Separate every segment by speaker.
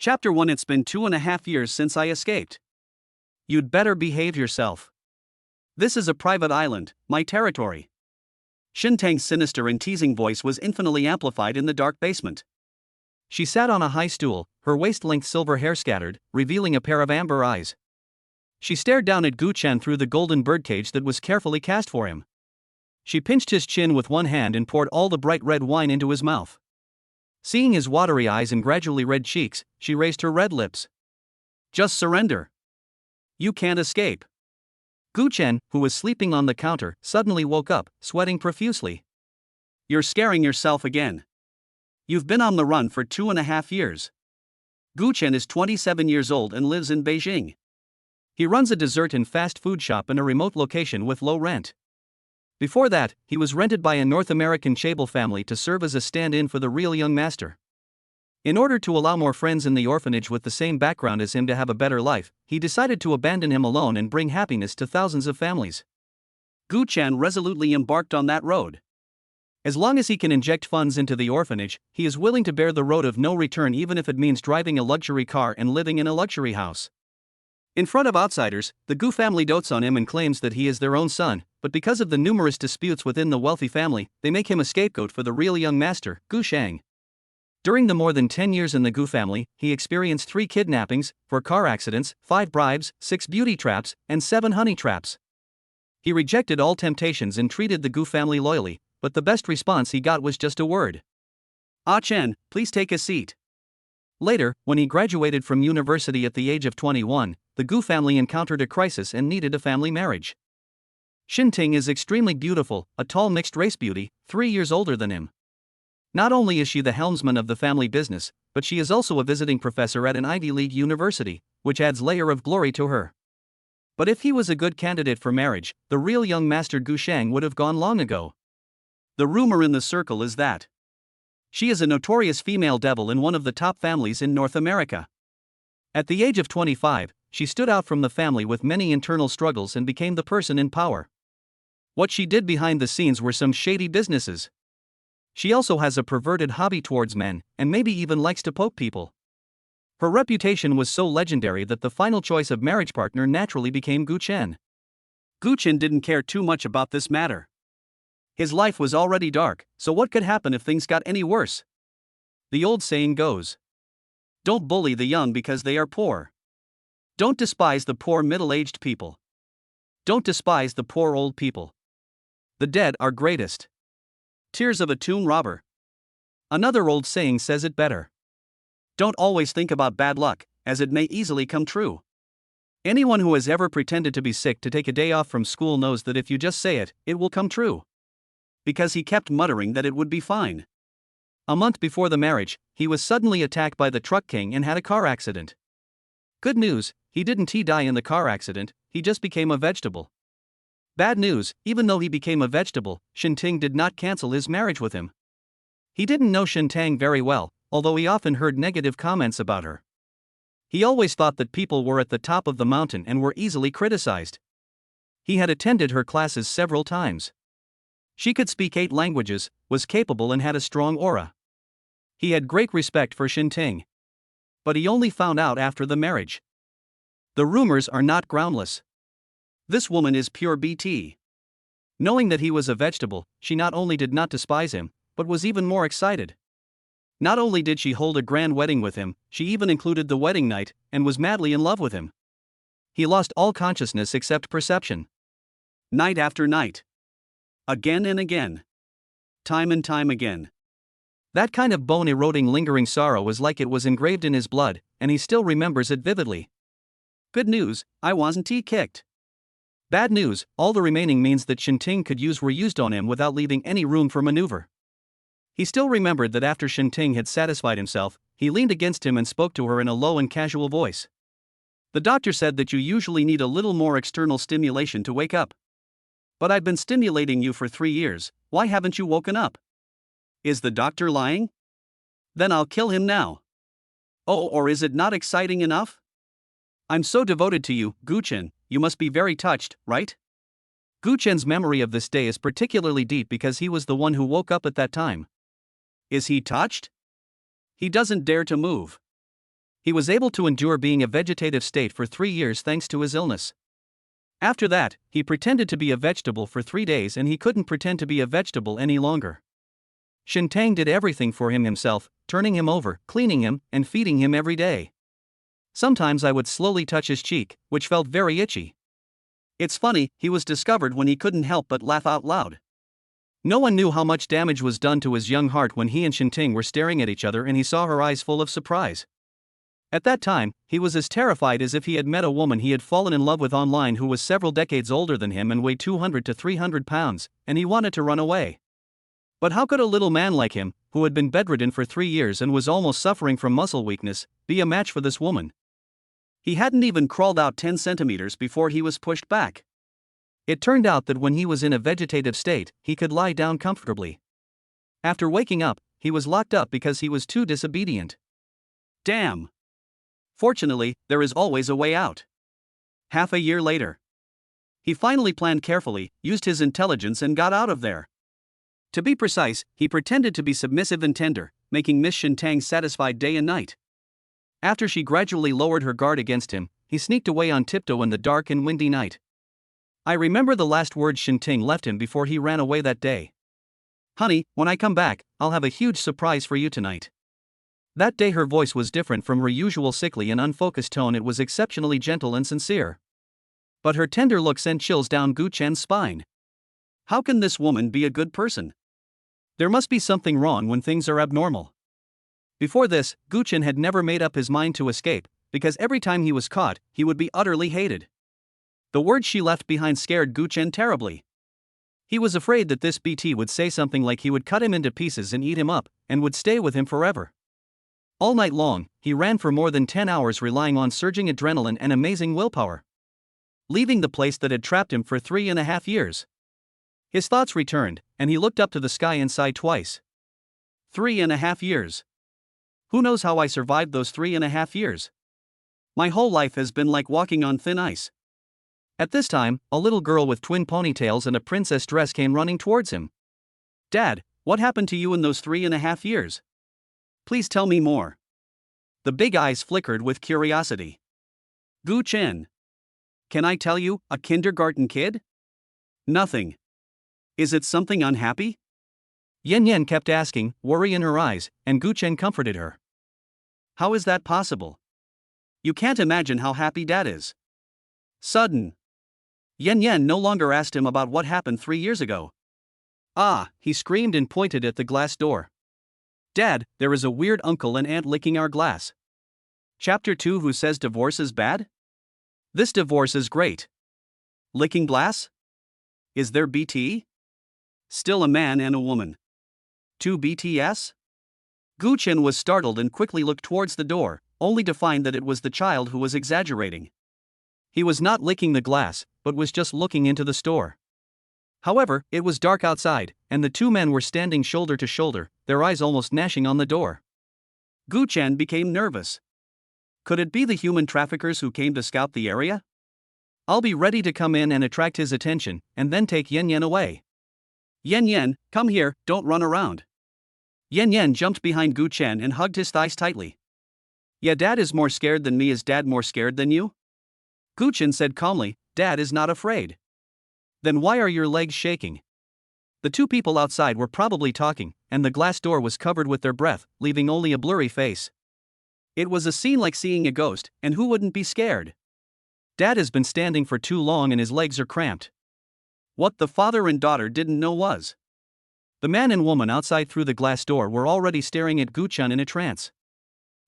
Speaker 1: Chapter 1. It's been 2.5 years since I escaped. You'd better behave yourself. This is a private island, my territory. Shintang's sinister and teasing voice was infinitely amplified in the dark basement. She sat on a high stool, her waist-length silver hair scattered, revealing a pair of amber eyes. She stared down at Gu Chen through the golden birdcage that was carefully cast for him. She pinched his chin with one hand and poured all the bright red wine into his mouth. Seeing his watery eyes and gradually red cheeks, she raised her red lips. Just surrender. You can't escape. Gu Chen, who was sleeping on the counter, suddenly woke up, sweating profusely. You're scaring yourself again. You've been on the run for 2.5 years. Gu Chen is 27 years old and lives in Beijing. He runs a dessert and fast food shop in a remote location with low rent. Before that, he was rented by a North American chaebol family to serve as a stand-in for the real young master. In order to allow more friends in the orphanage with the same background as him to have a better life, he decided to abandon him alone and bring happiness to thousands of families. Gu Chen resolutely embarked on that road. As long as he can inject funds into the orphanage, he is willing to bear the road of no return even if it means driving a luxury car and living in a luxury house. In front of outsiders, the Gu family dotes on him and claims that he is their own son, but because of the numerous disputes within the wealthy family, they make him a scapegoat for the real young master, Gu Shang. During the more than 10 years in the Gu family, he experienced 3 kidnappings, 4 car accidents, 5 bribes, 6 beauty traps, and 7 honey traps. He rejected all temptations and treated the Gu family loyally, but the best response he got was just a word. Ah Chen, please take a seat. Later, when he graduated from university at the age of 21, the Gu family encountered a crisis and needed a family marriage. Xinting is extremely beautiful, a tall mixed-race beauty, 3 years older than him. Not only is she the helmsman of the family business, but she is also a visiting professor at an Ivy League university, which adds layer of glory to her. But if he was a good candidate for marriage, the real young master Gu Shang would have gone long ago. The rumor in the circle is that she is a notorious female devil in one of the top families in North America. At the age of 25, she stood out from the family with many internal struggles and became the person in power. What she did behind the scenes were some shady businesses. She also has a perverted hobby towards men, and maybe even likes to poke people. Her reputation was so legendary that the final choice of marriage partner naturally became Gu Chen. Gu Chen didn't care too much about this matter. His life was already dark, so what could happen if things got any worse? The old saying goes, don't bully the young because they are poor. Don't despise the poor middle-aged people. Don't despise the poor old people. The dead are greatest. Tears of a tomb robber. Another old saying says it better. Don't always think about bad luck, as it may easily come true. Anyone who has ever pretended to be sick to take a day off from school knows that if you just say it, it will come true. Because he kept muttering that it would be fine. A month before the marriage, he was suddenly attacked by the truck king and had a car accident. Good news, he didn't die in the car accident, he just became a vegetable. Bad news, even though he became a vegetable, Xinting did not cancel his marriage with him. He didn't know Xintang very well, although he often heard negative comments about her. He always thought that people were at the top of the mountain and were easily criticized. He had attended her classes several times. She could speak 8 languages, was capable and had a strong aura. He had great respect for Xinting. But he only found out after the marriage. The rumors are not groundless. This woman is pure BT. Knowing that he was a vegetable, she not only did not despise him, but was even more excited. Not only did she hold a grand wedding with him, she even included the wedding night, and was madly in love with him. He lost all consciousness except perception. Night after night. Again and again. Time and time again. That kind of bone-eroding lingering sorrow was like it was engraved in his blood, and he still remembers it vividly. Good news, I wasn't kicked. Bad news, all the remaining means that Xinting could use were used on him without leaving any room for maneuver. He still remembered that after Xinting had satisfied himself, he leaned against him and spoke to her in a low and casual voice. The doctor said that you usually need a little more external stimulation to wake up. But I've been stimulating you for 3 years, why haven't you woken up? Is the doctor lying? Then I'll kill him now. Oh, or is it not exciting enough? I'm so devoted to you, Gu Chen, you must be very touched, right? Gu Chen's memory of this day is particularly deep because he was the one who woke up at that time. Is he touched? He doesn't dare to move. He was able to endure being a vegetative state for 3 years thanks to his illness. After that, he pretended to be a vegetable for 3 days and he couldn't pretend to be a vegetable any longer. Shintang did everything for him himself, turning him over, cleaning him, and feeding him every day. Sometimes I would slowly touch his cheek, which felt very itchy. It's funny, he was discovered when he couldn't help but laugh out loud. No one knew how much damage was done to his young heart when he and Shintang were staring at each other and he saw her eyes full of surprise. At that time, he was as terrified as if he had met a woman he had fallen in love with online who was several decades older than him and weighed 200 to 300 pounds, and he wanted to run away. But how could a little man like him, who had been bedridden for 3 years and was almost suffering from muscle weakness, be a match for this woman? He hadn't even crawled out 10 centimeters before he was pushed back. It turned out that when he was in a vegetative state, he could lie down comfortably. After waking up, he was locked up because he was too disobedient. Damn! Fortunately, there is always a way out. Half a year later, he finally planned carefully, used his intelligence and got out of there. To be precise, he pretended to be submissive and tender, making Miss Shintang satisfied day and night. After she gradually lowered her guard against him, he sneaked away on tiptoe in the dark and windy night. I remember the last words Shintang left him before he ran away that day. "Honey, when I come back, I'll have a huge surprise for you tonight." That day her voice was different from her usual sickly and unfocused tone. It was exceptionally gentle and sincere. But her tender look sent chills down Gu Chen's spine. How can this woman be a good person? There must be something wrong when things are abnormal. Before this, Gu Chen had never made up his mind to escape, because every time he was caught, he would be utterly hated. The words she left behind scared Gu Chen terribly. He was afraid that this BT would say something like he would cut him into pieces and eat him up, and would stay with him forever. All night long, he ran for more than 10 hours relying on surging adrenaline and amazing willpower, leaving the place that had trapped him for 3.5 years. His thoughts returned, and he looked up to the sky and sighed twice. 3.5 years. Who knows how I survived those 3.5 years? My whole life has been like walking on thin ice. At this time, a little girl with twin ponytails and a princess dress came running towards him. "Dad, what happened to you in those 3.5 years? Please tell me more." The big eyes flickered with curiosity. "Gu Chen. Can I tell you, a kindergarten kid? Nothing. Is it something unhappy?" Yen Yen kept asking, worry in her eyes, and Gu Chen comforted her. "How is that possible? You can't imagine how happy Dad is." Sudden. Yen Yen no longer asked him about what happened 3 years ago. "Ah," he screamed and pointed at the glass door. "Dad, there is a weird uncle and aunt licking our glass." Chapter 2. Who says divorce is bad? This divorce is great. Licking glass? Is there BT? Still a man and a woman. 2 BTS? Gu Chen was startled and quickly looked towards the door, only to find that it was the child who was exaggerating. He was not licking the glass, but was just looking into the store. However, it was dark outside, and the 2 men were standing shoulder to shoulder, their eyes almost gnashing on the door. Gu Chen became nervous. Could it be the human traffickers who came to scout the area? I'll be ready to come in and attract his attention, and then take Yen Yen away. "Yen Yen, come here, don't run around." Yen Yen jumped behind Gu Chen and hugged his thighs tightly. "Yeah, Dad is more scared than me. Is Dad more scared than you?" Gu Chen said calmly, "Dad is not afraid." "Then why are your legs shaking?" The 2 people outside were probably talking, and the glass door was covered with their breath, leaving only a blurry face. It was a scene like seeing a ghost, and who wouldn't be scared? Dad has been standing for too long and his legs are cramped. What the father and daughter didn't know was, the man and woman outside through the glass door were already staring at Gu Chen in a trance.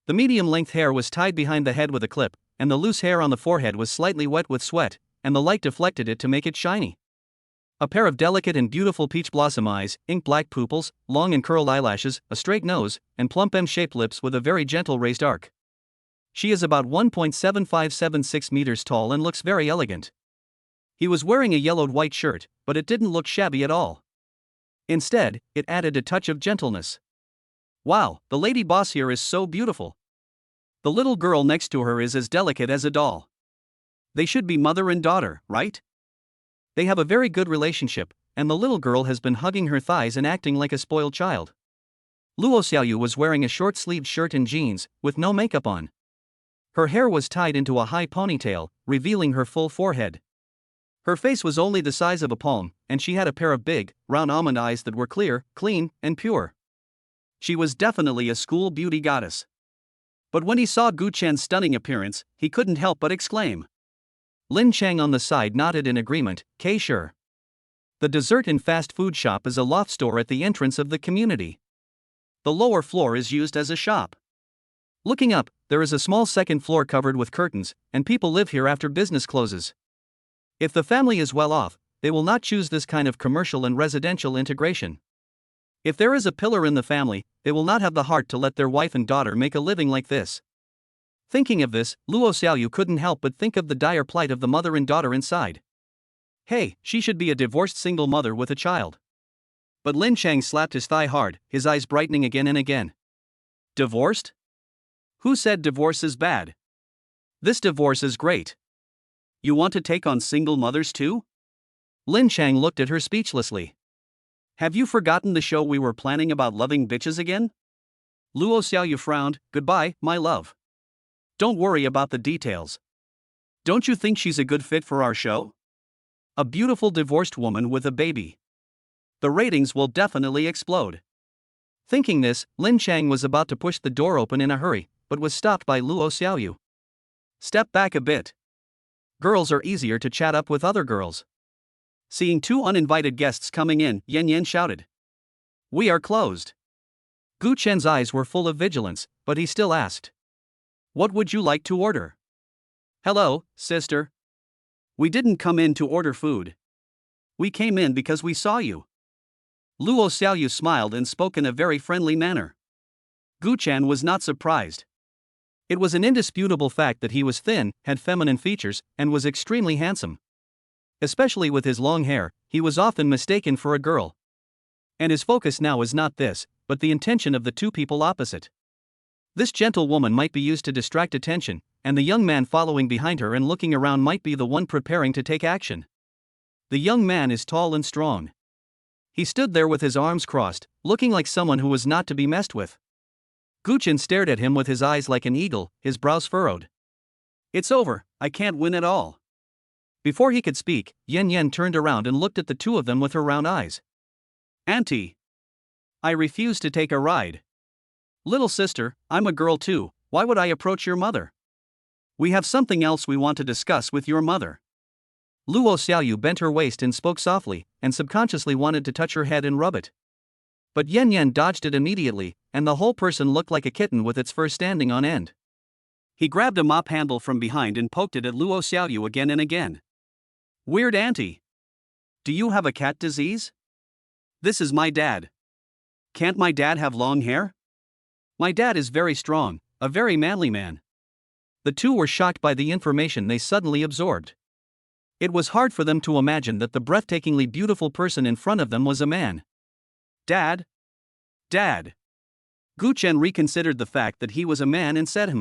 Speaker 1: The medium-length hair was tied behind the head with a clip, and the loose hair on the forehead was slightly wet with sweat, and the light deflected it to make it shiny. A pair of delicate and beautiful peach blossom eyes, ink-black pupils, long and curled eyelashes, a straight nose, and plump M-shaped lips with a very gentle raised arc. She is about 1.7576 meters tall and looks very elegant. He was wearing a yellowed white shirt, but it didn't look shabby at all. Instead, it added a touch of gentleness. Wow, the lady boss here is so beautiful. The little girl next to her is as delicate as a doll. They should be mother and daughter, right? They have a very good relationship, and the little girl has been hugging her thighs and acting like a spoiled child. Luo Xiaoyu was wearing a short-sleeved shirt and jeans, with no makeup on. Her hair was tied into a high ponytail, revealing her full forehead. Her face was only the size of a palm, and she had a pair of big, round almond eyes that were clear, clean, and pure. She was definitely a school beauty goddess. But when he saw Gu Chen's stunning appearance, he couldn't help but exclaim. Lin Chang on the side nodded in agreement, sure. The dessert and fast food shop is a loft store at the entrance of the community. The lower floor is used as a shop. Looking up, there is a small second floor covered with curtains, and people live here after business closes. If the family is well off, they will not choose this kind of commercial and residential integration. If there is a pillar in the family, they will not have the heart to let their wife and daughter make a living like this. Thinking of this, Luo Xiaoyu couldn't help but think of the dire plight of the mother and daughter inside. Hey, she should be a divorced single mother with a child. But Lin Chang slapped his thigh hard, his eyes brightening again and again. Divorced? Who said divorce is bad? This divorce is great. You want to take on single mothers too? Lin Chang looked at her speechlessly. Have you forgotten the show we were planning about loving bitches again? Luo Xiaoyu frowned. Goodbye, my love. Don't worry about the details. Don't you think she's a good fit for our show? A beautiful divorced woman with a baby. The ratings will definitely explode. Thinking this, Lin Chang was about to push the door open in a hurry, but was stopped by Luo Xiaoyu. Step back a bit. Girls are easier to chat up with other girls. Seeing two uninvited guests coming in, Yan Yan shouted. We are closed. Gu Chen's eyes were full of vigilance, but he still asked. What would you like to order? Hello, sister. We didn't come in to order food. We came in because we saw you. Luo Xiaoyu smiled and spoke in a very friendly manner. Gu Chen was not surprised. It was an indisputable fact that he was thin, had feminine features, and was extremely handsome. Especially with his long hair, he was often mistaken for a girl. And his focus now was not this, but the intention of the two people opposite. This gentle woman might be used to distract attention, and the young man following behind her and looking around might be the one preparing to take action. The young man is tall and strong. He stood there with his arms crossed, looking like someone who was not to be messed with. Gu Chen stared at him with his eyes like an eagle, his brows furrowed. It's over, I can't win at all. Before he could speak, Yan Yan turned around and looked at the two of them with her round eyes. Auntie. I refuse to take a ride. Little sister, I'm a girl too, why would I approach your mother? We have something else we want to discuss with your mother. Luo Xiaoyu bent her waist and spoke softly, and subconsciously wanted to touch her head and rub it. But Yan Yan dodged it immediately, and the whole person looked like a kitten with its fur standing on end. He grabbed a mop handle from behind and poked it at Luo Xiaoyu again and again. Weird auntie. Do you have a cat disease? This is my dad. Can't my dad have long hair? My dad is very strong, a very manly man. The two were shocked by the information they suddenly absorbed. It was hard for them to imagine that the breathtakingly beautiful person in front of them was a man. Dad? Dad. Gu Chen reconsidered the fact that he was a man and said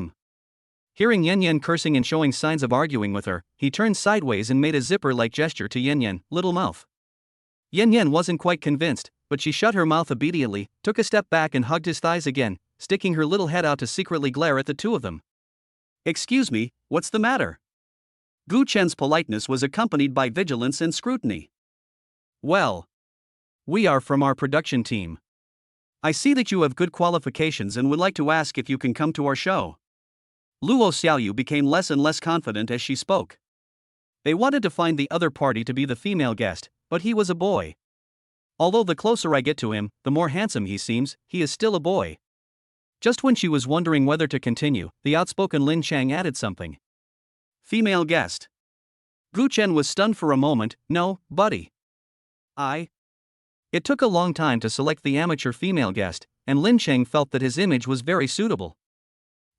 Speaker 1: Hearing Yan Yan cursing and showing signs of arguing with her, he turned sideways and made a zipper-like gesture to Yan Yan, little mouth. Yan Yan wasn't quite convinced, but she shut her mouth obediently, took a step back and hugged his thighs again, sticking her little head out to secretly glare at the two of them. Excuse me, what's the matter? Gu Chen's politeness was accompanied by vigilance and scrutiny. Well, we are from our production team. I see that you have good qualifications and would like to ask if you can come to our show. Luo Xiaoyu became less and less confident as she spoke. They wanted to find the other party to be the female guest, but he was a boy. Although the closer I get to him, the more handsome he seems, he is still a boy. Just when she was wondering whether to continue, the outspoken Lin Chang added something. Female guest. Gu Chen was stunned for a moment. No, buddy. It took a long time to select the amateur female guest, and Lin Chang felt that his image was very suitable.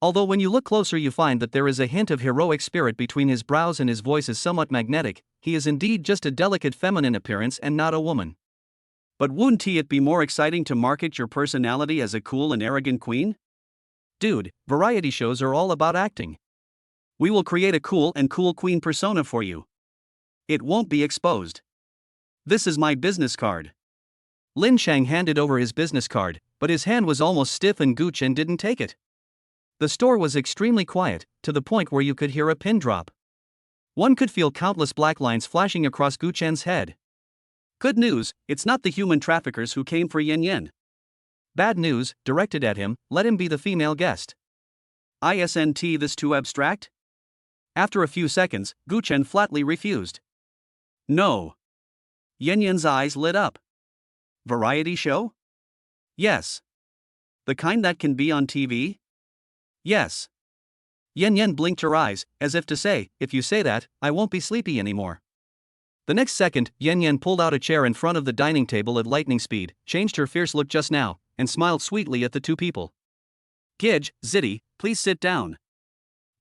Speaker 1: Although when you look closer you find that there is a hint of heroic spirit between his brows and his voice is somewhat magnetic, he is indeed just a delicate feminine appearance and not a woman. But wouldn't it be more exciting to market your personality as a cool and arrogant queen? Dude, variety shows are all about acting. We will create a cool queen persona for you. It won't be exposed. This is my business card. Lin Chang handed over his business card, but his hand was almost stiff and Gu Chen didn't take it. The store was extremely quiet, to the point where you could hear a pin drop. One could feel countless black lines flashing across Gu Chen's head. Good news, it's not the human traffickers who came for Yan Yan. Bad news, directed at him, let him be the female guest. Isn't this too abstract? After a few seconds, Gu Chen flatly refused. No. Yan Yan's eyes lit up. Variety show? Yes. The kind that can be on TV? Yes. Yan Yan blinked her eyes, as if to say, if you say that, I won't be sleepy anymore. The next second, Yan Yan pulled out a chair in front of the dining table at lightning speed, changed her fierce look just now, and smiled sweetly at the two people. Gidge, Zitty, please sit down.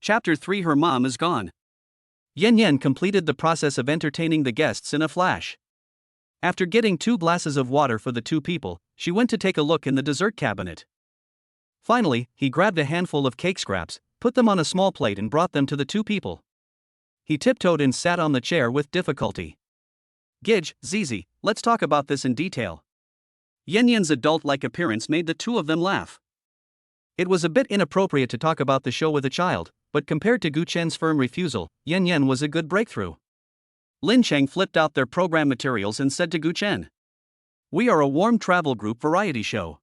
Speaker 1: Chapter 3 Her mom is gone. Yan Yan completed the process of entertaining the guests in a flash. After getting 2 glasses of water for the two people, she went to take a look in the dessert cabinet. Finally, he grabbed a handful of cake scraps, put them on a small plate and brought them to the two people. He tiptoed and sat on the chair with difficulty. Gidge, Zizi, let's talk about this in detail. Yan Yan's adult-like appearance made the two of them laugh. It was a bit inappropriate to talk about the show with a child, but compared to Gu Chen's firm refusal, Yan Yan was a good breakthrough. Lin Cheng flipped out their program materials and said to Gu Chen, "We are a warm travel group variety show.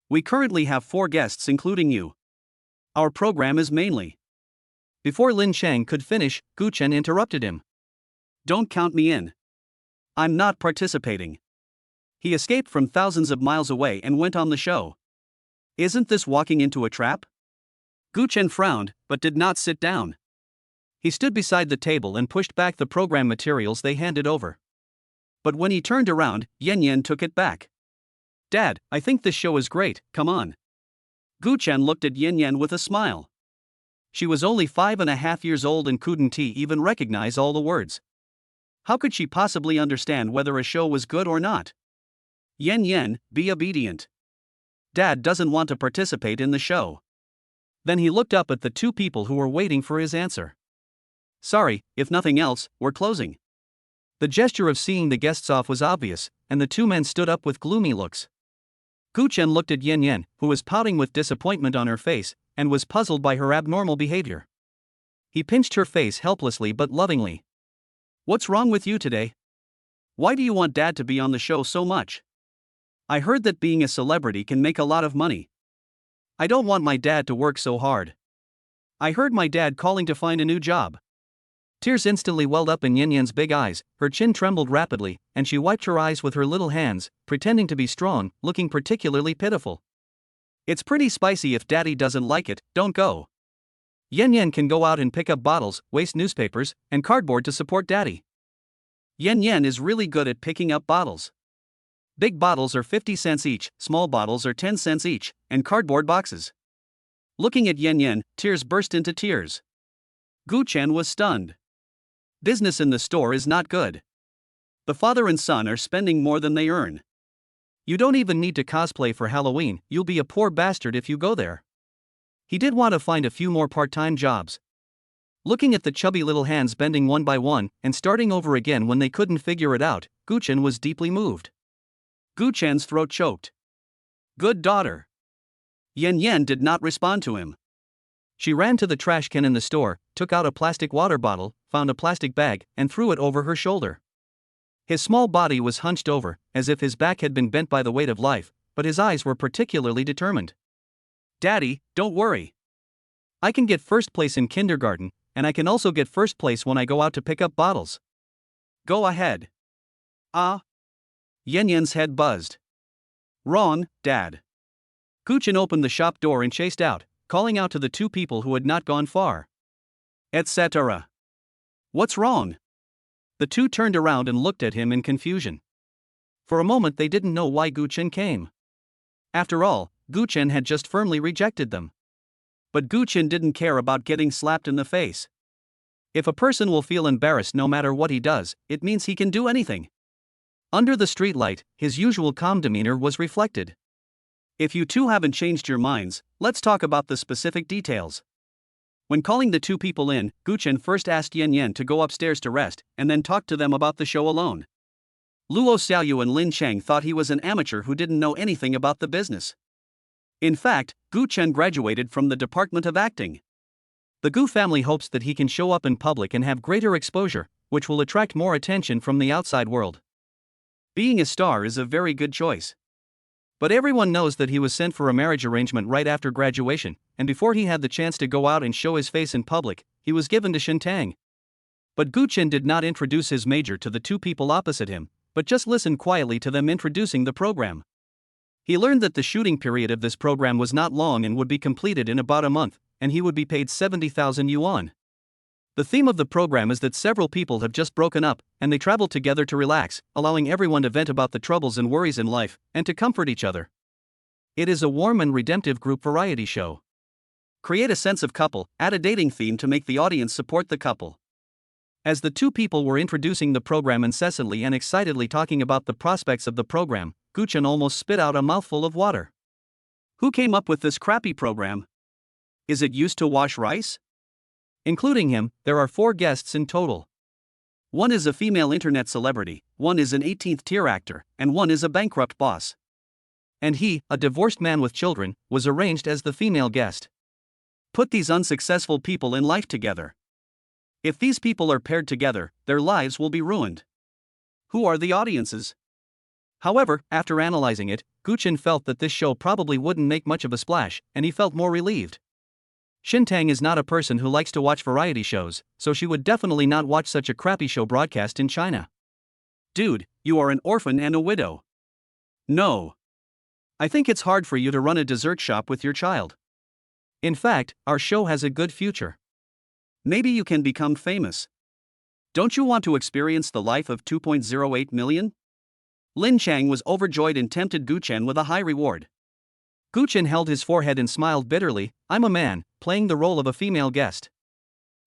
Speaker 1: We currently have 4 guests including you. Our program is mainly..." Before Lin Cheng could finish, Gu Chen interrupted him. "Don't count me in. I'm not participating." He escaped from thousands of miles away and went on the show. Isn't this walking into a trap? Gu Chen frowned, but did not sit down. He stood beside the table and pushed back the program materials they handed over. But when he turned around, Yan Yan took it back. "Dad, I think this show is great, come on." Gu Chen looked at Yan Yan with a smile. She was only 5.5 years old and couldn't even recognize all the words. How could she possibly understand whether a show was good or not? Yan Yan, be obedient. Dad doesn't want to participate in the show. Then he looked up at the two people who were waiting for his answer. Sorry, if nothing else, we're closing. The gesture of seeing the guests off was obvious, and the two men stood up with gloomy looks. Gu Chen looked at Yan Yan, who was pouting with disappointment on her face, and was puzzled by her abnormal behavior. He pinched her face helplessly but lovingly. What's wrong with you today? Why do you want Dad to be on the show so much? I heard that being a celebrity can make a lot of money. I don't want my dad to work so hard. I heard my dad calling to find a new job. Tears instantly welled up in Yan Yan's big eyes, her chin trembled rapidly, and she wiped her eyes with her little hands, pretending to be strong, looking particularly pitiful. It's pretty spicy. If Daddy doesn't like it, don't go. Yan Yan can go out and pick up bottles, waste newspapers, and cardboard to support Daddy. Yan Yan is really good at picking up bottles. Big bottles are 50 cents each, small bottles are 10 cents each, and cardboard boxes. Looking at Yan Yan, tears burst into tears. Gu Chen was stunned. Business in the store is not good. The father and son are spending more than they earn. You don't even need to cosplay for Halloween, you'll be a poor bastard if you go there. He did want to find a few more part-time jobs. Looking at the chubby little hands bending one by one and starting over again when they couldn't figure it out, Gu Chen was deeply moved. Gu Chen's throat choked. Good daughter. Yan Yan did not respond to him. She ran to the trash can in the store, took out a plastic water bottle, found a plastic bag, and threw it over her shoulder. His small body was hunched over, as if his back had been bent by the weight of life, but his eyes were particularly determined. Daddy, don't worry. I can get first place in kindergarten, and I can also get first place when I go out to pick up bottles. Go ahead. Ah. Yan Yan's head buzzed. Wrong, Dad. Gu Chen opened the shop door and chased out, calling out to the two people who had not gone far. Etc. What's wrong? The two turned around and looked at him in confusion. For a moment they didn't know why Gu Chen came. After all, Gu Chen had just firmly rejected them. But Gu Chen didn't care about getting slapped in the face. If a person will feel embarrassed no matter what he does, it means he can do anything. Under the streetlight, his usual calm demeanor was reflected. If you two haven't changed your minds, let's talk about the specific details. When calling the two people in, Gu Chen first asked Yan Yan to go upstairs to rest, and then talked to them about the show alone. Luo Xiaoyu and Lin Cheng thought he was an amateur who didn't know anything about the business. In fact, Gu Chen graduated from the Department of Acting. The Gu family hopes that he can show up in public and have greater exposure, which will attract more attention from the outside world. Being a star is a very good choice. But everyone knows that he was sent for a marriage arrangement right after graduation, and before he had the chance to go out and show his face in public, he was given to Shintang. But Gu Chen did not introduce his major to the two people opposite him, but just listened quietly to them introducing the program. He learned that the shooting period of this program was not long and would be completed in about a month, and he would be paid 70,000 yuan. The theme of the program is that several people have just broken up, and they travel together to relax, allowing everyone to vent about the troubles and worries in life, and to comfort each other. It is a warm and redemptive group variety show. Create a sense of couple, add a dating theme to make the audience support the couple. As the two people were introducing the program incessantly and excitedly talking about the prospects of the program, Gu Chen almost spit out a mouthful of water. Who came up with this crappy program? Is it used to wash rice? Including him, there are 4 guests in total. One is a female internet celebrity, one is an 18th-tier actor, and one is a bankrupt boss. And he, a divorced man with children, was arranged as the female guest. Put these unsuccessful people in life together. If these people are paired together, their lives will be ruined. Who are the audiences? However, after analyzing it, Gu Chen felt that this show probably wouldn't make much of a splash, and he felt more relieved. Shintang is not a person who likes to watch variety shows, so she would definitely not watch such a crappy show broadcast in China. Dude, you are an orphan and a widow. No. I think it's hard for you to run a dessert shop with your child. In fact, our show has a good future. Maybe you can become famous. Don't you want to experience the life of 2.08 million? Lin Chang was overjoyed and tempted Gu Chen with a high reward. Gu Chen held his forehead and smiled bitterly. I'm a man, playing the role of a female guest.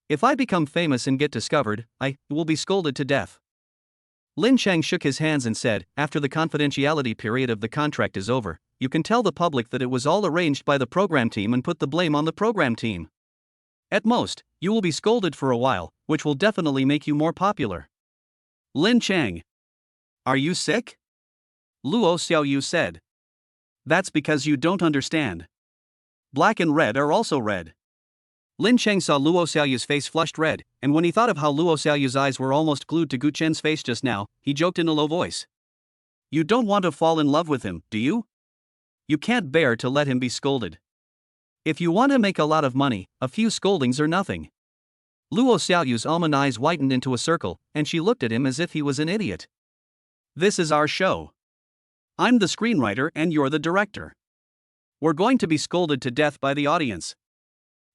Speaker 1: If I become famous and get discovered, I will be scolded to death. Lin Chang shook his hands and said, after the confidentiality period of the contract is over, you can tell the public that it was all arranged by the program team and put the blame on the program team. At most, you will be scolded for a while, which will definitely make you more popular. Lin Chang. Are you sick? Luo Xiaoyu said. That's because you don't understand. Black and red are also red. Lin Chang saw Luo Xiaoyu's face flushed red, and when he thought of how Luo Xiaoyu's eyes were almost glued to Gu Chen's face just now, he joked in a low voice. You don't want to fall in love with him, do you? You can't bear to let him be scolded. If you want to make a lot of money, a few scoldings are nothing. Luo Xiaoyu's almond eyes widened into a circle, and she looked at him as if he was an idiot. This is our show. I'm the screenwriter and you're the director. We're going to be scolded to death by the audience.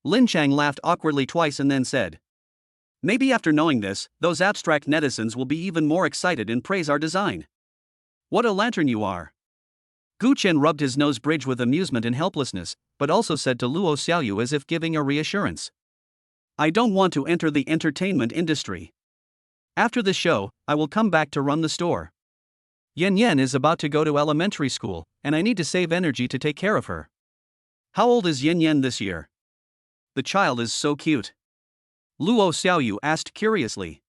Speaker 1: Lin Chang laughed awkwardly twice and then said. Maybe after knowing this, those abstract netizens will be even more excited and praise our design. What a lantern you are. Gu Chen rubbed his nose bridge with amusement and helplessness, but also said to Luo Xiaoyu as if giving a reassurance. I don't want to enter the entertainment industry. After the show, I will come back to run the store. Yan Yan is about to go to elementary school, and I need to save energy to take care of her. How old is Yan Yan this year? The child is so cute. Luo Xiaoyu asked curiously.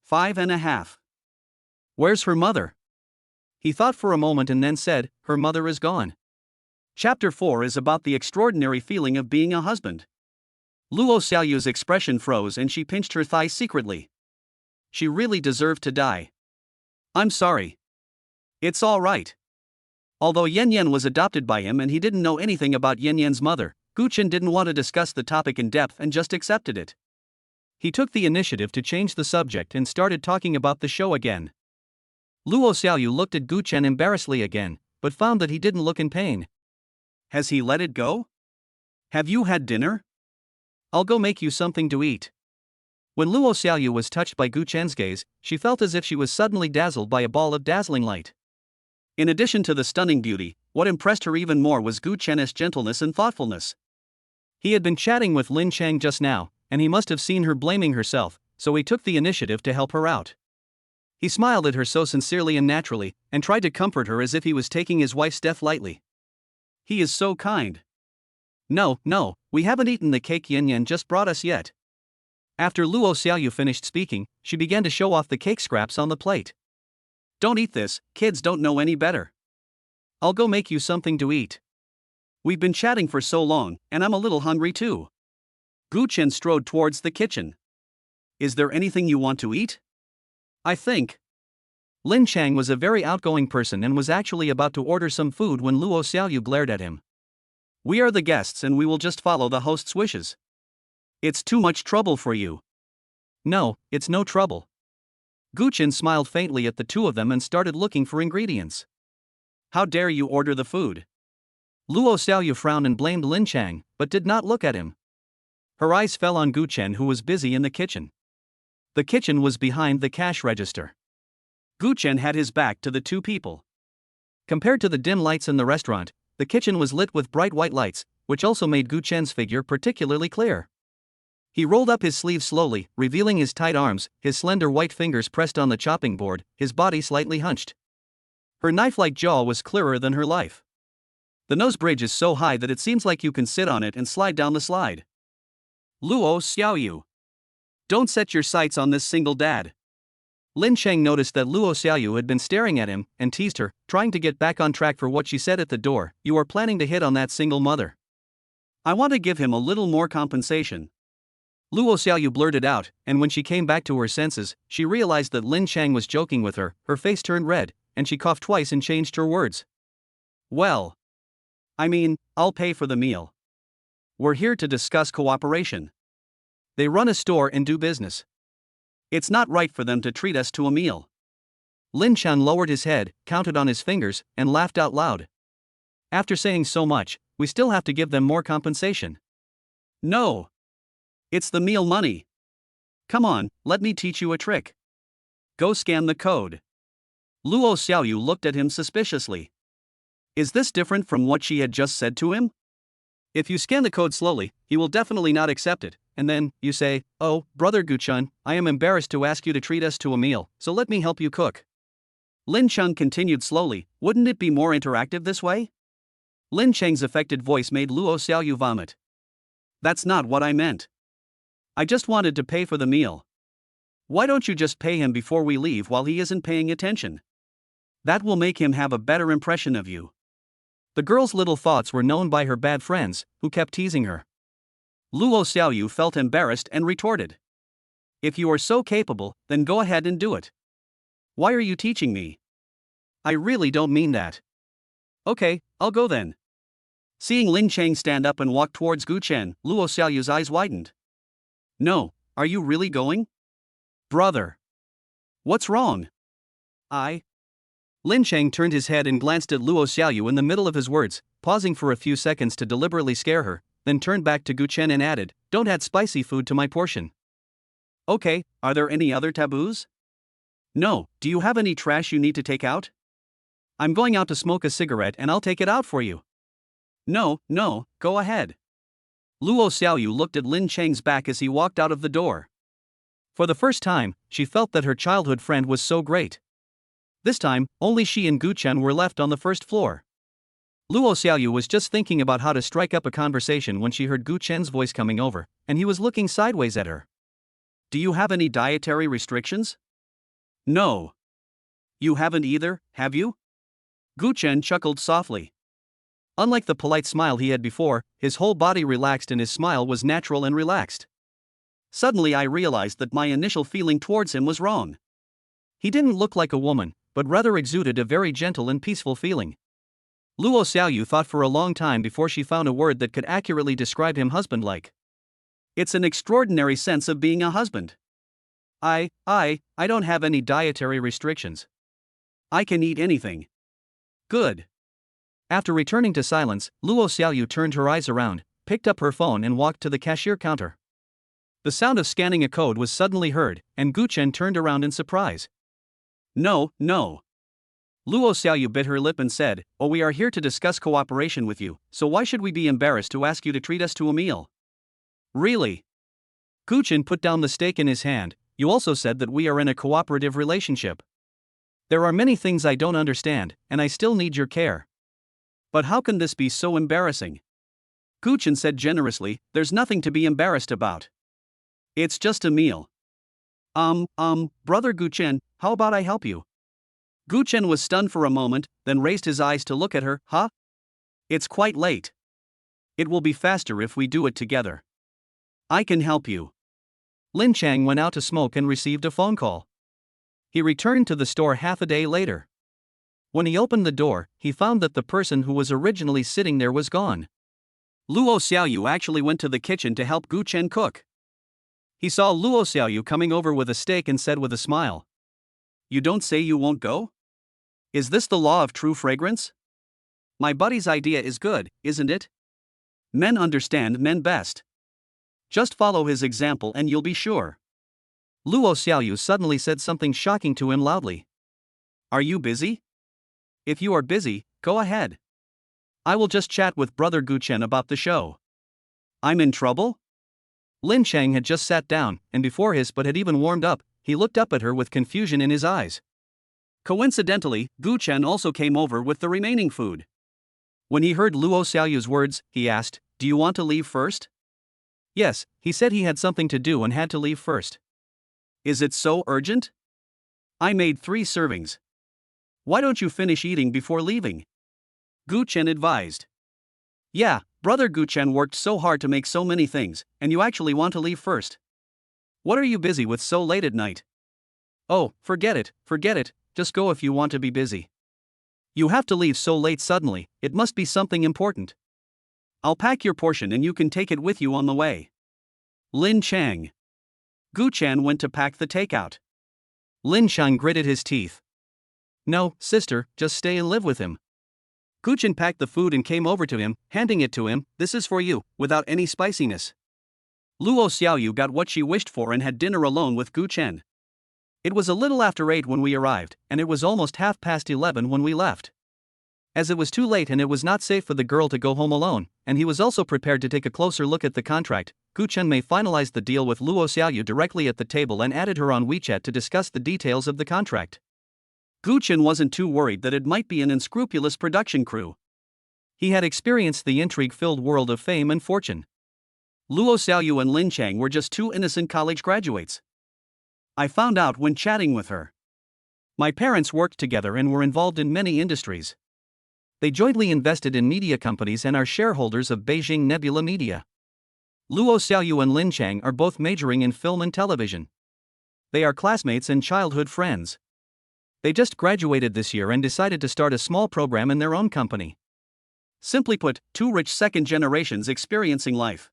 Speaker 1: 5.5. Where's her mother? He thought for a moment and then said, her mother is gone. Chapter 4 is about the extraordinary feeling of being a husband. Luo Xiaoyu's expression froze and she pinched her thigh secretly. She really deserved to die. I'm sorry. It's all right. Although Yan Yan was adopted by him and he didn't know anything about Yan Yan's mother, Gu Chen didn't want to discuss the topic in depth and just accepted it. He took the initiative to change the subject and started talking about the show again. Luo Xiaoyu looked at Gu Chen embarrassedly again, but found that he didn't look in pain. Has he let it go? Have you had dinner? I'll go make you something to eat. When Luo Xiaoyu was touched by Gu Chen's gaze, she felt as if she was suddenly dazzled by a ball of dazzling light. In addition to the stunning beauty, what impressed her even more was Gu Chen's gentleness and thoughtfulness. He had been chatting with Lin Chang just now, and he must have seen her blaming herself, so he took the initiative to help her out. He smiled at her so sincerely and naturally, and tried to comfort her as if he was taking his wife's death lightly. He is so kind. No, we haven't eaten the cake Yan Yan just brought us yet. After Luo Xiaoyu finished speaking, she began to show off the cake scraps on the plate. Don't eat this, kids don't know any better. I'll go make you something to eat. We've been chatting for so long, and I'm a little hungry too. Gu Chen strode towards the kitchen. Is there anything you want to eat? I think. Lin Chang was a very outgoing person and was actually about to order some food when Luo Xiaoyu glared at him. We are the guests and we will just follow the host's wishes. It's too much trouble for you. No, it's no trouble. Gu Chen smiled faintly at the two of them and started looking for ingredients. How dare you order the food? Luo Xiaoyu frowned and blamed Lin Chang, but did not look at him. Her eyes fell on Gu Chen, who was busy in the kitchen. The kitchen was behind the cash register. Gu Chen had his back to the two people. Compared to the dim lights in the restaurant, the kitchen was lit with bright white lights, which also made Gu Chen's figure particularly clear. He rolled up his sleeves slowly, revealing his tight arms, his slender white fingers pressed on the chopping board, his body slightly hunched. Her knife-like jaw was clearer than her life. The nose bridge is so high that it seems like you can sit on it and slide down the slide. Luo Xiaoyu. Don't set your sights on this single dad. Lin Chang noticed that Luo Xiaoyu had been staring at him and teased her, trying to get back on track for what she said at the door. You are planning to hit on that single mother. I want to give him a little more compensation. Luo Xiaoyu blurted out, and when she came back to her senses, she realized that Lin Chang was joking with her. Her face turned red, and she coughed twice and changed her words. Well, I mean, I'll pay for the meal. We're here to discuss cooperation. They run a store and do business. It's not right for them to treat us to a meal. Lin Chang lowered his head, counted on his fingers, and laughed out loud. After saying so much, we still have to give them more compensation. No. It's the meal money. Come on, let me teach you a trick. Go scan the code. Luo Xiaoyu looked at him suspiciously. Is this different from what she had just said to him? If you scan the code slowly, he will definitely not accept it, and then, you say, oh, brother Gu Chen, I am embarrassed to ask you to treat us to a meal, so let me help you cook. Lin Chang continued slowly, wouldn't it be more interactive this way? Lin Chang's affected voice made Luo Xiaoyu vomit. That's not what I meant. I just wanted to pay for the meal. Why don't you just pay him before we leave while he isn't paying attention? That will make him have a better impression of you. The girl's little thoughts were known by her bad friends, who kept teasing her. Luo Xiaoyu felt embarrassed and retorted. If you are so capable, then go ahead and do it. Why are you teaching me? I really don't mean that. Okay, I'll go then. Seeing Lin Chang stand up and walk towards Gu Chen, Luo Xiaoyu's eyes widened. No, are you really going? Brother. What's wrong? Lin Chang turned his head and glanced at Luo Xiaoyu in the middle of his words, pausing for a few seconds to deliberately scare her, then turned back to Gu Chen and added, don't add spicy food to my portion. Okay, are there any other taboos? No, do you have any trash you need to take out? I'm going out to smoke a cigarette and I'll take it out for you. No, go ahead. Luo Xiaoyu looked at Lin Chang's back as he walked out of the door. For the first time, she felt that her childhood friend was so great. This time, only she and Gu Chen were left on the first floor. Luo Xiaoyu was just thinking about how to strike up a conversation when she heard Gu Chen's voice coming over, and he was looking sideways at her. Do you have any dietary restrictions? No. You haven't either, have you? Gu Chen chuckled softly. Unlike the polite smile he had before, his whole body relaxed and his smile was natural and relaxed. Suddenly I realized that my initial feeling towards him was wrong. He didn't look like a woman, but rather exuded a very gentle and peaceful feeling. Luo Xiaoyu thought for a long time before she found a word that could accurately describe him husband-like. It's an extraordinary sense of being a husband. I don't have any dietary restrictions. I can eat anything. Good. After returning to silence, Luo Xiaoyu turned her eyes around, picked up her phone and walked to the cashier counter. The sound of scanning a code was suddenly heard, and Gu Chen turned around in surprise. No. Luo Xiaoyu bit her lip and said, oh, we are here to discuss cooperation with you, so why should we be embarrassed to ask you to treat us to a meal? Really? Gu Chen put down the steak in his hand. You also said that we are in a cooperative relationship. There are many things I don't understand, and I still need your care. But how can this be so embarrassing? Gu Chen said generously, there's nothing to be embarrassed about. It's just a meal. Brother Gu Chen, how about I help you? Gu Chen was stunned for a moment, then raised his eyes to look at her. Huh? It's quite late. It will be faster if we do it together. I can help you.
Speaker 2: Lin Chang went out to smoke and received a phone call. He returned to the store half a day later. When he opened the door, he found that the person who was originally sitting there was gone.
Speaker 1: Luo Xiaoyu actually went to the kitchen to help Gu Chen cook. He saw Luo Xiaoyu coming over with a steak and said with a smile, "You don't say you won't go? Is this the law of true fragrance? My buddy's idea is good, isn't it? Men understand men best. Just follow his example and you'll be sure."
Speaker 2: Luo Xiaoyu suddenly said something shocking to him loudly.
Speaker 1: "Are you busy? If you are busy, go ahead. I will just chat with Brother Gu Chen about the show." "I'm in trouble?"
Speaker 2: Lin Chang had just sat down, and before his butt had even warmed up, he looked up at her with confusion in his eyes.
Speaker 1: Coincidentally, Gu Chen also came over with the remaining food.
Speaker 2: When he heard Luo Xiaoyu's words, he asked, "Do you want to leave first?" Yes, he said he had something to do and had to leave first.
Speaker 1: "Is it so urgent? I made 3 servings. Why don't you finish eating before leaving?" Gu Chen advised. "Yeah, Brother Gu Chen worked so hard to make so many things, and you actually want to leave first. What are you busy with so late at night?"
Speaker 2: "Oh, forget it, just go if you want to be busy. You have to leave so late suddenly, it must be something important."
Speaker 1: "I'll pack your portion and you can take it with you on the way." Lin Chang. Gu Chen went to pack the takeout.
Speaker 2: Lin Chang gritted his teeth. "No, sister, just stay and live with him."
Speaker 1: Gu Chen packed the food and came over to him, handing it to him. "This is for you, without any spiciness." Luo Xiaoyu got what she wished for and had dinner alone with Gu Chen. It was a little after 8 when we arrived, and it was almost 11:30 when we left. As it was too late and it was not safe for the girl to go home alone, and he was also prepared to take a closer look at the contract, Gu Chen may finalized the deal with Luo Xiaoyu directly at the table and added her on WeChat to discuss the details of the contract. Gu Chen wasn't too worried that it might be an unscrupulous production crew.
Speaker 2: He had experienced the intrigue-filled world of fame and fortune.
Speaker 1: Luo Xiaoyu and Lin Chang were just 2 innocent college graduates. I found out when chatting with her. My parents worked together and were involved in many industries.
Speaker 2: They jointly invested in media companies and are shareholders of Beijing Nebula Media.
Speaker 1: Luo Xiaoyu and Lin Chang are both majoring in film and television. They are classmates and childhood friends.
Speaker 2: They just graduated this year and decided to start a small program in their own company.
Speaker 1: Simply put, 2 rich second generations experiencing life.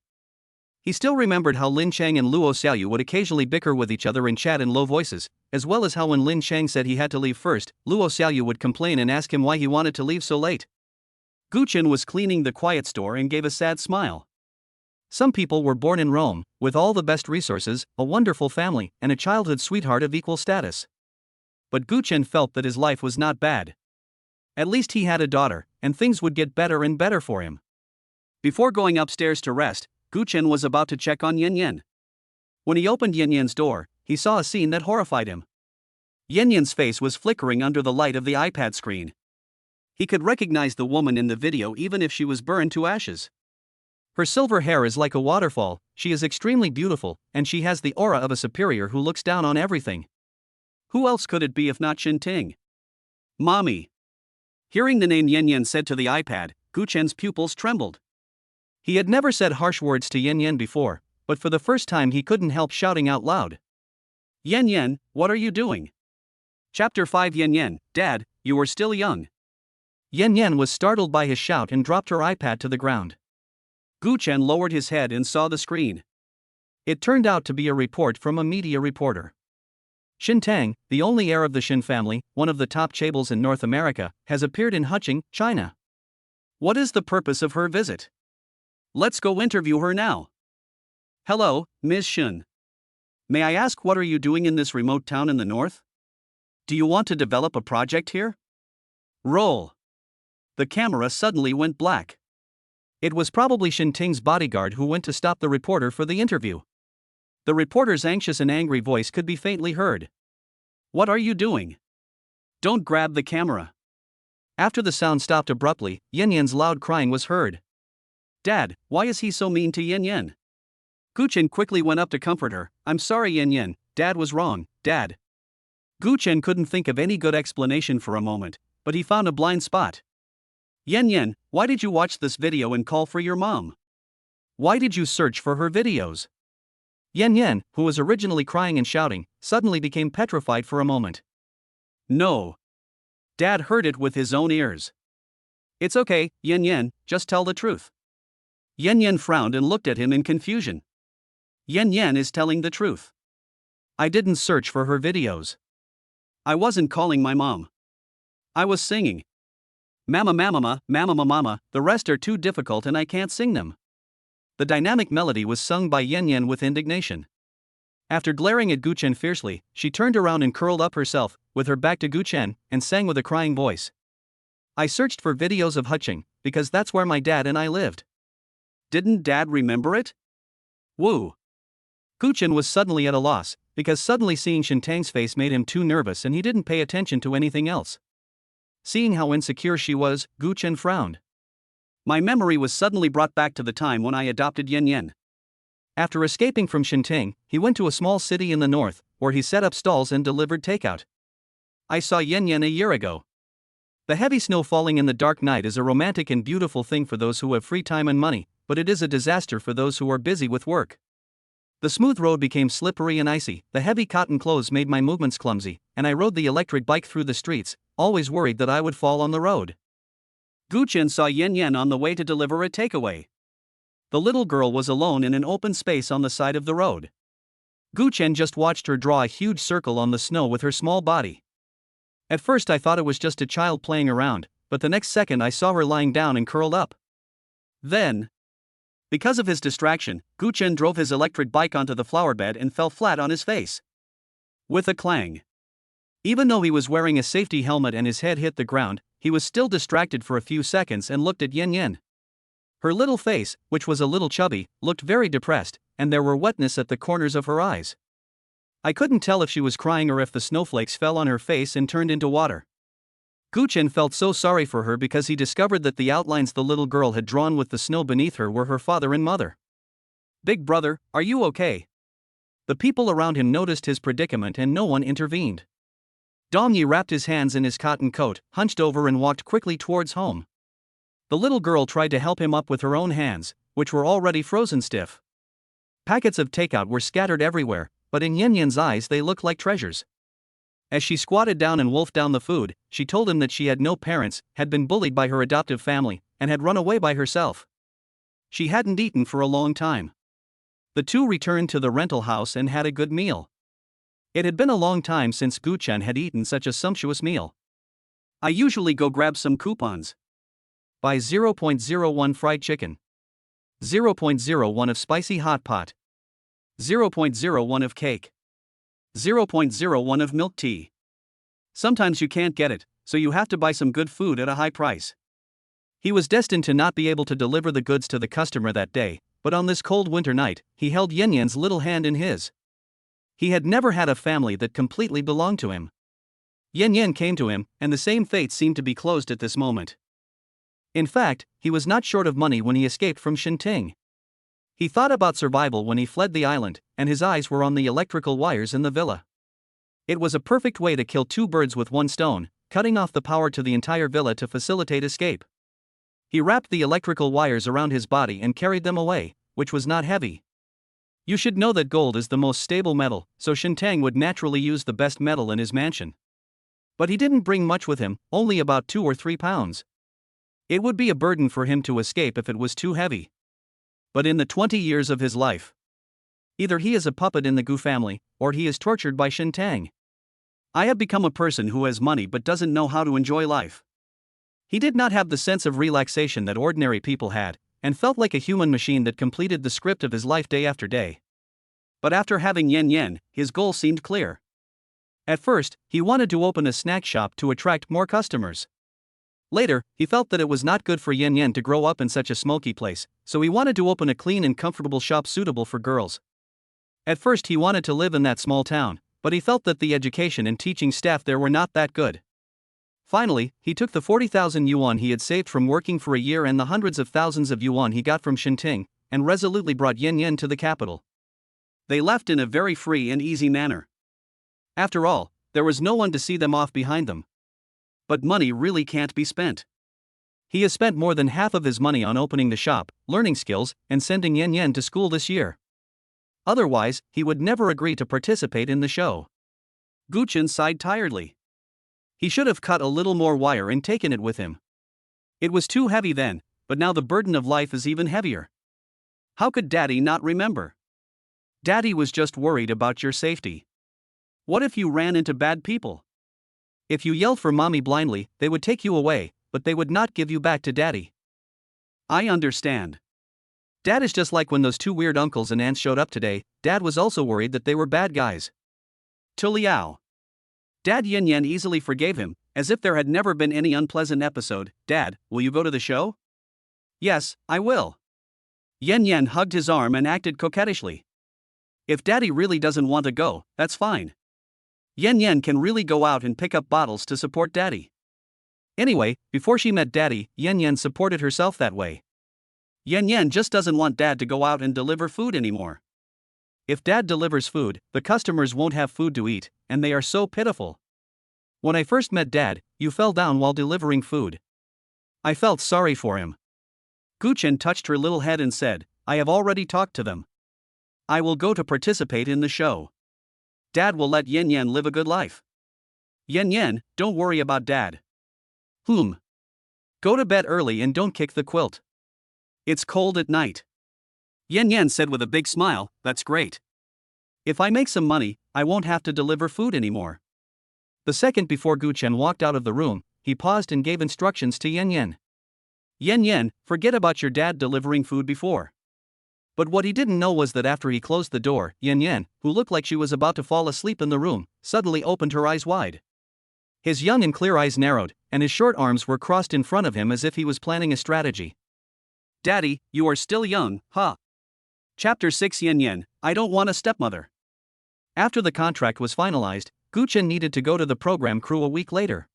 Speaker 2: He still remembered how Lin Chang and Luo Xiaoyu would occasionally bicker with each other and chat in low voices, as well as how when Lin Chang said he had to leave first, Luo Xiaoyu would complain and ask him why he wanted to leave so late.
Speaker 1: Gu Chen was cleaning the quiet store and gave a sad smile.
Speaker 2: Some people were born in Rome, with all the best resources, a wonderful family, and a childhood sweetheart of equal status.
Speaker 1: But Gu Chen felt that his life was not bad. At least he had a daughter, and things would get better and better for him. Before going upstairs to rest, Gu Chen was about to check on Yan Yan. When he opened Yan Yan's door, he saw a scene that horrified him. Yan Yan's face was flickering under the light of the iPad screen. He could recognize the woman in the video even if she was burned to ashes.
Speaker 2: Her silver hair is like a waterfall, she is extremely beautiful, and she has the aura of a superior who looks down on everything.
Speaker 1: Who else could it be if not Shin Ting? Mommy. Hearing the name Yan Yan said to the iPad, Gu Chen's pupils trembled.
Speaker 2: He had never said harsh words to Yan Yan before, but for the first time he couldn't help shouting out loud.
Speaker 1: Yan Yan, what are you doing? Chapter 5 Yan Yan, Dad, you are still young.
Speaker 2: Yan Yan was startled by his shout and dropped her iPad to the ground.
Speaker 1: Gu Chen lowered his head and saw the screen.
Speaker 2: It turned out to be a report from a media reporter. Shin Tang, the only heir of the Shin family, one of the top chaebols in North America, has appeared in Huqing, China.
Speaker 1: What is the purpose of her visit? Let's go interview her now. Hello, Ms. Shin. May I ask what are you doing in this remote town in the north? Do you want to develop a project here? Roll. The camera suddenly went black.
Speaker 2: It was probably Shin Ting's bodyguard who went to stop the reporter for the interview.
Speaker 1: The reporter's anxious and angry voice could be faintly heard. What are you doing? Don't grab the camera.
Speaker 2: After the sound stopped abruptly, Yan Yan's loud crying was heard.
Speaker 1: Dad, why is he so mean to Yan Yan? Gu Chen quickly went up to comfort her. I'm sorry Yan Yan, Dad was wrong, Dad. Gu Chen couldn't think of any good explanation for a moment, but he found a blind spot. Yan Yan, why did you watch this video and call for your mom?
Speaker 2: Why did you search for her videos? Yan Yan, who was originally crying and shouting, suddenly became petrified for a moment.
Speaker 1: No. Dad heard it with his own ears. It's okay, Yan Yan, just tell the truth. Yan Yan frowned and looked at him in confusion. Yan Yan is telling the truth.
Speaker 2: I didn't search for her videos.
Speaker 1: I wasn't calling my mom. I was singing. Mama mama mama mama, the rest are too difficult and I can't sing them.
Speaker 2: The dynamic melody was sung by Yan Yan with indignation. After glaring at Gu Chen fiercely, she turned around and curled up herself, with her back to Gu Chen, and sang with a crying voice. I searched for videos of Hucheng, because that's where my dad and I lived.
Speaker 1: Didn't Dad remember it?
Speaker 2: Woo. Gu Chen was suddenly at a loss, because suddenly seeing Shintang's face made him too nervous and he didn't pay attention to anything else. Seeing how insecure she was, Gu Chen frowned.
Speaker 1: My memory was suddenly brought back to the time when I adopted Yan Yan.
Speaker 2: After escaping from Shintang, he went to a small city in the north, where he set up stalls and delivered takeout. I saw Yan Yan a year ago. The heavy snow falling in the dark night is a romantic and beautiful thing for those who have free time and money, but it is a disaster for those who are busy with work. The smooth road became slippery and icy, the heavy cotton clothes made my movements clumsy, and I rode the electric bike through the streets, always worried that I would fall on the road.
Speaker 1: Gu Chen saw Yan Yan on the way to deliver a takeaway. The little girl was alone in an open space on the side of the road.
Speaker 2: Gu Chen just watched her draw a huge circle on the snow with her small body. At first I thought it was just a child playing around, but the next second I saw her lying down and curled up.
Speaker 1: Then, because of his distraction, Gu Chen drove his electric bike onto the flower bed and fell flat on his face. With a clang. Even though he was wearing a safety helmet and his head hit the ground, he was still distracted for a few seconds and looked at Yan Yan. Her little face, which was a little chubby, looked very depressed, and there were wetness at the corners of her eyes. I couldn't tell if she was crying or if the snowflakes fell on her face and turned into water. Gu Chen felt so sorry for her because he discovered that the outlines the little girl had drawn with the snow beneath her were her father and mother. Big brother, are you okay?
Speaker 2: The people around him noticed his predicament and no one intervened. Dong Yi wrapped his hands in his cotton coat, hunched over and walked quickly towards home. The little girl tried to help him up with her own hands, which were already frozen stiff. Packets of takeout were scattered everywhere, but in Yan Yan's eyes they looked like treasures. As she squatted down and wolfed down the food, she told him that she had no parents, had been bullied by her adoptive family, and had run away by herself. She hadn't eaten for a long time. The two returned to the rental house and had a good meal. It had been a long time since Gu Chen had eaten such a sumptuous meal.
Speaker 1: I usually go grab some coupons.
Speaker 2: Buy 0.01 fried chicken. 0.01 of spicy hot pot. 0.01 of cake.
Speaker 1: 0.01 of milk tea. Sometimes you can't get it, so you have to buy some good food at a high price.
Speaker 2: He was destined to not be able to deliver the goods to the customer that day, but on this cold winter night, he held Yan Yan's little hand in his. He had never had a family that completely belonged to him. Yan Yan came to him, and the same fate seemed to be closed at this moment. In fact, he was not short of money when he escaped from Shintang. He thought about survival when he fled the island, and his eyes were on the electrical wires in the villa. It was a perfect way to kill two birds with one stone, cutting off the power to the entire villa to facilitate escape. He wrapped the electrical wires around his body and carried them away, which was not heavy. You should know that gold is the most stable metal, so Shintang would naturally use the best metal in his mansion. But he didn't bring much with him, only about 2 or 3 pounds. It would be a burden for him to escape if it was too heavy. But in the 20 years of his life, either he is a puppet in the Gu family, or he is tortured by Shintang. I have become a person who has money but doesn't know how to enjoy life. He did not have the sense of relaxation that ordinary people had, and felt like a human machine that completed the script of his life day after day. But after having Yan Yan, his goal seemed clear. At first, he wanted to open a snack shop to attract more customers. Later, he felt that it was not good for Yan Yan to grow up in such a smoky place, so he wanted to open a clean and comfortable shop suitable for girls. At first he wanted to live in that small town, but he felt that the education and teaching staff there were not that good. Finally, he took the 40,000 yuan he had saved from working for a year and the hundreds of thousands of yuan he got from Shintang, and resolutely brought Yan Yan to the capital. They left in a very free and easy manner. After all, there was no one to see them off behind them. But money really can't be spent. He has spent more than half of his money on opening the shop, learning skills, and sending Yan Yan to school this year. Otherwise, he would never agree to participate in the show.
Speaker 1: Guchen sighed tiredly. He should have cut a little more wire and taken it with him. It was too heavy then, but now the burden of life is even heavier. How could Daddy not remember? Daddy was just worried about your safety. What if you ran into bad people?
Speaker 2: If you yelled for Mommy blindly, they would take you away, but they would not give you back to Daddy.
Speaker 1: I understand.
Speaker 2: Dad is just like when those two weird uncles and aunts showed up today. Dad was also worried that they were bad guys.
Speaker 1: To Liao. Dad Yan Yan easily forgave him, as if there had never been any unpleasant episode. Dad, will you go to the show? Yes, I will. Yan Yan hugged his arm and acted coquettishly. If Daddy really doesn't want to go, that's fine. Yan Yan can really go out and pick up bottles to support Daddy.
Speaker 2: Anyway, before she met Daddy, Yan Yan supported herself that way.
Speaker 1: Yan Yan just doesn't want Dad to go out and deliver food anymore.
Speaker 2: If Dad delivers food, the customers won't have food to eat, and they are so pitiful. When I first met Dad, you fell down while delivering food. I felt sorry for him.
Speaker 1: Guchen touched her little head and said, I have already talked to them. I will go to participate in the show. Dad will let Yan Yan live a good life. Yan Yan, don't worry about Dad. Go to bed early and don't kick the quilt. It's cold at night. Yan Yan said with a big smile, that's great. If I make some money, I won't have to deliver food anymore.
Speaker 2: The second before Guchen walked out of the room, he paused and gave instructions to Yan Yan.
Speaker 1: Yan Yan, forget about your dad delivering food before.
Speaker 2: But what he didn't know was that after he closed the door, Yan Yan, who looked like she was about to fall asleep in the room, suddenly opened her eyes wide. His young and clear eyes narrowed, and his short arms were crossed in front of him as if he was planning a strategy.
Speaker 1: Daddy, you are still young, huh? Chapter 6 Yan Yan, I don't want a stepmother.
Speaker 2: After the contract was finalized, Guchen needed to go to the program crew a week later.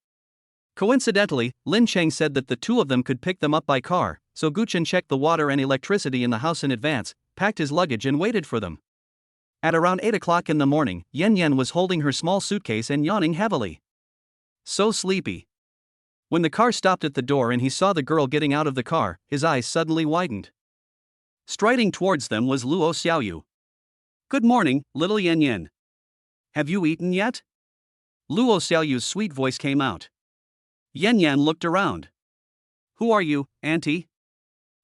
Speaker 2: Coincidentally, Lin Cheng said that the two of them could pick them up by car, so Guchen checked the water and electricity in the house in advance, packed his luggage and waited for them. At around 8 o'clock in the morning, Yan Yan was holding her small suitcase and yawning heavily.
Speaker 1: So sleepy.
Speaker 2: When the car stopped at the door and he saw the girl getting out of the car, his eyes suddenly widened.
Speaker 1: Striding towards them was Luo Xiaoyu. Good morning, little Yan Yan. Have you eaten yet? Luo Xiaoyu's sweet voice came out. Yan Yan looked around. Who are you, Auntie?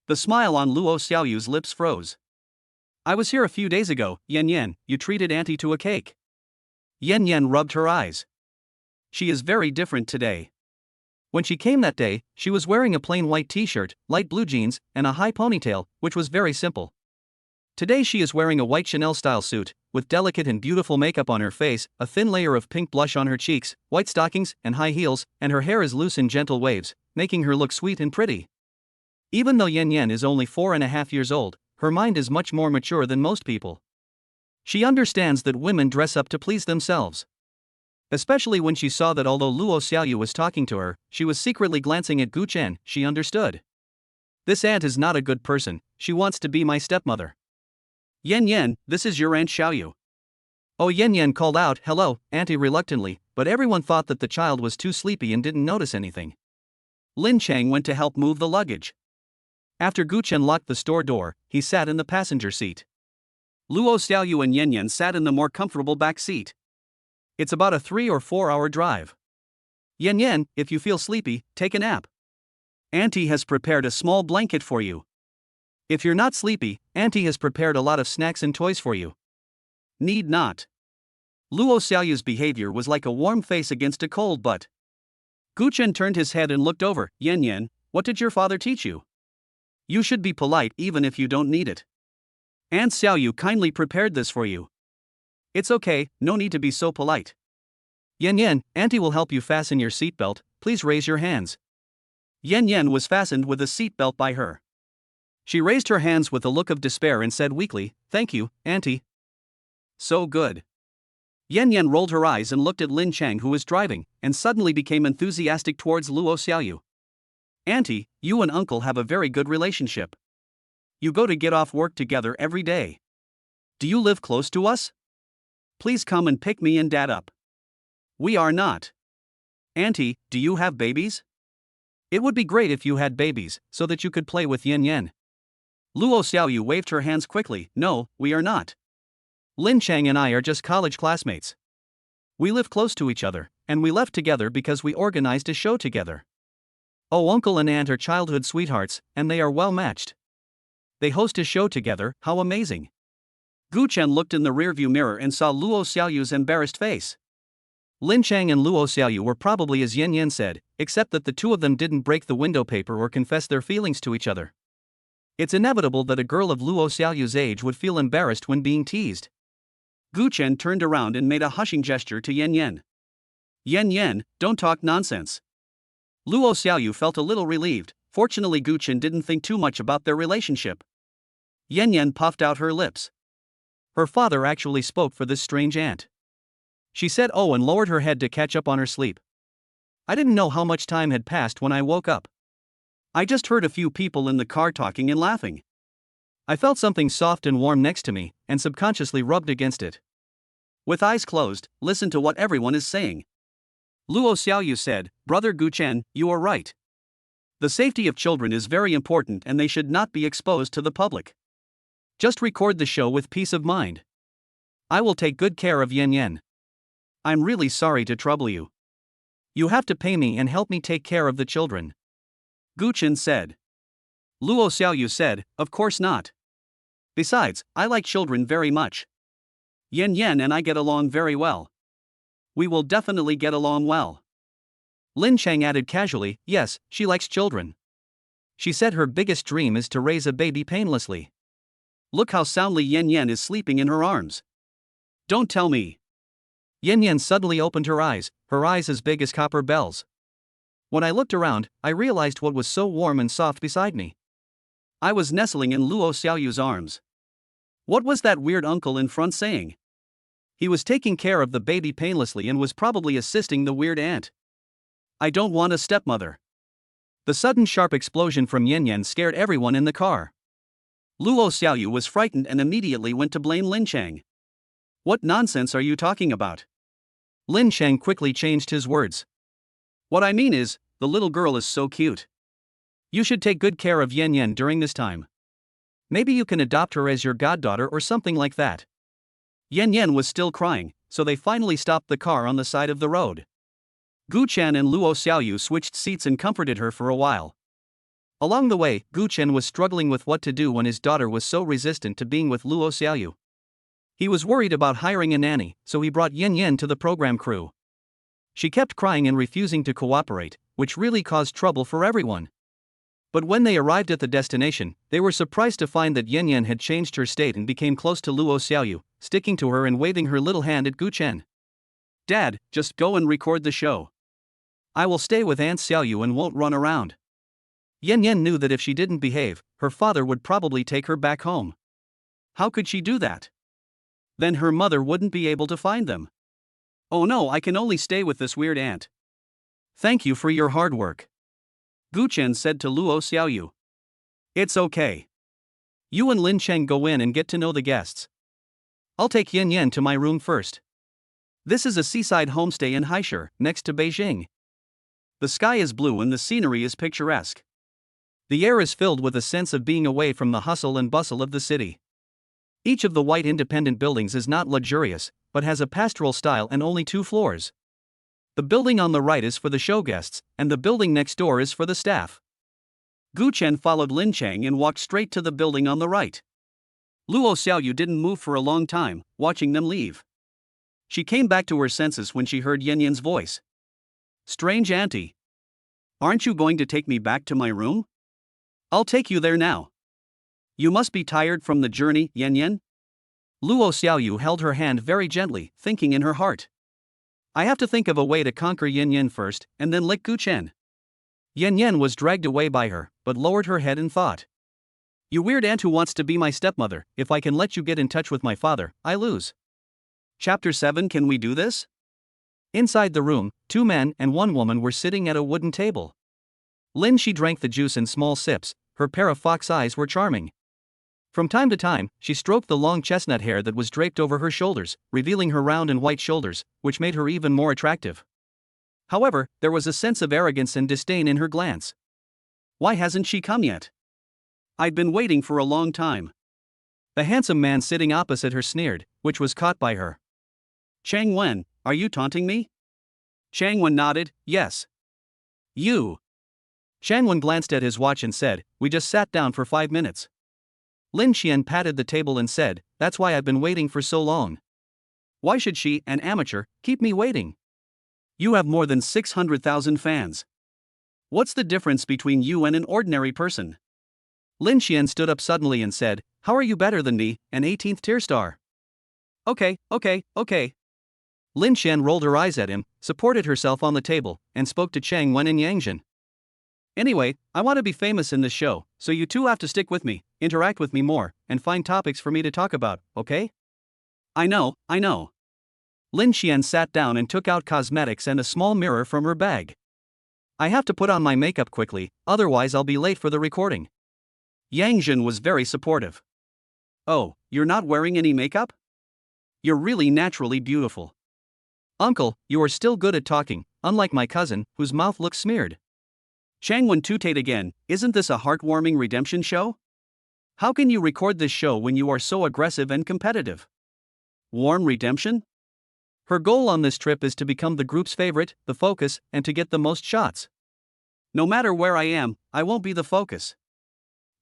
Speaker 1: The smile on Luo Xiaoyu's lips froze. I was here a few days ago, Yan Yan, you treated Auntie to a cake. Yan Yan rubbed her eyes. She is very different today.
Speaker 2: When she came that day, she was wearing a plain white t-shirt, light blue jeans, and a high ponytail, which was very simple. Today she is wearing a white Chanel-style suit, with delicate and beautiful makeup on her face, a thin layer of pink blush on her cheeks, white stockings, and high heels, and her hair is loose in gentle waves, making her look sweet and pretty. Even though Yan Yan is only 4.5 years old, her mind is much more mature than most people. She understands that women dress up to please themselves. Especially when she saw that although Luo Xiaoyu was talking to her, she was secretly glancing at Guchen, she understood. This aunt is not a good person, she wants to be my stepmother.
Speaker 1: Yan Yan, this is your Aunt Xiaoyu.
Speaker 2: Oh, Yan Yan called out, hello, Auntie reluctantly, but everyone thought that the child was too sleepy and didn't notice anything.
Speaker 1: Lin Cheng went to help move the luggage.
Speaker 2: After Guchen locked the store door, he sat in the passenger seat.
Speaker 1: Luo Xiaoyu and Yan Yan sat in the more comfortable back seat.
Speaker 2: It's about a 3 or 4 hour drive. Yan Yan, if you feel sleepy, take a nap.
Speaker 1: Auntie has prepared a small blanket for you.
Speaker 2: If you're not sleepy, Auntie has prepared a lot of snacks and toys for you.
Speaker 1: Need not. Luo Xiaoyu's behavior was like a warm face against a cold butt. Guchen turned his head and looked over. Yan Yan, what did your father teach you? You should be polite even if you don't need it. Aunt Xiaoyu kindly prepared this for you. It's okay, no need to be so polite.
Speaker 2: Yan Yan, Auntie will help you fasten your seatbelt, please raise your hands.
Speaker 1: Yan Yan was fastened with a seatbelt by her. She raised her hands with a look of despair and said weakly, thank you, Auntie. So good. Yan Yan rolled her eyes and looked at Lin Cheng who was driving, and suddenly became enthusiastic towards Luo Xiaoyu. Auntie, you and Uncle have a very good relationship. You go to get off work together every day. Do you live close to us? Please come and pick me and Dad up. We are not. Auntie, do you have babies?
Speaker 2: It would be great if you had babies, so that you could play with Yan Yan.
Speaker 1: Luo Xiaoyu waved her hands quickly. No, we are not.
Speaker 2: Lin Chang and I are just college classmates. We live close to each other, and we left together because we organized a show together. Oh, uncle and aunt are childhood sweethearts, and they are well matched. They host a show together, how amazing.
Speaker 1: Gu Chen looked in the rearview mirror and saw Luo Xiaoyu's embarrassed face.
Speaker 2: Lin Chang and Luo Xiaoyu were probably as Yan Yan said, except that the two of them didn't break the window paper or confess their feelings to each other. It's inevitable that a girl of Luo Xiaoyu's age would feel embarrassed when being teased.
Speaker 1: Gu Chen turned around and made a hushing gesture to Yan Yan. Yan Yan, don't talk nonsense. Luo Xiaoyu felt a little relieved. Fortunately, Gu Chen didn't think too much about their relationship. Yan Yan puffed out her lips.
Speaker 2: Her father actually spoke for this strange aunt. She said oh and lowered her head to catch up on her sleep. I didn't know how much time had passed when I woke up.
Speaker 1: I just heard a few people in the car talking and laughing.
Speaker 2: I felt something soft and warm next to me, and subconsciously rubbed against it.
Speaker 1: With eyes closed, listen to what everyone is saying. Luo Xiaoyu said, Brother Gu Chen, you are right. The safety of children is very important and they should not be exposed to the public.
Speaker 2: Just record the show with peace of mind. I will take good care of Yan Yan.
Speaker 1: I'm really sorry to trouble you.
Speaker 2: You have to pay me and help me take care of the children.
Speaker 1: Gu Chen said. Luo Xiaoyu said, of course not. Besides, I like children very much. Yan Yan and I get along very well. We will definitely get along well.
Speaker 2: Lin Chang added casually, yes, she likes children. She said her biggest dream is to raise a baby painlessly.
Speaker 1: Look how soundly Yan Yan is sleeping in her arms. Don't tell me.
Speaker 2: Yan Yan suddenly opened her eyes as big as copper bells. When I looked around, I realized what was so warm and soft beside me.
Speaker 1: I was nestling in Luo Xiaoyu's arms. What was that weird uncle in front saying? He was taking care of the baby painlessly and was probably assisting the weird aunt. I don't want a stepmother.
Speaker 2: The sudden sharp explosion from Yan Yan scared everyone in the car.
Speaker 1: Luo Xiaoyu was frightened and immediately went to blame Lin Chang. What nonsense are you talking about?
Speaker 2: Lin Chang quickly changed his words.
Speaker 1: What I mean is, the little girl is so cute.
Speaker 2: You should take good care of Yan Yan during this time. Maybe you can adopt her as your goddaughter or something like that.
Speaker 1: Yan Yan was still crying, so they finally stopped the car on the side of the road. Gu Chen and Luo Xiaoyu switched seats and comforted her for a while.
Speaker 2: Along the way, Gu Chen was struggling with what to do when his daughter was so resistant to being with Luo Xiaoyu. He was worried about hiring a nanny, so he brought Yan Yan to the program crew. She kept crying and refusing to cooperate, which really caused trouble for everyone. But when they arrived at the destination, they were surprised to find that Yan Yan had changed her state and became close to Luo Xiaoyu, sticking to her and waving her little hand at Gu Chen.
Speaker 1: Dad, just go and record the show.
Speaker 2: I will stay with Aunt Xiaoyu and won't run around. Yan Yan knew that if she didn't behave, her father would probably take her back home.
Speaker 1: How could she do that? Then her mother wouldn't be able to find them. Oh no, I can only stay with this weird aunt.
Speaker 2: Thank you for your hard work.
Speaker 1: Gu Chen said to Luo Xiaoyu.
Speaker 2: It's okay. You and Lin Cheng go in and get to know the guests. I'll take Yan Yan to my room first.
Speaker 1: This is a seaside homestay in Haisher, next to Beijing. The sky is blue and the scenery is picturesque.
Speaker 2: The air is filled with a sense of being away from the hustle and bustle of the city. Each of the white independent buildings is not luxurious, but has a pastoral style and only 2 floors. The building on the right is for the show guests, and the building next door is for the staff.
Speaker 1: Gu Chen followed Lin Chang and walked straight to the building on the right. Luo Xiaoyu didn't move for a long time, watching them leave. She came back to her senses when she heard Yan Yan's voice. Strange auntie. Aren't you going to take me back to my room? I'll take you there now. You must be tired from the journey, Yan Yan?
Speaker 2: Luo Xiaoyu held her hand very gently, thinking in her heart. I have to think of a way to conquer Yan Yan first, and then lick Gu Chen. Yan Yan was dragged away by her, but lowered her head and thought. You weird aunt who wants to be my stepmother, if I can let you get in touch with my father, I lose.
Speaker 1: Chapter 7. Can we do this?
Speaker 2: Inside the room, 2 men and 1 woman were sitting at a wooden table. Lin she drank the juice in small sips, her pair of fox eyes were charming. From time to time, she stroked the long chestnut hair that was draped over her shoulders, revealing her round and white shoulders, which made her even more attractive. However, there was a sense of arrogance and disdain in her glance.
Speaker 1: Why hasn't she come yet? I'd been waiting for a long time.
Speaker 2: The handsome man sitting opposite her sneered, which was caught by her.
Speaker 1: Chang Wen, are you taunting me? Chang Wen nodded, yes. You.
Speaker 2: Chang Wen glanced at his watch and said, we just sat down for 5 minutes. Lin Qian patted the table and said, that's why I've been waiting for so long.
Speaker 1: Why should she, an amateur, keep me waiting? You have more than 600,000 fans. What's the difference between you and an ordinary person?
Speaker 2: Lin Qian stood up suddenly and said, how are you better than me, an 18th tier star?
Speaker 1: Okay.
Speaker 2: Lin Qian rolled her eyes at him, supported herself on the table, and spoke to Chang Wen and Yang Jin.
Speaker 1: Anyway, I want to be famous in this show, so you two have to stick with me, interact with me more, and find topics for me to talk about, okay? I know.
Speaker 2: Lin Qian sat down and took out cosmetics and a small mirror from her bag. I have to put on my makeup quickly, otherwise I'll be late for the recording.
Speaker 1: Yang Jin was very supportive. Oh, you're not wearing any makeup? You're really naturally beautiful.
Speaker 2: Uncle, you are still good at talking, unlike my cousin, whose mouth looks smeared.
Speaker 1: Chang Wen tooted again, isn't this a heartwarming redemption show? How can you record this show when you are so aggressive and competitive? Warm redemption?
Speaker 2: Her goal on this trip is to become the group's favorite, the focus, and to get the most shots.
Speaker 1: No matter where I am, I won't be the focus.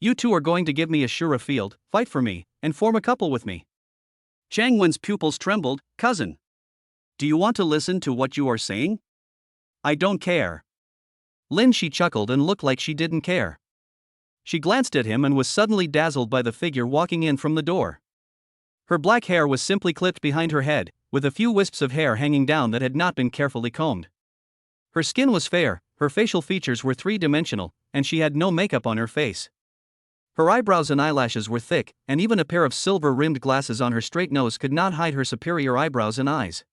Speaker 2: You two are going to give me a sure field, fight for me, and form a couple with me.
Speaker 1: Chang Wen's pupils trembled, cousin. Do you want to listen to what you are saying? I don't care.
Speaker 2: Lin Shi chuckled and looked like she didn't care. She glanced at him and was suddenly dazzled by the figure walking in from the door. Her black hair was simply clipped behind her head, with a few wisps of hair hanging down that had not been carefully combed. Her skin was fair, her facial features were three-dimensional, and she had no makeup on her face. Her eyebrows and eyelashes were thick, and even a pair of silver-rimmed glasses on her straight nose could not hide her superior eyebrows and eyes.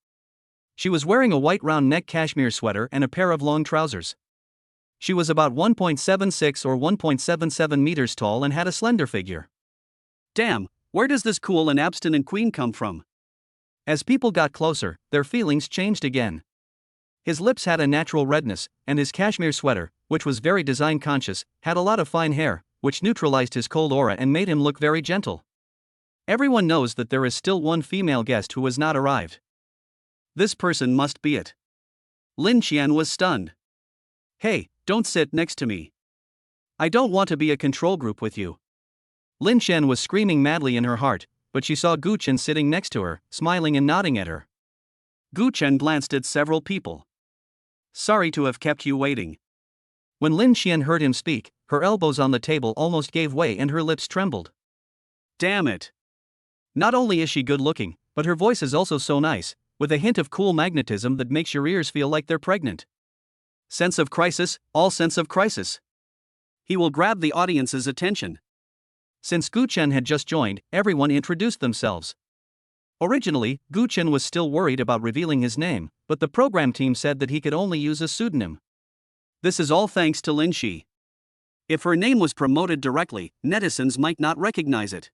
Speaker 2: She was wearing a white round-neck cashmere sweater and a pair of long trousers. She was about 1.76 or 1.77 meters tall and had a slender figure.
Speaker 1: Damn, where does this cool and abstinent queen come from?
Speaker 2: As people got closer, their feelings changed again. His lips had a natural redness, and his cashmere sweater, which was very design-conscious, had a lot of fine hair, which neutralized his cold aura and made him look very gentle. Everyone knows that there is still one female guest who has not arrived.
Speaker 1: This person must be it. Lin Qian was stunned. Hey, don't sit next to me. I don't want to be a control group with you.
Speaker 2: Lin Qian was screaming madly in her heart, but she saw Gu Chen sitting next to her, smiling and nodding at her.
Speaker 1: Gu Chen glanced at several people. Sorry to have kept you waiting.
Speaker 2: When Lin Qian heard him speak, her elbows on the table almost gave way and her lips trembled.
Speaker 1: Damn it.
Speaker 2: Not only is she good looking, but her voice is also so nice, with a hint of cool magnetism that makes your ears feel like they're pregnant.
Speaker 1: Sense of crisis, all sense of crisis. He will grab the audience's attention.
Speaker 2: Since Gu Chen had just joined, everyone introduced themselves. Originally, Gu Chen was still worried about revealing his name, but the program team said that he could only use a pseudonym.
Speaker 1: This is all thanks to Lin Shi. If her name was promoted directly, netizens might not recognize it.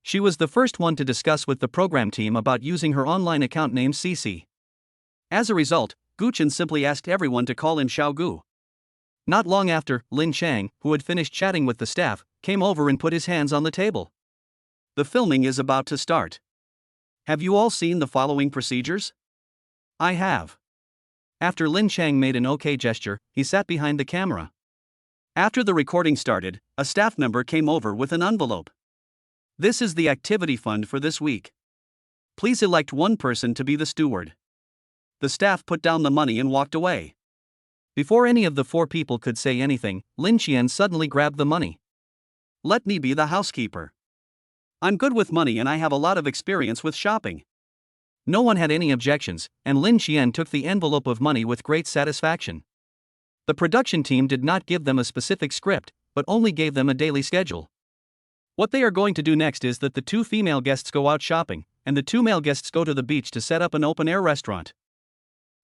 Speaker 2: She was the first one to discuss with the program team about using her online account name CC. As a result, Gu Chen simply asked everyone to call him Xiao Gu. Not long after, Lin Chang, who had finished chatting with the staff, came over and put his hands on the table. The filming is about to start. Have you all seen the following procedures? I have. After Lin Chang made an OK gesture, he sat behind the camera.
Speaker 1: After the recording started, a staff member came over with an envelope. This is the activity fund for this week. Please elect one person to be the steward. The staff put down the money and walked away.
Speaker 2: Before any of the 4 people could say anything, Lin Qian suddenly grabbed the money.
Speaker 1: Let me be the housekeeper. I'm good with money and I have a lot of experience with shopping.
Speaker 2: No one had any objections, and Lin Qian took the envelope of money with great satisfaction. The production team did not give them a specific script, but only gave them a daily schedule. What they are going to do next is that the 2 female guests go out shopping, and the 2 male guests go to the beach to set up an open-air restaurant.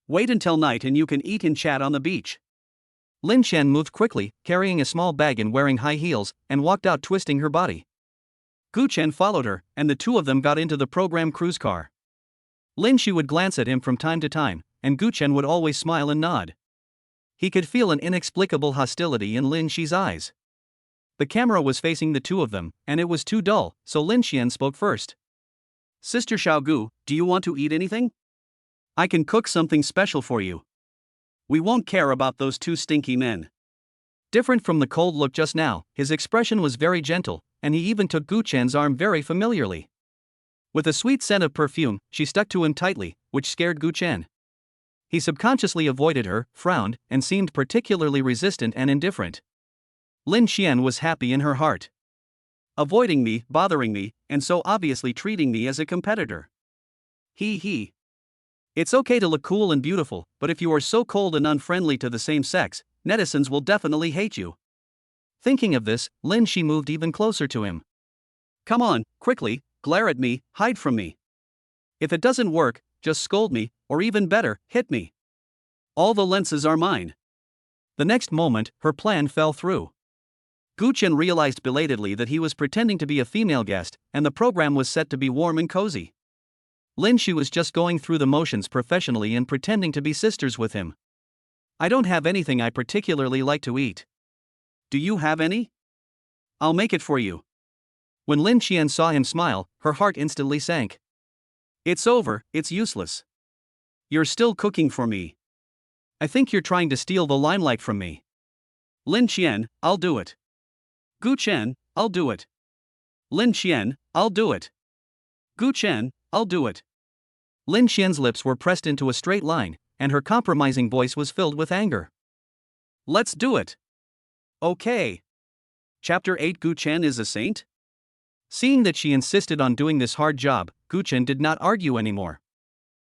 Speaker 1: Wait until night and you can eat and chat on the beach.
Speaker 2: Lin Qian moved quickly, carrying a small bag and wearing high heels, and walked out twisting her body.
Speaker 1: Gu Chen followed her, and the 2 of them got into the program cruise car.
Speaker 2: Lin Shi would glance at him from time to time, and Gu Chen would always smile and nod. He could feel an inexplicable hostility in Lin Xi's eyes. The camera was facing the two of them, and it was too dull, so Lin Xian spoke first.
Speaker 1: Sister Xiaogu, do you want to eat anything? I can cook something special for you. We won't care about those two stinky men.
Speaker 2: Different from the cold look just now, his expression was very gentle, and he even took Gu Chen's arm very familiarly. With a sweet scent of perfume, she stuck to him tightly, which scared Gu Chen. He subconsciously avoided her, frowned, and seemed particularly resistant and indifferent. Lin Xian was happy in her heart.
Speaker 1: Avoiding me, bothering me, and so obviously treating me as a competitor. He. It's okay to look cool and beautiful, but if you are so cold and unfriendly to the same sex, netizens will definitely hate you.
Speaker 2: Thinking of this, Lin Xi moved even closer to him.
Speaker 1: Come on, quickly, glare at me, hide from me. If it doesn't work, just scold me, or even better, hit me. All the lenses are mine.
Speaker 2: The next moment, her plan fell through.
Speaker 1: Gu Chen realized belatedly that he was pretending to be a female guest, and the program was set to be warm and cozy.
Speaker 2: Lin Xi was just going through the motions professionally and pretending to be sisters with him.
Speaker 1: I don't have anything I particularly like to eat. Do you have any? I'll make it for you.
Speaker 2: When Lin Xian saw him smile, her heart instantly sank.
Speaker 1: It's over, it's useless. You're still cooking for me.
Speaker 2: I think you're trying to steal the limelight from me.
Speaker 1: Lin Xian, I'll do it. Gu Chen, I'll do it. Lin Xian, I'll do it. Gu Chen, I'll do it.
Speaker 2: Lin Xian's lips were pressed into a straight line, and her compromising voice was filled with anger.
Speaker 1: Let's do it. Okay. Chapter 8 Gu Chen is a saint?
Speaker 2: Seeing that she insisted on doing this hard job, Gu Chen did not argue anymore.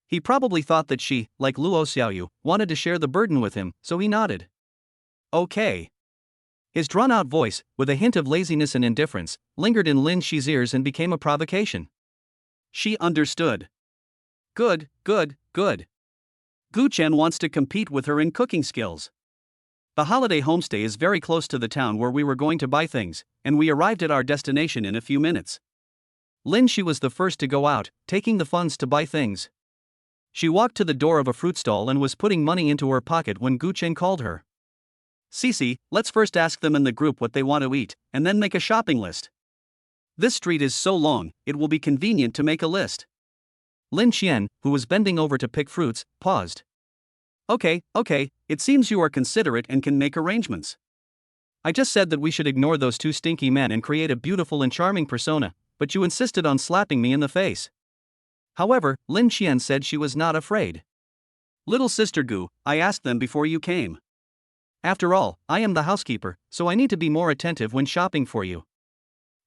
Speaker 2: He probably thought that she, like Luo Xiaoyu, wanted to share the burden with him, so he nodded.
Speaker 1: Okay.
Speaker 2: His drawn-out voice, with a hint of laziness and indifference, lingered in Lin Xi's ears and became a provocation.
Speaker 1: She understood. Good. Gu Chen wants to compete with her in cooking skills. The holiday homestay is very close to the town where we were going to buy things, and we arrived at our destination in a few minutes.
Speaker 2: Lin Xi was the first to go out, taking the funds to buy things. She walked to the door of a fruit stall and was putting money into her pocket when Gu Chen called her.
Speaker 1: Cici, let's first ask them in the group what they want to eat, and then make a shopping list. This street is so long, it will be convenient to make a list.
Speaker 2: Lin Xian, who was bending over to pick fruits, paused.
Speaker 1: Okay, it seems you are considerate and can make arrangements.
Speaker 2: I just said that we should ignore those two stinky men and create a beautiful and charming persona, but you insisted on slapping me in the face. However, Lin Xian said she was not afraid.
Speaker 1: Little sister Gu, I asked them before you came.
Speaker 2: After all, I am the housekeeper, so I need to be more attentive when shopping for you.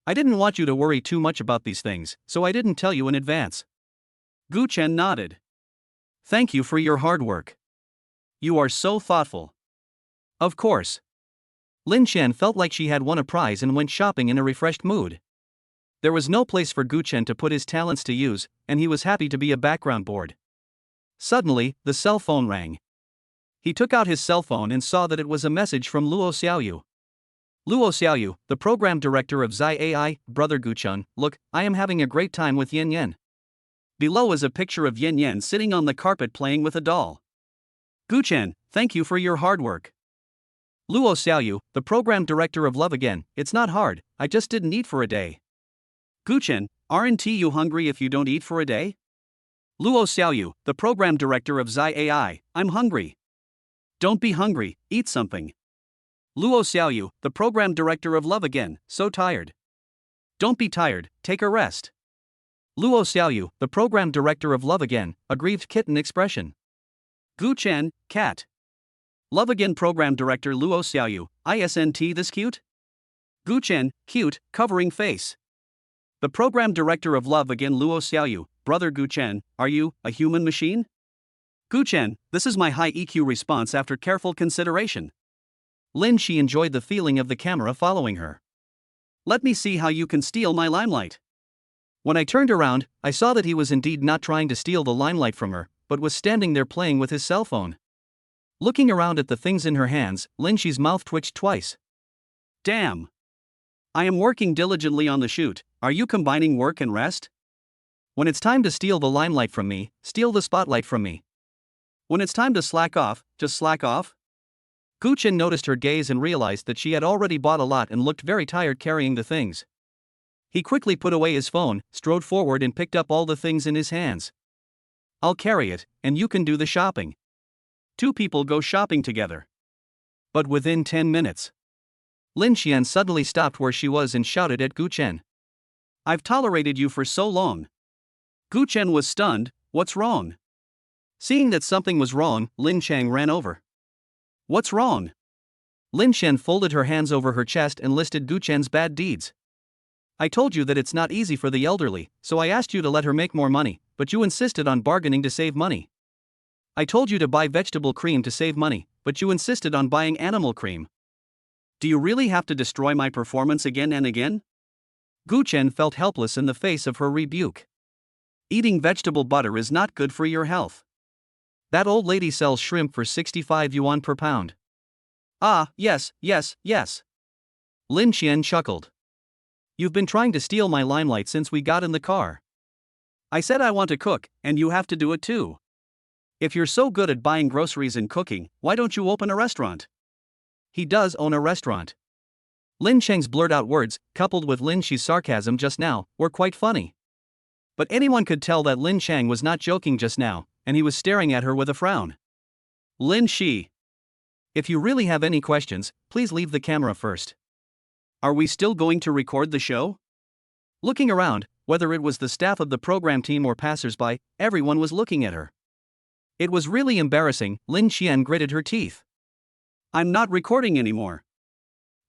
Speaker 2: I didn't want you to worry too much about these things, so I didn't tell you in advance.
Speaker 1: Gu Chen nodded. Thank you for your hard work. You are so thoughtful.
Speaker 2: Of course. Lin Xian felt like she had won a prize and went shopping in a refreshed mood. There was no place for Gu Chen to put his talents to use, and he was happy to be a background board. Suddenly, the cell phone rang. He took out his cell phone and saw that it was a message from Luo Xiaoyu. Luo Xiaoyu, the program director of Zai AI, brother Gu Chen, look, I am having a great time with Yin Yen.
Speaker 1: Below is a picture of Yin Yen sitting on the carpet playing with a doll. Gu Chen, thank you for your hard work.
Speaker 2: Luo Xiaoyu, the program director of Love Again, it's not hard, I just didn't eat for a day.
Speaker 1: Gu Chen, aren't you hungry if you don't eat for a day? Luo Xiaoyu, the program director of Zai AI, I'm hungry. Don't be hungry, eat something. Luo Xiaoyu, the program director of Love Again, so tired. Don't be tired, take a rest.
Speaker 2: Luo Xiaoyu, the program director of Love Again, aggrieved kitten expression.
Speaker 1: Gu Chen, cat. Love Again program director Luo Xiaoyu, isn't this cute? Gu Chen, cute, covering face. The program director of Love Again Luo Xiaoyu, brother Gu Chen, are you a human machine? Gu Chen, this is my high EQ response after careful consideration.
Speaker 2: Lin Xi enjoyed the feeling of the camera following her.
Speaker 1: Let me see how you can steal my limelight.
Speaker 2: When I turned around, I saw that he was indeed not trying to steal the limelight from her, but was standing there playing with his cell phone. Looking around at the things in her hands, Lin Xi's mouth twitched twice.
Speaker 1: Damn. I am working diligently on the shoot, are you combining work and rest?
Speaker 2: When it's time to steal the limelight from me, steal the spotlight from me.
Speaker 1: When it's time to slack off, just slack off?
Speaker 2: Gu Chen noticed her gaze and realized that she had already bought a lot and looked very tired carrying the things. He quickly put away his phone, strode forward and picked up all the things in his hands. I'll carry it, and you can do the shopping. Two people go shopping together. But within 10 minutes, Lin Xian suddenly stopped where she was and shouted at Gu Chen. I've tolerated you for so long. Gu Chen was stunned. What's wrong? Seeing that something was wrong, Lin Chang ran over. What's wrong? Lin Xian folded her hands over her chest and listed Gu Chen's bad deeds. I told you that it's not easy for the elderly, so I asked you to let her make more money, but you insisted on bargaining to save money. I told you to buy vegetable cream to save money, but you insisted on buying animal cream. Do you really have to destroy my performance again and again? Gu Chen felt helpless in the face of her rebuke. Eating vegetable butter is not good for your health. That old lady sells shrimp for 65 yuan per pound. Ah, yes. Lin Xian chuckled. You've been trying to steal my limelight since we got in the car. I said I want to cook, and you have to do it too. If you're so good at buying groceries and cooking, why don't you open a restaurant? He does own a restaurant. Lin Cheng's blurred out words, coupled with Lin Shi's sarcasm just now, were quite funny. But anyone could tell that Lin Cheng was not joking just now, and he was staring at her with a frown. Lin Shi. If you really have any questions, please leave the camera first. Are we still going to record the show? Looking around, whether it was the staff of the program team or passers-by, everyone was looking at her. It was really embarrassing. Lin Xian gritted her teeth. I'm not recording anymore.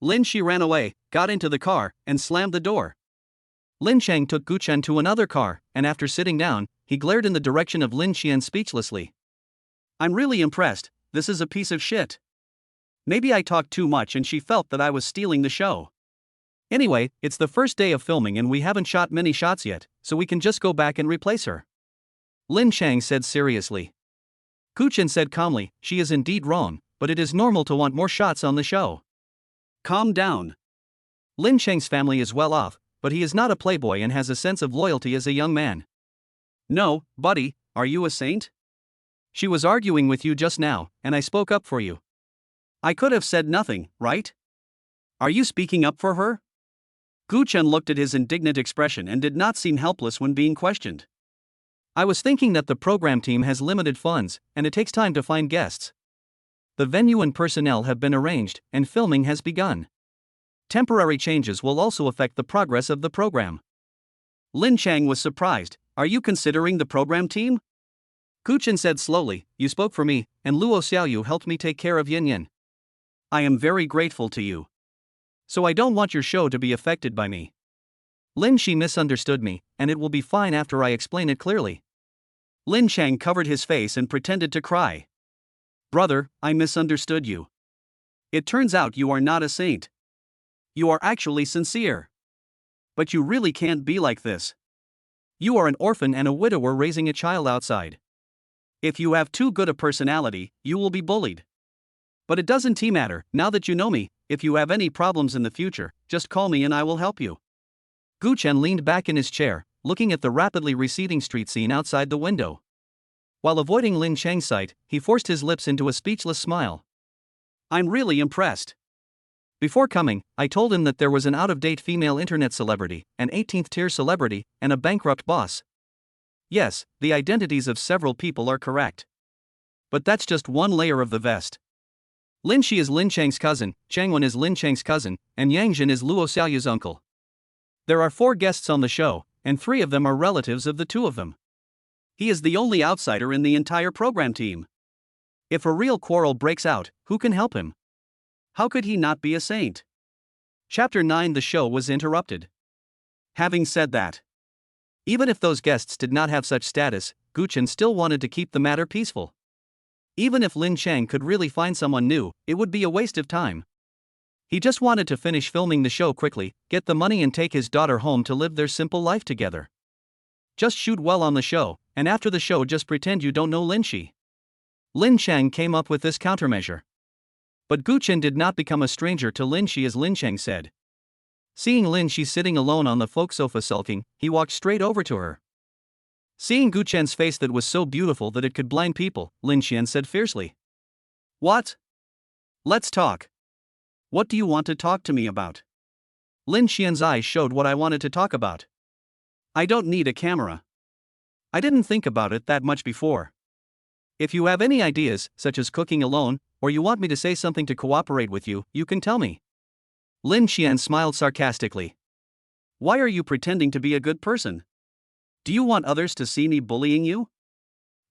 Speaker 2: Lin Shi ran away, got into the car, and slammed the door. Lin Cheng took Gu Chen to another car, and after sitting down, he glared in the direction of Lin Xian speechlessly. I'm really impressed. This is a piece of shit. Maybe I talked too much and she felt that I was stealing the show. Anyway, it's the first day of filming and we haven't shot many shots yet, so we can just go back and replace her. Lin Cheng said seriously. Gu Chen said calmly, she is indeed wrong, but it is normal to want more shots on the show. Calm down. Lin Cheng's family is well off, but he is not a playboy and has a sense of loyalty as a young man. No, buddy, are you a saint? She was arguing with you just now, and I spoke up for you. I could have said nothing, right? Are you speaking up for her? Gu Chen looked at his indignant expression and did not seem helpless when being questioned. I was thinking that the program team has limited funds, and it takes time to find guests. The venue and personnel have been arranged, and filming has begun. Temporary changes will also affect the progress of the program. Lin Chang was surprised. Are you considering the program team? Gu Chen said slowly, you spoke for me, and Luo Xiaoyu helped me take care of Yin Yin. I am very grateful to you. So I don't want your show to be affected by me. Lin Shi misunderstood me, and it will be fine after I explain it clearly. Lin Chang covered his face and pretended to cry. Brother, I misunderstood you. It turns out you are not a saint. You are actually sincere. But you really can't be like this. You are an orphan and a widower raising a child outside. If you have too good a personality, you will be bullied. But it doesn't matter, now that you know me, if you have any problems in the future, just call me and I will help you. Gu Chen leaned back in his chair, looking at the rapidly receding street scene outside the window. While avoiding Lin Cheng's sight, he forced his lips into a speechless smile. I'm really impressed. Before coming, I told him that there was an out-of-date female internet celebrity, an 18th-tier celebrity, and a bankrupt boss. Yes, the identities of several people are correct. But that's just one layer of the vest. Lin Shi is Lin Cheng's cousin, Changwen is Lin Cheng's cousin, and Yang Jin is Luo Xiaoyu's uncle. There are 4 guests on the show, and 3 of them are relatives of the 2 of them. He is the only outsider in the entire program team. If a real quarrel breaks out, who can help him? How could he not be a saint? Chapter 9. The show was interrupted. Having said that, even if those guests did not have such status, Gu Chen still wanted to keep the matter peaceful. Even if Lin Cheng could really find someone new, it would be a waste of time. He just wanted to finish filming the show quickly, get the money and take his daughter home to live their simple life together. Just shoot well on the show, and after the show just pretend you don't know Lin Shi. Lin Cheng came up with this countermeasure. But Gu Chen did not become a stranger to Lin Shi as Lin Cheng said. Seeing Lin Shi sitting alone on the folk sofa sulking, he walked straight over to her. Seeing Gu Chen's face that was so beautiful that it could blind people, Lin Xian said fiercely. What?
Speaker 1: Let's talk. What do you want to talk to me about?
Speaker 2: Lin Xian's eyes showed what I wanted to talk about.
Speaker 1: I don't need a camera.
Speaker 2: I didn't think about it that much before. If you have any ideas, such as cooking alone, or you want me to say something to cooperate with you, you can tell me. Lin Xian smiled sarcastically.
Speaker 1: Why are you pretending to be a good person? Do you want others to see me bullying you?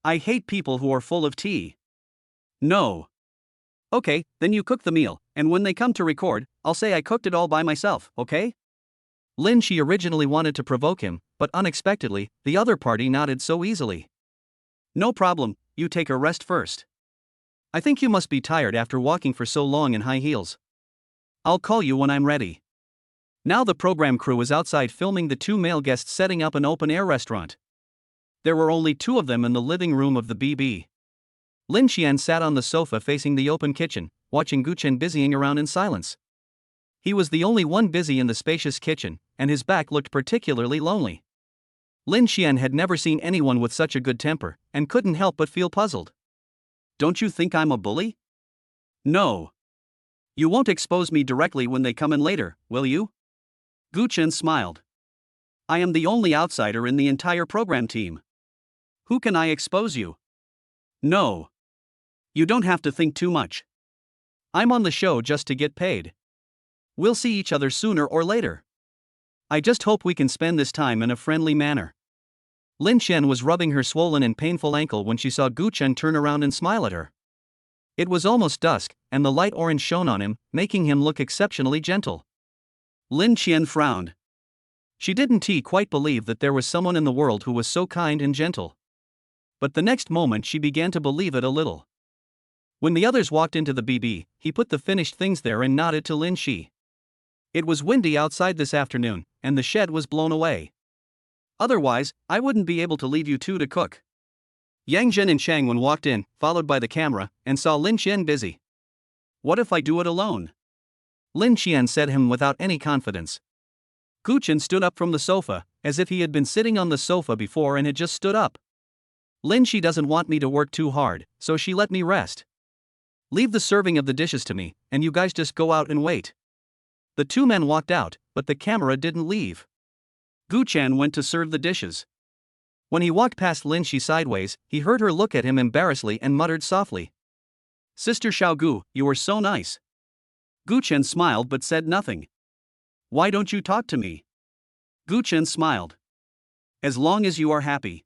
Speaker 1: I hate people who are full of tea. No. Okay, then you cook the meal, and when they come to record, I'll say I cooked it all by myself, okay?
Speaker 2: Lin Shi originally wanted to provoke him, but unexpectedly, the other party nodded so easily.
Speaker 1: No problem, you take a rest first.
Speaker 2: I think you must be tired after walking for so long in high heels. I'll call you when I'm ready. Now the program crew was outside filming the two male guests setting up an open-air restaurant. There were only two of them in the living room of the BB. Lin Xian sat on the sofa facing the open kitchen, watching Gu Chen busying around in silence. He was the only one busy in the spacious kitchen, and his back looked particularly lonely. Lin Xian had never seen anyone with such a good temper, and couldn't help but feel puzzled.
Speaker 1: Don't you think I'm a bully? No. You won't expose me directly when they come in later, will you? Gu Chen smiled. I am the only outsider in the entire program team. Who can I expose you? No. You don't have to think too much.
Speaker 2: I'm on the show just to get paid. We'll see each other sooner or later. I just hope we can spend this time in a friendly manner. Lin Xian was rubbing her swollen and painful ankle when she saw Gu Chen turn around and smile at her. It was almost dusk, and the light orange shone on him, making him look exceptionally gentle.
Speaker 1: Lin Xian frowned.
Speaker 2: She didn't quite believe that there was someone in the world who was so kind and gentle. But the next moment she began to believe it a little. When the others walked into the BB, he put the finished things there and nodded to Lin Shi. It was windy outside this afternoon, and the shed was blown away.
Speaker 1: Otherwise, I wouldn't be able to leave you two to cook.
Speaker 2: Yang Zhen and Shangwen walked in, followed by the camera, and saw Lin Xian busy.
Speaker 1: What if I do it alone?
Speaker 2: Lin Xian said him without any confidence.
Speaker 1: Gu Chen stood up from the sofa, as if he had been sitting on the sofa before and had just stood up.
Speaker 2: Lin Shi doesn't want me to work too hard, so she let me rest. Leave the serving of the dishes to me, and you guys just go out and wait. The two men walked out, but the camera didn't leave.
Speaker 1: Gu Chen went to serve the dishes.
Speaker 2: When he walked past Lin Shi sideways, he heard her look at him embarrassedly and muttered softly.
Speaker 1: Sister Xiaogu, you are so nice. Gu Chen smiled but said nothing. Why don't you talk to me? Gu Chen smiled. As long as you are happy.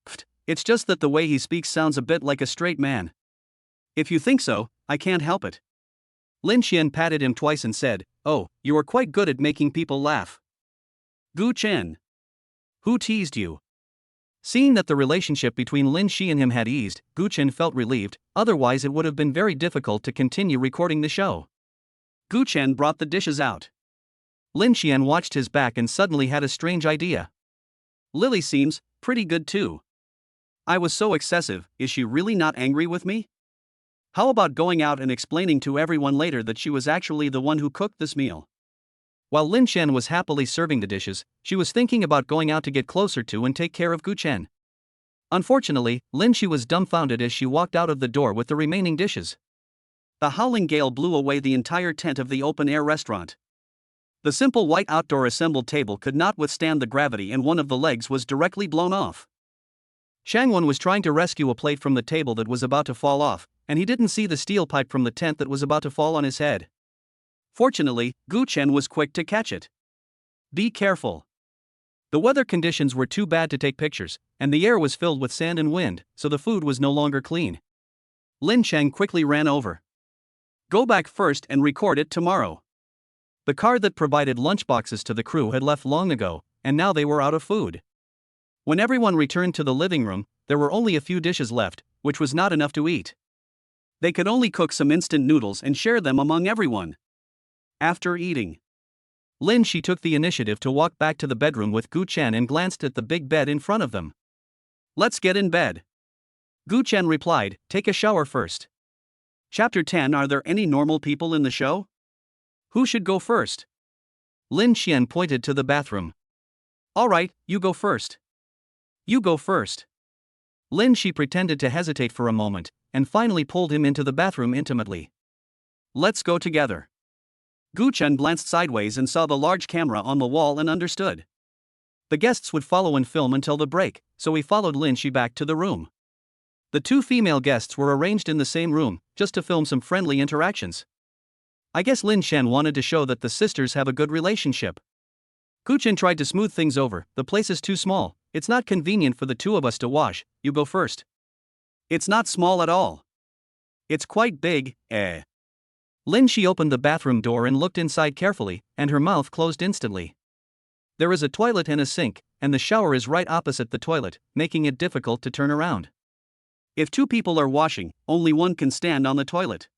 Speaker 2: Pfft, it's just that the way he speaks sounds a bit like a straight man.
Speaker 1: If you think so, I can't help it.
Speaker 2: Lin Xian patted him twice and said, Oh, you are quite good at making people laugh.
Speaker 1: Gu Chen.
Speaker 2: Who teased you? Seeing that the relationship between Lin Shi and him had eased, Gu Chen felt relieved, otherwise it would have been very difficult to continue recording the show.
Speaker 1: Gu Chen brought the dishes out.
Speaker 2: Lin Xian watched his back and suddenly had a strange idea.
Speaker 1: Lily seems pretty good too. I was so excessive, is she really not angry with me? How about going out and explaining to everyone later that she was actually the one who cooked this meal?
Speaker 2: While Lin Xian was happily serving the dishes, she was thinking about going out to get closer to and take care of Gu Chen. Unfortunately, Lin Shi was dumbfounded as she walked out of the door with the remaining dishes.
Speaker 1: The howling gale blew away the entire tent of the open-air restaurant. The simple white outdoor assembled table could not withstand the gravity and one of the legs was directly blown off.
Speaker 2: Shangwen was trying to rescue a plate from the table that was about to fall off, and he didn't see the steel pipe from the tent that was about to fall on his head.
Speaker 1: Fortunately, Gu Chen was quick to catch it. Be careful.
Speaker 2: The weather conditions were too bad to take pictures, and the air was filled with sand and wind, so the food was no longer clean.
Speaker 1: Lin Cheng quickly ran over. Go back first and record it tomorrow.
Speaker 2: The car that provided lunchboxes to the crew had left long ago, and now they were out of food. When everyone returned to the living room, there were only a few dishes left, which was not enough to eat.
Speaker 1: They could only cook some instant noodles and share them among everyone. After eating,
Speaker 2: Lin Shi took the initiative to walk back to the bedroom with Gu Chen and glanced at the big bed in front of them.
Speaker 1: Let's get in bed.
Speaker 2: Gu Chen replied, take a shower first.
Speaker 1: Chapter 10. Are there any normal people in the show? Who should go first?
Speaker 2: Lin Xian pointed to the bathroom.
Speaker 1: All right, you go first. You go first.
Speaker 2: Lin Shi pretended to hesitate for a moment, and finally pulled him into the bathroom intimately.
Speaker 1: Let's go together. Gu Chen glanced sideways and saw the large camera on the wall and understood. The guests would follow and film until the break, so he followed Lin Shi back to the room. The two female guests were arranged in the same room, just to film some friendly interactions. I guess Lin Shen wanted to show that the sisters have a good relationship. Gu Chen tried to smooth things over. The place is too small, it's not convenient for the two of us to wash, you go first. It's not small at all. It's quite big, eh? Lin Shi opened the bathroom door and looked inside carefully, and her mouth closed instantly. There is a toilet and a sink, and the shower is right opposite the toilet, making it difficult to turn around. If two people are washing, only one can stand on the toilet.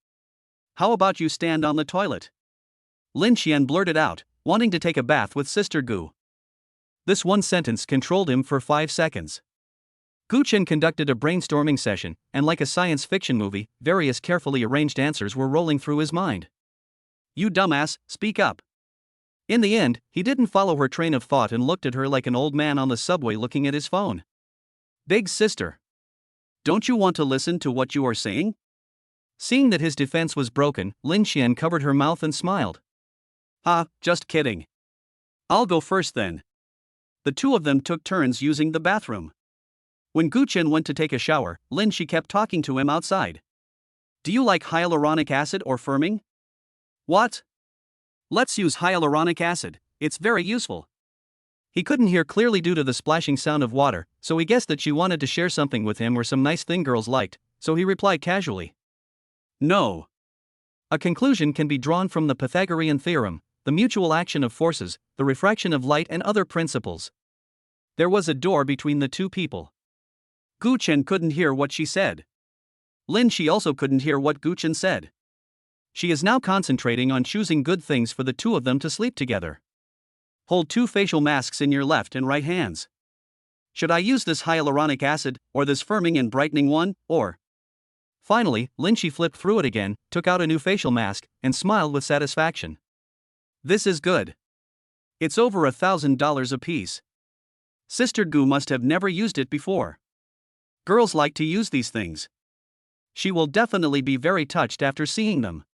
Speaker 1: How about you stand on the toilet? Lin Xian blurted out, wanting to take a bath with Sister Gu. This one sentence controlled him for 5 seconds. Gu Chen conducted a brainstorming session, and like a science fiction movie, various carefully arranged answers were rolling through his mind. You dumbass, speak up. In the end, he didn't follow her train of thought and looked at her like an old man on the subway looking at his phone. Big sister. Don't you want to listen to what you are saying? Seeing that his defense was broken, Lin Xian covered her mouth and smiled. Ha, just kidding. I'll go first then. The two of them took turns using the bathroom. When Gu Chen went to take a shower, Lin Shi kept talking to him outside. Do you like hyaluronic acid or firming? What? Let's use hyaluronic acid, it's very useful. He couldn't hear clearly due to the splashing sound of water, so he guessed that she wanted to share something with him or some nice thing girls liked, so he replied casually. No. A conclusion can be drawn from the Pythagorean theorem, the mutual action of forces, the refraction of light and other principles. There was a door between the two people. Gu Chen couldn't hear what she said. Lin Shi also couldn't hear what Gu Chen said. She is now concentrating on choosing good things for the two of them to sleep together. Hold 2 facial masks in your left and right hands. Should I use this hyaluronic acid, or this firming and brightening one, or? Finally, Lin Shi flipped through it again, took out a new facial mask, and smiled with satisfaction. This is good. It's over $1,000 a piece. Sister Gu must have never used it before. Girls like to use these things. She will definitely be very touched after seeing them.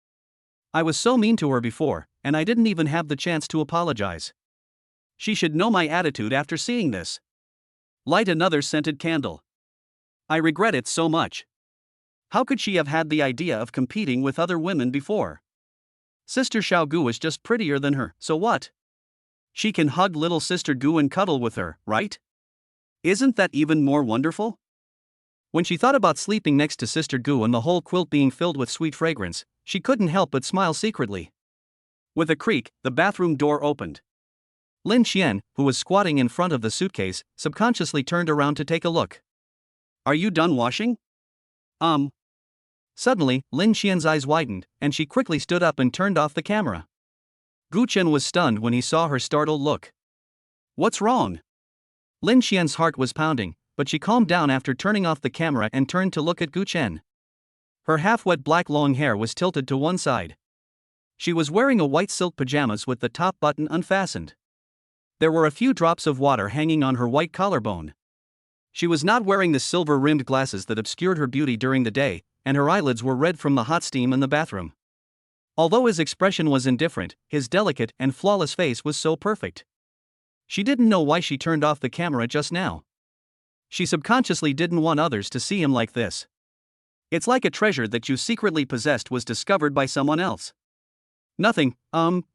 Speaker 1: I was so mean to her before, and I didn't even have the chance to apologize. She should know my attitude after seeing this. Light another scented candle. I regret it so much. How could she have had the idea of competing with other women before? Sister Xiao Gu is just prettier than her, so what? She can hug little Sister Gu and cuddle with her, right? Isn't that even more wonderful? When she thought about sleeping next to Sister Gu and the whole quilt being filled with sweet fragrance, she couldn't help but smile secretly. With a creak, the bathroom door opened. Lin Xian, who was squatting in front of the suitcase, subconsciously turned around to take a look. Are you done washing? Suddenly, Lin Xian's eyes widened, and she quickly stood up and turned off the camera. Gu Chen was stunned when he saw her startled look. What's wrong? Lin Xian's heart was pounding, but she calmed down after turning off the camera and turned to look at Gu Chen. Her half-wet black long hair was tilted to one side. She was wearing a white silk pajamas with the top button unfastened. There were a few drops of water hanging on her white collarbone. She was not wearing the silver-rimmed glasses that obscured her beauty during the day, and her eyelids were red from the hot steam in the bathroom. Although his expression was indifferent, his delicate and flawless face was so perfect. She didn't know why she turned off the camera just now. She subconsciously didn't want others to see him like this. It's like a treasure that you secretly possessed was discovered by someone else. Nothing,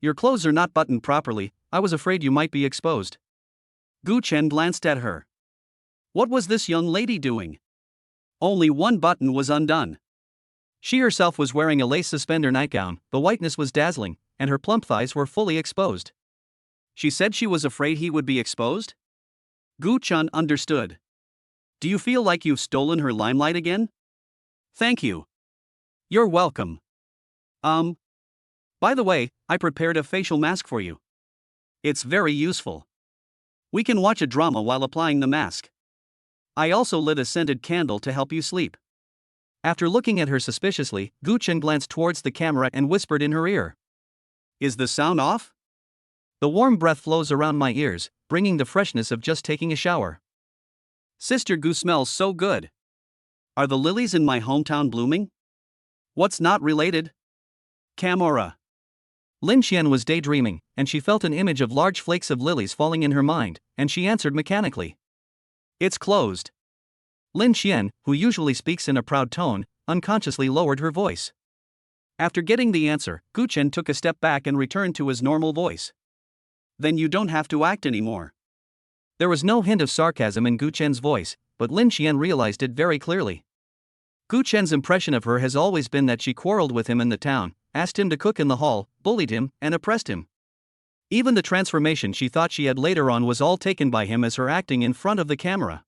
Speaker 1: your clothes are not buttoned properly, I was afraid you might be exposed. Gu Chen glanced at her. What was this young lady doing? Only one button was undone. She herself was wearing a lace suspender nightgown, the whiteness was dazzling, and her plump thighs were fully exposed. She said she was afraid he would be exposed? Gu Chen understood. Do you feel like you've stolen her limelight again? Thank you. You're welcome. By the way, I prepared a facial mask for you. It's very useful. We can watch a drama while applying the mask. I also lit a scented candle to help you sleep. After looking at her suspiciously, Gu Chen glanced towards the camera and whispered in her ear. Is the sound off? The warm breath flows around my ears, bringing the freshness of just taking a shower. Sister Gu smells so good. Are the lilies in my hometown blooming? What's not related? Camera.
Speaker 2: Lin Qian was daydreaming, and she felt an image of large flakes of lilies falling in her mind, and she answered mechanically.
Speaker 1: It's closed.
Speaker 2: Lin Qian, who usually speaks in a proud tone, unconsciously lowered her voice.
Speaker 1: After getting the answer, Gu Chen took a step back and returned to his normal voice. Then you don't have to act anymore.
Speaker 2: There was no hint of sarcasm in Gu Chen's voice, but Lin Qian realized it very clearly. Gu Chen's impression of her has always been that she quarreled with him in the town, asked him to cook in the hall, bullied him, and oppressed him. Even the transformation she thought she had later on was all taken by him as her acting in front of the camera.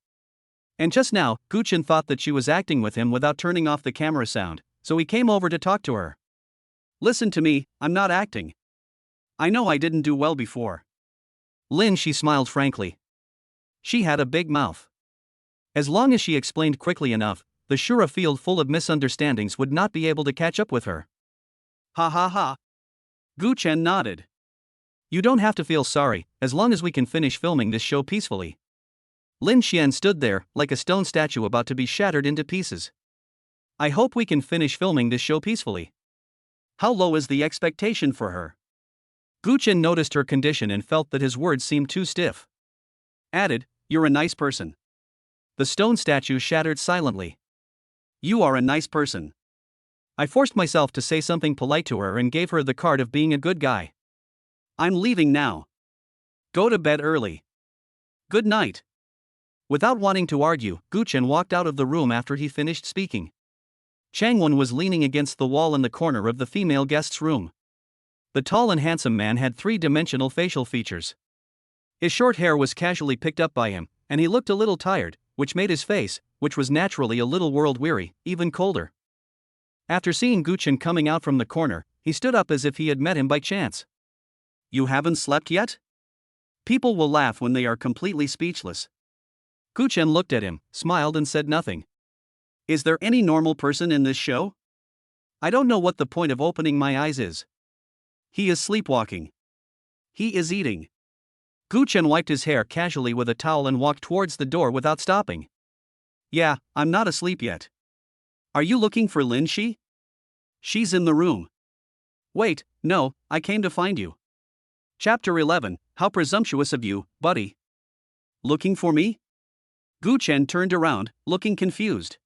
Speaker 2: And just now, Gu Chen thought that she was acting with him without turning off the camera sound, so he came over to talk to her.
Speaker 1: Listen to me, I'm not acting. I know I didn't do well before.
Speaker 2: Lin, she smiled frankly. She had a big mouth. As long as she explained quickly enough, the Shura field full of misunderstandings would not be able to catch up with her.
Speaker 1: Ha ha ha. Gu Chen nodded.
Speaker 2: You don't have to feel sorry, as long as we can finish filming this show peacefully. Lin Qian stood there, like a stone statue about to be shattered into pieces. I hope we can finish filming this show peacefully.
Speaker 1: How low is the expectation for her?
Speaker 2: Gu Chen noticed her condition and felt that his words seemed too stiff.
Speaker 1: Added, you're a nice person.
Speaker 2: The stone statue shattered silently.
Speaker 1: You are a nice person.
Speaker 2: I forced myself to say something polite to her and gave her the card of being a good guy.
Speaker 1: I'm leaving now. Go to bed early. Good night.
Speaker 2: Without wanting to argue, Gu Chen walked out of the room after he finished speaking. Changwon was leaning against the wall in the corner of the female guest's room. The tall and handsome man had three-dimensional facial features. His short hair was casually picked up by him, and he looked a little tired, which made his face, which was naturally a little world-weary, even colder. After seeing Gu Chen coming out from the corner, he stood up as if he had met him by chance.
Speaker 1: You haven't slept yet? People will laugh when they are completely speechless.
Speaker 2: Gu Chen looked at him, smiled and said nothing.
Speaker 1: Is there any normal person in this show?
Speaker 2: I don't know what the point of opening my eyes is.
Speaker 1: He is sleepwalking. He is eating.
Speaker 2: Gu Chen wiped his hair casually with a towel and walked towards the door without stopping.
Speaker 1: Yeah, I'm not asleep yet. Are you looking for Lin Shi? She's in the room. Wait, no, I came to find you. Chapter 11, How presumptuous of you, buddy. Looking for me? Gu Chen turned around, looking confused.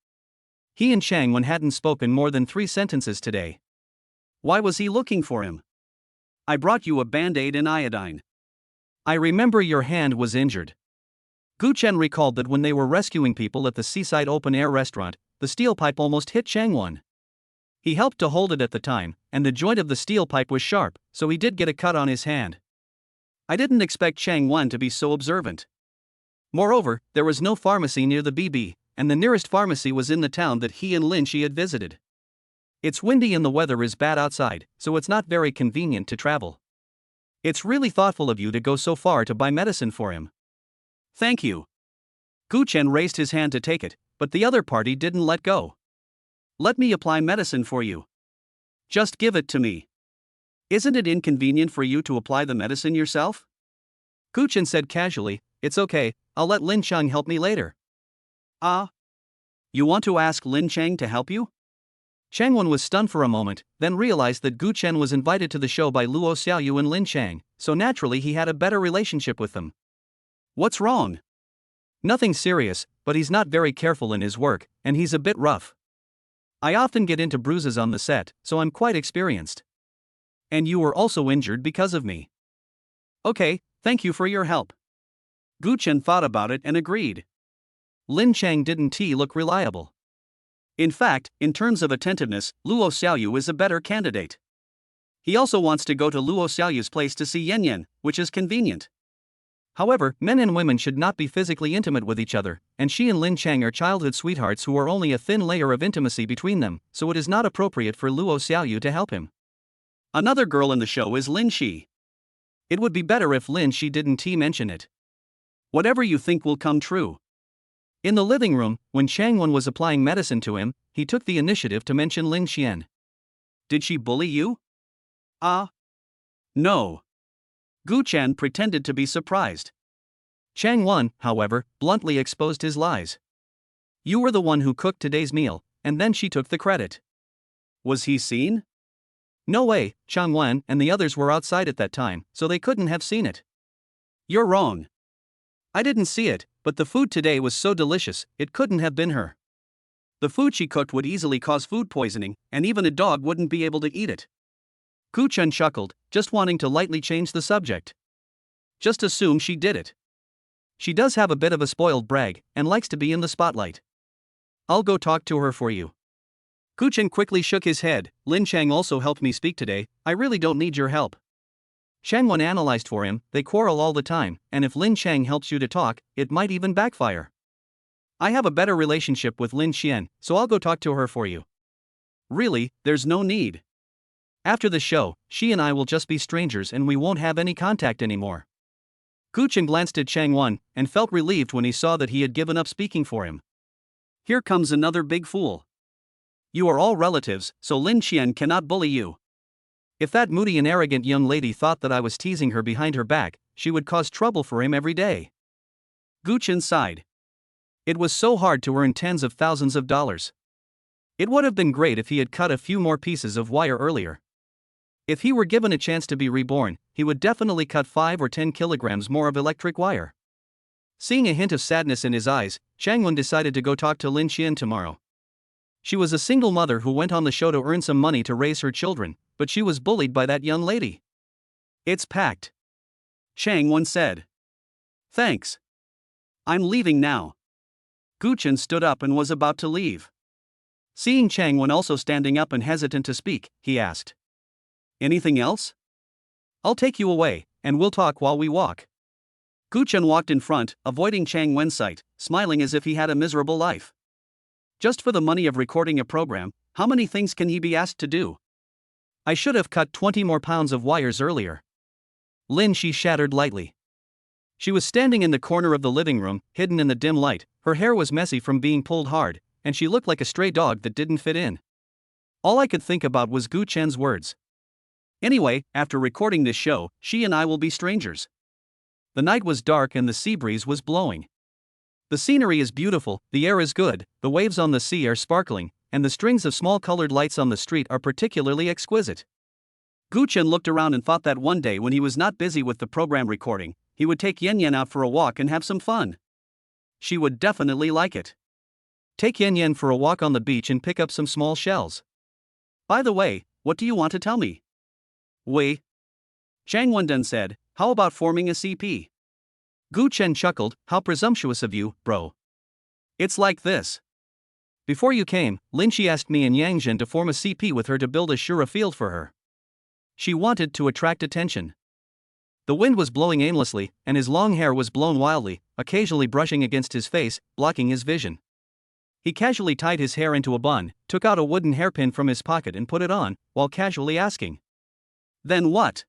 Speaker 2: He and Changwon hadn't spoken more than 3 sentences today.
Speaker 1: Why was he looking for him? I brought you a band-aid and iodine.
Speaker 2: I remember your hand was injured. Gu Chen recalled that when they were rescuing people at the seaside open-air restaurant, the steel pipe almost hit Changwon. He helped to hold it at the time, and the joint of the steel pipe was sharp, so he did get a cut on his hand.
Speaker 1: I didn't expect Changwon to be so observant.
Speaker 2: Moreover, there was no pharmacy near the BB, and the nearest pharmacy was in the town that he and Lin Shi had visited. It's windy and the weather is bad outside, so it's not very convenient to travel. It's really thoughtful of you to go so far to buy medicine for him.
Speaker 1: Thank you. Gu Chen raised his hand to take it, but the other party didn't let go. Let me apply medicine for you. Just give it to me. Isn't it inconvenient for you to apply the medicine yourself?
Speaker 2: Gu Chen said casually, it's okay, I'll let Lin Chang help me later.
Speaker 1: Ah? You want to ask Lin Chang to help you?
Speaker 2: Changwon was stunned for a moment, then realized that Gu Chen was invited to the show by Luo Xiaoyu and Lin Chang, so naturally he had a better relationship with them.
Speaker 1: What's wrong?
Speaker 2: Nothing serious, but he's not very careful in his work, and he's a bit rough. I often get into bruises on the set, so I'm quite experienced.
Speaker 1: And you were also injured because of me. Okay, thank you for your help. Gu Chen thought about it and agreed.
Speaker 2: Lin Chang didn't look reliable.
Speaker 1: In fact, in terms of attentiveness, Luo Xiaoyu is a better candidate. He also wants to go to Luo Xiaoyu's place to see Yan Yan, which is convenient.
Speaker 2: However, men and women should not be physically intimate with each other, and she and Lin Chang are childhood sweethearts who are only a thin layer of intimacy between them, so it is not appropriate for Luo Xiaoyu to help him.
Speaker 1: Another girl in the show is Lin Shi.
Speaker 2: It would be better if Lin Shi didn't mention it.
Speaker 1: Whatever you think will come true.
Speaker 2: In the living room, when Changwon was applying medicine to him, he took the initiative to mention Lin Xian.
Speaker 1: Did she bully you? Ah? No. Gu Chen pretended to be surprised.
Speaker 2: Changwon, however, bluntly exposed his lies. You were the one who cooked today's meal, and then she took the credit.
Speaker 1: Was he seen?
Speaker 2: No way, Chang Wen and the others were outside at that time, so they couldn't have seen it.
Speaker 1: You're wrong.
Speaker 2: I didn't see it, but the food today was so delicious, it couldn't have been her.
Speaker 1: The food she cooked would easily cause food poisoning, and even a dog wouldn't be able to eat it.
Speaker 2: Gu Chen chuckled, just wanting to lightly change the subject.
Speaker 1: Just assume she did it.
Speaker 2: She does have a bit of a spoiled brag, and likes to be in the spotlight. I'll go talk to her for you.
Speaker 1: Gu Chen quickly shook his head. Lin Chang also helped me speak today, I really don't need your help.
Speaker 2: Shang Wen analyzed for him, they quarrel all the time, and if Lin Chang helps you to talk, it might even backfire.
Speaker 1: I have a better relationship with Lin Xian, so I'll go talk to her for you.
Speaker 2: Really, there's no need. After the show, she and I will just be strangers and we won't have any contact anymore.
Speaker 1: Gu Chen glanced at Chang Wen and felt relieved when he saw that he had given up speaking for him. Here comes another big fool. You are all relatives, so Lin Xian cannot bully you.
Speaker 2: If that moody and arrogant young lady thought that I was teasing her behind her back, she would cause trouble for him every day.
Speaker 1: Gu Chen sighed.
Speaker 2: It was so hard to earn tens of thousands of dollars. It would have been great if he had cut a few more pieces of wire earlier. If he were given a chance to be reborn, he would definitely cut 5 or 10 kilograms more of electric wire. Seeing a hint of sadness in his eyes, Chang Wen decided to go talk to Lin Xian tomorrow. She was a single mother who went on the show to earn some money to raise her children, but she was bullied by that young lady.
Speaker 1: It's packed, Chang Wen said. Thanks. I'm leaving now. Gu Chen stood up and was about to leave. Seeing Chang Wen also standing up and hesitant to speak, he asked, anything else?
Speaker 2: I'll take you away, and we'll talk while we walk.
Speaker 1: Gu Chen walked in front, avoiding Chang Wen's sight, smiling as if he had a miserable life. Just for the money of recording a program, how many things can he be asked to do?
Speaker 2: I should have cut 20 more pounds of wires earlier. Lin she shattered lightly. She was standing in the corner of the living room, hidden in the dim light, her hair was messy from being pulled hard, and she looked like a stray dog that didn't fit in. All I could think about was Gu Chen's words.
Speaker 1: Anyway, after recording this show, she and I will be strangers.
Speaker 2: The night was dark and the sea breeze was blowing. The scenery is beautiful, the air is good, the waves on the sea are sparkling, and the strings of small colored lights on the street are particularly exquisite.
Speaker 1: Gu Chen looked around and thought that one day when he was not busy with the program recording, he would take Yan Yan out for a walk and have some fun. She would definitely like it.
Speaker 2: Take Yan Yan for a walk on the beach and pick up some small shells.
Speaker 1: By the way, what do you want to tell me?
Speaker 2: Wei.
Speaker 1: Chang Wenden said, how about forming a CP?
Speaker 2: Gu Chen chuckled, how presumptuous of you, bro.
Speaker 1: It's like this.
Speaker 2: Before you came, Lin Shi asked me and Yang Zhen to form a CP with her to build a surer field for her. She wanted to attract attention. The wind was blowing aimlessly, and his long hair was blown wildly, occasionally brushing against his face, blocking his vision. He casually tied his hair into a bun, took out a wooden hairpin from his pocket and put it on, while casually asking,
Speaker 1: then what?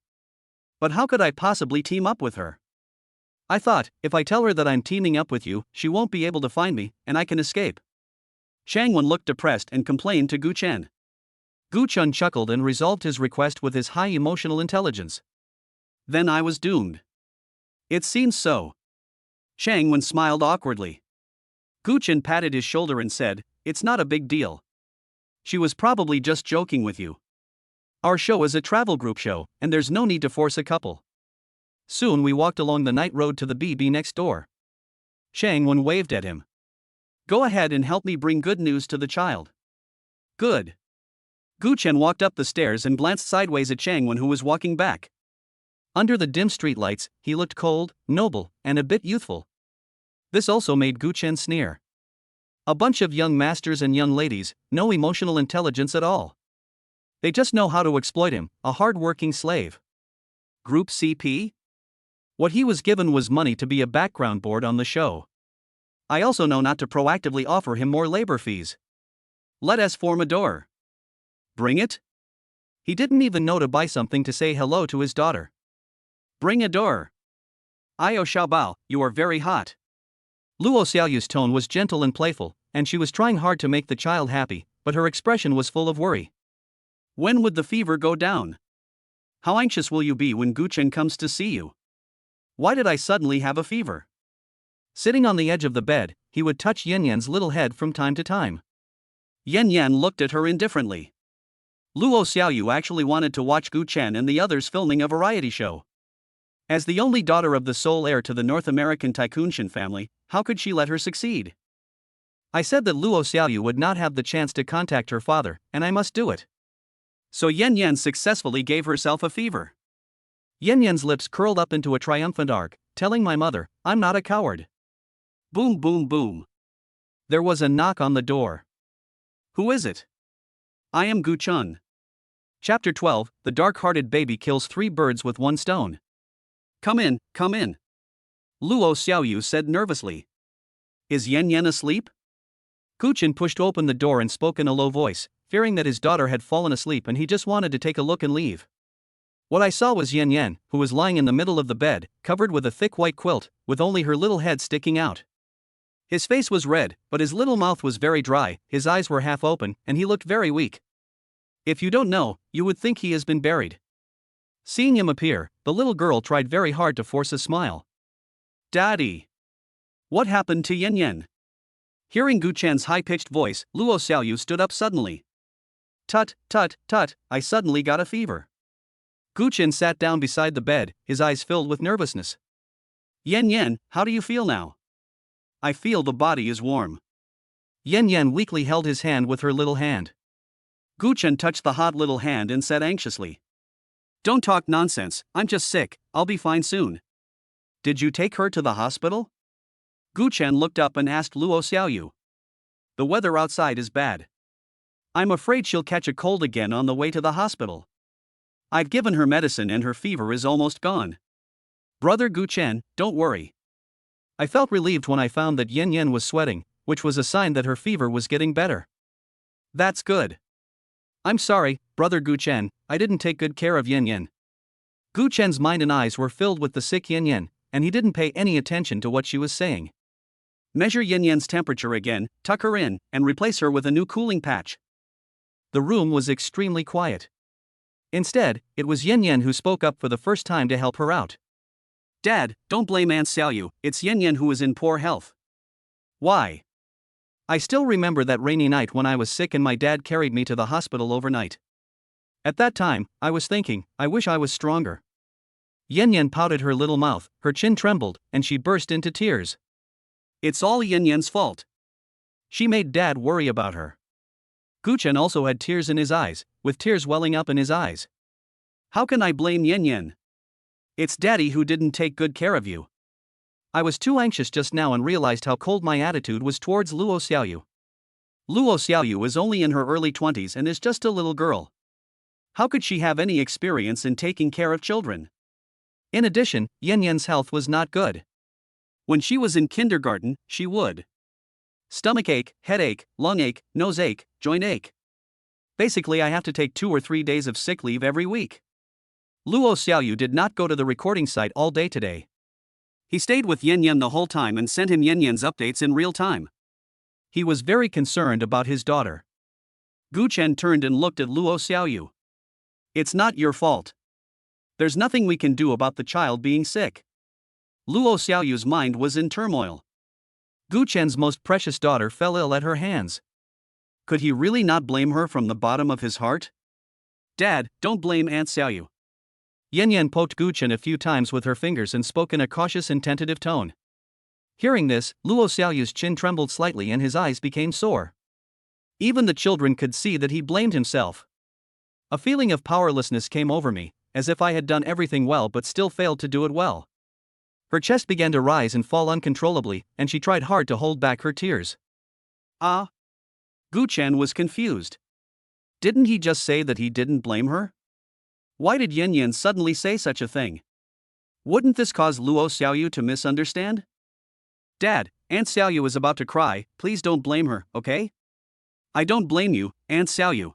Speaker 1: But how could I possibly team up with her?
Speaker 2: I thought, if I tell her that I'm teaming up with you, she won't be able to find me, and I can escape.
Speaker 1: Chang Wen looked depressed and complained to Gu Chen.
Speaker 2: Gu Chen chuckled and resolved his request with his high emotional intelligence.
Speaker 1: Then I was doomed. It seems so. Chang Wen smiled awkwardly. Gu Chen patted his shoulder and said, it's not a big deal. She was probably just joking with you. Our show is a travel group show, and there's no need to force a couple.
Speaker 2: Soon we walked along the night road to the BB next door.
Speaker 1: Chang Wen waved at him. Go ahead and help me bring good news to the child. Good. Gu Chen walked up the stairs and glanced sideways at Chang Wen, who was walking back.
Speaker 2: Under the dim streetlights, he looked cold, noble, and a bit youthful. This also made Gu Chen sneer. A bunch of young masters and young ladies, no emotional intelligence at all. They just know how to exploit him, a hard-working slave.
Speaker 1: Group CP?
Speaker 2: What he was given was money to be a background board on the show.
Speaker 1: I also know not to proactively offer him more labor fees. Let us form a door. Bring it?
Speaker 2: He didn't even know to buy something to say hello to his daughter.
Speaker 1: Bring a door. Io Xiaobao, you are very hot.
Speaker 2: Luo Xiaoyu's tone was gentle and playful, and she was trying hard to make the child happy, but her expression was full of worry.
Speaker 1: When would the fever go down? How anxious will you be when Gu Chen comes to see you? Why did I suddenly have a fever?
Speaker 2: Sitting on the edge of the bed, he would touch Yan Yan's little head from time to time.
Speaker 1: Yan Yan looked at her indifferently. Luo Xiaoyu actually wanted to watch Gu Chen and the others filming a variety show. As the only daughter of the sole heir to the North American tycoon Shin family, how could she let her succeed? I said that Luo Xiaoyu would not have the chance to contact her father, and I must do it. So Yan Yan successfully gave herself a fever. Yan Yan's lips curled up into a triumphant arc, telling my mother, I'm not a coward. Boom boom boom. There was a knock on the door. Who is it? I am Gu Chun. Chapter 12, The Dark-Hearted Baby Kills 3 Birds with 1 Stone. Come in, come in. Luo Xiaoyu said nervously. Is Yan Yan asleep? Gu Chen pushed open the door and spoke in a low voice, fearing that his daughter had fallen asleep and he just wanted to take a look and leave. What I saw was Yan Yan, who was lying in the middle of the bed, covered with a thick white quilt, with only her little head sticking out. His face was red, but his little mouth was very dry, his eyes were half open, and he looked very weak. If you don't know, you would think he has been buried. Seeing him appear, the little girl tried very hard to force a smile. Daddy! What happened to Yan Yan? Hearing Gu Chen's high-pitched voice, Luo Xiaoyu stood up suddenly. Tut, tut, tut, I suddenly got a fever. Gu Chen sat down beside the bed, his eyes filled with nervousness. Yan Yan, how do you feel now? I feel the body is warm. Yan Yan weakly held his hand with her little hand. Gu Chen touched the hot little hand and said anxiously. Don't talk nonsense, I'm just sick, I'll be fine soon. Did you take her to the hospital? Gu Chen looked up and asked Luo Xiaoyu. The weather outside is bad. I'm afraid she'll catch a cold again on the way to the hospital. I've given her medicine and her fever is almost gone. Brother Gu Chen, don't worry. I felt relieved when I found that Yan Yan was sweating, which was a sign that her fever was getting better. That's good. I'm sorry, Brother Gu Chen, I didn't take good care of Yan Yan. Gu Chen's mind and eyes were filled with the sick Yan Yan, and he didn't pay any attention to what she was saying. Measure Yan Yan's temperature again, tuck her in, and replace her with a new cooling patch. The room was extremely quiet. Instead, it was Yan Yan who spoke up for the first time to help her out. Dad, don't blame Aunt Xiaoyu, it's Yan Yan who is in poor health. Why? I still remember that rainy night when I was sick and my dad carried me to the hospital overnight. At that time, I was thinking, I wish I was stronger. Yan Yan pouted her little mouth, her chin trembled, and she burst into tears. It's all Yan Yan's fault. She made Dad worry about her. Gu Chen also had tears in his eyes, with tears welling up in his eyes. How can I blame Yan Yan? It's Daddy who didn't take good care of you. I was too anxious just now and realized how cold my attitude was towards Luo Xiaoyu. Luo Xiaoyu is only in her early 20s and is just a little girl. How could she have any experience in taking care of children? In addition, Yan Yan's health was not good. When she was in kindergarten, she would stomach ache, headache, lung ache, nose ache, joint ache. Basically, I have to take 2 or 3 days of sick leave every week. Luo Xiaoyu did not go to the recording site all day today. He stayed with Yan Yan the whole time and sent him Yan Yan's updates in real time. He was very concerned about his daughter. Gu Chen turned and looked at Luo Xiaoyu. It's not your fault. There's nothing we can do about the child being sick. Luo Xiaoyu's mind was in turmoil. Gu Chen's most precious daughter fell ill at her hands. Could he really not blame her from the bottom of his heart? Dad, don't blame Aunt Xiaoyu. Yan Yan poked Gu Chen a few times with her fingers and spoke in a cautious and tentative tone. Hearing this, Luo Xiaoyu's chin trembled slightly and his eyes became sore. Even the children could see that he blamed himself. A feeling of powerlessness came over me, as if I had done everything well but still failed to do it well. Her chest began to rise and fall uncontrollably, and she tried hard to hold back her tears. Ah? Gu Chen was confused. Didn't he just say that he didn't blame her? Why did Yan Yan suddenly say such a thing? Wouldn't this cause Luo Xiaoyu to misunderstand? Dad, Aunt Xiaoyu is about to cry, please don't blame her, okay? I don't blame you, Aunt Xiaoyu.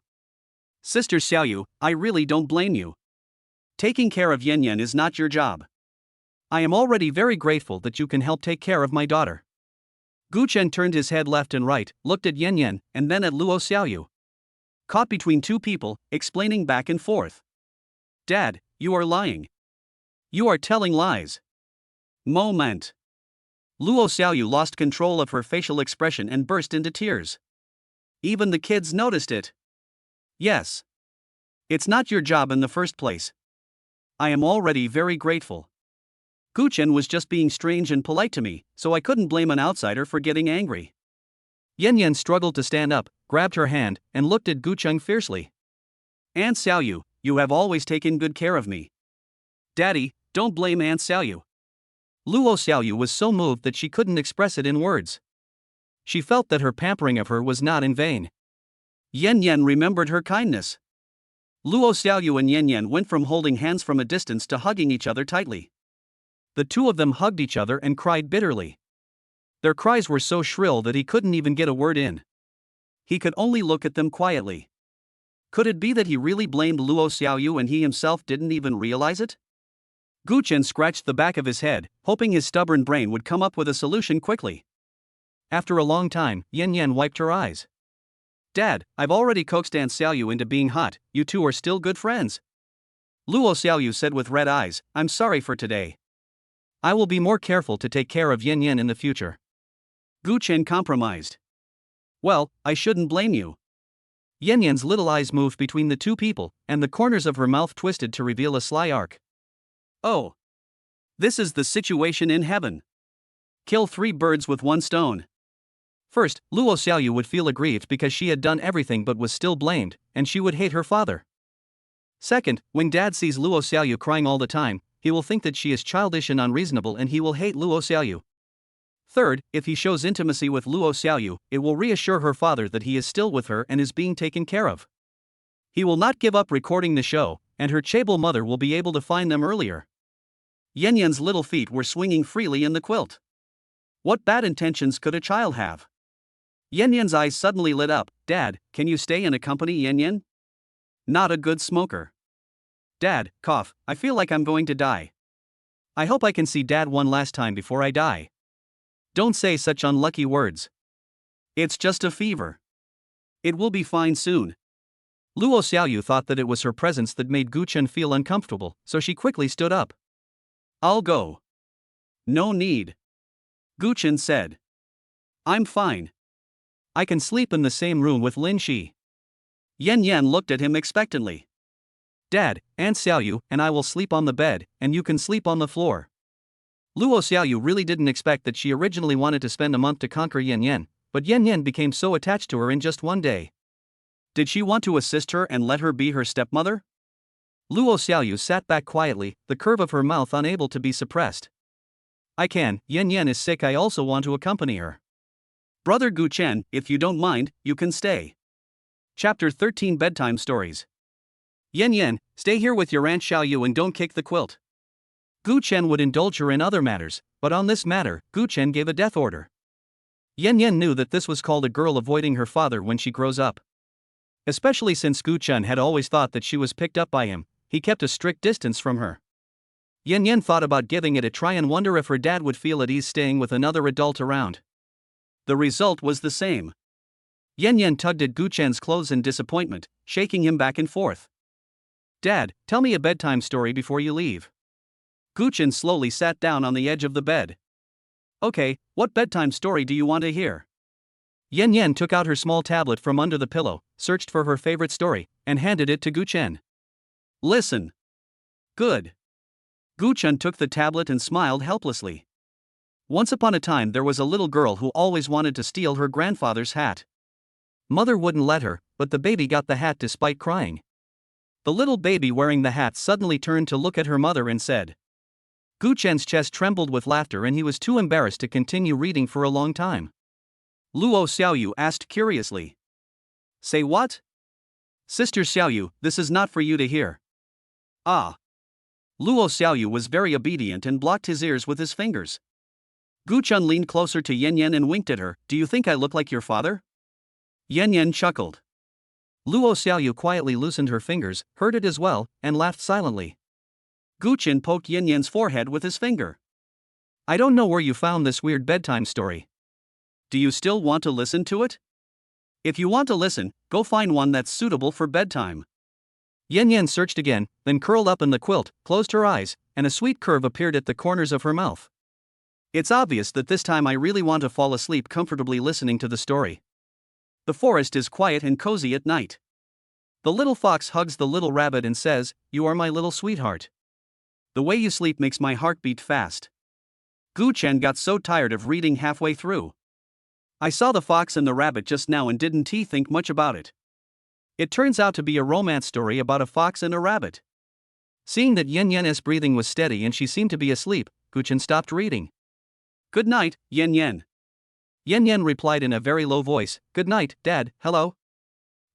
Speaker 1: Sister Xiaoyu, I really don't blame you. Taking care of Yan Yan is not your job. I am already very grateful that you can help take care of my daughter. Gu Chen turned his head left and right, looked at Yan Yan, and then at Luo Xiaoyu. Caught between two people, explaining back and forth. Dad, you are lying. You are telling lies. Moment. Luo Xiaoyu lost control of her facial expression and burst into tears. Even the kids noticed it. Yes. It's not your job in the first place. I am already very grateful. Gu Chen was just being strange and polite to me, so I couldn't blame an outsider for getting angry.
Speaker 2: Yan Yan struggled to stand up, grabbed her hand, and looked at Gu Cheng fiercely.
Speaker 1: Aunt Xiaoyu, you have always taken good care of me. Daddy, don't blame Aunt Xiaoyu.
Speaker 2: Luo Xiaoyu was so moved that she couldn't express it in words. She felt that her pampering of her was not in vain.
Speaker 1: Yan Yan remembered her kindness. Luo Xiaoyu and Yan Yan went from holding hands from a distance to hugging each other tightly.
Speaker 2: The two of them hugged each other and cried bitterly. Their cries were so shrill that he couldn't even get a word in.
Speaker 1: He could only look at them quietly. Could it be that he really blamed Luo Xiaoyu and he himself didn't even realize it? Gu Chen scratched the back of his head, hoping his stubborn brain would come up with a solution quickly.
Speaker 2: After a long time, Yan Yan wiped her eyes.
Speaker 1: Dad, I've already coaxed Aunt Xiaoyu into being hot, you two are still good friends. Luo Xiaoyu said with red eyes, I'm sorry for today.
Speaker 2: I will be more careful to take care of Yan Yan in the future.
Speaker 1: Gu Chen compromised. Well, I shouldn't blame you.
Speaker 2: Yan Yan's little eyes moved between the two people, and the corners of her mouth twisted to reveal a sly arc.
Speaker 1: Oh. This is the situation in heaven. Kill 3 birds with 1 stone.
Speaker 2: First, Luo Xiaoyu would feel aggrieved because she had done everything but was still blamed, and she would hate her father. Second, when Dad sees Luo Xiaoyu crying all the time, he will think that she is childish and unreasonable and he will hate Luo Xiaoyu. Third, if he shows intimacy with Luo Xiaoyu, it will reassure her father that he is still with her and is being taken care of. He will not give up recording the show, and her chaebol mother will be able to find them earlier.
Speaker 1: Yan Yan's little feet were swinging freely in the quilt. What bad intentions could a child have? Yan Yan's eyes suddenly lit up. Dad, can you stay and accompany Yan Yan? Not a good smoker. Dad, cough, I feel like I'm going to die.
Speaker 2: I hope I can see Dad one last time before I die.
Speaker 1: Don't say such unlucky words. It's just a fever. It will be fine soon.
Speaker 2: Luo Xiaoyu thought that it was her presence that made Gu Chen feel uncomfortable, so she quickly stood up.
Speaker 1: I'll go. No need. Gu Chen said. I'm fine.
Speaker 2: I can sleep in the same room with Lin Shi.
Speaker 1: Yan Yan looked at him expectantly.
Speaker 2: Dad, Aunt Xiaoyu and I will sleep on the bed, and you can sleep on the floor. Luo Xiaoyu really didn't expect that she originally wanted to spend a month to conquer Yan Yan, but Yan Yan became so attached to her in just one day.
Speaker 1: Did she want to assist her and let her be her stepmother?
Speaker 2: Luo Xiaoyu sat back quietly, the curve of her mouth unable to be suppressed. I can, Yan Yan is sick, I also want to accompany her.
Speaker 1: Brother Gu Chen, if you don't mind, you can stay. Chapter 13 Bedtime Stories. Yan Yan, stay here with your Aunt Xiaoyu and don't kick the quilt.
Speaker 2: Gu Chen would indulge her in other matters, but on this matter, Gu Chen gave a death order. Yan Yan knew that this was called a girl avoiding her father when she grows up. Especially since Gu Chen had always thought that she was picked up by him, he kept a strict distance from her. Yan Yan thought about giving it a try and wonder if her dad would feel at ease staying with another adult around.
Speaker 1: The result was the same.
Speaker 2: Yan Yan tugged at Gu Chen's clothes in disappointment, shaking him back and forth. Dad, tell me a bedtime story before you leave.
Speaker 1: Gu Chen slowly sat down on the edge of the bed. Okay, what bedtime story do you want to hear?
Speaker 2: Yan Yan took out her small tablet from under the pillow, searched for her favorite story, and handed it to Gu Chen.
Speaker 1: Listen. Good. Gu Chen took the tablet and smiled helplessly. Once upon a time there was a little girl who always wanted to steal her grandfather's hat.
Speaker 2: Mother wouldn't let her, but the baby got the hat despite crying. The little baby wearing the hat suddenly turned to look at her mother and said. Gu Chen's chest trembled with laughter and he was too embarrassed to continue reading for a long time.
Speaker 1: Luo Xiaoyu asked curiously. Say what? Sister Xiaoyu, this is not for you to hear. Ah. Luo Xiaoyu was very obedient and blocked his ears with his fingers. Gu Chen leaned closer to Yan Yan and winked at her. Do you think I look like your father? Yan Yan chuckled.
Speaker 2: Luo Xiaoyu quietly loosened her fingers, heard it as well, and laughed silently.
Speaker 1: Gu Chen poked Yan Yan's forehead with his finger.
Speaker 2: I don't know where you found this weird bedtime story.
Speaker 1: Do you still want to listen to it? If you want to listen, go find one that's suitable for bedtime.
Speaker 2: Yan Yan searched again, then curled up in the quilt, closed her eyes, and a sweet curve appeared at the corners of her mouth.
Speaker 1: It's obvious that this time I really want to fall asleep comfortably listening to the story. The forest is quiet and cozy at night.
Speaker 2: The little fox hugs the little rabbit and says, "You are my little sweetheart.
Speaker 1: The way you sleep makes my heart beat fast." Gu Chen got so tired of reading halfway through. I saw the fox and the rabbit just now and didn't think much about it. It turns out to be a romance story about a fox and a rabbit.
Speaker 2: Seeing that Yan Yan's breathing was steady and she seemed to be asleep, Gu Chen stopped reading.
Speaker 1: "Good night, Yan Yan."
Speaker 2: Yan Yan replied in a very low voice, "Good night, Dad, hello."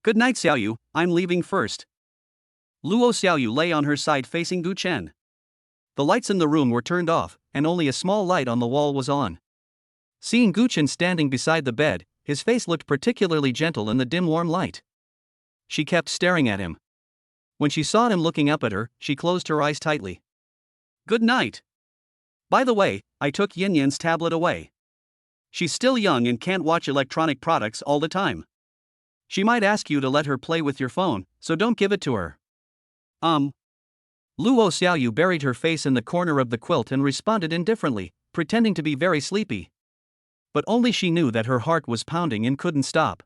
Speaker 1: "Good night, Xiaoyu, I'm leaving first." Luo Xiaoyu lay on her side facing Gu Chen.
Speaker 2: The lights in the room were turned off, and only a small light on the wall was on. Seeing Gu Chen standing beside the bed, his face looked particularly gentle in the dim warm light. She kept staring at him. When she saw him looking up at her, she closed her eyes tightly.
Speaker 1: "Good night. By the way, I took Yin Yan's tablet away. She's still young and can't watch electronic products all the time. She might ask you to let her play with your phone, so don't give it to her."
Speaker 2: Luo Xiaoyu buried her face in the corner of the quilt and responded indifferently, pretending to be very sleepy. But only she knew that her heart was pounding and couldn't stop.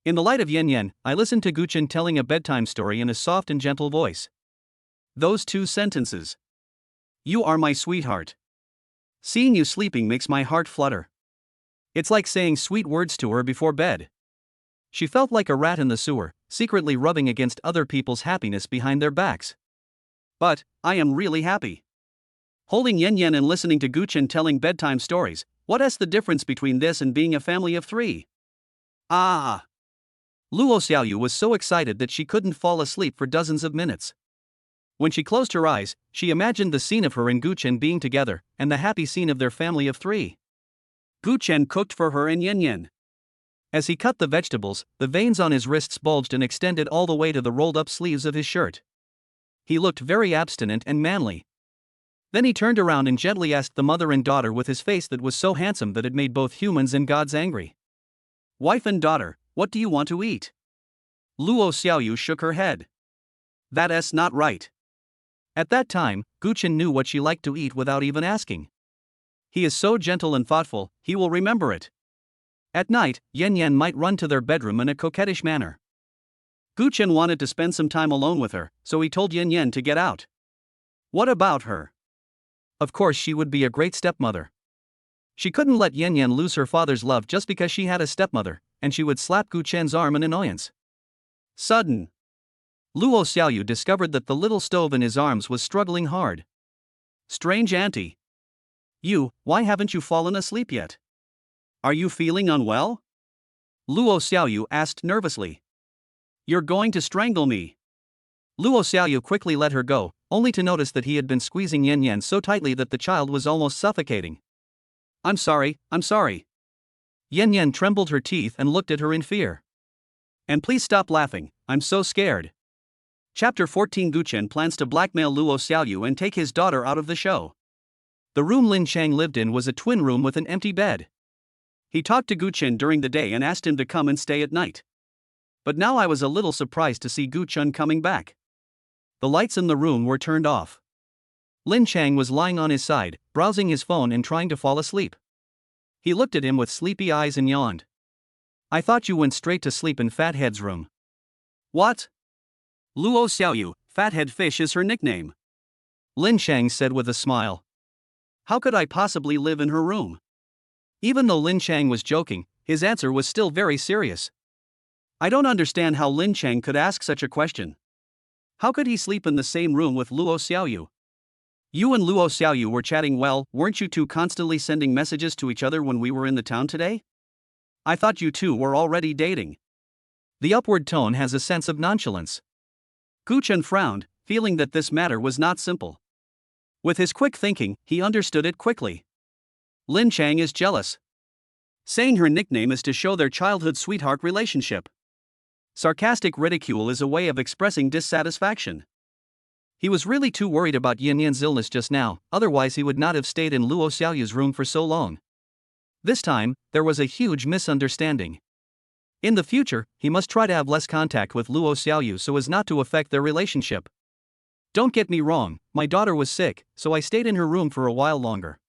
Speaker 2: In the light of Yan Yan, I listened to Gu Chen telling a bedtime story in a soft and gentle voice.
Speaker 1: Those 2 sentences. "You are my sweetheart. Seeing you sleeping makes my heart flutter." It's like saying sweet words to her before bed. She felt like a rat in the sewer, secretly rubbing against other people's happiness behind their backs. But I am really happy. Holding Yan Yan and listening to Gu Chen telling bedtime stories, what is the difference between this and being a family of 3? Ah! Luo Xiaoyu was so excited that she couldn't fall asleep for dozens of minutes. When she closed her eyes, she imagined the scene of her and Gu Chen being together, and the happy scene of their family of 3. Gu Chen cooked for her and Yan Yan. As he cut the vegetables, the veins on his wrists bulged and extended all the way to the rolled-up sleeves of his shirt. He looked very abstinent and manly. Then he turned around and gently asked the mother and daughter with his face that was so handsome that it made both humans and gods angry. "Wife and daughter, what do you want to eat?" Luo Xiaoyu shook her head. "That's not right." At that time, Gu Chen knew what she liked to eat without even asking. He is so gentle and thoughtful, he will remember it. At night, Yan Yan might run to their bedroom in a coquettish manner. Gu Chen wanted to spend some time alone with her, so he told Yan Yan to get out. What about her? Of course she would be a great stepmother. She couldn't let Yan Yan lose her father's love just because she had a stepmother, and she would slap Gu Chen's arm in annoyance. Sudden. Luo Xiaoyu discovered that the little stove in his arms was struggling hard. "Strange auntie. Why haven't you fallen asleep yet? Are you feeling unwell?" Luo Xiaoyu asked nervously. "You're going to strangle me." Luo Xiaoyu quickly let her go, only to notice that he had been squeezing Yan Yan so tightly that the child was almost suffocating. I'm sorry. Yan Yan trembled her teeth and looked at her in fear. "And please stop laughing, I'm so scared." Chapter 14. Gu Chen plans to blackmail Luo Xiaoyu and take his daughter out of the show. The room Lin Chang lived in was a twin room with an empty bed. He talked to Gu Chen during the day and asked him to come and stay at night. But now I was a little surprised to see Gu Chen coming back. The lights in the room were turned off. Lin Chang was lying on his side, browsing his phone and trying to fall asleep. He looked at him with sleepy eyes and yawned. "I thought you went straight to sleep in Fathead's room." "What?" "Luo Xiaoyu, Fathead Fish is her nickname," Lin Chang said with a smile. "How could I possibly live in her room?" Even though Lin Chang was joking, his answer was still very serious. I don't understand how Lin Chang could ask such a question. How could he sleep in the same room with Luo Xiaoyu? "You and Luo Xiaoyu were chatting well, weren't you two constantly sending messages to each other when we were in the town today? I thought you two were already dating." The upward tone has a sense of nonchalance. Gu Chen frowned, feeling that this matter was not simple. With his quick thinking, he understood it quickly. Lin Chang is jealous. Saying her nickname is to show their childhood sweetheart relationship. Sarcastic ridicule is a way of expressing dissatisfaction. He was really too worried about Yan Yan's illness just now, otherwise he would not have stayed in Luo Xiaoyu's room for so long. This time, there was a huge misunderstanding. In the future, he must try to have less contact with Luo Xiaoyu so as not to affect their relationship. Don't get me wrong, my daughter was sick, so I stayed in her room for a while longer.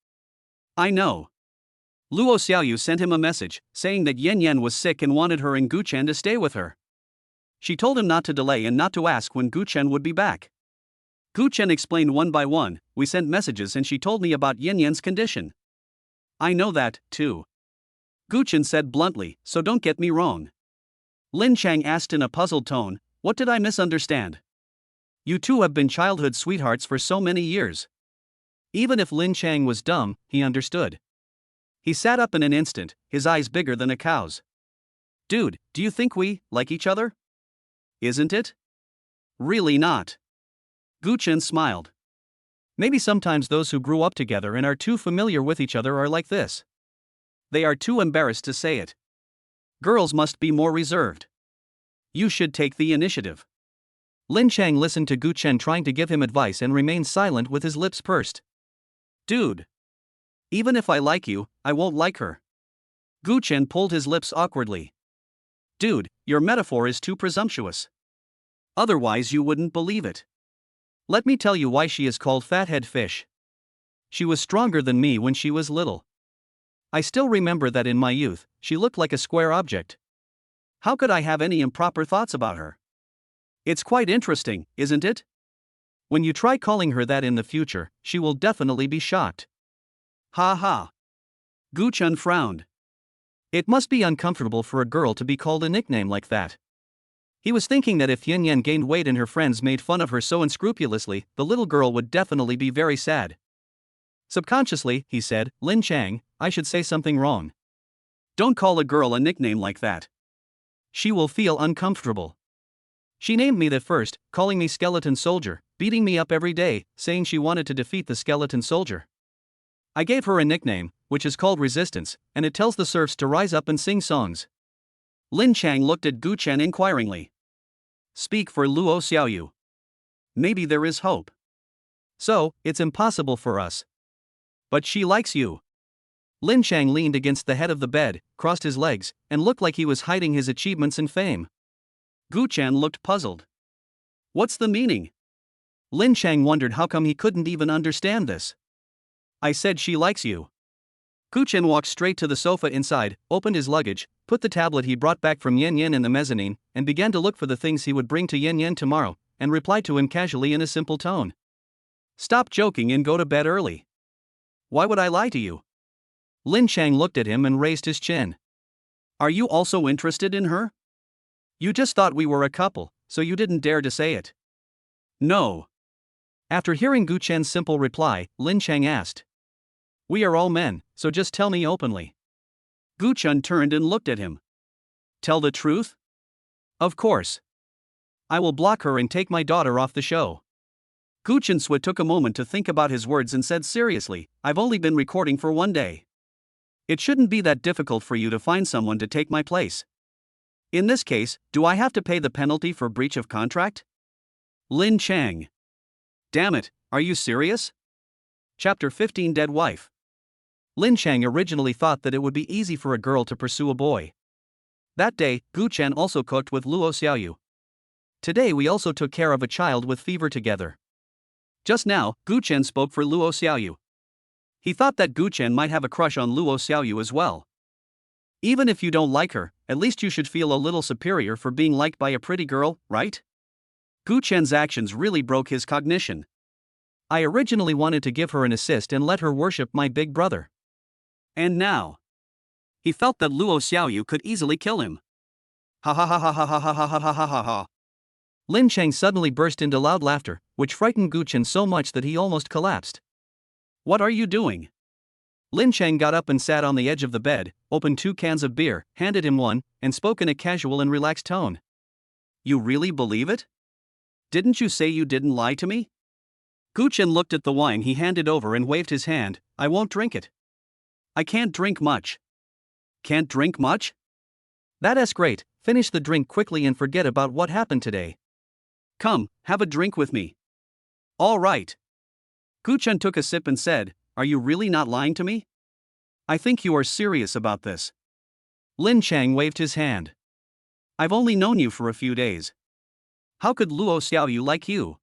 Speaker 1: I know. Luo Xiaoyu sent him a message, saying that Yan Yan was sick and wanted her and Gu Chen to stay with her. She told him not to delay and not to ask when Gu Chen would be back. Gu Chen explained one by one. We sent messages and she told me about Yan Yan's condition. I know that, too. Gu Chen said bluntly, so don't get me wrong. Lin Chang asked in a puzzled tone, what did I misunderstand? You two have been childhood sweethearts for so many years. Even if Lin Chang was dumb, he understood. He sat up in an instant, his eyes bigger than a cow's. Dude, do you think we like each other? Isn't it? Really not. Gu Chen smiled. Maybe sometimes those who grew up together and are too familiar with each other are like this. They are too embarrassed to say it. Girls must be more reserved. You should take the initiative. Lin Chang listened to Gu Chen trying to give him advice and remained silent with his lips pursed. Dude. Even if I like you, I won't like her. Gu Chen pulled his lips awkwardly. Dude, your metaphor is too presumptuous. Otherwise you wouldn't believe it. Let me tell you why she is called Fathead Fish. She was stronger than me when she was little. I still remember that in my youth, she looked like a square object. How could I have any improper thoughts about her? It's quite interesting, isn't it? When you try calling her that in the future, she will definitely be shocked. Ha ha. Gu Chen frowned. It must be uncomfortable for a girl to be called a nickname like that. He was thinking that if Yan Yan gained weight and her friends made fun of her so unscrupulously, the little girl would definitely be very sad. Subconsciously, he said, Lin Chang, I should say something wrong. Don't call a girl a nickname like that. She will feel uncomfortable. She named me that first, calling me Skeleton Soldier, beating me up every day, saying she wanted to defeat the Skeleton Soldier. I gave her a nickname, which is called Resistance, and it tells the serfs to rise up and sing songs. Lin Chang looked at Gu Chen inquiringly. Speak for Luo Xiaoyu. Maybe there is hope. So, it's impossible for us. But she likes you. Lin Chang leaned against the head of the bed, crossed his legs, and looked like he was hiding his achievements and fame. Gu Chen looked puzzled. What's the meaning? Lin Chang wondered how come he couldn't even understand this. I said she likes you. Gu Chen walked straight to the sofa inside, opened his luggage, put the tablet he brought back from Yan Yan in the mezzanine, and began to look for the things he would bring to Yan Yan tomorrow, and replied to him casually in a simple tone. Stop joking and go to bed early. Why would I lie to you? Lin Chang looked at him and raised his chin. Are you also interested in her? You just thought we were a couple, so you didn't dare to say it. No. After hearing Gu Chen's simple reply, Lin Chang asked. We are all men, so just tell me openly. Gu Chen turned and looked at him. Tell the truth? Of course. I will block her and take my daughter off the show. Gu Chen took a moment to think about his words and said seriously, I've only been recording for 1 day. It shouldn't be that difficult for you to find someone to take my place. In this case, do I have to pay the penalty for breach of contract? Lin Chang. Damn it, are you serious? Chapter 15 Dead Wife. Lin Chang originally thought that it would be easy for a girl to pursue a boy. That day, Gu Chen also cooked with Luo Xiaoyu. Today we also took care of a child with fever together. Just now, Gu Chen spoke for Luo Xiaoyu. He thought that Gu Chen might have a crush on Luo Xiaoyu as well. Even if you don't like her, at least you should feel a little superior for being liked by a pretty girl, right? Gu Chen's actions really broke his cognition. I originally wanted to give her an assist and let her worship my big brother. And now, he felt that Luo Xiaoyu could easily kill him. Ha ha ha ha ha ha ha ha ha ha ha ha. Lin Chang suddenly burst into loud laughter, which frightened Gu Chen so much that he almost collapsed. What are you doing? Lin Chang got up and sat on the edge of the bed, opened 2 cans of beer, handed him one, and spoke in a casual and relaxed tone. You really believe it? Didn't you say you didn't lie to me? Gu Chen looked at the wine he handed over and waved his hand. I won't drink it. I can't drink much. Can't drink much? That's great, finish the drink quickly and forget about what happened today. Come, have a drink with me. All right. Gu Chen took a sip and said, Are you really not lying to me? I think you are serious about this. Lin Chang waved his hand. I've only known you for a few days. How could Luo Xiaoyu like you?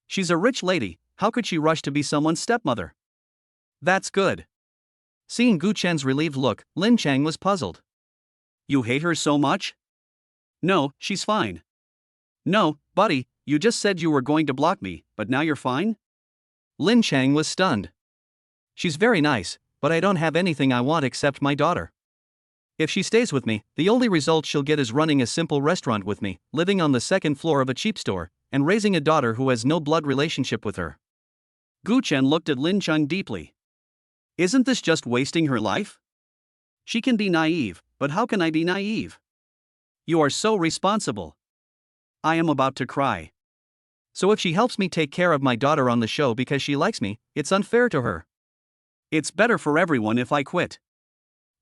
Speaker 1: She's a rich lady, how could she rush to be someone's stepmother? That's good. Seeing Gu Chen's relieved look, Lin Chang was puzzled. You hate her so much? No, she's fine. No, buddy, you just said you were going to block me, but now you're fine?
Speaker 2: Lin Chang was stunned. She's very nice, but I don't have anything I want except my daughter. If she stays with me, the only result she'll get is running a simple restaurant with me, living on the second floor of a cheap store, and raising a daughter who has no blood relationship with her.
Speaker 1: Gu Chen looked at Lin Chang deeply. Isn't this just wasting her life? She can be naive, but how can I be naive? You are so responsible. I am about to cry.
Speaker 2: So if she helps me take care of my daughter on the show because she likes me, it's unfair to her.
Speaker 1: It's better for everyone if I quit.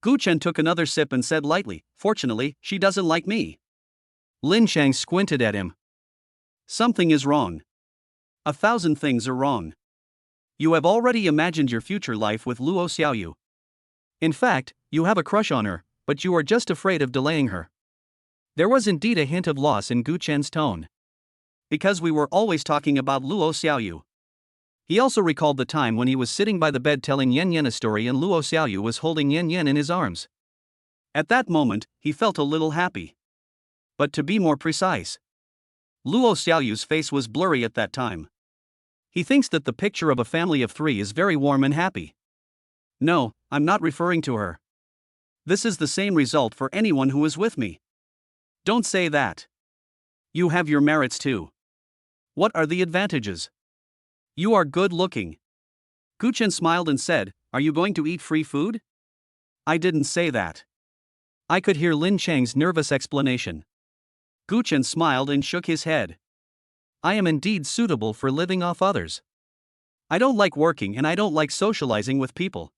Speaker 1: Gu Chen took another sip and said lightly, fortunately, she doesn't like me.
Speaker 2: Lin Chang squinted at him.
Speaker 1: Something is wrong. 1,000 things are wrong. You have already imagined your future life with Luo Xiaoyu.
Speaker 2: In fact, you have a crush on her, but you are just afraid of delaying her. There was indeed a hint of loss in Gu Chen's tone.
Speaker 1: Because we were always talking about Luo Xiaoyu.
Speaker 2: He also recalled the time when he was sitting by the bed telling Yan Yan a story and Luo Xiaoyu was holding Yan Yan in his arms.
Speaker 1: At that moment, he felt a little happy. But to be more precise, Luo Xiaoyu's face was blurry at that time.
Speaker 2: He thinks that the picture of a family of 3 is very warm and happy.
Speaker 1: No, I'm not referring to her. This is the same result for anyone who is with me. Don't say that. You have your merits too. What are the advantages? You are good looking. Gu Chen smiled and said, are you going to eat free food? I didn't say that.
Speaker 2: I could hear Lin Chang's nervous explanation.
Speaker 1: Gu Chen smiled and shook his head.
Speaker 2: I am indeed suitable for living off others.
Speaker 1: I don't like working and I don't like socializing with people.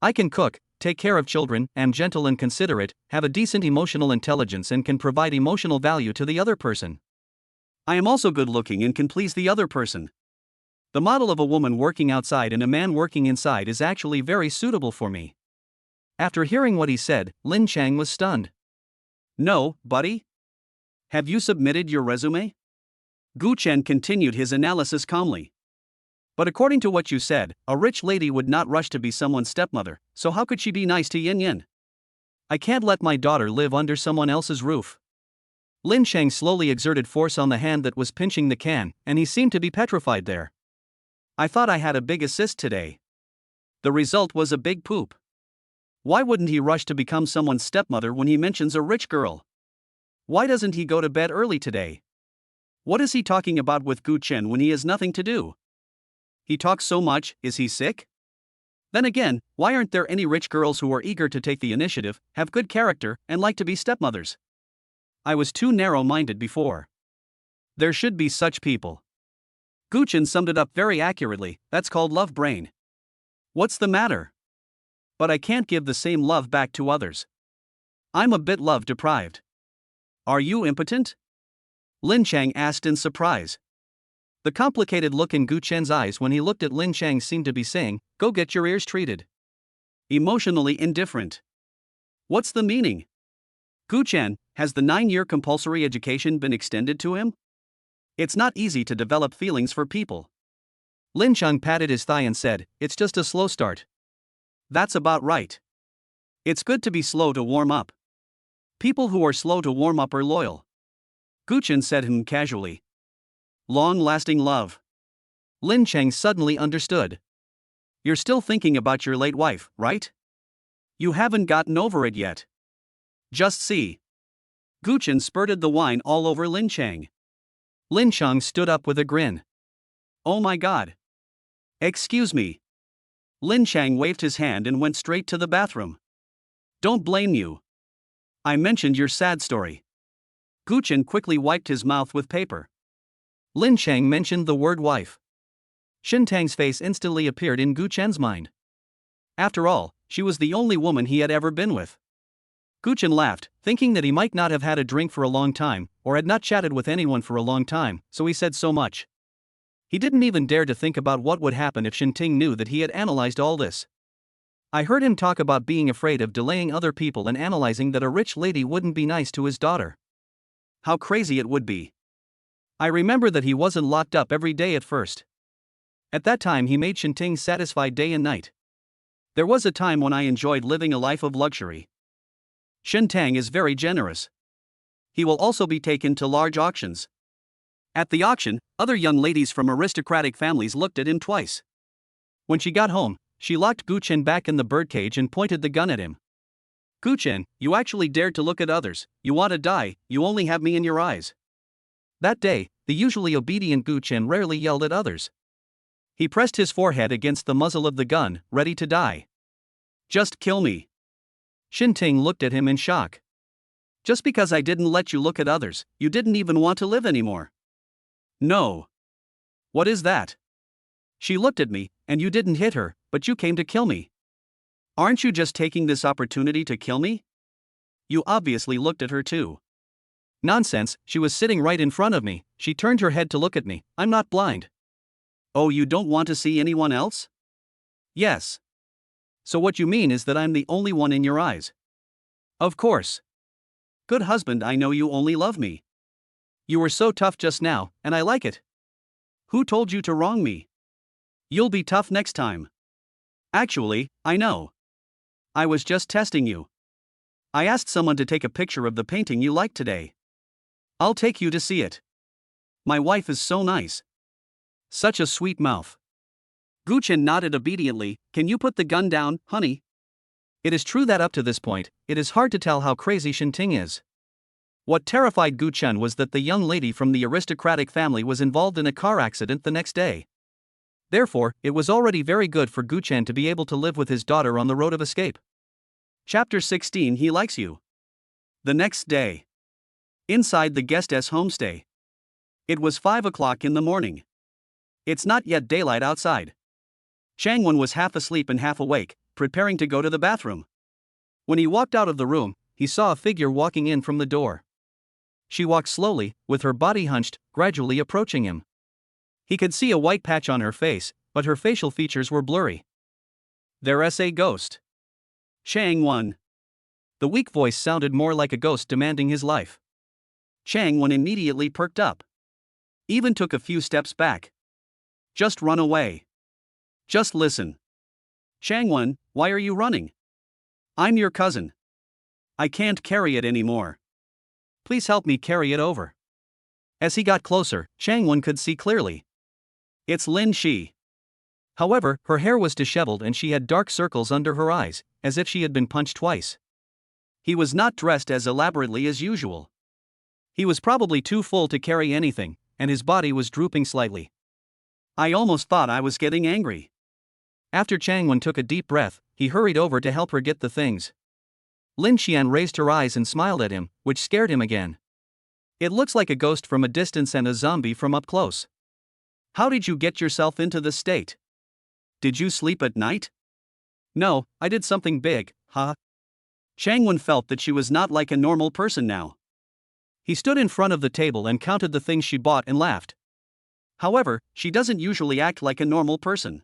Speaker 2: I can cook, take care of children, am gentle and considerate, have a decent emotional intelligence and can provide emotional value to the other person.
Speaker 1: I am also good looking and can please the other person. The model of a woman working outside and a man working inside is actually very suitable for me.
Speaker 2: After hearing what he said, Lin Chang was stunned.
Speaker 1: No, buddy? Have you submitted your resume? Gu Chen continued his analysis calmly. But according to what you said, a rich lady would not rush to be someone's stepmother, so how could she be nice to Yin Yin?
Speaker 2: I can't let my daughter live under someone else's roof. Lin Chang slowly exerted force on the hand that was pinching the can, and he seemed to be petrified there.
Speaker 1: I thought I had a big assist today. The result was a big poop. Why wouldn't he rush to become someone's stepmother when he mentions a rich girl? Why doesn't he go to bed early today? What is he talking about with Gu Chen when he has nothing to do? He talks so much, is he sick? Then again, why aren't there any rich girls who are eager to take the initiative, have good character, and like to be stepmothers? I was too narrow-minded before. There should be such people. Gu Chen summed it up very accurately, that's called love brain. What's the matter? But I can't give the same love back to others. I'm a bit love deprived. Are you impotent? Lin Chang asked in surprise. The complicated look in Gu Chen's eyes when he looked at Lin Chang seemed to be saying, go get your ears treated. Emotionally indifferent. What's the meaning? Gu Chen, has the 9-year compulsory education been extended to him? It's not easy to develop feelings for people.
Speaker 2: Lin Chang patted his thigh and said, it's just a slow start.
Speaker 1: That's about right. It's good to be slow to warm up. People who are slow to warm up are loyal. Gu Chen said casually. Long-lasting love.
Speaker 2: Lin Chang suddenly understood.
Speaker 1: You're still thinking about your late wife, right? You haven't gotten over it yet. Just see. Gu Chen spurted the wine all over Lin Chang.
Speaker 2: Lin Chang stood up with a grin.
Speaker 1: Oh my God. Excuse me. Lin Chang waved his hand and went straight to the bathroom. Don't blame you. I mentioned your sad story. Gu Chen quickly wiped his mouth with paper.
Speaker 2: Lin Chang mentioned the word wife. Shin Tang's face instantly appeared in Gu Chen's mind. After all, she was the only woman he had ever been with. Gu Chen laughed, thinking that he might not have had a drink for a long time, or had not chatted with anyone for a long time, so he said so much. He didn't even dare to think about what would happen if Shin Ting knew that he had analyzed all this. I heard him talk about being afraid of delaying other people and analyzing that a rich lady wouldn't be nice to his daughter.
Speaker 1: How crazy it would be. I remember that he wasn't locked up every day at first. At that time he made Shin Ting satisfied day and night. There was a time when I enjoyed living a life of luxury. Shin Tang is very generous. He will also be taken to large auctions, At the auction, other young ladies from aristocratic families looked at him twice.
Speaker 2: When she got home, she locked Gu Chen back in the birdcage and pointed the gun at him.
Speaker 1: Gu Chen, you actually dared to look at others. You want to die, you only have me in your eyes.
Speaker 2: That day, the usually obedient Gu Chen rarely yelled at others. He pressed his forehead against the muzzle of the gun, ready to die.
Speaker 1: Just kill me.
Speaker 2: Shin Ting looked at him in shock.
Speaker 1: Just because I didn't let you look at others, you didn't even want to live anymore. No.
Speaker 2: What is that?
Speaker 1: She looked at me, and you didn't hit her, but you came to kill me. Aren't you just taking this opportunity to kill me? You obviously looked at her too.
Speaker 2: Nonsense, she was sitting right in front of me. She turned her head to look at me. I'm not blind.
Speaker 1: Oh, you don't want to see anyone else?
Speaker 2: Yes.
Speaker 1: So what you mean is that I'm the only one in your eyes?
Speaker 2: Of course.
Speaker 1: Good husband, I know you only love me.
Speaker 2: You were so tough just now, and I like it.
Speaker 1: Who told you to wrong me? You'll be tough next time. Actually, I know. I was just testing you. I asked someone to take a picture of the painting you liked today. I'll take you to see it. My wife is so nice.
Speaker 2: Such a sweet mouth.
Speaker 1: Gu Chen nodded obediently. Can you put the gun down, honey?
Speaker 2: It is true that up to this point, it is hard to tell how crazy Shin Ting is. What terrified Gu Chen was that the young lady from the aristocratic family was involved in a car accident the next day. Therefore, it was already very good for Gu Chen to be able to live with his daughter on the road of escape.
Speaker 1: Chapter 16 He Likes You. The next day. Inside the guest's homestay. It was 5 o'clock in the morning. It's not yet daylight outside. Changwon was half asleep and half awake, preparing to go to the bathroom.
Speaker 2: When he walked out of the room, he saw a figure walking in from the door. She walked slowly, with her body hunched, gradually approaching him. He could see a white patch on her face, but her facial features were blurry.
Speaker 1: There's a ghost. Changwon.
Speaker 2: The weak voice sounded more like a ghost demanding his life.
Speaker 1: Changwon immediately perked up. Even took a few steps back. Just run away. Just listen. Changwon, why are you running? I'm your cousin. I can't carry it anymore.
Speaker 2: Please help me carry it over. As he got closer, Changwon could see clearly.
Speaker 1: It's Lin Shi.
Speaker 2: However, her hair was disheveled and she had dark circles under her eyes, as if she had been punched twice.
Speaker 1: He was not dressed as elaborately as usual.
Speaker 2: He was probably too full to carry anything, and his body was drooping slightly.
Speaker 1: I almost thought I was getting angry.
Speaker 2: After Changwon took a deep breath, he hurried over to help her get the things. Lin Xian raised her eyes and smiled at him, which scared him again. It looks like a ghost from a distance and a zombie from up close.
Speaker 1: How did you get yourself into this state? Did you sleep at night?
Speaker 2: No, I did something big, huh?
Speaker 1: Changwon felt that she was not like a normal person now.
Speaker 2: He stood in front of the table and counted the things she bought and laughed.
Speaker 1: However, she doesn't usually act like a normal person.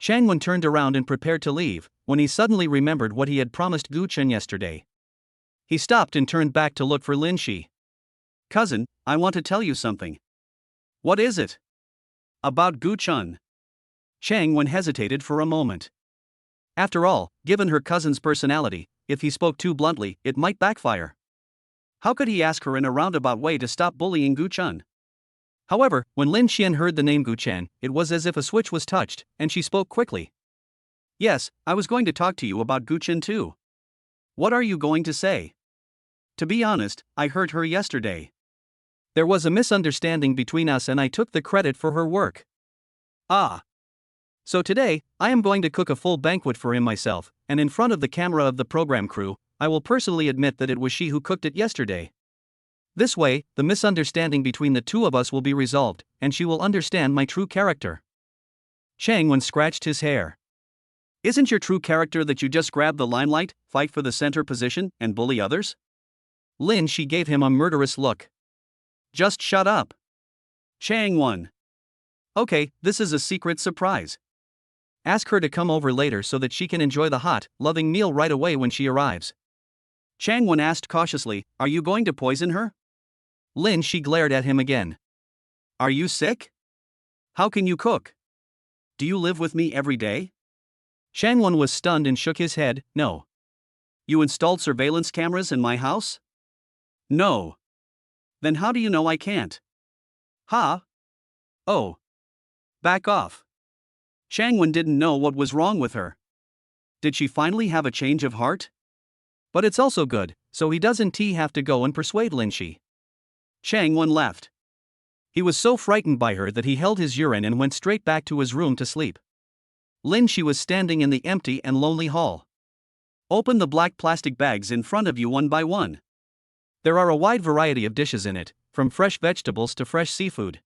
Speaker 2: Changwon turned around and prepared to leave, when he suddenly remembered what he had promised Gu Chen yesterday. He stopped and turned back to look for Lin Shi.
Speaker 1: Cousin, I want to tell you something. What is it? About Gu Chen.
Speaker 2: Changwon hesitated for a moment. After all, given her cousin's personality, if he spoke too bluntly, it might backfire.
Speaker 1: How could he ask her in a roundabout way to stop bullying Gu Chen?
Speaker 2: However, when Lin Xian heard the name Gu Chen, it was as if a switch was touched, and she spoke quickly.
Speaker 1: Yes, I was going to talk to you about Gu Chen too. What are you going to say? To be honest, I heard her yesterday.
Speaker 2: There was a misunderstanding between us and I took the credit for her work.
Speaker 1: Ah.
Speaker 2: So today, I am going to cook a full banquet for him myself, and in front of the camera of the program crew, I will personally admit that it was she who cooked it yesterday. This way, the misunderstanding between the two of us will be resolved, and she will understand my true character.
Speaker 1: Changwon scratched his hair. Isn't your true character that you just grab the limelight, fight for the center position, and bully others?
Speaker 2: Lin Shi gave him a murderous look.
Speaker 1: Just shut up. Changwon. Okay, this is a secret surprise.
Speaker 2: Ask her to come over later so that she can enjoy the hot, loving meal right away when she arrives.
Speaker 1: Changwon asked cautiously, are you going to poison her?
Speaker 2: Lin Shi glared at him again.
Speaker 1: Are you sick? How can you cook? Do you live with me every day?
Speaker 2: Changwon was stunned and shook his head, no.
Speaker 1: You installed surveillance cameras in my house? No. Then how do you know I can't? Ha? Oh. Back off. Changwon didn't know what was wrong with her. Did she finally have a change of heart?
Speaker 2: But it's also good, so he doesn't have to go and persuade Linshi.
Speaker 1: Changwon left.
Speaker 2: He was so frightened by her that he held his urine and went straight back to his room to sleep. Linshi was standing in the empty and lonely hall.
Speaker 1: Open the black plastic bags in front of you one by one.
Speaker 2: There are a wide variety of dishes in it, from fresh vegetables to fresh seafood.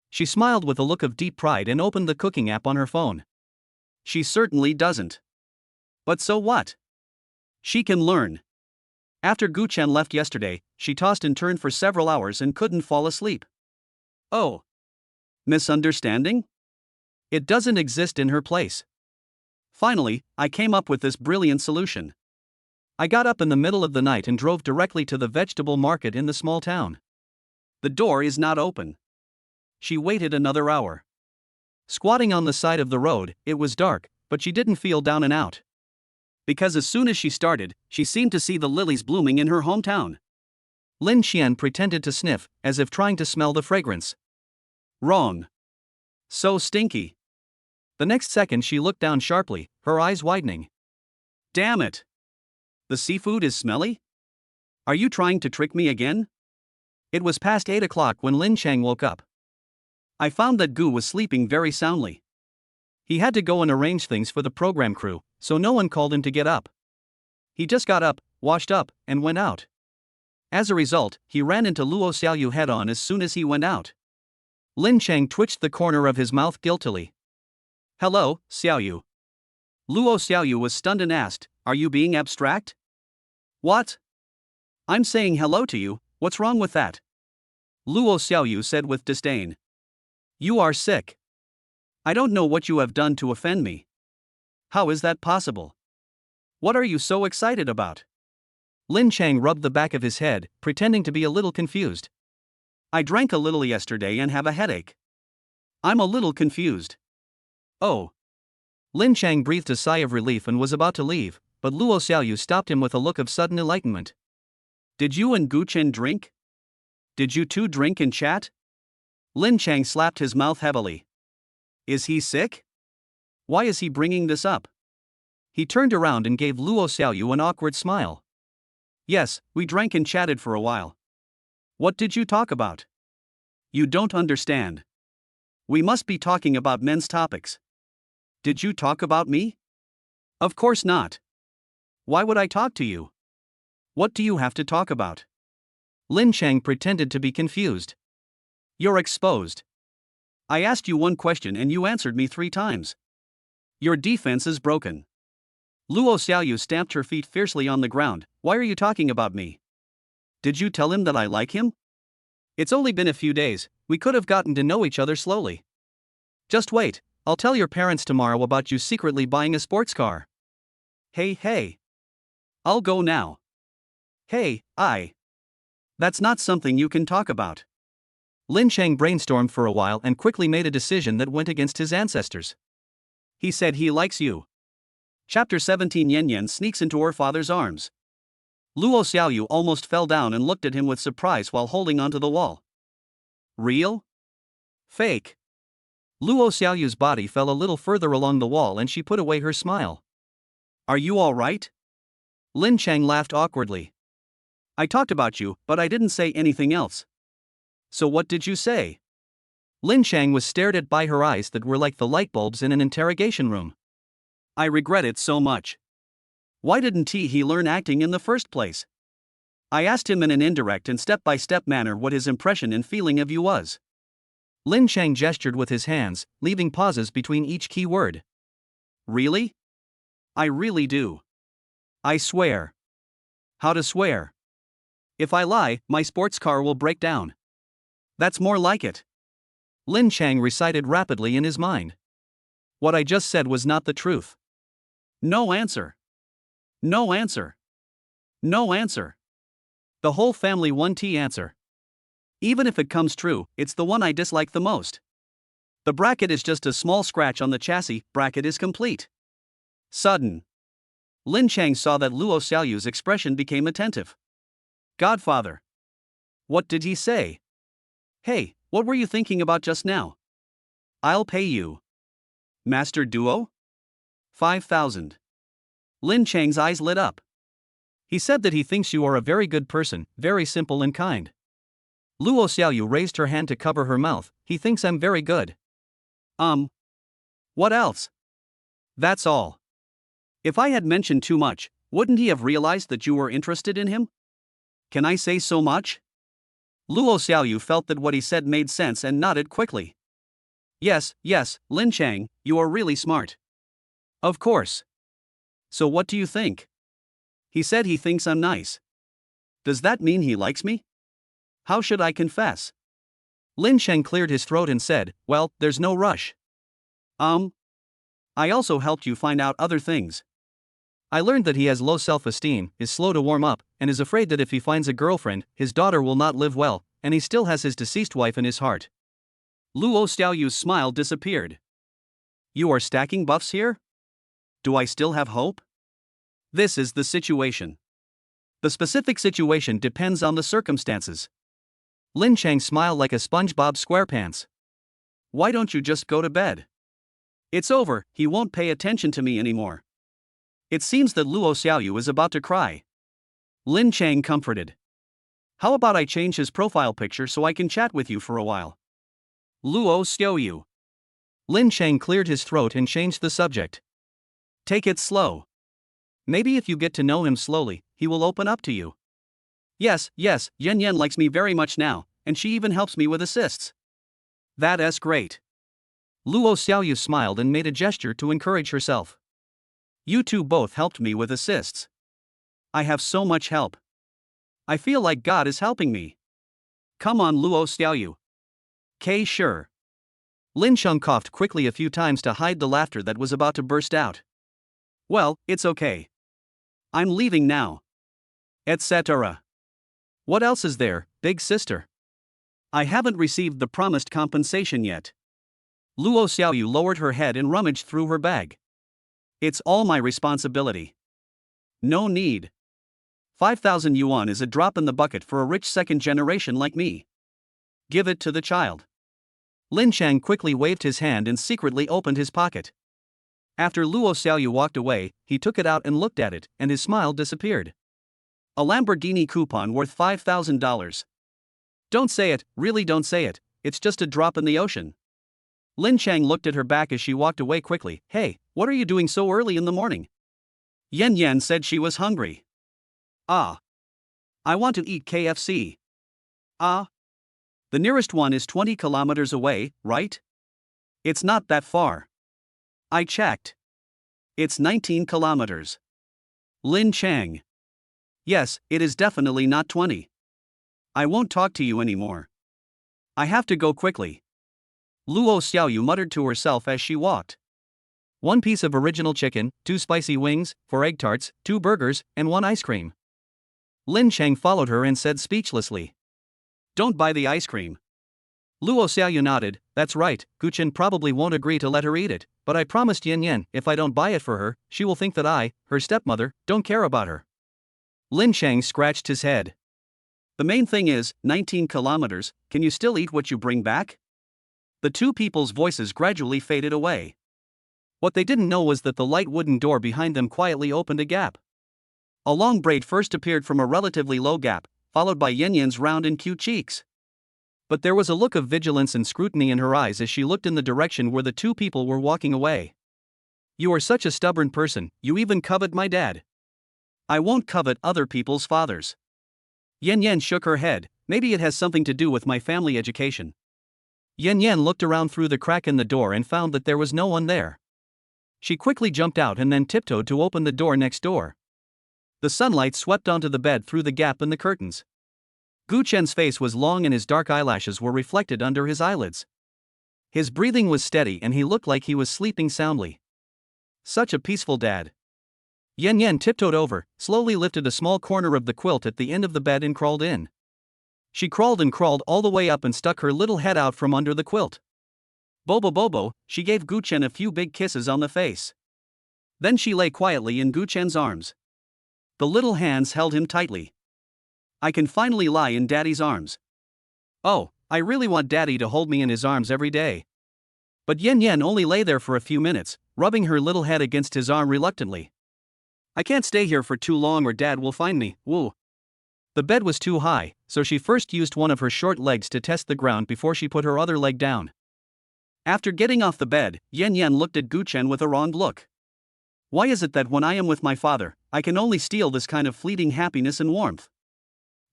Speaker 2: She smiled with a look of deep pride and opened the cooking app on her phone.
Speaker 1: She certainly doesn't. But so what? She can learn. After Guchen left yesterday, she tossed and turned for several hours and couldn't fall asleep. Oh. Misunderstanding?
Speaker 2: It doesn't exist in her place.
Speaker 1: Finally, I came up with this brilliant solution.
Speaker 2: I got up in the middle of the night and drove directly to the vegetable market in the small town.
Speaker 1: The door is not open. She waited another hour.
Speaker 2: Squatting on the side of the road, it was dark, but she didn't feel down and out.
Speaker 1: Because as soon as she started, she seemed to see the lilies blooming in her hometown.
Speaker 2: Lin Xian pretended to sniff, as if trying to smell the fragrance.
Speaker 1: Wrong. So stinky.
Speaker 2: The next second she looked down sharply, her eyes widening.
Speaker 1: Damn it. The seafood is smelly? Are you trying to trick me again?
Speaker 2: It was past 8 o'clock when Lin Chang woke up.
Speaker 1: I found that Gu was sleeping very soundly.
Speaker 2: He had to go and arrange things for the program crew, so no one called him to get up. He just got up, washed up, and went out. As a result, he ran into Luo Xiaoyu head-on as soon as he went out. Lin Chang twitched the corner of his mouth guiltily.
Speaker 1: Hello, Xiaoyu. Luo Xiaoyu was stunned and asked, are you being abstract? What? I'm saying hello to you, what's wrong with that? Luo Xiaoyu said with disdain. You are sick. I don't know what you have done to offend me. How is that possible? What are you so excited about?
Speaker 2: Lin Chang rubbed the back of his head, pretending to be a little confused.
Speaker 1: I drank a little yesterday and have a headache. I'm a little confused. Oh.
Speaker 2: Lin Chang breathed a sigh of relief and was about to leave, but Luo Xiaoyu stopped him with a look of sudden enlightenment.
Speaker 1: Did you and Guchen drink? Did you two drink and chat? Lin Chang slapped his mouth heavily. Is he sick? Why is he bringing this up?
Speaker 2: He turned around and gave Luo Xiaoyu an awkward smile.
Speaker 1: Yes, we drank and chatted for a while. What did you talk about? You don't understand. We must be talking about men's topics. Did you talk about me? Of course not. Why would I talk to you? What do you have to talk about?
Speaker 2: Lin Chang pretended to be confused.
Speaker 1: You're exposed. I asked you one question and you answered me 3 times. Your defense is broken. Luo Xiaoyu stamped her feet fiercely on the ground. Why are you talking about me? Did you tell him that I like him?
Speaker 2: It's only been a few days, we could have gotten to know each other slowly. Just wait, I'll tell your parents tomorrow about you secretly buying a sports car.
Speaker 1: Hey. I'll go now. Hey, That's not something you can talk about.
Speaker 2: Lin Chang brainstormed for a while and quickly made a decision that went against his ancestors.
Speaker 1: He said he likes you. Chapter 17. Yan sneaks into her father's arms. Luo Xiaoyu almost fell down and looked at him with surprise while holding onto the wall. Real? Fake?
Speaker 2: Luo Xiaoyu's body fell a little further along the wall and she put away her smile.
Speaker 1: Are you all right?
Speaker 2: Lin Chang laughed awkwardly.
Speaker 1: I talked about you, but I didn't say anything else. So what did you say?
Speaker 2: Lin Chang was stared at by her eyes that were like the light bulbs in an interrogation room.
Speaker 1: I regret it so much. Why didn't he learn acting in the first place? I asked him in an indirect and step-by-step manner what his impression and feeling of you was.
Speaker 2: Lin Chang gestured with his hands, leaving pauses between each key word.
Speaker 1: Really? I really do. I swear. How to swear? If I lie, my sports car will break down. That's more like it.
Speaker 2: Lin Chang recited rapidly in his mind. What I just said was not the truth.
Speaker 1: No answer. No answer. No answer. The whole family 1T answer. Even if it comes true, it's the one I dislike the most. The bracket is just a small scratch on the chassis, bracket is complete. Sudden. Lin Chang saw that Luo Xiaoyu's expression became attentive. Godfather. What did he say? Hey, What were you thinking about just now? I'll pay you. Master Duo? 5,000. Lin Chang's eyes lit up.
Speaker 2: He said that he thinks you are a very good person, very simple and kind. Luo Xiaoyu raised her hand to cover her mouth. He thinks I'm very good.
Speaker 1: What else? That's all. If I had mentioned too much, wouldn't he have realized that you were interested in him? Can I say so much? Luo Xiaoyu felt that what he said made sense and nodded quickly. Yes, Lin Chang, you are really smart. Of course. So what do you think? He said he thinks I'm nice. Does that mean he likes me? How should I confess?
Speaker 2: Lin Chang cleared his throat and said, well, there's no rush.
Speaker 1: I also helped you find out other things.
Speaker 2: I learned that he has low self-esteem, is slow to warm up, and is afraid that if he finds a girlfriend, his daughter will not live well, and he still has his deceased wife in his heart.
Speaker 1: Luo Xiaoyu's smile disappeared. You are stacking buffs here? Do I still have hope? This is the situation. The specific situation depends on the circumstances.
Speaker 2: Lin Chang smiled like a SpongeBob SquarePants.
Speaker 1: Why don't you just go to bed? It's over, he won't pay attention to me anymore. It seems that Luo Xiaoyu is about to cry. Lin Chang comforted. How about I change his profile picture so I can chat with you for a while? Luo Xiaoyu.
Speaker 2: Lin Chang cleared his throat and changed the subject.
Speaker 1: Take it slow. Maybe if you get to know him slowly, he will open up to you. Yes, Yan Yan likes me very much now, and she even helps me with assists. That's great.
Speaker 2: Luo Xiaoyu smiled and made a gesture to encourage herself.
Speaker 1: You two both helped me with assists. I have so much help. I feel like God is helping me. Come on, Luo Xiaoyu. Sure.
Speaker 2: Lin Chang coughed quickly a few times to hide the laughter that was about to burst out.
Speaker 1: Well, it's okay. I'm leaving now. Etc.
Speaker 2: What else is there, big sister?
Speaker 1: I haven't received the promised compensation yet. Luo Xiaoyu lowered her head and rummaged through her bag. It's all my responsibility. No need. 5,000 yuan is a drop in the bucket for a rich second generation like me. Give it to the child.
Speaker 2: Lin Chang quickly waved his hand and secretly opened his pocket.
Speaker 1: After Luo Xiaoyu walked away, he took it out and looked at it, and his smile disappeared. A Lamborghini coupon worth $5,000. Don't say it, really don't say it, it's just a drop in the ocean. Lin Chang looked at her back as she walked away quickly. Hey, what are you doing so early in the morning? Yan Yan said she was hungry. I want to eat KFC. The nearest one is 20 kilometers away, right? It's not that far. I checked. It's 19 kilometers. Lin Chang. Yes, it is definitely not 20. I won't talk to you anymore. I have to go quickly. Luo Xiaoyu muttered to herself as she walked.
Speaker 2: 1 piece of original chicken, 2 spicy wings, 4 egg tarts, 2 burgers, and 1 ice cream.
Speaker 1: Lin Chang followed her and said speechlessly. Don't buy the ice cream.
Speaker 2: Luo Xiaoyu nodded. That's right, Guchen probably won't agree to let her eat it, but I promised Yan Yan, if I don't buy it for her, she will think that I, her stepmother, don't care about her. Lin Chang scratched his head.
Speaker 1: The main thing is, 19 kilometers, can you still eat what you bring back? The two people's voices gradually faded away.
Speaker 2: What they didn't know was that the light wooden door behind them quietly opened a gap.
Speaker 1: A long braid first appeared from a relatively low gap, followed by Yan Yan's round and cute cheeks.
Speaker 2: But there was a look of vigilance and scrutiny in her eyes as she looked in the direction where the two people were walking away.
Speaker 1: You are such a stubborn person, you even covet my dad. I won't covet other people's fathers. Yan Yan shook her head. Maybe it has something to do with my family education.
Speaker 2: Yan Yan looked around through the crack in the door and found that there was no one there.
Speaker 1: She quickly jumped out and then tiptoed to open the door next door. The sunlight swept onto the bed through the gap in the curtains. Gu Chen's face was long and his dark eyelashes were reflected under his eyelids. His breathing was steady and he looked like he was sleeping soundly. Such a peaceful dad.
Speaker 2: Yan Yan tiptoed over, slowly lifted a small corner of the quilt at the end of the bed and crawled in.
Speaker 1: She crawled and crawled all the way up and stuck her little head out from under the quilt. Bobo, she gave Gu Chen a few big kisses on the face. Then she lay quietly in Gu Chen's arms. The little hands held him tightly. I can finally lie in Daddy's arms. Oh, I really want Daddy to hold me in his arms every day. But Yan Yan only lay there for a few minutes, rubbing her little head against his arm reluctantly. I can't stay here for too long or Dad will find me, woo. The bed was too high, so she first used one of her short legs to test the ground before she put her other leg down. After getting off the bed, Yan Yan looked at Gu Chen with a wronged look. Why is it that when I am with my father, I can only steal this kind of fleeting happiness and warmth?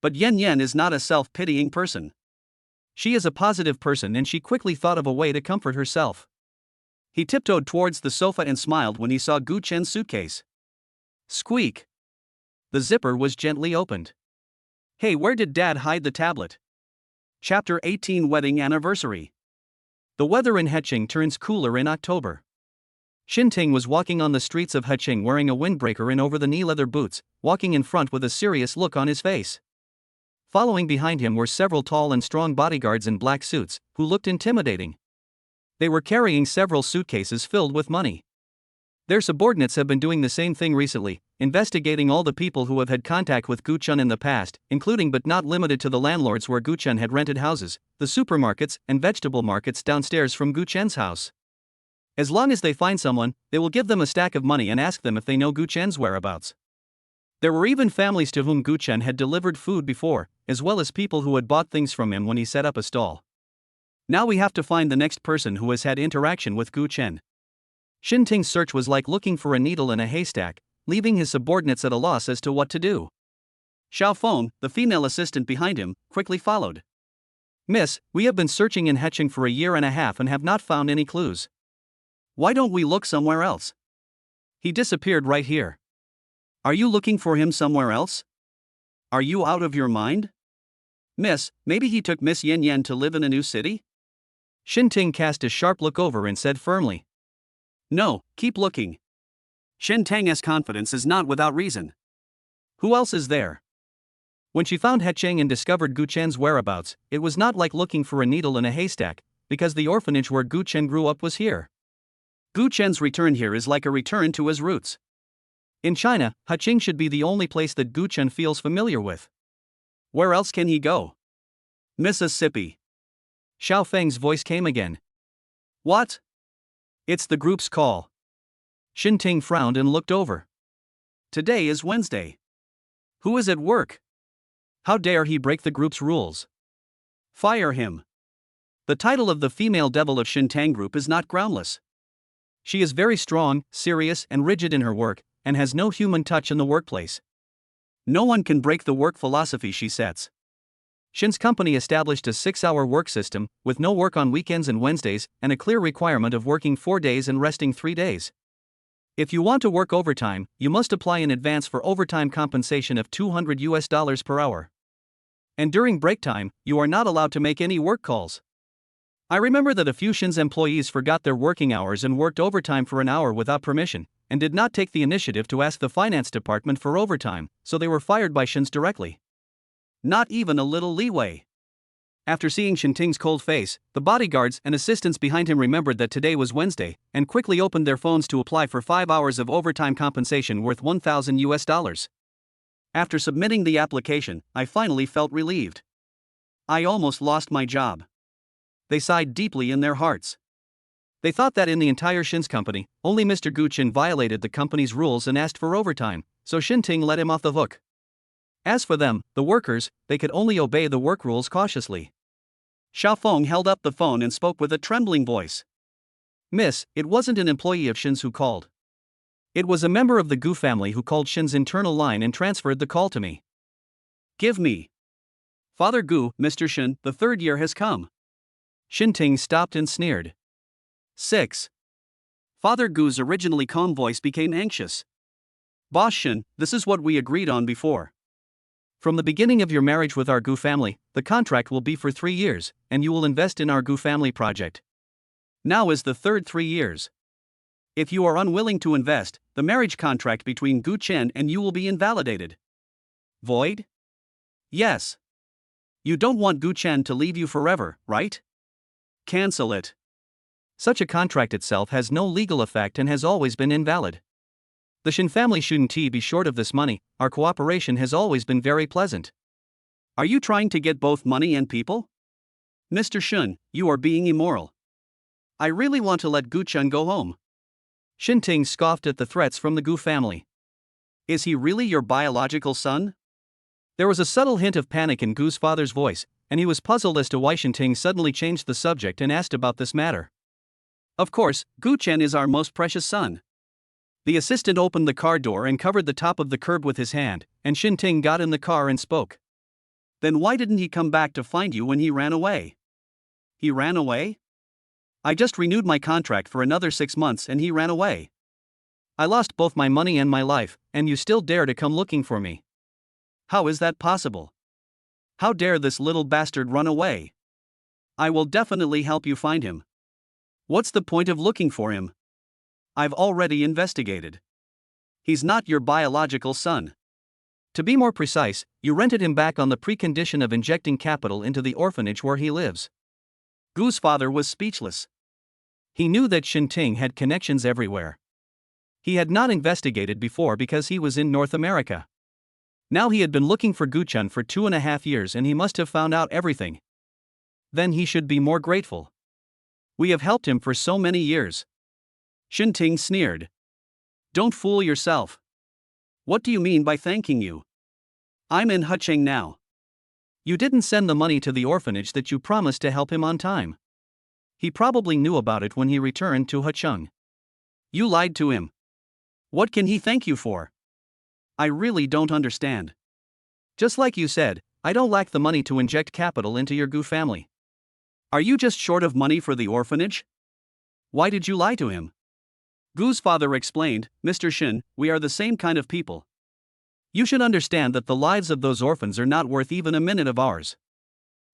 Speaker 1: But Yan Yan is not a self-pitying person. She is a positive person and she quickly thought of a way to comfort herself. He tiptoed towards the sofa and smiled when he saw Gu Chen's suitcase. Squeak! The zipper was gently opened. Hey, where did Dad hide the tablet? Chapter 18 Wedding Anniversary. The weather in Heching turns cooler in October. Xinting was walking on the streets of Heching wearing a windbreaker and over-the-knee leather boots, walking in front with a serious look on his face. Following behind him were several tall and strong bodyguards in black suits, who looked intimidating. They were carrying several suitcases filled with money. Their subordinates have been doing the same thing recently, investigating all the people who have had contact with Gu Chen in the past, including but not limited to the landlords where Gu Chen had rented houses, the supermarkets and vegetable markets downstairs from Gu Chen's house. As long as they find someone, they will give them a stack of money and ask them if they know Gu Chen's whereabouts. There were even families to whom Gu Chen had delivered food before, as well as people who had bought things from him when he set up a stall. Now we have to find the next person who has had interaction with Gu Chen. Xinting's search was like looking for a needle in a haystack, leaving his subordinates at a loss as to what to do. Xiao Feng, the female assistant behind him, quickly followed. Miss, we have been searching in Heching for a year and a half and have not found any clues. Why don't we look somewhere else? He disappeared right here. Are you looking for him somewhere else? Are you out of your mind? Miss, maybe he took Miss Yan Yan to live in a new city? Xinting cast a sharp look over and said firmly. No, keep looking. Xintang's confidence is not without reason. Who else is there? When she found Heching and discovered Gu Chen's whereabouts, it was not like looking for a needle in a haystack, because the orphanage where Gu Chen grew up was here. Gu Chen's return here is like a return to his roots. In China, Heching should be the only place that Gu Chen feels familiar with. Where else can he go? Mississippi. Xiao Feng's voice came again. What? It's the group's call. Xinting frowned and looked over. Today is Wednesday. Who is at work? How dare he break the group's rules? Fire him. The title of the female devil of Xintang group is not groundless. She is very strong, serious and rigid in her work, and has no human touch in the workplace. No one can break the work philosophy she sets. Xin's company established a 6-hour work system, with no work on weekends and Wednesdays, and a clear requirement of working 4 days and resting 3 days. If you want to work overtime, you must apply in advance for overtime compensation of $200 per hour. And during break time, you are not allowed to make any work calls. I remember that a few Xin's employees forgot their working hours and worked overtime for an hour without permission, and did not take the initiative to ask the finance department for overtime, so they were fired by Xin's directly. Not even a little leeway. After seeing Xinting's cold face, the bodyguards and assistants behind him remembered that today was Wednesday, and quickly opened their phones to apply for 5 hours of overtime compensation worth $1,000. After submitting the application, I finally felt relieved. I almost lost my job. They sighed deeply in their hearts. They thought that in the entire Xin's company, only Mr. Gu Chen violated the company's rules and asked for overtime, so Xinting let him off the hook. As for them, the workers, they could only obey the work rules cautiously. Xiao Feng held up the phone and spoke with a trembling voice. Miss, it wasn't an employee of Xin's who called. It was a member of the Gu family who called Xin's internal line and transferred the call to me. Give me. Father Gu, Mr. Xin, the 3rd year has come. Xinting stopped and sneered. 6. Father Gu's originally calm voice became anxious. Boss Xin, this is what we agreed on before. From the beginning of your marriage with our Gu family, the contract will be for 3 years, and you will invest in our Gu family project. Now is the 3rd 3 years. If you are unwilling to invest, the marriage contract between Gu Chen and you will be invalidated. Void? Yes. You don't want Gu Chen to leave you forever, right? Cancel it. Such a contract itself has no legal effect and has always been invalid. The Xin family shouldn't be short of this money, our cooperation has always been very pleasant. Are you trying to get both money and people? Mr. Shun, you are being immoral. I really want to let Gu-chun go home.
Speaker 2: Shin-ting scoffed at the threats from the Gu family.
Speaker 1: Is he really your biological son?
Speaker 2: There was a subtle hint of panic in Gu's father's voice, and he was puzzled as to why Shin-ting suddenly changed the subject and asked about this matter.
Speaker 1: Of course, Gu-chen is our most precious son.
Speaker 2: The assistant opened the car door and covered the top of the curb with his hand, and Shin-ting got in the car and spoke.
Speaker 1: Then why didn't he come back to find you when he ran away? He ran away? I just renewed my contract for another 6 months and he ran away.
Speaker 2: I lost both my money and my life, and you still dare to come looking for me.
Speaker 1: How is that possible? How dare this little bastard run away? I will definitely help you find him. What's the point of looking for him? I've already investigated. He's not your biological son.
Speaker 2: To be more precise, you rented him back on the precondition of injecting capital into the orphanage where he lives.
Speaker 1: Gu's father was speechless.
Speaker 2: He knew that Shin-ting had connections everywhere. He had not investigated before because he was in North America. Now he had been looking for Gu-chun for 2.5 years and he must have found out everything. Then he should be more grateful.
Speaker 1: We have helped him for so many years. Shin-ting sneered. Don't fool yourself. What do you mean by thanking you? I'm in Hucheng now.
Speaker 2: You didn't send the money to the orphanage that you promised to help him on time. He probably knew about it when he returned to Hucheng.
Speaker 1: You lied to him. What can he thank you for? I really don't understand.
Speaker 2: Just like you said, I don't lack the money to inject capital into your Gu family.
Speaker 1: Are you just short of money for the orphanage? Why did you lie to him? Gu's father explained, Mr. Shin, we are the same kind of people.
Speaker 2: You should understand that the lives of those orphans are not worth even a minute of ours.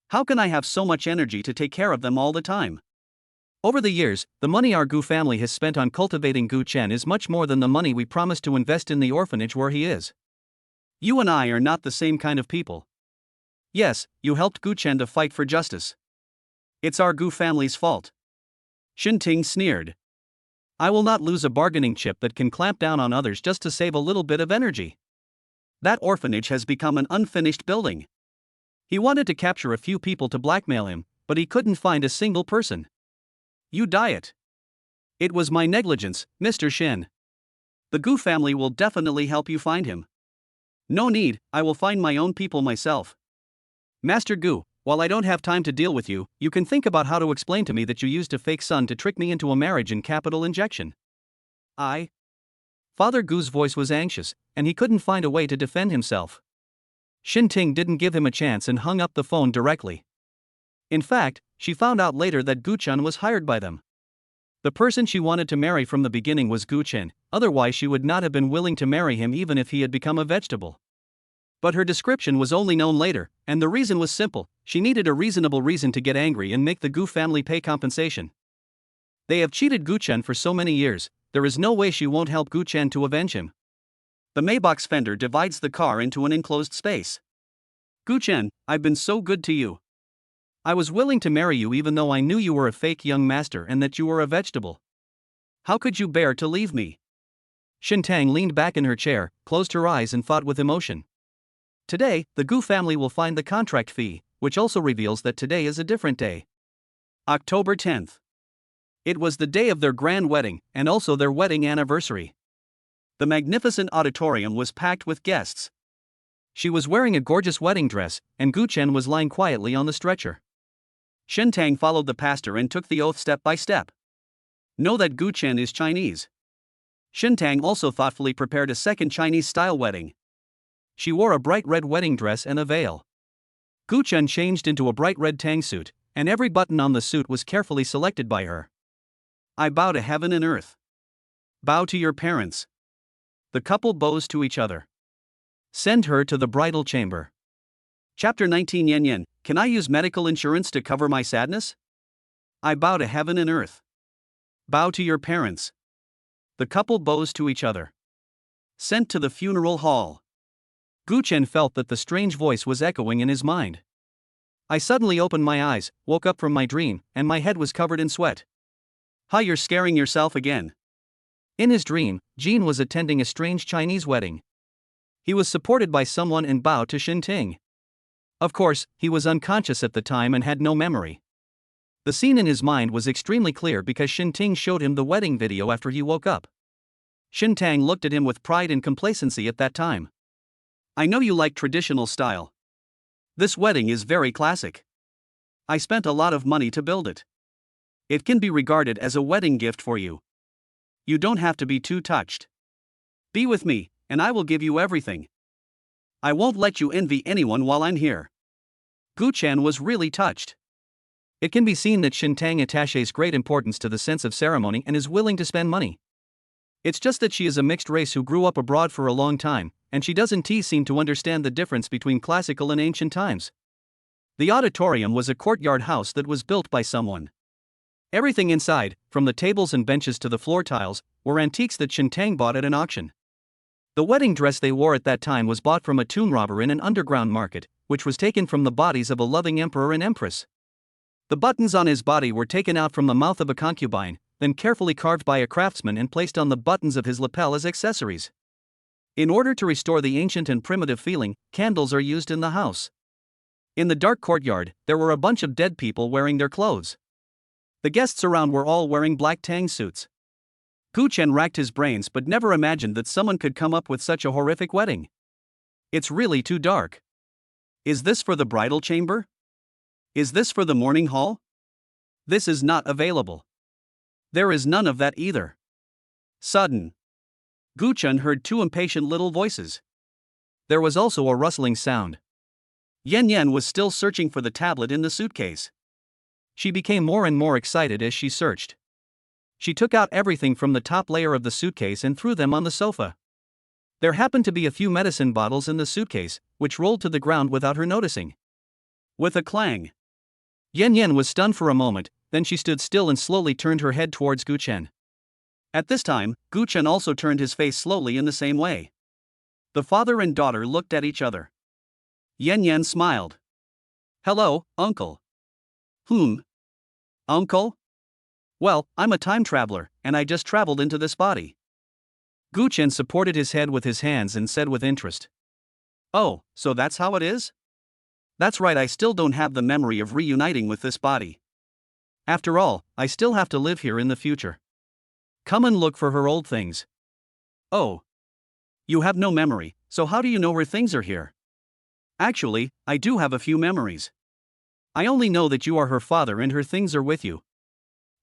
Speaker 1: How can I have so much energy to take care of them all the time?
Speaker 2: Over the years, the money our Gu family has spent on cultivating Gu-chen is much more than the money we promised to invest in the orphanage where he is.
Speaker 1: You and I are not the same kind of people. Yes, you helped Gu-chen to fight for justice. It's our Gu family's fault. Shin-ting sneered.
Speaker 2: I will not lose a bargaining chip that can clamp down on others just to save a little bit of energy.
Speaker 1: That orphanage has become an unfinished building.
Speaker 2: He wanted to capture a few people to blackmail him, but he couldn't find a single person.
Speaker 1: You diet.
Speaker 2: It was my negligence, Mr. Shin.
Speaker 1: The Gu family will definitely help you find him. No need, I will find my own people myself.
Speaker 2: Master Gu, while I don't have time to deal with you, you can think about how to explain to me that you used a fake son to trick me into a marriage and capital injection. Father Gu's voice was anxious, and he couldn't find a way to defend himself. Shin-ting didn't give him a chance and hung up the phone directly. In fact, she found out later that Gu-chun was hired by them. The person she wanted to marry from the beginning was Gu-chen, otherwise she would not have been willing to marry him even if he had become a vegetable. But her description was only known later, and the reason was simple: she needed a reasonable reason to get angry and make the Gu family pay compensation. They have cheated Gu-chen for so many years, there is no way she won't help Gu-chen to avenge him.
Speaker 1: The Maybach's fender divides the car into an enclosed space. Gu-chen, I've been so good to you.
Speaker 2: I was willing to marry you even though I knew you were a fake young master and that you were a vegetable.
Speaker 1: How could you bear to leave me?
Speaker 2: Shin-tang leaned back in her chair, closed her eyes and thought with emotion. Today, the Gu family will find the contract fee, which also reveals that today is a different day.
Speaker 1: October 10th. It was the day of their grand wedding, and also their wedding anniversary. The magnificent auditorium was packed with guests.
Speaker 2: She was wearing a gorgeous wedding dress, and Gu-chen was lying quietly on the stretcher.
Speaker 1: Shin-tang followed the pastor and took the oath step by step. Know that Gu-chen is Chinese. Shin-tang also thoughtfully prepared a second Chinese-style wedding.
Speaker 2: She wore a bright red wedding dress and a veil. Gu-chen changed into a bright red tang suit, and every button on the suit was carefully selected by her.
Speaker 1: I bow to heaven and earth. Bow to your parents. The couple bows to each other.
Speaker 2: Send her to the bridal chamber.
Speaker 1: Chapter 19 Yen Yen, can I use medical insurance to cover my sadness? I bow to heaven and earth. Bow to your parents. The couple bows to each other. Sent to the funeral hall.
Speaker 2: Gu-chen felt that the strange voice was echoing in his mind. I suddenly opened my eyes, woke up from my dream, and my head was covered in sweat.
Speaker 1: Hi, you're scaring yourself again.
Speaker 2: In his dream, Jean was attending a strange Chinese wedding. He was supported by someone and bowed to Shin-ting. Of course, he was unconscious at the time and had no memory. The scene in his mind was extremely clear because Xinting showed him the wedding video after he woke up. Xintang looked at him with pride and complacency at that time.
Speaker 1: I know you like traditional style. This wedding is very classic. I spent a lot of money to build it. It can be regarded as a wedding gift for you. You don't have to be too touched. Be with me, and I will give you everything. I won't let you envy anyone while I'm here. Gu Chen was really touched.
Speaker 2: It can be seen that Xintang attaches great importance to the sense of ceremony and is willing to spend money. It's just that she is a mixed race who grew up abroad for a long time, and she doesn't seem to understand the difference between classical and ancient times. The auditorium was a courtyard house that was built by someone. Everything inside, from the tables and benches to the floor tiles, were antiques that Xintang bought at an auction. The wedding dress they wore at that time was bought from a tomb robber in an underground market, which was taken from the bodies of a loving emperor and empress. The buttons on his body were taken out from the mouth of a concubine, then carefully carved by a craftsman and placed on the buttons of his lapel as accessories. In order to restore the ancient and primitive feeling, candles are used in the house. In the dark courtyard, there were a bunch of dead people wearing their clothes. The guests around were all wearing black tang suits. Gu Chen racked his brains but never imagined that someone could come up with such a horrific wedding. It's really too dark. Is this for the bridal chamber? Is this for the mourning hall? This is not available. There is none of that either. Sudden. Gu Chen heard two impatient little voices. There was also a rustling sound. Yan Yan was still searching for the tablet in the suitcase. She became more and more excited as she searched. She took out everything from the top layer of the suitcase and threw them on the sofa. There happened to be a few medicine bottles in the suitcase, which rolled to the ground without her noticing. With a clang. Yan Yan was stunned for a moment, then she stood still and slowly turned her head towards Gu Chen. At this time, Gu Chen also turned his face slowly in the same way. The father and daughter looked at each other. Yan Yan smiled. Hello, uncle. Uncle? Well, I'm a time traveler, and I just traveled into this body. Gu Chen supported his head with his hands and said with interest. Oh, so that's how it is? That's right, I still don't have the memory of reuniting with this body. After all, I still have to live here in the future. Come and look for her old things. Oh. You have no memory, so how do you know her things are here? Actually, I do have a few memories. I only know that you are her father and her things are with you.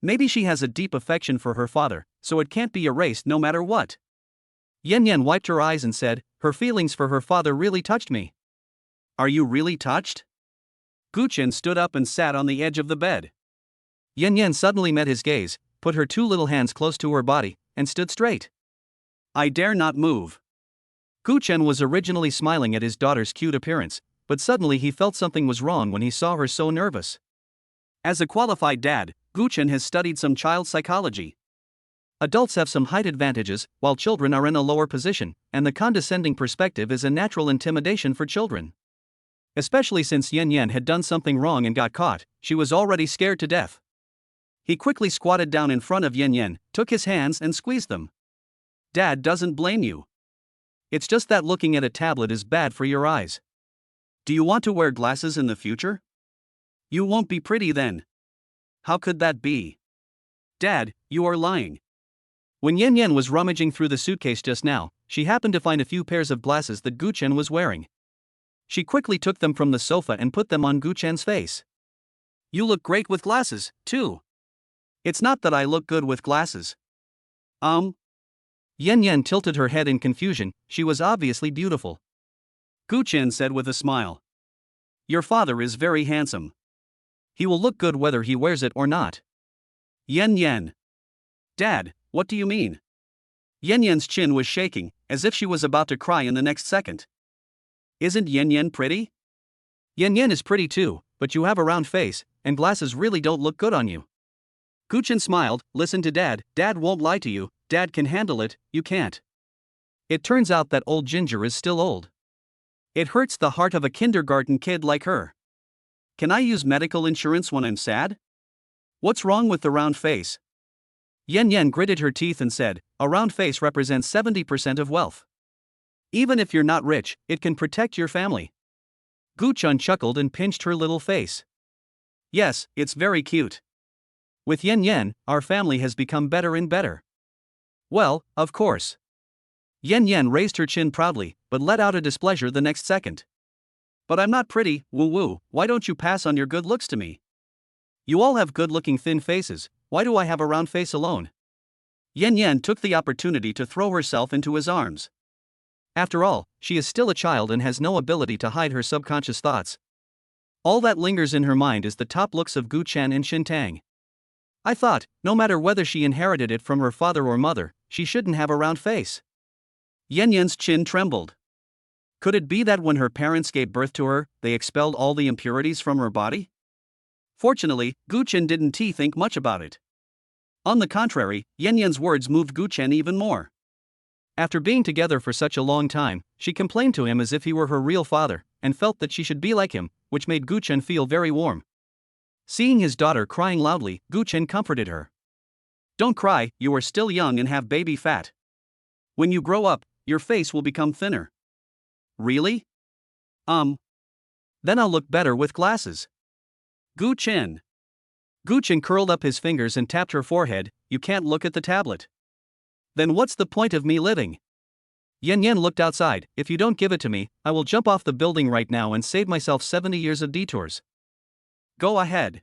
Speaker 2: Maybe she has a deep affection for her father, so it can't be erased no matter what. Yan Yan wiped her eyes and said, her feelings for her father really touched me. Are you really touched? Gu Chen stood up and sat on the edge of the bed. Yan Yan suddenly met his gaze, put her two little hands close to her body, and stood straight. I dare not move. Gu Chen was originally smiling at his daughter's cute appearance, but suddenly he felt something was wrong when he saw her so nervous. As a qualified dad, Gu Chen has studied some child psychology. Adults have some height advantages, while children are in a lower position, and the condescending perspective is a natural intimidation for children. Especially since Yan Yan had done something wrong and got caught, she was already scared to death. He quickly squatted down in front of Yan Yan, took his hands and squeezed them. Dad doesn't blame you. It's just that looking at a tablet is bad for your eyes. Do you want to wear glasses in the future? You won't be pretty then. How could that be? Dad, you are lying. When Yan Yan was rummaging through the suitcase just now, she happened to find a few pairs of glasses that Gu Chen was wearing. She quickly took them from the sofa and put them on Gu Chen's face. You look great with glasses, too. It's not that I look good with glasses. Yan Yan tilted her head in confusion, she was obviously beautiful. Gu Chen said with a smile. Your father is very handsome. He will look good whether he wears it or not. Yan Yan. Dad, what do you mean? Yan Yan's chin was shaking, as if she was about to cry in the next second. Isn't Yan Yan pretty? Yan Yan is pretty too, but you have a round face, and glasses really don't look good on you. Gu Chen smiled, listen to Dad, Dad won't lie to you, Dad can handle it, you can't. It turns out that old Ginger is still old. It hurts the heart of a kindergarten kid like her. Can I use medical insurance when I'm sad? What's wrong with the round face? Yan Yan gritted her teeth and said, a round face represents 70% of wealth. Even if you're not rich, it can protect your family. Gu Chen chuckled and pinched her little face. Yes, it's very cute. With Yan Yan, our family has become better and better. Well, of course. Yan Yan raised her chin proudly, but let out a displeasure the next second.
Speaker 1: But I'm not pretty, woo-woo, why don't you pass on your good looks to me?
Speaker 2: You all have good-looking thin faces, why do I have a round face alone?
Speaker 1: Yan Yan took the opportunity to throw herself into his arms.
Speaker 2: After all, she is still a child and has no ability to hide her subconscious thoughts. All that lingers in her mind is the top looks of Gu Chen and Xin Tang. I thought, no matter whether she inherited it from her father or mother, she shouldn't have a round face.
Speaker 1: Yan Yan's chin trembled. Could it be that when her parents gave birth to her, they expelled all the impurities from her body? Fortunately, Gu Chen didn't think much about it. On the contrary, Yan Yan's words moved Gu Chen even more.
Speaker 2: After being together for such a long time, she complained to him as if he were her real father, and felt that she should be like him, which made Gu Chen feel very warm. Seeing his daughter crying loudly, Gu Chen comforted her.
Speaker 1: Don't cry, you are still young and have baby fat. When you grow up, your face will become thinner.
Speaker 2: Really?
Speaker 1: Then I'll look better with glasses.
Speaker 2: Gu Chen. Gu Chen curled up his fingers and tapped her forehead. You can't look at the tablet.
Speaker 1: Then what's the point of me living?
Speaker 2: Yan Yan looked outside. If you don't give it to me, I will jump off the building right now and save myself 70 years of detours.
Speaker 1: Go ahead.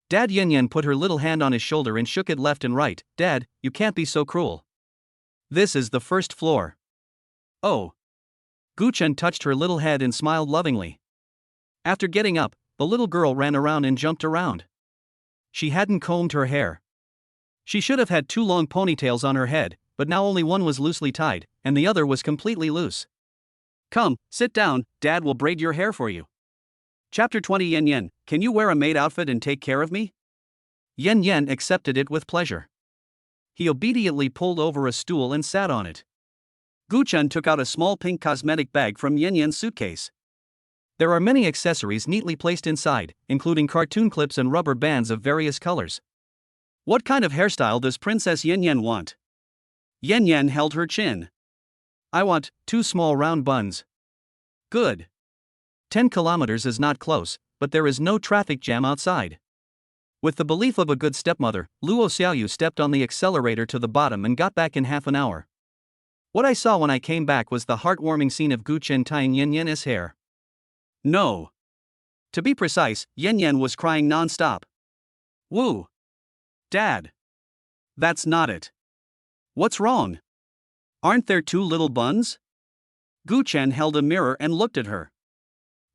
Speaker 2: Dad. Yan Yan put her little hand on his shoulder and shook it left and right. Dad, you can't be so cruel.
Speaker 1: This is the first floor.
Speaker 2: Oh. Gu Chen touched her little head and smiled lovingly. After getting up, the little girl ran around and jumped around. She hadn't combed her hair. She should have had 2 long ponytails on her head, but now only one was loosely tied, and the other was completely loose.
Speaker 1: Come, sit down, Dad will braid your hair for you. Chapter 20. Yan Yan, can you wear a maid outfit and take care of me?
Speaker 2: Yan Yan accepted it with pleasure. He obediently pulled over a stool and sat on it.
Speaker 1: Gu Chen took out a small pink cosmetic bag from Yan Yan's suitcase.
Speaker 2: There are many accessories neatly placed inside, including cartoon clips and rubber bands of various colors.
Speaker 1: What kind of hairstyle does Princess Yan Yan want? Yan Yan held her chin.
Speaker 2: I want 2 small round buns.
Speaker 1: Good.
Speaker 2: 10 kilometers is not close, but there is no traffic jam outside. With the belief of a good stepmother, Luo Xiaoyu stepped on the accelerator to the bottom and got back in half an hour. What I saw when I came back was the heartwarming scene of Gu Chen tying Yan Yan's hair.
Speaker 1: No. To be precise, Yan Yan was crying non-stop. Woo. Dad. That's not it. What's wrong? Aren't there 2 little buns? Gu Chen held a mirror and looked at her.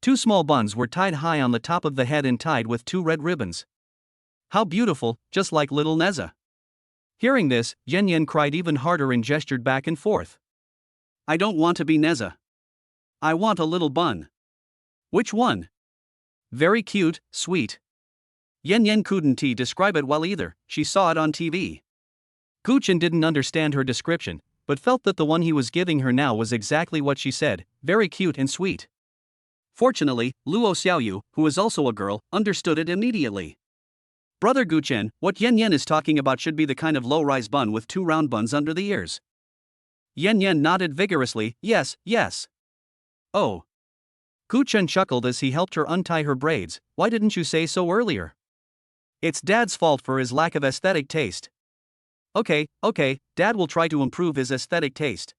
Speaker 2: 2 small buns were tied high on the top of the head and tied with 2 red ribbons.
Speaker 1: How beautiful, just like little Neza.
Speaker 2: Hearing this, Yan Yan cried even harder and gestured back and forth.
Speaker 1: I don't want to be Neza. I want a little bun. Which one?
Speaker 2: Very cute, sweet.
Speaker 1: Yan Yan couldn't describe it well either, she saw it on TV.
Speaker 2: Gu Chen didn't understand her description, but felt that the one he was giving her now was exactly what she said, very cute and sweet.
Speaker 1: Fortunately, Luo Xiaoyu, who is also a girl, understood it immediately. Brother Gu Chen, what Yan Yan is talking about should be the kind of low-rise bun with 2 round buns under the ears. Yan Yan nodded vigorously, yes, yes.
Speaker 2: Oh. Gu Chen chuckled as he helped her untie her braids. Why didn't you say so earlier?
Speaker 1: It's Dad's fault for his lack of aesthetic taste.
Speaker 2: Okay, Dad will try to improve his aesthetic taste.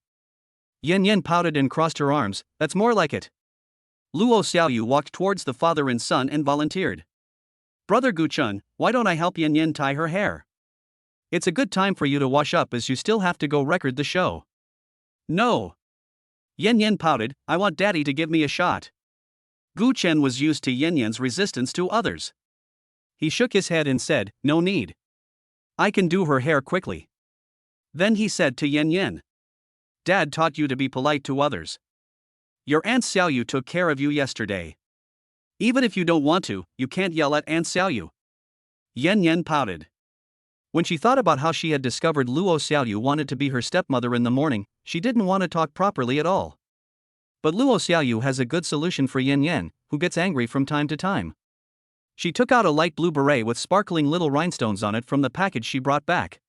Speaker 2: Yan Yan pouted and crossed her arms. That's more like it.
Speaker 1: Luo Xiaoyu walked towards the father and son and volunteered. Brother Gu Chen, why don't I help Yan Yan tie her hair?
Speaker 2: It's a good time for you to wash up as you still have to go record the show.
Speaker 1: No. Yan Yan pouted, I want Daddy to give me a shot. Gu Chen was used to Yan Yan's resistance to others.
Speaker 2: He shook his head and said, no need.
Speaker 1: I can do her hair quickly. Then he said to Yan Yan. Dad taught you to be polite to others. Your Aunt Xiaoyu took care of you yesterday. Even if you don't want to, you can't yell at Aunt Xiaoyu. Yan Yan pouted.
Speaker 2: When she thought about how she had discovered Luo Xiaoyu wanted to be her stepmother in the morning, she didn't want to talk properly at all. But Luo Xiaoyu has a good solution for Yan Yan, who gets angry from time to time. She took out a light blue beret with sparkling little rhinestones on it from the package she brought back.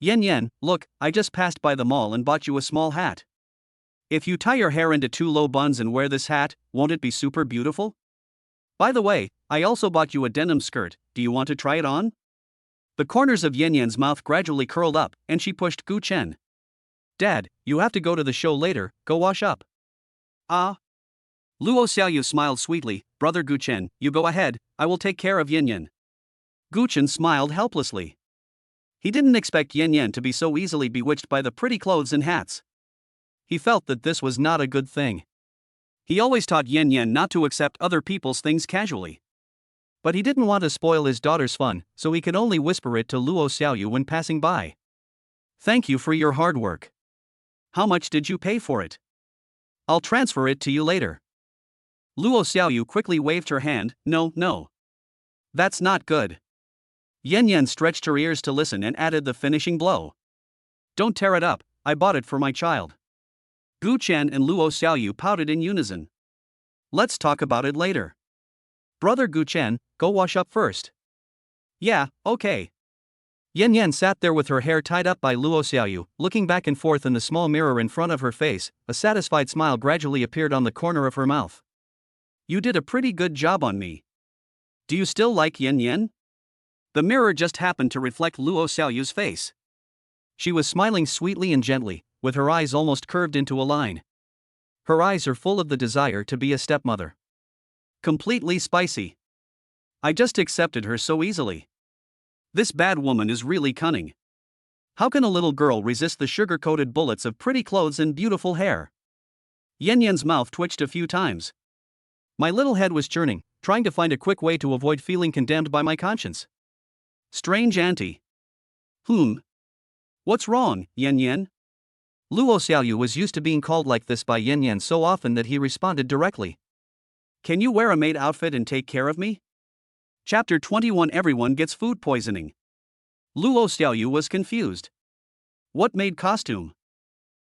Speaker 1: Yan Yan, look, I just passed by the mall and bought you a small hat. If you tie your hair into 2 low buns and wear this hat, won't it be super beautiful? By the way, I also bought you a denim skirt, do you want to try it on? The corners of Yan Yan's mouth gradually curled up, and she pushed Gu Chen. Dad, you have to go to the show later, go wash up. Ah. Luo Xiaoyu smiled sweetly, Brother Gu Chen, you go ahead, I will take care of Yan Yan. Gu Chen smiled helplessly. He didn't expect Yan Yan to be so easily bewitched by the pretty clothes and hats.
Speaker 2: He felt that this was not a good thing.
Speaker 1: He always taught Yan Yan not to accept other people's things casually.
Speaker 2: But he didn't want to spoil his daughter's fun, so he could only whisper it to Luo Xiaoyu when passing by.
Speaker 1: Thank you for your hard work. How much did you pay for it? I'll transfer it to you later. Luo Xiaoyu quickly waved her hand, no. That's not good. Yan Yan stretched her ears to listen and added the finishing blow. Don't tear it up, I bought it for my child. Gu Chen and Luo Xiaoyu pouted in unison. Let's talk about it later.
Speaker 2: Brother Gu Chen, go wash up first.
Speaker 1: Yeah, okay.
Speaker 2: Yan Yan sat there with her hair tied up by Luo Xiaoyu, looking back and forth in the small mirror in front of her face. A satisfied smile gradually appeared on the corner of her mouth.
Speaker 1: You did a pretty good job on me. Do you still like Yan Yan? The mirror just happened to reflect Luo Xiaoyu's face.
Speaker 2: She was smiling sweetly and gently, with her eyes almost curved into a line. Her eyes are full of the desire to be a stepmother.
Speaker 1: Completely spicy. I just accepted her so easily. This bad woman is really cunning. How can a little girl resist the sugar-coated bullets of pretty clothes and beautiful hair? Yan Yan's mouth twitched a few times. My little head was churning, trying to find a quick way to avoid feeling condemned by my conscience. Strange auntie. What's wrong, Yan Yan?
Speaker 2: Luo Xiaoyu was used to being called like this by Yan Yan so often that he responded directly.
Speaker 1: Can you wear a maid outfit and take care of me? Chapter 21 Everyone gets food poisoning. Luo Xiaoyu was confused. What maid costume?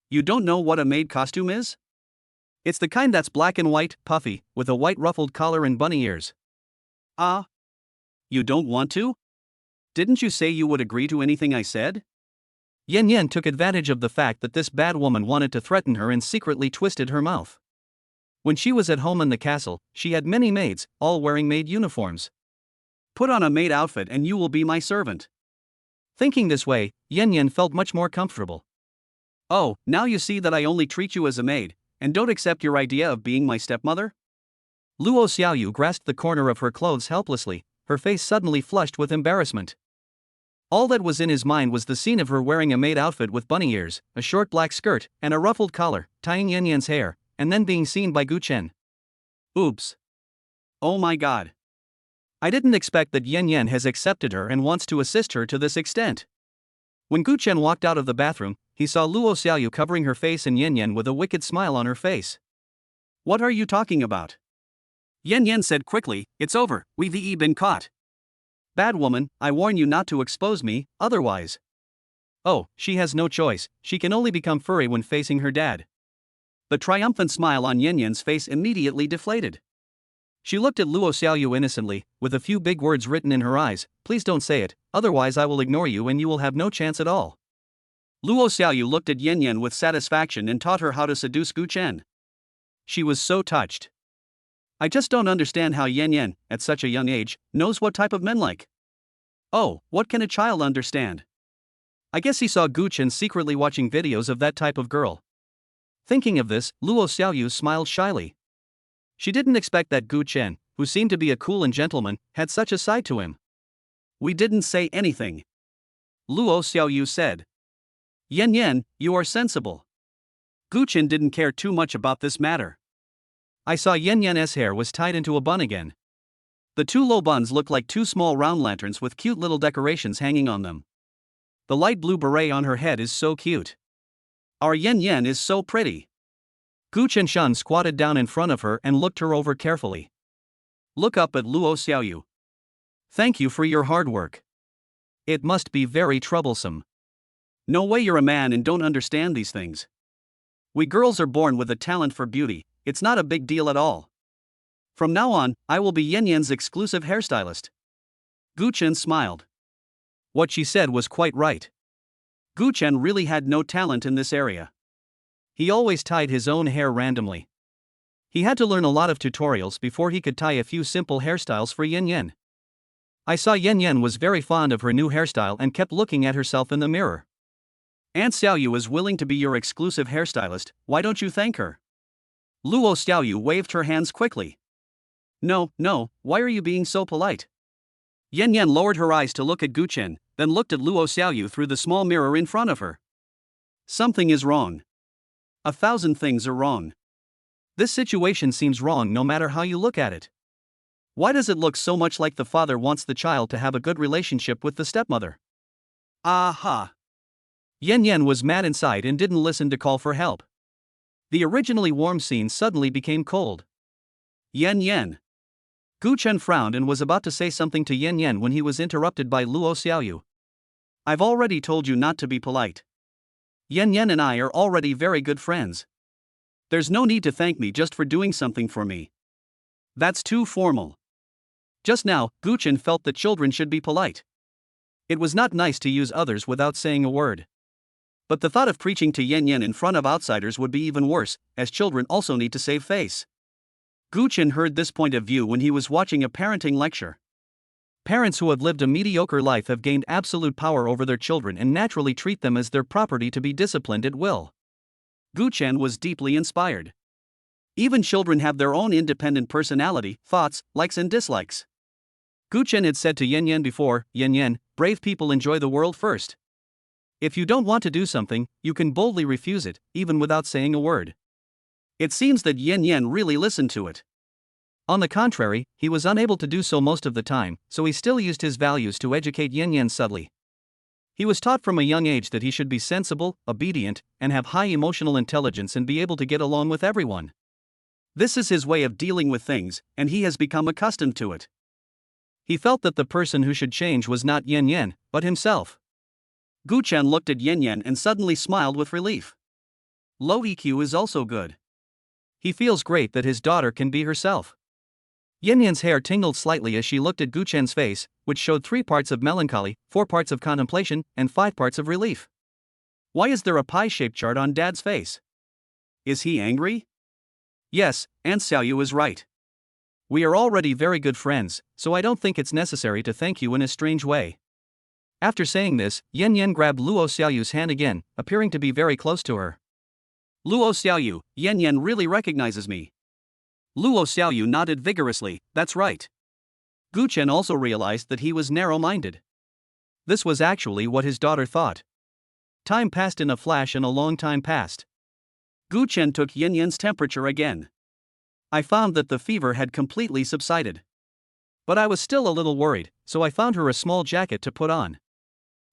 Speaker 1: You don't know what a maid costume is? It's the kind that's black and white, puffy, with a white ruffled collar and bunny ears. Ah? You don't want to? Didn't you say you would agree to anything I said?
Speaker 2: Yan Yan took advantage of the fact that this bad woman wanted to threaten her and secretly twisted her mouth. When she was at home in the castle, she had many maids, all wearing maid uniforms.
Speaker 1: Put on a maid outfit and you will be my servant.
Speaker 2: Thinking this way, Yan Yan felt much more comfortable.
Speaker 1: Oh, now you see that I only treat you as a maid, and don't accept your idea of being my stepmother?
Speaker 2: Luo Xiaoyu grasped the corner of her clothes helplessly, her face suddenly flushed with embarrassment. All that was in his mind was the scene of her wearing a maid outfit with bunny ears, a short black skirt, and a ruffled collar, tying Yan Yan's hair, and then being seen by Gu Chen.
Speaker 1: Oops. Oh my god.
Speaker 2: I didn't expect that Yan Yan has accepted her and wants to assist her to this extent. When Gu Chen walked out of the bathroom, he saw Luo Xiaoyu covering her face and Yan Yan with a wicked smile on her face.
Speaker 1: What are you talking about? Yan Yan said quickly, it's over, we've been caught. Bad woman, I warn you not to expose me, otherwise.
Speaker 2: Oh, she has no choice, she can only become furry when facing her dad.
Speaker 1: The triumphant smile on Yan Yan's face immediately deflated.
Speaker 2: She looked at Luo Xiaoyu innocently, with a few big words written in her eyes, please don't say it, otherwise I will ignore you and you will have no chance at all.
Speaker 1: Luo Xiaoyu looked at Yan Yan with satisfaction and taught her how to seduce Gu Chen. She was so touched. I just don't understand how Yan Yan, at such a young age, knows what type of men like. Oh, what can a child understand? I guess he saw Gu Chen secretly watching videos of that type of girl. Thinking of this, Luo Xiaoyu smiled shyly. She didn't expect that Gu Chen, who seemed to be a cool and gentleman, had such a side to him. We didn't say anything. Luo Xiaoyu said. Yan Yan, you are sensible. Gu Chen didn't care too much about this matter.
Speaker 2: I saw Yan Yan's hair was tied into a bun again.
Speaker 1: The two low buns looked like two small round lanterns with cute little decorations hanging on them. The light blue beret on her head is so cute. Our Yan Yan is so pretty.
Speaker 2: Gu Chen Shan squatted down in front of her and looked her over carefully.
Speaker 1: Look up at Luo Xiaoyu. Thank you for your hard work.
Speaker 2: It must be very troublesome.
Speaker 1: No way you're a man and don't understand these things. We girls are born with a talent for beauty, it's not a big deal at all. From now on, I will be Yan Yan's exclusive hairstylist. Gu Chen smiled.
Speaker 2: What she said was quite right.
Speaker 1: Gu Chen really had no talent in this area.
Speaker 2: He always tied his own hair randomly. He had to learn a lot of tutorials before he could tie a few simple hairstyles for Yan Yan. I saw Yan Yan was very fond of her new hairstyle and kept looking at herself in the mirror.
Speaker 1: Aunt Xiaoyu is willing to be your exclusive hairstylist, why don't you thank her? Luo Xiaoyu waved her hands quickly. No, why are you being so polite? Yan Yan lowered her eyes to look at Gu Chen, then looked at Luo Xiaoyu through the small mirror in front of her. Something is wrong. 1,000 things are wrong.
Speaker 2: This situation seems wrong no matter how you look at it.
Speaker 1: Why does it look so much like the father wants the child to have a good relationship with the stepmother? Aha!
Speaker 2: Yan Yan was mad inside and didn't listen to call for help. The originally warm scene suddenly became cold.
Speaker 1: Yan Yan.
Speaker 2: Gu Chen frowned and was about to say something to Yan Yan when he was interrupted by Luo Xiaoyu.
Speaker 1: I've already told you not to be polite. Yan Yan and I are already very good friends. There's no need to thank me just for doing something for me. That's too formal. Just now, Gu Chen felt that children should be polite. It was not nice to use others without saying a word. But the thought of preaching to Yan Yan in front of outsiders would be even worse, as children also need to save face. Gu Chen heard this point of view when he was watching a parenting lecture.
Speaker 2: Parents who have lived a mediocre life have gained absolute power over their children and naturally treat them as their property to be disciplined at will.
Speaker 1: Gu Chen was deeply inspired. Even children have their own independent personality, thoughts, likes and dislikes.
Speaker 2: Gu Chen had said to Yan Yan before, Yan Yan, brave people enjoy the world first. If you don't want to do something, you can boldly refuse it, even without saying a word.
Speaker 1: It seems that Yan Yan really listened to it.
Speaker 2: On the contrary, he was unable to do so most of the time, so he still used his values to educate Yan Yan subtly. He was taught from a young age that he should be sensible, obedient, and have high emotional intelligence and be able to get along with everyone.
Speaker 1: This is his way of dealing with things, and he has become accustomed to it.
Speaker 2: He felt that the person who should change was not Yan Yan, but himself.
Speaker 1: Gu Chen looked at Yan Yan and suddenly smiled with relief. Low EQ is also good.
Speaker 2: He feels great that his daughter can be herself. Yan Yan's hair tingled slightly as she looked at Gu Chen's face, which showed 3 parts of melancholy, 4 parts of contemplation, and 5 parts of relief.
Speaker 1: Why is there a pie-shaped chart on Dad's face? Is he angry?
Speaker 2: Yes, Aunt Xiaoyu is right. We are already very good friends, so I don't think it's necessary to thank you in a strange way. After saying this, Yan Yan grabbed Luo Xiaoyu's hand again, appearing to be very close to her.
Speaker 1: Luo Xiaoyu, Yan Yan really recognizes me. Luo Xiaoyu nodded vigorously, that's right. Gu Chen also realized that he was narrow-minded.
Speaker 2: This was actually what his daughter thought. Time passed in a flash and a long time passed.
Speaker 1: Gu Chen took Yan Yan's temperature again. I found that the fever had completely subsided.
Speaker 2: But I was still a little worried, so I found her a small jacket to put on.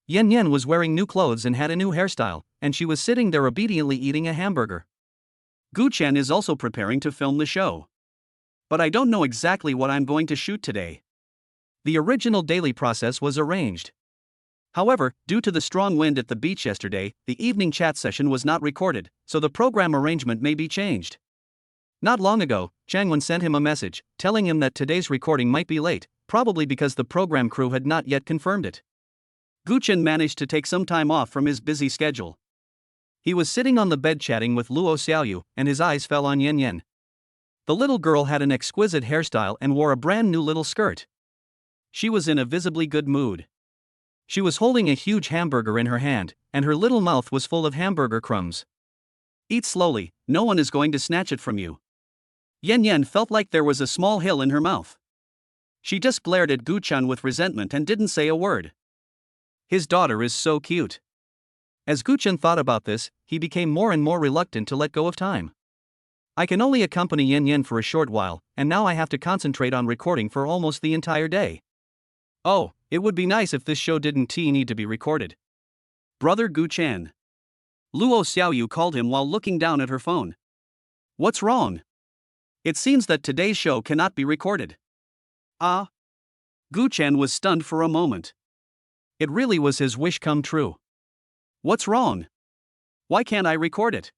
Speaker 2: Yan Yan was wearing new clothes and had a new hairstyle, and she was sitting there obediently eating a hamburger.
Speaker 1: Gu Chen is also preparing to film the show. But I don't know exactly what I'm going to shoot today.
Speaker 2: The original daily process was arranged. However, due to the strong wind at the beach yesterday, the evening chat session was not recorded, so the program arrangement may be changed. Not long ago, Changwen sent him a message, telling him that today's recording might be late, probably because the program crew had not yet confirmed it.
Speaker 1: Gu Chen managed to take some time off from his busy schedule.
Speaker 2: He was sitting on the bed chatting with Luo Xiaoyu, and his eyes fell on Yan Yan. The little girl had an exquisite hairstyle and wore a brand new little skirt. She was in a visibly good mood. She was holding a huge hamburger in her hand, and her little mouth was full of hamburger crumbs.
Speaker 1: Eat slowly, no one is going to snatch it from you. Yan Yan felt like there was a small hill in her mouth. She just glared at Gu Chen with resentment and didn't say a word. His daughter is so cute.
Speaker 2: As Gu Chen thought about this, he became more and more reluctant to let go of time. I can only accompany Yan Yan for a short while, and now I have to concentrate on recording for almost the entire day.
Speaker 1: Oh, it would be nice if this show didn't need to be recorded. Brother Gu Chen. Luo Xiaoyu called him while looking down at her phone. What's wrong? It seems that today's show cannot be recorded. Ah? Gu Chen was stunned for a moment.
Speaker 2: It really was his wish come true.
Speaker 1: What's wrong? Why can't I record it?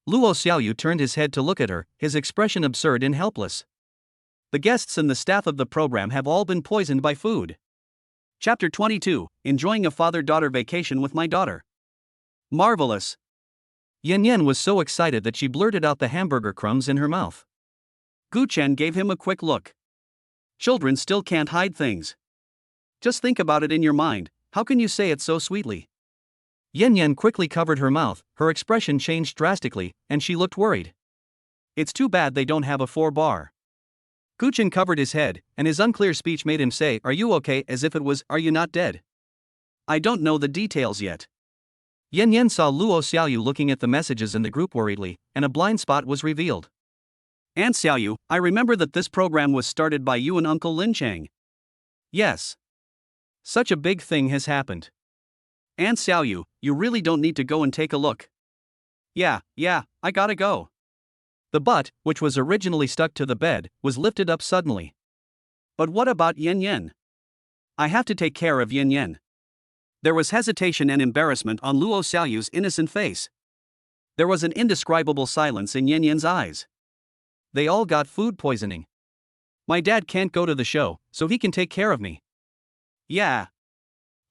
Speaker 2: Luo Xiaoyu turned his head to look at her, his expression absurd and helpless.
Speaker 1: The guests and the staff of the program have all been poisoned by food. Chapter 22, Enjoying a Father-Daughter Vacation with My Daughter. Marvelous.
Speaker 2: Yan Yan was so excited that she blurted out the hamburger crumbs in her mouth.
Speaker 1: Gu Chen gave him a quick look. Children still can't hide things. Just think about it in your mind, how can you say it so sweetly?
Speaker 2: Yan Yan quickly covered her mouth, her expression changed drastically, and she looked worried.
Speaker 1: It's too bad they don't have a 4-bar.
Speaker 2: Guchen covered his head, and his unclear speech made him say, "Are you okay?" as if it was, "Are you not dead?"
Speaker 1: I don't know the details yet.
Speaker 2: Yan Yan saw Luo Xiaoyu looking at the messages in the group worriedly, and a blind spot was revealed.
Speaker 1: Aunt Xiaoyu, I remember that this program was started by you and Uncle Lin Chang.
Speaker 2: Yes. Such a big thing has happened.
Speaker 1: Aunt Xiaoyu, you really don't need to go and take a look. Yeah, I gotta go.
Speaker 2: The butt, which was originally stuck to the bed, was lifted up suddenly.
Speaker 1: But what about Yan Yan? I have to take care of Yan Yan. There was hesitation and embarrassment on Luo Xiaoyu's innocent face. There was an indescribable silence in Yan Yan's eyes.
Speaker 2: They all got food poisoning. My dad can't go to the show, so he can take care of me.
Speaker 1: Yeah.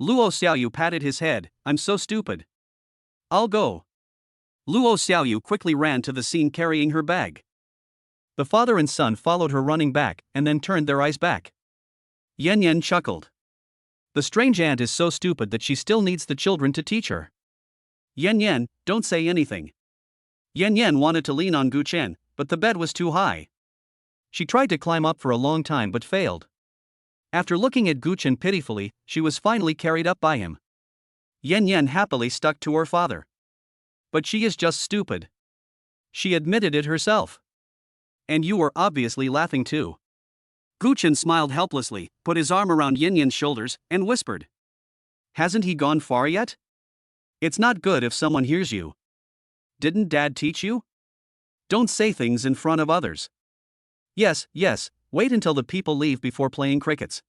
Speaker 1: Luo Xiaoyu patted his head, I'm so stupid. I'll go. Luo Xiaoyu quickly ran to the scene carrying her bag.
Speaker 2: The father and son followed her running back, and then turned their eyes back.
Speaker 1: Yan Yan chuckled.
Speaker 2: The strange aunt is so stupid that she still needs the children to teach her.
Speaker 1: Yan Yan, don't say anything. Yan Yan wanted to lean on Gu Chen, but the bed was too high.
Speaker 2: She tried to climb up for a long time but failed. After looking at Gu Chen pitifully, she was finally carried up by him.
Speaker 1: Yan Yan happily stuck to her father.
Speaker 2: But she is just stupid. She admitted it herself.
Speaker 1: And you were obviously laughing too. Gu Chen smiled helplessly, put his arm around Yan Yan's shoulders, and whispered. Hasn't he gone far yet? It's not good if someone hears you. Didn't Dad teach you? Don't say things in front of others.
Speaker 2: Yes, wait until the people leave before playing crickets.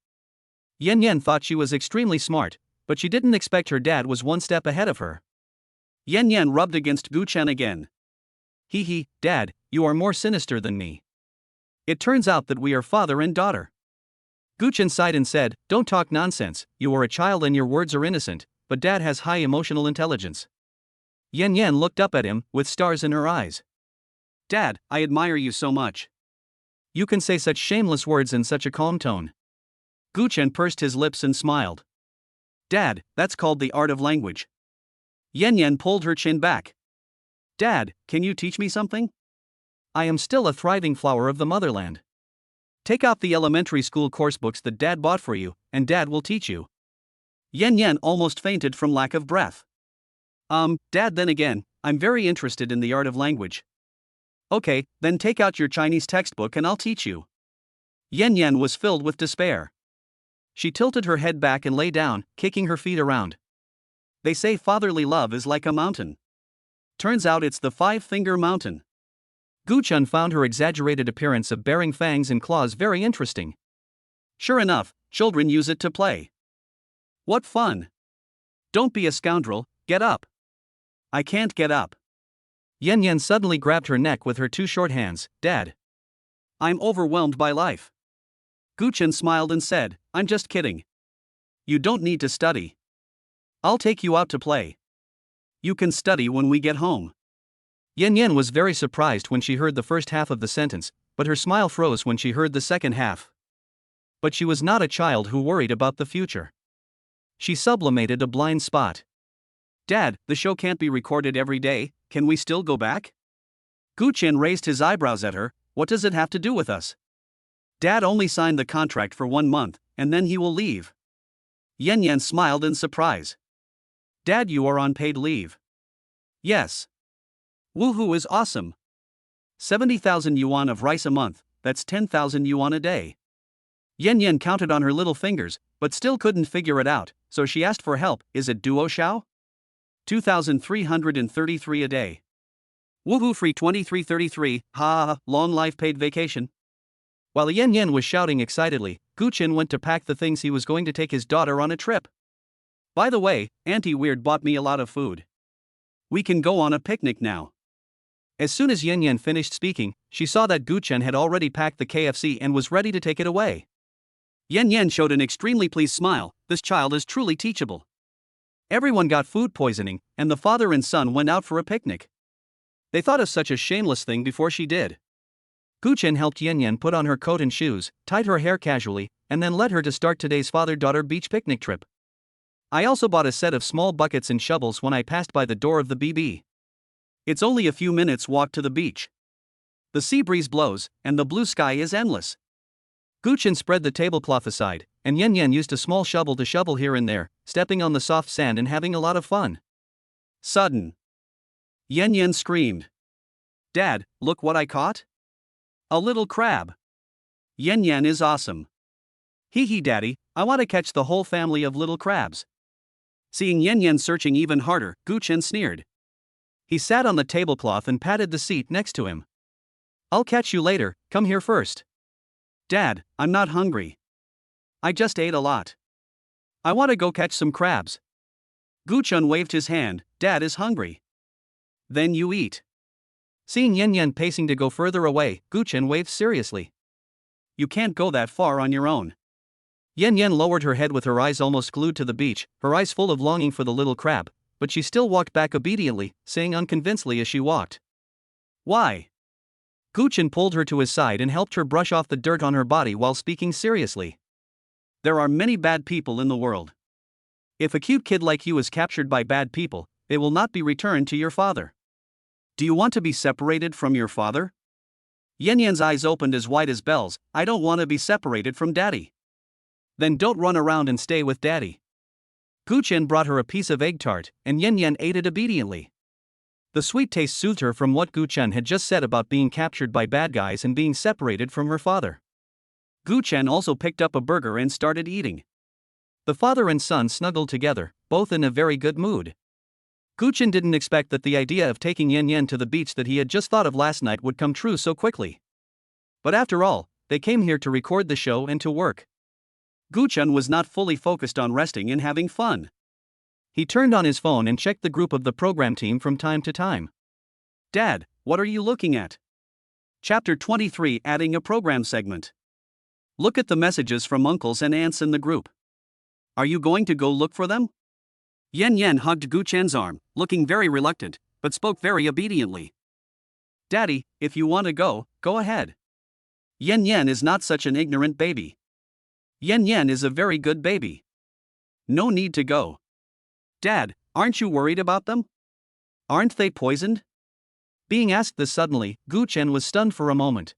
Speaker 2: Yan Yan thought she was extremely smart, but she didn't expect her dad was one step ahead of her.
Speaker 1: Yan Yan rubbed against Gu Chen again.
Speaker 2: Hee, Dad, you are more sinister than me. It turns out that we are father and daughter. Gu Chen sighed and said, Don't talk nonsense, you are a child and your words are innocent, but Dad has high emotional intelligence. Yan Yan looked up at him, with stars in her eyes.
Speaker 1: Dad, I admire you so much.
Speaker 2: You can say such shameless words in such a calm tone.
Speaker 1: Gu Chen pursed his lips and smiled. Dad, that's called the art of language. Yan Yan pulled her chin back. Dad, can you teach me something?
Speaker 2: I am still a thriving flower of the motherland. Take out the elementary school course books that Dad bought for you, and Dad will teach you.
Speaker 1: Yan Yan almost fainted from lack of breath. Dad, then again, I'm very interested in the art of language. Okay, then take out your Chinese textbook and I'll teach you. Yan Yan was filled with despair.
Speaker 2: She tilted her head back and lay down, kicking her feet around.
Speaker 1: They say fatherly love is like a mountain. Turns out it's the 5-finger mountain.
Speaker 2: Gu Chen found her exaggerated appearance of bearing fangs and claws very interesting.
Speaker 1: Sure enough, children use it to play. What fun! Don't be a scoundrel, get up. I can't get up.
Speaker 2: Yan Yan suddenly grabbed her neck with her 2 short hands. Dad.
Speaker 1: I'm overwhelmed by life. Gu Chen smiled and said, I'm just kidding. You don't need to study. I'll take you out to play. You can study when we get home.
Speaker 2: Yan Yan was very surprised when she heard the first half of the sentence, but her smile froze when she heard the second half. But she was not a child who worried about the future. She sublimated a blind spot.
Speaker 1: Dad, the show can't be recorded every day, can we still go back? Gu Chen raised his eyebrows at her, what does it have to do with us? Dad only signed the contract for 1 month, and then he will leave. Yan Yan smiled in surprise. Dad, you are on paid leave. Yes. Woohoo is awesome. 70,000 yuan of rice a month, that's 10,000 yuan a day. Yan Yan counted on her little fingers, but still couldn't figure it out, so she asked for help. Is it duo xiao? 2,333 a day. Woohoo, free 2333, ha, long life paid vacation.
Speaker 2: While Yan Yan was shouting excitedly, Gu Chen went to pack the things he was going to take his daughter on a trip.
Speaker 1: By the way, Auntie Weird bought me a lot of food. We can go on a picnic now.
Speaker 2: As soon as Yan Yan finished speaking, she saw that Gu Chen had already packed the KFC and was ready to take it away.
Speaker 1: Yan Yan showed an extremely pleased smile, this child is truly teachable. Everyone got food poisoning, and the father and son went out for a picnic. They thought of such a shameless thing before she did.
Speaker 2: Gu Chen helped Yan Yan put on her coat and shoes, tied her hair casually, and then led her to start today's father-daughter beach picnic trip. I also bought a set of small buckets and shovels when I passed by the door of the BB.
Speaker 1: It's only a few minutes walk to the beach. The sea breeze blows, and the blue sky is endless.
Speaker 2: Gu Chen spread the tablecloth aside, and Yan Yan used a small shovel to shovel here and there, stepping on the soft sand and having a lot of fun.
Speaker 1: Sudden. Yan Yan screamed. Dad, look what I caught? A little crab. Yan Yan is awesome. Hee hee daddy, I want to catch the whole family of little crabs. Seeing Yan Yan searching even harder, Gu Chen sneered.
Speaker 2: He sat on the tablecloth and patted the seat next to him. I'll catch you later, come here first.
Speaker 1: Dad, I'm not hungry. I just ate a lot. I want to go catch some crabs. Gu Chen waved his hand. Dad is hungry. Then you eat.
Speaker 2: Seeing Yan Yan pacing to go further away, Gu Chen waved seriously.
Speaker 1: You can't go that far on your own.
Speaker 2: Yan Yan lowered her head with her eyes almost glued to the beach, her eyes full of longing for the little crab, but she still walked back obediently, saying unconvincedly as she walked.
Speaker 1: Why?
Speaker 2: Gu Chen pulled her to his side and helped her brush off the dirt on her body while speaking seriously.
Speaker 1: There are many bad people in the world. If a cute kid like you is captured by bad people, it will not be returned to your father. Do you want to be separated from your father? Yan Yan's eyes opened as wide as bells. I don't want to be separated from daddy.
Speaker 2: Then don't run around and stay with daddy. Gu Chen brought her a piece of egg tart, and Yan Yan ate it obediently. The sweet taste soothed her from what Gu Chen had just said about being captured by bad guys and being separated from her father.
Speaker 1: Gu Chen also picked up a burger and started eating.
Speaker 2: The father and son snuggled together, both in a very good mood. Gu Chen didn't expect that the idea of taking Yan Yan to the beach that he had just thought of last night would come true so quickly. But after all, they came here to record the show and to work.
Speaker 1: Gu Chen was not fully focused on resting and having fun.
Speaker 2: He turned on his phone and checked the group of the program team from time to time.
Speaker 1: Dad, what are you looking at? Chapter 23, adding a program segment. Look at the messages from uncles and aunts in the group. Are you going to go look for them? Yan Yan hugged Gu Chen's arm, looking very reluctant, but spoke very obediently. Daddy, if you want to go, go ahead. Yan Yan is not such an ignorant baby. Yan Yan is a very good baby. No need to go. Dad, aren't you worried about them? Aren't they poisoned?
Speaker 2: Being asked this suddenly, Gu Chen was stunned for a moment.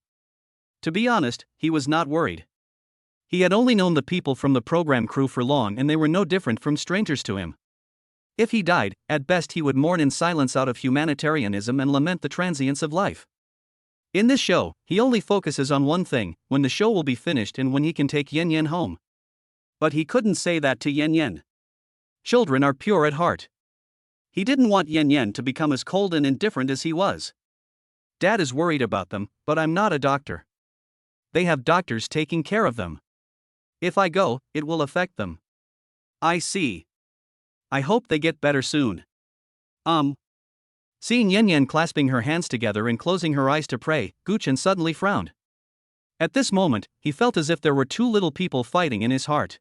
Speaker 1: To be honest, he was not worried.
Speaker 2: He had only known the people from the program crew for long and they were no different from strangers to him. If he died, at best he would mourn in silence out of humanitarianism and lament the transience of life. In this show, he only focuses on one thing, when the show will be finished and when he can take Yan Yan home.
Speaker 1: But he couldn't say that to Yan Yan.
Speaker 2: Children are pure at heart.
Speaker 1: He didn't want Yan Yan to become as cold and indifferent as he was.
Speaker 2: Dad is worried about them, but I'm not a doctor. They have doctors taking care of them. If I go, it will affect them.
Speaker 1: I see. I hope they get better soon.
Speaker 2: Seeing Yan Yan clasping her hands together and closing her eyes to pray, Gu Chen suddenly frowned. At this moment, he felt as if there were two little people fighting in his heart.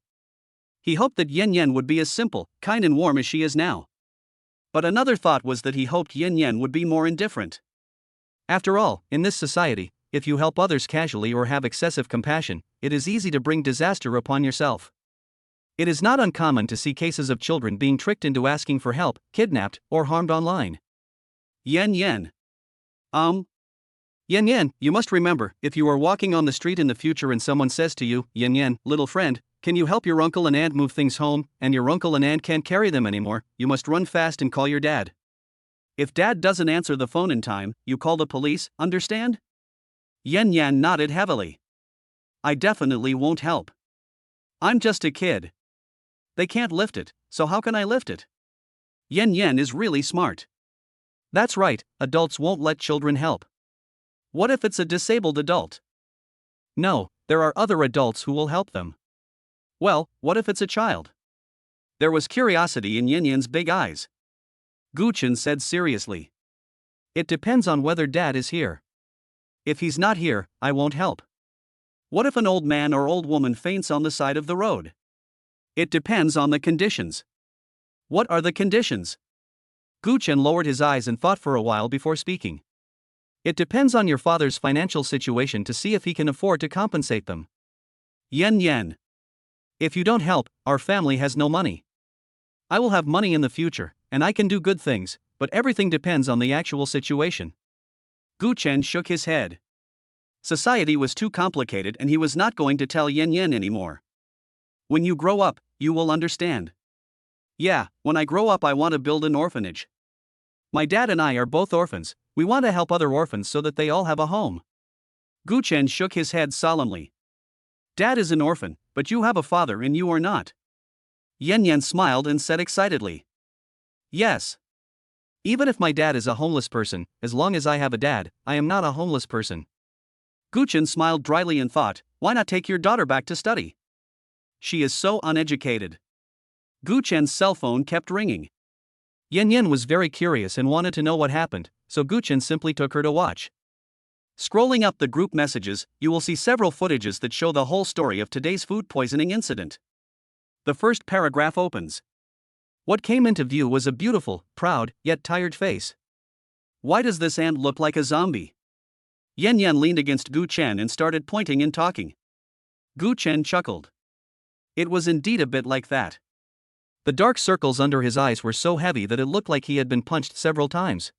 Speaker 1: He hoped that Yan Yan would be as simple, kind and warm as she is now. But another thought was that he hoped Yan Yan would be more indifferent.
Speaker 2: After all, in this society, if you help others casually or have excessive compassion, it is easy to bring disaster upon yourself. It is not uncommon to see cases of children being tricked into asking for help, kidnapped, or harmed online.
Speaker 1: Yan Yan.
Speaker 2: Yan Yan, you must remember, if you are walking on the street in the future and someone says to you, Yan Yan, little friend, can you help your uncle and aunt move things home, and your uncle and aunt can't carry them anymore, you must run fast and call your dad. If dad doesn't answer the phone in time, you call the police, understand?
Speaker 1: Yan Yan nodded heavily. I definitely won't help. I'm just a kid. They can't lift it, so how can I lift it? Yan Yan is really smart.
Speaker 2: That's right, adults won't let children help.
Speaker 1: What if it's a disabled adult?
Speaker 2: No, there are other adults who will help them.
Speaker 1: Well, what if it's a child? There was curiosity in Yan Yan's big eyes. Gu Chen said seriously.
Speaker 2: It depends on whether dad is here. If he's not here, I won't help.
Speaker 1: What if an old man or old woman faints on the side of the road? It depends on the conditions. What are the conditions?
Speaker 2: Gu Chen lowered his eyes and thought for a while before speaking. It depends on your father's financial situation to see if he can afford to compensate them.
Speaker 1: Yan.
Speaker 2: If you don't help, our family has no money. I will have money in the future, and I can do good things, but everything depends on the actual situation.
Speaker 1: Gu Chen shook his head. Society was too complicated and he was not going to tell Yan anymore. When you grow up, you will understand. Yeah, when I grow up I want to build an orphanage. My dad and I are both orphans, we want to help other orphans so that they all have a home. Gu Chen shook his head solemnly. Dad is an orphan, but you have a father and you are not. Yan smiled and said excitedly. Yes. Even if my dad is a homeless person, as long as I have a dad, I am not a homeless person. Gu Chen smiled dryly and thought, why not take your daughter back to study? She is so uneducated. Gu Chen's cell phone kept ringing.
Speaker 2: Yan was very curious and wanted to know what happened, so Gu Chen simply took her to watch.
Speaker 1: Scrolling up the group messages, you will see several footages that show the whole story of today's food poisoning incident. The first paragraph opens.
Speaker 2: What came into view was a beautiful, proud, yet tired face.
Speaker 1: Why does this ant look like a zombie? Yan leaned against Gu Chen and started pointing and talking. Gu Chen chuckled. It was indeed a bit like that.
Speaker 2: The dark circles under his eyes were so heavy that it looked like he had been punched several times.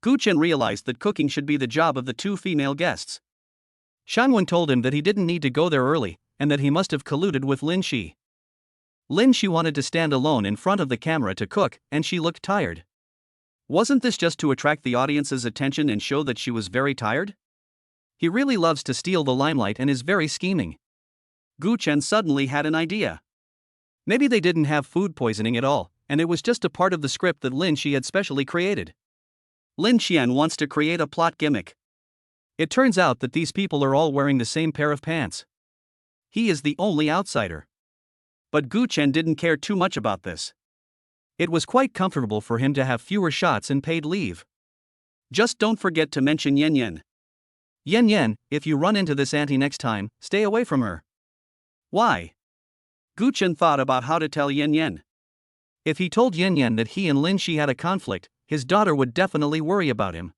Speaker 1: Gu Chen realized that cooking should be the job of the two female guests.
Speaker 2: Shangwen told him that he didn't need to go there early, and that he must have colluded with Lin Shi. Lin Shi wanted to stand alone in front of the camera to cook, and she looked tired.
Speaker 1: Wasn't this just to attract the audience's attention and show that she was very tired?
Speaker 2: He really loves to steal the limelight and is very scheming.
Speaker 1: Gu Chen suddenly had an idea.
Speaker 2: Maybe they didn't have food poisoning at all, and it was just a part of the script that Lin Shi had specially created.
Speaker 1: Lin Xian wants to create a plot gimmick.
Speaker 2: It turns out that these people are all wearing the same pair of pants.
Speaker 1: He is the only outsider. But Gu Chen didn't care too much about this.
Speaker 2: It was quite comfortable for him to have fewer shots and paid leave.
Speaker 1: Just don't forget to mention Yan.
Speaker 2: Yan, if you run into this auntie next time, stay away from her.
Speaker 1: Why? Gu Chen thought about how to tell Yan.
Speaker 2: If he told Yan that he and Lin Shi had a conflict, his daughter would definitely worry about him.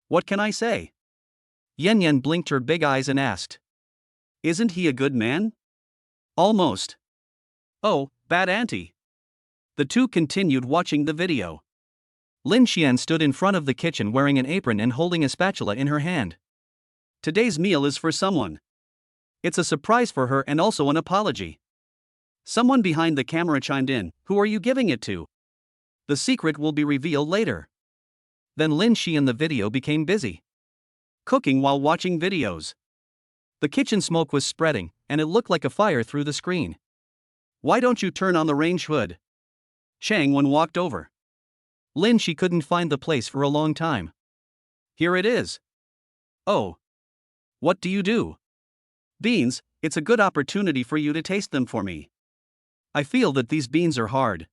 Speaker 1: What can I say?
Speaker 2: Yan blinked her big eyes and asked.
Speaker 1: Isn't he a good man? Almost. Oh, bad auntie. The two continued watching the video.
Speaker 2: Lin Xian stood in front of the kitchen wearing an apron and holding a spatula in her hand.
Speaker 1: Today's meal is for someone. It's a surprise for her and also an apology. Someone behind the camera chimed in, who are you giving it to? The secret will be revealed later.
Speaker 2: Then Lin Shi and the video became busy.
Speaker 1: Cooking while watching videos.
Speaker 2: The kitchen smoke was spreading, and it looked like a fire through the screen.
Speaker 1: Why don't you turn on the range hood? Shangwen walked over.
Speaker 2: Lin Shi couldn't find the place for a long time.
Speaker 1: Here it is. Oh. What do you do? Beans, it's a good opportunity for you to taste them for me. I feel that these beans are hard.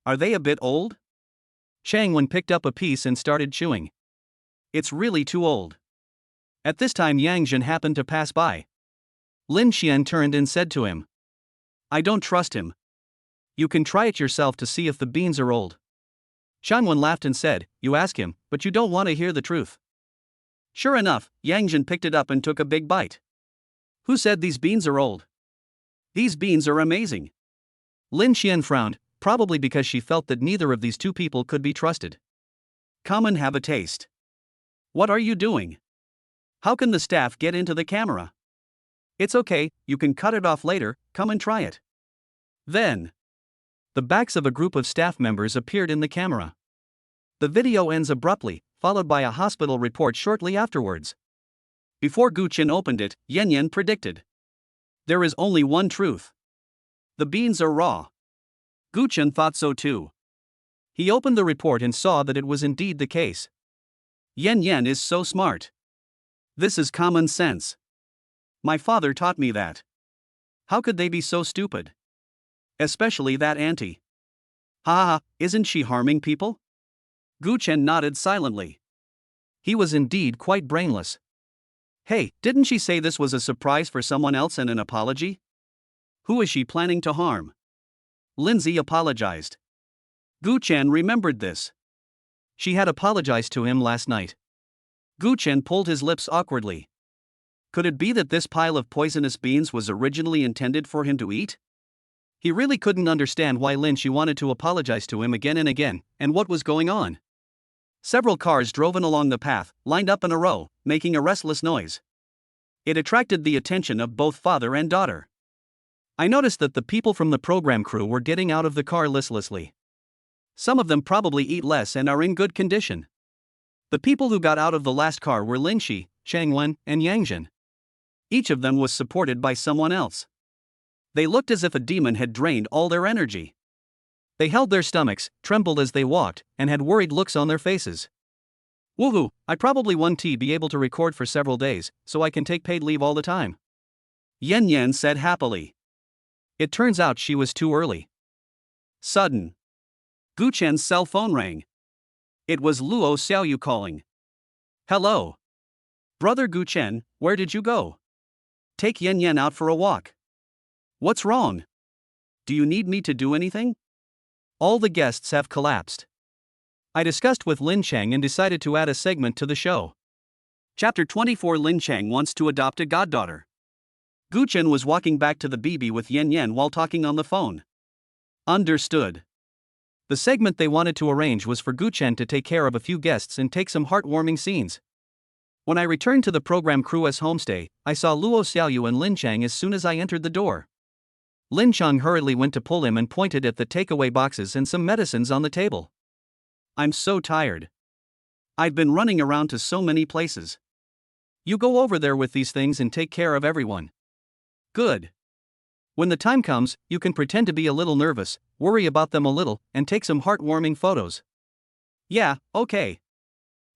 Speaker 1: Are they a bit old?
Speaker 2: Shangwen picked up a piece and started chewing.
Speaker 1: It's really too old. At this time Yang Zhen happened to pass by.
Speaker 2: Lin Xian turned and said to him.
Speaker 1: I don't trust him.
Speaker 2: You can try it yourself to see if the beans are old.
Speaker 1: Shangwen laughed and said, you ask him, but you don't want to hear the truth. Sure enough, Yang Zhen picked it up and took a big bite. Who said these beans are old? These beans are amazing.
Speaker 2: Lin Xian frowned, probably because she felt that neither of these two people could be trusted.
Speaker 1: Come and have a taste. What are you doing? How can the staff get into the camera? It's okay, you can cut it off later, come and try it. Then,
Speaker 2: the backs of a group of staff members appeared in the camera. The video ends abruptly, followed by a hospital report shortly afterwards.
Speaker 1: Before Gu Chen opened it, Yan predicted. There is only one truth. The beans are raw. Gu Chen thought so too.
Speaker 2: He opened the report and saw that it was indeed the case.
Speaker 1: Yan is so smart. This is common sense. My father taught me that. How could they be so stupid? Especially that auntie. Ha, isn't she harming people? Gu Chen nodded silently.
Speaker 2: He was indeed quite brainless.
Speaker 1: Hey, didn't she say this was a surprise for someone else and an apology? Who is she planning to harm? Lindsay apologized. Gu Chen remembered this.
Speaker 2: She had apologized to him last night.
Speaker 1: Gu Chen pulled his lips awkwardly. Could it be that this pile of poisonous beans was originally intended for him to eat? He really couldn't understand why Lin Shi wanted to apologize to him again and again, and what was going on. Several cars drove in along the path, lined up in a row, making a restless noise. It attracted the attention of both father and daughter. I noticed that the people from the program crew were getting out of the car listlessly. Some of them probably eat less and are in good condition. The people who got out of the last car were Lin Shi, Chang Wen, and Yang Zhen. Each of them was supported by someone else. They looked as if a demon had drained all their energy. They held their stomachs, trembled as they walked, and had worried looks on their faces. Woohoo, I probably won't be able to record for several days, so I can take paid leave all the time. Yan Yan said happily. It turns out she was too early. Sudden. Gu Chen's cell phone rang. It was Luo Xiaoyu calling. Hello. Brother Gu Chen, where did you go? Take Yan Yan out for a walk. What's wrong? Do you need me to do anything? All the guests have collapsed. I discussed with Lin Chang and decided to add a segment to the show. Chapter 24. Lin Chang wants to adopt a goddaughter. Gu Chen was walking back to the BB with Yan Yan while talking on the phone. Understood. The segment they wanted to arrange was for Gu Chen to take care of a few guests and take some heartwarming scenes. When I returned to the program crew's homestay, I saw Luo Xiaoyu and Lin Chang as soon as I entered the door. Lin Chang hurriedly went to pull him and pointed at the takeaway boxes and some medicines on the table. I'm so tired. I've been running around to so many places. You go over there with these things and take care of everyone. Good. When the time comes, you can pretend to be a little nervous, worry about them a little, and take some heartwarming photos. Yeah, okay.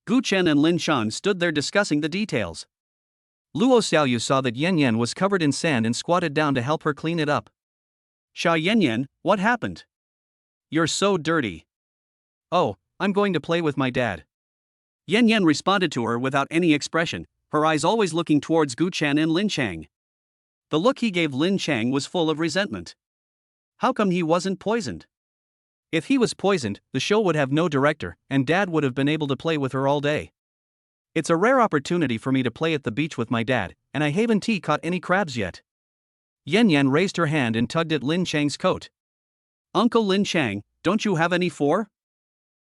Speaker 1: Gu Chen and Lin Shan stood there discussing the details. Luo Xiaoyu saw that Yan Yan was covered in sand and squatted down to help her clean it up. Xia Yan Yan, what happened? You're so dirty. Oh, I'm going to play with my dad. Yan Yan responded to her without any expression, her eyes always looking towards Gu Chen and Lin Chang. The look he gave Lin Chang was full of resentment. How come he wasn't poisoned? If he was poisoned, the show would have no director, and Dad would have been able to play with her all day. It's a rare opportunity for me to play at the beach with my dad, and I haven't caught any crabs yet. Yan Yan raised her hand and tugged at Lin Chang's coat. Uncle Lin Chang, don't you have any for?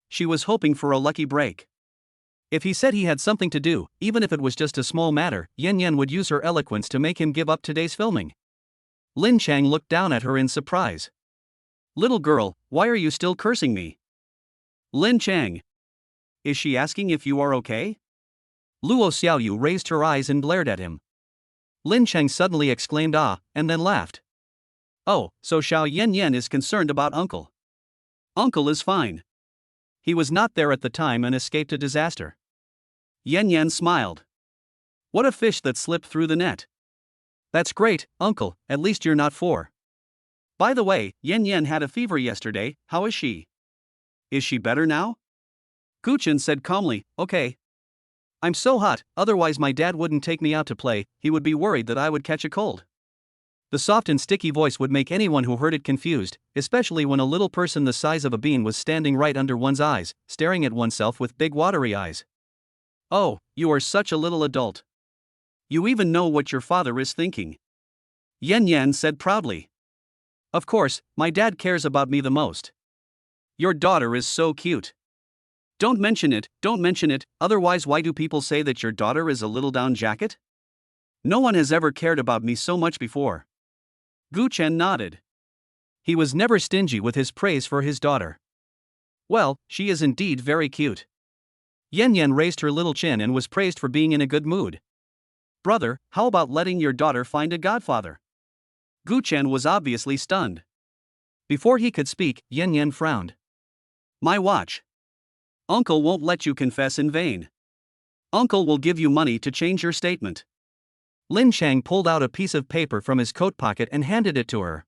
Speaker 1: She was hoping for a lucky break. If he said he had something to do, even if it was just a small matter, Yan Yan would use her eloquence to make him give up today's filming. Lin Chang looked down at her in surprise. Little girl, why are you still cursing me? Lin Chang. Is she asking if you are okay? Luo Xiaoyu raised her eyes and glared at him. Lin Chang suddenly exclaimed ah, and then laughed. Oh, so Xiao Yan Yan is concerned about uncle. Uncle is fine. He was not there at the time and escaped a disaster. Yan Yan smiled. What a fish that slipped through the net. That's great, uncle, at least you're not four. By the way, Yan Yan had a fever yesterday, how is she? Is she better now? Gu Chen said calmly, okay. I'm so hot, otherwise my dad wouldn't take me out to play, he would be worried that I would catch a cold. The soft and sticky voice would make anyone who heard it confused, especially when a little person the size of a bean was standing right under one's eyes, staring at oneself with big watery eyes. Oh, you are such a little adult. You even know what your father is thinking. Yan Yan said proudly. Of course, my dad cares about me the most. Your daughter is so cute. Don't mention it, otherwise why do people say that your daughter is a little down jacket? No one has ever cared about me so much before. Gu Chen nodded. He was never stingy with his praise for his daughter. Well, she is indeed very cute. Yan Yan raised her little chin and was praised for being in a good mood. Brother, how about letting your daughter find a godfather? Gu Chen was obviously stunned. Before he could speak, Yan Yan frowned. My watch. Uncle won't let you confess in vain. Uncle will give you money to change your statement. Lin Chang pulled out a piece of paper from his coat pocket and handed it to her.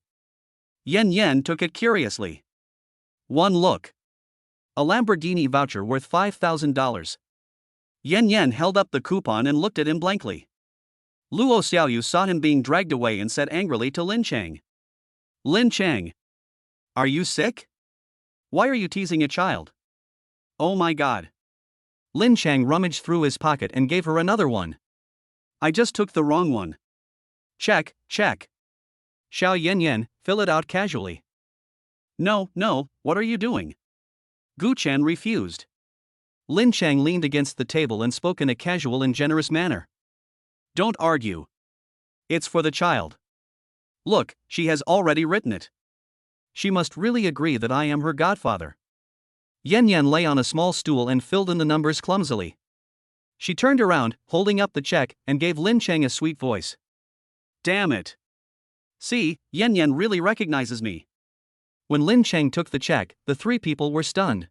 Speaker 1: Yan Yan took it curiously. One look. A Lamborghini voucher worth $5,000. Yan Yan held up the coupon and looked at him blankly. Luo Xiaoyu saw him being dragged away and said angrily to Lin Chang. Lin Chang. Are you sick? Why are you teasing a child? Oh my god.
Speaker 2: Lin Chang rummaged through his pocket and gave her another one.
Speaker 1: I just took the wrong one.
Speaker 2: Check, check. Xiao Yan, fill it out casually.
Speaker 1: No, what are you doing? Gu Chen refused.
Speaker 2: Lin Chang leaned against the table and spoke in a casual and generous manner.
Speaker 1: Don't argue. It's for the child. Look, she has already written it.
Speaker 2: She must really agree that I am her godfather. Yan lay on a small stool and filled in the numbers clumsily. She turned around, holding up the check, and gave Lin Chang a sweet voice.
Speaker 1: Damn it. See, Yan really recognizes me.
Speaker 2: When Lin Chang took the check, the three people were stunned.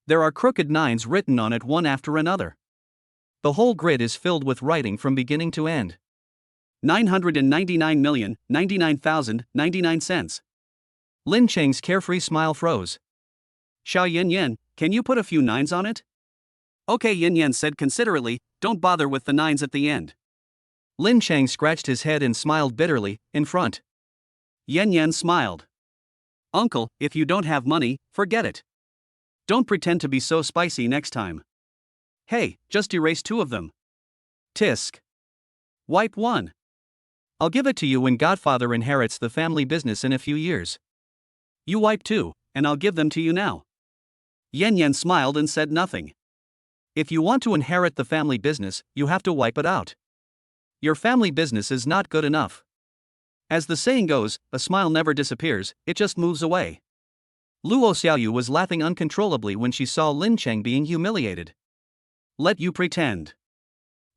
Speaker 2: There are crooked nines written on it one after another. The whole grid is filled with writing from beginning to end.
Speaker 1: 999,099,099 cents.
Speaker 2: Lin Chang's carefree smile froze.
Speaker 1: Xiao Yan, can you put a few nines on it? Okay, Yan said considerately, don't bother with the nines at the end.
Speaker 2: Lin Chang scratched his head and smiled bitterly, in front.
Speaker 1: Yan smiled. Uncle, if you don't have money, forget it. Don't pretend to be so spicy next time. Hey, just erase 2 of them. Tisk. Wipe 1.
Speaker 2: I'll give it to you when Godfather inherits the family business in a few years.
Speaker 1: You wipe 2, and I'll give them to you now. Yan smiled and said nothing.
Speaker 2: If you want to inherit the family business, you have to wipe it out. Your family business is not good enough.
Speaker 1: As the saying goes, a smile never disappears, it just moves away.
Speaker 2: Luo Xiaoyu was laughing uncontrollably when she saw Lin Chang being humiliated.
Speaker 1: Let you pretend.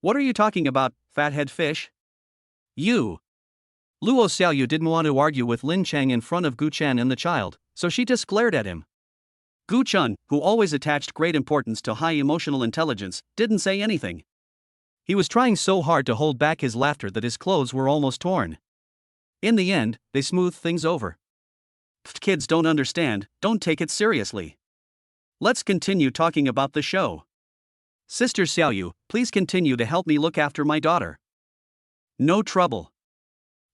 Speaker 1: What are you talking about, fathead fish? You.
Speaker 2: Luo Xiaoyu didn't want to argue with Lin Chang in front of Gu Chen and the child, so she just glared at him.
Speaker 1: Gu Chen, who always attached great importance to high emotional intelligence, didn't say anything.
Speaker 2: He was trying so hard to hold back his laughter that his clothes were almost torn. In the end, they smoothed things over.
Speaker 1: Kids don't understand, don't take it seriously. Let's continue talking about the show. Sister Xiaoyu, please continue to help me look after my daughter. No trouble.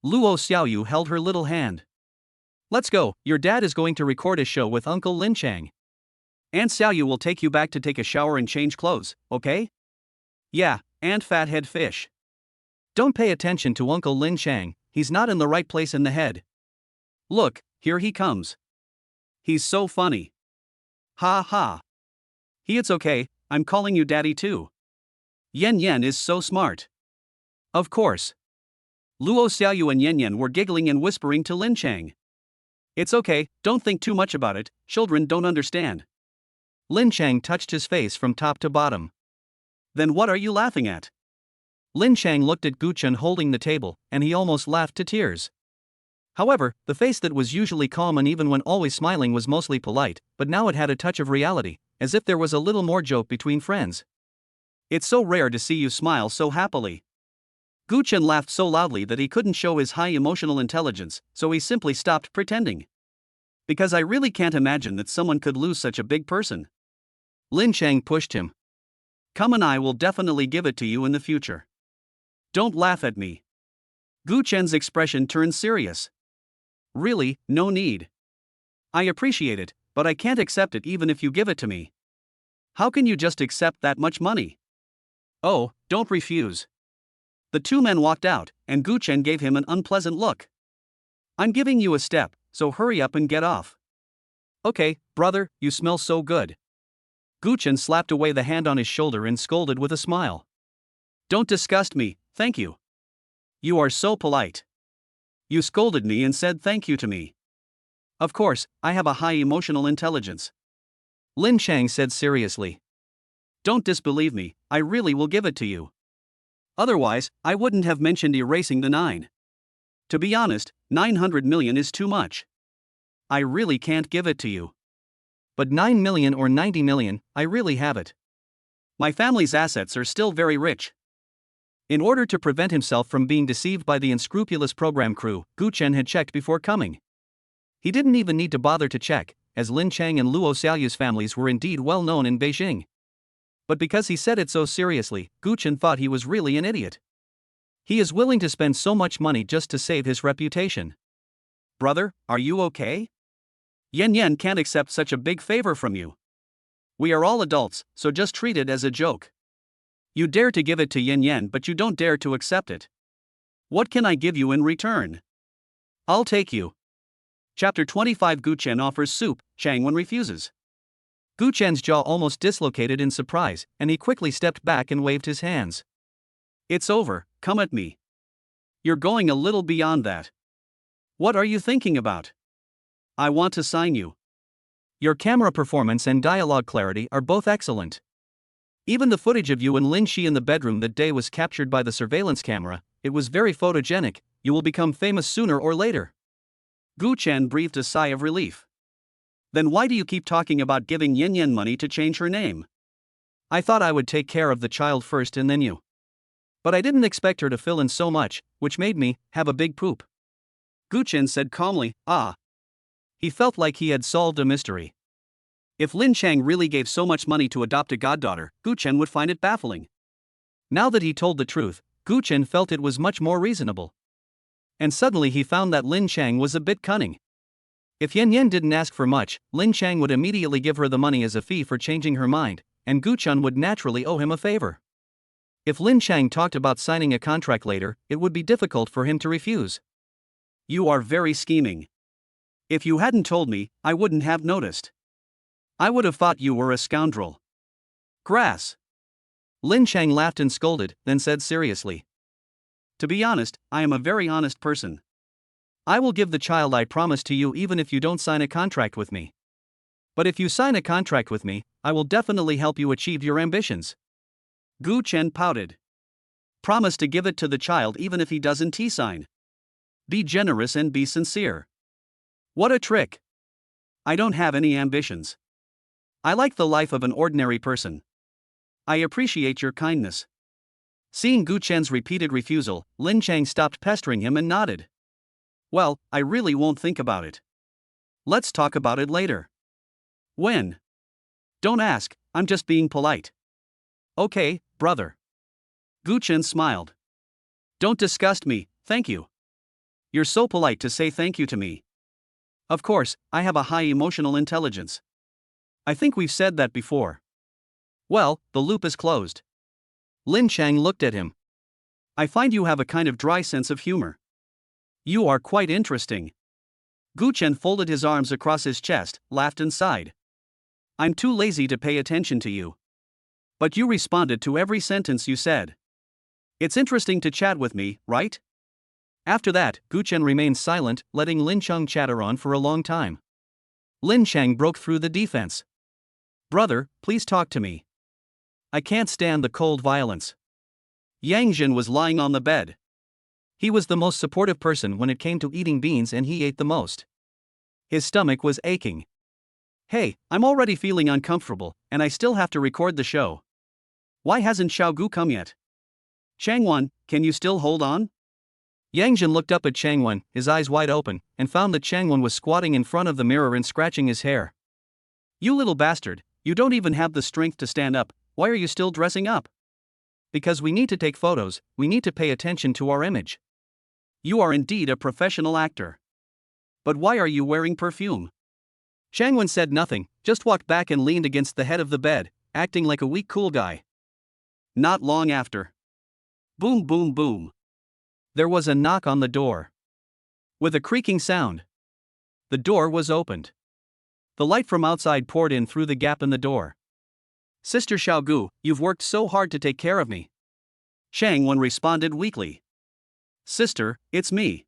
Speaker 2: Luo Xiaoyu held her little hand. Let's go, your dad is going to record a show with Uncle Lin Chang.
Speaker 1: Aunt Xiaoyu will take you back to take a shower and change clothes, okay? Yeah, Aunt Fathead Fish.
Speaker 2: Don't pay attention to Uncle Lin Chang, he's not in the right place in the head.
Speaker 1: Look, here he comes. He's so funny. Ha ha. It's okay, I'm calling you daddy too. Yan is so smart.
Speaker 2: Of course.
Speaker 1: Luo Xiaoyu and Yan were giggling and whispering to Lin Chang. It's okay, don't think too much about it, children don't understand.
Speaker 2: Lin Chang touched his face from top to bottom.
Speaker 1: Then what are you laughing at?
Speaker 2: Lin Chang looked at Gu Chen holding the table, and he almost laughed to tears. However, the face that was usually calm and even when always smiling was mostly polite, but now it had a touch of reality, as if there was a little more joke between friends.
Speaker 1: It's so rare to see you smile so happily. Gu Chen laughed so loudly that he couldn't show his high emotional intelligence, so he simply stopped pretending. Because I really can't imagine that someone could lose such a big person.
Speaker 2: Lin Chang pushed him.
Speaker 1: Come and I will definitely give it to you in the future. Don't laugh at me. Gu Chen's expression turned serious. Really, no need. I appreciate it, but I can't accept it even if you give it to me. How can you just accept that much money? Oh, don't refuse. The 2 men walked out, and Gu Chen gave him an unpleasant look. I'm giving you a step, so hurry up and get off. Okay, brother, you smell so good. Gu Chen slapped away the hand on his shoulder and scolded with a smile. Don't disgust me, thank you. You are so polite. You scolded me and said thank you to me. Of course, I have a high emotional intelligence.
Speaker 2: Lin Chang said seriously.
Speaker 1: Don't disbelieve me, I really will give it to you. Otherwise, I wouldn't have mentioned erasing the 9. To be honest, 900 million is too much. I really can't give it to you.
Speaker 2: But 9 million or 90 million, I really have it.
Speaker 1: My family's assets are still very rich. In order to prevent himself from being deceived by the unscrupulous program crew, Gu Chen had checked before coming. He didn't even need to bother to check, as Lin Chang and Luo Xiaoyu's families were indeed well known in Beijing. But because he said it so seriously, Gu Chen thought he was really an idiot. He is willing to spend so much money just to save his reputation. Brother, are you okay? Yan can't accept such a big favor from you. We are all adults, so just treat it as a joke. You dare to give it to Yin Yan, but you don't dare to accept it. What can I give you in return? I'll take you. Chapter 25. Gu Chen offers soup, Chang Wen refuses.
Speaker 2: Gu Chen's jaw almost dislocated in surprise, and he quickly stepped back and waved his hands.
Speaker 1: It's over, come at me. You're going a little beyond that. What are you thinking about? I want to sign you.
Speaker 2: Your camera performance and dialogue clarity are both excellent. Even the footage of you and Lin Shi in the bedroom that day was captured by the surveillance camera. It was very photogenic. You will become famous sooner or later.
Speaker 1: Gu Chen breathed a sigh of relief. Then why do you keep talking about giving Yin Yan money to change her name?
Speaker 2: I thought I would take care of the child first and then you. But I didn't expect her to fill in so much, which made me have a big poop.
Speaker 1: Gu Chen said calmly, ah.
Speaker 2: He felt like he had solved a mystery.
Speaker 1: If Lin Chang really gave so much money to adopt a goddaughter, Gu Chen would find it baffling.
Speaker 2: Now that he told the truth, Gu Chen felt it was much more reasonable. And suddenly he found that Lin Chang was a bit cunning. If Yan Yan didn't ask for much, Lin Chang would immediately give her the money as a fee for changing her mind, and Gu Chen would naturally owe him a favor. If Lin Chang talked about signing a contract later, it would be difficult for him to refuse.
Speaker 1: You are very scheming. If you hadn't told me, I wouldn't have noticed. I would have thought you were a scoundrel. Grass.
Speaker 2: Lin Chang laughed and scolded, then said seriously.
Speaker 1: To be honest, I am a very honest person. I will give the child I promised to you even if you don't sign a contract with me. But if you sign a contract with me, I will definitely help you achieve your ambitions. Gu Chen pouted. Promise to give it to the child even if he doesn't T-sign. Be generous and be sincere. What a trick. I don't have any ambitions. I like the life of an ordinary person. I appreciate your kindness. Seeing Gu Chen's repeated refusal, Lin Chang stopped pestering him and nodded. Well, I really won't think about it. Let's talk about it later. When? Don't ask, I'm just being polite. Okay, brother. Gu Chen smiled. Don't disgust me, thank you. You're so polite to say thank you to me. Of course, I have a high emotional intelligence. I think we've said that before. Well, the loop is closed.
Speaker 2: Lin Chang looked at him.
Speaker 1: I find you have a kind of dry sense of humor. You are quite interesting. Gu Chen folded his arms across his chest, laughed and sighed. I'm too lazy to pay attention to you. But you responded to every sentence you said. It's interesting to chat with me, right? After that, Gu Chen remained silent, letting Lin Chang chatter on for a long time. Lin Chang broke through the defense. Brother, please talk to me. I can't stand the cold violence. Yang Jin was lying on the bed. He was the most supportive person when it came to eating beans and he ate the most. His stomach was aching. Hey, I'm already feeling uncomfortable, and I still have to record the show. Why hasn't Xiaogu come yet? Changwan, can you still hold on?
Speaker 2: Yang Jin looked up at Changwan, his eyes wide open, and found that Changwan was squatting in front of the mirror and scratching his hair. You little bastard, you don't even have the strength to stand up, why are you still dressing up? Because we need to take photos, we need to pay attention to our image. You are indeed a professional actor. But why are you wearing perfume? Changwan said nothing, just walked back and leaned against the head of the bed, acting like a weak cool guy. Not long after. Boom boom boom. There was a knock on the door. With a creaking sound. The door was opened. The light from outside poured in through the gap in the door. Sister Xiaogu, you've worked so hard to take care of me. Chang Wen responded weakly. Sister, it's me.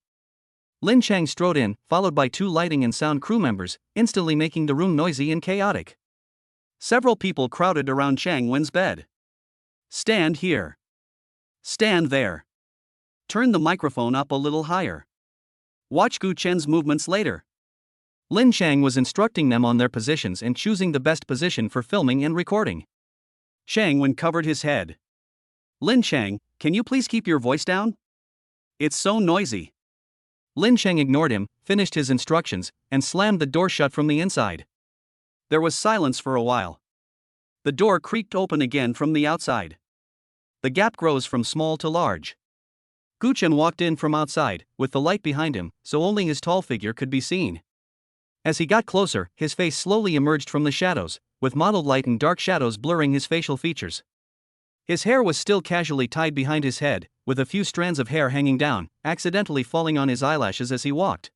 Speaker 2: Lin Chang strode in, followed by two lighting and sound crew members, instantly making the room noisy and chaotic. Several people crowded around Chang Wen's bed. Stand here. Stand there. Turn the microphone up a little higher. Watch Gu Chen's movements later. Lin Chang was instructing them on their positions and choosing the best position for filming and recording. Chang Wen covered his head. Lin Chang, can you please keep your voice down? It's so noisy. Lin Chang ignored him, finished his instructions, and slammed the door shut from the inside. There was silence for a while. The door creaked open again from the outside. The gap grows from small to large. Gu Chen walked in from outside, with the light behind him, so only his tall figure could be seen. As he got closer, his face slowly emerged from the shadows, with mottled light and dark shadows blurring his facial features. His hair was still casually tied behind his head, with a few strands of hair hanging down, accidentally falling on his eyelashes as he walked.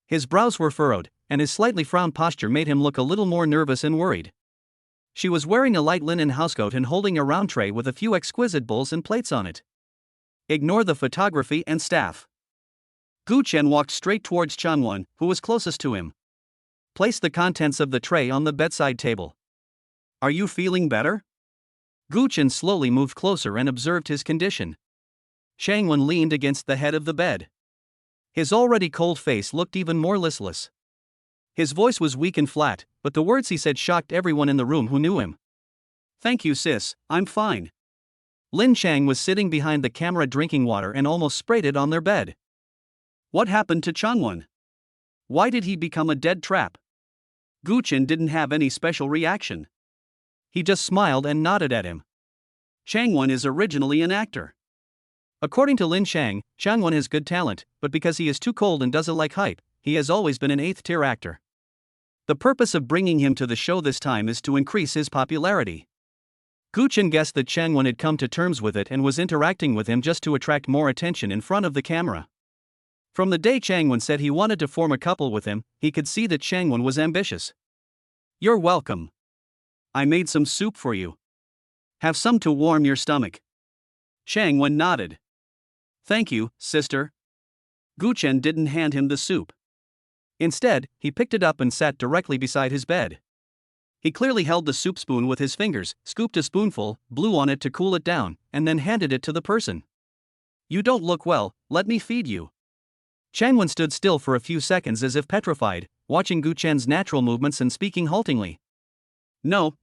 Speaker 2: His brows were furrowed, and his slightly frowned posture made him look a little more nervous and worried. She was wearing a light linen housecoat and holding a round tray with a few exquisite bowls and plates on it. Ignore the photography and staff. Gu Chen walked straight towards Changwon, who was closest to him. Place the contents of the tray on the bedside table. Are you feeling better? Gu Chen slowly moved closer and observed his condition. Changwon leaned against the head of the bed. His already cold face looked even more listless. His voice was weak and flat, but the words he said shocked everyone in the room who knew him. Thank you, sis, I'm fine. Lin Chang was sitting behind the camera drinking water and almost sprayed it on their bed. What happened to Changwon? Why did he become a dead trap? Gu Chen didn't have any special reaction. He just smiled and nodded at him. Changwon is originally an actor. According to Lin Chang, Changwon has good talent, but because he is too cold and doesn't like hype, he has always been an 8th-tier actor. The purpose of bringing him to the show this time is to increase his popularity. Gu Chen guessed that Changwon had come to terms with it and was interacting with him just to attract more attention in front of the camera. From the day Changwon said he wanted to form a couple with him, he could see that Changwon was ambitious. You're welcome. I made some soup for you. Have some to warm your stomach. Changwon nodded. Thank you, sister. Gu Chen didn't hand him the soup. Instead, he picked it up and sat directly beside his bed. He clearly held the soup spoon with his fingers, scooped a spoonful, blew on it to cool it down, and then handed it to the person. You don't look well, let me feed you. Changwon stood still for a few seconds as if petrified, watching Gu Chen's natural movements and speaking haltingly. No,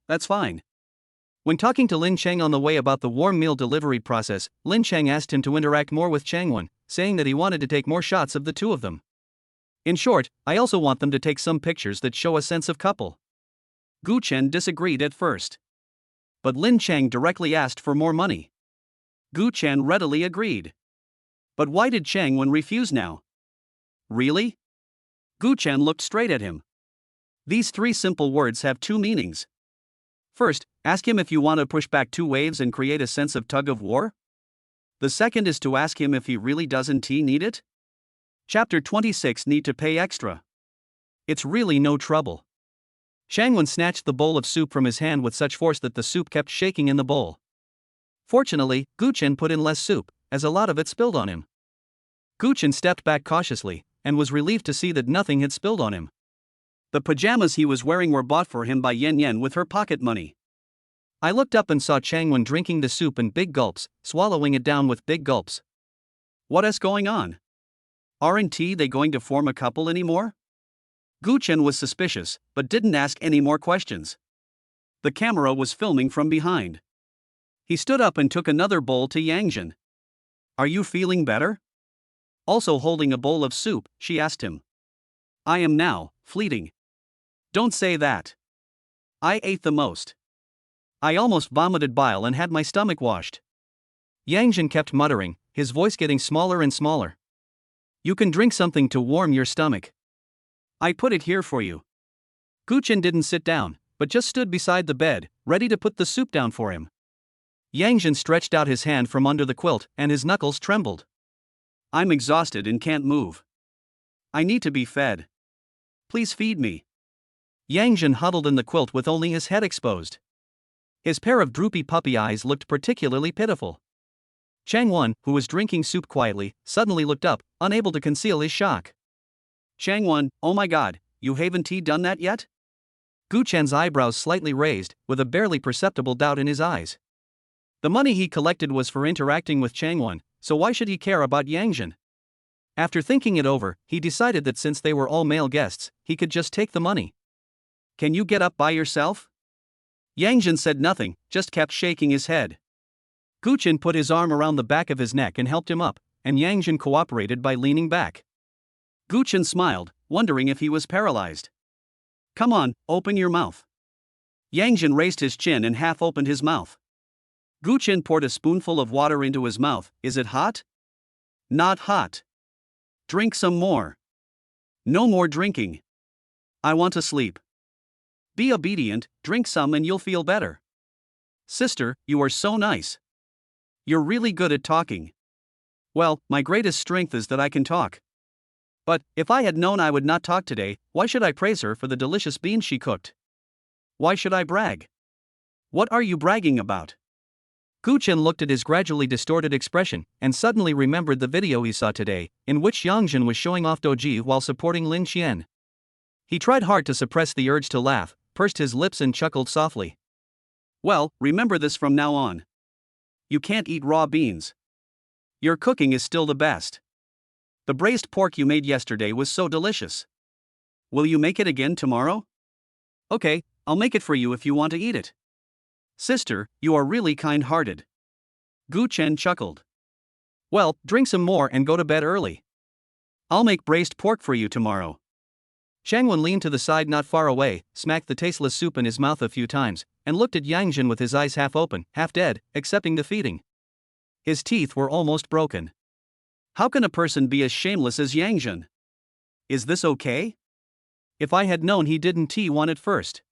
Speaker 2: that's fine. When talking to Lin Chang on the way about the warm meal delivery process, Lin Chang asked him to interact more with Changwon, saying that he wanted to take more shots of the two of them. In short, I also want them to take some pictures that show a sense of couple. Gu Chen disagreed at first. But Lin Chang directly asked for more money. Gu Chen readily agreed. But why did Changwon refuse now? Really? Gu Chen looked straight at him. These 3 simple words have 2 meanings. First, ask him if you want to push back 2 waves and create a sense of tug of war. The second is to ask him if he really doesn't need it. Chapter 26 Need to pay extra. It's really no trouble. Changwon snatched the bowl of soup from his hand with such force that the soup kept shaking in the bowl. Fortunately, Gu Chen put in less soup, as a lot of it spilled on him. Gu Chen stepped back cautiously, and was relieved to see that nothing had spilled on him. The pajamas he was wearing were bought for him by Yan Yan with her pocket money. I looked up and saw Changwon drinking the soup in big gulps, swallowing it down with big gulps. What is going on? Aren't they going to form a couple anymore? Gu Chen was suspicious, but didn't ask any more questions. The camera was filming from behind. He stood up and took another bowl to Yangjin. Are you feeling better? Also holding a bowl of soup, she asked him. I am now, fleeting. Don't say that. I ate the most. I almost vomited bile and had my stomach washed. Yangjin kept muttering, his voice getting smaller and smaller. You can drink something to warm your stomach. I put it here for you. Gu Chen didn't sit down, but just stood beside the bed, ready to put the soup down for him. Yangjin stretched out his hand from under the quilt, and his knuckles trembled. I'm exhausted and can't move. I need to be fed. Please feed me. Yangjin huddled in the quilt with only his head exposed. His pair of droopy puppy eyes looked particularly pitiful. Changwon, who was drinking soup quietly, suddenly looked up, unable to conceal his shock. Changwon, oh my god, you haven't done that yet? Gu Chen's eyebrows slightly raised, with a barely perceptible doubt in his eyes. The money he collected was for interacting with Changwon, so why should he care about Yangjin? After thinking it over, he decided that since they were all male guests, he could just take the money. Can you get up by yourself? Yangjin said nothing, just kept shaking his head. Gu Chen put his arm around the back of his neck and helped him up, and Yangjin cooperated by leaning back. Gu Chen smiled, wondering if he was paralyzed. Come on, open your mouth. Yangjin raised his chin and half opened his mouth. Gu Chen poured a spoonful of water into his mouth. Is it hot? Not hot. Drink some more. No more drinking. I want to sleep.
Speaker 1: Be obedient, drink some and you'll feel better. Sister, you are so nice. You're really good at talking. Well, my greatest strength is that I can talk. But, if I had known I would not talk today, why should I praise her for the delicious beans she cooked? Why should I brag? What are you bragging about?
Speaker 2: Gu Chen looked at his gradually distorted expression, and suddenly remembered the video he saw today, in which Yang Jin was showing off Doji while supporting Lin Qian. He tried hard to suppress the urge to laugh, pursed his lips and chuckled softly.
Speaker 1: Well, remember this from now on. You can't eat raw beans. Your cooking is still the best. The braised pork you made yesterday was so delicious. Will you make it again tomorrow? Okay, I'll make it for you if you want to eat it. Sister, you are really kind-hearted. Gu Chen chuckled.
Speaker 2: Well, drink some more and go to bed early.
Speaker 1: I'll make braised pork for you tomorrow.
Speaker 2: Chang Wen leaned to the side not far away, smacked the tasteless soup in his mouth a few times, and looked at Yang Jin with his eyes half open, half dead, accepting the feeding. His teeth were almost broken.
Speaker 1: How can a person be as shameless as Yang Jin? Is this okay?
Speaker 2: If I had known he didn't want it first.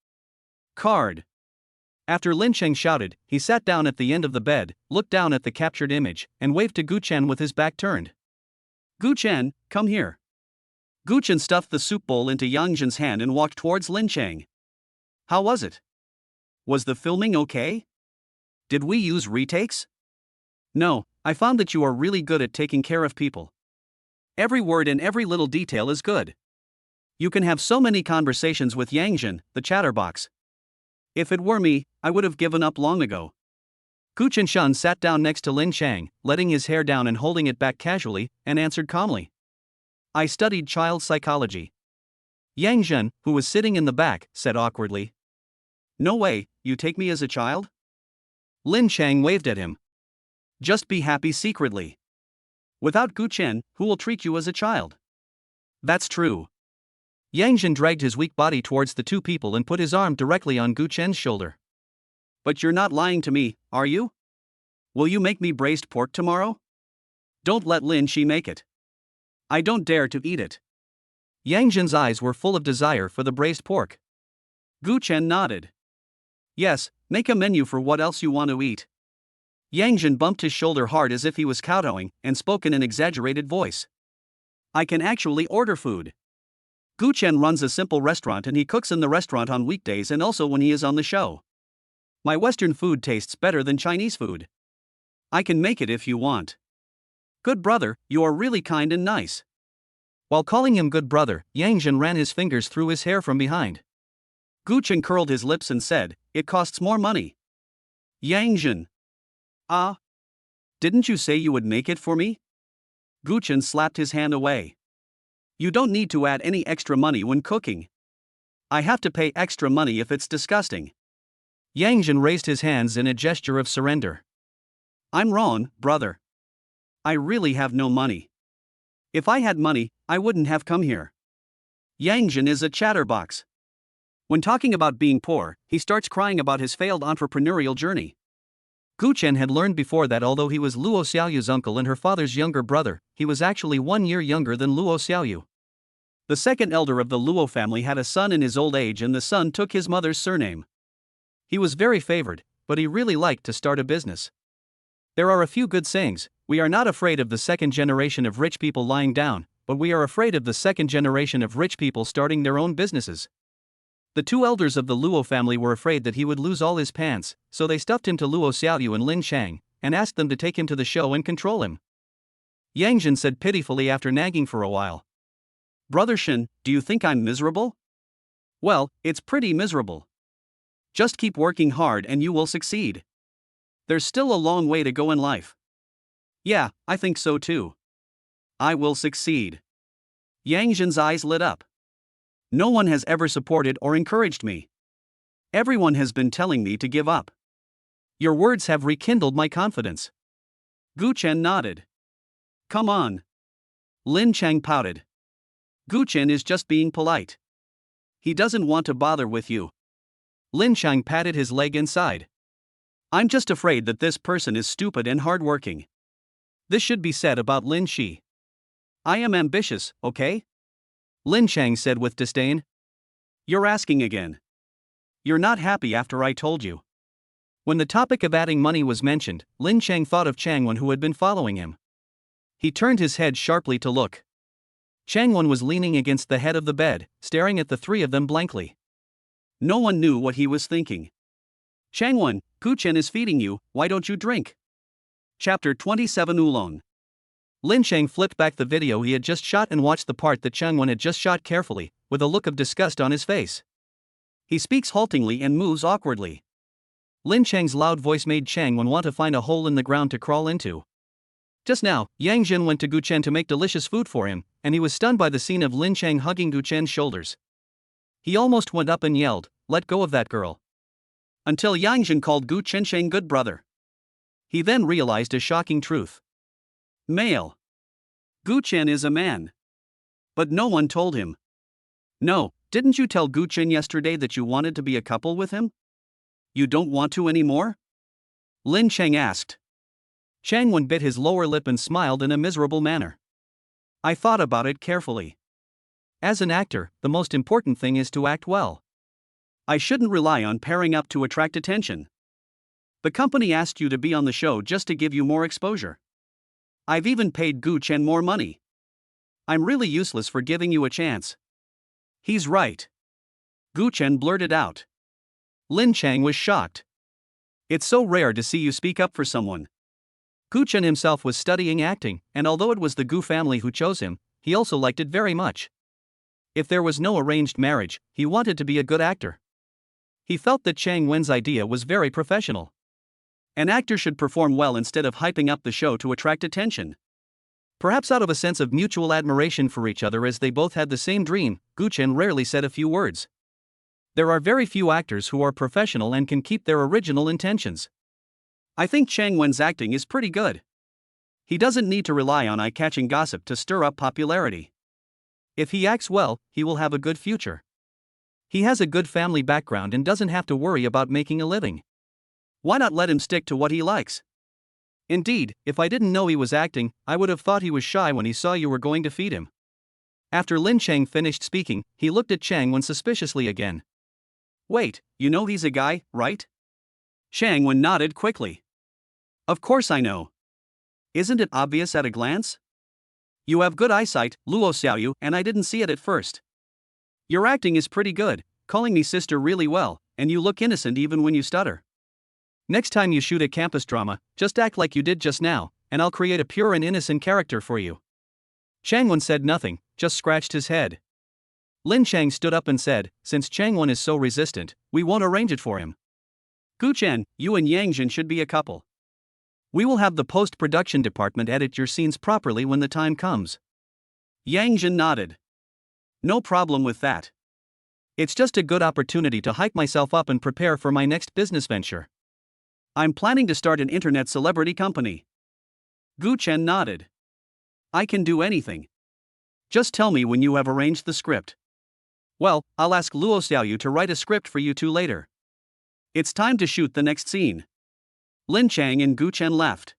Speaker 1: Card.
Speaker 2: After Lin Cheng shouted, he sat down at the end of the bed, looked down at the captured image, and waved to Gu Chen with his back turned.
Speaker 1: Gu Chen, come here. Gu Chen stuffed the soup bowl into Yang Jin's hand and walked towards Lin Cheng. How was it? Was the filming okay? Did we use retakes? No, I found that you are really good at taking care of people. Every word and every little detail is good. You can have so many conversations with Yang Jin, the chatterbox. If it were me, I would have given up long ago.
Speaker 2: Gu Chen Shun sat down next to Lin Cheng, letting his hair down and holding it back casually, and answered calmly. I studied child psychology. Yang Jin, who was sitting in the back, said awkwardly.
Speaker 1: No way, you take me as a child?
Speaker 2: Lin Cheng waved at him.
Speaker 1: Just be happy secretly. Without Gu Chen, who will treat you as a child? That's true.
Speaker 2: Yang Jin dragged his weak body towards the two people and put his arm directly on Gu Chen's shoulder.
Speaker 1: But you're not lying to me, are you? Will you make me braised pork tomorrow? Don't let Lin Shi make it. I don't dare to eat it.
Speaker 2: Yang Jin's eyes were full of desire for the braised pork.
Speaker 1: Gu Chen nodded. Yes, make a menu for what else you want to eat. Yang Jin bumped his shoulder hard as if he was kowtowing, and spoke in an exaggerated voice. I can actually order food. Gu Chen runs a simple restaurant and he cooks in the restaurant on weekdays and also when he is on the show. My Western food tastes better than Chinese food. I can make it if you want. Good brother, you are really kind and nice.
Speaker 2: While calling him good brother, Yang Jin ran his fingers through his hair from behind.
Speaker 1: Gu Chen curled his lips and said, it costs more money. Yang Jin. Ah? Didn't you say you would make it for me? Gu Chen slapped his hand away. You don't need to add any extra money when cooking. I have to pay extra money if it's disgusting.
Speaker 2: Yang Jin raised his hands in a gesture of surrender.
Speaker 1: I'm wrong, brother. I really have no money. If I had money, I wouldn't have come here. Yang Jin is a chatterbox. When talking about being poor, he starts crying about his failed entrepreneurial journey.
Speaker 2: Gu Chen had learned before that although he was Luo Xiaoyu's uncle and her father's younger brother, he was actually 1 year younger than Luo Xiaoyu.
Speaker 1: The second elder of the Luo family had a son in his old age and the son took his mother's surname. He was very favored, but he really liked to start a business. There are a few good sayings. We are not afraid of the second generation of rich people lying down, but we are afraid of the second generation of rich people starting their own businesses. The two elders of the Luo family were afraid that he would lose all his pants, so they stuffed him to Luo Xiaoyu and Lin Chang, and asked them to take him to the show and control him. Yang Jin said pitifully after nagging for a while. Brother Shin, do you think I'm miserable? Well, it's pretty miserable. Just keep working hard and you will succeed. There's still a long way to go in life. Yeah, I think so too. I will succeed. Yang Jin's eyes lit up. No one has ever supported or encouraged me. Everyone has been telling me to give up. Your words have rekindled my confidence. Gu Chen nodded. Come on. Lin Chang pouted. Gu Chen is just being polite. He doesn't want to bother with you. Lin Chang patted his leg inside. I'm just afraid that this person is stupid and hardworking. This should be said about Lin Shi. I am ambitious, okay? Lin Chang said with disdain. You're asking again. You're not happy after I told you.
Speaker 2: When the topic of adding money was mentioned, Lin Cheng thought of Changwon, who had been following him. He turned his head sharply to look. Changwon was leaning against the head of the bed, staring at the three of them blankly.
Speaker 1: No one knew what he was thinking. Changwon, Gu Chen is feeding you, why don't you drink? Chapter 27 Oolong.
Speaker 2: Lin Cheng flipped back the video he had just shot and watched the part that Changwon had just shot carefully, with a look of disgust on his face.
Speaker 1: He speaks haltingly and moves awkwardly.
Speaker 2: Lin Cheng's loud voice made Changwon want to find a hole in the ground to crawl into. Just now, Yang Jin went to Gu Chen to make delicious food for him, and he was stunned by the scene of Lin Cheng hugging Gu Chen's shoulders. He almost went up and yelled, "Let go of that girl."
Speaker 1: Until Yang Jin called Gu Chen good brother. He then realized a shocking truth. Male. Gu Chen is a man. But no one told him. No, didn't you tell Gu Chen yesterday that you wanted to be a couple with him? You don't want to anymore? Lin Cheng asked.
Speaker 2: Changwon bit his lower lip and smiled in a miserable manner.
Speaker 1: I thought about it carefully.
Speaker 2: As an actor, the most important thing is to act well.
Speaker 1: I shouldn't rely on pairing up to attract attention. The company asked you to be on the show just to give you more exposure. I've even paid Gu Chen more money. I'm really useless for giving you a chance. He's right. Gu Chen blurted out.
Speaker 2: Lin Cheng was shocked.
Speaker 1: It's so rare to see you speak up for someone.
Speaker 2: Gu Chen himself was studying acting, and although it was the Gu family who chose him, he also liked it very much. If there was no arranged marriage, he wanted to be a good actor. He felt that Chang Wen's idea was very professional.
Speaker 1: An actor should perform well instead of hyping up the show to attract attention.
Speaker 2: Perhaps out of a sense of mutual admiration for each other, as they both had the same dream, Gu Chen rarely said a few words. There are very few actors who are professional and can keep their original intentions.
Speaker 1: I think Chang Wen's acting is pretty good. He doesn't need to rely on eye-catching gossip to stir up popularity.
Speaker 2: If he acts well, he will have a good future. He has a good family background and doesn't have to worry about making a living.
Speaker 1: Why not let him stick to what he likes?
Speaker 2: Indeed, if I didn't know he was acting, I would have thought he was shy when he saw you were going to feed him. After Lin Cheng finished speaking, he looked at Changwon suspiciously again.
Speaker 1: Wait, you know he's a guy, right? Changwon nodded quickly. Of course I know. Isn't it obvious at a glance? You have good eyesight, Luo Xiaoyu, and I didn't see it at first. Your acting is pretty good, calling me sister really well, and you look innocent even when you stutter.
Speaker 2: Next time you shoot a campus drama, just act like you did just now, and I'll create a pure and innocent character for you. Changwon said nothing, just scratched his head. Lin Cheng stood up and said, since Changwon is so resistant, we won't arrange it for him.
Speaker 1: Gu Chen, you and Yang Jin should be a couple.
Speaker 2: We will have the post-production department edit your scenes properly when the time comes.
Speaker 1: Yang Jin nodded. No problem with that.
Speaker 2: It's just a good opportunity to hype myself up and prepare for my next business venture.
Speaker 1: I'm planning to start an internet celebrity company. Gu Chen nodded. I can do anything. Just tell me when you have arranged the script. Well, I'll ask Luo Xiaoyu to write a script for you two later. It's time to shoot the next scene. Lin Cheng and Gu Chen left.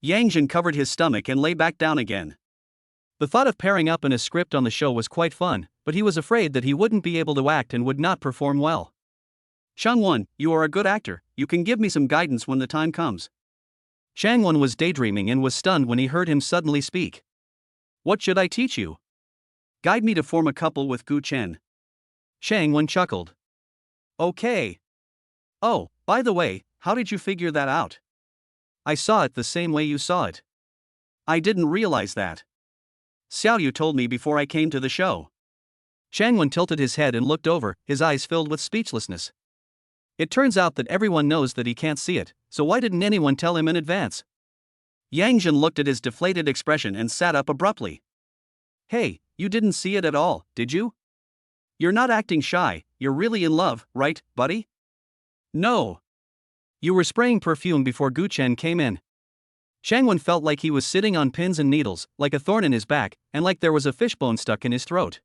Speaker 1: Yang Jin covered his stomach and lay back down again.
Speaker 2: The thought of pairing up in a script on the show was quite fun, but he was afraid that he wouldn't be able to act and would not perform well.
Speaker 1: Changwon, you are a good actor, you can give me some guidance when the time comes.
Speaker 2: Changwon was daydreaming and was stunned when he heard him suddenly speak.
Speaker 1: What should I teach you? Guide me to form a couple with Gu Chen.
Speaker 2: Changwon chuckled.
Speaker 1: Okay. Oh, by the way, how did you figure that out?
Speaker 2: I saw it the same way you saw it.
Speaker 1: I didn't realize that. Xiaoyu told me before I came to the show.
Speaker 2: Changwon tilted his head and looked over, his eyes filled with speechlessness. It turns out that everyone knows that he can't see it, so why didn't anyone tell him in advance?
Speaker 1: Yang Jin looked at his deflated expression and sat up abruptly. Hey, you didn't see it at all, did you? You're not acting shy, you're really in love, right, buddy? No.
Speaker 2: You were spraying perfume before Gu Chen came in. Changwon felt like he was sitting on pins and needles, like a thorn in his back, and like there was a fishbone stuck in his throat.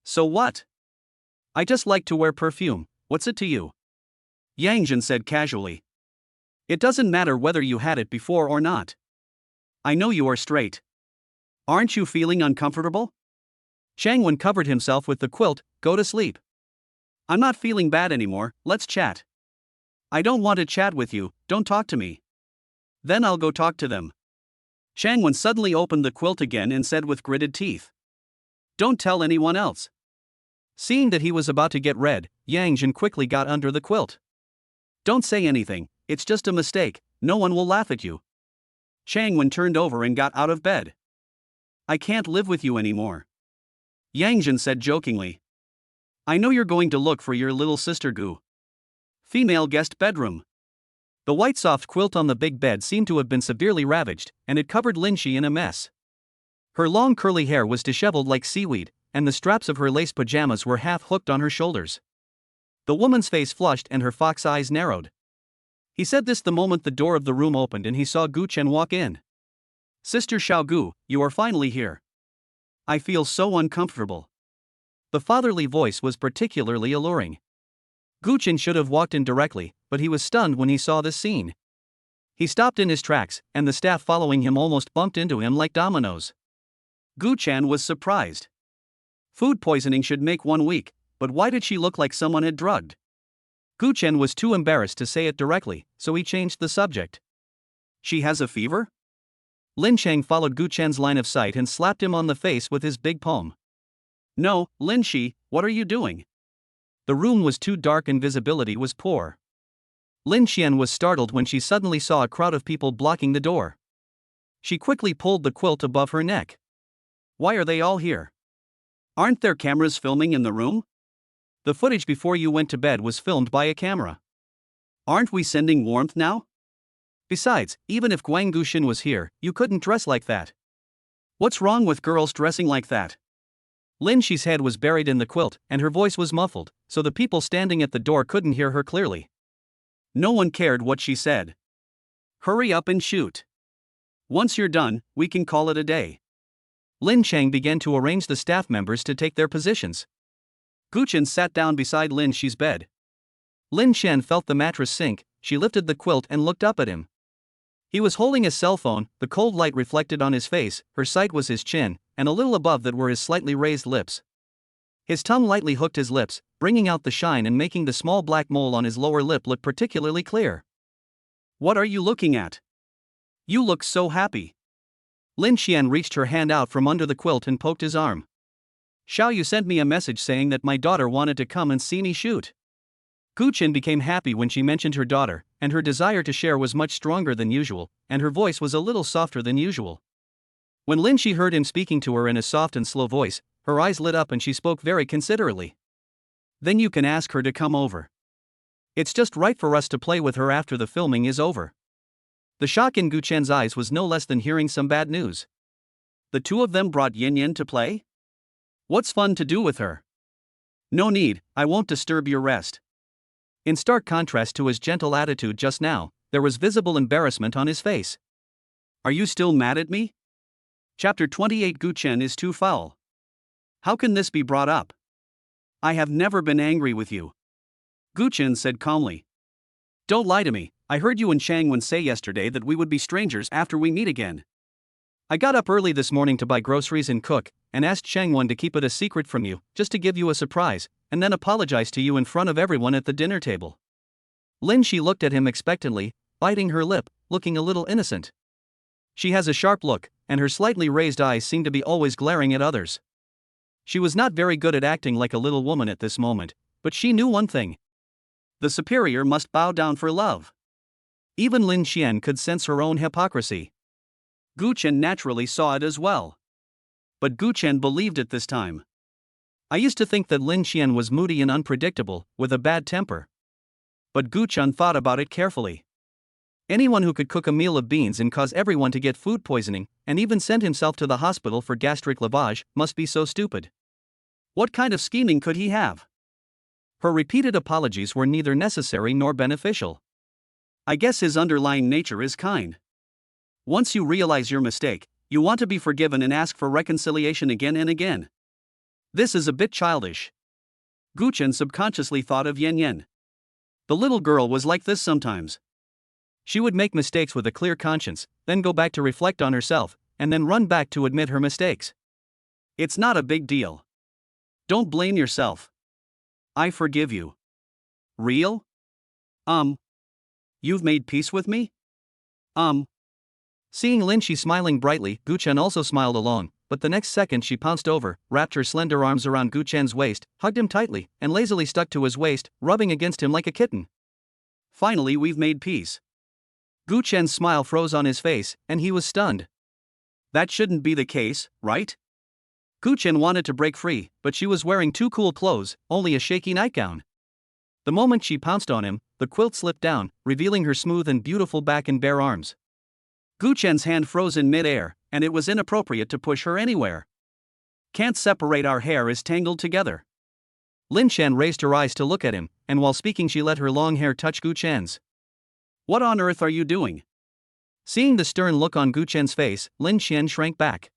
Speaker 1: So what?
Speaker 2: I just like to wear perfume, what's it to you?
Speaker 1: Yang Jin said casually. It doesn't matter whether you had it before or not. I know you are straight. Aren't you feeling uncomfortable?
Speaker 2: Changwon covered himself with the quilt. Go to sleep.
Speaker 1: I'm not feeling bad anymore, let's chat. I don't want to chat with you, don't talk to me. Then I'll go talk to them. Changwon suddenly opened the quilt again and said with gritted teeth. Don't tell anyone else.
Speaker 2: Seeing that he was about to get red, Yang Jin quickly got under the quilt.
Speaker 1: Don't say anything, it's just a mistake, no one will laugh at you. Changwon turned over and got out of bed. I can't live with you anymore. Yang Jin said jokingly. I know you're going to look for your little sister Gu. Female guest bedroom.
Speaker 2: The white soft quilt on the big bed seemed to have been severely ravaged, and it covered Lin Shi in a mess. Her long curly hair was disheveled like seaweed, and the straps of her lace pajamas were half hooked on her shoulders. The woman's face flushed and her fox eyes narrowed. He said this the moment the door of the room opened and he saw Gu Chen walk in. Sister Xiaogu, you are finally here. I feel so uncomfortable. The fatherly voice was particularly alluring. Gu Chen should have walked in directly, but he was stunned when he saw this scene. He stopped in his tracks, and the staff following him almost bumped into him like dominoes.
Speaker 1: Gu Chen was surprised. Food poisoning should make one weak, but why did she look like someone had drugged?
Speaker 2: Gu Chen was too embarrassed to say it directly, so he changed the subject.
Speaker 1: She has a fever?
Speaker 2: Lin Chang followed Gu Chen's line of sight and slapped him on the face with his big palm.
Speaker 1: No, Lin Shi, what are you doing?
Speaker 2: The room was too dark and visibility was poor. Lin Xian was startled when she suddenly saw a crowd of people blocking the door. She quickly pulled the quilt above her neck.
Speaker 1: Why are they all here? Aren't there cameras filming in the room?
Speaker 2: The footage before you went to bed was filmed by a camera.
Speaker 1: Aren't we sending warmth now?
Speaker 2: Besides, even if Guang Gushin was here, you couldn't dress like that.
Speaker 1: What's wrong with girls dressing like that?
Speaker 2: Lin Shi's head was buried in the quilt, and her voice was muffled, so the people standing at the door couldn't hear her clearly.
Speaker 1: No one cared what she said. Hurry up and shoot. Once you're done, we can call it a day.
Speaker 2: Lin Chang began to arrange the staff members to take their positions.
Speaker 1: Gu Chen sat down beside Lin Shi's bed.
Speaker 2: Lin Chen felt the mattress sink. She lifted the quilt and looked up at him. He was holding a cell phone, the cold light reflected on his face, her sight was his chin, and a little above that were his slightly raised lips. His tongue lightly hooked his lips, bringing out the shine and making the small black mole on his lower lip look particularly clear.
Speaker 1: What are you looking at? You look so happy.
Speaker 2: Lin Xian reached her hand out from under the quilt and poked his arm.
Speaker 1: Xiao Yu sent me a message saying that my daughter wanted to come and see me shoot.
Speaker 2: Gu Chen became happy when she mentioned her daughter, and her desire to share was much stronger than usual, and her voice was a little softer than usual. When Lin Shi heard him speaking to her in a soft and slow voice, her eyes lit up and she spoke very considerately.
Speaker 1: Then you can ask her to come over.
Speaker 2: It's just right for us to play with her after the filming is over. The shock in Gu Chen's eyes was no less than hearing some bad news.
Speaker 1: The two of them brought Yin Yin to play? What's fun to do with her? No need, I won't disturb your rest.
Speaker 2: In stark contrast to his gentle attitude just now, there was visible embarrassment on his face.
Speaker 1: Are you still mad at me? Chapter 28 Gu Chen is too foul. How can this be brought up? I have never been angry with you. Gu Chen said calmly. Don't lie to me, I heard you and Changwon say yesterday that we would be strangers after we meet again.
Speaker 2: I got up early this morning to buy groceries and cook, and asked Changwon to keep it a secret from you, just to give you a surprise, and then apologize to you in front of everyone at the dinner table. Lin Shi looked at him expectantly, biting her lip, looking a little innocent. She has a sharp look, and her slightly raised eyes seem to be always glaring at others. She was not very good at acting like a little woman at this moment, but she knew one thing.
Speaker 1: The superior must bow down for love.
Speaker 2: Even Lin Xian could sense her own hypocrisy.
Speaker 1: Gu Chen naturally saw it as well. But Gu Chen believed it this time.
Speaker 2: I used to think that Lin Xian was moody and unpredictable, with a bad temper.
Speaker 1: But Gu Chen thought about it carefully.
Speaker 2: Anyone who could cook a meal of beans and cause everyone to get food poisoning, and even send himself to the hospital for gastric lavage, must be so stupid.
Speaker 1: What kind of scheming could he have?
Speaker 2: Her repeated apologies were neither necessary nor beneficial.
Speaker 1: I guess his underlying nature is kind. Once you realize your mistake, you want to be forgiven and ask for reconciliation again and again. This is a bit childish. Gu Chen subconsciously thought of Yen Yen. The little girl was like this sometimes.
Speaker 2: She would make mistakes with a clear conscience, then go back to reflect on herself, and then run back to admit her mistakes.
Speaker 1: It's not a big deal. Don't blame yourself. I forgive you. Real? You've made peace with me?
Speaker 2: Seeing Lin Shi smiling brightly, Gu Chen also smiled along, but the next second she pounced over, wrapped her slender arms around Gu Chen's waist, hugged him tightly, and lazily stuck to his waist, rubbing against him like a kitten.
Speaker 1: Finally, we've made peace.
Speaker 2: Gu Chen's smile froze on his face, and he was stunned.
Speaker 1: That shouldn't be the case, right?
Speaker 2: Gu Chen wanted to break free, but she was wearing too cool clothes, only a shaky nightgown. The moment she pounced on him, the quilt slipped down, revealing her smooth and beautiful back and bare arms.
Speaker 1: Gu Chen's hand froze in mid-air, and it was inappropriate to push her anywhere. Can't separate, our hair is tangled together.
Speaker 2: Lin Shan raised her eyes to look at him, and while speaking she let her long hair touch Gu Chen's.
Speaker 1: What on earth are you doing?
Speaker 2: Seeing the stern look on Gu Chen's face, Lin Shan shrank back.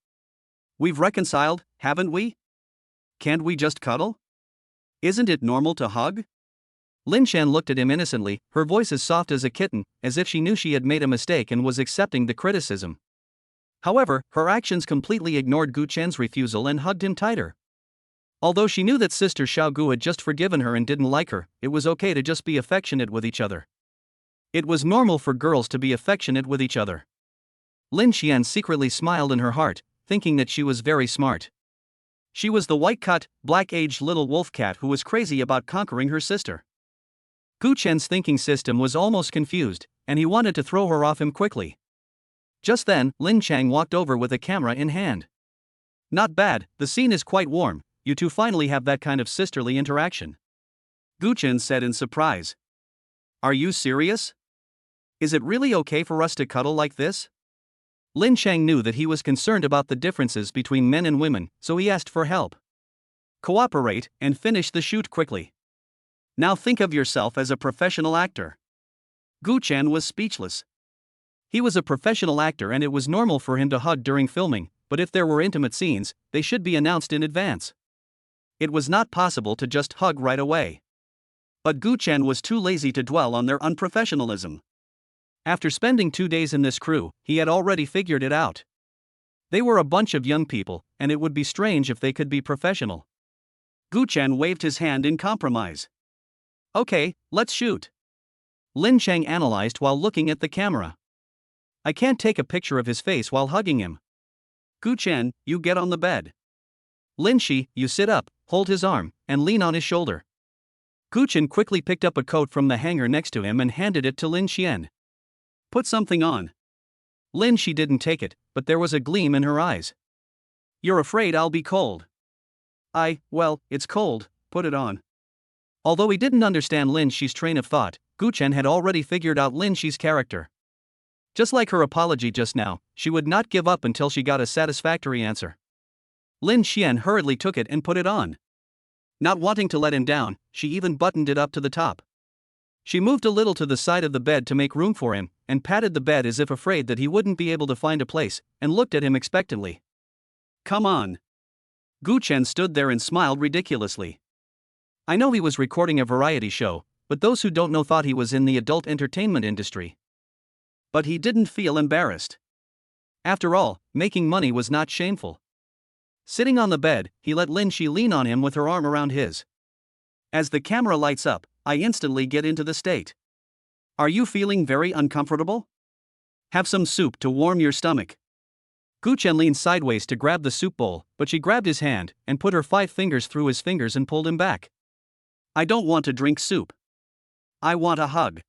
Speaker 1: We've reconciled, haven't we? Can't we just cuddle? Isn't it normal to hug?
Speaker 2: Lin Shan looked at him innocently, her voice as soft as a kitten, as if she knew she had made a mistake and was accepting the criticism. However, her actions completely ignored Gu Chen's refusal and hugged him tighter. Although she knew that Sister Xiaogu had just forgiven her and didn't like her, it was okay to just be affectionate with each other. It was normal for girls to be affectionate with each other. Lin Xian secretly smiled in her heart, thinking that she was very smart. She was the white-cut, black-aged little wolf cat who was crazy about conquering her sister. Gu Chen's thinking system was almost confused, and he wanted to throw her off him quickly. Just then, Lin Chang walked over with a camera in hand. Not bad, the scene is quite warm, you two finally have that kind of sisterly interaction.
Speaker 1: Gu Chen said in surprise. Are you serious? Is it really okay for us to cuddle like this?
Speaker 2: Lin Chang knew that he was concerned about the differences between men and women, so he asked for help.
Speaker 1: Cooperate, and finish the shoot quickly. Now think of yourself as a professional actor. Gu Chen was speechless. He was a professional actor and it was normal for him to hug during filming, but if there were intimate scenes, they should be announced in advance. It was not possible to just hug right away. But Gu Chen was too lazy to dwell on their unprofessionalism. After spending 2 days in this crew, he had already figured it out. They were a bunch of young people, and it would be strange if they could be professional. Gu Chen waved his hand in compromise. Okay, let's shoot.
Speaker 2: Lin Chang analyzed while looking at the camera. I can't take a picture of his face while hugging him.
Speaker 1: Gu Chen, you get on the bed.
Speaker 2: Lin Shi, you sit up, hold his arm, and lean on his shoulder. Gu Chen quickly picked up a coat from the hanger next to him and handed it to Lin Xian.
Speaker 1: Put something on.
Speaker 2: Lin Shi didn't take it, but there was a gleam in her eyes.
Speaker 1: You're afraid I'll be cold. Well, it's cold, put it on.
Speaker 2: Although he didn't understand Lin Shi's train of thought, Gu Chen had already figured out Lin Shi's character. Just like her apology just now, she would not give up until she got a satisfactory answer. Lin Xian hurriedly took it and put it on. Not wanting to let him down, she even buttoned it up to the top. She moved a little to the side of the bed to make room for him, and patted the bed as if afraid that he wouldn't be able to find a place, and looked at him expectantly.
Speaker 1: Come on. Gu Chen stood there and smiled ridiculously.
Speaker 2: I know he was recording a variety show, but those who don't know thought he was in the adult entertainment industry.
Speaker 1: But he didn't feel embarrassed.
Speaker 2: After all, making money was not shameful. Sitting on the bed, he let Lin Shi lean on him with her arm around his.
Speaker 1: As the camera lights up, I instantly get into the state. Are you feeling very uncomfortable? Have some soup to warm your stomach.
Speaker 2: Gu Chen leaned sideways to grab the soup bowl, but she grabbed his hand and put her 5 fingers through his fingers and pulled him back.
Speaker 1: I don't want to drink soup. I want a hug.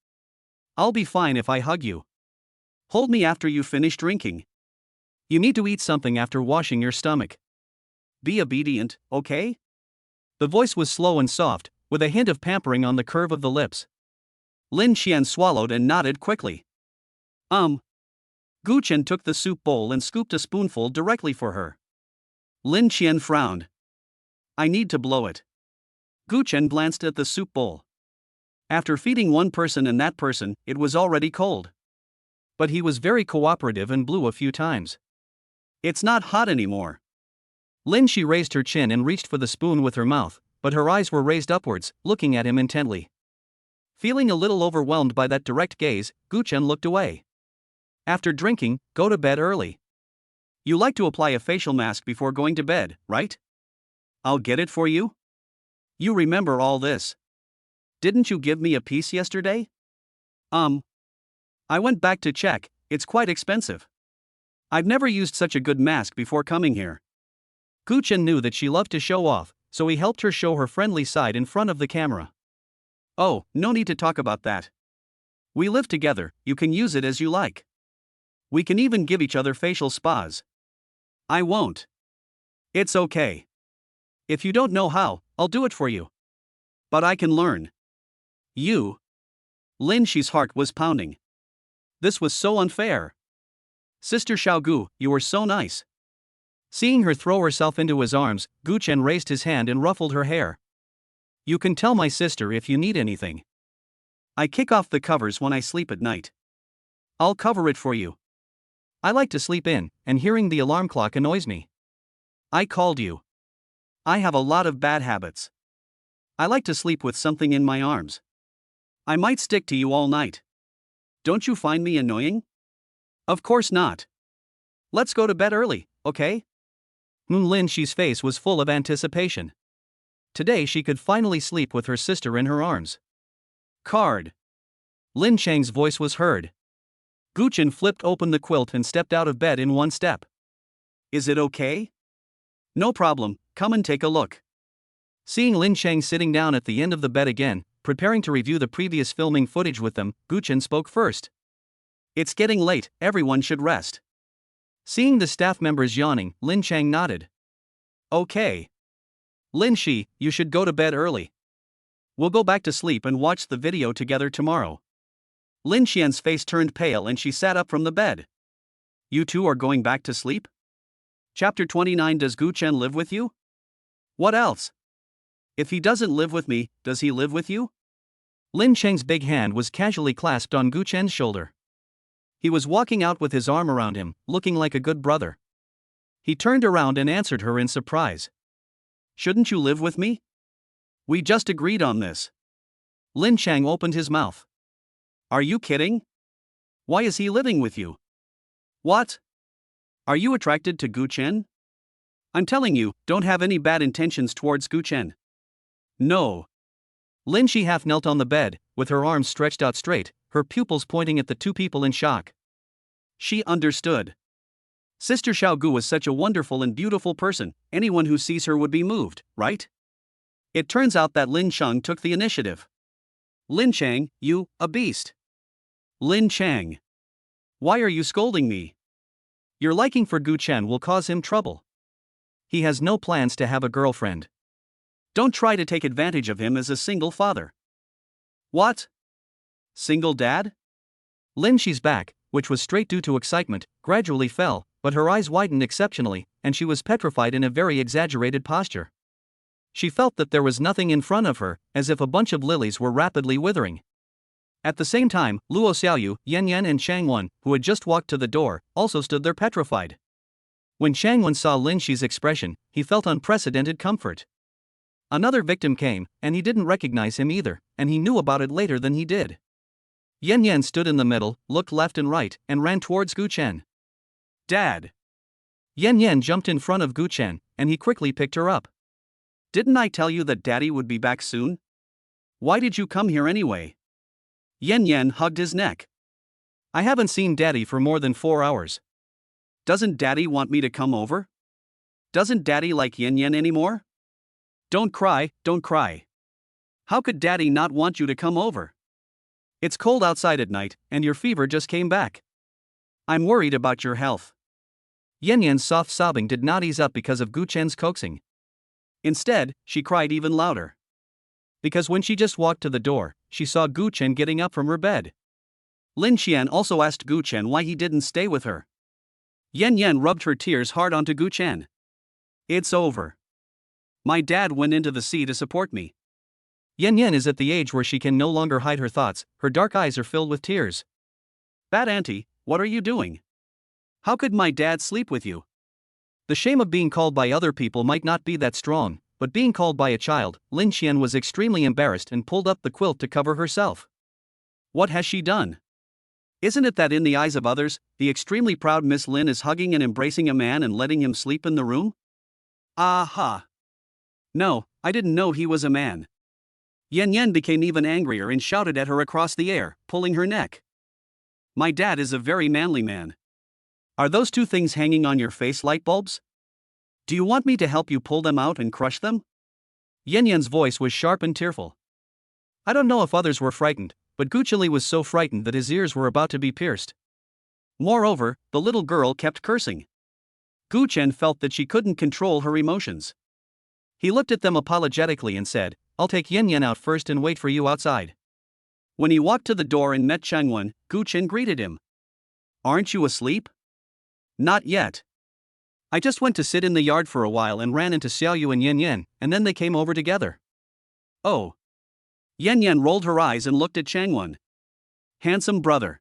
Speaker 2: I'll be fine if I hug you.
Speaker 1: Hold me after you finish drinking.
Speaker 2: You need to eat something after washing your stomach.
Speaker 1: Be obedient, okay?
Speaker 2: The voice was slow and soft, with a hint of pampering on the curve of the lips.
Speaker 1: Lin Xian swallowed and nodded quickly. Gu Chen took the soup bowl and scooped a spoonful directly for her. Lin Xian frowned. I need to blow it. Gu Chen glanced at the soup bowl. After feeding one person and that person, it was already cold.
Speaker 2: But he was very cooperative and blew a few times.
Speaker 1: It's not hot anymore.
Speaker 2: Lin Shi raised her chin and reached for the spoon with her mouth, but her eyes were raised upwards, looking at him intently. Feeling a little overwhelmed by that direct gaze, Gu Chen looked away. After drinking, go to bed early.
Speaker 1: You like to apply a facial mask before going to bed, right? I'll get it for you? You remember all this. Didn't you give me a piece yesterday? I went back to check, it's quite expensive. I've never used such a good mask before coming here.
Speaker 2: Gu Chen knew that she loved to show off, so he helped her show her friendly side in front of the camera.
Speaker 1: Oh, no need to talk about that. We live together, you can use it as you like. We can even give each other facial spas. I won't. It's okay. If you don't know how, I'll do it for you. But I can learn. You. Lin Shi's heart was pounding. This was so unfair. Sister Xiaogu, you were so nice.
Speaker 2: Seeing her throw herself into his arms, Gu Chen raised his hand and ruffled her hair. You can tell my sister if you need anything.
Speaker 1: I kick off the covers when I sleep at night. I'll cover it for you.
Speaker 2: I like to sleep in, and hearing the alarm clock annoys me.
Speaker 1: I called you. I have a lot of bad habits. I like to sleep with something in my arms. I might stick to you all night. Don't you find me annoying? Of course not. Let's go to bed early, okay?
Speaker 2: Lin Shi's face was full of anticipation. Today she could finally sleep with her sister in her arms.
Speaker 1: Card.
Speaker 2: Lin Chang's voice was heard.
Speaker 1: Gu Chen flipped open the quilt and stepped out of bed in one step. Is it okay? No problem, come and take a look.
Speaker 2: Seeing Lin Chang sitting down at the end of the bed again, preparing to review the previous filming footage with them, Gu Chen spoke first.
Speaker 1: It's getting late, everyone should rest.
Speaker 2: Seeing the staff members yawning, Lin Chang nodded.
Speaker 1: Okay. Lin Shi, you should go to bed early. We'll go back to sleep and watch the video together tomorrow. Lin Xian's face turned pale and she sat up from the bed. You two are going back to sleep? Chapter 29. Does Gu Chen live with you? What else? If he doesn't live with me, does he live with you?
Speaker 2: Lin Cheng's big hand was casually clasped on Gu Chen's shoulder. He was walking out with his arm around him, looking like a good brother. He turned around and answered her in surprise.
Speaker 1: Shouldn't you live with me? We just agreed on this.
Speaker 2: Lin Chang opened his mouth.
Speaker 1: Are you kidding? Why is he living with you? What? Are you attracted to Gu Chen? I'm telling you, don't have any bad intentions towards Gu Chen. No.
Speaker 2: Lin Shi half knelt on the bed, with her arms stretched out straight, her pupils pointing at the two people in shock.
Speaker 1: She understood. Sister Xiaogu was such a wonderful and beautiful person, anyone who sees her would be moved, right? It turns out that Lin Chang took the initiative. Lin Chang, you, a beast. Lin Chang. Why are you scolding me?
Speaker 2: Your liking for Gu Chen will cause him trouble. He has no plans to have a girlfriend.
Speaker 1: Don't try to take advantage of him as a single father. What? Single dad?
Speaker 2: Lin Shi's back, which was straight due to excitement, gradually fell, but her eyes widened exceptionally, and she was petrified in a very exaggerated posture. She felt that there was nothing in front of her, as if a bunch of lilies were rapidly withering. At the same time, Luo Xiaoyu, Yan Yan and Shang Wen, who had just walked to the door, also stood there petrified. When Shang Wen saw Lin Shi's expression, he felt unprecedented comfort. Another victim came, and he didn't recognize him either, and he knew about it later than he did. Yan Yan stood in the middle, looked left and right, and ran towards Gu Chen.
Speaker 1: Dad!
Speaker 2: Yan Yan jumped in front of Gu Chen, and he quickly picked her up.
Speaker 1: Didn't I tell you that Daddy would be back soon? Why did you come here anyway? Yan Yan hugged his neck.
Speaker 2: I haven't seen Daddy for more than 4 hours.
Speaker 1: Doesn't Daddy want me to come over? Doesn't Daddy like Yan Yan anymore? Don't cry, don't cry. How could Daddy not want you to come over? It's cold outside at night, and your fever just came back. I'm worried about your health.
Speaker 2: Yan Yan's soft sobbing did not ease up because of Gu Chen's coaxing.
Speaker 1: Instead, she cried even louder.
Speaker 2: Because when she just walked to the door, she saw Gu Chen getting up from her bed.
Speaker 1: Lin Xian also asked Gu Chen why he didn't stay with her. Yan Yan rubbed her tears hard onto Gu Chen. It's over. My dad went into the sea to support me.
Speaker 2: Yan Yan is at the age where she can no longer hide her thoughts, her dark eyes are filled with tears.
Speaker 1: Bad auntie, what are you doing? How could my dad sleep with you?
Speaker 2: The shame of being called by other people might not be that strong, but being called by a child, Lin Xian was extremely embarrassed and pulled up the quilt to cover herself.
Speaker 1: What has she done? Isn't it that in the eyes of others, the extremely proud Miss Lin is hugging and embracing a man and letting him sleep in the room? Aha! No, I didn't know he was a man. Yan Yan became even angrier and shouted at her across the air, pulling her neck. My dad is a very manly man. Are those two things hanging on your face light bulbs? Do you want me to help you pull them out and crush them?
Speaker 2: Yan Yan's voice was sharp and tearful. I don't know if others were frightened, but Guchili was so frightened that his ears were about to be pierced.
Speaker 1: Moreover, the little girl kept cursing. Gu Chen felt that she couldn't control her emotions.
Speaker 2: He looked at them apologetically and said, I'll take Yan Yan out first and wait for you outside.
Speaker 1: When he walked to the door and met Changwen, Gu Chen greeted him. Aren't you asleep? Not yet.
Speaker 2: I just went to sit in the yard for a while and ran into Xiaoyu and Yan Yan, and then they came over together.
Speaker 1: Oh. Yan Yan rolled her eyes and looked at Changwen. Handsome brother.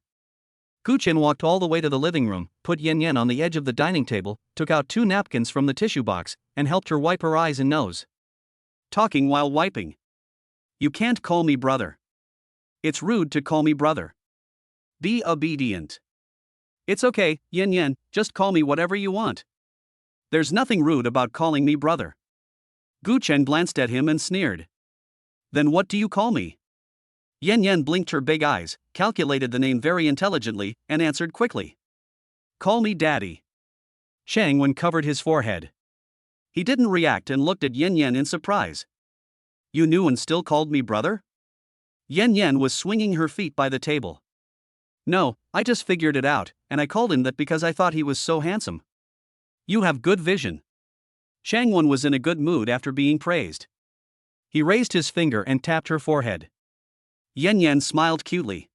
Speaker 2: Gu Chen walked all the way to the living room, put Yan Yan on the edge of the dining table, took out 2 napkins from the tissue box, and helped her wipe her eyes and nose.
Speaker 1: Talking while wiping. You can't call me brother. It's rude to call me brother. Be obedient. It's okay, Yan Yan, just call me whatever you want. There's nothing rude about calling me brother. Gu Chen glanced at him and sneered. Then what do you call me? Yan Yan blinked her big eyes, calculated the name very intelligently, and answered quickly. Call me daddy.
Speaker 2: Changwen covered his forehead.
Speaker 1: He didn't react and looked at Yan Yan in surprise. You knew and still called me brother? Yan Yan was swinging her feet by the table. No, I just figured it out, and I called him that because I thought he was so handsome. You have good vision. Changwen was in a good mood after being praised.
Speaker 2: He raised his finger and tapped her forehead.
Speaker 1: Yan Yan smiled cutely.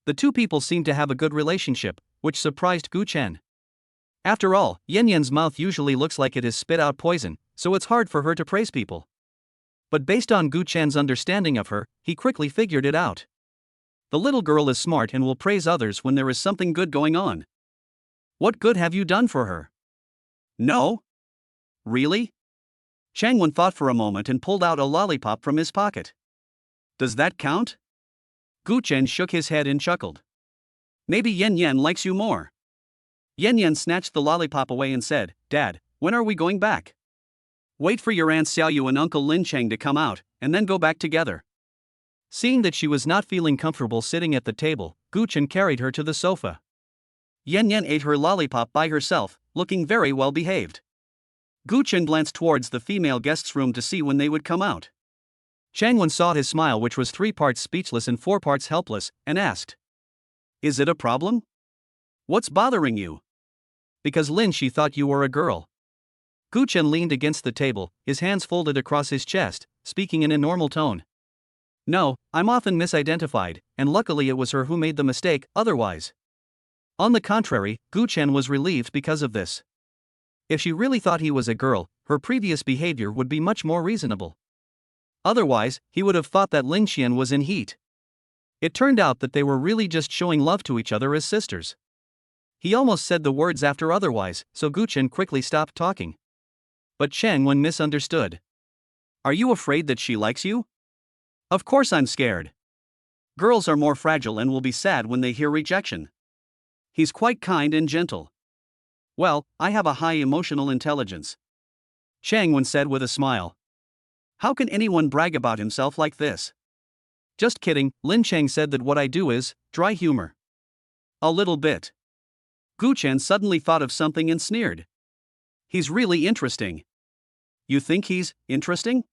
Speaker 2: The two people seemed to have a good relationship, which surprised Gu Chen. After all, Yan Yan's mouth usually looks like it has spit out poison, so it's hard for her to praise people. But based on Gu Chen's understanding of her, he quickly figured it out. The little girl is smart and will praise others when there is something good going on. What good have you done for her?
Speaker 1: No? Really? Changwen thought for a moment and pulled out a lollipop from his pocket. Does that count? Gu Chen shook his head and chuckled. Maybe Yan Yan likes you more. Yan Yan snatched the lollipop away and said, Dad, when are we going back? Wait for your Aunt Xiaoyu and Uncle Lin Cheng to come out, and then go back together.
Speaker 2: Seeing that she was not feeling comfortable sitting at the table, Gu Chen carried her to the sofa.
Speaker 1: Yan Yan ate her lollipop by herself, looking very well behaved. Gu Chen glanced towards the female guests' room to see when they would come out.
Speaker 2: Changwen saw his smile, which was 3 parts speechless and 4 parts helpless, and asked,
Speaker 1: Is it a problem? What's bothering you?
Speaker 2: Because Lin she thought you were a girl. Gu Chen leaned against the table, his hands folded across his chest, speaking in a normal tone. No, I'm often misidentified, and luckily it was her who made the mistake, otherwise. On the contrary, Gu Chen was relieved because of this. If she really thought he was a girl, her previous behavior would be much more reasonable. Otherwise, he would have thought that Lin Xian was in heat. It turned out that they were really just showing love to each other as sisters. He almost said the words after otherwise, so Gu Chen quickly stopped talking. But Changwen misunderstood.
Speaker 1: Are you afraid that she likes you? Of course I'm scared. Girls are more fragile and will be sad when they hear rejection. He's quite kind and gentle. Well, I have a high emotional intelligence. Changwen said with a smile. How can anyone brag about himself like this?
Speaker 2: Just kidding, Lin Cheng said that what I do is dry humor.
Speaker 1: A little bit. Gu Chen suddenly thought of something and sneered. He's really interesting. You think he's interesting?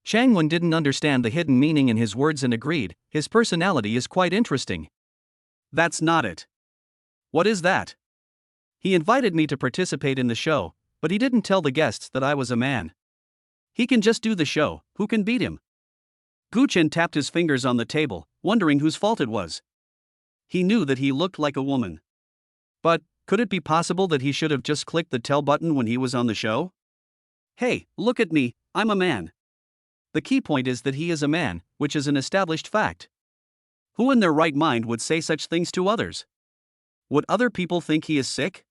Speaker 2: Changwen didn't understand the hidden meaning in his words and agreed, his personality is quite interesting.
Speaker 1: That's not it. What is that?
Speaker 2: He invited me to participate in the show, but he didn't tell the guests that I was a man.
Speaker 1: He can just do the show, who can beat him? Gu Chen tapped his fingers on the table, wondering whose fault it was. He knew that he looked like a woman. But, could it be possible that he should have just clicked the tell button when he was on the show? Hey, look at me, I'm a man. The key point is that he is a man, which is an established fact. Who in their right mind would say such things to others? Would other people think he is sick?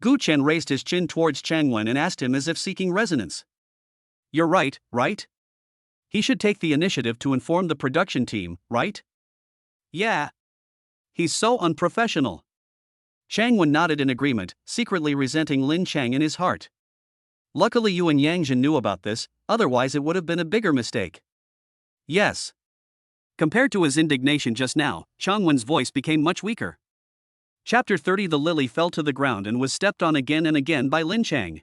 Speaker 1: Gu Chen raised his chin towards Changwen and asked him as if seeking resonance. You're right, right? He should take the initiative to inform the production team, right? Yeah. He's so unprofessional. Changwen nodded in agreement, secretly resenting Lin Cheng in his heart. Luckily you and Yang Jin knew about this, otherwise it would have been a bigger mistake. Yes. Compared to his indignation just now, Changwon's voice became much weaker. Chapter 30. The lily fell to the ground and was stepped on again and again by Lin Chang.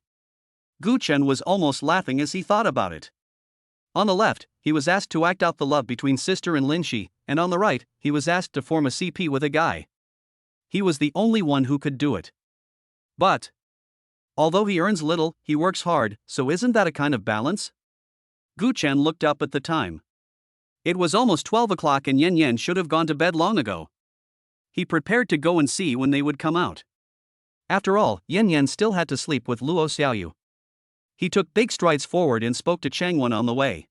Speaker 1: Gu Chen was almost laughing as he thought about it. On the left, he was asked to act out the love between sister and Lin Shi, and on the right, he was asked to form a CP with a guy. He was the only one who could do it. But although he earns little, he works hard, so isn't that a kind of balance? Gu Chen looked up at the time. It was almost 12 o'clock and Yan Yan should have gone to bed long ago. He prepared to go and see when they would come out. After all, Yan Yan still had to sleep with Luo Xiaoyu. He took big strides forward and spoke to Changwon on the way.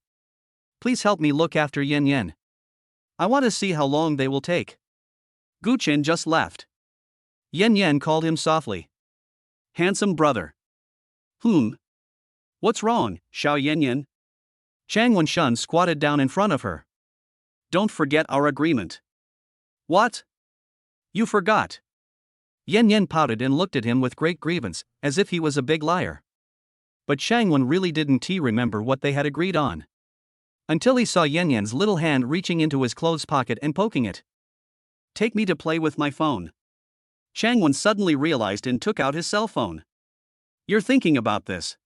Speaker 1: Please help me look after Yan Yan. I want to see how long they will take. Gu Chen just laughed. Yan Yan called him softly. Handsome brother. What's wrong, Xiao Yan Yan? Changwon Shun squatted down in front of her. Don't forget our agreement. What? You forgot. Yan Yan pouted and looked at him with great grievance, as if he was a big liar. But Changwon really didn't remember what they had agreed on. Until he saw Yan Yan's little hand reaching into his clothes pocket and poking it. Take me to play with my phone. Changwon suddenly realized and took out his cell phone. You're thinking about this.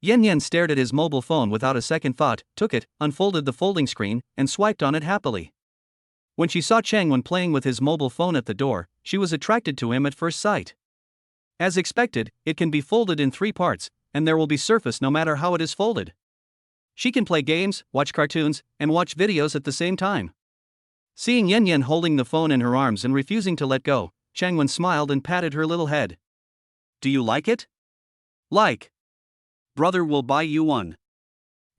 Speaker 1: Yan Yan stared at his mobile phone without a second thought, took it, unfolded the folding screen, and swiped on it happily. When she saw Changwon playing with his mobile phone at the door, she was attracted to him at first sight. As expected, it can be folded in 3 parts, and there will be surface no matter how it is folded. She can play games, watch cartoons, and watch videos at the same time. Seeing Yan Yan holding the phone in her arms and refusing to let go, Changwon smiled and patted her little head. Do you like it? Like. Brother will buy you one.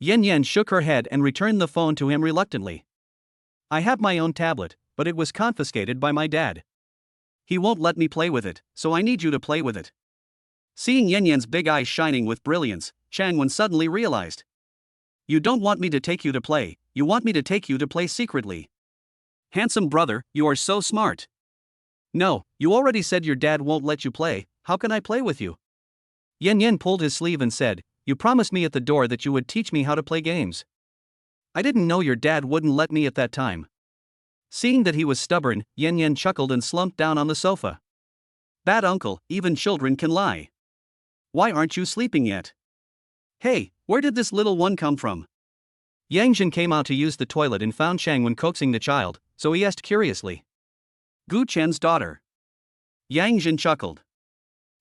Speaker 1: Yan Yan shook her head and returned the phone to him reluctantly. I have my own tablet, but it was confiscated by my dad. He won't let me play with it, so I need you to play with it. Seeing Yan Yan's big eyes shining with brilliance, Changwon suddenly realized. You don't want me to take you to play, you want me to take you to play secretly. Handsome brother, you are so smart. No, you already said your dad won't let you play, how can I play with you? Yan Yan pulled his sleeve and said, You promised me at the door that you would teach me how to play games. I didn't know your dad wouldn't let me at that time. Seeing that he was stubborn, Yan Yan chuckled and slumped down on the sofa. Bad uncle, even children can lie. Why aren't you sleeping yet? Hey, where did this little one come from? Yang Jin came out to use the toilet and found Changwon coaxing the child, so he asked curiously. Gu Chen's daughter. Yang Jin chuckled.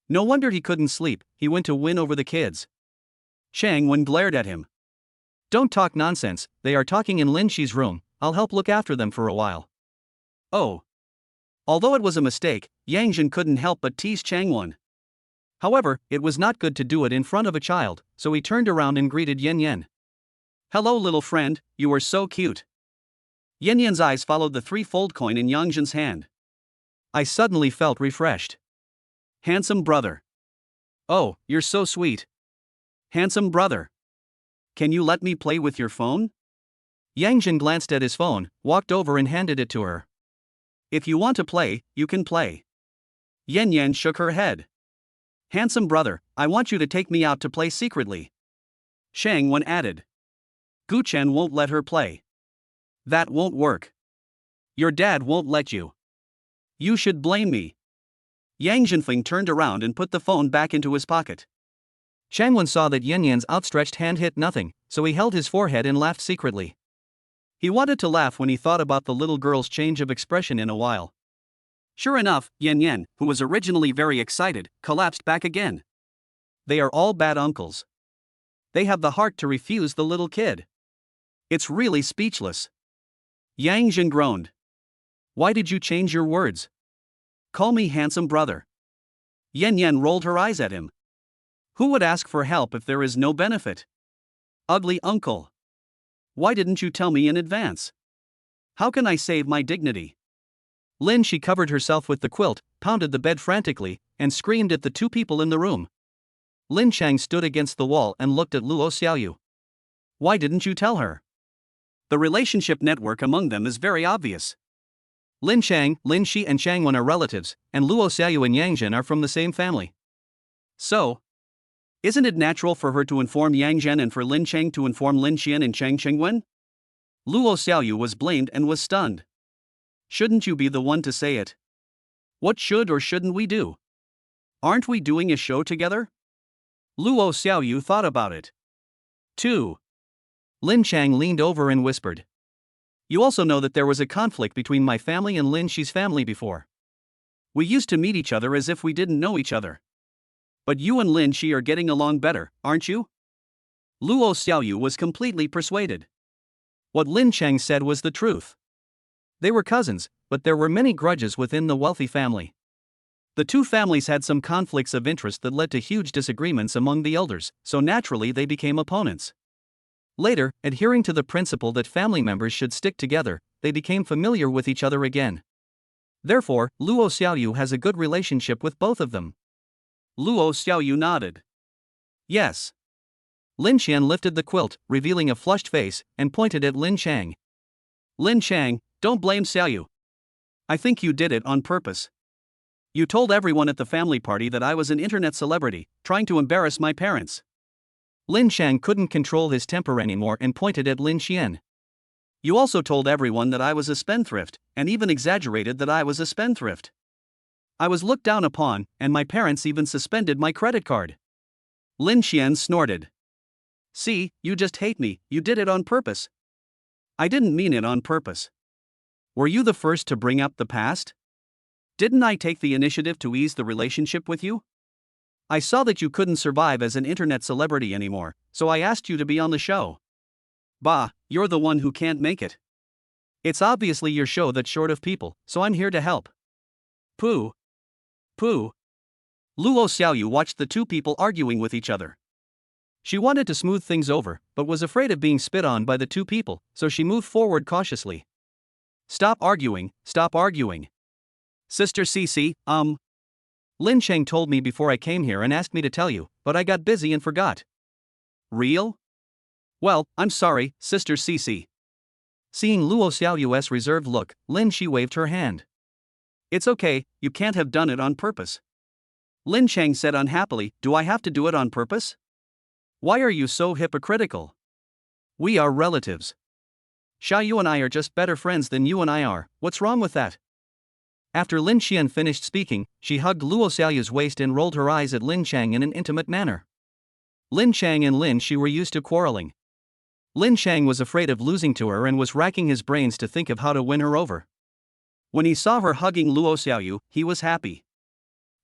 Speaker 1: No wonder he couldn't sleep, he went to win over the kids. Changwon glared at him. Don't talk nonsense, they are talking in Lin Shi's room, I'll help look after them for a while. Oh. Although it was a mistake, Yang Jin couldn't help but tease Changwon. However, it was not good to do it in front of a child, so he turned around and greeted Yan Yan. Hello little friend, you are so cute. Yan Yan's eyes followed the 3-fold coin in Yang Jin's hand. I suddenly felt refreshed. Handsome brother. Oh, you're so sweet. Handsome brother. Can you let me play with your phone? Yang Jin glanced at his phone, walked over and handed it to her. If you want to play, you can play. Yan Yan shook her head. Handsome brother, I want you to take me out to play secretly. Changwon added. Gu Chen won't let her play. That won't work. Your dad won't let you. You should blame me. Yang Jinfeng turned around and put the phone back into his pocket. Changwon saw that Yan Yan's outstretched hand hit nothing, so he held his forehead and laughed secretly. He wanted to laugh when he thought about the little girl's change of expression in a while. Sure enough, Yan Yan, who was originally very excited, collapsed back again. They are all bad uncles. They have the heart to refuse the little kid. It's really speechless. Yang Jin groaned. Why did you change your words? Call me handsome brother. Yan Yan rolled her eyes at him. Who would ask for help if there is no benefit? Ugly uncle. Why didn't you tell me in advance? How can I save my dignity? Lin Shi covered herself with the quilt, pounded the bed frantically, and screamed at the 2 people in the room. Lin Chang stood against the wall and looked at Luo Xiaoyu. Why didn't you tell her? The relationship network among them is very obvious. Lin Chang, Lin Shi and Changwon are relatives, and Luo Xiaoyu and Yang Jin are from the same family. So, Isn't it natural for her to inform Yang Zhen and for Lin Cheng to inform Lin Xian and Chang Chengwen? Luo Xiaoyu was blamed and was stunned. Shouldn't you be the one to say it? What should or shouldn't we do? Aren't we doing a show together? Luo Xiaoyu thought about it. 2.
Speaker 2: Lin Chang leaned over and whispered.
Speaker 1: You also know that there was a conflict between my family and Lin Xi's family before. We used to meet each other as if we didn't know each other. But you and Lin Xi are getting along better, aren't you? Luo Xiaoyu was completely persuaded.
Speaker 2: What Lin Chang said was the truth. They were cousins, but there were many grudges within the wealthy family. The two families had some conflicts of interest that led to huge disagreements among the elders, so naturally they became opponents. Later, adhering to the principle that family members should stick together, they became familiar with each other again. Therefore, Luo Xiaoyu has a good relationship with both of them.
Speaker 1: Luo Xiaoyu nodded. Yes.
Speaker 2: Lin Xian lifted the quilt, revealing a flushed face, and pointed at Lin Chang.
Speaker 1: Lin Chang, don't blame Xiaoyu. I think you did it on purpose. You told everyone at the family party that I was an internet celebrity, trying to embarrass my parents.
Speaker 2: Lin Chang couldn't control his temper anymore and pointed at Lin Xian.
Speaker 1: You also told everyone that I was a spendthrift, and even exaggerated that I was a spendthrift. I was looked down upon, and my parents even suspended my credit card. Lin Xian snorted. See, you just hate me, you did it on purpose. I didn't mean it on purpose. Were you the first to bring up the past? Didn't I take the initiative to ease the relationship with you? I saw that you couldn't survive as an internet celebrity anymore, so I asked you to be on the show. Bah, you're the one who can't make it. It's obviously your show that's short of people, so I'm here to help. Pooh. Pooh. Luo Xiaoyu watched the two people arguing with each other. She wanted to smooth things over, but was afraid of being spit on by the two people, so she moved forward cautiously. Stop arguing, stop arguing. Sister Cici,
Speaker 2: Lin Cheng told me before I came here and asked me to tell you, but I got busy and forgot.
Speaker 1: Real? Well, I'm sorry, Sister Cici.
Speaker 2: Seeing Luo Xiaoyu's reserved look, Lin Shi waved her hand.
Speaker 1: It's okay, you can't have done it on purpose. Lin Cheng said unhappily, do I have to do it on purpose? Why are you so hypocritical? We are relatives. Xiaoyu and I are just better friends than you and I are, what's wrong with that?
Speaker 2: After Lin Xian finished speaking, she hugged Luo Xiaoyu's waist and rolled her eyes at Lin Chang in an intimate manner. Lin Chang and Lin Shi were used to quarreling. Lin Chang was afraid of losing to her and was racking his brains to think of how to win her over.
Speaker 1: When he saw her hugging Luo Xiaoyu, he was happy.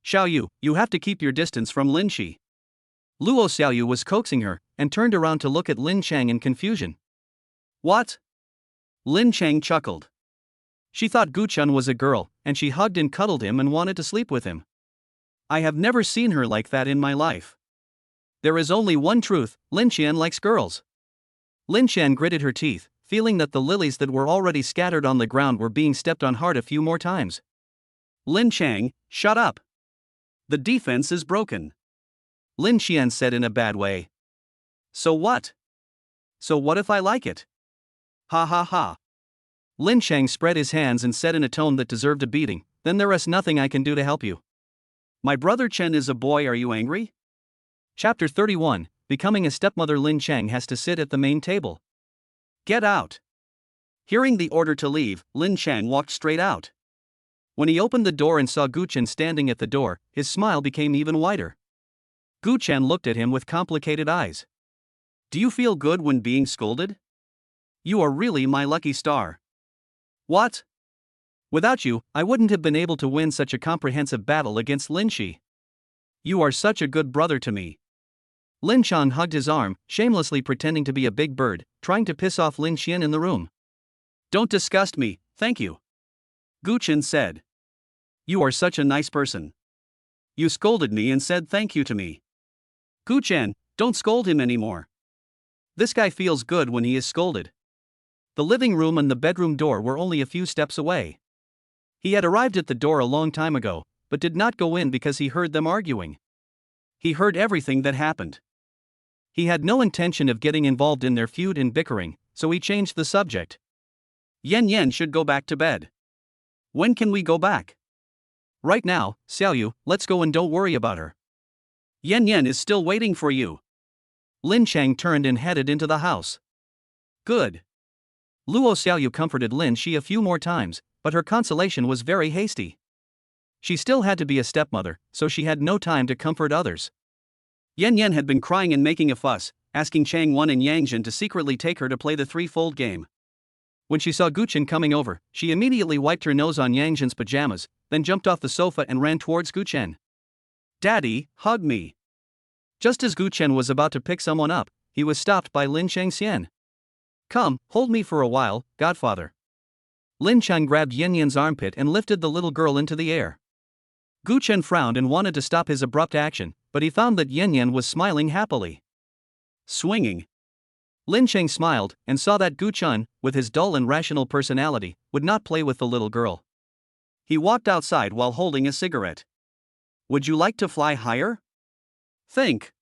Speaker 1: Xiaoyu, you have to keep your distance from Lin Shi.
Speaker 2: Luo Xiaoyu was coaxing her, and turned around to look at Lin Chang in confusion.
Speaker 1: What? Lin Chang chuckled. She thought Guchun was a girl, and she hugged and cuddled him and wanted to sleep with him. I have never seen her like that in my life. There is only one truth, Lin Xian likes girls.
Speaker 2: Lin Xian gritted her teeth, feeling that the lilies that were already scattered on the ground were being stepped on hard a few more times.
Speaker 1: Lin Chang, shut up. The defense is broken.
Speaker 2: Lin Xian said in a bad way.
Speaker 1: So what? So what if I like it? Ha ha ha.
Speaker 2: Lin Chang spread his hands and said in a tone that deserved a beating, then there is nothing I can do to help you.
Speaker 1: My brother Chen is a boy, are you angry?
Speaker 2: Chapter 31, Becoming a Stepmother. Lin Chang has to sit at the main table.
Speaker 1: Get out. Hearing the order to leave, Lin Chang walked straight out. When he opened the door and saw Guchen standing at the door, his smile became even wider. Guchen looked at him with complicated eyes. Do you feel good when being scolded? You are really my lucky star. What? Without you, I wouldn't have been able to win such a comprehensive battle against Lin Shi. You are such a good brother to me.
Speaker 2: Lin Chang hugged his arm, shamelessly pretending to be a big bird, trying to piss off Lin Xian in the room.
Speaker 1: Don't disgust me, thank you. Guchen said. You are such a nice person. You scolded me and said thank you to me. Guchen, don't scold him anymore. This guy feels good when he is scolded. The living room and the bedroom door were only a few steps away. He had arrived at the door a long time ago, but did not go in because he heard them arguing. He heard everything that happened. He had no intention of getting involved in their feud and bickering, so he changed the subject. Yan Yan should go back to bed. When can we go back?
Speaker 2: Right now, Xiaoyu, let's go and don't worry about her.
Speaker 1: Yan Yan is still waiting for you.
Speaker 2: Lin Chang turned and headed into the house.
Speaker 1: Good.
Speaker 2: Luo Xiaoyu comforted Lin Shi a few more times, but her consolation was very hasty. She still had to be a stepmother, so she had no time to comfort others.
Speaker 1: Yan Yan had been crying and making a fuss, asking Chang Wen and Yang Jin to secretly take her to play the threefold game.
Speaker 2: When she saw Gu Chen coming over, she immediately wiped her nose on Yang Jin's pajamas, then jumped off the sofa and ran towards Gu Chen.
Speaker 1: Daddy, hug me.
Speaker 2: Just as Gu Chen was about to pick someone up, he was stopped by Lin Changxian. Come, hold me for a while, godfather. Lin Chang grabbed Yan Yan's armpit and lifted the little girl into the air. Gu Chen frowned and wanted to stop his abrupt action, but he found that Yan Yan was smiling happily.
Speaker 1: Swinging.
Speaker 2: Lin Chang smiled and saw that Gu Chen, with his dull and rational personality, would not play with the little girl.
Speaker 1: He walked outside while holding a cigarette. Would you like to fly higher? Think.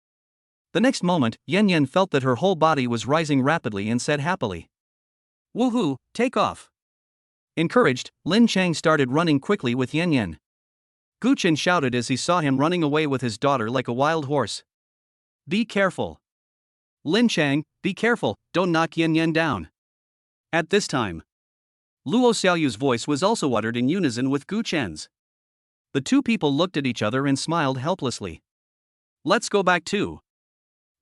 Speaker 2: The next moment, Yan Yan felt that her whole body was rising rapidly and said happily,
Speaker 1: Woohoo, take off.
Speaker 2: Encouraged, Lin Chang started running quickly with Yan Yan. Gu Chen shouted as he saw him running away with his daughter like a wild horse.
Speaker 1: Be careful.
Speaker 2: Lin Chang, be careful, don't knock Yan Yan down.
Speaker 1: At this time, Luo Xiaoyu's voice was also uttered in unison with Gu Chen's.
Speaker 2: The two people looked at each other and smiled helplessly.
Speaker 1: Let's go back too,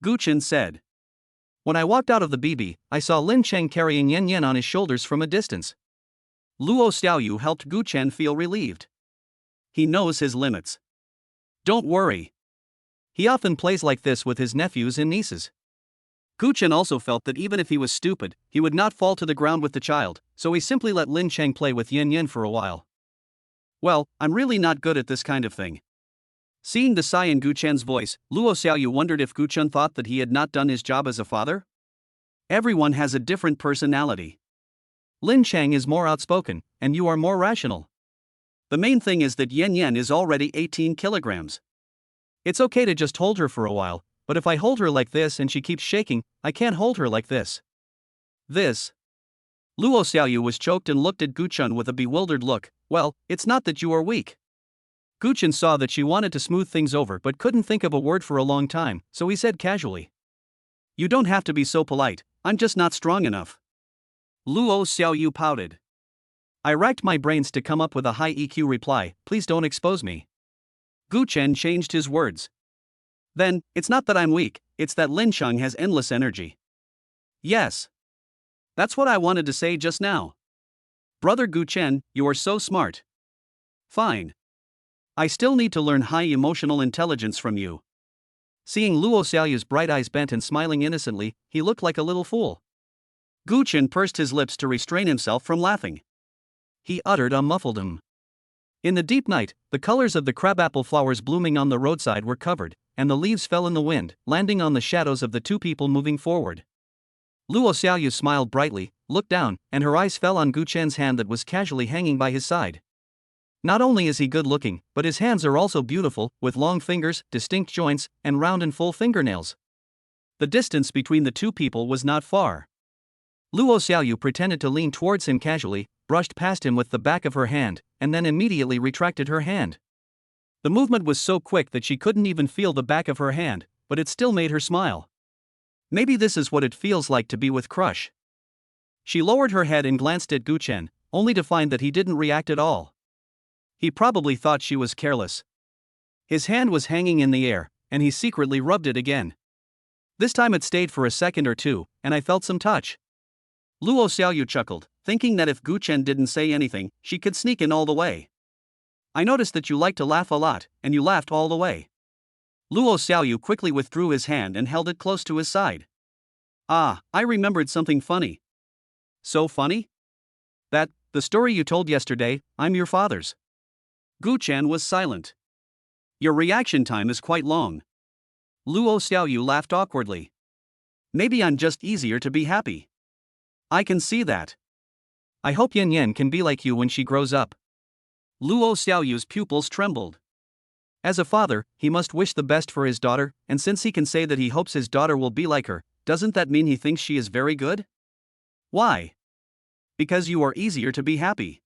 Speaker 1: Gu Chen said.
Speaker 2: When I walked out of the BB, I saw Lin Chang carrying Yan Yan on his shoulders from a distance.
Speaker 1: Luo Xiaoyu helped Gu Chen feel relieved. He knows his limits. Don't worry.
Speaker 2: He often plays like this with his nephews and nieces.
Speaker 1: Gu Chen also felt that even if he was stupid, he would not fall to the ground with the child, so he simply let Lin Chang play with Yan Yan for a while. Well, I'm really not good at this kind of thing. Seeing the sigh in Gu Chen's voice, Luo Xiaoyu wondered if Gu Chen thought that he had not done his job as a father? Everyone has a different personality.
Speaker 2: Lin Chang is more outspoken, and you are more rational.
Speaker 1: The main thing is that Yan Yan is already 18 kilograms.
Speaker 2: It's okay to just hold her for a while, but if I hold her like this and she keeps shaking, I can't hold her like this.
Speaker 1: This. Luo Xiaoyu was choked and looked at Gu Chen with a bewildered look. Well, it's not that you are weak.
Speaker 2: Gu Chen saw that she wanted to smooth things over but couldn't think of a word for a long time, so he said casually.
Speaker 1: You don't have to be so polite, I'm just not strong enough. Luo Xiaoyu pouted.
Speaker 2: I racked my brains to come up with a high EQ reply, please don't expose me.
Speaker 1: Gu Chen changed his words. Then, it's not that I'm weak, it's that Lin Chang has endless energy. Yes. That's what I wanted to say just now. Brother Gu Chen, you are so smart. Fine. I still need to learn high emotional intelligence from you.
Speaker 2: Seeing Luo Xiaoyu's bright eyes bent and smiling innocently, he looked like a little fool.
Speaker 1: Gu Chen pursed his lips to restrain himself from laughing.
Speaker 2: He uttered a muffled In the deep night, the colors of the crabapple flowers blooming on the roadside were covered, and the leaves fell in the wind, landing on the shadows of the two people moving forward. Luo Xiaoyu smiled brightly, looked down, and her eyes fell on Gu Chen's hand that was casually hanging by his side. Not only is he good-looking, but his hands are also beautiful, with long fingers, distinct joints, and round and full fingernails. The distance between the two people was not far. Luo Xiaoyu pretended to lean towards him casually, brushed past him with the back of her hand, and then immediately retracted her hand. The movement was so quick that she couldn't even feel the back of her hand, but it still made her smile. Maybe this is what it feels like to be with crush. She lowered her head and glanced at Gu Chen, only to find that he didn't react at all. He probably thought she was careless. His hand was hanging in the air, and he secretly rubbed it again. This time it stayed for a second or two, and I felt some touch. Luo Xiaoyu chuckled, thinking that if Gu Chen didn't say anything, she could sneak in all the way. I noticed that you like to laugh a lot, and you laughed all the way. Luo Xiaoyu quickly withdrew his hand and held it close to his side. Ah, I remembered something funny. So funny? That, the story you told yesterday, I'm your father's. Gu Chen was silent. Your reaction time is quite long. Luo Xiaoyu laughed awkwardly. Maybe I'm just easier to be happy. I can see that. I hope Yan Yan can be like you when she grows up. Luo Xiaoyu's pupils trembled. As a father, he must wish the best for his daughter, and since he can say that he hopes his daughter will be like her, doesn't that mean he thinks she is very good? Why? Because you are easier to be happy.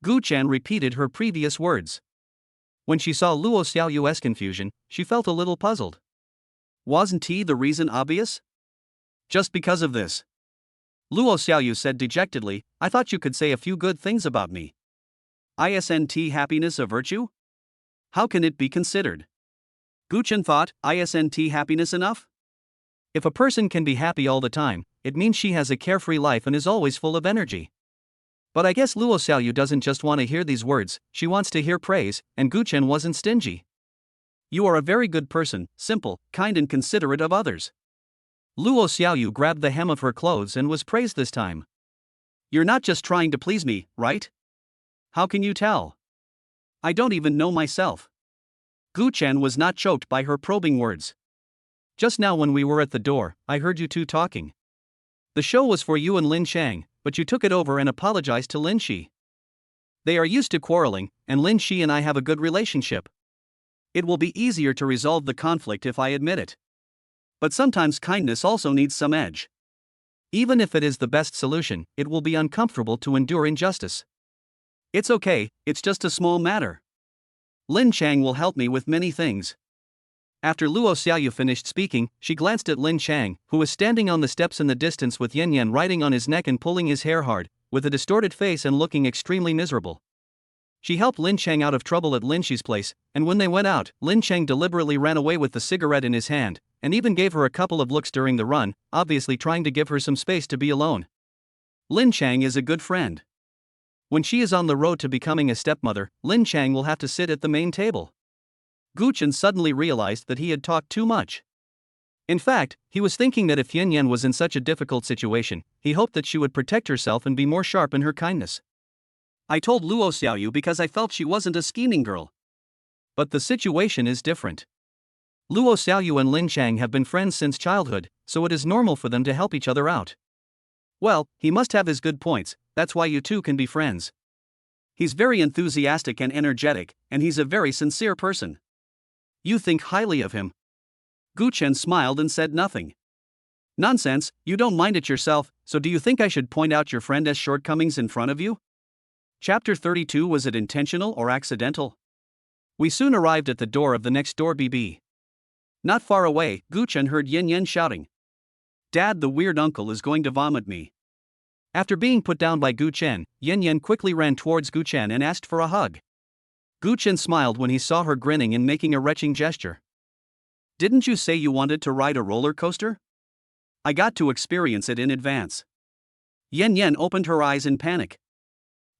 Speaker 2: Gu Chen repeated her previous words. When she saw Luo Xiaoyu's confusion, she felt a little puzzled.
Speaker 1: Wasn't he the reason obvious? Just because of this. Luo Xiaoyu said dejectedly, I thought you could say a few good things about me. Isn't happiness a virtue? How can it be considered? Guchen thought, isn't happiness enough?
Speaker 2: If a person can be happy all the time, it means she has a carefree life and is always full of energy. But I guess Luo Xiaoyu doesn't just want to hear these words, she wants to hear praise, and Guchen wasn't stingy.
Speaker 1: You are a very good person, simple, kind and considerate of others.
Speaker 2: Luo Xiaoyu grabbed the hem of her clothes and was praised this time.
Speaker 1: You're not just trying to please me, right? How can you tell? I don't even know myself. Guchen was not choked by her probing words.
Speaker 2: Just now when we were at the door, I heard you two talking. The show was for you and Lin Shang, but you took it over and apologized to Lin Shi. They are used to quarreling, and Lin Shi and I have a good relationship.
Speaker 1: It will be easier to resolve the conflict if I admit it. But sometimes kindness also needs some edge.
Speaker 2: Even if it is the best solution, it will be uncomfortable to endure injustice.
Speaker 1: It's okay, it's just a small matter. Lin Shang will help me with many things.
Speaker 2: After Luo Xiaoyu finished speaking, she glanced at Lin Shang, who was standing on the steps in the distance with Yan Yan riding on his neck and pulling his hair hard, with a distorted face and looking extremely miserable. She helped Lin Shang out of trouble at Lin Shi's place, and when they went out, Lin Shang deliberately ran away with the cigarette in his hand, and even gave her a couple of looks during the run, obviously trying to give her some space to be alone.
Speaker 1: Lin Shang is a good friend.
Speaker 2: When she is on the road to becoming a stepmother, Lin Shang will have to sit at the main table.
Speaker 1: Guchen suddenly realized that he had talked too much.
Speaker 2: In fact, he was thinking that if Yan Yan was in such a difficult situation, he hoped that she would protect herself and be more sharp in her kindness.
Speaker 1: I told Luo Xiaoyu because I felt she wasn't a scheming girl.
Speaker 2: But the situation is different. Luo Xiaoyu and Lin Shang have been friends since childhood, so it is normal for them to help each other out.
Speaker 1: Well, he must have his good points, that's why you two can be friends. He's very enthusiastic and energetic, and he's a very sincere person. You think highly of him. Guchen smiled and said nothing. Nonsense, you don't mind it yourself, so do you think I should point out your friend's shortcomings in front of you? Chapter 32. Was it intentional or accidental?
Speaker 2: We soon arrived at the door of the next door BB.
Speaker 1: Not far away, Guchen heard Yan Yan shouting. Dad, the weird uncle is going to vomit me.
Speaker 2: After being put down by Guchen, Yan Yan quickly ran towards Guchen and asked for a hug.
Speaker 1: Guchen smiled when he saw her grinning and making a retching gesture. Didn't you say you wanted to ride a roller coaster? I got to experience it in advance. Yan Yan opened her eyes in panic.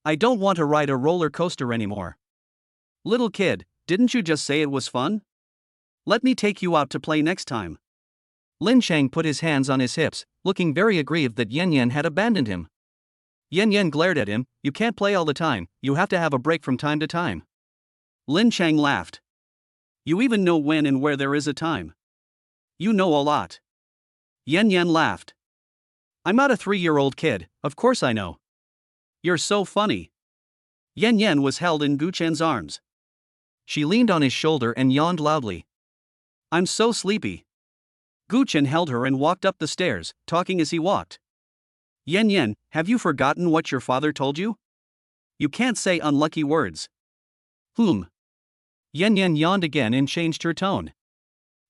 Speaker 2: I don't want to ride a roller coaster anymore.
Speaker 1: Little kid, didn't you just say it was fun? Let me take you out to play next time.
Speaker 2: Lin Shang put his hands on his hips, looking very aggrieved that Yan Yan had abandoned him. Yan Yan glared at him. You can't play all the time, you have to have a break from time to time.
Speaker 1: Lin Shang laughed. You even know when and where there is a time. You know a lot. Yan Yan laughed.
Speaker 2: I'm not a 3-year-old kid, of course I know.
Speaker 1: You're so funny. Yan Yan was held in Guchen's arms.
Speaker 2: She leaned on his shoulder and yawned loudly.
Speaker 1: I'm so sleepy. Guchen held her and walked up the stairs, talking as he walked. Yan Yan, have you forgotten what your father told you? You can't say unlucky words.
Speaker 2: Yan Yan yawned again and changed her tone.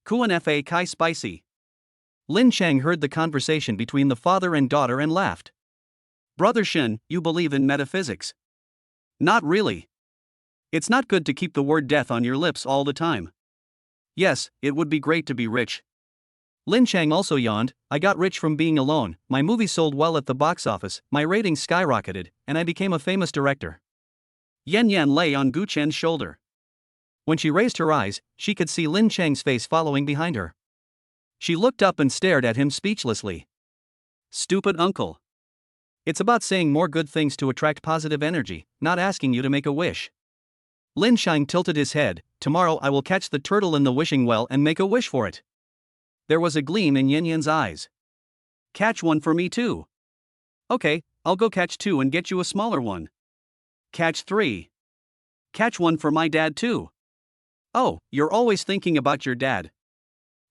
Speaker 1: Kuan fa kai spicy.
Speaker 2: Lin Shang heard the conversation between the father and daughter and laughed.
Speaker 1: Brother Shin, you believe in metaphysics? Not really. It's not good to keep the word death on your lips all the time. Yes, it would be great to be rich.
Speaker 2: Lin Shang also yawned. I got rich from being alone, my movie sold well at the box office, my ratings skyrocketed, and I became a famous director.
Speaker 1: Yan Yan lay on Guchen's shoulder.
Speaker 2: When she raised her eyes, she could see Lin Shang's face following behind her. She looked up and stared at him speechlessly.
Speaker 1: Stupid uncle.
Speaker 2: It's about saying more good things to attract positive energy, not asking you to make a wish. Lin Shang tilted his head. Tomorrow I will catch the turtle in the wishing well and make a wish for it.
Speaker 1: There was a gleam in Yan Yan's eyes. Catch one for me too. Okay, I'll go catch 2 and get you a smaller one. Catch 3. Catch one for my dad too. Oh, you're always thinking about your dad.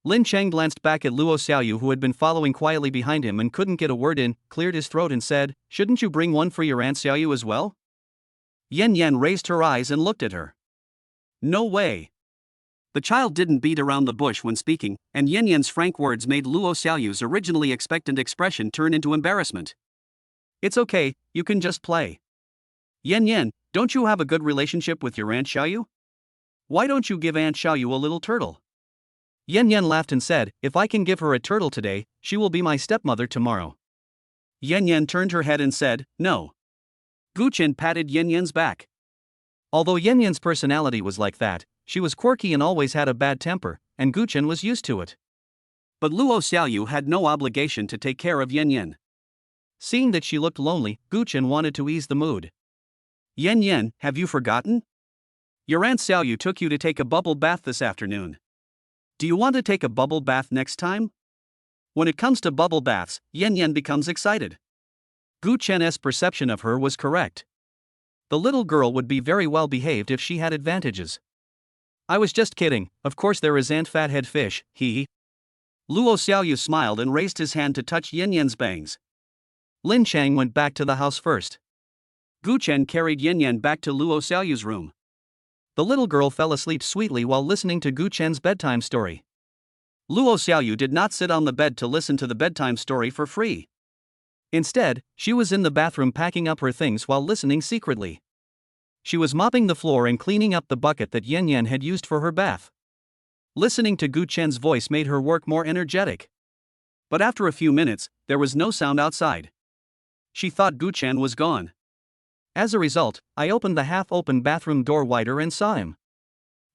Speaker 2: Lin Shang glanced back at Luo Xiaoyu, who had been following quietly behind him and couldn't get a word in, cleared his throat and said, shouldn't you bring one for your Aunt Xiaoyu as well?
Speaker 1: Yan Yan raised her eyes and looked at her. No way. The child didn't beat around the bush when speaking, and Yan Yan's frank words made Luo Xiaoyu's originally expectant expression turn into embarrassment. It's okay, you can just play. Yan Yan, don't you have a good relationship with your Aunt Xiaoyu? Why don't you give Aunt Xiaoyu a little turtle?
Speaker 2: Yan Yan laughed and said, if I can give her a turtle today, she will be my stepmother tomorrow.
Speaker 1: Yan Yan turned her head and said, no. Gu Chen patted Yan Yan's back.
Speaker 2: Although Yan Yan's personality was like that, she was quirky and always had a bad temper, and Gu Chen was used to it.
Speaker 1: But Luo Xiaoyu had no obligation to take care of Yan Yan.
Speaker 2: Seeing that she looked lonely, Gu Chen wanted to ease the mood.
Speaker 1: Yan Yan, have you forgotten? Your Aunt Xiaoyu took you to take a bubble bath this afternoon. Do you want to take a bubble bath next time? When it comes to bubble baths, Yan Yan becomes excited.
Speaker 2: Gu Chen's perception of her was correct. The little girl would be very well behaved if she had advantages. I was just kidding, of course there is Aunt Fathead Fish, he.
Speaker 1: Luo Xiaoyu smiled and raised his hand to touch Yan Yan's bangs.
Speaker 2: Lin Chang went back to the house first.
Speaker 1: Gu Chen carried Yan Yan back to Luo Xiaoyu's room.
Speaker 2: The little girl fell asleep sweetly while listening to Gu Chen's bedtime story.
Speaker 1: Luo Xiaoyu did not sit on the bed to listen to the bedtime story for free.
Speaker 2: Instead, she was in the bathroom packing up her things while listening secretly. She was mopping the floor and cleaning up the bucket that Yan Yan had used for her bath. Listening to Gu Chen's voice made her work more energetic.
Speaker 1: But after a few minutes, there was no sound outside. She thought Gu Chen was gone.
Speaker 2: As a result, I opened the half-open bathroom door wider and saw him.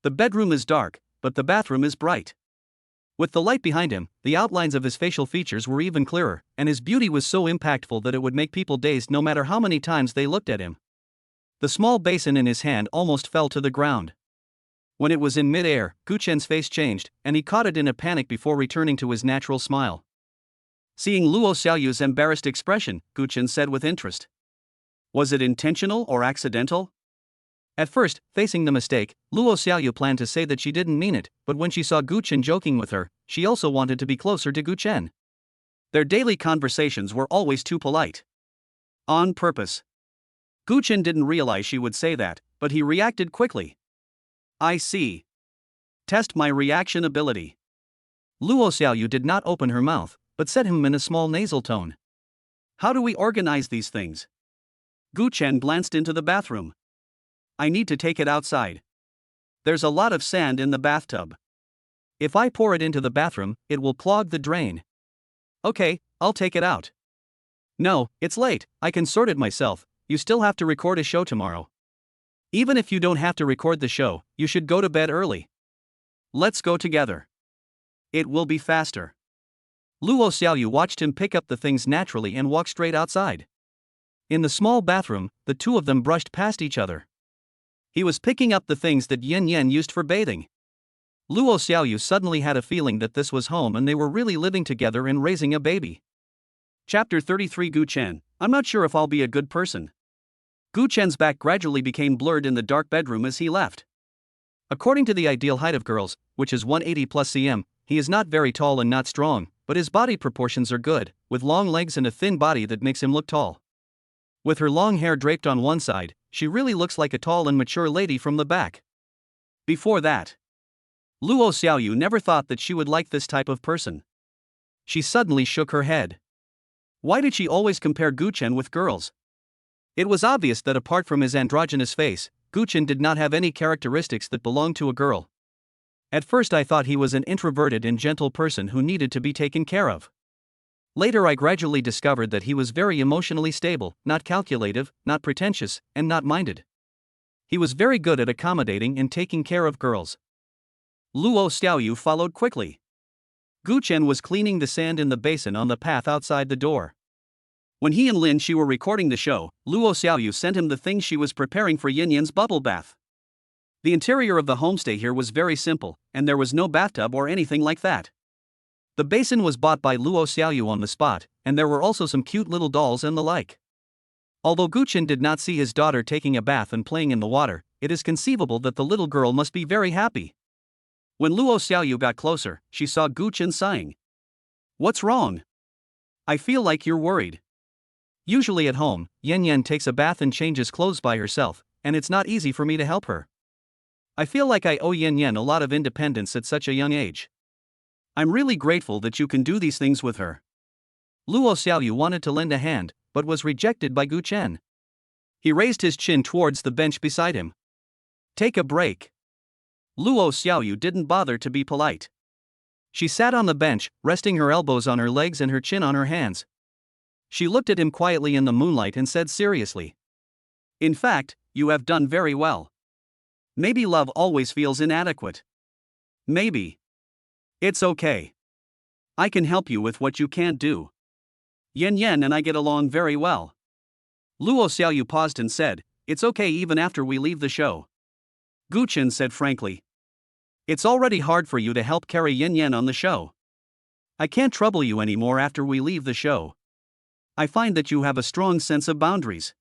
Speaker 1: The bedroom is dark, but the bathroom is bright.
Speaker 2: With the light behind him, the outlines of his facial features were even clearer, and his beauty was so impactful that it would make people dazed no matter how many times they looked at him. The small basin in his hand almost fell to the ground. When it was in mid-air, Gu Chen's face changed, and he caught it in a panic before returning to his natural smile.
Speaker 1: Seeing Luo Xiaoyu's embarrassed expression, Gu Chen said with interest. Was it intentional or accidental?
Speaker 2: At first, facing the mistake, Luo Xiaoyu planned to say that she didn't mean it, but when she saw Gu Chen joking with her, she also wanted to be closer to Gu Chen.
Speaker 1: Their daily conversations were always too polite. On purpose. Gu Chen didn't realize she would say that, but he reacted quickly. I see. Test my reaction ability.
Speaker 2: Luo Xiaoyu did not open her mouth, but said him in a small nasal tone.
Speaker 1: How do we organize these things? Gu Chen glanced into the bathroom. I need to take it outside. There's a lot of sand in the bathtub.
Speaker 2: If I pour it into the bathroom, it will clog the drain.
Speaker 1: Okay, I'll take it out.
Speaker 2: No, it's late, I can sort it myself, you still have to record a show tomorrow.
Speaker 1: Even if you don't have to record the show, you should go to bed early. Let's go together. It will be faster.
Speaker 2: Luo Xiaoyu watched him pick up the things naturally and walk straight outside. In the small bathroom, the two of them brushed past each other.
Speaker 1: He was picking up the things that Yan Yan used for bathing.
Speaker 2: Luo Xiaoyu suddenly had a feeling that this was home and they were really living together and raising a baby.
Speaker 1: Chapter 33 Gu Chen, I'm not sure if I'll be a good person. Gu Chen's back gradually became blurred in the dark bedroom as he left.
Speaker 2: According to the ideal height of girls, which is 180 plus cm, he is not very tall and not strong, but his body proportions are good, with long legs and a thin body that makes him look tall. With her long hair draped on one side, she really looks like a tall and mature lady from the back.
Speaker 1: Before that, Luo Xiaoyu never thought that she would like this type of person.
Speaker 2: She suddenly shook her head.
Speaker 1: Why did she always compare Gu Chen with girls?
Speaker 2: It was obvious that apart from his androgynous face, Gu Chen did not have any characteristics that belonged to a girl. At first I thought he was an introverted and gentle person who needed to be taken care of. Later I gradually discovered that he was very emotionally stable, not calculative, not pretentious, and not minded. He was very good at accommodating and taking care of girls.
Speaker 1: Luo Xiaoyu followed quickly. Gu Chen was cleaning the sand in the basin on the path outside the door. When he and Lin Shi were recording the show, Luo Xiaoyu sent him the things she was preparing for Yin Yan's bubble bath. The interior of the homestay here was very simple, and there was no bathtub or anything like that. The basin was bought by Luo Xiaoyu on the spot, and there were also some cute little dolls and the like. Although Gu Chen did not see his daughter taking a bath and playing in the water, it is conceivable that the little girl must be very happy. When Luo Xiaoyu got closer, she saw Gu Chen sighing. What's wrong? I feel like you're worried.
Speaker 2: Usually at home, Yan Yan takes a bath and changes clothes by herself, and it's not easy for me to help her. I feel like I owe Yan Yan a lot of independence at such a young age. I'm really grateful that you can do these things with her. Luo Xiaoyu wanted to lend a hand, but was rejected by Gu Chen. He raised his chin towards the bench beside him. Take a break. Luo Xiaoyu didn't bother to be polite. She sat on the bench, resting her elbows on her legs and her chin on her hands. She looked at him quietly in the moonlight and said seriously, "In fact, you have done very well. Maybe love always feels inadequate. Maybe. It's okay. I can help you with what you can't do. Yan Yan and I get along very well." Luo Xiaoyu paused and said, "It's okay even after we leave the show." Gu Chen said frankly, "It's already hard for you to help carry Yan Yan on the show. I can't trouble you anymore after we leave the show. I find that you have a strong sense of boundaries."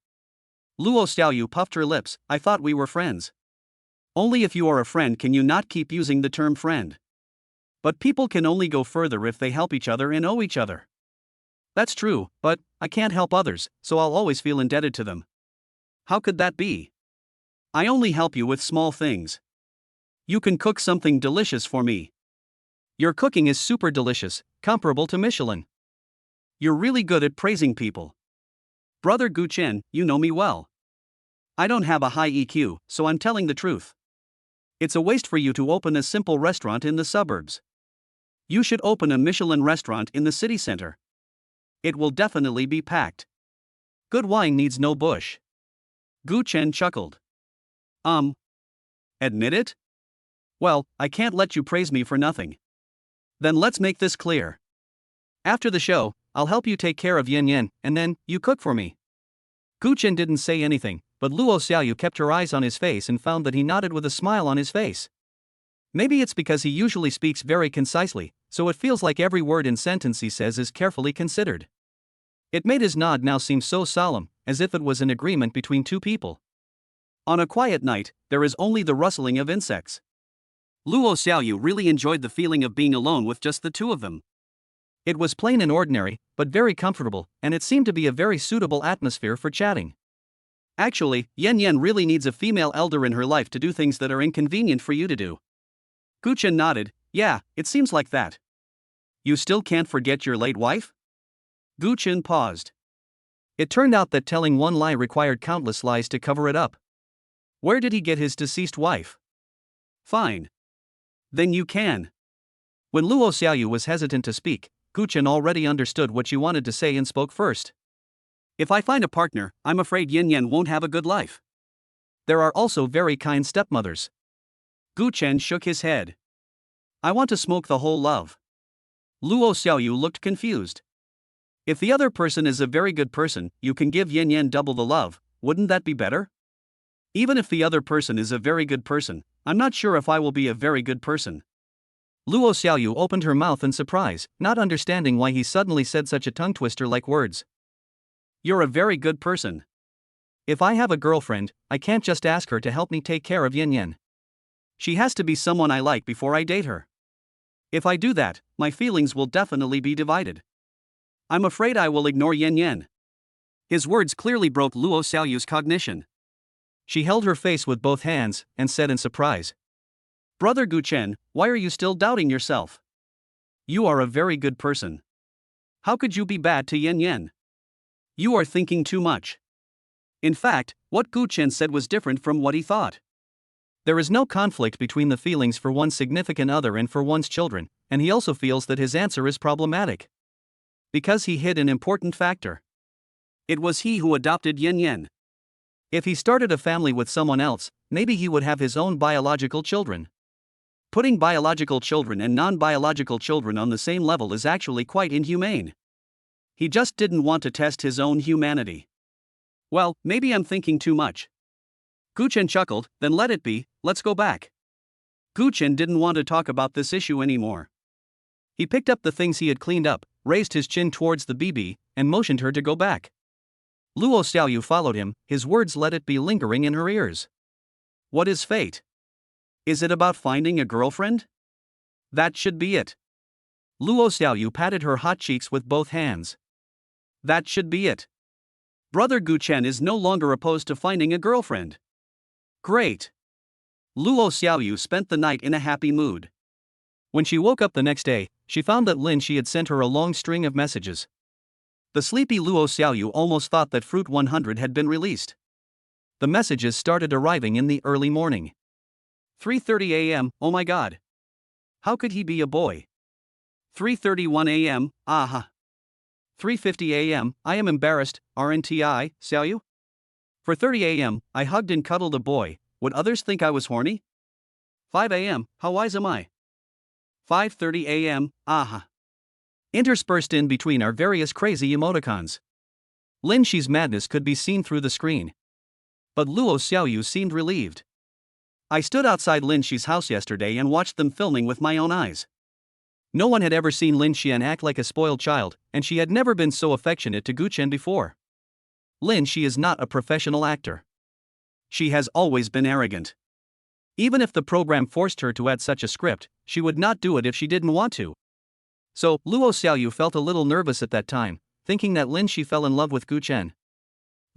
Speaker 2: Luo Xiaoyu puffed her lips. "I thought we were friends." "Only if you are a friend can you not keep using the term friend. But people can only go further if they help each other and owe each other." "That's true, but I can't help others, so I'll always feel indebted to them." "How could that be? I only help you with small things. You can cook something delicious for me. Your cooking is super delicious, comparable to Michelin. You're really good at praising people. Brother Gu Chen, you know me well. I don't have a high EQ, so I'm telling the truth. It's a waste for you to open a simple restaurant in the suburbs. You should open a Michelin restaurant in the city center. It will definitely be packed. Good wine needs no bush." Gu Chen chuckled. Admit it? Well, I can't let you praise me for nothing. Then let's make this clear. After the show, I'll help you take care of Yan Yan, and then, you cook for me." Gu Chen didn't say anything, but Luo Xiaoyu kept her eyes on his face and found that he nodded with a smile on his face. Maybe it's because he usually speaks very concisely, so it feels like every word and sentence he says is carefully considered. It made his nod now seem so solemn, as if it was an agreement between two people. On a quiet night, there is only the rustling of insects. Luo Xiaoyu really enjoyed the feeling of being alone with just the two of them. It was plain and ordinary, but very comfortable, and it seemed to be a very suitable atmosphere for chatting. Actually, Yan Yan really needs a female elder in her life to do things that are inconvenient for you to do. Gu Chen nodded. "Yeah, it seems like that. You still can't forget your late wife?" Gu Chen paused. It turned out that telling one lie required countless lies to cover it up. Where did he get his deceased wife? Fine. Then you can. When Luo Xiaoyu was hesitant to speak, Gu Chen already understood what she wanted to say and spoke first. "If I find a partner, I'm afraid Yan Yan won't have a good life. There are also very kind stepmothers." Gu Chen shook his head. "I want to smoke the whole love." Luo Xiaoyu looked confused. "If the other person is a very good person, you can give Yan Yan double the love, wouldn't that be better? Even if the other person is a very good person, I'm not sure if I will be a very good person." Luo Xiaoyu opened her mouth in surprise, not understanding why he suddenly said such a tongue-twister like words. "You're a very good person. If I have a girlfriend, I can't just ask her to help me take care of Yan Yan. She has to be someone I like before I date her. If I do that, my feelings will definitely be divided. I'm afraid I will ignore Yan Yan." His words clearly broke Luo Xiaoyu's cognition. She held her face with both hands and said in surprise, "Brother Gu Chen, why are you still doubting yourself? You are a very good person. How could you be bad to Yan Yan? You are thinking too much." In fact, what Gu Chen said was different from what he thought. There is no conflict between the feelings for one's significant other and for one's children, and he also feels that his answer is problematic. Because he hid an important factor. It was he who adopted Yan Yan. If he started a family with someone else, maybe he would have his own biological children. Putting biological children and non-biological children on the same level is actually quite inhumane. He just didn't want to test his own humanity. Well, maybe I'm thinking too much. Gu Chen chuckled. Then let it be, let's go back. Gu Chen didn't want to talk about this issue anymore. He picked up the things he had cleaned up, raised his chin towards the BB, and motioned her to go back. Luo Xiaoyu followed him, his words let it be lingering in her ears. What is fate? Is it about finding a girlfriend? That should be it. Luo Xiaoyu patted her hot cheeks with both hands. That should be it. Brother Gu Chen is no longer opposed to finding a girlfriend. Great.
Speaker 1: Luo Xiaoyu spent the night in a happy mood.
Speaker 2: When she woke up the next day, she found that Lin Shi had sent her a long string of messages.
Speaker 1: The sleepy Luo Xiaoyu almost thought that Fruit 100 had been released.
Speaker 2: The messages started arriving in the early morning.
Speaker 1: 3:30 a.m., oh my god. How could he be a boy? 3:31 a.m., aha. 3:50 a.m., I am embarrassed, RNTI, Xiaoyu? 4:30 a.m., I hugged and cuddled a boy, would others think I was horny? 5 a.m., how wise am I? 5:30 a.m., aha.
Speaker 2: Interspersed in between are various crazy emoticons. Lin Shi's madness could be seen through the screen. But Luo Xiaoyu seemed relieved.
Speaker 1: I stood outside Lin Shi's house yesterday and watched them filming with my own eyes.
Speaker 2: No one had ever seen Lin Xian act like a spoiled child, and she had never been so affectionate to Gu Chen before. Lin Shi is not a professional actor.
Speaker 1: She has always been arrogant.
Speaker 2: Even if the program forced her to add such a script, she would not do it if she didn't want to. So, Luo Xiaoyu felt a little nervous at that time, thinking that Lin Shi fell in love with Gu Chen.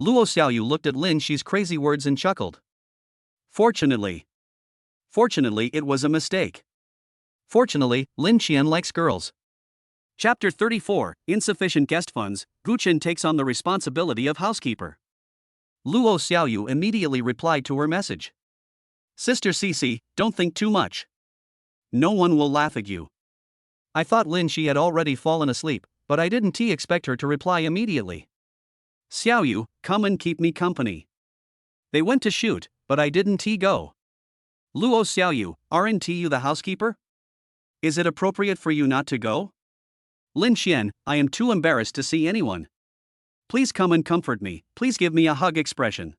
Speaker 2: Luo Xiaoyu looked at Lin Shi's crazy words and chuckled.
Speaker 1: Fortunately, it was a mistake.
Speaker 2: Fortunately, Lin Xian likes girls.
Speaker 1: Chapter 34, Insufficient Guest Funds, Gu Chen takes on the responsibility of housekeeper.
Speaker 2: Luo Xiaoyu immediately replied to her message.
Speaker 1: Sister Cici, don't think too much. No one will laugh at you.
Speaker 2: I thought Lin Shi had already fallen asleep, but I didn't expect her to reply immediately.
Speaker 1: Xiaoyu, come and keep me company.
Speaker 2: They went to shoot, but I didn't go.
Speaker 1: Luo Xiaoyu, aren't you the housekeeper? Is it appropriate for you not to go? Lin Xian, I am too embarrassed to see anyone. Please come and comfort me, please give me a hug expression.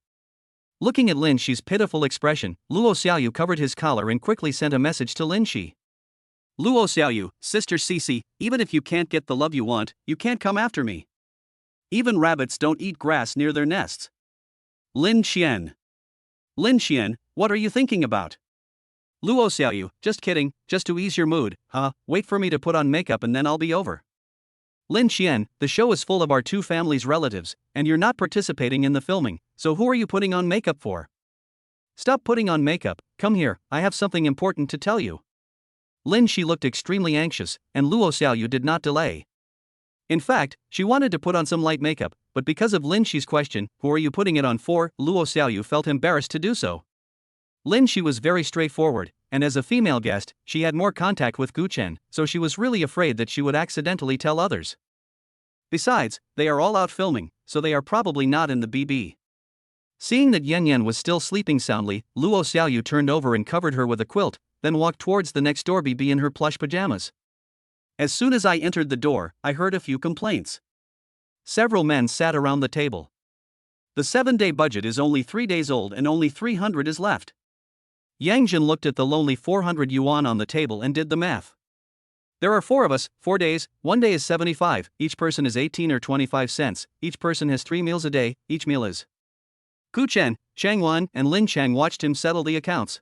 Speaker 2: Looking at Lin Shi's pitiful expression, Luo Xiaoyu covered his collar and quickly sent a message to Lin Shi.
Speaker 1: Luo Xiaoyu, Sister Cici, even if you can't get the love you want, you can't come after me. Even rabbits don't eat grass near their nests. Lin Xian. Lin Xian, what are you thinking about?
Speaker 2: Luo Xiaoyu, just kidding, just to ease your mood, wait for me to put on makeup and then I'll be over. Lin Xian, the show is full of our two families' relatives, and you're not participating in the filming, so who are you putting on makeup for? Stop putting on makeup, come here, I have something important to tell you. Lin Shi looked extremely anxious, and Luo Xiaoyu did not delay. In fact, she wanted to put on some light makeup, but because of Lin Shi's question, who are you putting it on for, Luo Xiaoyu felt embarrassed to do so. Lin Shi was very straightforward, and as a female guest, she had more contact with Gu Chen, so she was really afraid that she would accidentally tell others. Besides, they are all out filming, so they are probably not in the BB. Seeing that Yan Yan was still sleeping soundly, Luo Xiaoyu turned over and covered her with a quilt, then walked towards the next door BB in her plush pajamas.
Speaker 1: As soon as I entered the door, I heard a few complaints.
Speaker 2: Several men sat around the table.
Speaker 1: The 7-day budget is only 3 days old and only 300 is left.
Speaker 2: Yang Jin looked at the lonely 400 yuan on the table and did the math. There are 4 of us, 4 days, 1 day is 75, each person is 18 or 25 cents, each person has 3 meals a day, each meal is. Gu Chen, Shang Wan, and Lin Chang watched him settle the accounts.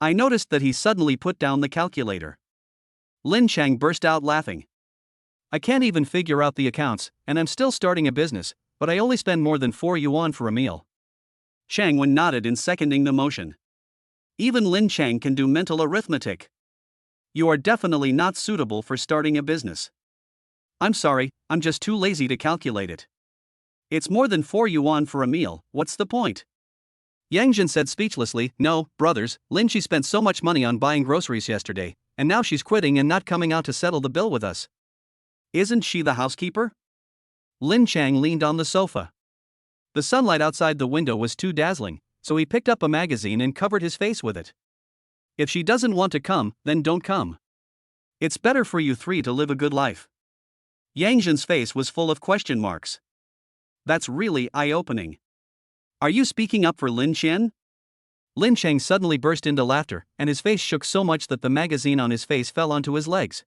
Speaker 1: I noticed that he suddenly put down the calculator.
Speaker 2: Lin Chang burst out laughing. I can't even figure out the accounts, and I'm still starting a business, but I only spend more than 4 yuan for a meal.
Speaker 1: Shang Wan nodded in seconding the motion. Even Lin Chang can do mental arithmetic. You are definitely not suitable for starting a business. I'm sorry, I'm just too lazy to calculate it. It's more than 4 yuan for a meal, what's the point?
Speaker 2: Yang Jin said speechlessly, no, brothers, Lin Shi spent so much money on buying groceries yesterday, and now she's quitting and not coming out to settle the bill with us.
Speaker 1: Isn't she the housekeeper?
Speaker 2: Lin Chang leaned on the sofa. The sunlight outside the window was too dazzling, so he picked up a magazine and covered his face with it. If she doesn't want to come, then don't come. It's better for you 3 to live a good life.
Speaker 1: Yang Jin's face was full of question marks. That's really eye-opening. Are you speaking up for Lin Xian?
Speaker 2: Lin Chang suddenly burst into laughter, and his face shook so much that the magazine on his face fell onto his legs.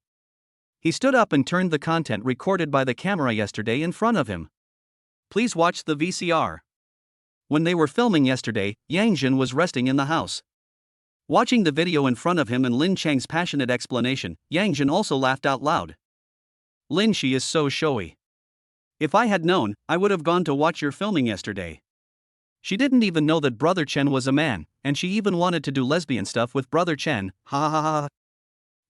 Speaker 2: He stood up and turned the content recorded by the camera yesterday in front of him.
Speaker 1: Please watch the VCR.
Speaker 2: When they were filming yesterday, Yang Jin was resting in the house. Watching the video in front of him and Lin Chang's passionate explanation, Yang Jin also laughed out loud.
Speaker 1: Lin Shi is so showy. If I had known, I would have gone to watch your filming yesterday.
Speaker 2: She didn't even know that Brother Chen was a man, and she even wanted to do lesbian stuff with Brother Chen, ha ha ha ha.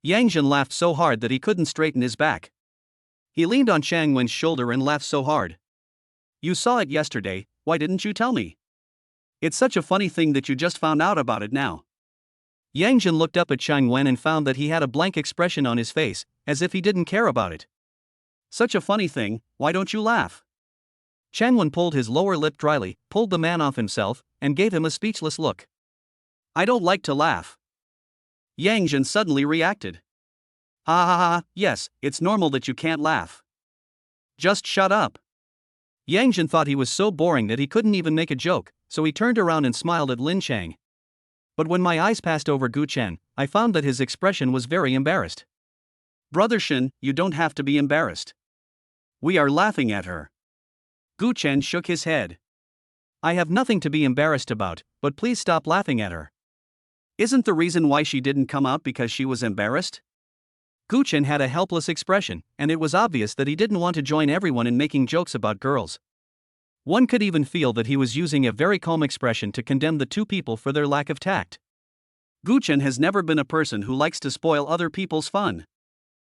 Speaker 2: Yang Jin laughed so hard that he couldn't straighten his back. He leaned on Chang Wen's shoulder and laughed so hard. You saw it yesterday, why didn't you tell me? It's such a funny thing that you just found out about it now. Yang Jin looked up at Chang Wen and found that he had a blank expression on his face, as if he didn't care about it. Such a funny thing, why don't you laugh? Chang Wen pulled his lower lip dryly, pulled the man off himself, and gave him a speechless look. I don't like to laugh. Yang Jin suddenly reacted. Ha ha ha, yes, it's normal that you can't laugh. Just shut up. Yang Jin thought he was so boring that he couldn't even make a joke, so he turned around and smiled at Lin Chang. But when my eyes passed over Gu Chen, I found that his expression was very embarrassed. Brother Shin, you don't have to be embarrassed. We are laughing at her. Gu Chen shook his head. I have nothing to be embarrassed about, but please stop laughing at her. Isn't the reason why she didn't come out because she was embarrassed? Gu Chen had a helpless expression, and it was obvious that he didn't want to join everyone in making jokes about girls. One could even feel that he was using a very calm expression to condemn the two people for their lack of tact. Gu Chen has never been a person who likes to spoil other people's fun.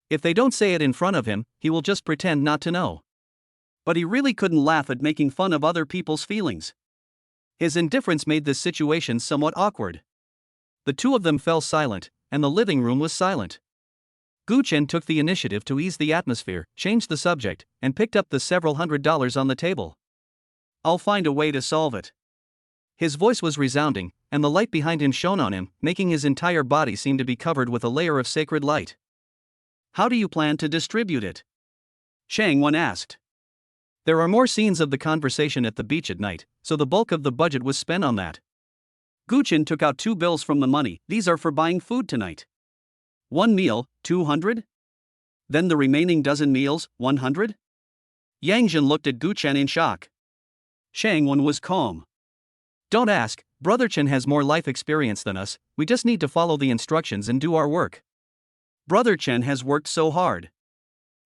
Speaker 2: If they don't say it in front of him, he will just pretend not to know. But he really couldn't laugh at making fun of other people's feelings. His indifference made this situation somewhat awkward. The two of them fell silent, and the living room was silent. Gu Chen took the initiative to ease the atmosphere, changed the subject, and picked up the several $100s on the table. I'll find a way to solve it. His voice was resounding, and the light behind him shone on him, making his entire body seem to be covered with a layer of sacred light. How do you plan to distribute it? Chang Wen asked. There are more scenes of the conversation at the beach at night, so the bulk of the budget was spent on that. Gu Chen took out 2 bills from the money. These are for buying food tonight. 1 meal, 200? Then the remaining dozen meals, 100? Yang Jin looked at Gu Chen in shock. Chang Wen was calm. Don't ask, Brother Chen has more life experience than us, we just need to follow the instructions and do our work. Brother Chen has worked so hard.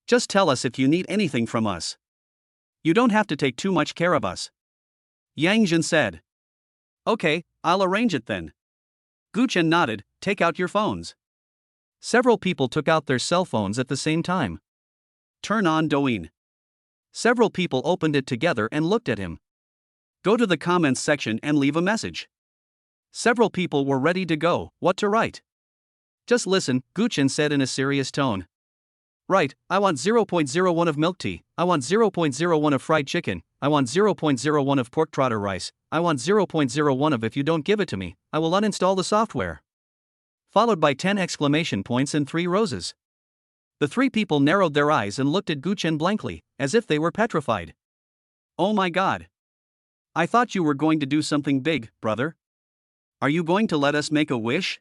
Speaker 2: Just tell us if you need anything from us. You don't have to take too much care of us. Yang Jin said. Okay, I'll arrange it then. Gu Chen nodded, take out your phones. Several people took out their cell phones at the same time. Turn on Douyin. Several people opened it together and looked at him. Go to the comments section and leave a message. Several people were ready to go, what to write? Just listen, Gu Chen said in a serious tone. Right, I want 0.01 of milk tea, I want 0.01 of fried chicken, I want 0.01 of pork trotter rice, I want 0.01 of if you don't give it to me, I will uninstall the software. Followed by 10 exclamation points and 3 roses. The 3 people narrowed their eyes and looked at Gu Chen blankly, as if they were petrified. Oh my god. I thought you were going to do something big, brother. Are you going to let us make a wish?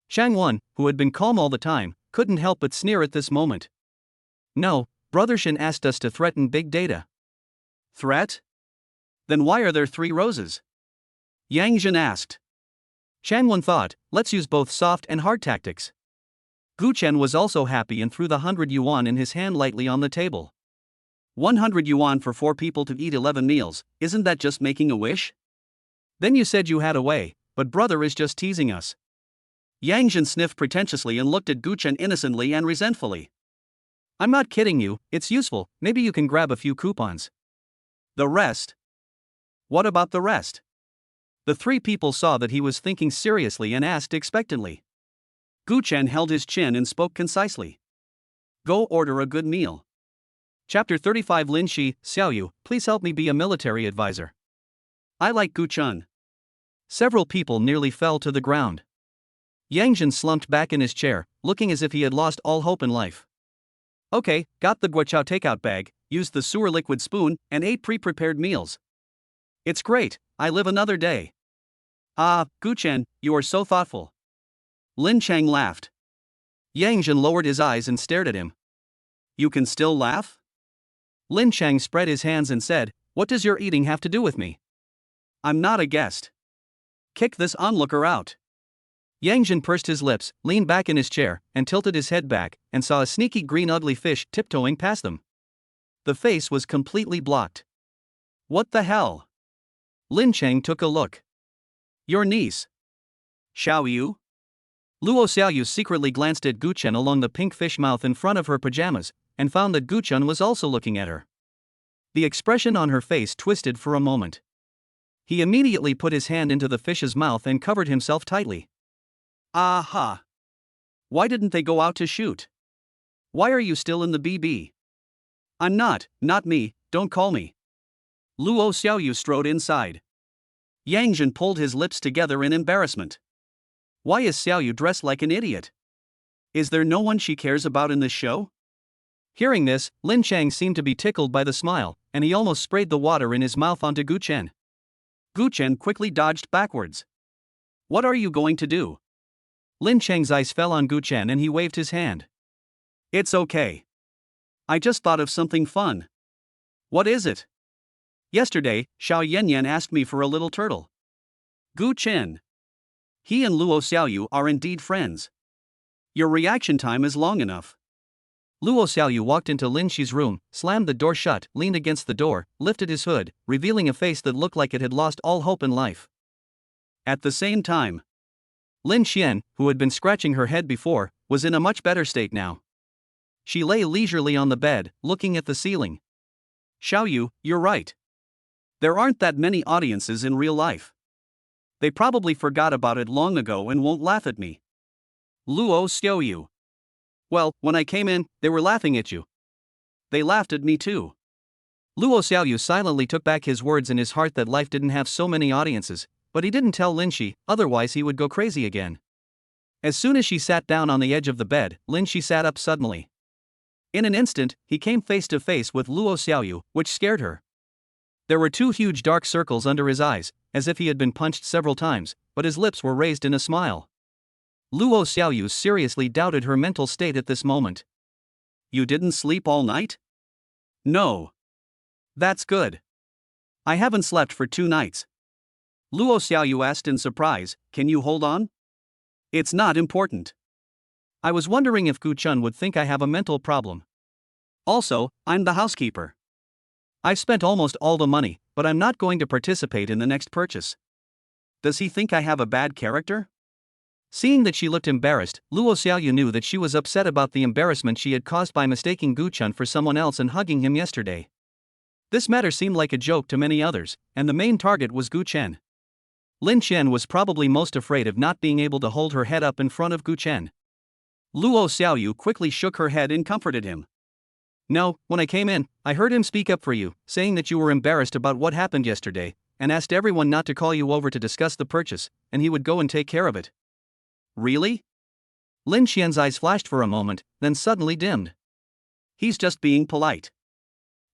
Speaker 2: Chang Wen, who had been calm all the time, couldn't help but sneer at this moment. No, Brother Shin asked us to threaten big data. Threat? Then why are there 3 roses? Yang Jin asked. Chang Wen thought, let's use both soft and hard tactics. Gu Chen was also happy and threw the 100 yuan in his hand lightly on the table. 100 yuan for 4 people to eat 11 meals, isn't that just making a wish? Then you said you had a way, but brother is just teasing us. Yang Jin sniffed pretentiously and looked at Gu Chen innocently and resentfully. I'm not kidding you, it's useful, maybe you can grab a few coupons. The rest? What about the rest? The 3 people saw that he was thinking seriously and asked expectantly. Gu Chen held his chin and spoke concisely. Go order a good meal. Chapter 35 Lin Shi, Xiaoyu, please help me be a military advisor. I like Gu Chen. Several people nearly fell to the ground. Yang Jin slumped back in his chair, looking as if he had lost all hope in life. Okay, got the guachao takeout bag, used the sewer liquid spoon, and ate pre-prepared meals. It's great, I live another day. Ah, Gu Chen, you are so thoughtful. Lin Chang laughed. Yang Jin lowered his eyes and stared at him. You can still laugh? Lin Chang spread his hands and said, what does your eating have to do with me? I'm not a guest. Kick this onlooker out. Yang Jin pursed his lips, leaned back in his chair, and tilted his head back, and saw a sneaky green ugly fish tiptoeing past them. The face was completely blocked. What the hell? Lin Cheng took a look.
Speaker 1: Your niece. Xiao Yu?
Speaker 2: Luo Xiaoyu secretly glanced at Gu Chen along the pink fish mouth in front of her pajamas, and found that Gu Chen was also looking at her. The expression on her face twisted for a moment. He immediately put his hand into the fish's mouth and covered himself tightly.
Speaker 1: Aha! Why didn't they go out to shoot? Why are you still in the BB? I'm not me, don't call me. Luo Xiaoyu strode inside. Yang Jin pulled his lips together in embarrassment. Why is Xiaoyu dressed like an idiot? Is there no one she cares about in this show?
Speaker 2: Hearing this, Lin Cheng seemed to be tickled by the smile, and he almost sprayed the water in his mouth onto Gu Chen.
Speaker 1: Gu Chen quickly dodged backwards. What are you going to do?
Speaker 2: Lin Cheng's eyes fell on Gu Chen and he waved his hand.
Speaker 1: It's okay. I just thought of something fun. What is it? Yesterday, Xiao Yanyan asked me for a little turtle. Gu Chen. He and Luo Xiaoyu are indeed friends. Your reaction time is long enough.
Speaker 2: Luo Xiaoyu walked into Lin Shi's room, slammed the door shut, leaned against the door, lifted his hood, revealing a face that looked like it had lost all hope in life.
Speaker 1: At the same time,
Speaker 2: Lin Xian, who had been scratching her head before, was in a much better state now. She lay leisurely on the bed, looking at the ceiling.
Speaker 1: Xiaoyu, you're right. There aren't that many audiences in real life. They probably forgot about it long ago and won't laugh at me. Luo Xiaoyu. Well, when I came in, they were laughing at you. They laughed at me too.
Speaker 2: Luo Xiaoyu silently took back his words in his heart that life didn't have so many audiences, but he didn't tell Lin Shi, otherwise he would go crazy again. As soon as she sat down on the edge of the bed, Lin Shi sat up suddenly. In an instant, he came face to face with Luo Xiaoyu, which scared her. There were two huge dark circles under his eyes, as if he had been punched several times, but his lips were raised in a smile. Luo Xiaoyu seriously doubted her mental state at this moment.
Speaker 1: You didn't sleep all night? No. That's good. I haven't slept for 2 nights. Luo Xiaoyu asked in surprise, can you hold on? It's not important.
Speaker 2: I was wondering if Gu Chen would think I have a mental problem.
Speaker 1: Also, I'm the housekeeper.
Speaker 2: I've spent almost all the money, but I'm not going to participate in the next purchase.
Speaker 1: Does he think I have a bad character?
Speaker 2: Seeing that she looked embarrassed, Luo Xiaoyu knew that she was upset about the embarrassment she had caused by mistaking Gu Chen for someone else and hugging him yesterday. This matter seemed like a joke to many others, and the main target was Gu Chen. Lin Chen was probably most afraid of not being able to hold her head up in front of Gu Chen.
Speaker 1: Luo Xiaoyu quickly shook her head and comforted him.
Speaker 2: No, when I came in, I heard him speak up for you, saying that you were embarrassed about what happened yesterday, and asked everyone not to call you over to discuss the purchase, and he would go and take care of it.
Speaker 1: Really?
Speaker 2: Lin Xian's eyes flashed for a moment, then suddenly dimmed.
Speaker 1: He's just being polite.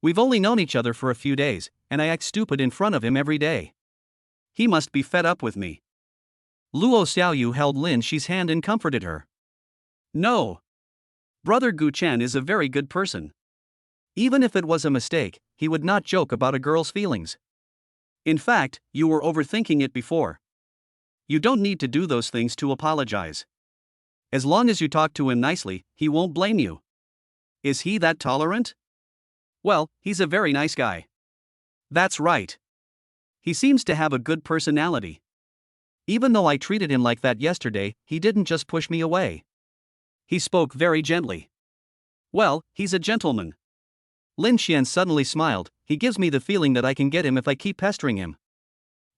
Speaker 2: We've only known each other for a few days, and I act stupid in front of him every day.
Speaker 1: He must be fed up with me.
Speaker 2: Luo Xiaoyu held Lin Shi's hand and comforted her.
Speaker 1: No. Brother Gu Chen is a very good person.
Speaker 2: Even if it was a mistake, he would not joke about a girl's feelings.
Speaker 1: In fact, you were overthinking it before. You don't need to do those things to apologize. As long as you talk to him nicely, he won't blame you. Is he that tolerant? Well, he's a very nice guy. That's right. He seems to have a good personality.
Speaker 2: Even though I treated him like that yesterday, he didn't just push me away.
Speaker 1: He spoke very gently. Well, he's a gentleman.
Speaker 2: Lin Xian suddenly smiled. He gives me the feeling that I can get him if I keep pestering him.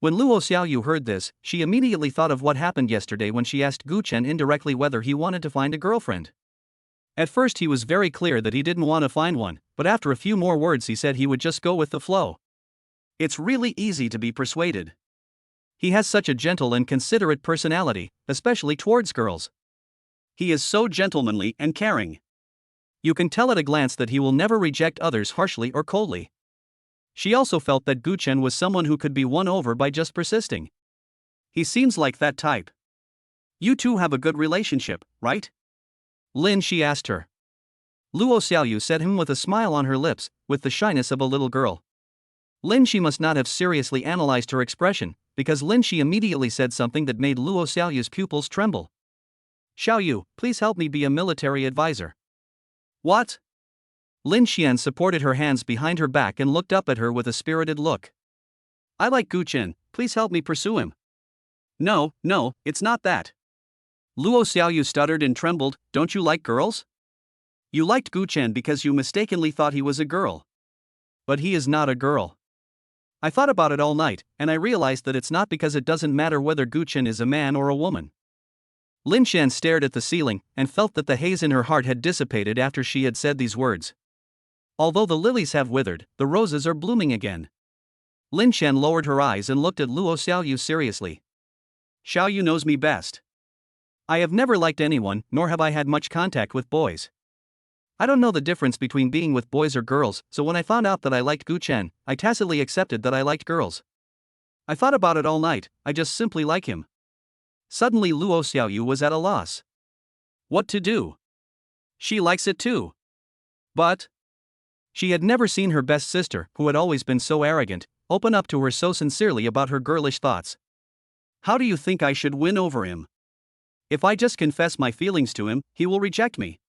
Speaker 2: When Luo Xiaoyu heard this, she immediately thought of what happened yesterday when she asked Gu Chen indirectly whether he wanted to find a girlfriend. At first he was very clear that he didn't want to find one, but after a few more words he said he would just go with the flow.
Speaker 1: It's really easy to be persuaded.
Speaker 2: He has such a gentle and considerate personality, especially towards girls.
Speaker 1: He is so gentlemanly and caring.
Speaker 2: You can tell at a glance that he will never reject others harshly or coldly. She also felt that Gu Chen was someone who could be won over by just persisting.
Speaker 1: He seems like that type. You two have a good relationship, right?
Speaker 2: Lin Shi asked her. Luo Xiaoyu said him with a smile on her lips, with the shyness of a little girl. Lin Shi must not have seriously analyzed her expression, because Lin Shi immediately said something that made Luo Xiaoyu's pupils tremble. Xiaoyu, please help me be a military advisor.
Speaker 1: What?
Speaker 2: Lin Xian supported her hands behind her back and looked up at her with a spirited look.
Speaker 1: I like Gu Chen, please help me pursue him. No, it's not that. Luo Xiaoyu stuttered and trembled, don't you like girls? You liked Gu Chen because you mistakenly thought he was a girl.
Speaker 2: But he is not a girl. I thought about it all night, and I realized that it's not because it doesn't matter whether Gu Chen is a man or a woman. Lin Shan stared at the ceiling, and felt that the haze in her heart had dissipated after she had said these words. Although the lilies have withered, the roses are blooming again. Lin Shan lowered her eyes and looked at Luo Xiaoyu seriously.
Speaker 1: Xiaoyu knows me best.
Speaker 2: I have never liked anyone, nor have I had much contact with boys. I don't know the difference between being with boys or girls, so when I found out that I liked Gu Chen, I tacitly accepted that I liked girls. I thought about it all night, I just simply like him. Suddenly Luo Xiaoyu was at a loss. What to do? She likes it too. But she had never seen her best sister, who had always been so arrogant, open up to her so sincerely about her girlish thoughts.
Speaker 1: How do you think I should win over him? If I just confess my feelings to him, he will reject me.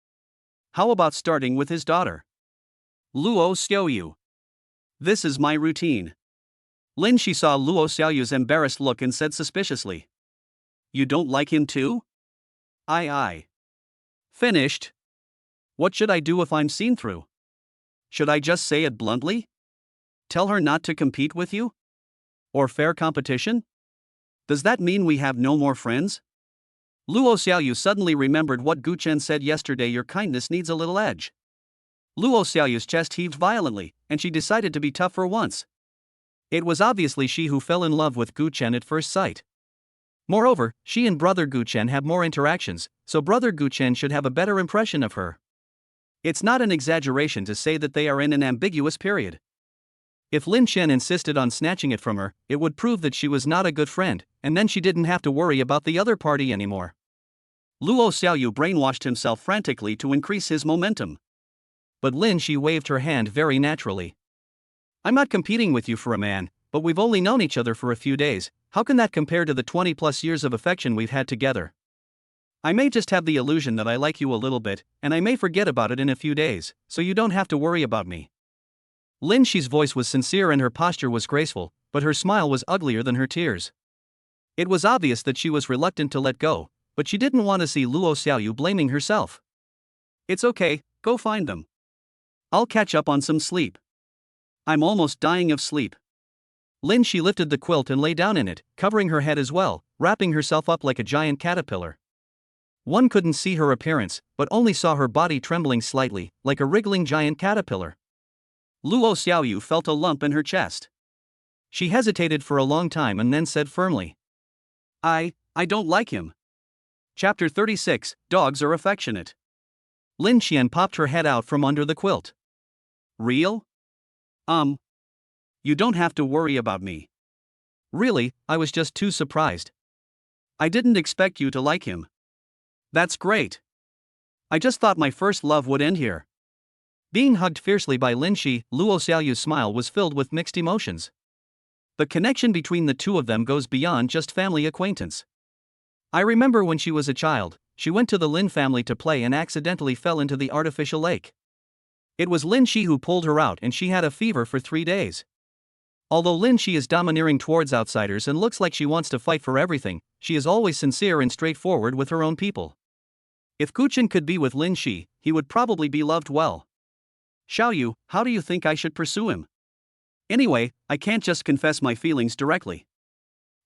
Speaker 1: How about starting with his daughter? Luo Xiaoyu. This is my routine. Lin Shi saw Luo Xiaoyu's embarrassed look and said suspiciously. You don't like him too? I. Finished. What should I do if I'm seen through? Should I just say it bluntly? Tell her not to compete with you? Or fair competition? Does that mean we have no more friends? Luo Xiaoyu suddenly remembered what Gu Chen said yesterday, your kindness needs a little edge. Luo Xiaoyu's chest heaved violently, and she decided to be tough for once. It was obviously she who fell in love with Gu Chen at first sight. Moreover, she and brother Gu Chen have more interactions, so brother Gu Chen should have a better impression of her. It's not an exaggeration to say that they are in an ambiguous period. If Lin Shen insisted on snatching it from her, it would prove that she was not a good friend, and then she didn't have to worry about the other party anymore. Luo Xiaoyu brainwashed himself frantically to increase his momentum. But Lin Shi waved her hand very naturally. I'm not competing with you for a man, but we've only known each other for a few days. How can that compare to the 20+ years of affection we've had together? I may just have the illusion that I like you a little bit, and I may forget about it in a few days, so you don't have to worry about me. Lin Shi's voice was sincere and her posture was graceful, but her smile was uglier than her tears. It was obvious that she was reluctant to let go, but she didn't want to see Luo Xiaoyu blaming herself. It's okay, go find them. I'll catch up on some sleep. I'm almost dying of sleep. Lin Shi lifted the quilt and lay down in it, covering her head as well, wrapping herself up like a giant caterpillar. One couldn't see her appearance, but only saw her body trembling slightly, like a wriggling giant caterpillar. Luo Xiaoyu felt a lump in her chest. She hesitated for a long time and then said firmly. I don't like him. Chapter 36, Dogs Are Affectionate. Lin Xian popped her head out from under the quilt. Real? You don't have to worry about me. Really, I was just too surprised. I didn't expect you to like him. That's great. I just thought my first love would end here. Being hugged fiercely by Lin Shi, Luo Xiaoyu's smile was filled with mixed emotions. The connection between the two of them goes beyond just family acquaintance. I remember when she was a child, she went to the Lin family to play and accidentally fell into the artificial lake. It was Lin Shi who pulled her out and she had a fever for 3 days. Although Lin Shi is domineering towards outsiders and looks like she wants to fight for everything, she is always sincere and straightforward with her own people. If Gu Chen could be with Lin Shi, he would probably be loved well. Xiaoyu, how do you think I should pursue him? Anyway, I can't just confess my feelings directly.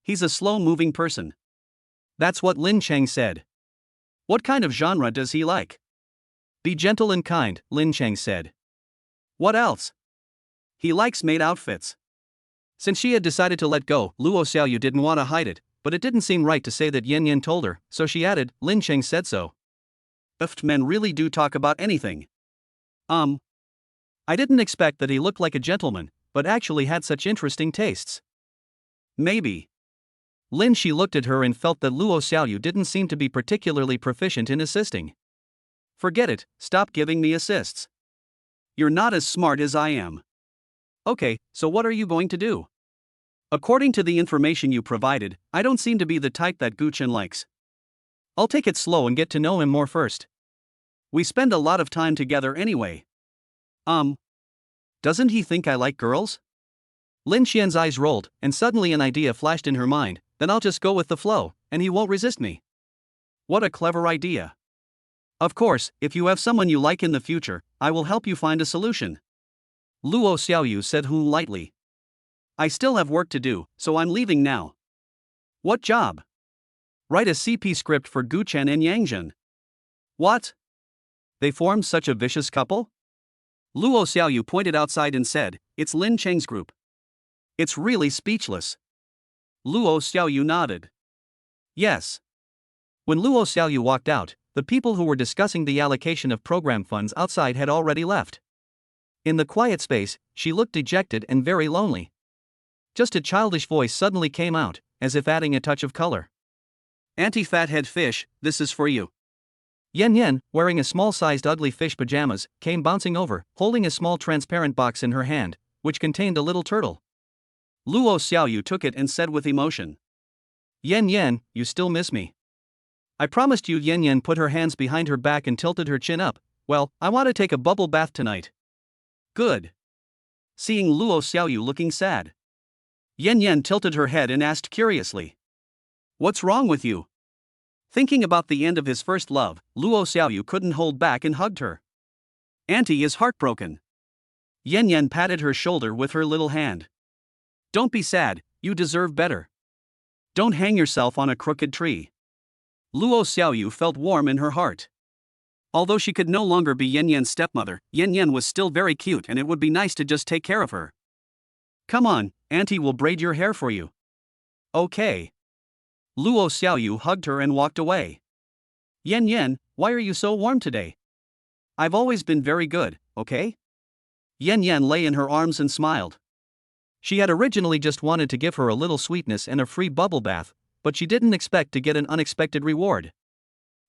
Speaker 1: He's a slow-moving person. That's what Lin Cheng said. What kind of genre does he like? Be gentle and kind, Lin Cheng said. What else? He likes maid outfits. Since she had decided to let go, Luo Xiaoyu didn't want to hide it, but it didn't seem right to say that Yan Yan told her, so she added, Lin Cheng said so. If men really do talk about anything. I didn't expect that he looked like a gentleman, but actually had such interesting tastes. Maybe. Lin Shi looked at her and felt that Luo Xiaoyu didn't seem to be particularly proficient in assisting. Forget it, stop giving me assists. You're not as smart as I am. Okay, so what are you going to do? According to the information you provided, I don't seem to be the type that Gu Chen likes. I'll take it slow and get to know him more first. We spend a lot of time together anyway. Doesn't he think I like girls?
Speaker 2: Lin Xian's eyes rolled, and suddenly an idea flashed in her mind. Then I'll just go with the flow, and he won't resist me.
Speaker 1: What a clever idea. Of course, if you have someone you like in the future, I will help you find a solution. Luo Xiaoyu said lightly. I still have work to do, so I'm leaving now. What job? Write a CP script for Gu Chen and Yang Zhen. What? They formed such a vicious couple? Luo Xiaoyu pointed outside and said, it's Lin Cheng's group. It's really speechless. Luo Xiaoyu nodded. Yes. When Luo Xiaoyu walked out, the people who were discussing the allocation of program funds outside had already left. In the quiet space, she looked dejected and very lonely. Just a childish voice suddenly came out, as if adding a touch of color. Anti-fathead fish, this is for you.
Speaker 2: Yan Yan, wearing a small-sized ugly fish pajamas, came bouncing over, holding a small transparent box in her hand, which contained a little turtle.
Speaker 1: Luo Xiaoyu took it and said with emotion.
Speaker 2: Yan Yan, you still miss me. I promised you. Yan Yan put her hands behind her back and tilted her chin up. Well, I want to take a bubble bath tonight.
Speaker 1: Good. Seeing Luo Xiaoyu looking sad, Yan Yan tilted her head and asked curiously. What's wrong with you? Thinking about the end of his first love, Luo Xiaoyu couldn't hold back and hugged her. Auntie is heartbroken. Yan Yan patted her shoulder with her little hand. Don't be sad, you deserve better. Don't hang yourself on a crooked tree. Luo Xiaoyu felt warm in her heart. Although she could no longer be Yan Yan's stepmother, Yan Yan was still very cute and it would be nice to just take care of her. Come on, Auntie will braid your hair for you. Okay. Luo Xiaoyu hugged her and walked away. Yan Yan, why are you so warm today? I've always been very good, okay? Yan Yan lay in her arms and smiled.
Speaker 2: She had originally just wanted to give her a little sweetness and a free bubble bath, but she didn't expect to get an unexpected reward.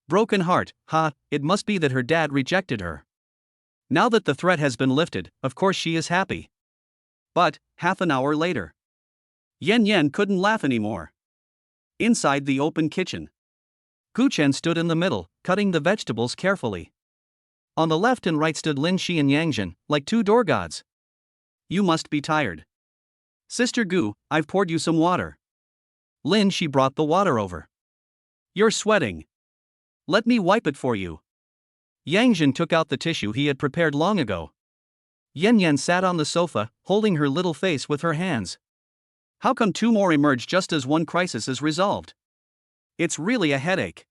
Speaker 2: Broken heart, it must be that her dad rejected her. Now that the threat has been lifted, of course she is happy.
Speaker 1: But, half an hour later, Yan Yan couldn't laugh anymore. Inside the open kitchen,
Speaker 2: Gu Chen stood in the middle, cutting the vegetables carefully. On the left and right stood Lin Xi and Yang Zhen, like two door gods.
Speaker 1: You must be tired. Sister Gu, I've poured you some water.
Speaker 2: Lin Xi brought the water over.
Speaker 1: You're sweating. Let me wipe it for you.
Speaker 2: Yang Zhen took out the tissue he had prepared long ago. Yan Yan sat on the sofa, holding her little face with her hands.
Speaker 1: How come two more emerge just as one crisis is resolved? It's really a headache.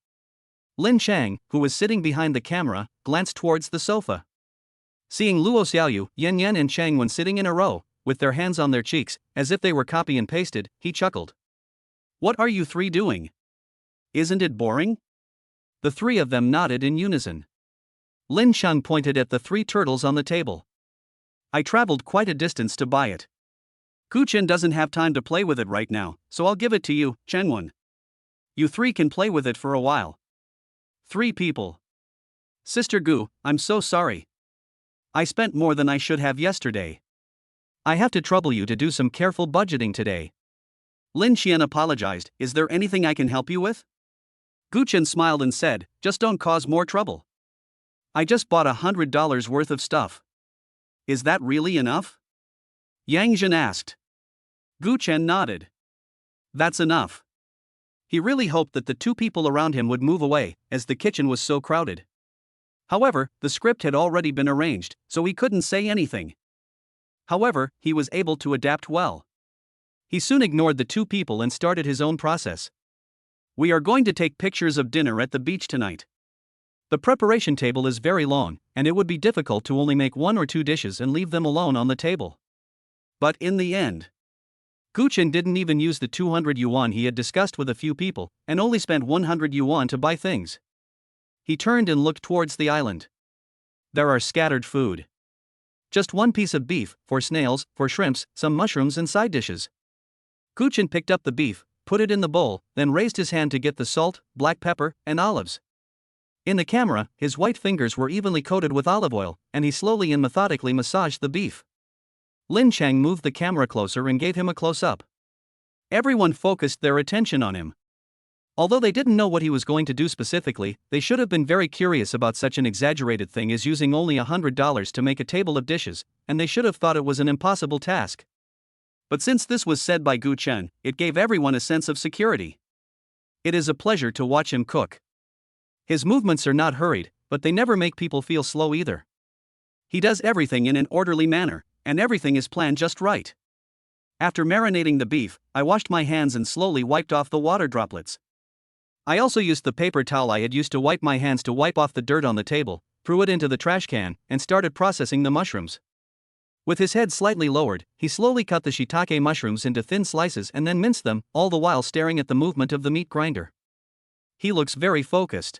Speaker 2: Lin Chang, who was sitting behind the camera, glanced towards the sofa. Seeing Luo Xiaoyu, Yan Yan and Chang Wen sitting in a row, with their hands on their cheeks, as if they were copy and pasted, he chuckled.
Speaker 1: What are you three doing? Isn't it boring?
Speaker 2: The three of them nodded in unison. Lin Shang pointed at the three turtles on the table.
Speaker 1: I traveled quite a distance to buy it. Gu Chen doesn't have time to play with it right now, so I'll give it to you, Chenwen. You three can play with it for a while. 3 people. Sister Gu, I'm so sorry. I spent more than I should have yesterday.
Speaker 2: I have to trouble you to do some careful budgeting today.
Speaker 1: Lin Xian apologized. Is there anything I can help you with? Gu Chen smiled and said, just don't cause more trouble. I just bought $100 worth of stuff. Is that really enough? Yang Zhen asked. Gu Chen nodded. That's enough. He really hoped that the 2 people around him would move away, as the kitchen was so crowded. However, the script had already been arranged, so he couldn't say anything. However, he was able to adapt well. He soon ignored the 2 people and started his own process. We are going to take pictures of dinner at the beach tonight. The preparation table is very long, and it would be difficult to only make 1 or 2 dishes and leave them alone on the table. But in the end, Gu Chen didn't even use the 200 yuan he had discussed with a few people, and only spent 100 yuan to buy things. He turned and looked towards the island. There are scattered food. Just 1 piece of beef, 4 snails, 4 shrimps, some mushrooms and side dishes. Gu Chen picked up the beef, put it in the bowl, then raised his hand to get the salt, black pepper, and olives. In the camera, his white fingers were evenly coated with olive oil, and he slowly and methodically massaged the beef. Lin Chang moved the camera closer and gave him a close-up. Everyone focused their attention on him. Although they didn't know what he was going to do specifically, they should have been very curious about such an exaggerated thing as using only $100 to make a table of dishes, and they should have thought it was an impossible task. But since this was said by Gu Chen, it gave everyone a sense of security. It is a pleasure to watch him cook. His movements are not hurried, but they never make people feel slow either. He does everything in an orderly manner, and everything is planned just right. After marinating the beef, I washed my hands and slowly wiped off the water droplets. I also used the paper towel I had used to wipe my hands to wipe off the dirt on the table, threw it into the trash can, and started processing the mushrooms. With his head slightly lowered, he slowly cut the shiitake mushrooms into thin slices and then minced them, all the while staring at the movement of the meat grinder. He looks very focused.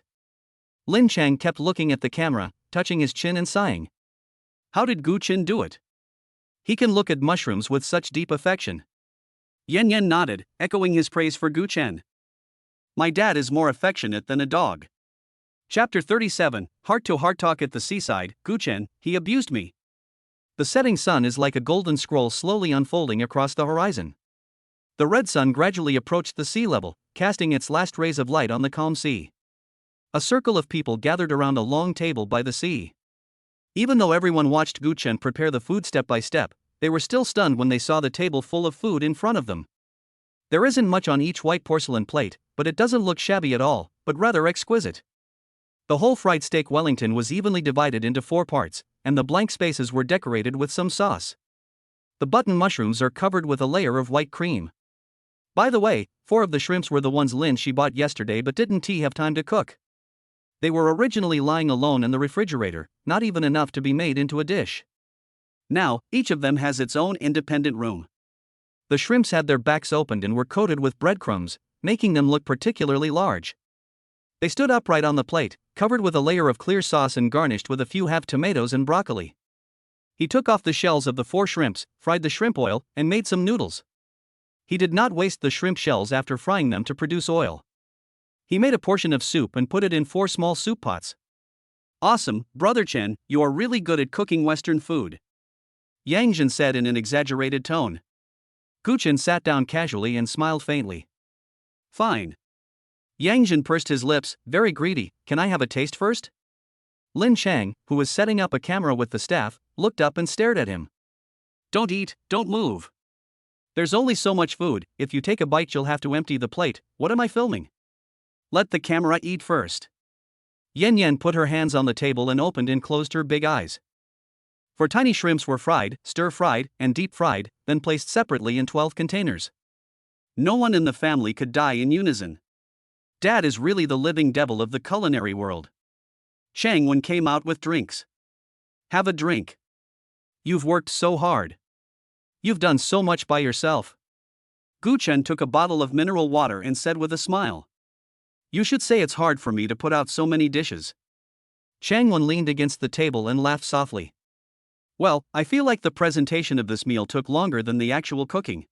Speaker 1: Lin Chang kept looking at the camera, touching his chin and sighing. How did Gu Chen do it? He can look at mushrooms with such deep affection. Yan Yan nodded, echoing his praise for Gu Chen. My dad is more affectionate than a dog. Chapter 37, Heart-to-Heart Talk at the Seaside. Gu Chen, he abused me. The setting sun is like a golden scroll slowly unfolding across the horizon. The red sun gradually approached the sea level, casting its last rays of light on the calm sea. A circle of people gathered around a long table by the sea. Even though everyone watched Gu Chen prepare the food step by step, they were still stunned when they saw the table full of food in front of them. There isn't much on each white porcelain plate, but it doesn't look shabby at all, but rather exquisite. The whole fried steak Wellington was evenly divided into 4 parts, and the blank spaces were decorated with some sauce. The button mushrooms are covered with a layer of white cream. By the way, 4 of the shrimps were the ones Lin she bought yesterday but didn't have time to cook. They were originally lying alone in the refrigerator, not even enough to be made into a dish. Now, each of them has its own independent room. The shrimps had their backs opened and were coated with breadcrumbs, making them look particularly large. They stood upright on the plate, covered with a layer of clear sauce and garnished with a few half tomatoes and broccoli. He took off the shells of the 4 shrimps, fried the shrimp oil, and made some noodles. He did not waste the shrimp shells after frying them to produce oil. He made a portion of soup and put it in 4 small soup pots. Awesome, Brother Chen, you are really good at cooking Western food, Yang Zhen said in an exaggerated tone. Gu Chen sat down casually and smiled faintly. Fine. Yang Zhen pursed his lips, very greedy. Can I have a taste first? Lin Chang, who was setting up a camera with the staff, looked up and stared at him. Don't eat, don't move. There's only so much food, if you take a bite you'll have to empty the plate. What am I filming? Let the camera eat first. Yan Yan put her hands on the table and opened and closed her big eyes. 4 tiny shrimps were fried, stir-fried, and deep-fried, then placed separately in 12 containers. No one in the family could die in unison. Dad is really the living devil of the culinary world. Chang Wen came out with drinks. Have a drink. You've worked so hard. You've done so much by yourself. Gu Chen took a bottle of mineral water and said with a smile. You should say it's hard for me to put out so many dishes. Chang Wen leaned against the table and laughed softly. Well, I feel like the presentation of this meal took longer than the actual cooking.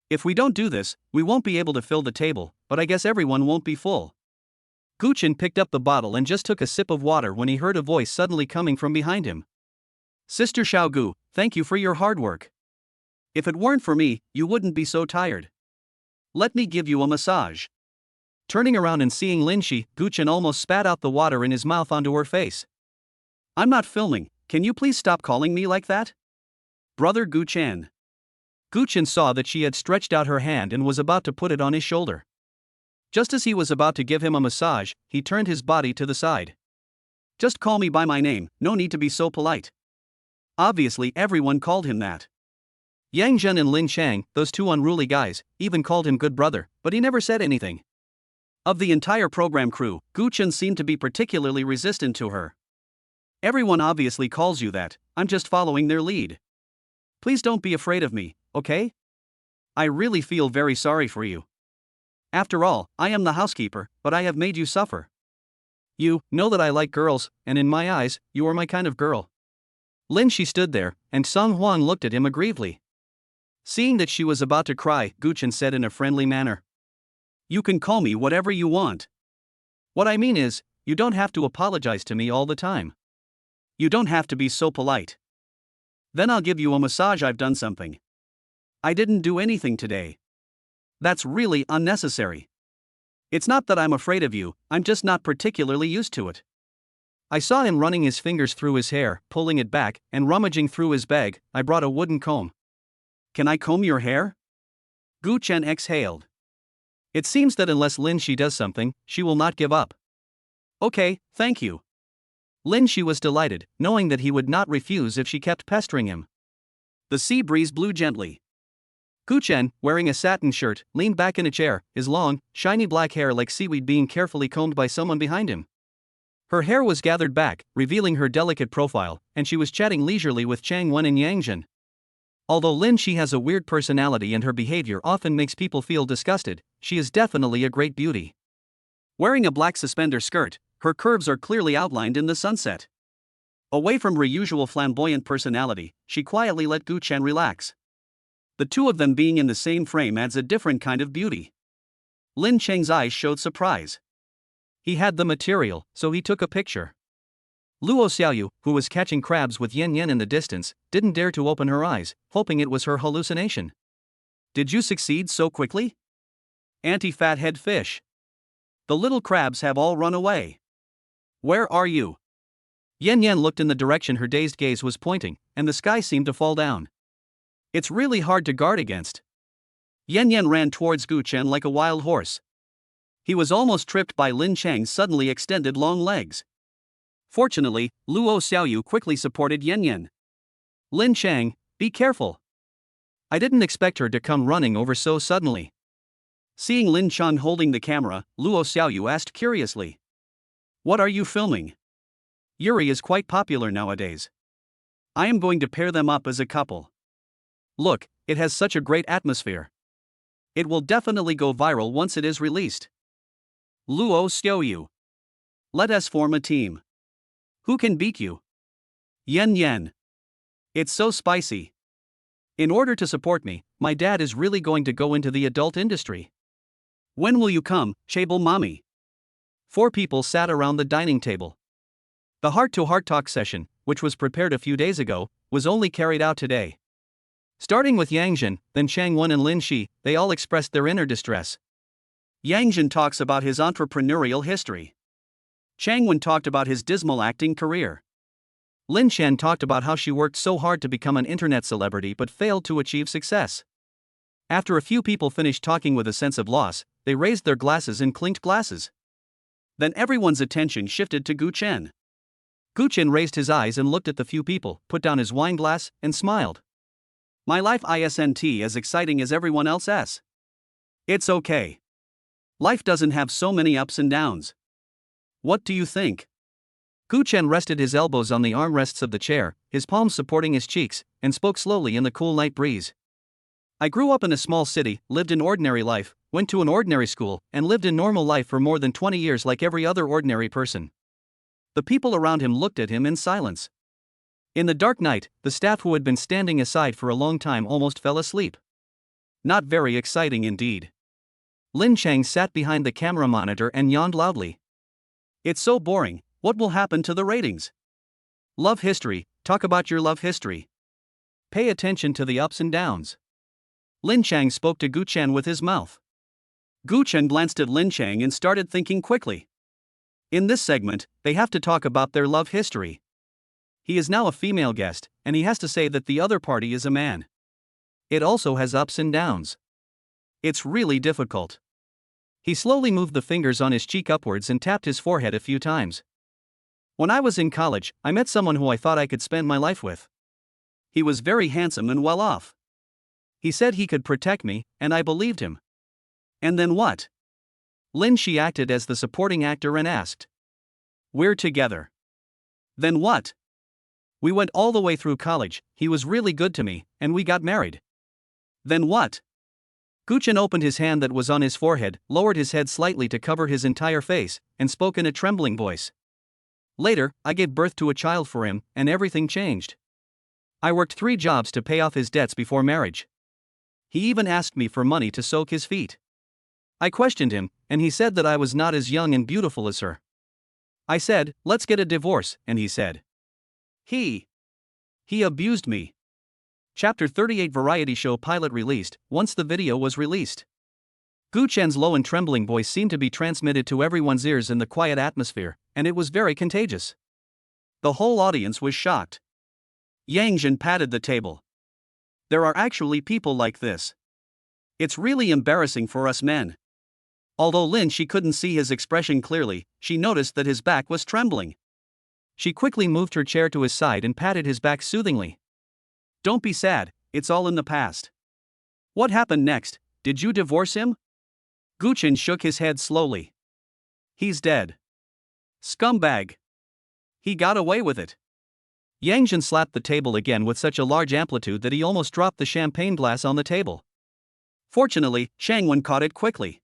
Speaker 1: If we don't do this, we won't be able to fill the table, but I guess everyone won't be full. Gu Chen picked up the bottle and just took a sip of water when he heard a voice suddenly coming from behind him. Sister Xiaogu, thank you for your hard work. If it weren't for me, you wouldn't be so tired. Let me give you a massage. Turning around and seeing Lin Shi, Gu Chen almost spat out the water in his mouth onto her face. I'm not filming, can you please stop calling me like that? Brother Gu Chen. Gu Chen saw that she had stretched out her hand and was about to put it on his shoulder. Just as he was about to give him a massage, he turned his body to the side. Just call me by my name, no need to be so polite. Obviously everyone called him that. Yang Zhen and Lin Chang, those 2 unruly guys, even called him good brother, but he never said anything. Of the entire program crew, Gu Chen seemed to be particularly resistant to her. Everyone obviously calls you that, I'm just following their lead. Please don't be afraid of me, okay? I really feel very sorry for you. After all, I am the housekeeper, but I have made you suffer. You know that I like girls, and in my eyes, you are my kind of girl. Lin Shi stood there, and Song Huang looked at him aggrievedly. Seeing that she was about to cry, Gu Chen said in a friendly manner. You can call me whatever you want. What I mean is, you don't have to apologize to me all the time. You don't have to be so polite. Then I'll give you a massage. I've done something. I didn't do anything today. That's really unnecessary. It's not that I'm afraid of you, I'm just not particularly used to it. I saw him running his fingers through his hair, pulling it back, and rummaging through his bag. I brought a wooden comb. Can I comb your hair? Gu Chen exhaled.
Speaker 2: It seems that unless Lin Shi does something, she will not give up.
Speaker 1: Okay, thank you.
Speaker 2: Lin Shi was delighted, knowing that he would not refuse if she kept pestering him.
Speaker 1: The sea breeze blew gently.
Speaker 2: Gu Chen, wearing a satin shirt, leaned back in a chair, his long, shiny black hair like seaweed being carefully combed by someone behind him. Her hair was gathered back, revealing her delicate profile, and she was chatting leisurely with Chang Wen and Yang Zhen. Although Lin Shi has a weird personality and her behavior often makes people feel disgusted, she is definitely a great beauty.
Speaker 1: Wearing a black suspender skirt, her curves are clearly outlined in the sunset. Away from her usual flamboyant personality, she quietly let Gu Chen relax. The two of them being in the same frame adds a different kind of beauty. Lin Cheng's eyes showed surprise.
Speaker 2: He had the material, so he took a picture. Luo Xiaoyu, who was catching crabs with Yan Yan in the distance, didn't dare to open her eyes, hoping it was her hallucination.
Speaker 1: Did you succeed so quickly? Anti-fathead fish. The little crabs have all run away. Where are you?
Speaker 2: Yan Yan looked in the direction her dazed gaze was pointing, and the sky seemed to fall down.
Speaker 1: It's really hard to guard against. Yan Yan ran towards Gu Chen like a wild horse. He was almost tripped by Lin Cheng's suddenly extended long legs. Fortunately, Luo Xiaoyu quickly supported Yan Yan.
Speaker 2: Lin Cheng, be careful. I didn't expect her to come running over so suddenly.
Speaker 1: Seeing Lin Cheng holding the camera, Luo Xiaoyu asked curiously. What are you filming? Yuri is quite popular nowadays. I am going to pair them up as a couple.
Speaker 2: Look, it has such a great atmosphere.
Speaker 1: It will definitely go viral once it is released. Luo Xiaoyu. Let us form a team. Who can beat you? Yan Yan. It's so spicy.
Speaker 2: In order to support me, my dad is really going to go into the adult industry.
Speaker 1: When will you come, Chable Mommy?
Speaker 2: 4 people sat around the dining table. The heart-to-heart talk session, which was prepared a few days ago, was only carried out today. Starting with Yang Zhen, then Chang Wen and Lin Shi, they all expressed their inner distress.
Speaker 1: Yang Zhen talks about his entrepreneurial history. Chang Wen talked about his dismal acting career.
Speaker 2: Lin Shan talked about how she worked so hard to become an internet celebrity but failed to achieve success. After a few people finished talking with a sense of loss, they raised their glasses and clinked glasses.
Speaker 1: Then everyone's attention shifted to Gu Chen.
Speaker 2: Gu Chen raised his eyes and looked at the few people, put down his wine glass, and smiled.
Speaker 1: My life isn't as exciting as everyone else's. It's okay. Life doesn't have so many ups and downs. What do you think?
Speaker 2: Gu Chen rested his elbows on the armrests of the chair, his palms supporting his cheeks, and spoke slowly in the cool night breeze. I grew up in a small city, lived an ordinary life, went to an ordinary school, and lived a normal life for more than 20 years like every other ordinary person. The people around him looked at him in silence. In the dark night, the staff who had been standing aside for a long time almost fell asleep.
Speaker 1: Not very exciting indeed.
Speaker 2: Lin Cheng sat behind the camera monitor and yawned loudly.
Speaker 1: It's so boring, what will happen to the ratings?
Speaker 2: Love history, talk about your love history.
Speaker 1: Pay attention to the ups and downs.
Speaker 2: Lin Cheng spoke to Gu Chen with his mouth.
Speaker 1: Gu Chen glanced at Lin Cheng and started thinking quickly. In this segment, they have to talk about their love history. He is now a female guest, and he has to say that the other party is a man.
Speaker 2: It also has ups and downs.
Speaker 1: It's really difficult.
Speaker 2: He slowly moved the fingers on his cheek upwards and tapped his forehead a few times.
Speaker 1: When I was in college, I met someone who I thought I could spend my life with. He was very handsome and well off. He said he could protect me, and I believed him. And then what?
Speaker 2: Lin Shi acted as the supporting actor and asked.
Speaker 1: We're together. Then what?
Speaker 2: We went all the way through college, he was really good to me, and we got married.
Speaker 1: Then what?
Speaker 2: Gu Chen opened his hand that was on his forehead, lowered his head slightly to cover his entire face, and spoke in a trembling voice. Later, I gave birth to a child for him, and everything changed. I worked 3 jobs to pay off his debts before marriage. He even asked me for money to soak his feet. I questioned him, and he said that I was not as young and beautiful as her. I said, let's get a divorce, and he said. He abused me. Chapter 38 Variety Show Pilot released. Once the video was released, Gu Chen's low and trembling voice seemed to be transmitted to everyone's ears in the quiet atmosphere, and it was very contagious.
Speaker 1: The whole audience was shocked. Yang Zhen patted the table. There are actually people like this. It's really embarrassing for us men. Although she couldn't see his expression clearly, she noticed that his back was trembling.
Speaker 2: She quickly moved her chair to his side and patted his back soothingly.
Speaker 1: Don't be sad, it's all in the past. What happened next? Did you divorce him? Guchen shook his head slowly. He's dead. Scumbag. He got away with it.
Speaker 2: Yang Zhen slapped the table again with such a large amplitude that he almost dropped the champagne glass on the table.
Speaker 1: Fortunately, Chang Wen caught it quickly.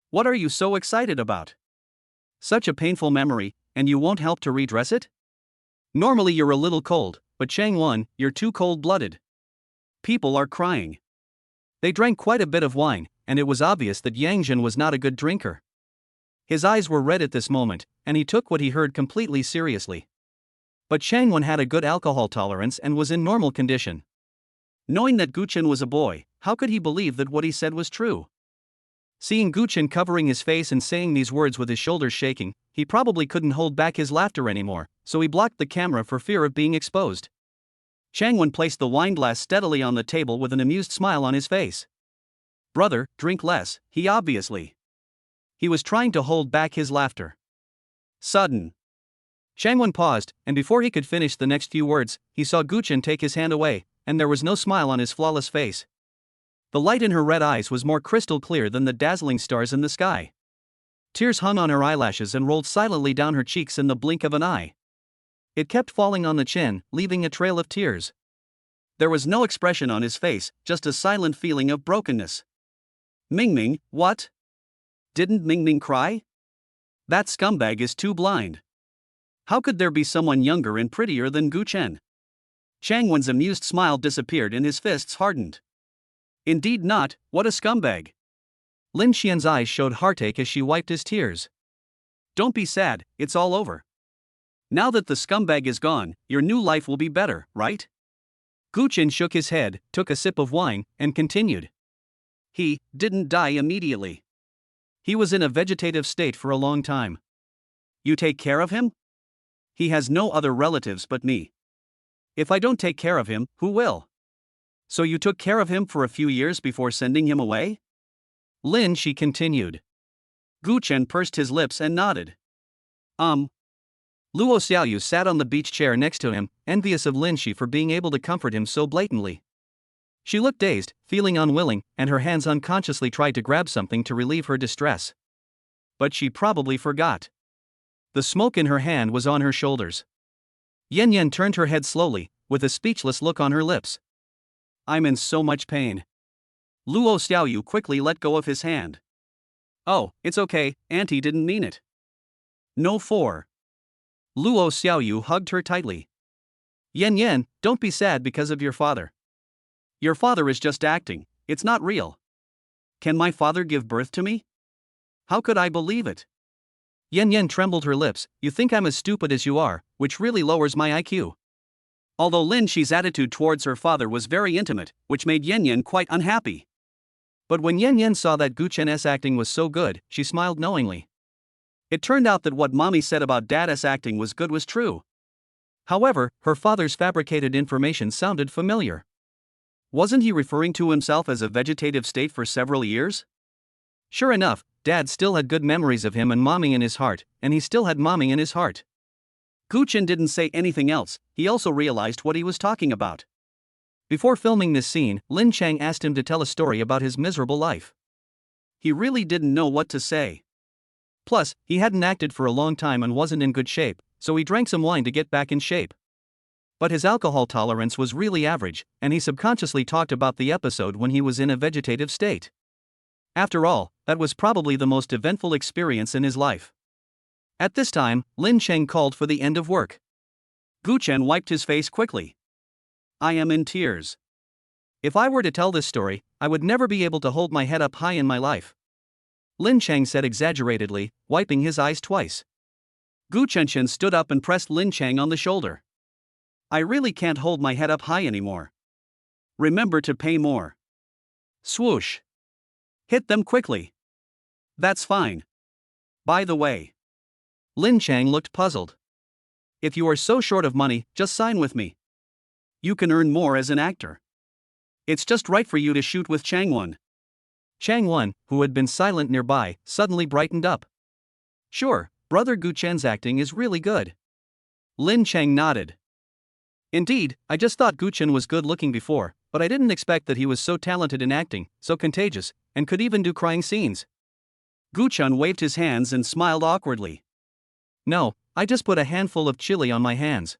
Speaker 1: What are you so excited about? Such a painful memory, and you won't help to redress it?
Speaker 2: Normally you're a little cold, but Chang Wen, you're too cold-blooded.
Speaker 1: People are crying.
Speaker 2: They drank quite a bit of wine, and it was obvious that Yang Zhen was not a good drinker. His eyes were red at this moment, and he took what he heard completely seriously. But Chang Wen had a good alcohol tolerance and was in normal condition.
Speaker 1: Knowing that Guchen was a boy, how could he believe that what he said was true?
Speaker 2: Seeing Guchen covering his face and saying these words with his shoulders shaking, he probably couldn't hold back his laughter anymore, so he blocked the camera for fear of being exposed.
Speaker 1: Chang Wen placed the wine glass steadily on the table with an amused smile on his face. Brother, drink less, he obviously. He was trying to hold back his laughter. Sudden.
Speaker 2: Chang Wen paused, and before he could finish the next few words, he saw Guchen take his hand away, and there was no smile on his flawless face. The light in her red eyes was more crystal clear than the dazzling stars in the sky. Tears hung on her eyelashes and rolled silently down her cheeks in the blink of an eye. It kept falling on the chin, leaving a trail of tears.
Speaker 1: There was no expression on his face, just a silent feeling of brokenness. Mingming, what? Didn't Mingming cry? That scumbag is too blind. How could there be someone younger and prettier than Guchen? Chang Wen's amused smile disappeared and his fists hardened. Indeed not, what a scumbag.
Speaker 2: Lin Xian's eyes showed heartache as she wiped his tears.
Speaker 1: Don't be sad, it's all over. Now that the scumbag is gone, your new life will be better, right?
Speaker 2: Guchen shook his head, took a sip of wine, and continued.
Speaker 1: He didn't die immediately.
Speaker 2: He was in a vegetative state for a long time.
Speaker 1: You take care of him? He has no other relatives but me. If I don't take care of him, who will? So you took care of him for a few years before sending him away?
Speaker 2: Lin Xi continued.
Speaker 1: Guchen pursed his lips and nodded.
Speaker 2: Luo Xiaoyu sat on the beach chair next to him, envious of Lin Xi for being able to comfort him so blatantly. She looked dazed, feeling unwilling, and her hands unconsciously tried to grab something to relieve her distress. But she probably forgot. The smoke in her hand was on her shoulders. Yan Yan turned her head slowly, with a speechless look on her lips.
Speaker 1: I'm in so much pain. Luo Xiaoyu quickly let go of his hand. Oh, it's okay, Auntie didn't mean it. No. Luo Xiaoyu hugged her tightly.
Speaker 2: Yan Yan, don't be sad because of your father.
Speaker 1: Your father is just acting, it's not real. Can my father give birth to me? How could I believe it?
Speaker 2: Yan Yan trembled her lips. You think I'm as stupid as you are, which really lowers my IQ.
Speaker 1: Although Lin Xi's attitude towards her father was very intimate, which made Yan Yan quite unhappy.
Speaker 2: But when Yan Yan saw that Guchen's acting was so good, she smiled knowingly.
Speaker 1: It turned out that what Mommy said about Dad's acting was good was true.
Speaker 2: However, her father's fabricated information sounded familiar.
Speaker 1: Wasn't he referring to himself as a vegetative state for several years?
Speaker 2: Sure enough, Dad still had good memories of him and Mommy in his heart, and he still had Mommy in his heart.
Speaker 1: Guchen didn't say anything else, he also realized what he was talking about.
Speaker 2: Before filming this scene, Lin Chang asked him to tell a story about his miserable life.
Speaker 1: He really didn't know what to say.
Speaker 2: Plus, he hadn't acted for a long time and wasn't in good shape, so he drank some wine to get back in shape. But his alcohol tolerance was really average, and he subconsciously talked about the episode when he was in a vegetative state. After all, that was probably the most eventful experience in his life. At this time, Lin Cheng called for the end of work.
Speaker 1: Guchen wiped his face quickly. I am in tears.
Speaker 2: If I were to tell this story, I would never be able to hold my head up high in my life. Lin Cheng said exaggeratedly, wiping his eyes twice.
Speaker 1: Guchen stood up and pressed Lin Cheng on the shoulder. I really can't hold my head up high anymore. Remember to pay more. Swoosh. Hit them quickly. That's fine. By the way.
Speaker 2: Lin Cheng looked puzzled.
Speaker 1: If you are so short of money, just sign with me. You can earn more as an actor. It's just right for you to shoot with Changwon.
Speaker 2: Changwon, who had been silent nearby, suddenly brightened up. Sure, brother Gu Chen's acting is really good. Lin Cheng nodded. Indeed, I just thought Gu Chen was good looking before, but I didn't expect that he was so talented in acting, so contagious, and could even do crying scenes.
Speaker 1: Gu Chen waved his hands and smiled awkwardly.
Speaker 2: No, I just put a handful of chili on my hands.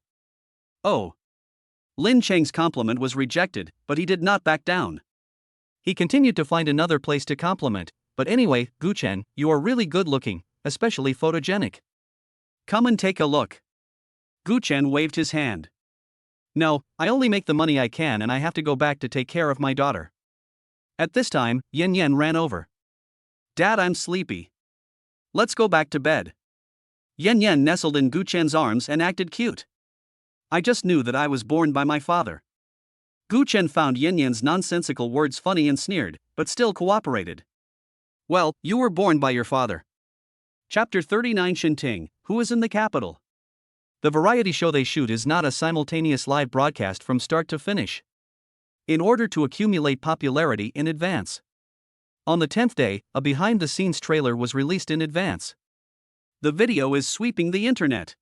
Speaker 1: Oh. Lin Cheng's compliment was rejected, but he did not back down.
Speaker 2: He continued to find another place to compliment, but anyway, Gu Chen, you are really good looking, especially photogenic.
Speaker 1: Come and take a look. Gu Chen waved his hand.
Speaker 2: No, I only make the money I can and I have to go back to take care of my daughter. At this time, Yan Yan ran over.
Speaker 1: Dad, I'm sleepy. Let's go back to bed. Yan Yan nestled in Gu Chen's arms and acted cute. I just knew that I was born by my father. Gu Chen found Yan Yan's nonsensical words funny and sneered, but still cooperated. Well, you were born by your father. Chapter 39 Shinting, who is in the capital?
Speaker 2: The variety show they shoot is not a simultaneous live broadcast from start to finish. In order to accumulate popularity in advance. On the 10th day, a behind-the-scenes trailer was released in advance.
Speaker 1: The video is sweeping the internet.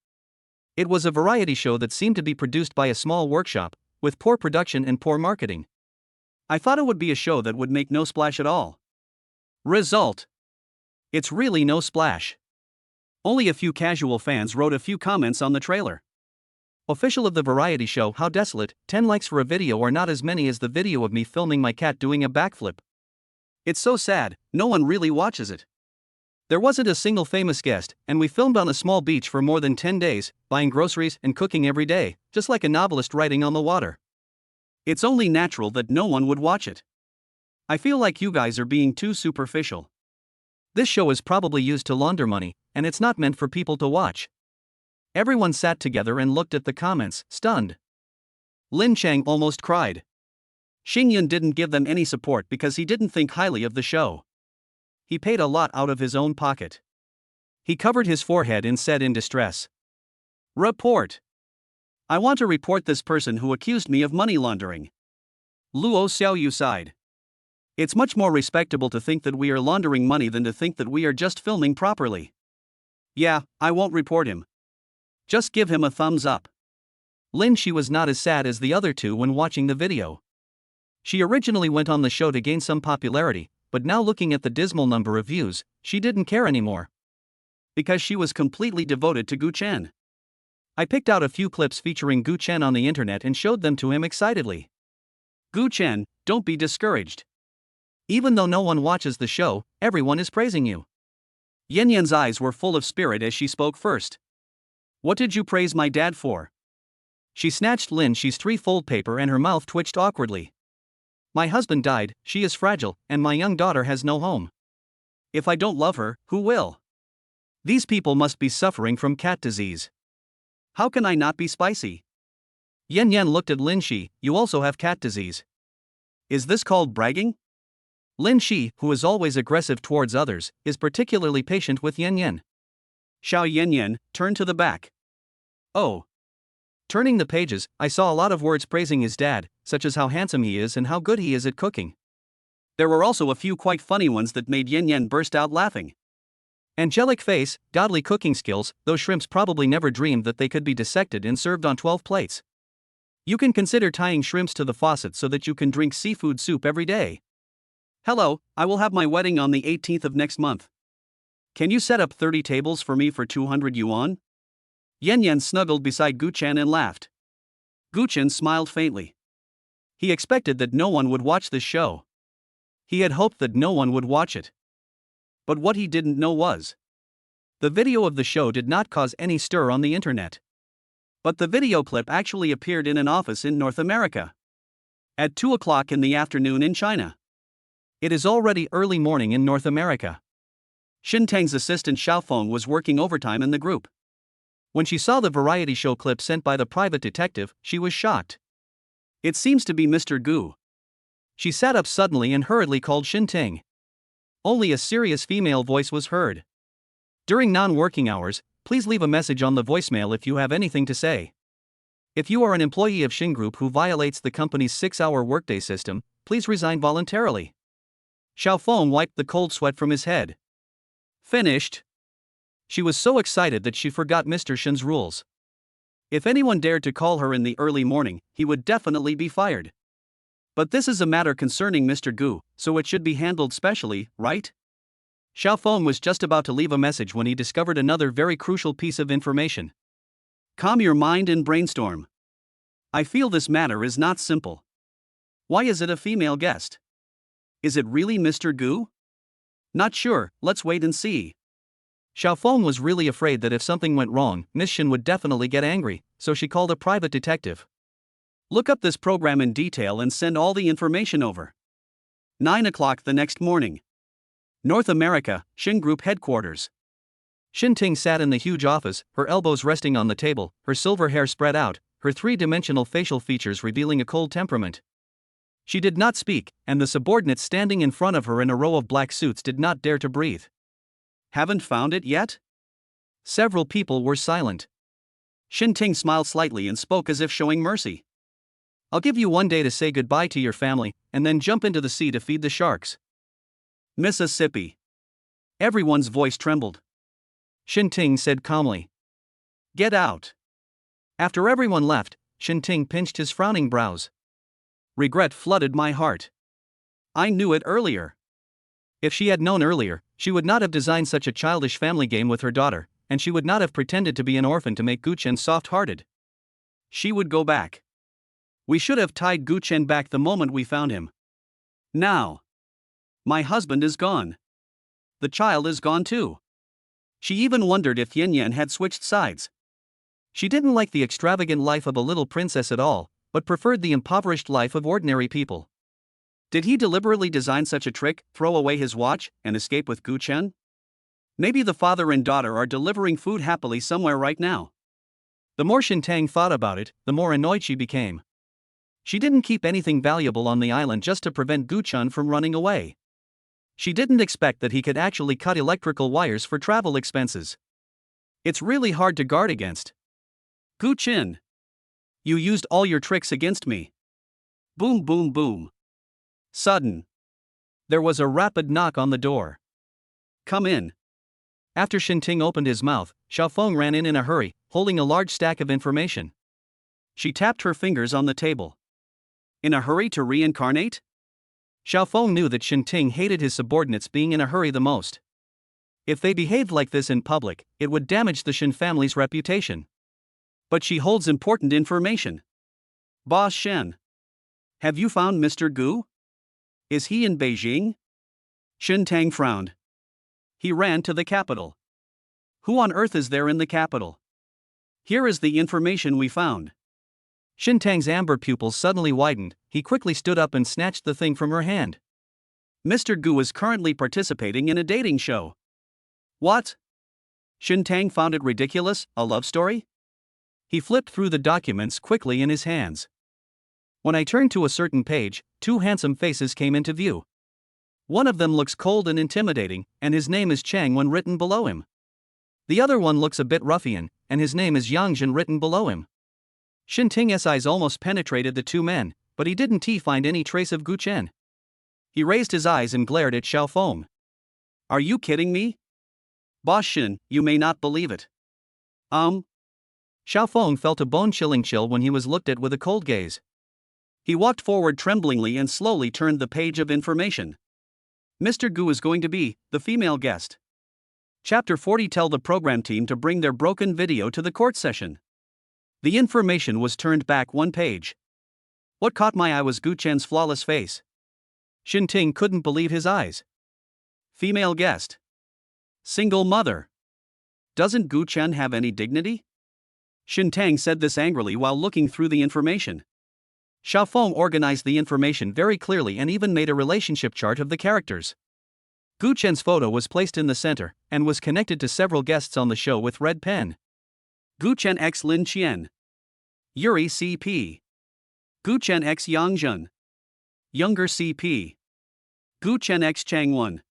Speaker 2: It was a variety show that seemed to be produced by a small workshop, with poor production and poor marketing.
Speaker 1: I thought it would be a show that would make no splash at all. Result: it's really no splash. Only a few casual fans wrote a few comments on the trailer.
Speaker 2: Official of the variety show, how desolate, 10 likes for a video are not as many as the video of me filming my cat doing a backflip.
Speaker 1: It's so sad, no one really watches it.
Speaker 2: There wasn't a single famous guest, and we filmed on a small beach for more than 10 days, buying groceries and cooking every day, just like a novelist writing on the water.
Speaker 1: It's only natural that no one would watch it. I feel like you guys are being too superficial.
Speaker 2: This show is probably used to launder money, and it's not meant for people to watch. Everyone sat together and looked at the comments, stunned.
Speaker 1: Lin Cheng almost cried. Xingyun didn't give them any support because he didn't think highly of the show. He paid a lot out of his own pocket.
Speaker 2: He covered his forehead and said in distress.
Speaker 1: Report. I want to report this person who accused me of money laundering. Luo Xiaoyu sighed. It's much more respectable to think that we are laundering money than to think that we are just filming properly. Yeah, I won't report him. Just give him a thumbs up.
Speaker 2: Lin Shi was not as sad as the other two when watching the video. She originally went on the show to gain some popularity, but now looking at the dismal number of views, she didn't care anymore.
Speaker 1: Because she was completely devoted to Gu Chen.
Speaker 2: I picked out a few clips featuring Gu Chen on the internet and showed them to him excitedly.
Speaker 1: Gu Chen, don't be discouraged.
Speaker 2: Even though no one watches the show, everyone is praising you.
Speaker 1: Yan Yan's eyes were full of spirit as she spoke first. What did you praise my dad for?
Speaker 2: She snatched Lin Shi's three-fold paper and her mouth twitched awkwardly. My husband died, she is fragile, and my young daughter has no home.
Speaker 1: If I don't love her, who will?
Speaker 2: These people must be suffering from cat disease.
Speaker 1: How can I not be spicy?
Speaker 2: Yan Yan looked at Lin Shi, you also have cat disease.
Speaker 1: Is this called bragging?
Speaker 2: Lin Shi, who is always aggressive towards others, is particularly patient with Yan Yan.
Speaker 1: Xiao Yan Yan, turn to the back. Oh.
Speaker 2: Turning the pages, I saw a lot of words praising his dad, such as how handsome he is and how good he is at cooking.
Speaker 1: There were also a few quite funny ones that made Yan Yan burst out laughing.
Speaker 2: Angelic face, godly cooking skills, those shrimps probably never dreamed that they could be dissected and served on 12 plates. You can consider tying shrimps to the faucet so that you can drink seafood soup every day.
Speaker 1: Hello, I will have my wedding on the 18th of next month. Can you set up 30 tables for me for 200 yuan? Yan Yan snuggled beside Gu Chen and laughed. Gu Chen smiled faintly. He expected that no one would watch this show. He had hoped that no one would watch it. But what he didn't know was, the video of the show did not cause any stir on the internet. But the video clip actually appeared in an office in North America. At 2 o'clock in the afternoon in China.
Speaker 2: It is already early morning in North America.
Speaker 1: Xintang's assistant Xiaofeng was working overtime in the group.
Speaker 2: When she saw the variety show clip sent by the private detective, she was shocked.
Speaker 1: It seems to be Mr. Gu.
Speaker 2: She sat up suddenly and hurriedly called Xinting. Only a serious female voice was heard. During non-working hours, please leave a message on the voicemail if you have anything to say. If you are an employee of Xin Group who violates the company's 6-hour workday system, please resign voluntarily. Xiaofeng wiped the cold sweat from his head. Finished. She was so excited that she forgot Mr. Shen's rules. If anyone dared to call her in the early morning, he would definitely be fired. But this is a matter concerning Mr. Gu, so it should be handled specially, right? Xiaofeng was just about to leave a message when he discovered another very crucial piece of information. Calm your mind and brainstorm. I feel this matter is not simple. Why is it a female guest? Is it really Mr. Gu? Not sure, let's wait and see. Xiaofeng was really afraid that if something went wrong, Miss Shen would definitely get angry, so she called a private detective. Look up this program in detail and send all the information over. 9 o'clock the next morning. North America, Shen Group headquarters. Shen Ting sat in the huge office, her elbows resting on the table, her silver hair spread out, her three-dimensional facial features revealing a cold temperament. She did not speak, and the subordinates standing in front of her in a row of black suits did not dare to breathe. Haven't found it yet? Several people were silent. Shen Ting smiled slightly and spoke as if showing mercy. I'll give you 1 day to say goodbye to your family, and then jump into the sea to feed the sharks. Mississippi. Everyone's voice trembled. Shen Ting said calmly. Get out. After everyone left, Shen Ting pinched his frowning brows. Regret flooded my heart. I knew it earlier. If she had known earlier, she would not have designed such a childish family game with her daughter, and she would not have pretended to be an orphan to make Gu Chen soft-hearted. She would go back. We should have tied Gu Chen back the moment we found him. Now. My husband is gone. The child is gone too. She even wondered if Yan Yan had switched sides. She didn't like the extravagant life of a little princess at all, but preferred the impoverished life of ordinary people. Did he deliberately design such a trick, throw away his watch, and escape with Gu Chen? Maybe the father and daughter are delivering food happily somewhere right now. The more Shen Tang thought about it, the more annoyed she became. She didn't keep anything valuable on the island just to prevent Gu Chen from running away. She didn't expect that he could actually cut electrical wires for travel expenses. It's really hard to guard against. Gu Chen. You used all your tricks against me. Boom boom boom. Sudden. There was a rapid knock on the door. Come in. After Shen Ting opened his mouth, Xiaofeng ran in a hurry, holding a large stack of information. She tapped her fingers on the table. In a hurry to reincarnate? Xiaofeng knew that Shen Ting hated his subordinates being in a hurry the most. If they behaved like this in public, it would damage the Shen family's reputation. But she holds important information. Boss Shen. Have you found Mr. Gu? Is he in Beijing? Shen Tang frowned. He ran to the capital. Who on earth is there in the capital? Here is the information we found. Shen Tang's amber pupils suddenly widened. He quickly stood up and snatched the thing from her hand. Mr. Gu is currently participating in a dating show. What? Shen Tang found it ridiculous, a love story? He flipped through the documents quickly in his hands. When I turned to a certain page, 2 handsome faces came into view. One of them looks cold and intimidating, and his name is Chang Wen written below him. The other one looks a bit ruffian, and his name is Yang Zhen written below him. Shen Ting's eyes almost penetrated the 2 men, but he didn't find any trace of Gu Chen. He raised his eyes and glared at Xiaofeng. Are you kidding me? Boss Shen, you may not believe it. Xiaofeng felt a bone-chilling chill when he was looked at with a cold gaze. He walked forward tremblingly and slowly turned the page of information. Mr. Gu is going to be the female guest. Chapter 40. Tell the program team to bring their broken video to the court session. The information was turned back 1 page. What caught my eye was Gu Chen's flawless face. Shen Ting couldn't believe his eyes. Female guest. Single mother. Doesn't Gu Chen have any dignity? Shen Tang said this angrily while looking through the information. Xiaofeng organized the information very clearly and even made a relationship chart of the characters. Gu Chen's photo was placed in the center, and was connected to several guests on the show with red pen. Gu Chen x Lin Qian. Yuri CP. Gu Chen x Yang Zhen. Younger CP. Gu Chen x Chang Wen.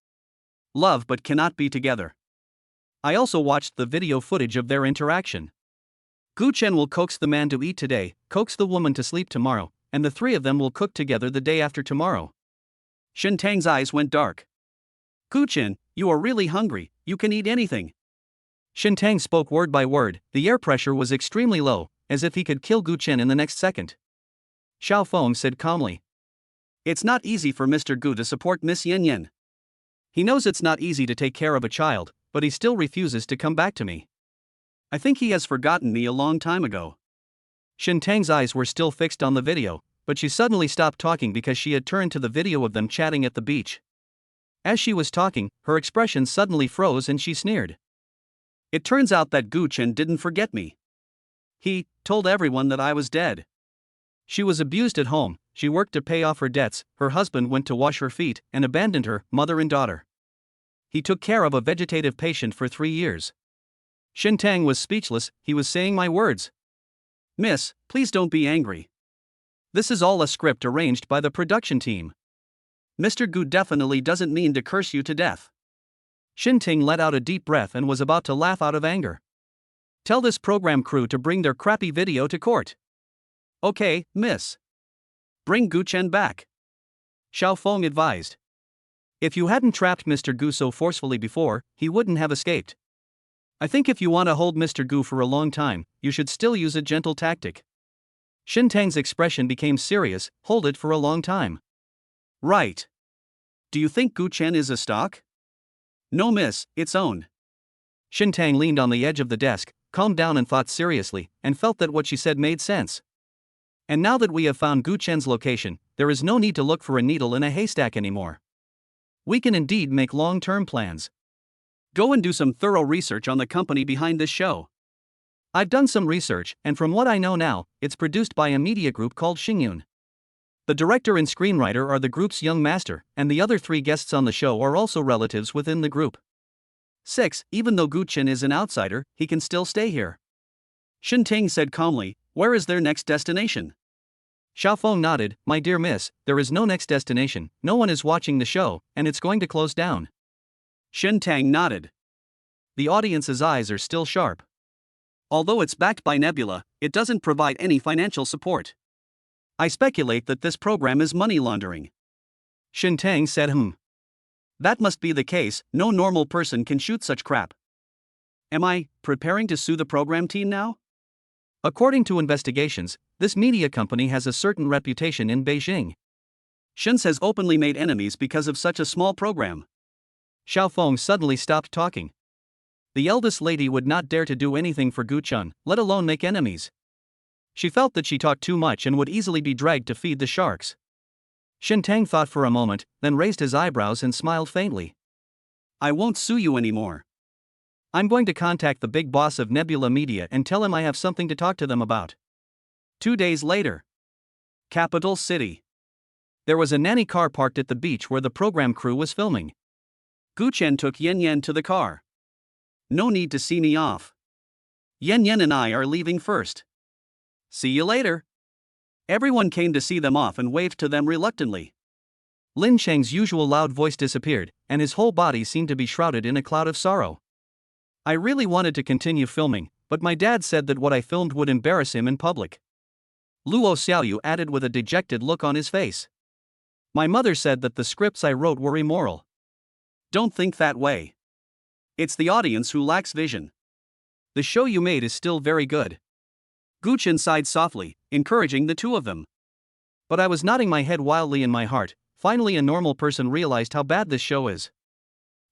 Speaker 2: Love but cannot be together. I also watched the video footage of their interaction. Gu Chen will coax the man to eat today, coax the woman to sleep tomorrow, and the three of them will cook together the day after tomorrow.
Speaker 1: Shin Tang's eyes went dark. Gu Chen, you are really hungry, you can eat anything.
Speaker 2: Shin Tang spoke word by word, the air pressure was extremely low, as if he could kill Gu Chen in the next second. Xiao Feng said calmly.
Speaker 1: It's not easy for Mr. Gu to support Miss Yan Yan. He knows it's not easy to take care of a child, but he still refuses to come back to me. I think he has forgotten me a long time ago.
Speaker 2: Shin Tang's eyes were still fixed on the video, but she suddenly stopped talking because she had turned to the video of them chatting at the beach. As she was talking, her expression suddenly froze and she sneered.
Speaker 1: It turns out that Gu Chen didn't forget me. He told everyone that I was dead.
Speaker 2: She was abused at home, she worked to pay off her debts, her husband went to wash her feet and abandoned her, mother and daughter. He took care of a vegetative patient for 3 years. Shin Tang was speechless, he was saying my words.
Speaker 1: Miss, please don't be angry. This is all a script arranged by the production team. Mr. Gu definitely doesn't mean to curse you to death.
Speaker 2: Shin Ting let out a deep breath and was about to laugh out of anger. Tell this program crew to bring their crappy video to court.
Speaker 1: Okay, miss. Bring Gu Chen back.
Speaker 2: Xiao Feng advised. If you hadn't trapped Mr. Gu so forcefully before, he wouldn't have escaped. I think if you want to hold Mr. Gu for a long time, you should still use a gentle tactic. Shin Tang's expression became serious, hold it for a long time.
Speaker 1: Right. Do you think Gu Chen is a stock? No miss, it's owned.
Speaker 2: Shin Tang leaned on the edge of the desk, calmed down and thought seriously, and felt that what she said made sense. And now that we have found Gu Chen's location, there is no need to look for a needle in a haystack anymore. We can indeed make long-term plans.
Speaker 1: Go and do some thorough research on the company behind this show.
Speaker 2: I've done some research, and from what I know now, it's produced by a media group called Xingyun. The director and screenwriter are the group's young master, and the other 3 guests on the show are also relatives within the group.
Speaker 1: 6. Even though Gu Chen is an outsider, he can still stay here. Shin Ting said calmly, where is their next destination?
Speaker 2: Xiao Feng nodded, my dear miss, there is no next destination, no one is watching the show, and it's going to close down.
Speaker 1: Shin Tang nodded.
Speaker 2: The audience's eyes are still sharp.
Speaker 1: Although it's backed by Nebula, it doesn't provide any financial support. I speculate that this program is money laundering.
Speaker 2: Shin Tang said
Speaker 1: That must be the case, no normal person can shoot such crap. Am I preparing to sue the program team now?
Speaker 2: According to investigations, this media company has a certain reputation in Beijing.
Speaker 1: Shin has openly made enemies because of such a small program.
Speaker 2: Xiao Feng suddenly stopped talking. The eldest lady would not dare to do anything for Gu Chen, let alone make enemies. She felt that she talked too much and would easily be dragged to feed the sharks. Shin Tang thought for a moment, then raised his eyebrows and smiled faintly.
Speaker 1: I won't sue you anymore.
Speaker 2: I'm going to contact the big boss of Nebula Media and tell him I have something to talk to them about.
Speaker 1: 2 days later. Capital City.
Speaker 2: There was a nanny car parked at the beach where the program crew was filming.
Speaker 1: Gu Chen took Yan Yan to the car. No need to see me off. Yan Yan and I are leaving first. See you later. Everyone came to see them off and waved to them reluctantly.
Speaker 2: Lin Cheng's usual loud voice disappeared, and his whole body seemed to be shrouded in a cloud of sorrow. I really wanted to continue filming, but my dad said that what I filmed would embarrass him in public. Luo Xiaoyu added with a dejected look on his face. My mother said that the scripts I wrote were immoral.
Speaker 1: Don't think that way. It's the audience who lacks vision. The show you made is still very good. Gu Chen sighed softly, encouraging the 2 of them.
Speaker 2: But I was nodding my head wildly in my heart. Finally a normal person realized how bad this show is.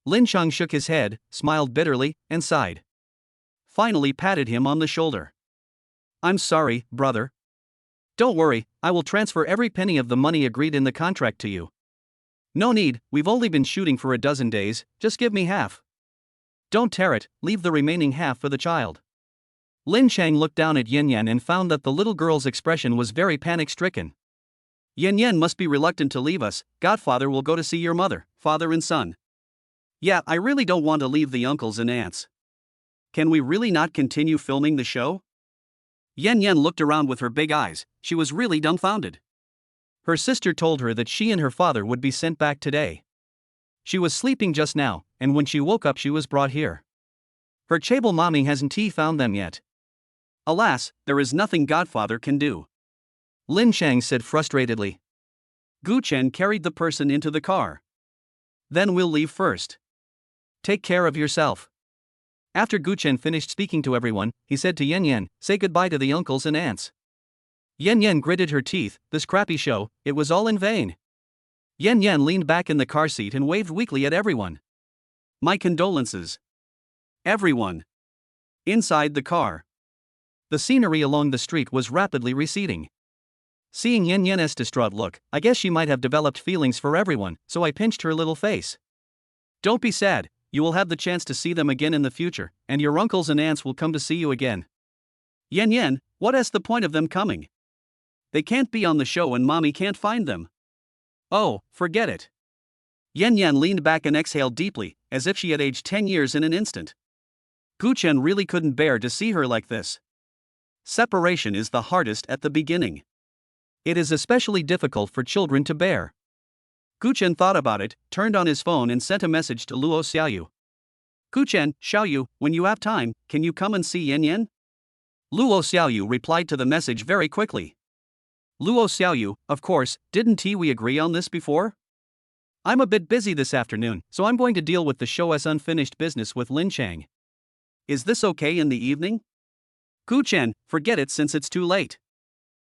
Speaker 2: Lin Cheng shook his head, smiled bitterly, and sighed.
Speaker 1: Finally patted him on the shoulder. I'm sorry, brother. Don't worry, I will transfer every penny of the money agreed in the contract to you. No need, we've only been shooting for a dozen days, just give me half. Don't tear it, leave the remaining half for the child. Lin Cheng looked down at Yan Yan and found that the little girl's expression was very panic-stricken. Yan Yan must be reluctant to leave us, Godfather will go to see your mother, father and son. Yeah, I really don't want to leave the uncles and aunts. Can we really not continue filming the show? Yan Yan looked around with her big eyes, she was really dumbfounded. Her sister told her that she and her father would be sent back today. She was sleeping just now, and when she woke up she was brought here. Her Chable mommy hasn't found them yet. Alas, there is nothing Godfather can do.
Speaker 2: Lin Chang said frustratedly.
Speaker 1: Gu Chen carried the person into the car. Then we'll leave first.
Speaker 2: Take care of yourself. After Gu Chen finished speaking to everyone, he said to Yan Yan, say goodbye to the uncles and aunts. Yan Yan gritted her teeth, this crappy show, it was all in vain. Yan Yan leaned back in the car seat and waved weakly at everyone.
Speaker 1: My condolences. Everyone. Inside the car.
Speaker 2: The scenery along the street was rapidly receding. Seeing Yan Yan's distraught look, I guess she might have developed feelings for everyone, so I pinched her little face.
Speaker 1: Don't be sad, you will have the chance to see them again in the future, and your uncles and aunts will come to see you again. Yan Yan, what is the point of them coming? They can't be on the show and mommy can't find them. Oh, forget it. Yan Yan leaned back and exhaled deeply, as if she had aged 10 years in an instant. Gu Chen really couldn't bear to see her like this. Separation is the hardest at the beginning.
Speaker 2: It is especially difficult for children to bear.
Speaker 1: Gu Chen thought about it, turned on his phone and sent a message to Luo Xiaoyu. Gu Chen, Xiaoyu, when you have time, can you come and see Yan Yan? Luo Xiaoyu replied to the message very quickly. Luo Xiaoyu, of course, didn't we agree on this before? I'm a bit busy this afternoon, so I'm going to deal with the show's unfinished business with Lin Chang. Is this okay in the evening? Gu Chen, forget it since it's too late.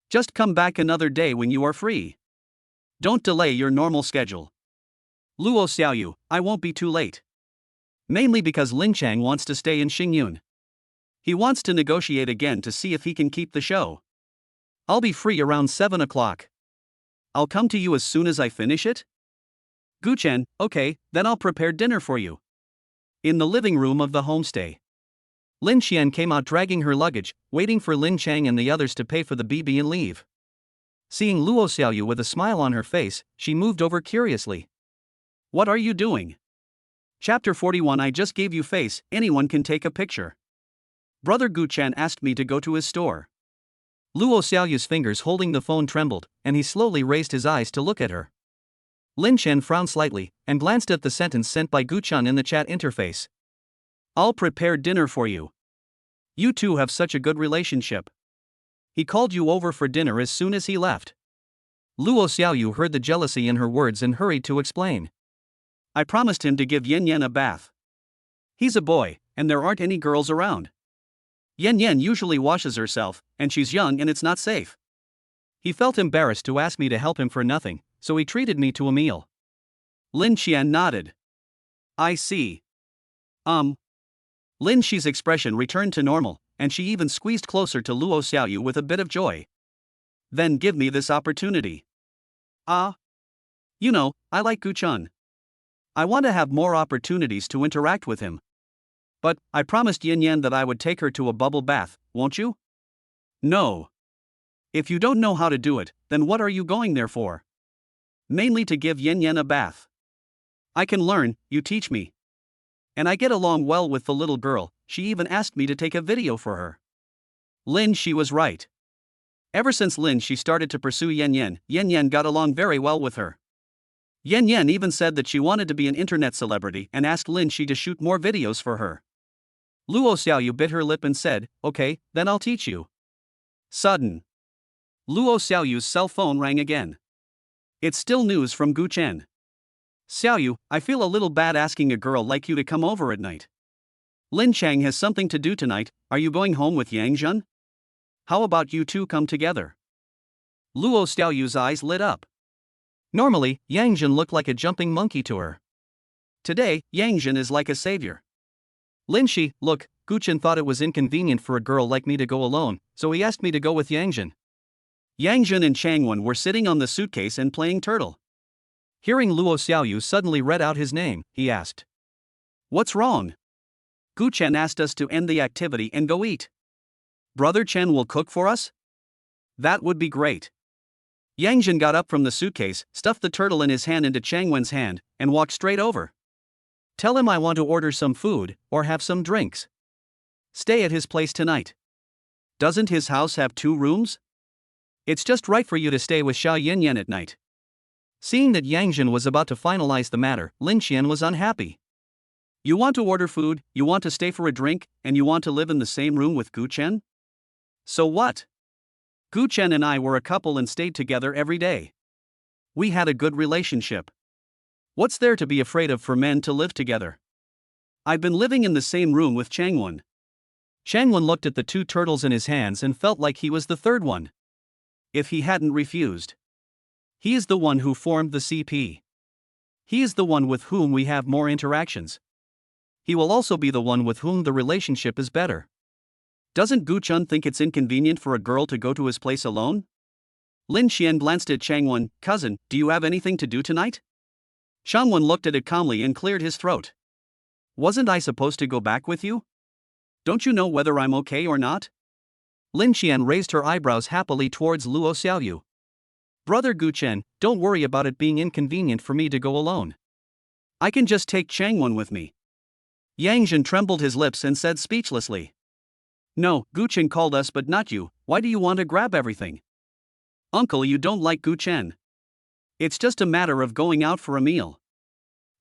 Speaker 1: Just come back another day when you are free. Don't delay your normal schedule. Luo Xiaoyu, I won't be too late. Mainly because Lin Chang wants to stay in Xingyun. He wants to negotiate again to see if he can keep the show. I'll be free around 7 o'clock. I'll come to you as soon as I finish it? Gu Chen, okay, then I'll prepare dinner for you. In the living room of the homestay. Lin Xian came out dragging her luggage, waiting for Lin Chang and the others to pay for the BB and leave. Seeing Luo Xiaoyu with a smile on her face, she moved over curiously. What are you doing? Chapter 41 I just gave you face, anyone can take a picture. Brother Gu Chen asked me to go to his store. Luo Xiaoyu's fingers holding the phone trembled, and he slowly raised his eyes to look at her. Lin Chen frowned slightly, and glanced at the sentence sent by Gu Chen in the chat interface. I'll prepare dinner for you. You two have such a good relationship. He called you over for dinner as soon as he left. Luo Xiaoyu heard the jealousy in her words and hurried to explain. I promised him to give Yan Yan a bath. He's a boy, and there aren't any girls around. Yan Yan usually washes herself, and she's young and it's not safe. He felt embarrassed to ask me to help him for nothing, so he treated me to a meal. Lin Xian nodded. I see. Lin Xi's expression returned to normal, and she even squeezed closer to Luo Xiaoyu with a bit of joy. Then give me this opportunity. You know, I like Gu Chen. I want to have more opportunities to interact with him. But, I promised Yan Yan that I would take her to a bubble bath, won't you? No. If you don't know how to do it, then what are you going there for? Mainly to give Yan Yan a bath. I can learn, you teach me. And I get along well with the little girl, she even asked me to take a video for her. Lin Xi was right. Ever since Lin Xi started to pursue Yan Yan got along very well with her. Yan Yan even said that she wanted to be an internet celebrity and asked Lin Xi to shoot more videos for her. Luo Xiaoyu bit her lip and said, okay, then I'll teach you. Sudden. Luo Xiaoyu's cell phone rang again. It's still news from Gu Chen. Xiaoyu, I feel a little bad asking a girl like you to come over at night. Lin Chang has something to do tonight, are you going home with Yang Zhen? How about you two come together? Luo Xiaoyu's eyes lit up. Normally, Yang Zhen looked like a jumping monkey to her. Today, Yang Zhen is like a savior. Lin Xi, look, Gu Chen thought it was inconvenient for a girl like me to go alone, so he asked me to go with Yang Zhen. Yang Zhen and Chang Wen were sitting on the suitcase and playing turtle. Hearing Luo Xiaoyu suddenly read out his name, he asked. What's wrong? Gu Chen asked us to end the activity and go eat. Brother Chen will cook for us? That would be great. Yang Zhen got up from the suitcase, stuffed the turtle in his hand into Chang Wen's hand, and walked straight over. Tell him I want to order some food, or have some drinks. Stay at his place tonight. Doesn't his house have 2 rooms? It's just right for you to stay with Xia Yan at night. Seeing that Yang Zhen was about to finalize the matter, Lin Xian was unhappy. You want to order food, you want to stay for a drink, and you want to live in the same room with Gu Chen? So what? Gu Chen and I were a couple and stayed together every day. We had a good relationship. What's there to be afraid of for men to live together? I've been living in the same room with Changwon.
Speaker 2: Changwon looked at the two turtles in his hands and felt like he was the third one.
Speaker 1: If he hadn't refused. He is the one who formed the CP. He is the one with whom we have more interactions. He will also be the one with whom the relationship is better. Doesn't Gu Chun think it's inconvenient for a girl to go to his place alone? Lin Xian glanced at Changwon. Cousin, do you have anything to do tonight? Changwon looked at it calmly and cleared his throat. Wasn't I supposed to go back with you? Don't you know whether I'm okay or not?
Speaker 2: Lin Xian raised her eyebrows happily towards Luo Xiaoyu.
Speaker 1: Brother Gu Chen, don't worry about it being inconvenient for me to go alone. I can just take Changwon with me. Yang Zhen trembled his lips and said speechlessly. No, Gu Chen called us but not you. Why do you want to grab everything? Uncle, you don't like Gu Chen. It's just a matter of going out for a meal.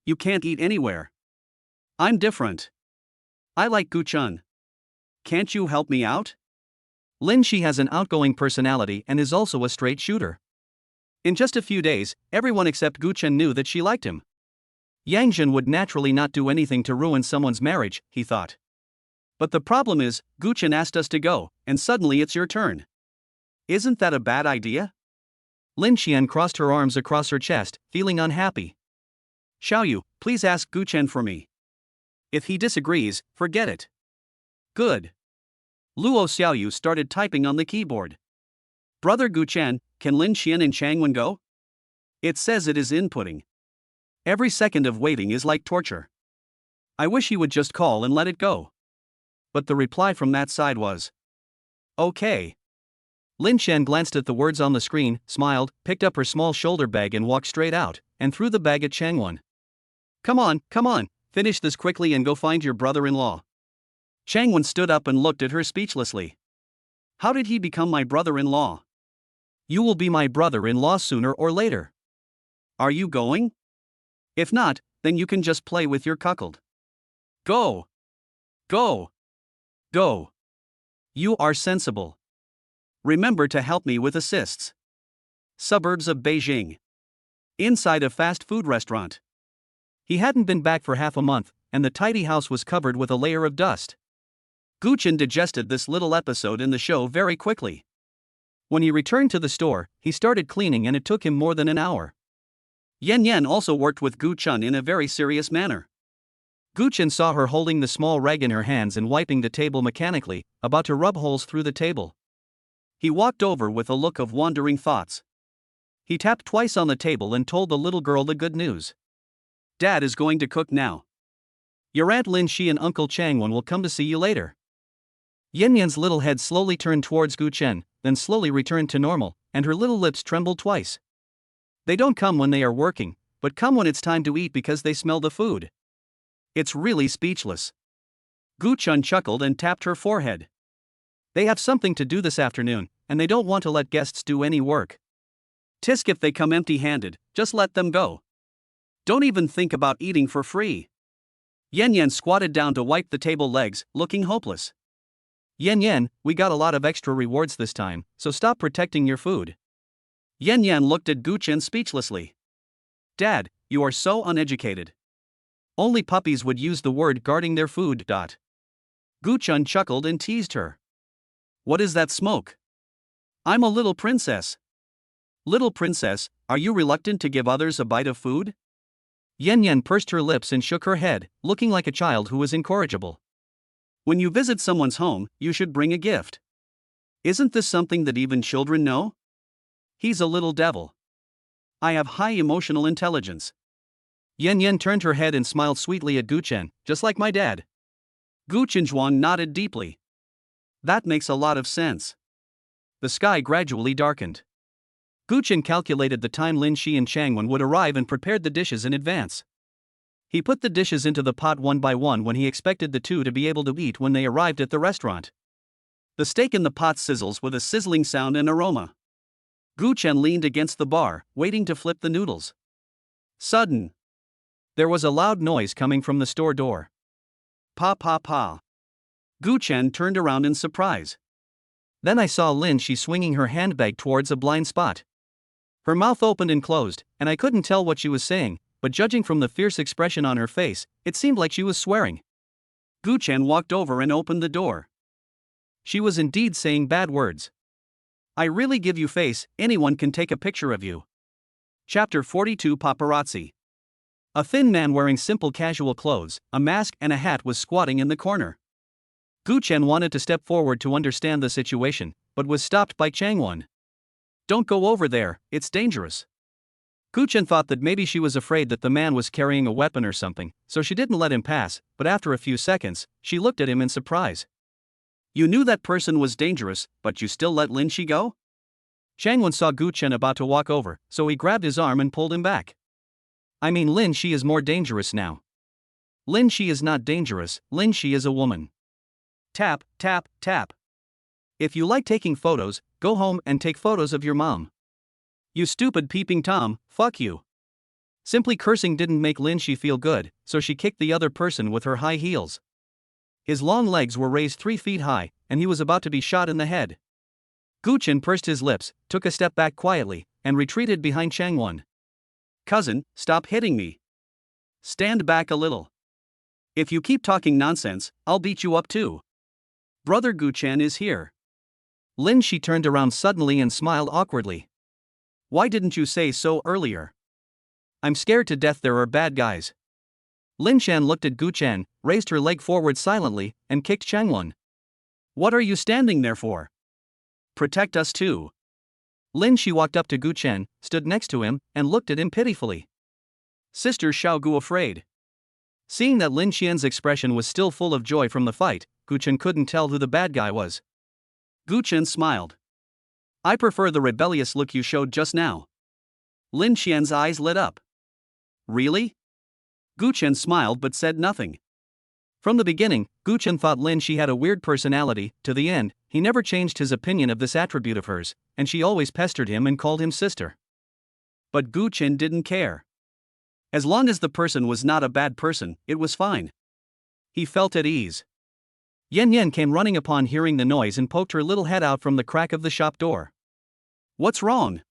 Speaker 1: You can't eat anywhere. I'm different. I like Gu Chen. Can't you help me out?
Speaker 2: Lin Shi has an outgoing personality and is also a straight shooter.
Speaker 1: In just a few days, everyone except Gu Chen knew that she liked him.
Speaker 2: Yang Zhen would naturally not do anything to ruin someone's marriage, he thought.
Speaker 1: But the problem is, Gu Chen asked us to go, and suddenly it's your turn. Isn't that a bad idea?
Speaker 2: Lin Xian crossed her arms across her chest, feeling unhappy.
Speaker 1: Xiaoyu, please ask Gu Chen for me. If he disagrees, forget it. Good. Luo Xiaoyu started typing on the keyboard. Brother Gu Chen, can Lin Xian and Changwon go? It says it is inputting. Every second of waiting is like torture. I wish he would just call and let it go. But the reply from that side was, okay.
Speaker 2: Lin Xian glanced at the words on the screen, smiled, picked up her small shoulder bag and walked straight out, and threw the bag at Changwon.
Speaker 1: Come on, finish this quickly and go find your brother-in-law. Changwon stood up and looked at her speechlessly. How did he become my brother-in-law?
Speaker 2: You will be my brother-in-law sooner or later.
Speaker 1: Are you going? If not, then you can just play with your cuckold. Go. Go. Go. You are sensible. Remember to help me with assists. Suburbs of Beijing. Inside a fast food restaurant.
Speaker 2: He hadn't been back for half a month, and the tidy house was covered with a layer of dust.
Speaker 1: Gu Chen digested this little episode in the show very quickly.
Speaker 2: When he returned to the store, he started cleaning and it took him more than an hour.
Speaker 1: Yan Yan also worked with Gu Chen in a very serious manner.
Speaker 2: Gu Chen saw her holding the small rag in her hands and wiping the table mechanically, about to rub holes through the table.
Speaker 1: He walked over with a look of wandering thoughts. He tapped twice on the table and told the little girl the good news. Dad is going to cook now. Your Aunt Lin Shi and Uncle Changwon will come to see you later.
Speaker 2: Yan Yan's little head slowly turned towards Gu Chen, then slowly returned to normal, and her little lips trembled twice.
Speaker 1: They don't come when they are working, but come when it's time to eat because they smell the food. It's really speechless. Gu Chen chuckled and tapped her forehead. They have something to do this afternoon, and they don't want to let guests do any work. Tisk, if they come empty-handed, just let them go. Don't even think about eating for free. Yan Yan squatted down to wipe the table legs, looking hopeless.
Speaker 2: Yan Yan, we got a lot of extra rewards this time, so stop protecting your food.
Speaker 1: Yan Yan looked at Gu Chen speechlessly. Dad, you are so uneducated. Only puppies would use the word guarding their food. Gu Chen chuckled and teased her. What is that smoke? I'm a little princess. Little princess, are you reluctant to give others a bite of food?
Speaker 2: Yan Yan pursed her lips and shook her head, looking like a child who was incorrigible.
Speaker 1: When you visit someone's home, you should bring a gift. Isn't this something that even children know? He's a little devil. I have high emotional intelligence.
Speaker 2: Yan Yan turned her head and smiled sweetly at Gu Chen, just like my dad.
Speaker 1: Gu Chenjuan nodded deeply. That makes a lot of sense. The sky gradually darkened. Gu Chen calculated the time Lin Shi and Changwon would arrive and prepared the dishes in advance. He put the dishes into the pot one by one when he expected the two to be able to eat when they arrived at the restaurant. The steak in the pot sizzles with a sizzling sound and aroma. Gu Chen leaned against the bar, waiting to flip the noodles. Sudden. There was a loud noise coming from the store door. Pa pa pa. Gu Chen turned around in surprise.
Speaker 2: Then I saw Lin Shi swinging her handbag towards a blind spot. Her mouth opened and closed, and I couldn't tell what she was saying, but judging from the fierce expression on her face, it seemed like she was swearing.
Speaker 1: Gu Chen walked over and opened the door.
Speaker 2: She was indeed saying bad words.
Speaker 1: I really give you face, anyone can take a picture of you. Chapter 42 Paparazzi.
Speaker 2: A thin man wearing simple casual clothes, a mask and a hat was squatting in the corner. Gu Chen wanted to step forward to understand the situation, but was stopped by Changwon.
Speaker 1: Don't go over there, it's dangerous.
Speaker 2: Gu Chen thought that maybe she was afraid that the man was carrying a weapon or something, so she didn't let him pass, but after a few seconds, she looked at him in surprise.
Speaker 1: You knew that person was dangerous, but you still let Lin Shi go?
Speaker 2: Changwon saw Gu Chen about to walk over, so he grabbed his arm and pulled him back. I mean, Lin Shi is more dangerous now. Lin Shi is not dangerous, Lin Shi is a woman.
Speaker 1: Tap, tap, tap.
Speaker 2: If you like taking photos, go home and take photos of your mom.
Speaker 1: You stupid peeping Tom, fuck you.
Speaker 2: Simply cursing didn't make Lin Shi feel good, so she kicked the other person with her high heels. His long legs were raised 3 feet high, and he was about to be shot in the head. Gu Chen pursed his lips, took a step back quietly, and retreated behind Changwon.
Speaker 1: Cousin, stop hitting me. Stand back a little. If you keep talking nonsense, I'll beat you up too. Brother Gu Chen is here.
Speaker 2: Lin Shi turned around suddenly and smiled awkwardly.
Speaker 1: Why didn't you say so earlier?
Speaker 2: I'm scared to death, there are bad guys. Lin Shan looked at Gu Chen, raised her leg forward silently, and kicked Changwon.
Speaker 1: What are you standing there for? Protect us too.
Speaker 2: Lin Shi walked up to Gu Chen, stood next to him, and looked at him pitifully.
Speaker 1: Sister Xiaogu afraid.
Speaker 2: Seeing that Lin Xian's expression was still full of joy from the fight, Gu Chen couldn't tell who the bad guy was.
Speaker 1: Gu Chen smiled. I prefer the rebellious look you showed just now. Lin Xian's eyes lit up. Really? Gu Chen smiled but said nothing.
Speaker 2: From the beginning, Gu Chen thought Lin Shi had a weird personality. To the end, he never changed his opinion of this attribute of hers, and she always pestered him and called him sister.
Speaker 1: But Gu Chen didn't care. As long as the person was not a bad person, it was fine. He felt at ease.
Speaker 2: Yan Yan came running upon hearing the noise and poked her little head out from the crack of the shop door.
Speaker 1: What's wrong?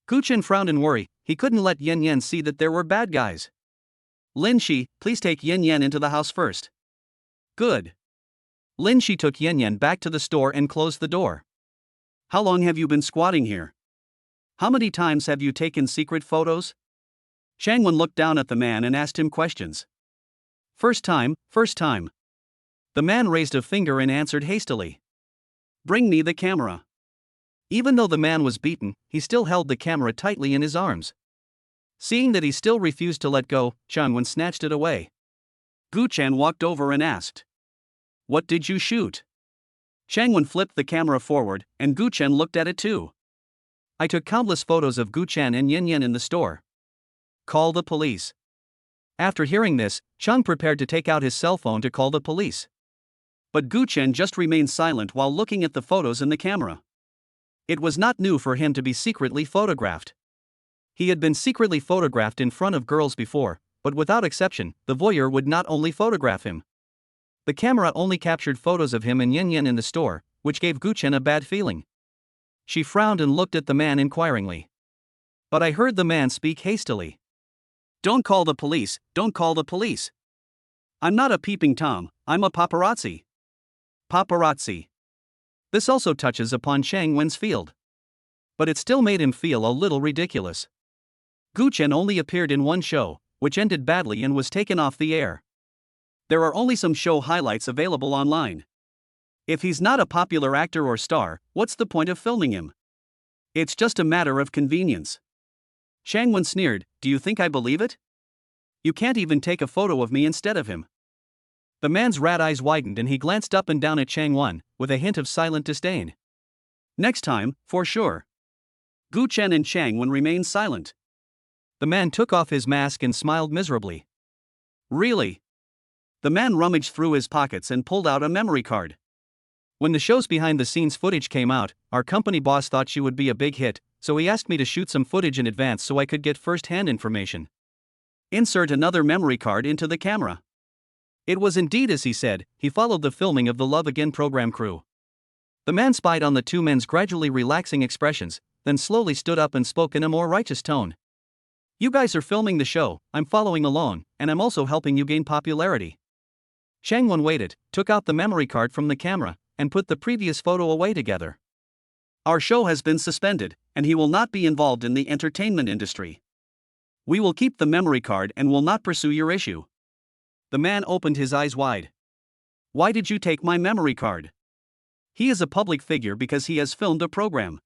Speaker 2: Gu Chen frowned in worry. He couldn't let Yan Yan see that there were bad guys.
Speaker 1: Lin Shi, please take Yan Yan into the house first. Good.
Speaker 2: Lin Shi took Yan Yan back to the store and closed the door.
Speaker 1: How long have you been squatting here? How many times have you taken secret photos? Changwon looked down at the man and asked him questions.
Speaker 2: First time. The man raised a finger and answered hastily.
Speaker 1: Bring me the camera.
Speaker 2: Even though the man was beaten, he still held the camera tightly in his arms. Seeing that he still refused to let go, Changwon snatched it away.
Speaker 1: Gu Chen walked over and asked. What did you shoot?
Speaker 2: Changwon flipped the camera forward, and Gu Chen looked at it too. I took countless photos of Gu Chen and Yan Yan in the store.
Speaker 1: Call the police.
Speaker 2: After hearing this, Chang prepared to take out his cell phone to call the police.
Speaker 1: But Gu Chen just remained silent while looking at the photos in the camera.
Speaker 2: It was not new for him to be secretly photographed. He had been secretly photographed in front of girls before, but without exception, the voyeur would not only photograph him. The camera only captured photos of him and Yan Yan in the store, which gave Gu Chen a bad feeling. She frowned and looked at the man inquiringly. But I heard the man speak hastily.
Speaker 1: Don't call the police, don't call the police. I'm not a peeping Tom, I'm a paparazzi. Paparazzi.
Speaker 2: This also touches upon Chang Wen's field. But it still made him feel a little ridiculous. Gu Chen only appeared in one show, which ended badly and was taken off the air.
Speaker 1: There are only some show highlights available online. If he's not a popular actor or star, what's the point of filming him? It's just a matter of convenience. Changwon sneered, do you think I believe it? You can't even take a photo of me instead of him.
Speaker 2: The man's rat eyes widened and he glanced up and down at Changwon, with a hint of silent disdain.
Speaker 1: Next time, for sure. Gu Chen and Changwon remained silent.
Speaker 2: The man took off his mask and smiled miserably.
Speaker 1: Really? The man rummaged through his pockets and pulled out a memory card.
Speaker 2: When the show's behind-the-scenes footage came out, our company boss thought she would be a big hit, so he asked me to shoot some footage in advance so I could get first-hand information.
Speaker 1: Insert another memory card into the camera.
Speaker 2: It was indeed as he said. He followed the filming of the Love Again program crew. The man spied on the two men's gradually relaxing expressions, then slowly stood up and spoke in a more righteous tone. "You guys are filming the show, I'm following along, and I'm also helping you gain popularity." Changwon waited, took out the memory card from the camera, and put the previous photo away together.
Speaker 1: "Our show has been suspended, and he will not be involved in the entertainment industry. We will keep the memory card and will not pursue your issue." The man opened his eyes wide. "Why did you take my memory card?" He is a public figure because he has filmed a program.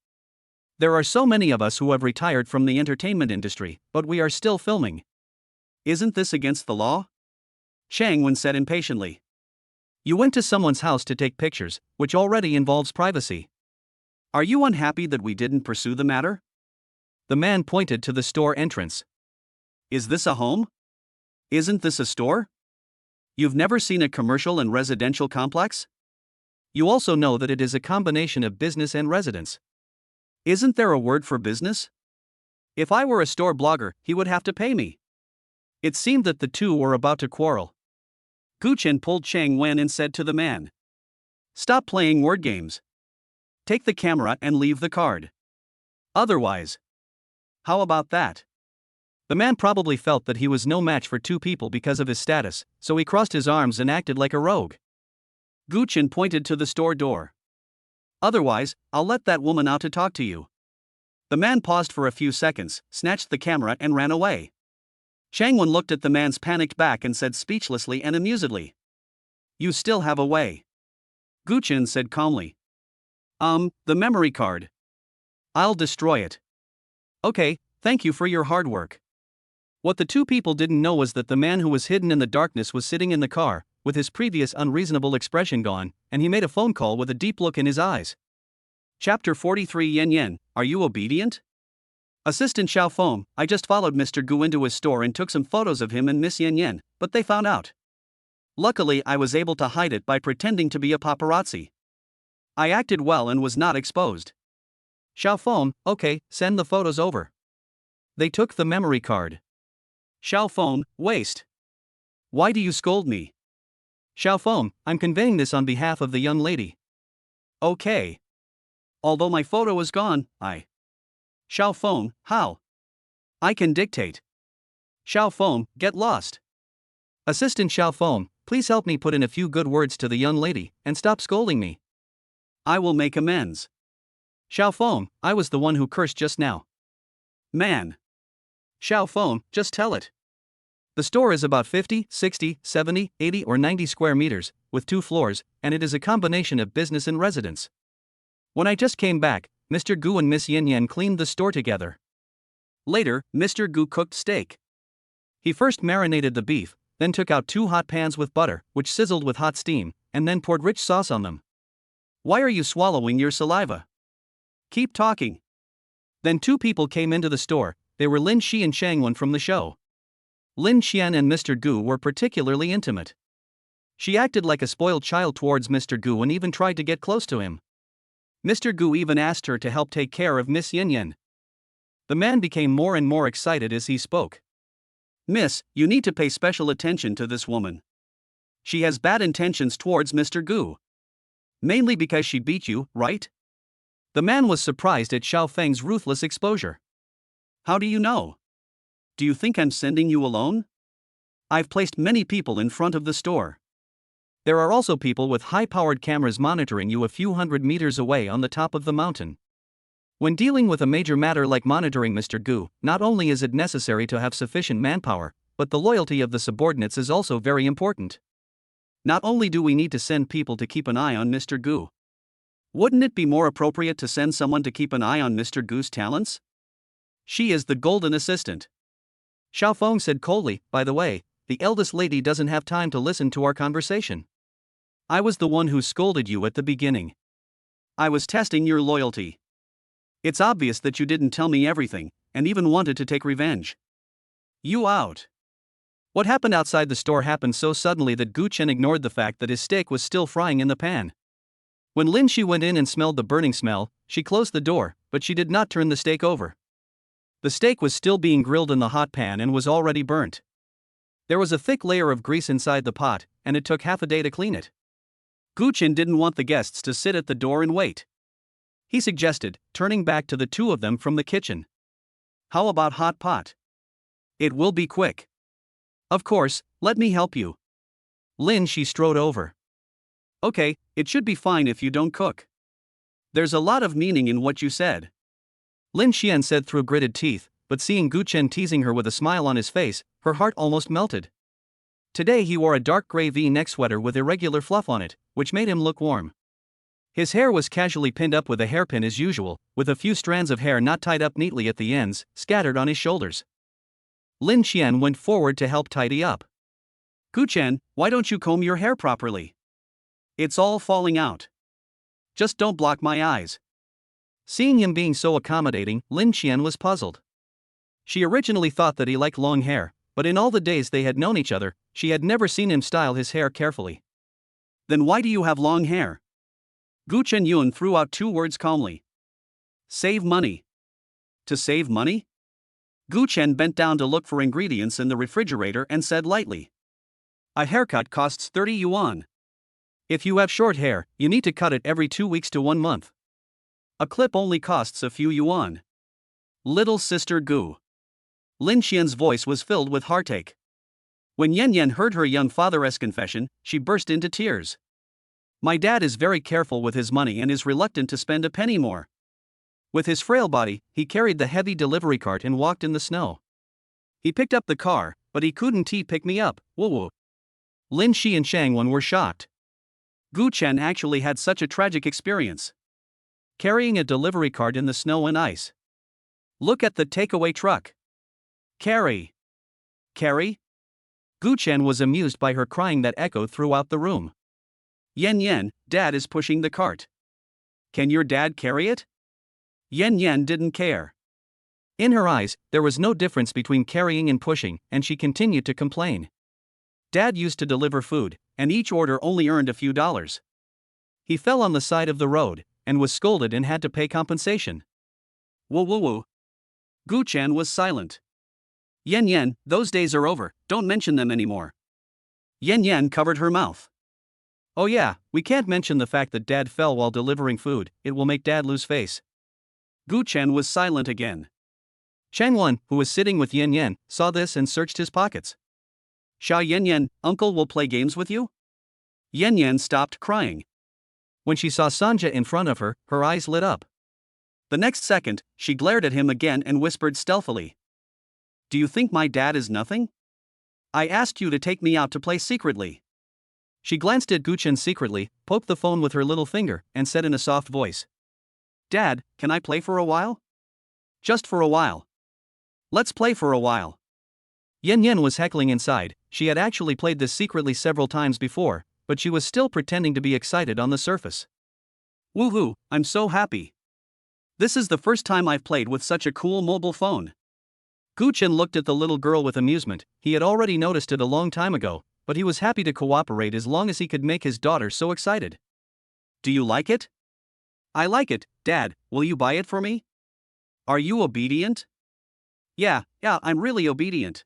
Speaker 1: There are so many of us who have retired from the entertainment industry, but we are still filming. Isn't this against the law? Changwon said impatiently. "You went to someone's house to take pictures, which already involves privacy. Are you unhappy that we didn't pursue the matter?" The man pointed to the store entrance. "Is this a home? Isn't this a store? You've never seen a commercial and residential complex? You also know that it is a combination of business and residence. Isn't there a word for business? If I were a store blogger, he would have to pay me." It seemed that the two were about to quarrel. Gu Chen pulled Changwon and said to the man, "Stop playing word games. Take the camera and leave the card. Otherwise, how about that?" The man probably felt that he was no match for two people because of his status, so he crossed his arms and acted like a rogue. Gu Chen pointed to the store door. "Otherwise, I'll let that woman out to talk to you." The man paused for a few seconds, snatched the camera and ran away. Changwon looked at the man's panicked back and said speechlessly and amusedly, "You still have a way." Gu Chen said calmly, The memory card. I'll destroy it." "Okay, thank you for your hard work." What the two people didn't know was that the man who was hidden in the darkness was sitting in the car, with his previous unreasonable expression gone, and he made a phone call with a deep look in his eyes. Chapter 43. Yen Yen, are you obedient? Assistant Xiao Feng, I just followed Mr. Gu into his store and took some photos of him and Miss Yen Yen, but they found out. Luckily, I was able to hide it by pretending to be a paparazzi. I acted well and was not exposed. Xiao Feng, okay, send the photos over. They took the memory card. Xiao Feng, waste. Why do you scold me? Xiao Feng, I'm conveying this on behalf of the young lady. Okay. Although my photo is gone, Xiao Feng, how? I can dictate. Xiao Feng, get lost. Assistant Xiao Feng, please help me put in a few good words to the young lady, and stop scolding me. I will make amends. Xiao Feng, I was the one who cursed just now. Man. Xiao Feng, just tell it. The store is about 50, 60, 70, 80 or 90 square meters, with 2 floors, and it is a combination of business and residence. When I just came back, Mr. Gu and Miss Yin Yen cleaned the store together. Later, Mr. Gu cooked steak. He first marinated the beef, then took out 2 hot pans with butter, which sizzled with hot steam, and then poured rich sauce on them. Why are you swallowing your saliva? Keep talking. Then 2 people came into the store. They were Lin Shi and Changwon from the show. Lin Xian and Mr. Gu were particularly intimate. She acted like a spoiled child towards Mr. Gu and even tried to get close to him. Mr. Gu even asked her to help take care of Miss Yin Yen. The man became more and more excited as he spoke. Miss, you need to pay special attention to this woman. She has bad intentions towards Mr. Gu. Mainly because she beat you, right? The man was surprised at Xiao Feng's ruthless exposure. How do you know? Do you think I'm sending you alone? I've placed many people in front of the store. There are also people with high-powered cameras monitoring you a few hundred meters away on the top of the mountain. When dealing with a major matter like monitoring Mr. Gu, not only is it necessary to have sufficient manpower, but the loyalty of the subordinates is also very important. Not only do we need to send people to keep an eye on Mr. Gu. Wouldn't it be more appropriate to send someone to keep an eye on Mr. Gu's talents? She is the golden assistant. Xiao Feng said coldly, by the way, the eldest lady doesn't have time to listen to our conversation. I was the one who scolded you at the beginning. I was testing your loyalty. It's obvious that you didn't tell me everything, and even wanted to take revenge. You out. What happened outside the store happened so suddenly that Gu Chen ignored the fact that his steak was still frying in the pan. When Lin Shi went in and smelled the burning smell, she closed the door, but she did not turn the steak over. The steak was still being grilled in the hot pan and was already burnt. There was a thick layer of grease inside the pot, and it took half a day to clean it. Gu Chen didn't want the guests to sit at the door and wait. He suggested, turning back to the two of them from the kitchen. How about hot pot? It will be quick. Of course, let me help you.
Speaker 2: Lin Shi strode over.
Speaker 1: Okay, it should be fine if you don't cook. There's a lot of meaning in what you said.
Speaker 2: Lin Xian said through gritted teeth, but seeing Gu Chen teasing her with a smile on his face, her heart almost melted. Today he wore a dark gray V-neck sweater with irregular fluff on it, which made him look warm. His hair was casually pinned up with a hairpin as usual, with a few strands of hair not tied up neatly at the ends, scattered on his shoulders. Lin Xian went forward to help tidy up.
Speaker 1: Gu Chen, why don't you comb your hair properly? It's all falling out. Just don't block my eyes.
Speaker 2: Seeing him being so accommodating, Lin Xian was puzzled. She originally thought that he liked long hair, but in all the days they had known each other, she had never seen him style his hair carefully.
Speaker 1: Then why do you have long hair? Gu Chen Yun threw out two words calmly. Save money. To save money? Gu Chen bent down to look for ingredients in the refrigerator and said lightly. A haircut costs 30 yuan.
Speaker 2: If you have short hair, you need to cut it every 2 weeks to 1 month.
Speaker 1: A clip only costs a few yuan. Little sister Gu. Lin Xian's voice was filled with heartache. When Yan Yan heard her young father's confession, she burst into tears. My dad is very careful with his money and is reluctant to spend a penny more. With his frail body, he carried the heavy delivery cart and walked in the snow. He picked up the car, but he couldn't pick me up, woo-woo.
Speaker 2: Lin Shi and Shang Wen were shocked.
Speaker 1: Gu Chen actually had such a tragic experience. Carrying a delivery cart in the snow and ice. Look at the takeaway truck. Carry. Carry?
Speaker 2: Gu Chen was amused by her crying that echoed throughout the room.
Speaker 1: Yan Yan, Dad is pushing the cart. Can your dad carry it? Yan Yan didn't care.
Speaker 2: In her eyes, there was no difference between carrying and pushing, and she continued to complain. Dad used to deliver food, and each order only earned a few dollars. He fell on the side of the road, and was scolded and had to pay compensation.
Speaker 1: Woo. Gu Chen was silent. Yan Yan, those days are over, don't mention them anymore. Yan Yan covered her mouth.
Speaker 2: Oh yeah, we can't mention the fact that Dad fell while delivering food, it will make Dad lose face.
Speaker 1: Gu Chen was silent again.
Speaker 2: Shang Wen, who was sitting with Yan Yan, saw this and searched his pockets.
Speaker 1: Xiao Yan Yan, uncle will play games with you? Yan Yan stopped crying.
Speaker 2: When she saw Sanja in front of her, her eyes lit up.
Speaker 1: The next second, she glared at him again and whispered stealthily. Do you think my dad is nothing? I asked you to take me out to play secretly.
Speaker 2: She glanced at Gu Chen secretly, poked the phone with her little finger, and said in a soft voice.
Speaker 1: Dad, can I play for a while? Just for a while. Let's play for a while.
Speaker 2: Yan Yan was heckling inside. She had actually played this secretly several times before, but she was still pretending to be excited on the surface.
Speaker 1: Woohoo, I'm so happy. This is the first time I've played with such a cool mobile phone.
Speaker 2: Gu Chen looked at the little girl with amusement. He had already noticed it a long time ago, but he was happy to cooperate as long as he could make his daughter so excited.
Speaker 1: Do you like it? I like it, Dad, will you buy it for me? Are you obedient? Yeah, I'm really obedient.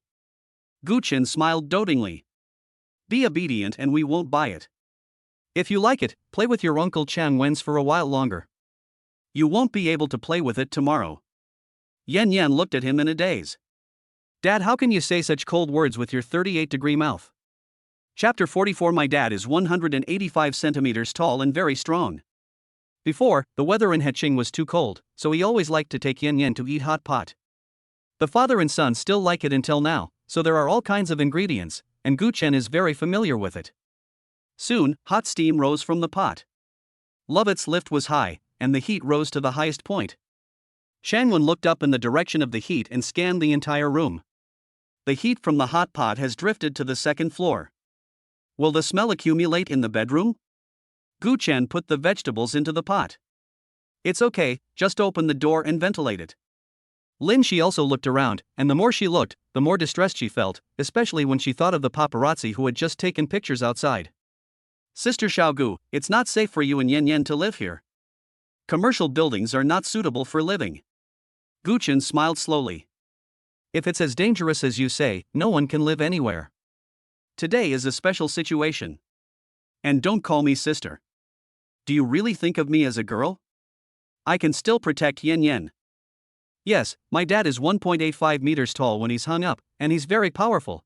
Speaker 1: Gu Chen smiled dotingly. Be obedient and we won't buy it.
Speaker 2: If you like it, play with your Uncle Chang Wen's for a while longer.
Speaker 1: You won't be able to play with it tomorrow. Yan Yan looked at him in a daze.
Speaker 2: Dad, how can you say such cold words with your 38-degree mouth?
Speaker 1: Chapter 44. My dad is 185 centimeters tall and very strong.
Speaker 2: Before, the weather in Heqing was too cold, so he always liked to take Yan Yan to eat hot pot. The father and son still like it until now, so there are all kinds of ingredients, and Gu Chen is very familiar with it.
Speaker 1: Soon, hot steam rose from the pot. Lovett's lift was high, and the heat rose to the highest point. Shang Wen looked up in the direction of the heat and scanned the entire room. The heat from the hot pot has drifted to the second floor. Will the smell accumulate in the bedroom? Gu Chen put the vegetables into the pot. It's okay, just open the door and ventilate it.
Speaker 2: Lin Shi also looked around, and the more she looked, the more distressed she felt, especially when she thought of the paparazzi who had just taken pictures outside.
Speaker 1: Sister Xiaogu, it's not safe for you and Yan Yan to live here. Commercial buildings are not suitable for living. Gu Chen smiled slowly.
Speaker 2: If it's as dangerous as you say, no one can live anywhere.
Speaker 1: Today is a special situation. And don't call me sister. Do you really think of me as a girl? I can still protect Yen Yen.
Speaker 2: Yes, my dad is 1.85 meters tall when he's hung up, and he's very powerful.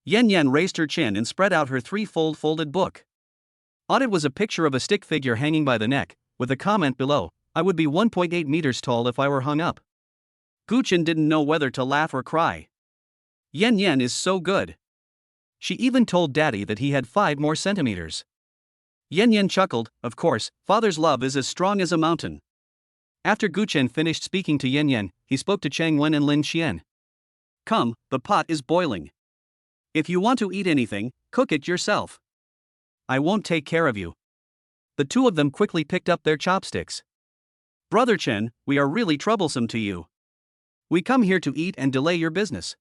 Speaker 1: Yen Yen raised her chin and spread out her folded book.
Speaker 2: On it was a picture of a stick figure hanging by the neck, with a comment below, I would be 1.8 meters tall if I were hung up.
Speaker 1: Guchen didn't know whether to laugh or cry. Yen Yen is so good.
Speaker 2: She even told Daddy that he had 5 more centimeters.
Speaker 1: Yen Yen chuckled, of course, father's love is as strong as a mountain.
Speaker 2: After Guchen finished speaking to Yen Yen, he spoke to Chang Wen and Lin Xian.
Speaker 1: Come, the pot is boiling. If you want to eat anything, cook it yourself.
Speaker 2: I won't take care of you. The two of them quickly picked up their chopsticks.
Speaker 1: Brother Chen, we are really troublesome to you.
Speaker 2: We come here to eat and delay your business.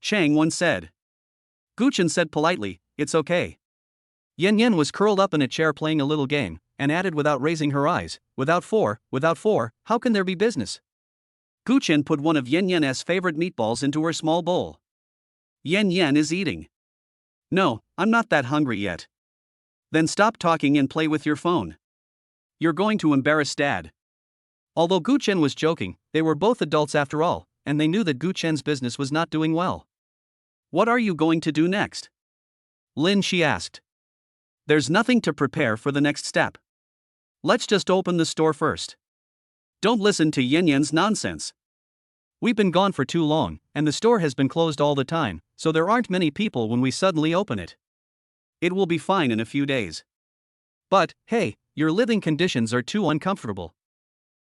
Speaker 1: Chang Wen said. Guchen said politely, it's okay.
Speaker 2: Yen Yen was curled up in a chair playing a little game, and added without raising her eyes, without four, how can there be business?
Speaker 1: Guchen put one of Yen Yen's favorite meatballs into her small bowl. Yen Yen is eating. No, I'm not that hungry yet. Then stop talking and play with your phone. You're going to embarrass Dad.
Speaker 2: Although Guchen was joking, they were both adults after all, and they knew that Guchen's business was not doing well.
Speaker 1: What are you going to do next?
Speaker 2: Lin Shi asked.
Speaker 1: There's nothing to prepare for the next step. Let's just open the store first. Don't listen to Yen Yen's nonsense.
Speaker 2: We've been gone for too long, and the store has been closed all the time, so there aren't many people when we suddenly open it.
Speaker 1: It will be fine in a few days.
Speaker 2: But, hey, your living conditions are too uncomfortable.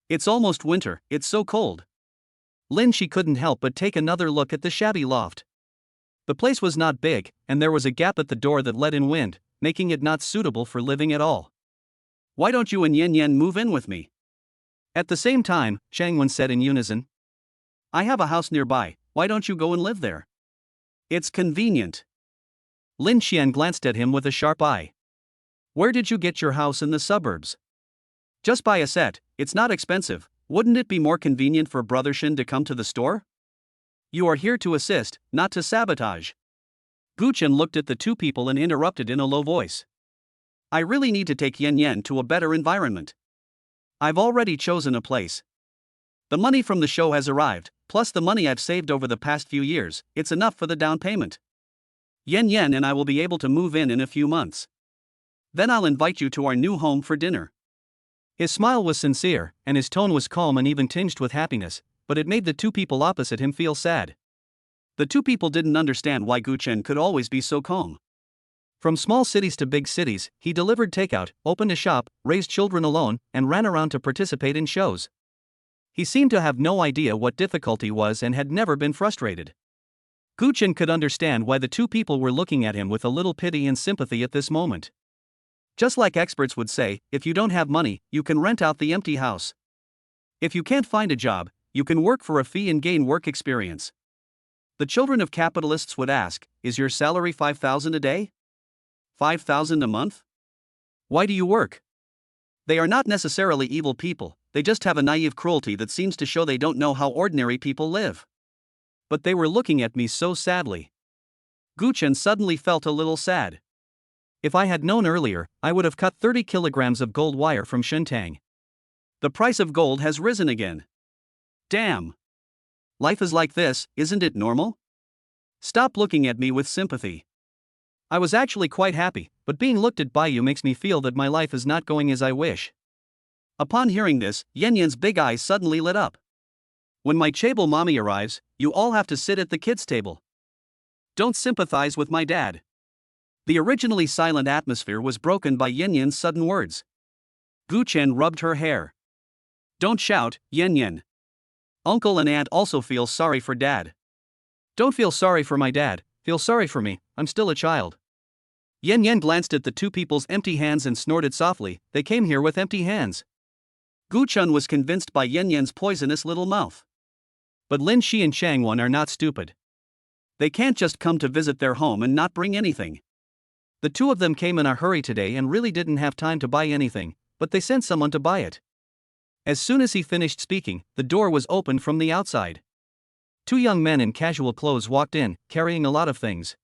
Speaker 1: It's almost winter, it's so cold.
Speaker 2: Lin Shi couldn't help but take another look at the shabby loft. The place was not big, and there was a gap at the door that let in wind, making it not suitable for living at all.
Speaker 1: Why don't you and Yen Yen move in with me?
Speaker 2: At the same time, Chang Wen said in unison.
Speaker 1: I have a house nearby, why don't you go and live there? It's convenient.
Speaker 2: Lin Xian glanced at him with a sharp eye.
Speaker 1: Where did you get your house in the suburbs? Just buy a set, it's not expensive, wouldn't it be more convenient for Brother Shin to come to the store? You are here to assist, not to sabotage. Guchen looked at the two people and interrupted in a low voice. I really need to take Yen Yen to a better environment. I've already chosen a place. The money from the show has arrived, plus the money I've saved over the past few years, it's enough for the down payment. Yen Yen and I will be able to move in a few months. Then I'll invite you to our new home for dinner.
Speaker 2: His smile was sincere, and his tone was calm and even tinged with happiness, but it made the two people opposite him feel sad.
Speaker 1: The two people didn't understand why Guchen could always be so calm.
Speaker 2: From small cities to big cities, he delivered takeout, opened a shop, raised children alone, and ran around to participate in shows. He seemed to have no idea what difficulty was and had never been frustrated. Guchen could understand why the two people were looking at him with a little pity and sympathy at this moment. Just like experts would say, if you don't have money, you can rent out the empty house. If you can't find a job, you can work for a fee and gain work experience. The children of capitalists would ask, is your salary 5,000 a day? 5,000 a month? Why do you work? They are not necessarily evil people, they just have a naive cruelty that seems to show they don't know how ordinary people live. But they were looking at me so sadly. Guchen suddenly felt a little sad. If I had known earlier, I would have cut 30 kilograms of gold wire from Shuntang. The price of gold has risen again. Damn. Life is like this, isn't it normal? Stop looking at me with sympathy. I was actually quite happy, but being looked at by you makes me feel that my life is not going as I wish. Upon hearing this, Yen Yen's big eyes suddenly lit up. When my chaebol mommy arrives, you all have to sit at the kids' table. Don't sympathize with my dad. The originally silent atmosphere was broken by Yen Yen's sudden words. Guchen rubbed her hair. Don't shout, Yen Yen. Uncle and aunt also feel sorry for dad. Don't feel sorry for my dad, feel sorry for me, I'm still a child. Yen Yen glanced at the two people's empty hands and snorted softly, they came here with empty hands. Guchen was convinced by Yen Yen's poisonous little mouth. But Lin Shi and Chang Wen are not stupid. They can't just come to visit their home and not bring anything. The two of them came in a hurry today and really didn't have time to buy anything, but they sent someone to buy it. As soon as he finished speaking, the door was opened from the outside. Two young men in casual clothes walked in, carrying a lot of things.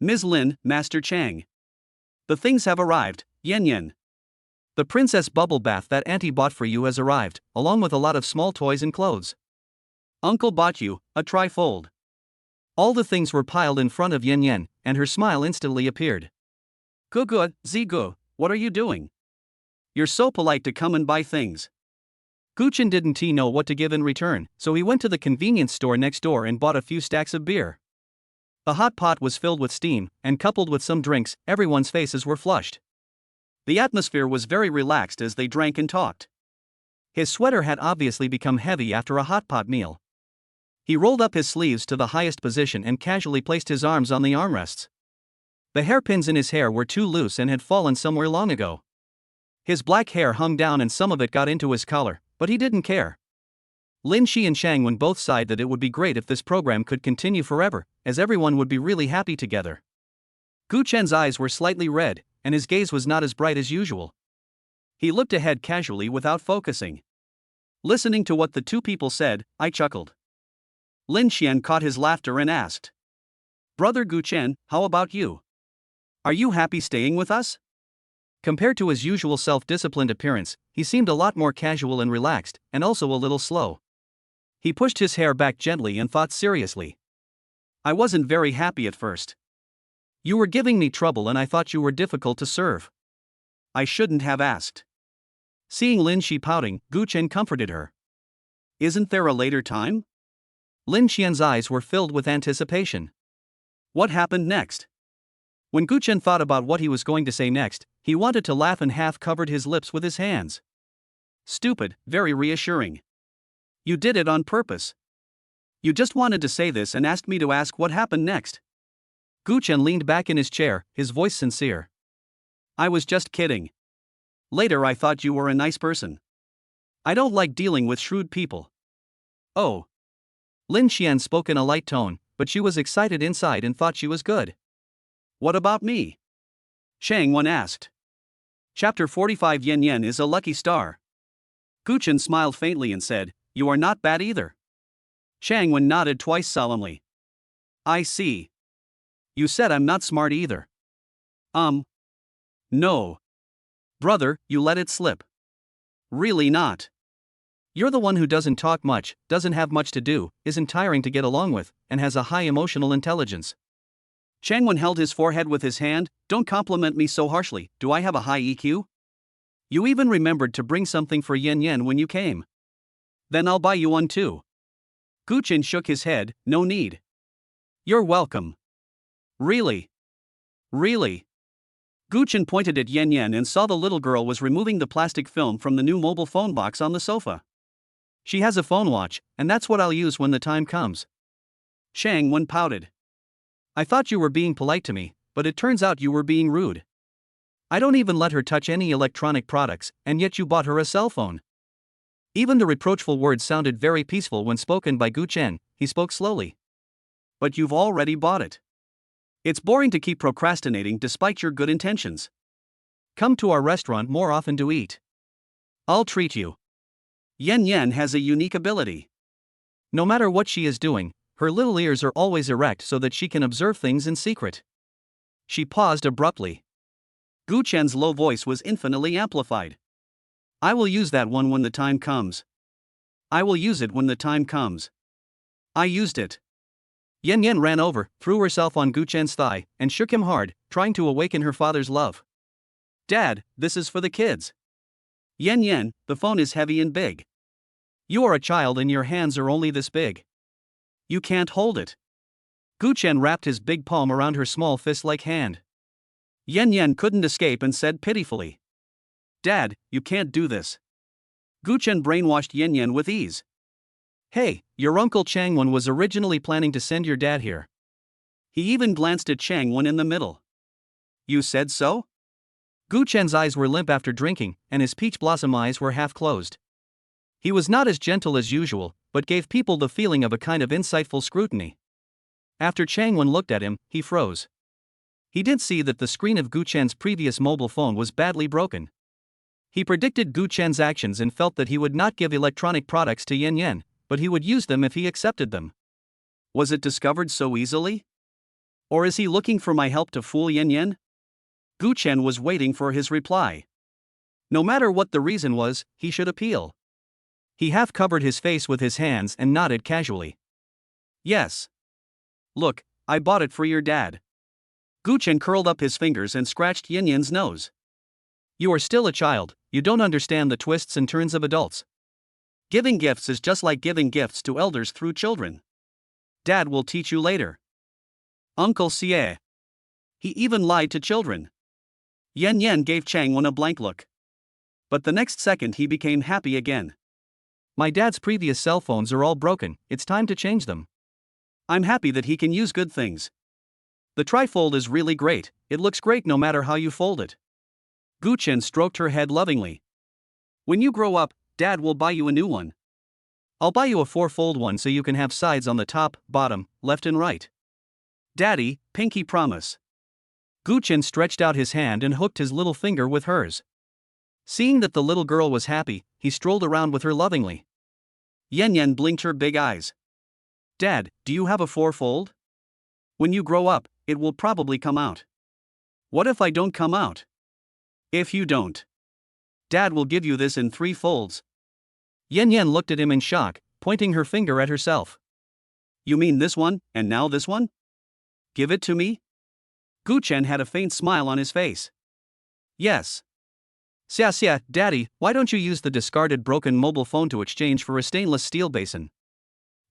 Speaker 2: Ms. Lin, Master Chang.
Speaker 1: The things have arrived, Yen Yen.
Speaker 2: The princess bubble bath that Auntie bought for you has arrived, along with a lot of small toys and clothes.
Speaker 1: Uncle bought you a trifold.
Speaker 2: All the things were piled in front of Yen Yen, and her smile instantly appeared.
Speaker 1: Gugu, Zigu, what are you doing? You're so polite to come and buy things.
Speaker 2: Guchen didn't know what to give in return, so he went to the convenience store next door and bought a few stacks of beer. The hot pot was filled with steam, and coupled with some drinks, everyone's faces were flushed.
Speaker 1: The atmosphere was very relaxed as they drank and talked.
Speaker 2: His sweater had obviously become heavy after a hot pot meal. He rolled up his sleeves to the highest position and casually placed his arms on the armrests. The hairpins in his hair were too loose and had fallen somewhere long ago. His black hair hung down and some of it got into his collar, but he didn't care. Lin Shi and Shangwen both sighed that it would be great if this program could continue forever, as everyone would be really happy together.
Speaker 1: Gu Chen's eyes were slightly red, and his gaze was not as bright as usual. He looked ahead casually without focusing. Listening to what the two people said, I chuckled. Lin Xian caught his laughter and asked, "Brother Gu Chen, how about you? Are you happy staying with us?"
Speaker 2: Compared to his usual self-disciplined appearance, he seemed a lot more casual and relaxed, and also a little slow. He pushed his hair back gently and thought seriously.
Speaker 1: "I wasn't very happy at first.
Speaker 2: You were giving me trouble and I thought you were difficult to serve.
Speaker 1: I shouldn't have asked."
Speaker 2: Seeing Lin Shi pouting, Gu Chen comforted her.
Speaker 1: "Isn't there a later time?"
Speaker 2: Lin Xian's eyes were filled with anticipation.
Speaker 1: What happened next?
Speaker 2: When Gu Chen thought about what he was going to say next, he wanted to laugh and half covered his lips with his hands.
Speaker 1: Stupid, very reassuring. You did it on purpose. You just wanted to say this and asked me to ask what happened next.
Speaker 2: Gu Chen leaned back in his chair, his voice sincere.
Speaker 1: I was just kidding. Later I thought you were a nice person. I don't like dealing with shrewd people. Oh.
Speaker 2: Lin Xian spoke in a light tone, but she was excited inside and thought she was good.
Speaker 1: What about me? Shangwen asked. Chapter 45 Yen Yen is a lucky star. Gu Chen smiled faintly and said, You are not bad either. Shangwen nodded twice solemnly. I see. You said I'm not smart either. No. Brother, you let it slip. Really not.
Speaker 2: You're the one who doesn't talk much, doesn't have much to do, isn't tiring to get along with, and has a high emotional intelligence.
Speaker 1: Shangwen held his forehead with his hand. Don't compliment me so harshly, do I have a high EQ? You even remembered to bring something for Yen Yen when you came. Then I'll buy you one too. Gu Chen shook his head, no need. You're welcome. Really? Really? Gu Chen pointed at Yen Yen and saw the little girl was removing the plastic film from the new mobile phone box on the sofa.
Speaker 2: She has a phone watch, and that's what I'll use when the time comes.
Speaker 1: Shangwen pouted.
Speaker 2: I thought you were being polite to me, but it turns out you were being rude. I don't even let her touch any electronic products, and yet you bought her a cell phone. Even the reproachful words sounded very peaceful when spoken by Gu Chen. He spoke slowly.
Speaker 1: But you've already bought it. It's boring to keep procrastinating despite your good intentions.
Speaker 2: Come to our restaurant more often to eat. I'll treat you.
Speaker 1: Yen Yen has a unique ability.
Speaker 2: No matter what she is doing, her little ears are always erect so that she can observe things in secret. She paused abruptly.
Speaker 1: Gu Chen's low voice was infinitely amplified. I will use that one when the time comes. I will use it when the time comes. I used it.
Speaker 2: Yen Yen ran over, threw herself on Gu Chen's thigh, and shook him hard, trying to awaken her father's love.
Speaker 1: Dad, this is for the kids. Yen Yen, the phone is heavy and big. You are a child and your hands are only this big. You can't hold it.
Speaker 2: Gu Chen wrapped his big palm around her small fist-like hand.
Speaker 1: Yen Yen couldn't escape and said pitifully, Dad, you can't do this. Gu Chen brainwashed Yen Yen with ease.
Speaker 2: Hey, your Uncle Changwen was originally planning to send your dad here.
Speaker 1: He even glanced at Changwen in the middle. You said so?
Speaker 2: Gu Chen's eyes were limp after drinking, and his peach blossom eyes were half closed. He was not as gentle as usual, but gave people the feeling of a kind of insightful scrutiny. After Changwen looked at him, he froze. He did see that the screen of Gu Chen's previous mobile phone was badly broken. He predicted Gu Chen's actions and felt that he would not give electronic products to Yen Yen, but he would use them if he accepted them. Was it discovered so easily? Or is he looking for my help to fool Yen Yen?
Speaker 1: Gu Chen was waiting for his reply. No matter what the reason was, he should appeal.
Speaker 2: He half covered his face with his hands and nodded casually.
Speaker 1: Yes. Look, I bought it for your dad. Gu Chen curled up his fingers and scratched Yin Yan's nose.
Speaker 2: You are still a child, you don't understand the twists and turns of adults.
Speaker 1: Giving gifts is just like giving gifts to elders through children. Dad will teach you later. Uncle Xie. He even lied to children. Yan Yan gave Changwon a blank look. But the next second he became happy again.
Speaker 2: My dad's previous cell phones are all broken, it's time to change them.
Speaker 1: I'm happy that he can use good things. The trifold is really great, it looks great no matter how you fold it. Gu Chen stroked her head lovingly. When you grow up, Dad will buy you a new one.
Speaker 2: I'll buy you a 4-fold one so you can have sides on the top, bottom, left and right.
Speaker 1: Daddy, pinky promise.
Speaker 2: Gu Chen stretched out his hand and hooked his little finger with hers. Seeing that the little girl was happy, he strolled around with her lovingly.
Speaker 1: Yan Yan blinked her big eyes. Dad, do you have a 4-fold? When you grow up, it will probably come out. What if I don't come out? If you don't, Dad will give you this in 3 folds.
Speaker 2: Yan Yan looked at him in shock, pointing her finger at herself.
Speaker 1: You mean this one, and now this one? Give it to me? Gu Chen had a faint smile on his face. Yes.
Speaker 2: Xia, Daddy, why don't you use the discarded broken mobile phone to exchange for a stainless steel basin?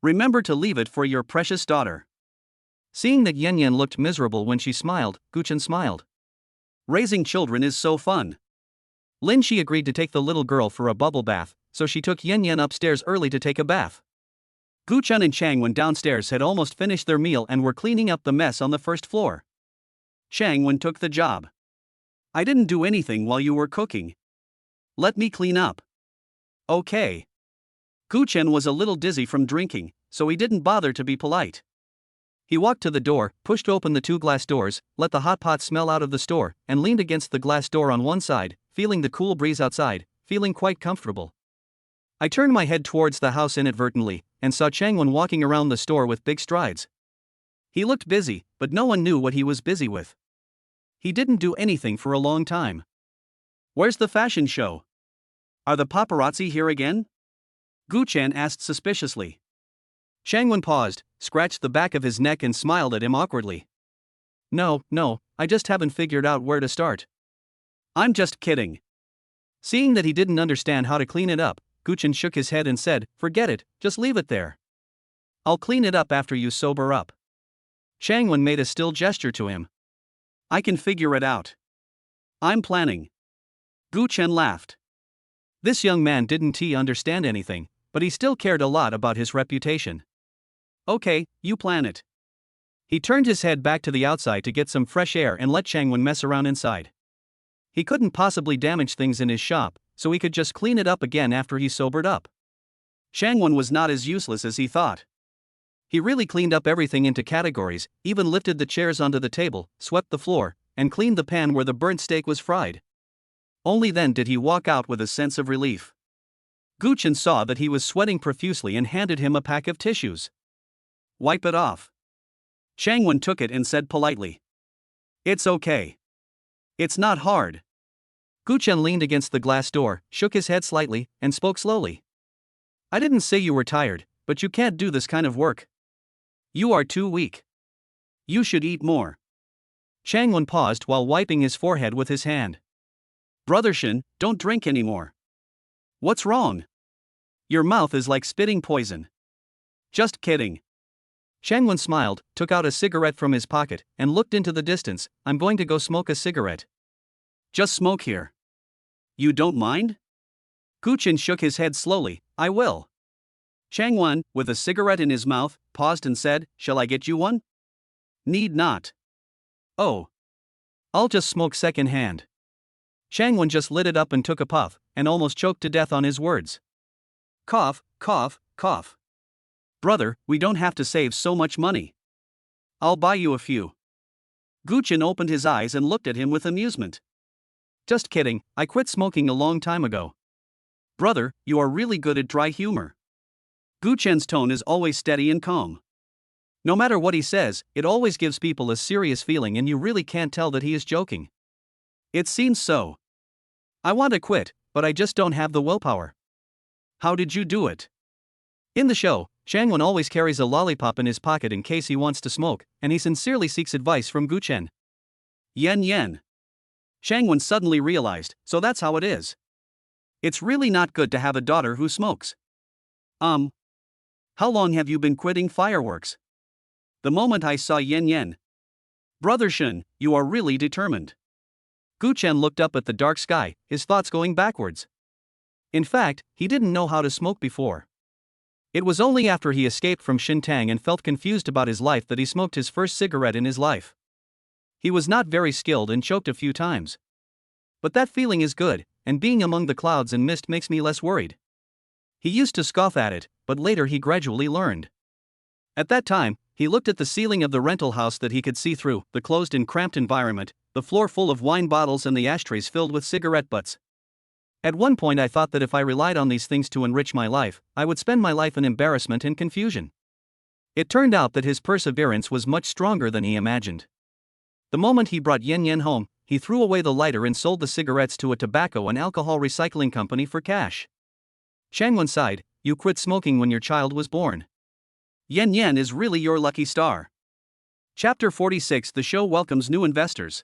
Speaker 1: Remember to leave it for your precious daughter.
Speaker 2: Seeing that Yan Yan looked miserable when she smiled, Gu Chen smiled.
Speaker 1: Raising children is so fun.
Speaker 2: Lin Shi agreed to take the little girl for a bubble bath, so she took Yan Yan upstairs early to take a bath.
Speaker 1: Gu Chen and Chang Wen downstairs had almost finished their meal and were cleaning up the mess on the first floor. Chang Wen took the job. I didn't do anything while you were cooking. Let me clean up. Okay. Gu Chen was a little dizzy from drinking, so he didn't bother to be polite.
Speaker 2: He walked to the door, pushed open the 2 glass doors, let the hot pot smell out of the store, and leaned against the glass door on one side, feeling the cool breeze outside, feeling quite comfortable. I turned my head towards the house inadvertently, and saw Changwon walking around the store with big strides. He looked busy, but no one knew what he was busy with. He didn't do anything for a long time.
Speaker 1: Where's the fashion show? Are the paparazzi here again? Gu Chen asked suspiciously.
Speaker 2: Changwon paused, scratched the back of his neck and smiled at him awkwardly. No, I just haven't figured out where to start.
Speaker 1: I'm just kidding.
Speaker 2: Seeing that he didn't understand how to clean it up, Gu Chen shook his head and said, forget it, just leave it there. I'll clean it up after you sober up. Changwon made a still gesture to him.
Speaker 1: I can figure it out. I'm planning. Gu Chen laughed.
Speaker 2: This young man didn't understand anything, but he still cared a lot about his reputation.
Speaker 1: Okay, you plan it.
Speaker 2: He turned his head back to the outside to get some fresh air and let Changwon mess around inside. He couldn't possibly damage things in his shop, so he could just clean it up again after he sobered up.
Speaker 1: Changwon was not as useless as he thought.
Speaker 2: He really cleaned up everything into categories, even lifted the chairs onto the table, swept the floor, and cleaned the pan where the burnt steak was fried. Only then did he walk out with a sense of relief. Gu Chen saw that he was sweating profusely and handed him a pack of tissues.
Speaker 1: Wipe it off. Changwon took it and said politely. It's okay. It's not hard.
Speaker 2: Gu Chen leaned against the glass door, shook his head slightly, and spoke slowly. I didn't say you were tired, but you can't do this kind of work.
Speaker 1: You are too weak. You should eat more.
Speaker 2: Changwon paused while wiping his forehead with his hand.
Speaker 1: Brother Shin, don't drink anymore. What's wrong? Your mouth is like spitting poison. Just kidding.
Speaker 2: Changwon smiled, took out a cigarette from his pocket, and looked into the distance. I'm going to go smoke a cigarette.
Speaker 1: Just smoke here. You don't mind? Gu Chen shook his head slowly. I will. Changwon, with a cigarette in his mouth, paused and said, shall I get you one? Need not.
Speaker 2: Oh. I'll just smoke second hand. Changwon just lit it up and took a puff, and almost choked to death on his words.
Speaker 1: Cough, cough, cough. Brother, we don't have to save so much money. I'll buy you a few. Gu Chen opened his eyes and looked at him with amusement.
Speaker 2: Just kidding, I quit smoking a long time ago.
Speaker 1: Brother, you are really good at dry humor. Gu Chen's tone is always steady and calm.
Speaker 2: No matter what he says, it always gives people a serious feeling and you really can't tell that he is joking.
Speaker 1: It seems so. I want to quit, but I just don't have the willpower. How did you do it?
Speaker 2: In the show, Shangwon always carries a lollipop in his pocket in case he wants to smoke, and he sincerely seeks advice from Guchen.
Speaker 1: Yen. Shangwon suddenly realized, so that's how it is. It's really not good to have a daughter who smokes. How long have you been quitting fireworks? The moment I saw Yen. Brother Shun, you are really determined.
Speaker 2: Guchen looked up at the dark sky, his thoughts going backwards. In fact, he didn't know how to smoke before. It was only after he escaped from Shintang and felt confused about his life that he smoked his first cigarette in his life. He was not very skilled and choked a few times. But that feeling is good, and being among the clouds and mist makes me less worried. He used to scoff at it, but later he gradually learned. At that time, he looked at the ceiling of the rental house that he could see through, the closed and cramped environment, the floor full of wine bottles and the ashtrays filled with cigarette butts. At one point I thought that if I relied on these things to enrich my life, I would spend my life in embarrassment and confusion. It turned out that his perseverance was much stronger than he imagined. The moment he brought Yen home, he threw away the lighter and sold the cigarettes to a tobacco and alcohol recycling company for cash. Shangwon sighed, "You quit smoking when your child was born.
Speaker 1: Yen is really your lucky star." Chapter 46. The show welcomes new investors.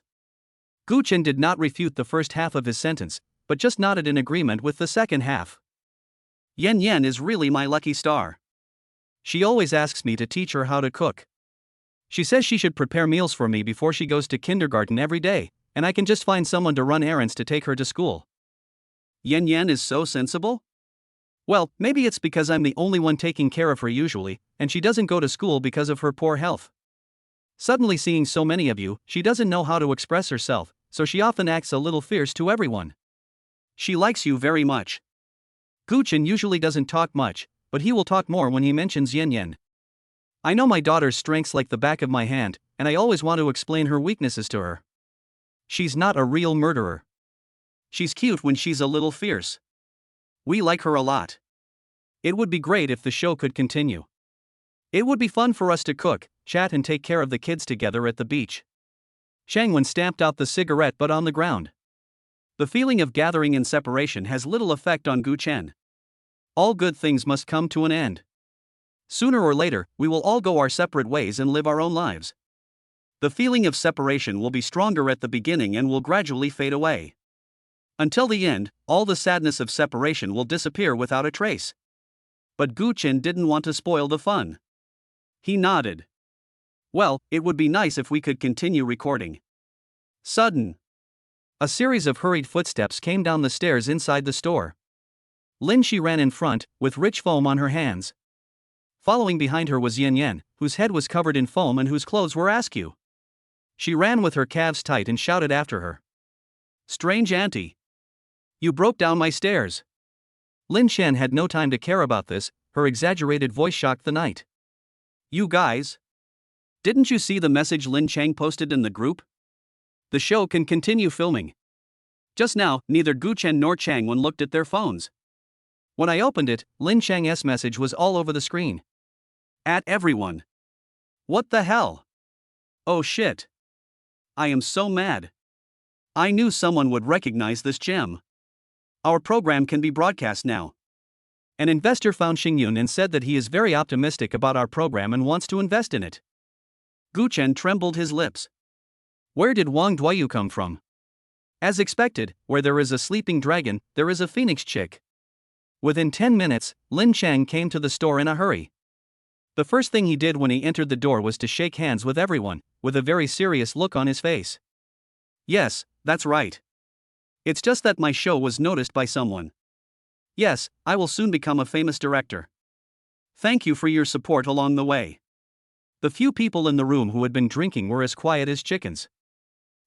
Speaker 2: Guchen did not refute the first half of his sentence, but just nodded in agreement with the second half.
Speaker 1: Yen is really my lucky star.
Speaker 2: She always asks me to teach her how to cook. She says she should prepare meals for me before she goes to kindergarten every day, and I can just find someone to run errands to take her to school.
Speaker 1: Yen is so sensible?
Speaker 2: Well, maybe it's because I'm the only one taking care of her usually, and she doesn't go to school because of her poor health. Suddenly seeing so many of you, she doesn't know how to express herself, so she often acts a little fierce to everyone.
Speaker 1: She likes you very much.
Speaker 2: Guchen usually doesn't talk much, but he will talk more when he mentions Yen. I know my daughter's strengths like the back of my hand, and I always want to explain her weaknesses to her. She's not a real murderer.
Speaker 1: She's cute when she's a little fierce. We like her a lot.
Speaker 2: It would be great if the show could continue. It would be fun for us to cook, chat and take care of the kids together at the beach. Shangwon stamped out the cigarette butt on the ground.
Speaker 1: The feeling of gathering and separation has little effect on Guchen.
Speaker 2: All good things must come to an end. Sooner or later, we will all go our separate ways and live our own lives.
Speaker 1: The feeling of separation will be stronger at the beginning and will gradually fade away. Until the end, all the sadness of separation will disappear without a trace. But Guchen didn't want to spoil the fun. He nodded. Well, it would be nice if we could continue recording. Sudden.
Speaker 2: A series of hurried footsteps came down the stairs inside the store. Lin Shi ran in front, with rich foam on her hands. Following behind her was Yen, whose head was covered in foam and whose clothes were askew. She ran with her calves tight and shouted after her.
Speaker 1: "Strange auntie. You broke down my stairs."
Speaker 2: Lin Shen had no time to care about this, her exaggerated voice shocked the night.
Speaker 1: "You guys. Didn't you see the message Lin Chang posted in the group? The show can continue filming." Just now, neither Guchen nor Changwon looked at their phones.
Speaker 2: When I opened it, Lin Chang's message was all over the screen.
Speaker 1: At everyone. What the hell? Oh shit. I am so mad. I knew someone would recognize this gem. Our program can be broadcast now.
Speaker 2: An investor found Xingyun and said that he is very optimistic about our program and wants to invest in it.
Speaker 1: Guchen trembled his lips.
Speaker 2: Where did Wang Duoyu come from? As expected, where there is a sleeping dragon, there is a phoenix chick. Within 10 minutes, Lin Chang came to the store in a hurry. The first thing he did when he entered the door was to shake hands with everyone, with a very serious look on his face.
Speaker 1: Yes, that's right. It's just that my show was noticed by someone. Yes, I will soon become a famous director. Thank you for your support along the way.
Speaker 2: The few people in the room who had been drinking were as quiet as chickens.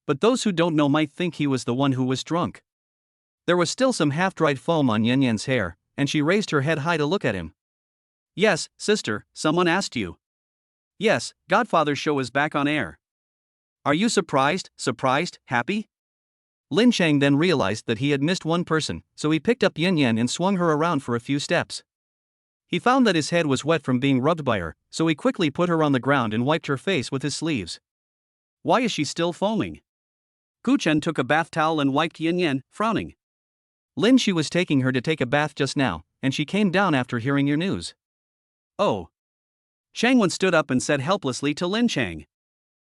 Speaker 2: But those who don't know might think he was the one who was drunk. There was still some half-dried foam on Yen's hair, and she raised her head high to look at him.
Speaker 1: Yes, sister, someone asked you. Yes, Godfather's show is back on air. Are you surprised, happy?
Speaker 2: Lin Chang then realized that he had missed one person, so he picked up Yen and swung her around for a few steps. He found that his head was wet from being rubbed by her, so he quickly put her on the ground and wiped her face with his sleeves.
Speaker 1: Why is she still foaming? Gu Chen took a bath towel and wiped Yin Yan, frowning.
Speaker 2: Lin Shi was taking her to take a bath just now, and she came down after hearing your news.
Speaker 1: Oh. Chang Wen stood up and said helplessly to Lin Chang.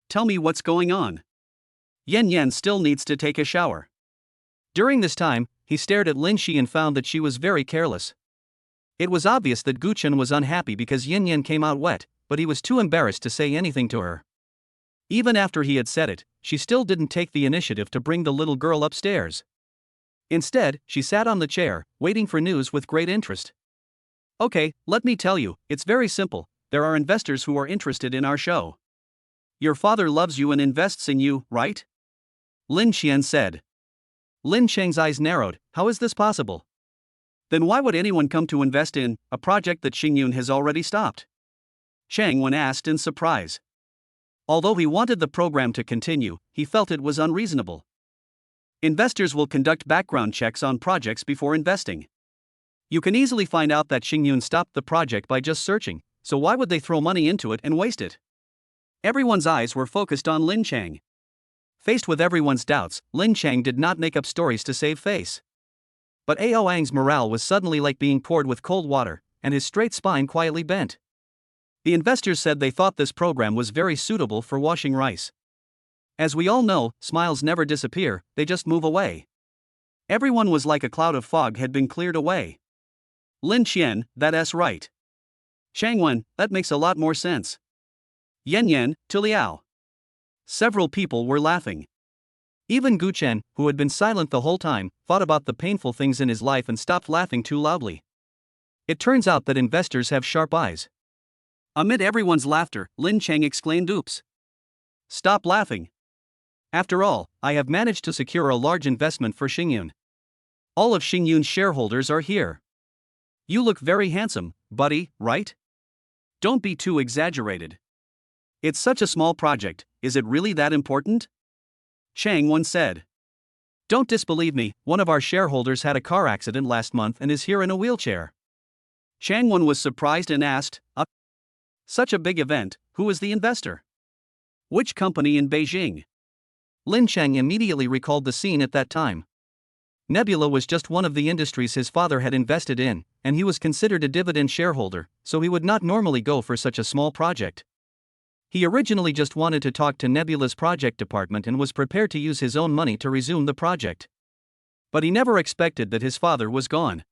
Speaker 1: Tell me what's going on. Yin Yan still needs to take a shower.
Speaker 2: During this time, he stared at Lin Shi and found that she was very careless. It was obvious that Gu Chen was unhappy because Yin Yan came out wet, but he was too embarrassed to say anything to her. Even after he had said it, she still didn't take the initiative to bring the little girl upstairs. Instead, she sat on the chair, waiting for news with great interest.
Speaker 1: Okay, let me tell you, it's very simple. There are investors who are interested in our show. Your father loves you and invests in you, right?
Speaker 2: Lin Qian said. Lin Cheng's eyes narrowed. How is this possible?
Speaker 1: Then why would anyone come to invest in a project that Xingyun has already stopped? Chang Wen asked in surprise. Although he wanted the program to continue, he felt it was unreasonable. Investors will conduct background checks on projects before investing. You can easily find out that Xingyun stopped the project by just searching, so why would they throw money into it and waste it? Everyone's eyes were focused on Lin Chang. Faced with everyone's doubts, Lin Chang did not make up stories to save face. But Ao Ang's morale was suddenly like being poured with cold water, and his straight spine quietly bent. The investors said they thought this program was very suitable for washing rice. As we all know, smiles never disappear, they just move away. Everyone was like a cloud of fog had been cleared away. Lin Qian, that's right. Chang Wen, that makes a lot more sense. Yen Yan, to Liao. Several people were laughing. Even Gu Chen, who had been silent the whole time, thought about the painful things in his life and stopped laughing too loudly. It turns out that investors have sharp eyes. Amid everyone's laughter, Lin Chang exclaimed, "Oops. Stop laughing. After all, I have managed to secure a large investment for Xingyun. All of Xingyun's shareholders are here. You look very handsome, buddy, right? Don't be too exaggerated. It's such a small project, is it really that important?" Chang Wen said. "Don't disbelieve me, one of our shareholders had a car accident last month and is here in a wheelchair." Chang Wen was surprised and asked, Such a big event, who is the investor? Which company in Beijing?"
Speaker 2: Lin Chang immediately recalled the scene at that time. Nebula was just one of the industries his father had invested in, and he was considered a dividend shareholder, so he would not normally go for such a small project. He originally just wanted to talk to Nebula's project department and was prepared to use his own money to resume the project. But he never expected that his father was gone.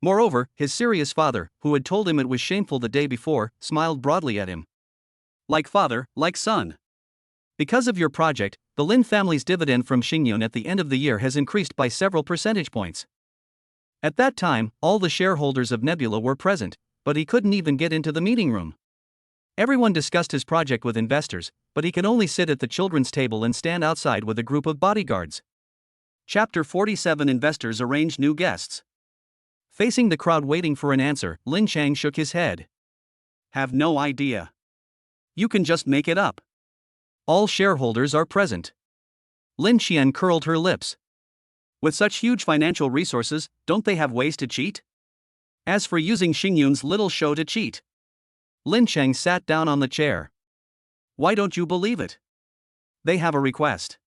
Speaker 2: Moreover, his serious father, who had told him it was shameful the day before, smiled broadly at him.
Speaker 1: "Like father, like son.
Speaker 2: Because of your project, the Lin family's dividend from Xingyun at the end of the year has increased by several percentage points." At that time, all the shareholders of Nebula were present, but he couldn't even get into the meeting room. Everyone discussed his project with investors, but he could only sit at the children's table and stand outside with a group of bodyguards.
Speaker 1: Chapter 47 Investors arrange new guests.
Speaker 2: Facing the crowd waiting for an answer, Lin Chang shook his head.
Speaker 1: "Have no idea. You can just make it up.
Speaker 2: All shareholders are present." Lin Qian curled her lips.
Speaker 1: With such huge financial resources, don't they have ways to cheat? As for using Xingyun's little show to cheat.
Speaker 2: Lin Chang sat down on the chair.
Speaker 1: Why don't you believe it? They have a request.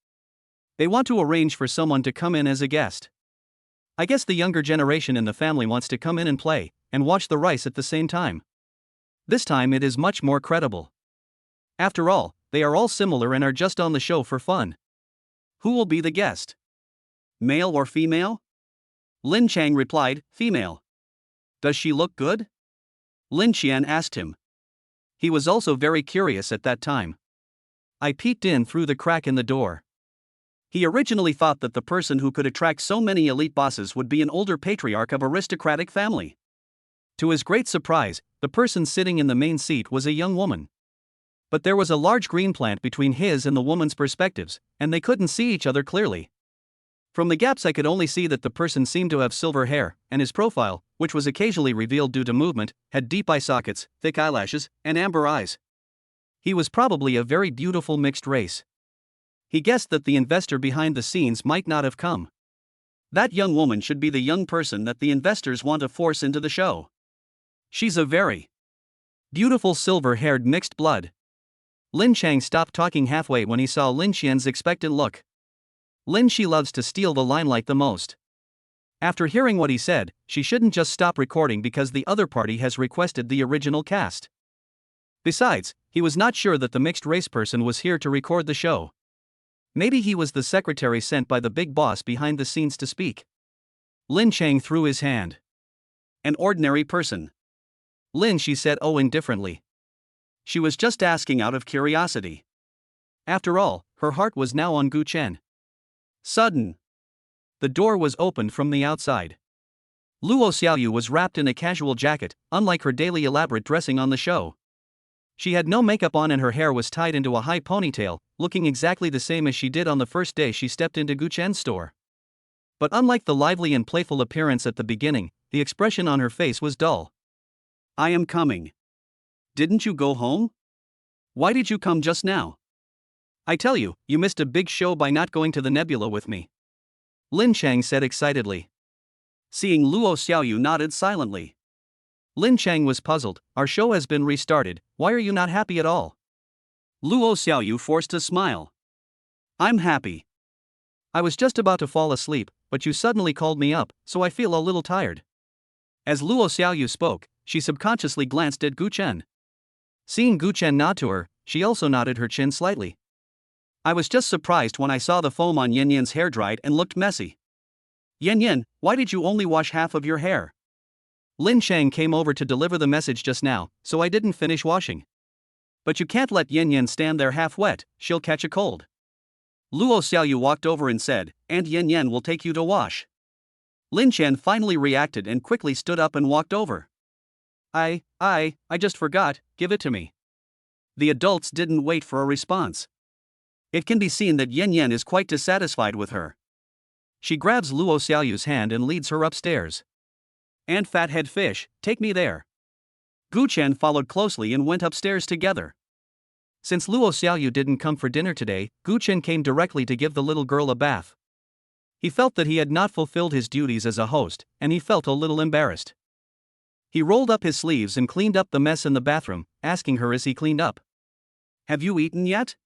Speaker 1: They want to arrange for someone to come in as a guest. I guess the younger generation in the family wants to come in and play, and watch the rice at the same time. This time it is much more credible. After all, they are all similar and are just on the show for fun. Who will be the guest? Male or female? Lin Chang replied, "Female." "Does she look good?" Lin Qian asked him. He was also very curious at that time.
Speaker 2: I peeked in through the crack in the door.
Speaker 1: He originally thought that the person who could attract so many elite bosses would be an older patriarch of aristocratic family.
Speaker 2: To his great surprise, the person sitting in the main seat was a young woman. But there was a large green plant between his and the woman's perspectives, and they couldn't see each other clearly. From the gaps I could only see that the person seemed to have silver hair, and his profile, which was occasionally revealed due to movement, had deep eye sockets, thick eyelashes, and amber eyes. He was probably a very beautiful mixed race. He guessed that the investor behind the scenes might not have come. That young woman should be the young person that the investors want to force into the show. She's a very beautiful silver-haired mixed blood. Lin Chang stopped talking halfway when he saw Lin Qian's expectant look. Lin Shi loves to steal the limelight the most. After hearing what he said, she shouldn't just stop recording because the other party has requested the original cast. Besides, he was not sure that the mixed-race person was here to record the show. Maybe he was the secretary sent by the big boss behind the scenes to speak. Lin Chang threw his hand.
Speaker 1: An ordinary person.
Speaker 2: Lin, she said indifferently.
Speaker 1: She was just asking out of curiosity.
Speaker 2: After all, her heart was now on Gu Chen.
Speaker 1: Sudden.
Speaker 2: The door was opened from the outside. Luo Xiaoyu was wrapped in a casual jacket, unlike her daily elaborate dressing on the show. She had no makeup on and her hair was tied into a high ponytail, looking exactly the same as she did on the first day she stepped into Gu Chen's store. But unlike the lively and playful appearance at the beginning, the expression on her face was dull.
Speaker 1: I am coming. Didn't you go home? Why did you come just now?
Speaker 2: I tell you, you missed a big show by not going to the nebula with me. Lin Chang said excitedly.
Speaker 1: Seeing Luo Xiaoyu nodded silently.
Speaker 2: Lin Chang was puzzled. Our show has been restarted, why are you not happy at all?
Speaker 1: Luo Xiaoyu forced a smile. I'm happy.
Speaker 2: I was just about to fall asleep, but you suddenly called me up, so I feel a little tired. As Luo Xiaoyu spoke, she subconsciously glanced at Gu Chen. Seeing Gu Chen nod to her, she also nodded her chin slightly.
Speaker 1: I was just surprised when I saw the foam on Yan Yan's hair dried and looked messy. Yan Yan, why did you only wash half of your hair?
Speaker 2: Lin Chang came over to deliver the message just now, so I didn't finish washing.
Speaker 1: But you can't let Yan Yan stand there half wet, she'll catch a cold. Luo Xiaoyu walked over and said, and Yan Yan will take you to wash. Lin Chen finally reacted and quickly stood up and walked over.
Speaker 2: I just forgot, give it to me.
Speaker 1: The adults didn't wait for a response. It can be seen that Yan Yan is quite dissatisfied with her.
Speaker 2: She grabs Luo Xiaoyu's hand and leads her upstairs.
Speaker 1: And fathead fish, take me there. Gu Chen followed closely and went upstairs together.
Speaker 2: Since Luo Xiaoyu didn't come for dinner today, Gu Chen came directly to give the little girl a bath. He felt that he had not fulfilled his duties as a host, and he felt a little embarrassed. He rolled up his sleeves and cleaned up the mess in the bathroom, asking her as he cleaned up.
Speaker 1: Have you eaten yet?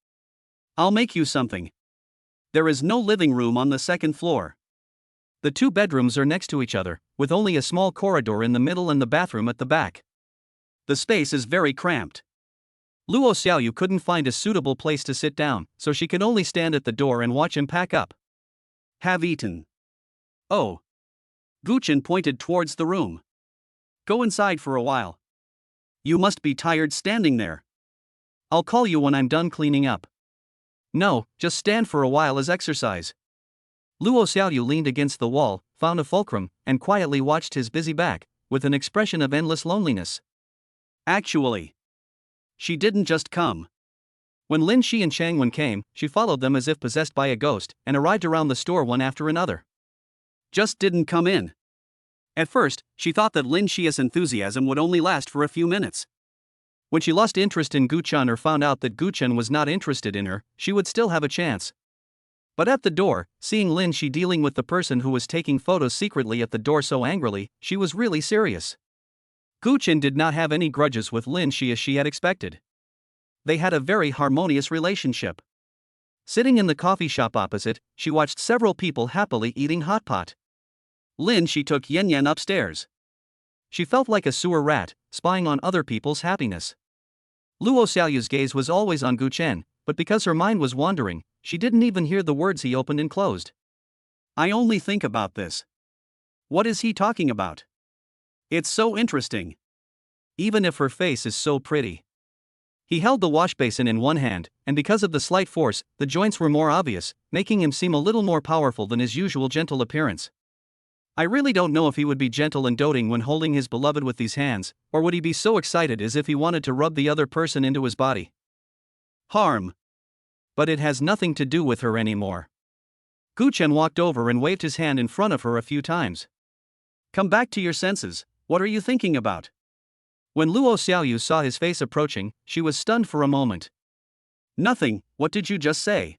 Speaker 1: I'll make you something. There is no living room on the second floor.
Speaker 2: The two bedrooms are next to each other, with only a small corridor in the middle and the bathroom at the back.
Speaker 1: The space is very cramped.
Speaker 2: Luo Xiaoyu couldn't find a suitable place to sit down, so she could only stand at the door and watch him pack up.
Speaker 1: Have eaten. Oh. Gu Chen pointed towards the room. Go inside for a while. You must be tired standing there.
Speaker 2: I'll call you when I'm done cleaning up. No, just stand for a while as exercise. Luo Xiaoyu leaned against the wall, found a fulcrum, and quietly watched his busy back, with an expression of endless loneliness.
Speaker 1: Actually, she didn't just come.
Speaker 2: When Lin Shi and Chang Wen came, she followed them as if possessed by a ghost, and arrived around the store one after another.
Speaker 1: Just didn't come in. At first, she thought that Lin Shi's enthusiasm would only last for a few minutes.
Speaker 2: When she lost interest in Gu Chen or found out that Gu Chen was not interested in her, she would still have a chance. But at the door, seeing Lin Shi dealing with the person who was taking photos secretly at the door so angrily, she was really serious. Gu Chen did not have any grudges with Lin Shi as she had expected. They had a very harmonious relationship. Sitting in the coffee shop opposite, she watched several people happily eating hot pot.
Speaker 1: Lin Shi took Yan Yan upstairs.
Speaker 2: She felt like a sewer rat, spying on other people's happiness. Luo Xiaoyu's gaze was always on Gu Chen, but because her mind was wandering, she didn't even hear the words he opened and closed.
Speaker 1: I only think about this. What is he talking about? It's so interesting.
Speaker 2: Even if her face is so pretty. He held the wash basin in one hand, and because of the slight force, the joints were more obvious, making him seem a little more powerful than his usual gentle appearance. I really don't know if he would be gentle and doting when holding his beloved with these hands, or would he be so excited as if he wanted to rub the other person into his body.
Speaker 1: Harm.
Speaker 2: But it has nothing to do with her anymore. Gu Chen walked over and waved his hand in front of her a few times.
Speaker 1: Come back to your senses, what are you thinking about?
Speaker 2: When Luo Xiaoyu saw his face approaching, she was stunned for a moment.
Speaker 1: Nothing, what did you just say?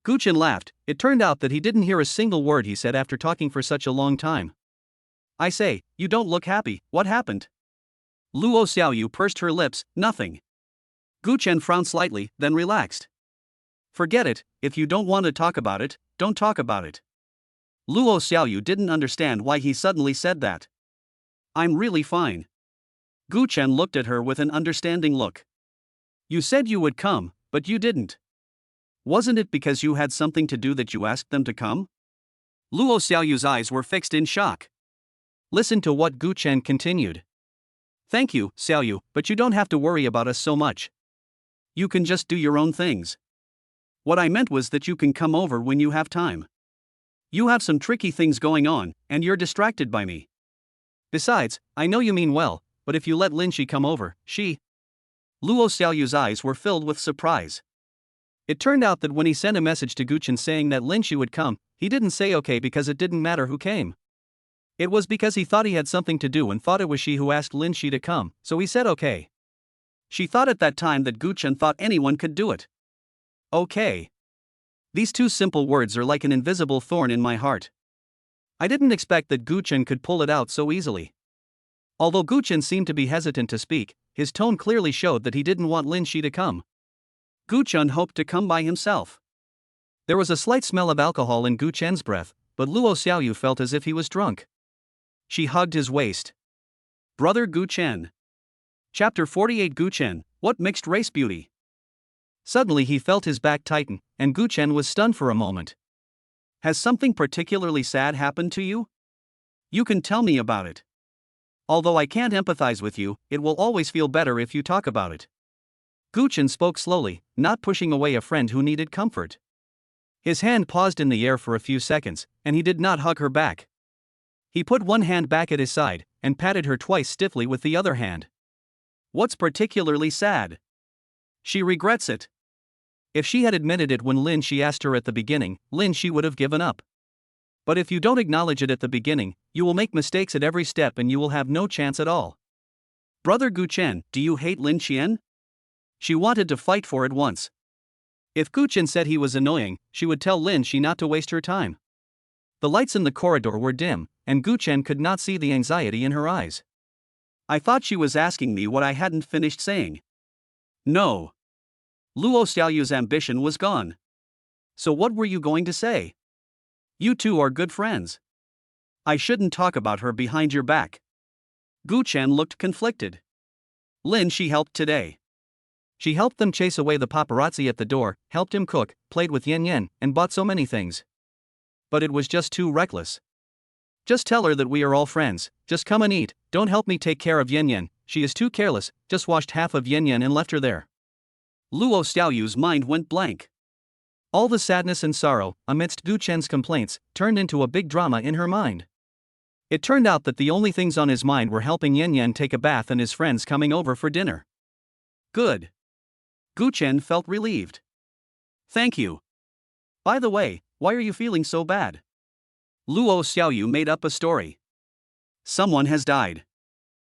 Speaker 2: Gu Chen laughed. It turned out that he didn't hear a single word he said after talking for such a long time.
Speaker 1: I say, you don't look happy, what happened? Luo Xiaoyu pursed her lips, nothing. Gu Chen frowned slightly, then relaxed. Forget it, if you don't want to talk about it, don't talk about it. Luo Xiaoyu didn't understand why he suddenly said that. I'm really fine. Gu Chen looked at her with an understanding look. You said you would come, but you didn't. Wasn't it because you had something to do that you asked them to come? Luo Xiaoyu's eyes were fixed in shock.
Speaker 2: Listen to what Gu Chen continued.
Speaker 1: Thank you, Xiaoyu, but you don't have to worry about us so much. You can just do your own things. What I meant was that you can come over when you have time. You have some tricky things going on, and you're distracted by me.
Speaker 2: Besides, I know you mean well, but if you let Lin Shi come over, she...
Speaker 1: Luo Xiaoyu's eyes were filled with surprise.
Speaker 2: It turned out that when he sent a message to Gu Chen saying that Lin Shi would come, he didn't say okay because it didn't matter who came. It was because he thought he had something to do and thought it was she who asked Lin Shi to come, so he said okay.
Speaker 1: She thought at that time that Gu Chen thought anyone could do it. Okay. These two simple words are like an invisible thorn in my heart.
Speaker 2: I didn't expect that Gu Chen could pull it out so easily. Although Gu Chen seemed to be hesitant to speak, his tone clearly showed that he didn't want Lin Shi to come.
Speaker 1: Gu Chen hoped to come by himself.
Speaker 2: There was a slight smell of alcohol in Gu Chen's breath, but Luo Xiaoyu felt as if he was drunk. She hugged his waist.
Speaker 1: Brother Gu Chen. Chapter 48 Gu Chen, what mixed race beauty?
Speaker 2: Suddenly he felt his back tighten, and Gu Chen was stunned for a moment.
Speaker 1: Has something particularly sad happened to you? You can tell me about it. Although I can't empathize with you, it will always feel better if you talk about it.
Speaker 2: Gu Chen spoke slowly, not pushing away a friend who needed comfort. His hand paused in the air for a few seconds, and he did not hug her back. He put one hand back at his side, and patted her twice stiffly with the other hand.
Speaker 1: What's particularly sad? She regrets it.
Speaker 2: If she had admitted it when Lin Shi asked her at the beginning, Lin Shi would have given up. But if you don't acknowledge it at the beginning, you will make mistakes at every step and you will have no chance at all.
Speaker 1: Brother Gu Chen, do you hate Lin Xian? She wanted to fight for it once.
Speaker 2: If Gu Chen said he was annoying, she would tell Lin Shi not to waste her time. The lights in the corridor were dim, and Gu Chen could not see the anxiety in her eyes.
Speaker 1: I thought she was asking me what I hadn't finished saying. No. Luo Xiaoyu's ambition was gone. So what were you going to say? You two are good friends. I shouldn't talk about her behind your back. Gu Chen looked conflicted. Lin Shi helped today.
Speaker 2: She helped them chase away the paparazzi at the door, helped him cook, played with Yan Yan, and bought so many things. But it was just too reckless. Just tell her that we are all friends, just come and eat, don't help me take care of Yan Yan, she is too careless, just washed half of Yan Yan and left her there.
Speaker 1: Luo Xiaoyu's mind went blank.
Speaker 2: All the sadness and sorrow, amidst Gu Chen's complaints, turned into a big drama in her mind. It turned out that the only things on his mind were helping Yan Yan take a bath and his friends coming over for dinner.
Speaker 1: Good. Gu Chen felt relieved. Thank you. By the way, why are you feeling so bad? Luo Xiaoyu made up a story. Someone has died.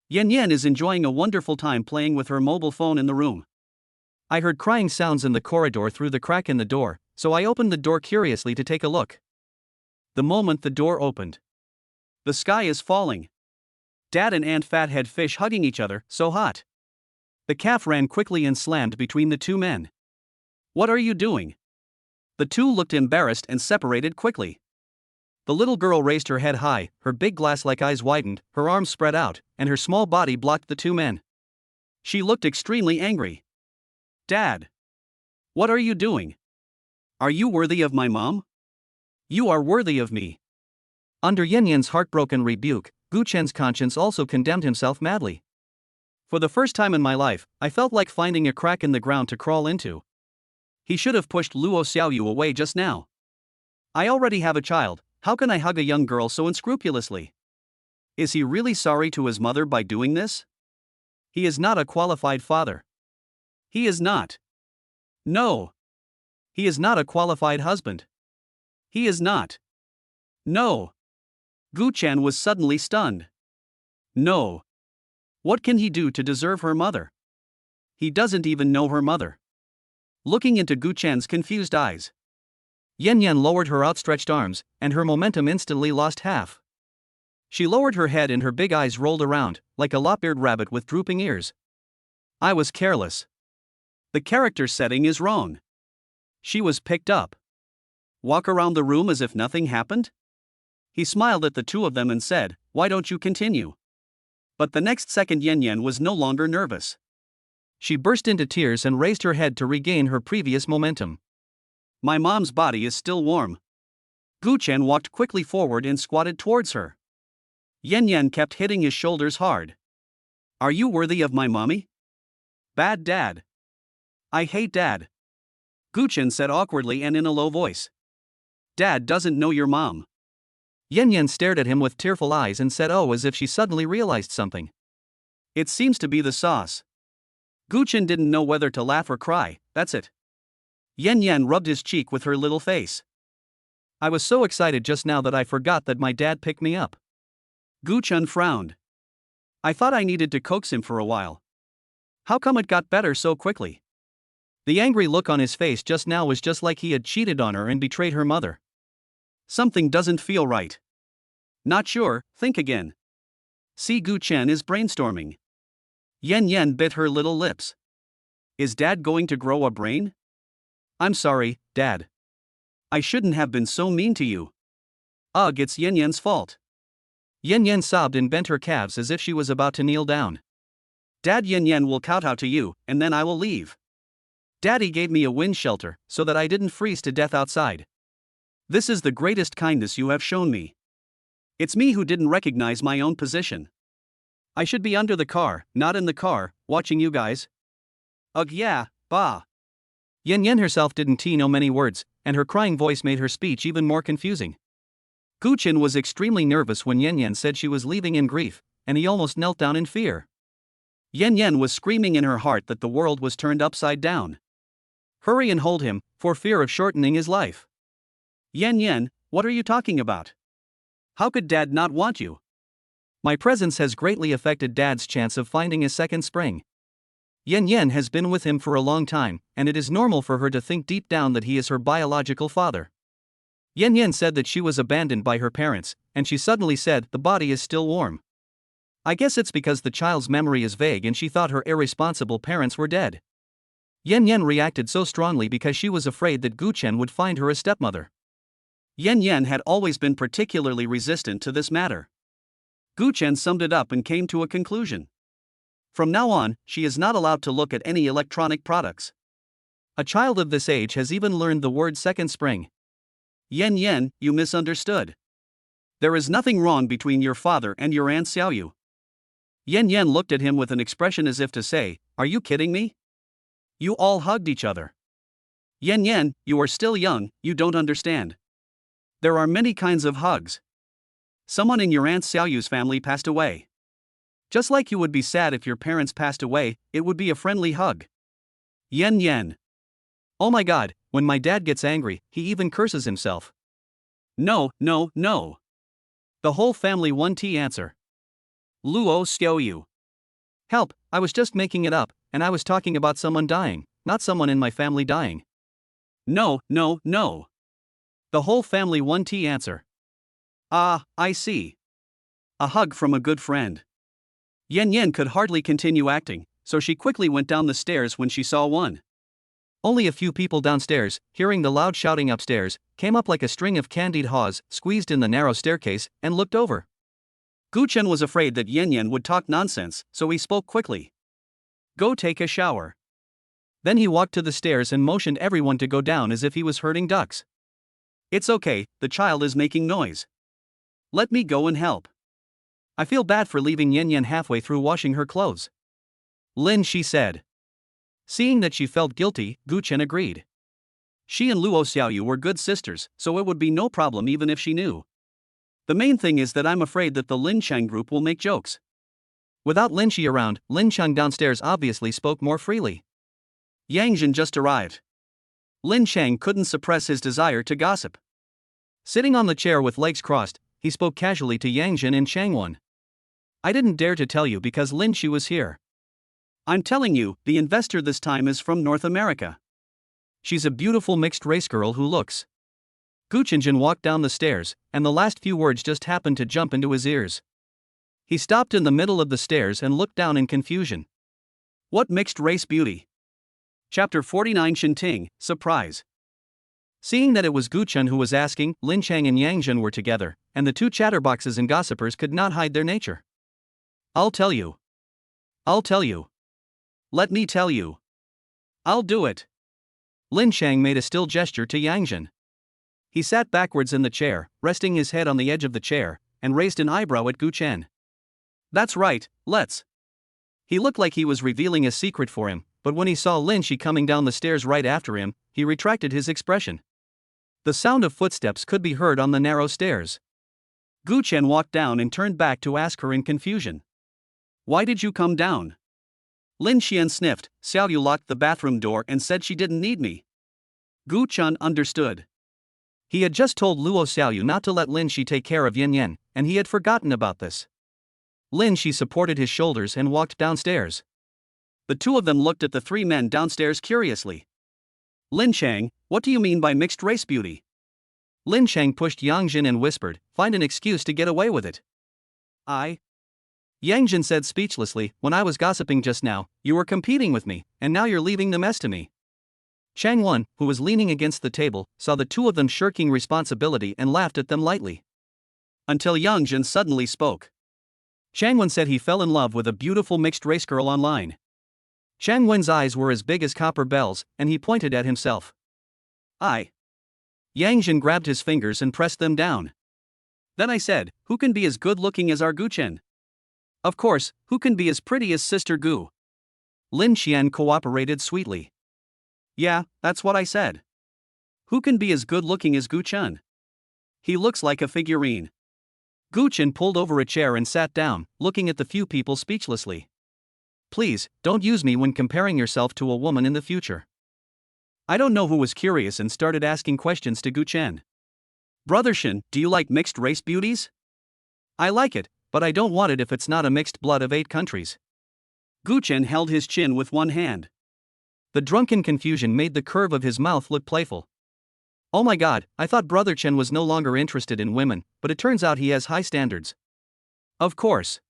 Speaker 1: Yan Yan is enjoying a wonderful time playing with her mobile phone in the room.
Speaker 2: I heard crying sounds in the corridor through the crack in the door, so I opened the door curiously to take a look. The moment the door opened,
Speaker 1: the sky is falling. Dad and Aunt Fathead Fish hugging each other, so hot. The calf ran quickly and slammed between the two men. What are you doing? The two looked embarrassed and separated quickly.
Speaker 2: The little girl raised her head high, her big glass-like eyes widened, her arms spread out, and her small body blocked the two men.
Speaker 1: She looked extremely angry. Dad! What are you doing? Are you worthy of my mom? You are worthy of me.
Speaker 2: Under Yan Yan's heartbroken rebuke, Gu Chen's conscience also condemned himself madly.
Speaker 1: For the first time in my life, I felt like finding a crack in the ground to crawl into. He should have pushed Luo Xiaoyu away just now. I already have a child, how can I hug a young girl so unscrupulously? Is he really sorry to his mother by doing this? He is not a qualified father. He is not. No.
Speaker 2: He is not a qualified husband.
Speaker 1: He is not. No. Gu Chen was suddenly stunned. No. What can he do to deserve her mother? He doesn't even know her mother. Looking into Gu Chen's confused eyes,
Speaker 2: Yan Yan lowered her outstretched arms, and her momentum instantly lost half. She lowered her head and her big eyes rolled around, like a lop-eared rabbit with drooping ears.
Speaker 1: I was careless. The character setting is wrong. She was picked up. Walk around the room as if nothing happened? He smiled at the two of them and said, "Why don't you continue?" But the next second Yan Yan was no longer nervous.
Speaker 2: She burst into tears and raised her head to regain her previous momentum.
Speaker 1: My mom's body is still warm. Gu Chen walked quickly forward and squatted towards her. Yan Yan kept hitting his shoulders hard. Are you worthy of my mommy? Bad dad. I hate dad. Gu Chen said awkwardly and in a low voice. Dad doesn't know your mom.
Speaker 2: Yan Yan stared at him with tearful eyes and said oh as if she suddenly realized something.
Speaker 1: It seems to be the sauce. Gu Chen didn't know whether to laugh or cry, that's it. Yan Yan rubbed his cheek with her little face.
Speaker 2: I was so excited just now that I forgot that my dad picked me up.
Speaker 1: Gu Chen frowned. I thought I needed to coax him for a while. How come it got better so quickly?
Speaker 2: The angry look on his face just now was just like he had cheated on her and betrayed her mother.
Speaker 1: Something doesn't feel right. Not sure, think again. See, Gu Chen is brainstorming. Yan Yan bit her little lips. Is dad going to grow a brain? I'm sorry, dad. I shouldn't have been so mean to you. Ugh, it's Yan Yan's fault.
Speaker 2: Yan Yan sobbed and bent her calves as if she was about to kneel down.
Speaker 1: Dad, Yan Yan will kowtow to you, and then I will leave. Daddy gave me a wind shelter, so that I didn't freeze to death outside. This is the greatest kindness you have shown me. It's me who didn't recognize my own position. I should be under the car, not in the car, watching you guys. Ugh yeah, bah.
Speaker 2: Yan Yan herself didn't know many words, and her crying voice made her speech even more confusing.
Speaker 1: Gu Chen was extremely nervous when Yan Yan said she was leaving in grief, and he almost knelt down in fear. Yan Yan was screaming in her heart that the world was turned upside down. Hurry and hold him, for fear of shortening his life. Yan Yan, what are you talking about? How could Dad not want you?
Speaker 2: My presence has greatly affected Dad's chance of finding a second spring. Yan Yan has been with him for a long time, and it is normal for her to think deep down that he is her biological father. Yan Yan said that she was abandoned by her parents, and she suddenly said the body is still warm. I guess it's because the child's memory is vague and she thought her irresponsible parents were dead. Yan Yan reacted so strongly because she was afraid that Gu Chen would find her a stepmother.
Speaker 1: Yan Yan had always been particularly resistant to this matter. Gu Chen summed it up and came to a conclusion. From now on, she is not allowed to look at any electronic products.
Speaker 2: A child of this age has even learned the word second spring.
Speaker 1: Yan Yan, you misunderstood. There is nothing wrong between your father and your Aunt Xiaoyu. Yan Yan looked at him with an expression as if to say, are you kidding me? You all hugged each other. Yan Yan, you are still young, you don't understand. There are many kinds of hugs. Someone in your Aunt Xiaoyu's family passed away. Just like you would be sad if your parents passed away, it would be a friendly hug. Yan Yan.
Speaker 2: Oh my god, when my dad gets angry, he even curses himself.
Speaker 1: No, no, no. The whole family 1T answer. Luo Xiaoyu.
Speaker 2: Help, I was just making it up, and I was talking about someone dying, not someone in my family dying.
Speaker 1: No, no, no. The whole family 1T answer. Ah, I see. A hug from a good friend. Yan Yan could hardly continue acting, so she quickly went down the stairs when she saw one.
Speaker 2: Only a few people downstairs, hearing the loud shouting upstairs, came up like a string of candied haws, squeezed in the narrow staircase, and looked over.
Speaker 1: Gu Chen was afraid that Yan Yan would talk nonsense, so he spoke quickly. Go take a shower.
Speaker 2: Then he walked to the stairs and motioned everyone to go down as if he was herding ducks.
Speaker 1: It's okay, the child is making noise. Let me go and help.
Speaker 2: I feel bad for leaving Yan Yan halfway through washing her clothes.
Speaker 1: Lin, she said.
Speaker 2: Seeing that she felt guilty, Gu Chen agreed.
Speaker 1: She and Luo Xiaoyu were good sisters, so it would be no problem even if she knew. The main thing is that I'm afraid that the Lin Chang group will make jokes.
Speaker 2: Without Lin Shi around, Lin Chang downstairs obviously spoke more freely.
Speaker 1: Yang Jin just arrived. Lin Chang couldn't suppress his desire to gossip.
Speaker 2: Sitting on the chair with legs crossed, he spoke casually to Yang Jin and Changwon. I didn't dare to tell you because Lin Shi was here.
Speaker 1: I'm telling you, the investor this time is from North America.
Speaker 2: She's a beautiful mixed-race girl who looks. Gu Chenjin walked down the stairs, and the last few words just happened to jump into his ears. He stopped in the middle of the stairs and looked down in confusion.
Speaker 1: What mixed-race beauty? Chapter 49 Shinting, Surprise.
Speaker 2: Seeing that it was Gu Chen who was asking, Lin Chang and Yang Zhen were together, and the two chatterboxes and gossipers could not hide their nature.
Speaker 1: I'll tell you. I'll tell you. Let me tell you. I'll do it.
Speaker 2: Lin Chang made a still gesture to Yang Zhen. He sat backwards in the chair, resting his head on the edge of the chair, and raised an eyebrow at Gu Chen.
Speaker 1: That's right, let's.
Speaker 2: He looked like he was revealing a secret for him, but when he saw Lin Shi coming down the stairs right after him, he retracted his expression. The sound of footsteps could be heard on the narrow stairs.
Speaker 1: Gu Chen walked down and turned back to ask her in confusion. Why did you come down? Lin Xian sniffed, Xiaoyu locked the bathroom door and said she didn't need me. Gu Chen understood.
Speaker 2: He had just told Luo Xiaoyu not to let Lin Shi take care of Yin Yan, and he had forgotten about this. Lin Shi supported his shoulders and walked downstairs.
Speaker 1: The two of them looked at the three men downstairs curiously. Lin Chang, what do you mean by mixed race beauty?
Speaker 2: Lin Chang pushed Yang Zhen and whispered, find an excuse to get away with it. Yang Zhen said speechlessly, when I was gossiping just now, you were competing with me, and now you're leaving the mess to me. Chang Wen, who was leaning against the table, saw the two of them shirking responsibility and laughed at them lightly.
Speaker 1: Until Yang Zhen suddenly spoke.
Speaker 2: Chang Wen said he fell in love with a beautiful mixed race girl online. Chang Wen's eyes were as big as copper bells, and he pointed at himself. Yang Zhen grabbed his fingers and pressed them down.
Speaker 1: Then I said, who can be as good looking as our Gu Chen? Of course, who can be as pretty as Sister Gu?
Speaker 2: Lin Xian cooperated sweetly.
Speaker 1: Yeah, that's what I said. Who can be as good looking as Gu Chen? He looks like a figurine.
Speaker 2: Gu Chen pulled over a chair and sat down, looking at the few people speechlessly. Please, don't use me when comparing yourself to a woman in the future.
Speaker 1: I don't know who was curious and started asking questions to Gu Chen. Brother Shen, do you like mixed race beauties?
Speaker 2: I like it, but I don't want it if it's not a mixed blood of 8 countries.
Speaker 1: Gu Chen held his chin with one hand.
Speaker 2: The drunken confusion made the curve of his mouth look playful. Oh my god, I thought Brother Chen was no longer interested in women, but it turns out he has high standards.
Speaker 1: Of course.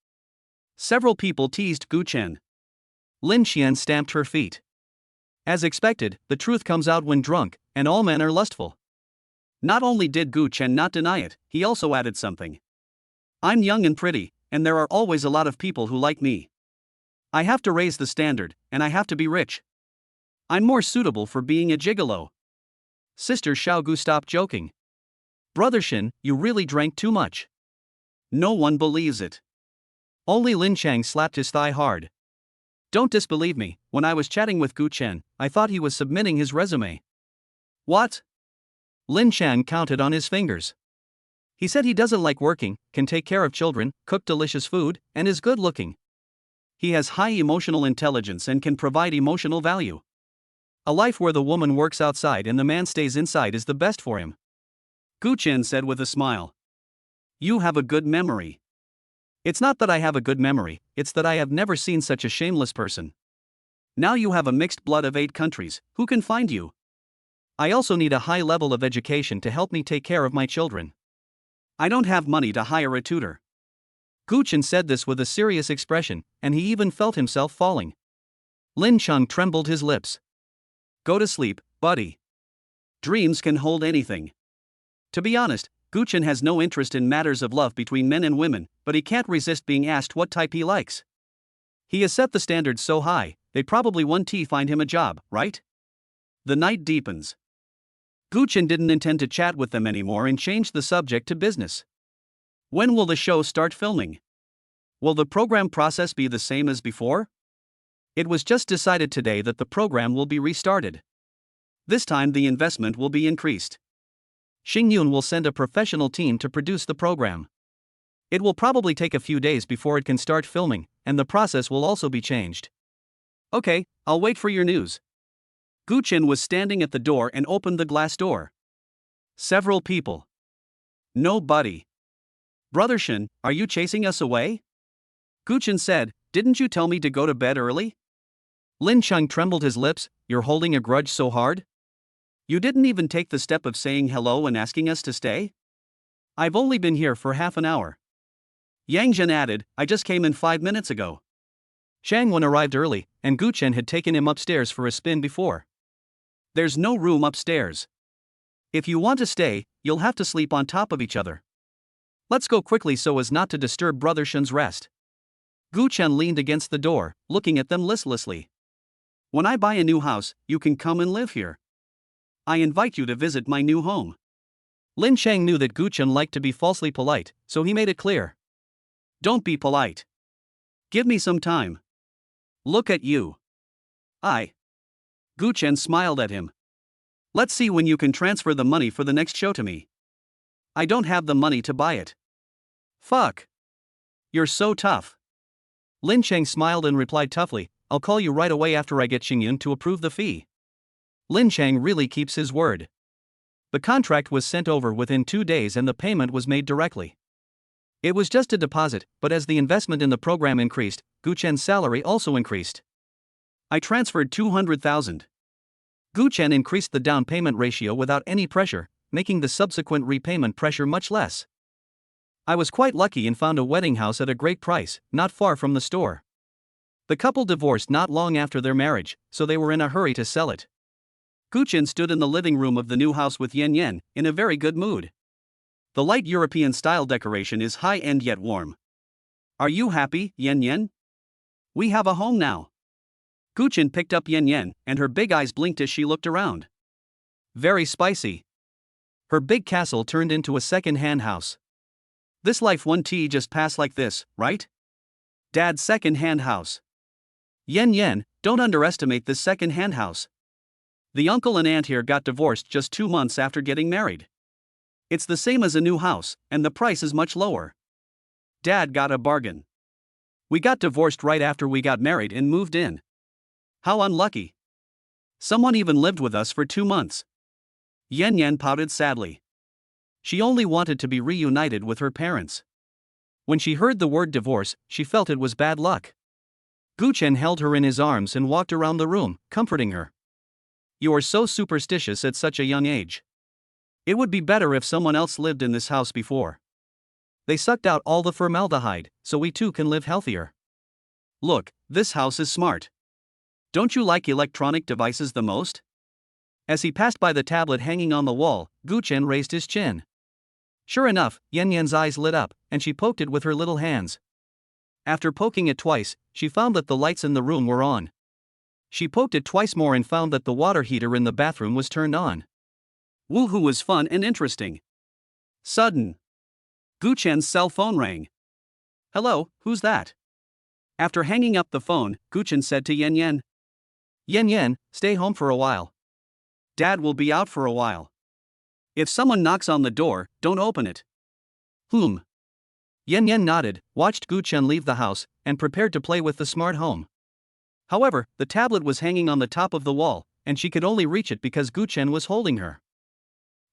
Speaker 1: Several people teased Gu Chen.
Speaker 2: Lin Xian stamped her feet. As expected, the truth comes out when drunk, and all men are lustful.
Speaker 1: Not only did Gu Chen not deny it, he also added something. I'm young and pretty, and there are always a lot of people who like me. I have to raise the standard, and I have to be rich. I'm more suitable for being a gigolo.
Speaker 2: Sister Xiaogu stopped joking. Brother Shen, you really drank too much.
Speaker 1: No one believes it.
Speaker 2: Only Lin Chang slapped his thigh hard.
Speaker 1: Don't disbelieve me, when I was chatting with Gu Chen, I thought he was submitting his resume.
Speaker 2: What? Lin Chang counted on his fingers. He said he doesn't like working, can take care of children, cook delicious food, and is good looking.
Speaker 1: He has high emotional intelligence and can provide emotional value.
Speaker 2: A life where the woman works outside and the man stays inside is the best for him.
Speaker 1: Gu Chen said with a smile. You have a good memory.
Speaker 2: It's not that I have a good memory, it's that I have never seen such a shameless person.
Speaker 1: Now you have a mixed blood of 8 countries, who can find you?
Speaker 2: I also need a high level of education to help me take care of my children.
Speaker 1: I don't have money to hire a tutor.
Speaker 2: Gu Chen said this with a serious expression, and he even felt himself falling. Lin Chang trembled his lips.
Speaker 1: Go to sleep, buddy. Dreams can hold anything. To be honest, Gu Chen has no interest in matters of love between men and women, but he can't resist being asked what type he likes. He has set the standards so high, they probably won't find him a job, right? The night deepens. Gu Chen didn't intend to chat with them anymore and changed the subject to business. When will the show start filming? Will the program process be the same as before? It was just decided today that the program will be restarted. This time the investment will be increased.
Speaker 2: Xing Yun will send a professional team to produce the program. It will probably take a few days before it can start filming, and the process will also be changed.
Speaker 1: Okay, I'll wait for your news. Gu Chen was standing at the door and opened the glass door. Several people. Nobody. Brother Shen, are you chasing us away? Gu Chen said, didn't you tell me to go to bed early?
Speaker 2: Lin Chang trembled his lips, you're holding a grudge so hard?
Speaker 1: You didn't even take the step of saying hello and asking us to stay? I've only been here for half an hour. Yang Zhen added, I just came in 5 minutes ago.
Speaker 2: Chang Wen arrived early, and Gu Chen had taken him upstairs for a spin before.
Speaker 1: There's no room upstairs. If you want to stay, you'll have to sleep on top of each other. Let's go quickly so as not to disturb Brother Shun's rest. Gu Chen leaned against the door, looking at them listlessly. When I buy a new house, you can come and live here. I invite you to visit my new home.
Speaker 2: Lin Chang knew that Gu Chen liked to be falsely polite, so he made it clear.
Speaker 1: Don't be polite. Give me some time. Look at you. Gu Chen smiled at him. Let's see when you can transfer the money for the next show to me. I don't have the money to buy it. Fuck. You're so tough.
Speaker 2: Lin Chang smiled and replied toughly, I'll call you right away after I get Xingyun to approve the fee. Lin Chang really keeps his word. The contract was sent over within 2 days and the payment was made directly. It was just a deposit, but as the investment in the program increased, Gu Chen's salary also increased.
Speaker 1: I transferred 200,000.
Speaker 2: Gu Chen increased the down payment ratio without any pressure, making the subsequent repayment pressure much less. I was quite lucky and found a wedding house at a great price, not far from the store. The couple divorced not long after their marriage, so they were in a hurry to sell it.
Speaker 1: Gu Chen stood in the living room of the new house with Yan Yan, in a very good mood. The light European-style decoration is high-end yet warm. Are you happy, Yan Yan? We have a home now. Gu Chen picked up Yan Yan, and her big eyes blinked as she looked around.
Speaker 2: Very spicy. Her big castle turned into a second-hand house.
Speaker 1: This life won't just pass like this, right? Dad's second-hand house.
Speaker 2: Yan Yan,
Speaker 1: don't underestimate this second-hand house. The uncle and aunt here got divorced just 2 months after getting married. It's the same as a new house, and the price is much lower. Dad got a bargain. We got divorced right after we got married and moved in. How unlucky. Someone even lived with us for 2 months. Yan Yan pouted sadly. She only wanted to be reunited with her parents.
Speaker 2: When she heard the word divorce, she felt it was bad luck. Gu Chen held her in his arms and walked around the room, comforting her.
Speaker 1: You are so superstitious at such a young age. It would be better if someone else lived in this house before.
Speaker 2: They sucked out all the formaldehyde, so we too can live healthier.
Speaker 1: Look, this house is smart. Don't you like electronic devices the most?
Speaker 2: As he passed by the tablet hanging on the wall, Gu Chen raised his chin. Sure enough, Yan Yan's eyes lit up, and she poked it with her little hands. After poking it twice, she found that the lights in the room were on. She poked it twice more and found that the water heater in the bathroom was turned on.
Speaker 1: Woohoo was fun and interesting. Sudden. Gu Chen's cell phone rang. Hello, who's that? After hanging up the phone, Gu Chen said to Yan Yan.
Speaker 2: Yan Yan, stay home for a while.
Speaker 1: Dad will be out for a while. If someone knocks on the door, don't open it.
Speaker 2: Yan Yan nodded, watched Gu Chen leave the house, and prepared to play with the smart home. However, the tablet was hanging on the top of the wall, and she could only reach it because Gu Chen was holding her.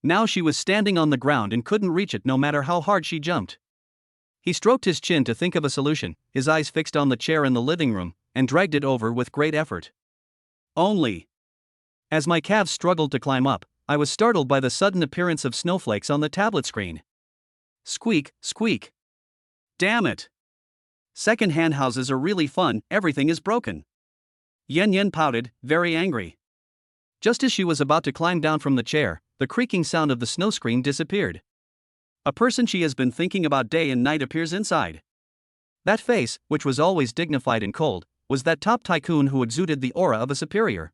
Speaker 2: Now she was standing on the ground and couldn't reach it no matter how hard she jumped. He stroked his chin to think of a solution, his eyes fixed on the chair in the living room, and dragged it over with great effort.
Speaker 1: Only.
Speaker 2: As my calves struggled to climb up, I was startled by the sudden appearance of snowflakes on the tablet screen.
Speaker 1: Squeak, squeak. Damn it. Second-hand houses are really fun, everything is broken. Yan Yan pouted, very angry.
Speaker 2: Just as she was about to climb down from the chair, the creaking sound of the snow screen disappeared.
Speaker 1: A person she has been thinking about day and night appears inside.
Speaker 2: That face, which was always dignified and cold, was that top tycoon who exuded the aura of a superior.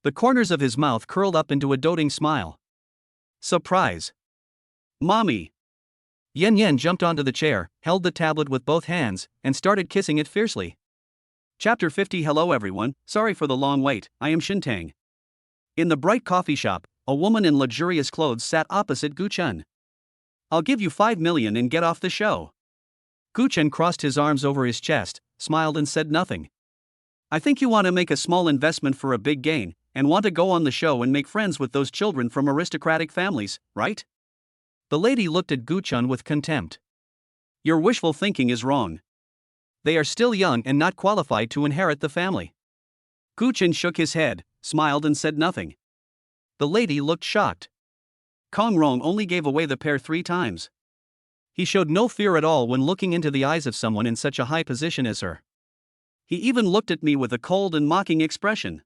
Speaker 2: The corners of his mouth curled up into a doting smile.
Speaker 1: Surprise. Mommy.
Speaker 2: Yan Yan jumped onto the chair, held the tablet with both hands, and started kissing it fiercely.
Speaker 1: Chapter 50. Hello everyone, sorry for the long wait, I am Shintang. In the bright coffee shop, a woman in luxurious clothes sat opposite Gu Chen. I'll give you 5 million and get off the show.
Speaker 2: Gu Chen crossed his arms over his chest, smiled and said nothing.
Speaker 1: I think you want to make a small investment for a big gain, and want to go on the show and make friends with those children from aristocratic families, right?
Speaker 2: The lady looked at Gu Chen with contempt.
Speaker 1: Your wishful thinking is wrong.
Speaker 2: They are still young and not qualified to inherit the family.
Speaker 1: Gu Chen shook his head, smiled and said nothing.
Speaker 2: The lady looked shocked.
Speaker 1: Kong Rong only gave away the pair 3 times.
Speaker 2: He showed no fear at all when looking into the eyes of someone in such a high position as her.
Speaker 1: He even looked at me with a cold and mocking expression.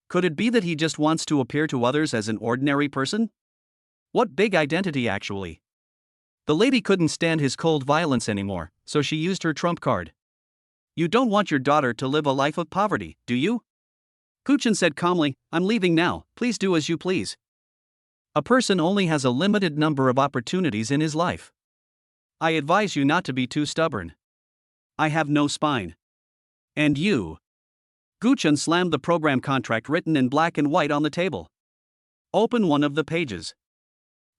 Speaker 1: Could it be that he just wants to appear to others as an ordinary person?
Speaker 2: What big identity actually. The lady couldn't stand his cold violence anymore, so she used her trump card.
Speaker 1: You don't want your daughter to live a life of poverty, do you? Guchen said calmly, I'm leaving now, please do as you please.
Speaker 2: A person only has a limited number of opportunities in his life.
Speaker 1: I advise you not to be too stubborn. I have no spine. And you? Guchen slammed the program contract written in black and white on the table. Open one of the pages.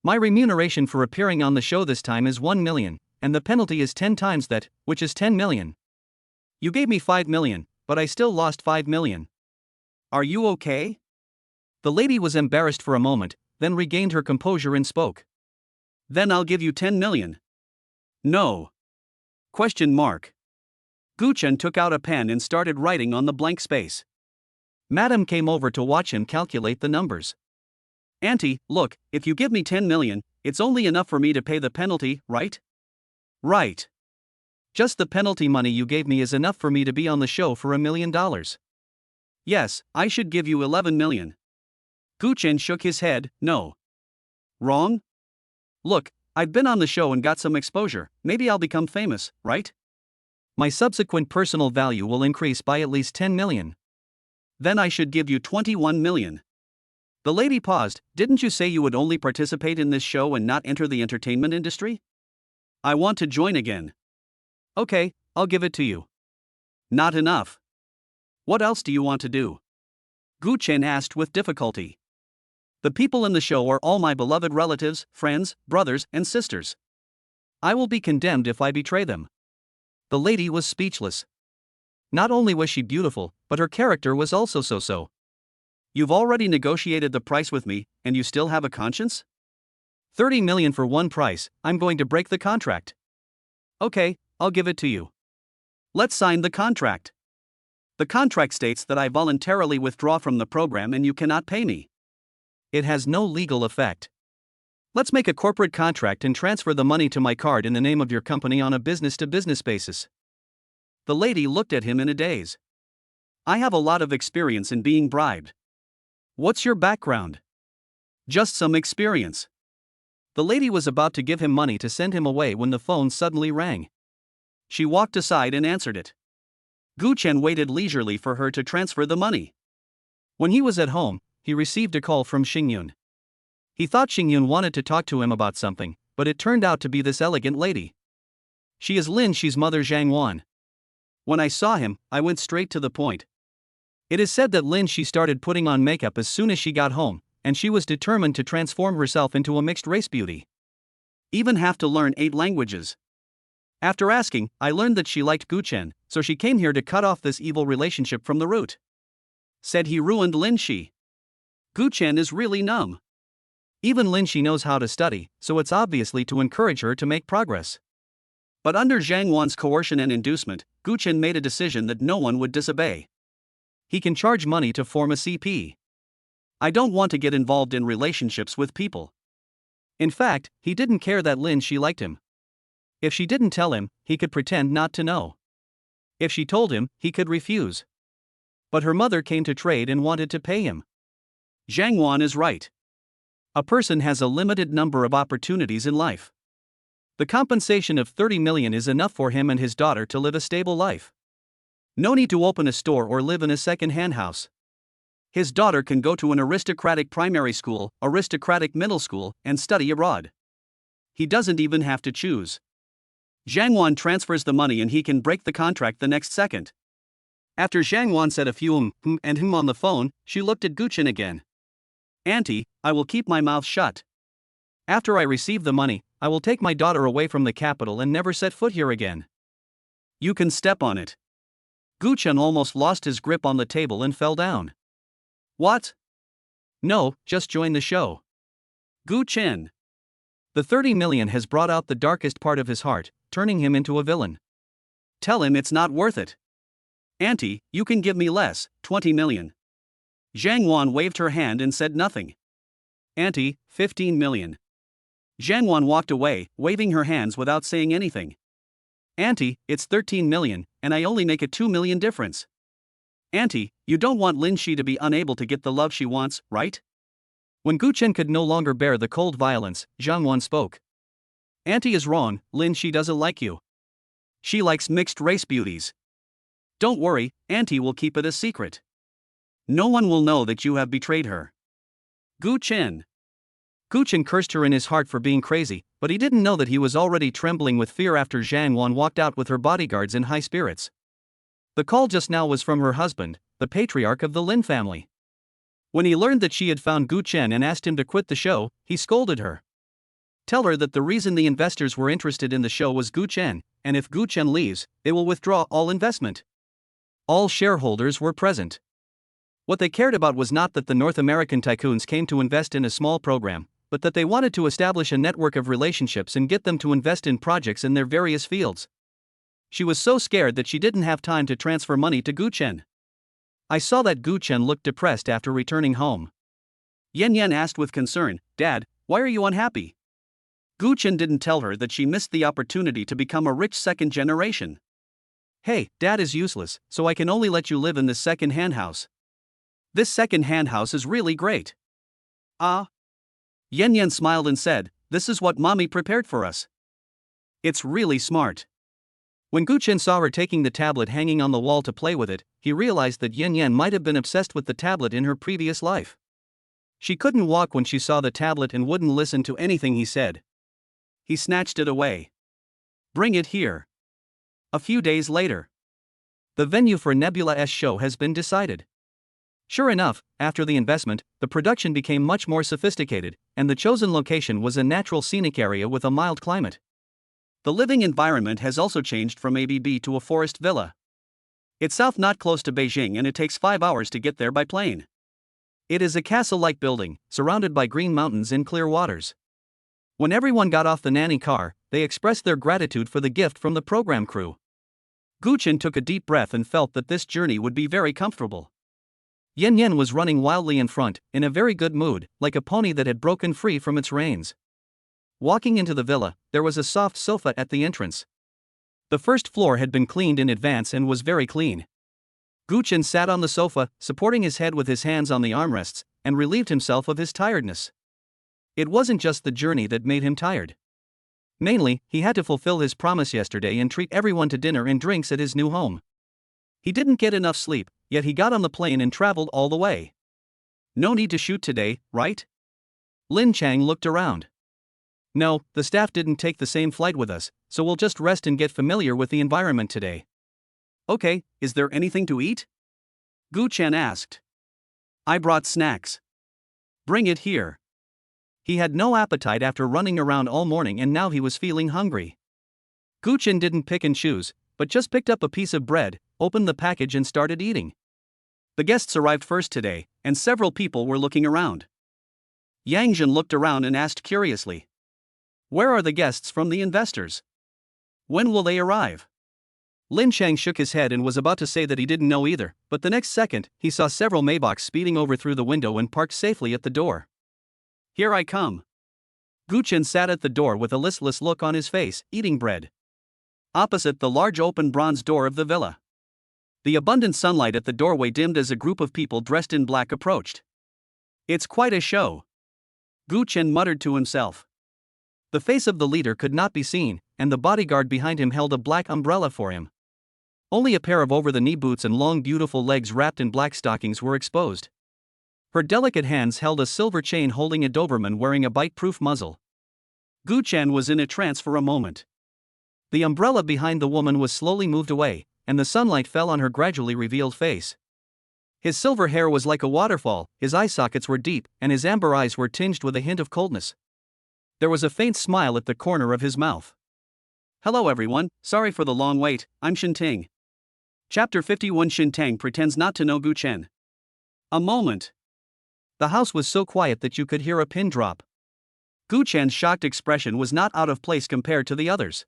Speaker 2: My remuneration for appearing on the show this time is 1 million, and the penalty is 10 times that, which is 10 million.
Speaker 1: You gave me 5 million, but I still lost 5 million. Are you okay?
Speaker 2: The lady was embarrassed for a moment, then regained her composure and spoke.
Speaker 1: Then I'll give you 10 million. No. Question mark. Guchen took out a pen and started writing on the blank space.
Speaker 2: Madam came over to watch him calculate the numbers.
Speaker 1: Auntie, look, if you give me 10 million, it's only enough for me to pay the penalty, right? Right.
Speaker 2: Just the penalty money you gave me is enough for me to be on the show for $1 million.
Speaker 1: Yes, I should give you 11 million. Guchen shook his head, no. Wrong? Look, I've been on the show and got some exposure, maybe I'll become famous, right?
Speaker 2: My subsequent personal value will increase by at least 10 million.
Speaker 1: Then I should give you 21 million. The lady paused. Didn't you say you would only participate in this show and not enter the entertainment industry? I want to join again.
Speaker 2: Okay, I'll give it to you.
Speaker 1: Not enough. What else do you want to do? Guchen asked with difficulty. The people in the show are all my beloved relatives, friends, brothers, and sisters. I will be condemned if I betray them.
Speaker 2: The lady was speechless. Not only was she beautiful, but her character was also so-so.
Speaker 1: You've already negotiated the price with me, and you still have a conscience?
Speaker 2: 30 million for one price, I'm going to break the contract.
Speaker 1: Okay, I'll give it to you. Let's sign the contract. The contract states that I voluntarily withdraw from the program and you cannot pay me.
Speaker 2: It has no legal effect.
Speaker 1: Let's make a corporate contract and transfer the money to my card in the name of your company on a business-to-business basis. The lady looked at him in a daze. I have a lot of experience in being bribed. What's your background? Just some experience. The lady was about to give him money to send him away when the phone suddenly rang. She walked aside and answered it. Guchen waited leisurely for her to transfer the money.
Speaker 2: When he was at home, he received a call from Xingyun. He thought Xingyun wanted to talk to him about something, but it turned out to be this elegant lady. She is Lin Shi's mother Zhang Wan.
Speaker 1: When I saw him, I went straight to the point.
Speaker 2: It is said that Lin Shi started putting on makeup as soon as she got home, and she was determined to transform herself into a mixed-race beauty.
Speaker 1: Even have to learn 8 languages. After asking, I learned that she liked Guchen, so she came here to cut off this evil relationship from the root. Said he ruined Lin Shi. Guchen is really numb.
Speaker 2: Even Lin Shi knows how to study, so it's obviously to encourage her to make progress.
Speaker 1: But under Zhang Wan's coercion and inducement, Guchen made a decision that no one would disobey.
Speaker 2: He can charge money to form a CP.
Speaker 1: I don't want to get involved in relationships with people.
Speaker 2: In fact, he didn't care that Lin Shi liked him. If she didn't tell him, he could pretend not to know. If she told him, he could refuse. But her mother came to trade and wanted to pay him.
Speaker 1: Zhang Wan is right.
Speaker 2: A person has a limited number of opportunities in life. The compensation of 30 million is enough for him and his daughter to live a stable life. No need to open a store or live in a second-hand house. His daughter can go to an aristocratic primary school, aristocratic middle school, and study abroad. He doesn't even have to choose. Zhang Wan transfers the money and he can break the contract the next second. After Zhang Wan said a few and on the phone, she looked at Guchen again. Auntie, I will keep my mouth shut. After I receive the money, I will take my daughter away from the capital and never set foot here again. You can step on it. Guchen almost lost his grip on the table and fell down. What? No, just join the show.
Speaker 1: Guchen.
Speaker 2: The 30 million has brought out the darkest part of his heart, turning him into a villain.
Speaker 1: Tell him it's not worth it. Auntie, you can give me less, 20 million. Zhang Wan waved her hand and said nothing. Auntie, 15 million. Zhang Wan walked away, waving her hands without saying anything. Auntie, it's 13 million, and I only make a 2 million difference. Auntie, you don't want Lin Shi to be unable to get the love she wants, right?
Speaker 2: When Gu Chen could no longer bear the cold violence, Zhang Wan spoke.
Speaker 1: Auntie is wrong, Lin. She doesn't like you. She likes mixed-race beauties. Don't worry, Auntie will keep it a secret. No one will know that you have betrayed her. Gu Chen.
Speaker 2: Gu Chen cursed her in his heart for being crazy, but he didn't know that he was already trembling with fear after Zhang Wan walked out with her bodyguards in high spirits. The call just now was from her husband, the patriarch of the Lin family. When he learned that she had found Gu Chen and asked him to quit the show, he scolded her. Tell her that the reason the investors were interested in the show was Gu Chen, and if Gu Chen leaves, they will withdraw all investment. All shareholders were present. What they cared about was not that the North American tycoons came to invest in a small program, but that they wanted to establish a network of relationships and get them to invest in projects in their various fields. She was so scared that she didn't have time to transfer money to Gu Chen. I saw that Gu Chen looked depressed after returning home.
Speaker 1: Yan Yan asked with concern, Dad, why are you unhappy? Gu Chen didn't tell her that she missed the opportunity to become a rich second generation.
Speaker 2: Hey, Dad is useless, so I can only let you live in this second-hand house.
Speaker 1: This second-hand house is really great. Ah. Yan Yan smiled and said, this is what Mommy prepared for us. It's really smart.
Speaker 2: When Gu Chen saw her taking the tablet hanging on the wall to play with it, he realized that Yan Yan might have been obsessed with the tablet in her previous life. She couldn't walk when she saw the tablet and wouldn't listen to anything he said.
Speaker 1: He snatched it away. Bring it here. A few days later.
Speaker 2: The venue for Nebula's show has been decided. Sure enough, after the investment, the production became much more sophisticated, and the chosen location was a natural scenic area with a mild climate.
Speaker 1: The living environment has also changed from ABB to a forest villa. It's south, not close to Beijing, and it takes 5 hours to get there by plane. It is a castle-like building, surrounded by green mountains and clear waters. When everyone got off the nanny car, they expressed their gratitude for the gift from the program crew. Gu Chen took a deep breath and felt that this journey would be very comfortable.
Speaker 2: Yan Yan was running wildly in front, in a very good mood, like a pony that had broken free from its reins. Walking into the villa, there was a soft sofa at the entrance. The first floor had been cleaned in advance and was very clean. Gu Chen sat on the sofa, supporting his head with his hands on the armrests, and relieved himself of his tiredness. It wasn't just the journey that made him tired. Mainly, he had to fulfill his promise yesterday and treat everyone to dinner and drinks at his new home. He didn't get enough sleep, yet he got on the plane and traveled all the way.
Speaker 1: No need to shoot today, right?
Speaker 2: Lin Chang looked around. No, the staff didn't take the same flight with us, so we'll just rest and get familiar with the environment today.
Speaker 1: Okay, is there anything to eat? Gu Chen asked. I brought snacks. Bring it here.
Speaker 2: He had no appetite after running around all morning and now he was feeling hungry. Gu Chen didn't pick and choose, but just picked up a piece of bread, opened the package and started eating.
Speaker 1: The guests arrived first today, and several people were looking around. Yang Zhen looked around and asked curiously. Where are the guests from the investors? When will they arrive?
Speaker 2: Lin Chang shook his head and was about to say that he didn't know either, but the next second, he saw several Maybachs speeding over through the window and parked safely at the door.
Speaker 1: Here I come.
Speaker 2: Gu Chen sat at the door with a listless look on his face, eating bread.
Speaker 1: Opposite the large open bronze door of the villa. The abundant sunlight at the doorway dimmed as a group of people dressed in black approached. It's quite a show. Gu Chen muttered to himself.
Speaker 2: The face of the leader could not be seen, and the bodyguard behind him held a black umbrella for him. Only a pair of over-the-knee boots and long beautiful legs wrapped in black stockings were exposed. Her delicate hands held a silver chain holding a Doberman wearing a bite-proof muzzle.
Speaker 1: Gu Chen was in a trance for a moment.
Speaker 2: The umbrella behind the woman was slowly moved away, and the sunlight fell on her gradually revealed face. His silver hair was like a waterfall, his eye sockets were deep, and his amber eyes were tinged with a hint of coldness. There was a faint smile at the corner of his mouth.
Speaker 1: Hello everyone, sorry for the long wait, I'm Shintang. Chapter 51. Shintang pretends not to know Gu Chen. A moment.
Speaker 2: The house was so quiet that you could hear a pin drop.
Speaker 1: Gu Chen's shocked expression was not out of place compared to the others.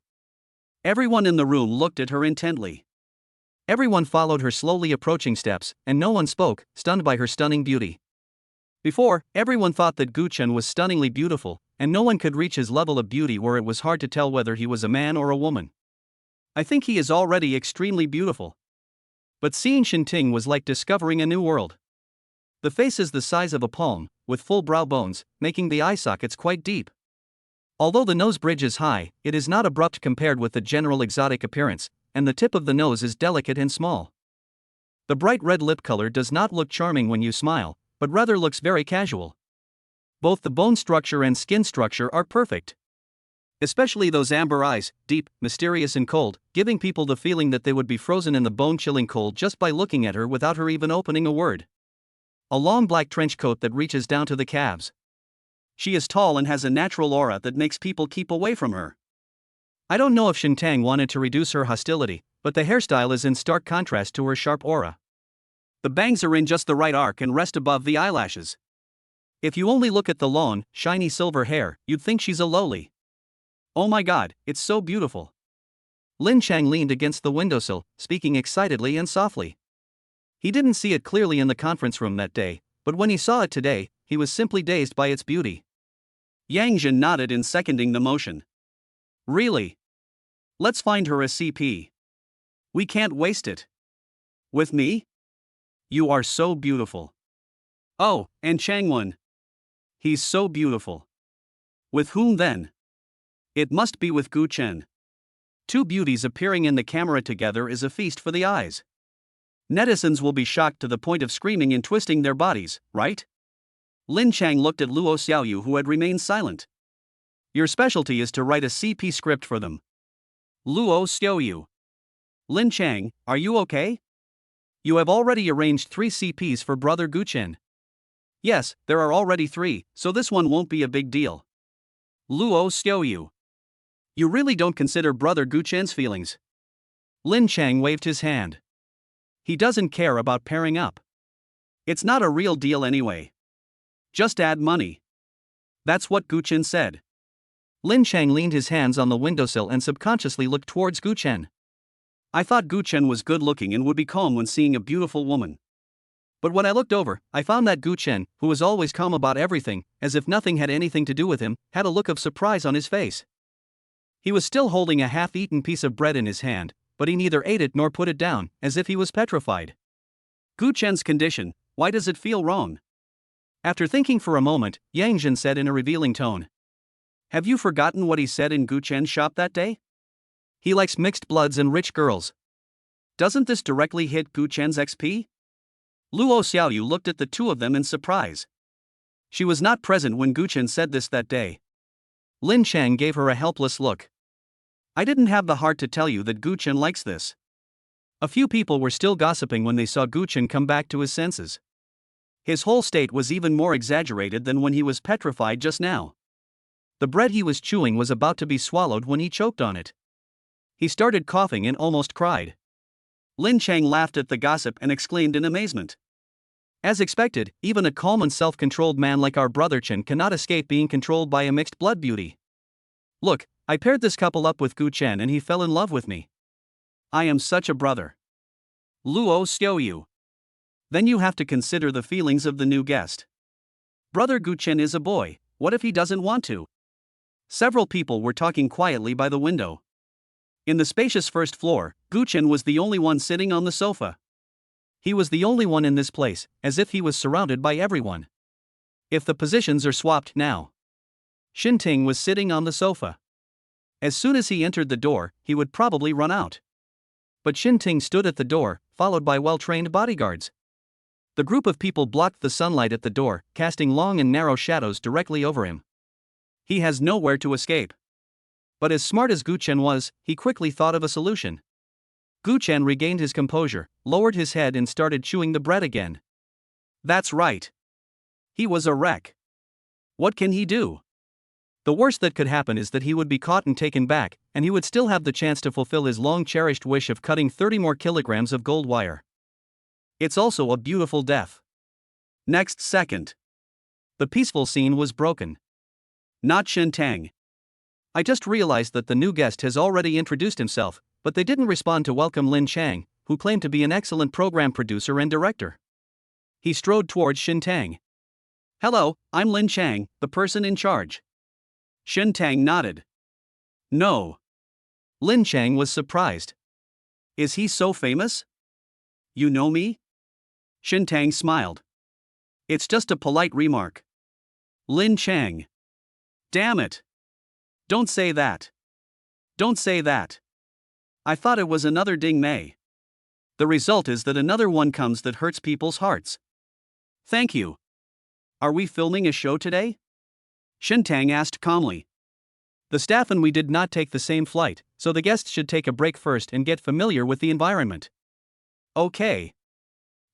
Speaker 1: Everyone in the room looked at her intently.
Speaker 2: Everyone followed her slowly approaching steps, and no one spoke, stunned by her stunning beauty. Before, everyone thought that Gu Chen was stunningly beautiful, and no one could reach his level of beauty where it was hard to tell whether he was a man or a woman.
Speaker 1: I think he is already extremely beautiful.
Speaker 2: But seeing Shintang was like discovering a new world. The face is the size of a palm, with full brow bones, making the eye sockets quite deep. Although the nose bridge is high, it is not abrupt compared with the general exotic appearance, and the tip of the nose is delicate and small. The bright red lip color does not look charming when you smile, but rather looks very casual. Both the bone structure and skin structure are perfect. Especially those amber eyes, deep, mysterious and cold, giving people the feeling that they would be frozen in the bone-chilling cold just by looking at her without her even opening a word. A long black trench coat that reaches down to the calves. She is tall and has a natural aura that makes people keep away from her. I don't know if Shintang wanted to reduce her hostility, but the hairstyle is in stark contrast to her sharp aura. The bangs are in just the right arc and rest above the eyelashes. If you only look at the long, shiny silver hair, you'd think she's a lowly. Oh my god, it's so beautiful. Lin Chang leaned against the windowsill, speaking excitedly and softly. He didn't see it clearly in the conference room that day, but when he saw it today, he was simply dazed by its beauty. Yang Jin nodded in seconding the motion. Really? Let's find her a CP. We can't waste it. With me? You are so beautiful. Oh, and Changwon. He's so beautiful. With whom then? It must be with Gu Chen. Two beauties appearing in the camera together is a feast for the eyes. Netizens will be shocked to the point of screaming and twisting their bodies, right? Lin Chang looked at Luo Xiaoyu, who had remained silent. Your specialty is to write a CP script for them. Luo Xiaoyu. Lin Chang, are you okay? You have already arranged 3 CPs for Brother Gu Chen. Yes, there are already 3, so this one won't be a big deal. Luo Xiaoyu. You really don't consider Brother Gu Chen's feelings. Lin Chang waved his hand. He doesn't care about pairing up. It's not a real deal anyway. Just add money. That's what Gu Chen said. Lin Chang leaned his hands on the windowsill and subconsciously looked towards Gu Chen. I thought Gu Chen was good looking and would be calm when seeing a beautiful woman. But when I looked over, I found that Gu Chen, who was always calm about everything, as if nothing had anything to do with him, had a look of surprise on his face. He was still holding a half-eaten piece of bread in his hand, but he neither ate it nor put it down, as if he was petrified. Gu Chen's condition, why does it feel wrong? After thinking for a moment, Yang Jin said in a revealing tone. Have you forgotten what he said in Gu Chen's shop that day? He likes mixed bloods and rich girls. Doesn't this directly hit Gu Chen's XP? Luo Xiaoyu looked at the two of them in surprise. She was not present when Gu Chen said this that day. Lin Chang gave her a helpless look. I didn't have the heart to tell you that Gu Chen likes this. A few people were still gossiping when they saw Gu Chen come back to his senses. His whole state was even more exaggerated than when he was petrified just now. The bread he was chewing was about to be swallowed when he choked on it. He started coughing and almost cried. Lin Chang laughed at the gossip and exclaimed in amazement. As expected, even a calm and self-controlled man like our brother Chen cannot escape being controlled by a mixed blood beauty. Look, I paired this couple up with Gu Chen and he fell in love with me. I am such a brother. Luo Xiaoyu. Then you have to consider the feelings of the new guest. Brother Gu Chen is a boy, what if he doesn't want to? Several people were talking quietly by the window. In the spacious first floor, Gu Chen was the only one sitting on the sofa. He was the only one in this place, as if he was surrounded by everyone. If the positions are swapped now. Xinting was sitting on the sofa. As soon as he entered the door, he would probably run out. But Xinting stood at the door, followed by well-trained bodyguards. The group of people blocked the sunlight at the door, casting long and narrow shadows directly over him. He has nowhere to escape. But as smart as Gu Chen was, he quickly thought of a solution. Gu Chen regained his composure, lowered his head and started chewing the bread again. That's right. He was a wreck. What can he do? The worst that could happen is that he would be caught and taken back, and he would still have the chance to fulfill his long-cherished wish of cutting 30 more kilograms of gold wire. It's also a beautiful death. Next second. The peaceful scene was broken. Not Shintang. I just realized that the new guest has already introduced himself, but they didn't respond to welcome Lin Chang, who claimed to be an excellent program producer and director. He strode towards Shintang. Hello, I'm Lin Chang, the person in charge. Shintang nodded. No. Lin Chang was surprised. Is he so famous? You know me? Shintang smiled. It's just a polite remark.
Speaker 1: Lin Chang. Damn it. Don't say that. Don't say that. I thought it was another Ding Mei. The result is that another one comes that hurts people's hearts. Thank you. Are we filming a show today? Shintang asked calmly.
Speaker 2: The staff and we did not take the same flight, so the guests should take a break first and get familiar with the environment.
Speaker 1: Okay.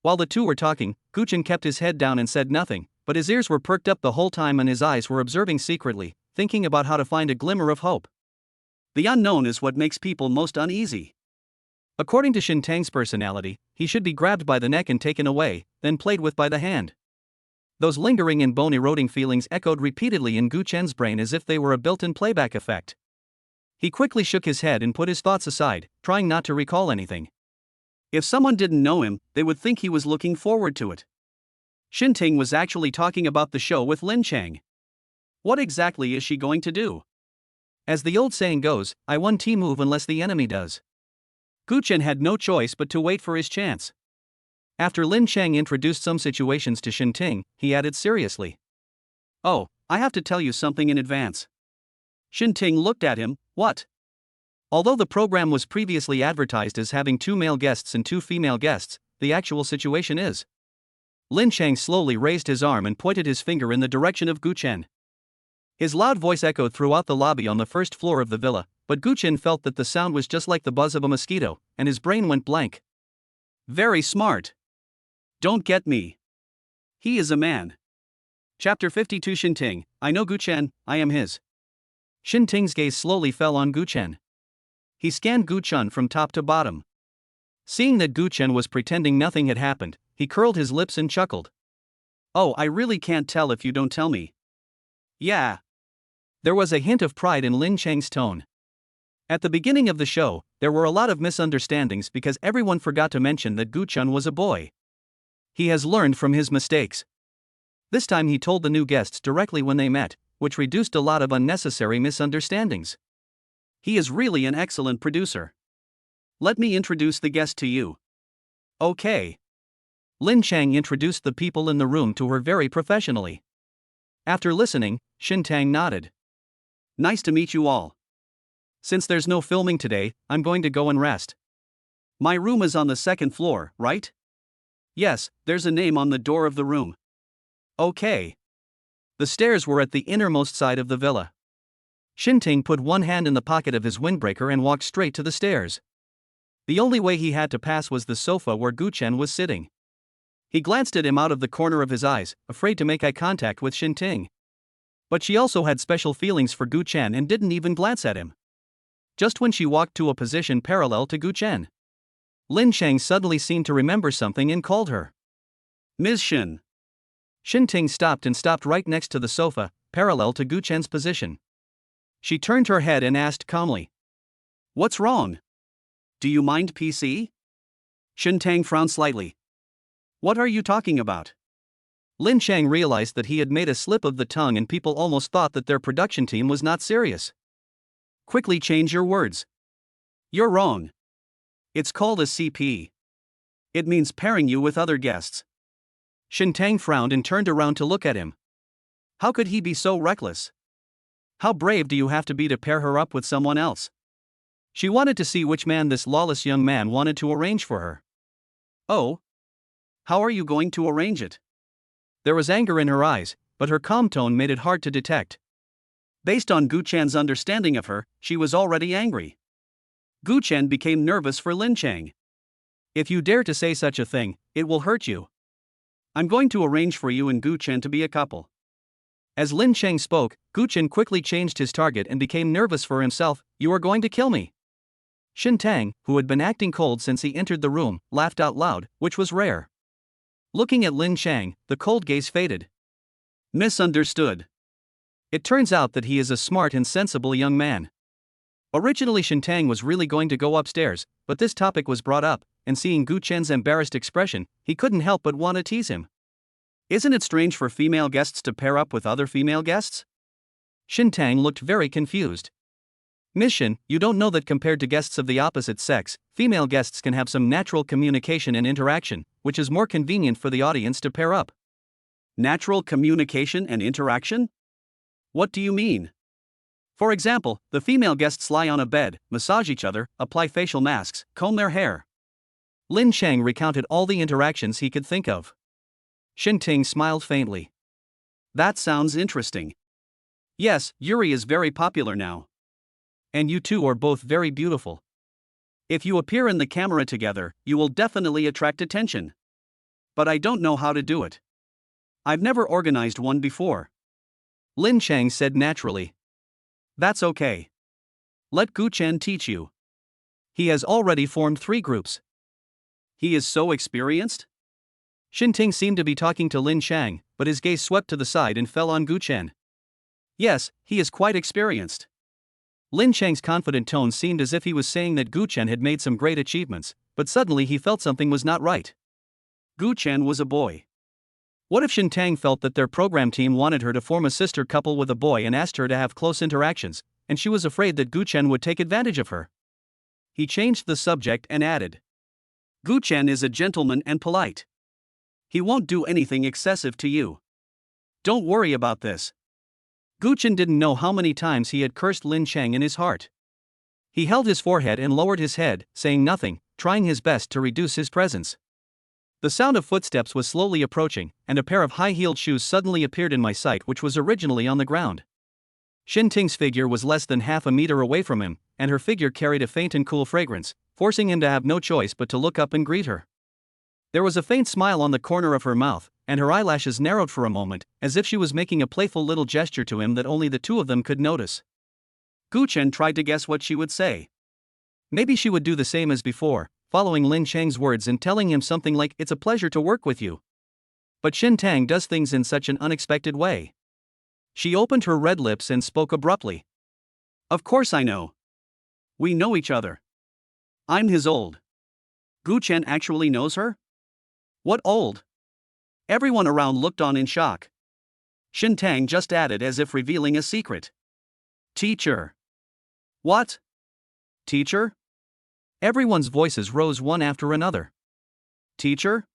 Speaker 2: While the two were talking, Guchen kept his head down and said nothing, but his ears were perked up the whole time and his eyes were observing secretly, thinking about how to find a glimmer of hope.
Speaker 1: The unknown is what makes people most uneasy.
Speaker 2: According to Shintang's personality, he should be grabbed by the neck and taken away, then played with by the hand. Those lingering and bone-eroding feelings echoed repeatedly in Guchen's brain as if they were a built-in playback effect. He quickly shook his head and put his thoughts aside, trying not to recall anything.
Speaker 1: If someone didn't know him, they would think he was looking forward to it. Shintang was actually talking about the show with Lin Chang. What exactly is she going to do?
Speaker 2: As the old saying goes, I one T move unless the enemy does.
Speaker 1: Guchen had no choice but to wait for his chance.
Speaker 2: After Lin Chang introduced some situations to Shintang, he added seriously.
Speaker 1: Oh, I have to tell you something in advance. Shintang looked at him. What?
Speaker 2: Although the program was previously advertised as having 2 male guests and 2 female guests, the actual situation is. Lin Chang slowly raised his arm and pointed his finger in the direction of Guchen. His loud voice echoed throughout the lobby on the first floor of the villa, but Guchen felt that the sound was just like the buzz of a mosquito, and his brain went blank.
Speaker 1: Very smart. Don't get me. He is a man. Chapter 52 Shintang, I know Guchen, I am his.
Speaker 2: Shintang's gaze slowly fell on Guchen. He scanned Guchen from top to bottom. Seeing that Guchen was pretending nothing had happened, he curled his lips and chuckled.
Speaker 1: Oh, I really can't tell if you don't tell me. Yeah.
Speaker 2: There was a hint of pride in Lin Chang's tone. At the beginning of the show, there were a lot of misunderstandings because everyone forgot to mention that Guchen was a boy. He has learned from his mistakes. This time he told the new guests directly when they met, which reduced a lot of unnecessary misunderstandings.
Speaker 1: He is really an excellent producer. Let me introduce the guest to you. Okay.
Speaker 2: Lin Chang introduced the people in the room to her very professionally. After listening, Shintang nodded.
Speaker 1: Nice to meet you all.
Speaker 2: Since there's no filming today, I'm going to go and rest.
Speaker 1: My room is on the 2nd floor, right? Yes, there's a name on the door of the room. Okay.
Speaker 2: The stairs were at the innermost side of the villa. Shintang put one hand in the pocket of his windbreaker and walked straight to the stairs. The only way he had to pass was the sofa where Guchen was sitting. He glanced at him out of the corner of his eyes, afraid to make eye contact with Shintang. But she also had special feelings for Guchen and didn't even glance at him. Just when she walked to a position parallel to Guchen, Lin Chang suddenly seemed to remember something and called her.
Speaker 1: Ms. Shin.
Speaker 2: Shintang stopped right next to the sofa, parallel to Guchen's position. She turned her head and asked calmly.
Speaker 1: What's wrong? Do you mind PC? Shintang frowned slightly. What are you talking about?
Speaker 2: Lin Chang realized that he had made a slip of the tongue and people almost thought that their production team was not serious.
Speaker 1: Quickly change your words. You're wrong. It's called a CP. It means pairing you with other guests.
Speaker 2: Shintang frowned and turned around to look at him.
Speaker 1: How could he be so reckless? How brave do you have to be to pair her up with someone else?
Speaker 2: She wanted to see which man this lawless young man wanted to arrange for her.
Speaker 1: Oh? How are you going to arrange it?
Speaker 2: There was anger in her eyes, but her calm tone made it hard to detect.
Speaker 1: Based on Guchen's understanding of her, she was already angry. Guchen became nervous for Lin Chang.
Speaker 2: If you dare to say such a thing, it will hurt you.
Speaker 1: I'm going to arrange for you and Guchen to be a couple.
Speaker 2: As Lin Chang spoke, Guchen quickly changed his target and became nervous for himself. You are going to kill me. Shintang, who had been acting cold since he entered the room, laughed out loud, which was rare. Looking at Lin Chang, the cold gaze faded.
Speaker 1: Misunderstood.
Speaker 2: It turns out that he is a smart and sensible young man. Originally Shintang was really going to go upstairs, but this topic was brought up, and seeing Guchen's embarrassed expression, he couldn't help but want to tease him.
Speaker 1: Isn't it strange for female guests to pair up with other female guests?
Speaker 2: Shintang looked very confused. Ms. Shin, you don't know that compared to guests of the opposite sex, female guests can have some natural communication and interaction, which is more convenient for the audience to pair up.
Speaker 1: Natural communication and interaction? What do you mean? For example, the female guests lie on a bed, massage each other, apply facial masks, comb their hair.
Speaker 2: Lin Chang recounted all the interactions he could think of.
Speaker 1: Xinting smiled faintly. That sounds interesting. Yes, Yuri is very popular now.
Speaker 2: And you two are both very beautiful.
Speaker 1: If you appear in the camera together, you will definitely attract attention. But I don't know how to do it. I've never organized one before.
Speaker 2: Lin Chang said naturally.
Speaker 1: That's okay. Let Gu Chen teach you.
Speaker 2: He has already formed 3 groups.
Speaker 1: He is so experienced?
Speaker 2: Xinting seemed to be talking to Lin Chang, but his gaze swept to the side and fell on Gu Chen.
Speaker 1: Yes, he is quite experienced.
Speaker 2: Lin Chang's confident tone seemed as if he was saying that Gu Chen had made some great achievements, but suddenly he felt something was not right.
Speaker 1: Gu Chen was a boy.
Speaker 2: What if Xintang felt that their program team wanted her to form a sister couple with a boy and asked her to have close interactions, and she was afraid that Gu Chen would take advantage of her?
Speaker 1: He changed the subject and added, Gu Chen is a gentleman and polite. He won't do anything excessive to you. Don't worry about this.
Speaker 2: Gu Chen didn't know how many times he had cursed Lin Chang in his heart. He held his forehead and lowered his head, saying nothing, trying his best to reduce his presence. The sound of footsteps was slowly approaching, and a pair of high-heeled shoes suddenly appeared in my sight, which was originally on the ground. Xinting's figure was less than half a meter away from him, and her figure carried a faint and cool fragrance, forcing him to have no choice but to look up and greet her. There was a faint smile on the corner of her mouth, and her eyelashes narrowed for a moment, as if she was making a playful little gesture to him that only the two of them could notice.
Speaker 1: Gu Chen tried to guess what she would say.
Speaker 2: Maybe she would do the same as before, following Lin Chang's words and telling him something like, "It's a pleasure to work with you." But Xintang does things in such an unexpected way. She opened her red lips and spoke abruptly.
Speaker 1: Of course I know. We know each other. I'm his old. Gu Chen actually knows her? What old? Everyone around looked on in shock. Xintang just added as if revealing a secret. Teacher. What? Teacher?
Speaker 2: Everyone's voices rose one after another.
Speaker 1: Teacher?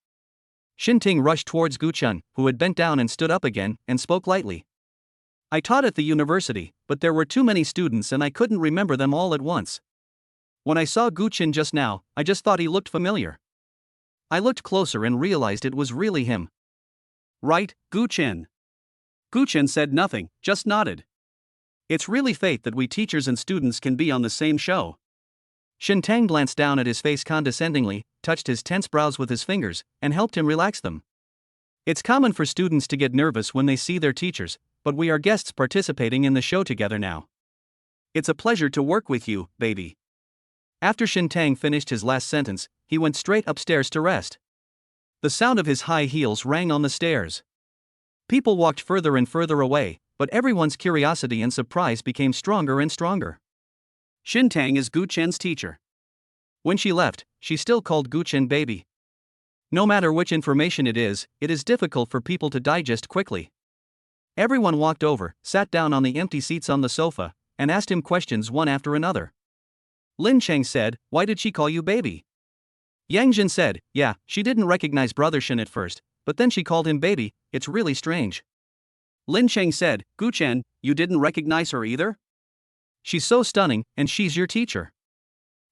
Speaker 2: Xinting rushed towards Gu Chen, who had bent down and stood up again, and spoke lightly. I taught at the university, but there were too many students and I couldn't remember them all at once. When I saw Gu Chen just now, I just thought he looked familiar. I looked closer and realized it was really him.
Speaker 1: Right, Gu Chen. Gu Chen said nothing, just nodded. It's really fate that we teachers and students can be on the same show.
Speaker 2: Xintang glanced down at his face condescendingly, touched his tense brows with his fingers, and helped him relax them. It's common for students to get nervous when they see their teachers, but we are guests participating in the show together now.
Speaker 1: It's a pleasure to work with you, baby.
Speaker 2: After Xintang finished his last sentence, he went straight upstairs to rest. The sound of his high heels rang on the stairs. People walked further and further away, but everyone's curiosity and surprise became stronger and stronger.
Speaker 1: Xintang is Gu Chen's teacher.
Speaker 2: When she left, she still called Gu Chen baby. No matter which information it is difficult for people to digest quickly. Everyone walked over, sat down on the empty seats on the sofa, and asked him questions one after another. Lin Chang said, "Why did she call you baby?" Yang Jin said, "Yeah, she didn't recognize Brother Shen at first, but then she called him baby, it's really strange."
Speaker 1: Lin Chang said, "Gu Chen, you didn't recognize her either?
Speaker 2: She's so stunning, and she's your teacher.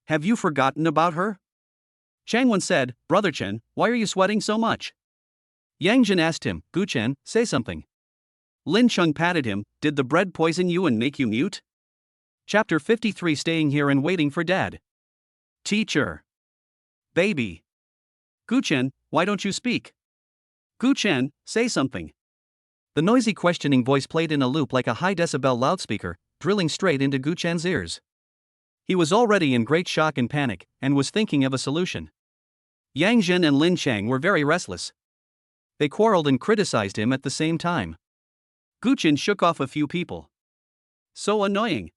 Speaker 1: Have you forgotten about her?" Changwen said, "Brother Chen, why are you sweating so much?"
Speaker 2: Yang Jin asked him, "Gu Chen, say something."
Speaker 1: Lin Chung patted him, "Did the bread poison you and make you mute?"
Speaker 2: Chapter 53, Staying Here and Waiting for Dad.
Speaker 1: Teacher. Baby. Gu Chen, why don't you speak? Gu Chen, say something.
Speaker 2: The noisy questioning voice played in a loop like a high-decibel loudspeaker, drilling straight into Gu Chen's ears. He was already in great shock and panic, and was thinking of a solution. Yang Jin and Lin Chang were very restless. They quarreled and criticized him at the same time.
Speaker 1: Gu Chen shook off a few people. So annoying.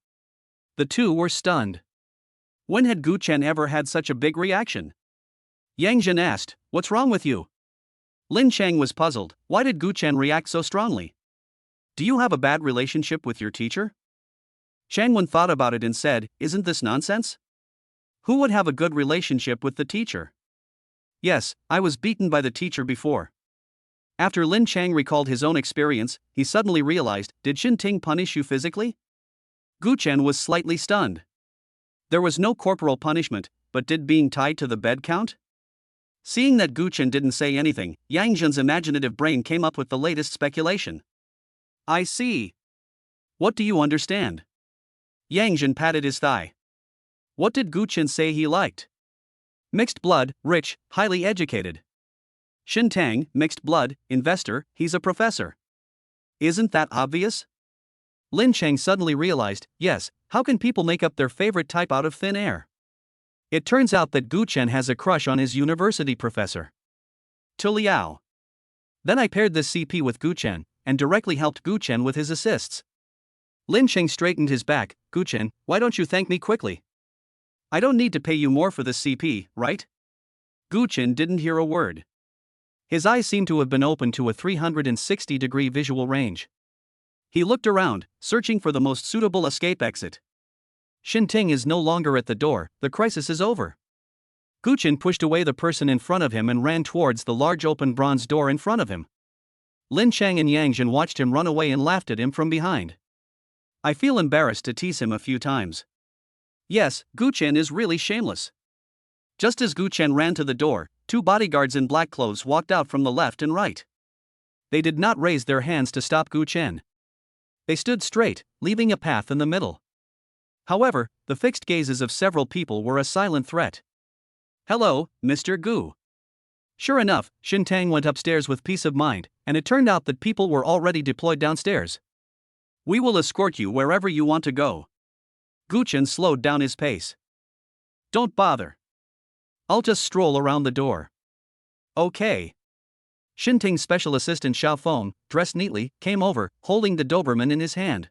Speaker 2: The two were stunned.
Speaker 1: When had Gu Chen ever had such a big reaction? Yang Jin asked, "What's wrong with you?" Lin Chang was puzzled. Why did Gu Chen react so strongly? Do you have a bad relationship with your teacher? Changwen thought about it and said, "Isn't this nonsense? Who would have a good relationship with the teacher?" "Yes, I was beaten by the teacher before." After Lin Chang recalled his own experience, he suddenly realized, did Shin Ting punish you physically? Gu Chen was slightly stunned. There was no corporal punishment, but did being tied to the bed count? Seeing that Gu Chen didn't say anything, Yang Zhen's imaginative brain came up with the latest speculation. I see. What do you understand? Yang Zhen patted his thigh. What did Gu Chen say he liked? Mixed blood, rich, highly educated. Shin Tang, mixed blood, investor, he's a professor. Isn't that obvious? Lin Chang suddenly realized, yes, how can people make up their favorite type out of thin air? It turns out that Gu Chen has a crush on his university professor. Tu Liao. Then I paired this CP with Gu Chen, and directly helped Gu Chen with his assists. Lin Chang straightened his back. Gu Chen, why don't you thank me quickly? I don't need to pay you more for this CP, right? Gu Chen didn't hear a word. His eyes seemed to have been open to a 360-degree visual range. He looked around, searching for the most suitable escape exit. Shin Ting is no longer at the door, the crisis is over. Gu Chen pushed away the person in front of him and ran towards the large open bronze door in front of him. Lin Chang and Yang Zhen watched him run away and laughed at him from behind. I feel embarrassed to tease him a few times. Yes, Gu Chen is really shameless. Just as Gu Chen ran to the door, two bodyguards in black clothes walked out from the left and right. They did not raise their hands to stop Gu Chen. They stood straight, leaving a path in the middle. However, the fixed gazes of several people were a silent threat. Hello, Mr. Gu. Sure enough, Shin Tang went upstairs with peace of mind, and it turned out that people were already deployed downstairs. We will escort you wherever you want to go. Gu Chen slowed down his pace. Don't bother. I'll just stroll around the door. Okay. Shin Ting's special assistant Xiao Feng, dressed neatly, came over, holding the Doberman in his hand.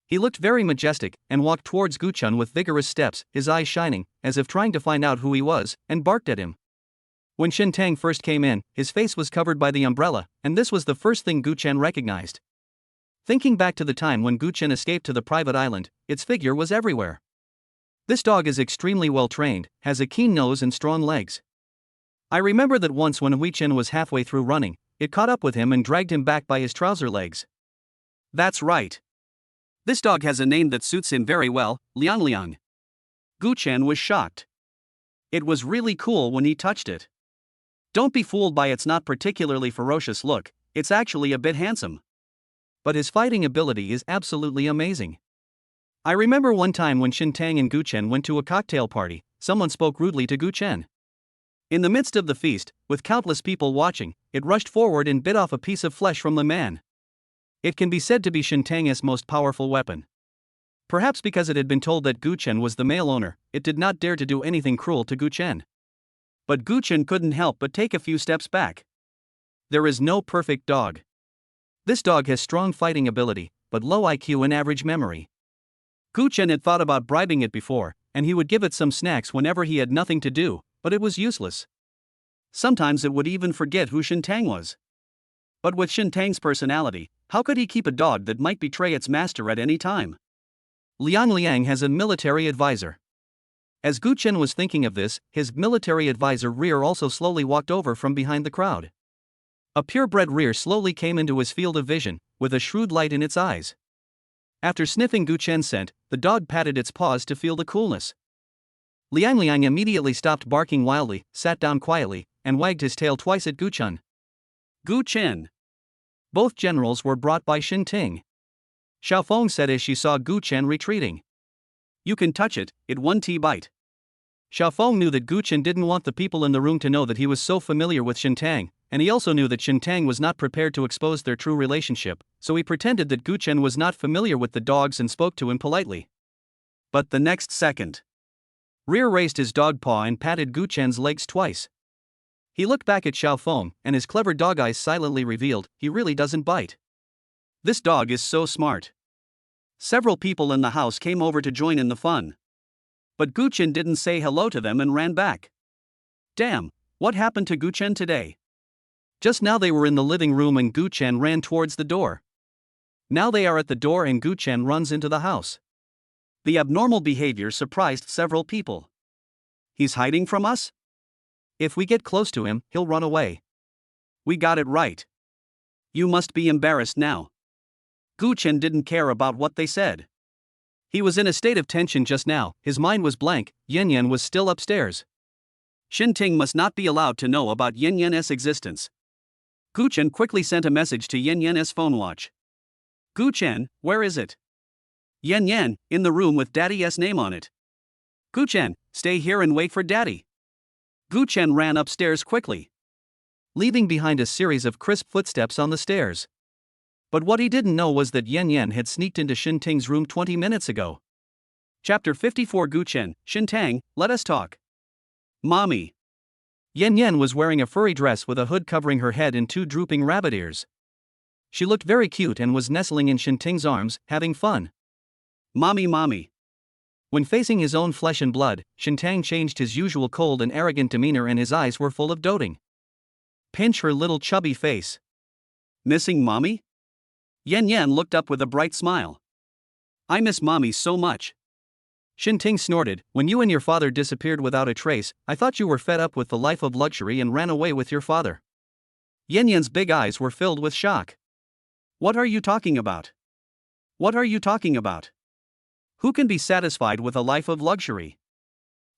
Speaker 1: He looked very majestic, and walked towards Gu Chen with vigorous steps, his eyes shining, as if trying to find out who he was, and barked at him. When Shin Tang first came in, his face was covered by the umbrella, and this was the first thing Gu Chen recognized. Thinking back to the time when Gu Chen escaped to the private island, its figure was everywhere. This dog is extremely well trained, has a keen nose and strong legs. I remember that once when Hui Chen was halfway through running, it caught up with him and dragged him back by his trouser legs. That's right. This dog has a name that suits him very well, Liang Liang. Gu Chen was shocked. It was really cool when he touched it. Don't be fooled by its not particularly ferocious look, it's actually a bit handsome. But his fighting ability is absolutely amazing. I remember one time when Shin Tang and Gu Chen went to a cocktail party, someone spoke rudely to Gu Chen. In the midst of the feast, with countless people watching, it rushed forward and bit off a piece of flesh from the man. It can be said to be Shin Tang's most powerful weapon. Perhaps because it had been told that Gu Chen was the male owner, it did not dare to do anything cruel to Gu Chen. But Gu Chen couldn't help but take a few steps back. There is no perfect dog. This dog has strong fighting ability, but low IQ and average memory. Gu Chen had thought about bribing it before, and he would give it some snacks whenever he had nothing to do, but it was useless. Sometimes it would even forget who Shin Tang was. But with Shin Tang's personality, how could he keep a dog that might betray its master at any time? Liang Liang has a military advisor. As Gu Chen was thinking of this, his military advisor Rear also slowly walked over from behind the crowd. A purebred Rear slowly came into his field of vision, with a shrewd light in its eyes. After sniffing Gu Chen's scent, the dog patted its paws to feel the coolness. Liang Liang immediately stopped barking wildly, sat down quietly, and wagged his tail twice at Gu Chen. Gu Chen. Both generals were brought by Shin Ting. Xiao Feng said as she saw Gu Chen retreating. You can touch it, it 1T bite. Xiao Feng knew that Gu Chen didn't want the people in the room to know that he was so familiar with Shin Tang, and he also knew that Shin Tang was not prepared to expose their true relationship, so he pretended that Gu Chen was not familiar with the dogs and spoke to him politely. But the next second, Rear raised his dog paw and patted Gu Chen's legs twice. He looked back at Xiao Feng, and his clever dog eyes silently revealed, he really doesn't bite. This dog is so smart. Several people in the house came over to join in the fun. But Gu Chen didn't say hello to them and ran back. Damn, what happened to Gu Chen today? Just now they were in the living room and Gu Chen ran towards the door. Now they are at the door and Gu Chen runs into the house. The abnormal behavior surprised several people. He's hiding from us? If we get close to him, he'll run away. We got it right. You must be embarrassed now. Gu Chen didn't care about what they said.
Speaker 2: He was in a state of tension just now, his mind was blank. Yan Yan was still upstairs.
Speaker 1: Xinting must not be allowed to know about Yan Yan's existence. Gu Chen quickly sent a message to Yan Yan's phone watch. Gu Chen, where is it? Yan Yan, in the room with Daddy's name on it. Gu Chen, stay here and wait for Daddy. Gu Chen ran upstairs quickly,
Speaker 2: leaving behind a series of crisp footsteps on the stairs. But what he didn't know was that Yan Yan had sneaked into Xinting's room 20 minutes ago.
Speaker 1: Chapter 54 Gu Chen, Xintang, let us talk. Mommy.
Speaker 2: Yan Yan was wearing a furry dress with a hood covering her head and 2 drooping rabbit ears. She looked very cute and was nestling in Xinting's arms, having fun.
Speaker 1: Mommy, mommy.
Speaker 2: When facing his own flesh and blood, Xintang changed his usual cold and arrogant demeanor and his eyes were full of doting. Pinch her little chubby face.
Speaker 1: Missing mommy? Yan Yan looked up with a bright smile. I miss mommy so much.
Speaker 2: Xinting snorted, when you and your father disappeared without a trace, I thought you were fed up with the life of luxury and ran away with your father.
Speaker 1: Yan Yan's big eyes were filled with shock. What are you talking about? What are you talking about? Who can be satisfied with a life of luxury?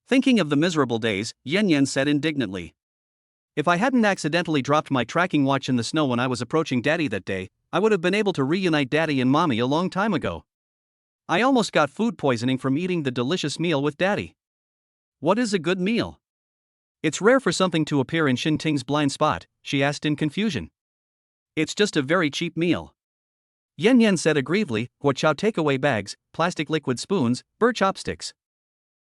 Speaker 1: Thinking of the miserable days, Yan Yan said indignantly.
Speaker 2: If I hadn't accidentally dropped my tracking watch in the snow when I was approaching Daddy that day, I would have been able to reunite Daddy and Mommy a long time ago. I almost got food poisoning from eating the delicious meal with Daddy.
Speaker 1: What is a good meal?
Speaker 2: It's rare for something to appear in Xinting's blind spot, she asked in confusion.
Speaker 1: It's just a very cheap meal.
Speaker 2: Yan Yan said aggrievedly, Guachao takeaway bags, plastic liquid spoons, bird chopsticks.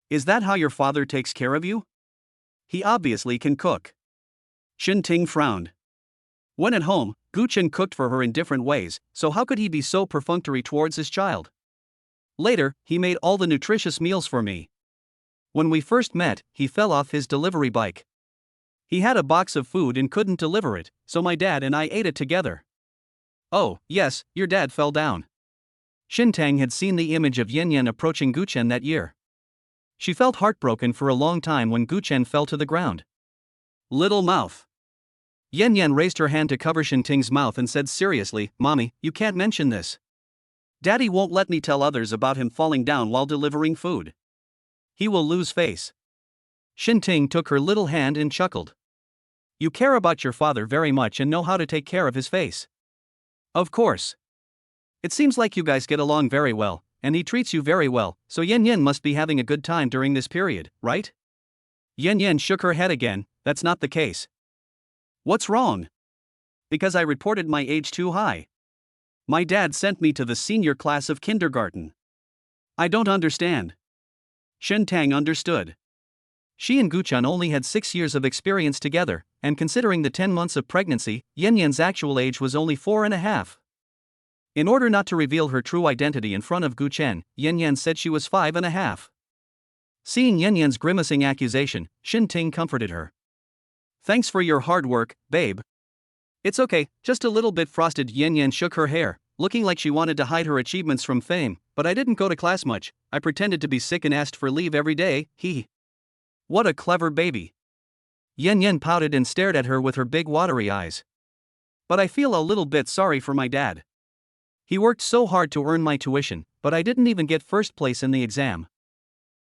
Speaker 1: Is that how your father takes care of you? He obviously can cook. Xinting frowned. When at home, Gu Chen cooked for her in different ways, so how could he be so perfunctory towards his child?
Speaker 2: Later, he made all the nutritious meals for me. When we first met, he fell off his delivery bike. He had a box of food and couldn't deliver it, so my dad and I ate it together.
Speaker 1: Oh, yes, your dad fell down.
Speaker 2: Xintang had seen the image of Yan Yan approaching Gu Chen that year. She felt heartbroken for a long time when Gu Chen fell to the ground.
Speaker 1: Little mouth.
Speaker 2: Yan Yan raised her hand to cover Xinting's mouth and said seriously, Mommy, you can't mention this.
Speaker 1: Daddy won't let me tell others about him falling down while delivering food. He will lose face.
Speaker 2: Xinting took her little hand and chuckled. You care about your father very much and know how to take care of his face.
Speaker 1: Of course.
Speaker 2: It seems like you guys get along very well, and he treats you very well, so Yan Yan must be having a good time during this period, right?
Speaker 1: Yan Yan shook her head again, that's not the case. What's wrong? Because I reported my age too high. My dad sent me to the senior class of kindergarten. I don't understand. Xintang understood.
Speaker 2: She and Gu Chen only had 6 years of experience together, and considering the 10 months of pregnancy, Yan Yan's actual age was only 4.5. In order not to reveal her true identity in front of Gu Chen, Yan Yan said she was 5.5. Seeing Yan Yan's grimacing accusation, Xinting comforted her.
Speaker 1: Thanks for your hard work, babe.
Speaker 2: It's okay, just a little bit frosted. Yan Yan shook her hair, looking like she wanted to hide her achievements from fame, but I didn't go to class much, I pretended to be sick and asked for leave every day,
Speaker 1: What a clever baby.
Speaker 2: Yan Yan pouted and stared at her with her big watery eyes.
Speaker 1: But I feel a little bit sorry for my dad.
Speaker 2: He worked so hard to earn my tuition, but I didn't even get first place in the exam.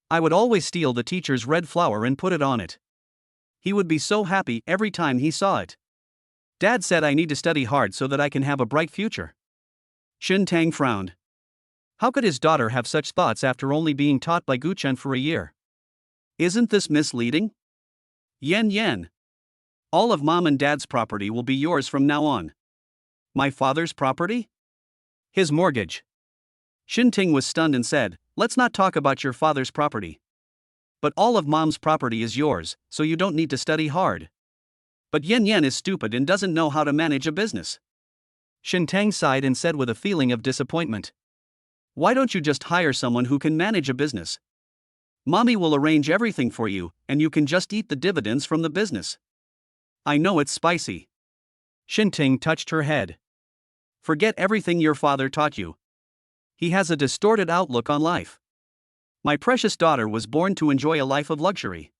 Speaker 2: I would always steal the teacher's red flower and put it on it.
Speaker 1: He would be so happy every time he saw it. Dad said I need to study hard so that I can have a bright future. Xintang frowned.
Speaker 2: How could his daughter have such thoughts after only being taught by Gu Chen for a year?
Speaker 1: Isn't this misleading? Yan Yan. All of Mom and Dad's property will be yours from now on. My father's property?
Speaker 2: His mortgage.
Speaker 1: Xinting was stunned and said, let's not talk about your father's property. But all of Mom's property is yours, so you don't need to study hard. But Yan Yan is stupid and doesn't know how to manage a business.
Speaker 2: Xintang sighed and said with a feeling of disappointment.
Speaker 1: Why don't you just hire someone who can manage a business? Mommy will arrange everything for you, and you can just eat the dividends from the business. I know it's spicy.
Speaker 2: Xinting touched her head.
Speaker 1: Forget everything your father taught you. He has a distorted outlook on life. My precious daughter was born to enjoy a life of luxury.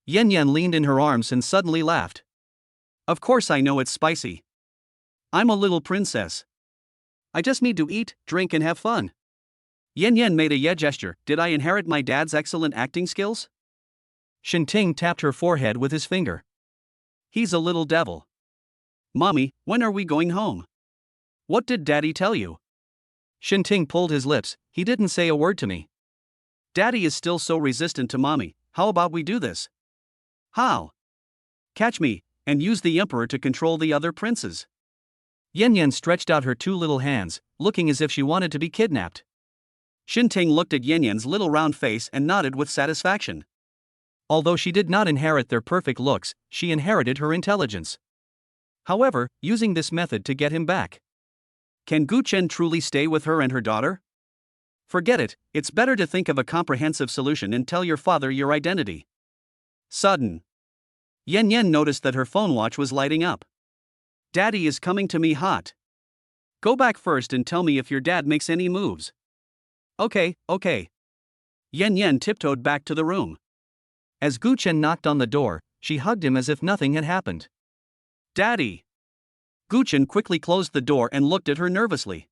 Speaker 2: Yan Yan leaned in her arms and suddenly laughed.
Speaker 1: Of course I know it's spicy. I'm a little princess. I just need to eat, drink, and have fun. Yan Yan made a yeah gesture. Did I inherit my dad's excellent acting skills?
Speaker 2: Shinting tapped her forehead with his finger.
Speaker 1: He's a little devil. Mommy, when are we going home? What did Daddy tell you?
Speaker 2: Shinting pulled his lips. He didn't say a word to me.
Speaker 1: Daddy is still so resistant to Mommy. How about we do this? How? Catch me, and use the Emperor to control the other princes.
Speaker 2: Yan Yan stretched out her two little hands, looking as if she wanted to be kidnapped.
Speaker 1: Shinting looked at Yan Yan's little round face and nodded with satisfaction.
Speaker 2: Although she did not inherit their perfect looks, she inherited her intelligence. However, using this method to get him back.
Speaker 1: Can Gu Chen truly stay with her and her daughter? Forget it, it's better to think of a comprehensive solution and tell your father your identity. Sudden. Yan Yan noticed that her phone watch was lighting up. Daddy is coming to me hot. Go back first and tell me if your dad makes any moves. Okay. Yan Yan tiptoed back to the room.
Speaker 2: As Gu Chen knocked on the door, she hugged him as if nothing had happened.
Speaker 1: Daddy! Gu Chen quickly closed the door and looked at her nervously.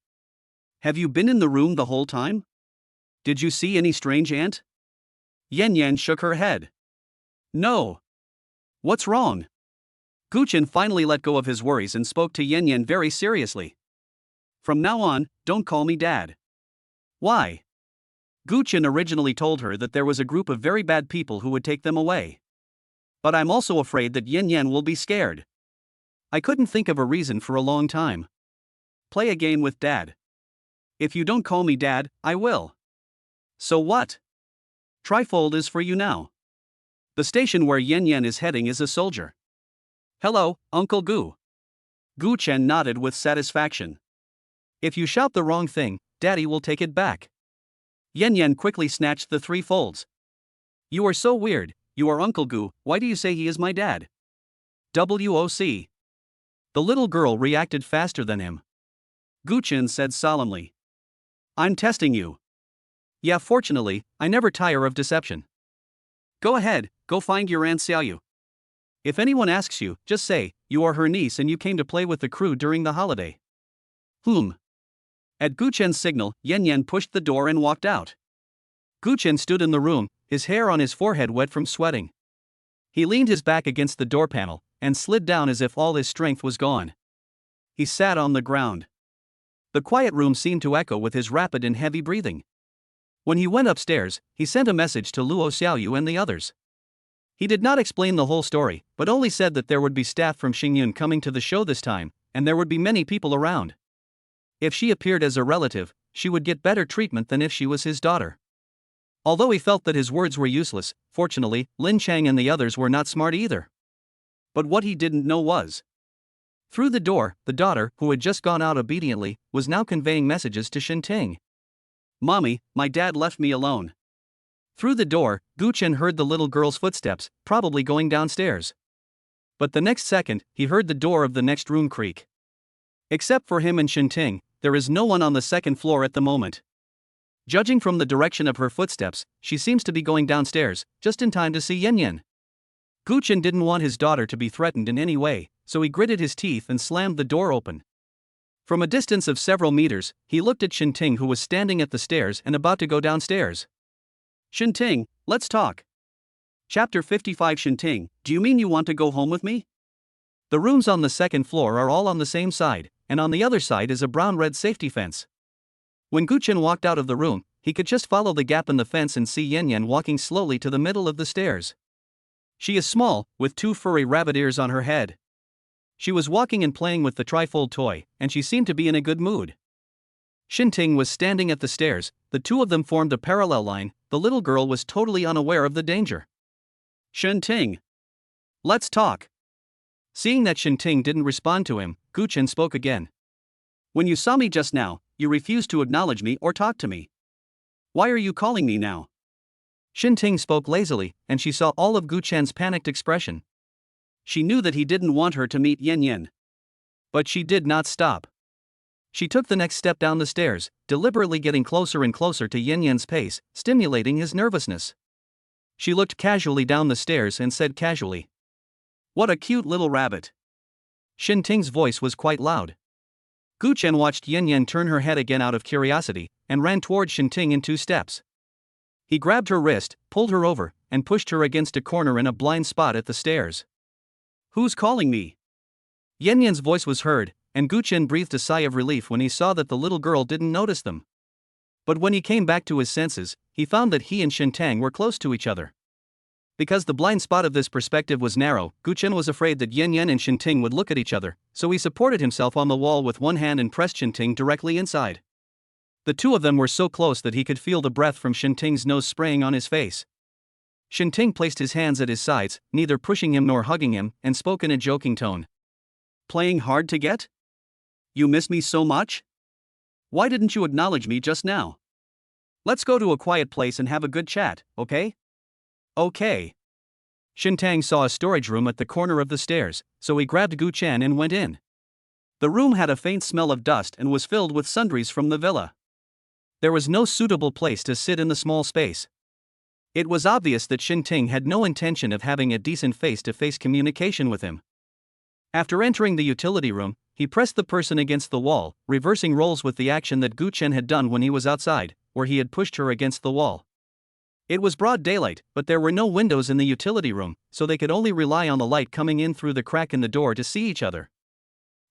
Speaker 1: Have you been in the room the whole time? Did you see any strange aunt? Yan Yan shook her head. No. What's wrong? Gu Chen finally let go of his worries and spoke to Yan Yan very seriously. From now on, don't call me Dad. Why? Gu Chen originally told her that there was a group of very bad people who would take them away. But I'm also afraid that Yan Yan will be scared. I couldn't think of a reason for a long time. Play a game with Dad. If you don't call me Dad, I will. So what? Trifold is for you now. The station where Yan Yan is heading is a soldier. Hello, Uncle Gu. Gu Chen nodded with satisfaction.
Speaker 2: If you shout the wrong thing, Daddy will take it back.
Speaker 1: Yan Yan quickly snatched the 3 folds. You are so weird, you are Uncle Gu, why do you say he is my dad? WOC.
Speaker 2: The little girl reacted faster than him.
Speaker 1: Gu Chen said solemnly. I'm testing you.
Speaker 2: Yeah, fortunately, I never tire of deception.
Speaker 1: Go ahead, go find your Aunt Xiaoyu. If anyone asks you, just say, you are her niece and you came to play with the crew during the holiday. At Gu Chen's signal, Yan Yan pushed the door and walked out.
Speaker 2: Gu Chen stood in the room, his hair on his forehead wet from sweating. He leaned his back against the door panel, and slid down as if all his strength was gone.
Speaker 1: He sat on the ground.
Speaker 2: The quiet room seemed to echo with his rapid and heavy breathing. When he went upstairs, he sent a message to Luo Xiaoyu and the others. He did not explain the whole story, but only said that there would be staff from Xingyun coming to the show this time, and there would be many people around. If she appeared as a relative, she would get better treatment than if she was his daughter. Although he felt that his words were useless, fortunately, Lin Chang and the others were not smart either.
Speaker 1: But what he didn't know was,
Speaker 2: through the door, the daughter, who had just gone out obediently, was now conveying messages to Shinting.
Speaker 1: Mommy, my dad left me alone.
Speaker 2: Through the door, Gu Chen heard the little girl's footsteps, probably going downstairs. But the next second, he heard the door of the next room creak. Except for him and Shinting, there is no one on the second floor at the moment. Judging from the direction of her footsteps, she seems to be going downstairs, just in time to see Yan Yan. Gu Chen didn't want his daughter to be threatened in any way, so he gritted his teeth and slammed the door open. From a distance of several meters, he looked at Shinting, who was standing at the stairs and about to go downstairs.
Speaker 1: Shinting, let's talk. Chapter 55. Shinting, do you mean you want to go home with me?
Speaker 2: The rooms on the second floor are all on the same side, and on the other side is a brown-red safety fence. When Gu Chen walked out of the room, he could just follow the gap in the fence and see Yan Yan walking slowly to the middle of the stairs. She is small, with 2 furry rabbit ears on her head. She was walking and playing with the trifold toy, and she seemed to be in a good mood. Shinting was standing at the stairs, the two of them formed a parallel line. The little girl was totally unaware of the danger.
Speaker 1: Shinting, let's talk.
Speaker 2: Seeing that Shinting didn't respond to him, Gu Chen spoke again.
Speaker 1: When you saw me just now, you refused to acknowledge me or talk to me. Why are you calling me now?
Speaker 2: Shinting spoke lazily, and she saw all of Gu Chen's panicked expression.
Speaker 1: She knew that he didn't want her to meet Yan Yan.
Speaker 2: But she did not stop. She took the next step down the stairs, deliberately getting closer and closer to Yan Yan's pace, stimulating his nervousness. She looked casually down the stairs and said casually,
Speaker 1: "What a cute little rabbit."
Speaker 2: Shinting's voice was quite loud. Gu Chen watched Yin Yan turn her head again out of curiosity, and ran toward Shinting in 2 steps. He grabbed her wrist, pulled her over, and pushed her against a corner in a blind spot at the stairs.
Speaker 1: Who's calling me?
Speaker 2: Yin Yan's voice was heard, and Gu Chen breathed a sigh of relief when he saw that the little girl didn't notice them. But when he came back to his senses, he found that he and Shintang were close to each other. Because the blind spot of this perspective was narrow, Gu Chen was afraid that Yin Yan and Shinting would look at each other, so he supported himself on the wall with one hand and pressed Shinting directly inside. The two of them were so close that he could feel the breath from Shinting's nose spraying on his face. Shinting placed his hands at his sides, neither pushing him nor hugging him, and spoke in a joking tone.
Speaker 1: Playing hard to get? You miss me so much? Why didn't you acknowledge me just now? Let's go to a quiet place and have a good chat, okay? Okay.
Speaker 2: Shintang saw a storage room at the corner of the stairs, so he grabbed Gu Chen and went in.
Speaker 1: The room had a faint smell of dust and was filled with sundries from the villa.
Speaker 2: There was no suitable place to sit in the small space. It was obvious that Shinting had no intention of having a decent face-to-face communication with him. After entering the utility room, he pressed the person against the wall, reversing roles with the action that Gu Chen had done when he was outside, where he had pushed her against the wall. It was broad daylight, but there were no windows in the utility room, so they could only rely on the light coming in through the crack in the door to see each other.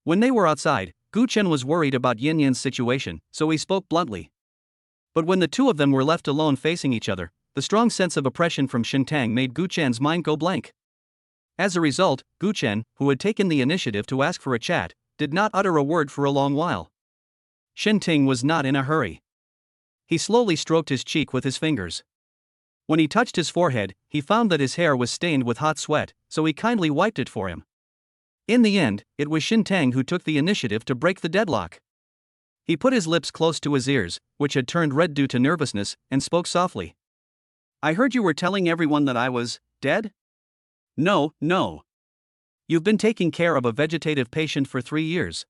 Speaker 2: When they were outside, Gu Chen was worried about Yin Yan's situation, so he spoke bluntly. But when the two of them were left alone facing each other, the strong sense of oppression from Shintang made Gu Chen's mind go blank. As a result, Gu Chen, who had taken the initiative to ask for a chat, did not utter a word for a long while. Shinting was not in a hurry. He slowly stroked his cheek with his fingers. When he touched his forehead, he found that his hair was stained with hot sweat, so he kindly wiped it for him. In the end, it was Shintang who took the initiative to break the deadlock. He put his lips close to his ears, which had turned red due to nervousness, and spoke softly.
Speaker 1: I heard you were telling everyone that I was dead? No. You've been taking care of a vegetative patient for 3 years.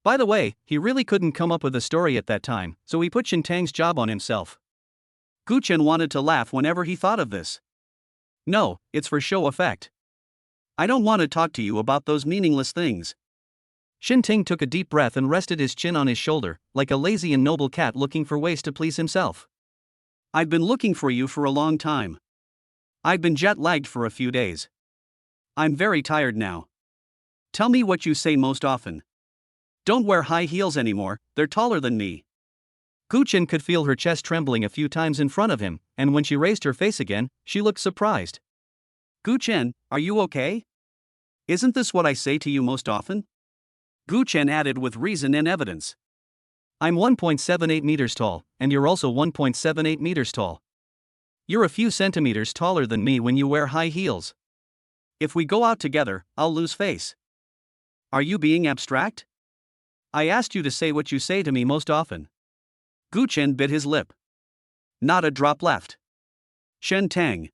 Speaker 1: By the way, he really couldn't come up with a story at that time, so he put Shintang's job on himself. Gu Chen wanted to laugh whenever he thought of this. No, it's for show effect. I don't want to talk to you about those meaningless things.
Speaker 2: Shinting took a deep breath and rested his chin on his shoulder, like a lazy and noble cat looking for ways to please himself.
Speaker 1: I've been looking for you for a long time. I've been jet-lagged for a few days. I'm very tired now. Tell me what you say most often. Don't wear high heels anymore, they're taller than me.
Speaker 2: Gu Chen could feel her chest trembling a few times in front of him, and when she raised her face again, she looked surprised.
Speaker 1: Gu Chen, are you okay? Isn't this what I say to you most often? Gu Chen added with reason and evidence.
Speaker 2: I'm 1.78 meters tall, and you're also 1.78 meters tall. You're a few centimeters taller than me when you wear high heels.
Speaker 1: If we go out together, I'll lose face. Are you being abstract? I asked you to say what you say to me most often. Gu Chen bit his lip. Not a drop left. Shintang.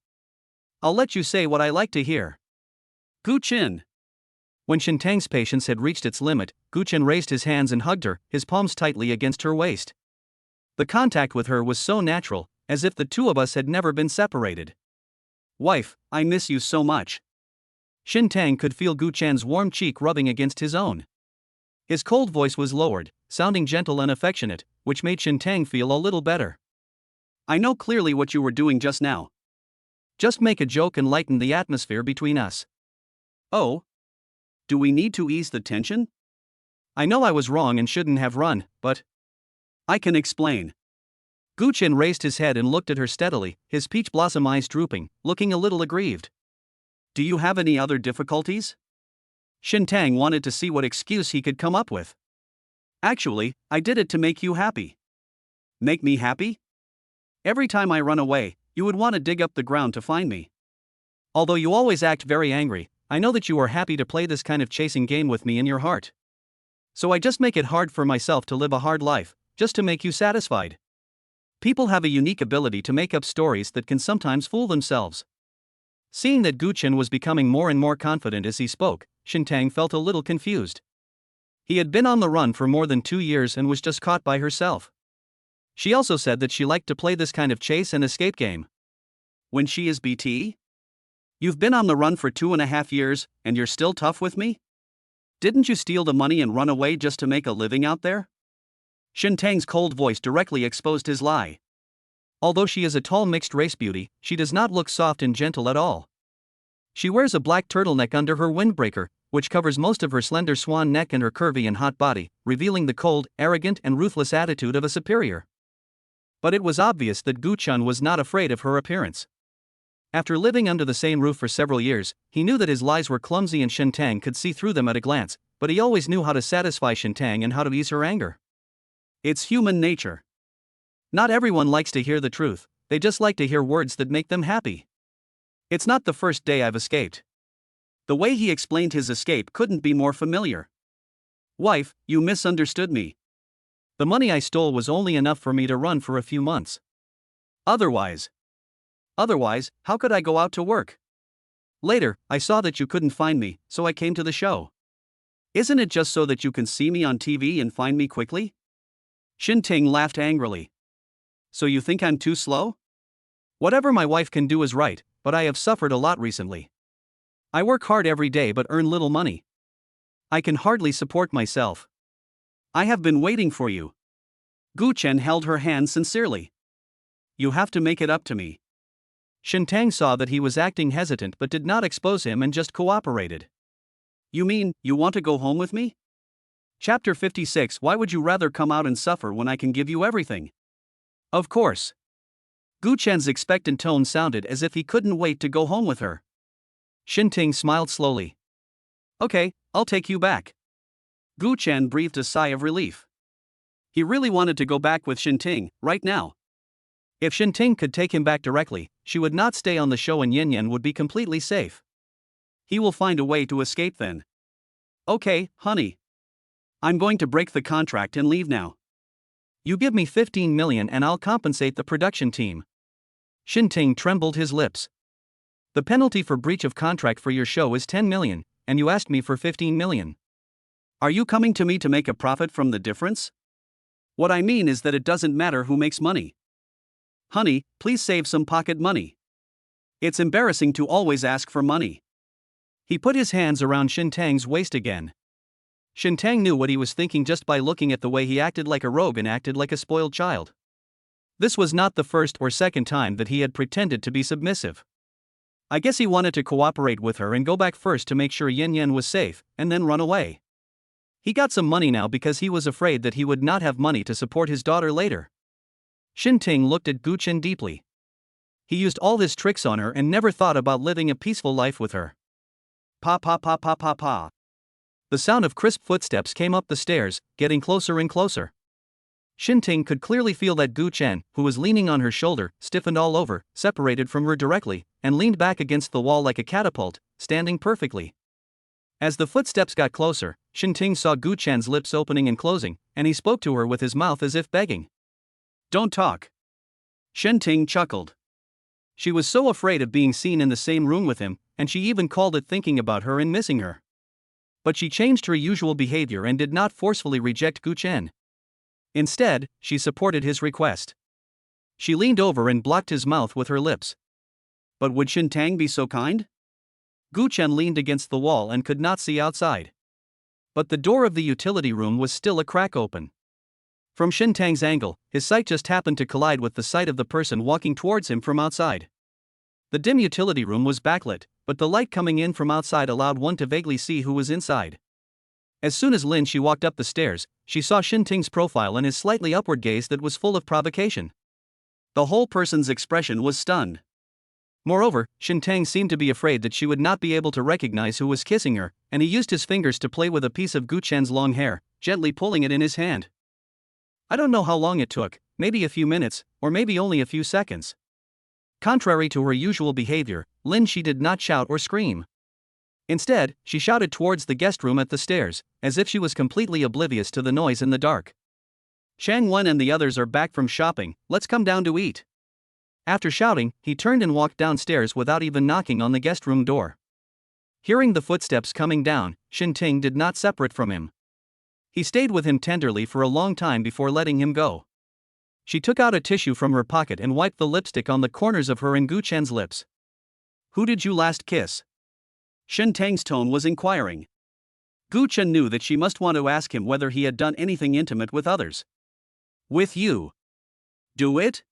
Speaker 1: I'll let you say what I like to hear. Gu Chen.
Speaker 2: When Shintang's patience had reached its limit, Gu Chen raised his hands and hugged her, his palms tightly against her waist. The contact with her was so natural, as if the two of us had never been separated.
Speaker 1: Wife, I miss you so much.
Speaker 2: Shintang could feel Gu Chen's warm cheek rubbing against his own. His cold voice was lowered, sounding gentle and affectionate, which made Shintang feel a little better.
Speaker 1: I know clearly what you were doing just now.
Speaker 2: Just make a joke and lighten the atmosphere between us.
Speaker 1: Oh? Do we need to ease the tension?
Speaker 2: I know I was wrong and shouldn't have run, but
Speaker 1: I can explain.
Speaker 2: Gu Chen raised his head and looked at her steadily, his peach blossom eyes drooping, looking a little aggrieved.
Speaker 1: Do you have any other difficulties? Shintang wanted to see what excuse he could come up with. Actually, I did it to make you happy. Make me happy? Every time I run away, you would want to dig up the ground to find me.
Speaker 2: Although you always act very angry, I know that you are happy to play this kind of chasing game with me in your heart. So I just make it hard for myself to live a hard life, just to make you satisfied. People have a unique ability to make up stories that can sometimes fool themselves. Seeing that Gu Chen was becoming more and more confident as he spoke, Shintang felt a little confused. He had been on the run for more than 2 years and was just caught by herself. She also said that she liked to play this kind of chase and escape game.
Speaker 1: When she is BT? You've been on the run for 2.5 years, and you're still tough with me? Didn't you steal the money and run away just to make a living out there? Shintang's cold voice directly exposed his lie.
Speaker 2: Although she is a tall mixed-race beauty, she does not look soft and gentle at all. She wears a black turtleneck under her windbreaker, which covers most of her slender swan neck and her curvy and hot body, revealing the cold, arrogant and ruthless attitude of a superior. But it was obvious that Gu-chan was not afraid of her appearance. After living under the same roof for several years, he knew that his lies were clumsy and Shintang could see through them at a glance, but he always knew how to satisfy Shintang and how to ease her anger.
Speaker 1: It's human nature. Not everyone likes to hear the truth, they just like to hear words that make them happy. It's not the first day I've escaped. The way he explained his escape couldn't be more familiar. Wife, you misunderstood me.
Speaker 2: The money I stole was only enough for me to run for a few months.
Speaker 1: Otherwise, how could I go out to work? Later, I saw that you couldn't find me, so I came to the show. Isn't it just so that you can see me on TV and find me quickly? Shintang laughed angrily. So you think I'm too slow?
Speaker 2: Whatever my wife can do is right, but I have suffered a lot recently. I work hard every day but earn little money. I can hardly support myself.
Speaker 1: I have been waiting for you. Gu-chen held her hand sincerely. You have to make it up to me.
Speaker 2: Shintang saw that he was acting hesitant but did not expose him and just cooperated.
Speaker 1: You mean, you want to go home with me? Chapter 56. Why would you rather come out and suffer when I can give you everything? Of course. Gu-chen's expectant tone sounded as if he couldn't wait to go home with her.
Speaker 2: Shintang smiled slowly.
Speaker 1: Okay, I'll take you back. Gu-chen breathed a sigh of relief. He really wanted to go back with Shintang, right now.
Speaker 2: If Shintang could take him back directly, she would not stay on the show and Yin would be completely safe.
Speaker 1: He will find a way to escape then. Okay, honey. I'm going to break the contract and leave now.
Speaker 2: You give me 15 million and I'll compensate the production team. Shintang trembled his lips. The penalty for breach of contract for your show is 10 million, and you asked me for 15 million.
Speaker 1: Are you coming to me to make a profit from the difference? What I mean is that it doesn't matter who makes money. Honey, please save some pocket money. It's embarrassing to always ask for money.
Speaker 2: He put his hands around Shintang's waist again. Shintang knew what he was thinking just by looking at the way he acted like a rogue and acted like a spoiled child. This was not the first or second time that he had pretended to be submissive. I guess he wanted to cooperate with her and go back first to make sure Yin was safe, and then run away. He got some money now because he was afraid that he would not have money to support his daughter later. Shintang looked at Gu-chen deeply. He used all his tricks on her and never thought about living a peaceful life with her.
Speaker 1: Pa pa pa pa pa pa.
Speaker 2: The sound of crisp footsteps came up the stairs, getting closer and closer. Shintang could clearly feel that Gu-chen, who was leaning on her shoulder, stiffened all over, separated from her directly, and leaned back against the wall like a catapult, standing perfectly. As the footsteps got closer, Shintang saw Gu-chen's lips opening and closing, and he spoke to her with his mouth as if begging.
Speaker 1: Don't talk. Shintang chuckled. She was so afraid of being seen in the same room with him, and she even called it thinking about her and missing her. But she changed her usual behavior and did not forcefully reject Gu-chen. Instead, she supported his request. She leaned over and blocked his mouth with her lips. But would Shintang be so kind? Gu-chen leaned against the wall and could not see outside. But the door of the utility room was still a crack open. From Shintang's angle, his sight just happened to collide with the sight of the person walking towards him from outside. The dim utility room was backlit, but the light coming in from outside allowed one to vaguely see who was inside. As soon as Lin Shi walked up the stairs, she saw Shintang's profile and his slightly upward gaze that was full of provocation. The whole person's expression was stunned. Moreover, Shintang seemed to be afraid that she would not be able to recognize who was kissing her, and he used his fingers to play with a piece of Gu-chen's long hair, gently pulling it in his hand. I don't know how long it took, maybe a few minutes, or maybe only a few seconds. Contrary to her usual behavior, Lin Shi did not shout or scream. Instead, she shouted towards the guest room at the stairs, as if she was completely oblivious to the noise in the dark. Chang Wen and the others are back from shopping, let's come down to eat. After shouting, he turned and walked downstairs without even knocking on the guest room door. Hearing the footsteps coming down, Shintang did not separate from him. He stayed with him tenderly for a long time before letting him go. She took out a tissue from her pocket and wiped the lipstick on the corners of her and Gu-chen's lips. Who did you last kiss? Shintang's tone was inquiring. Gu Chen knew that she must want to ask him whether he had done anything intimate with others. With you. Do it?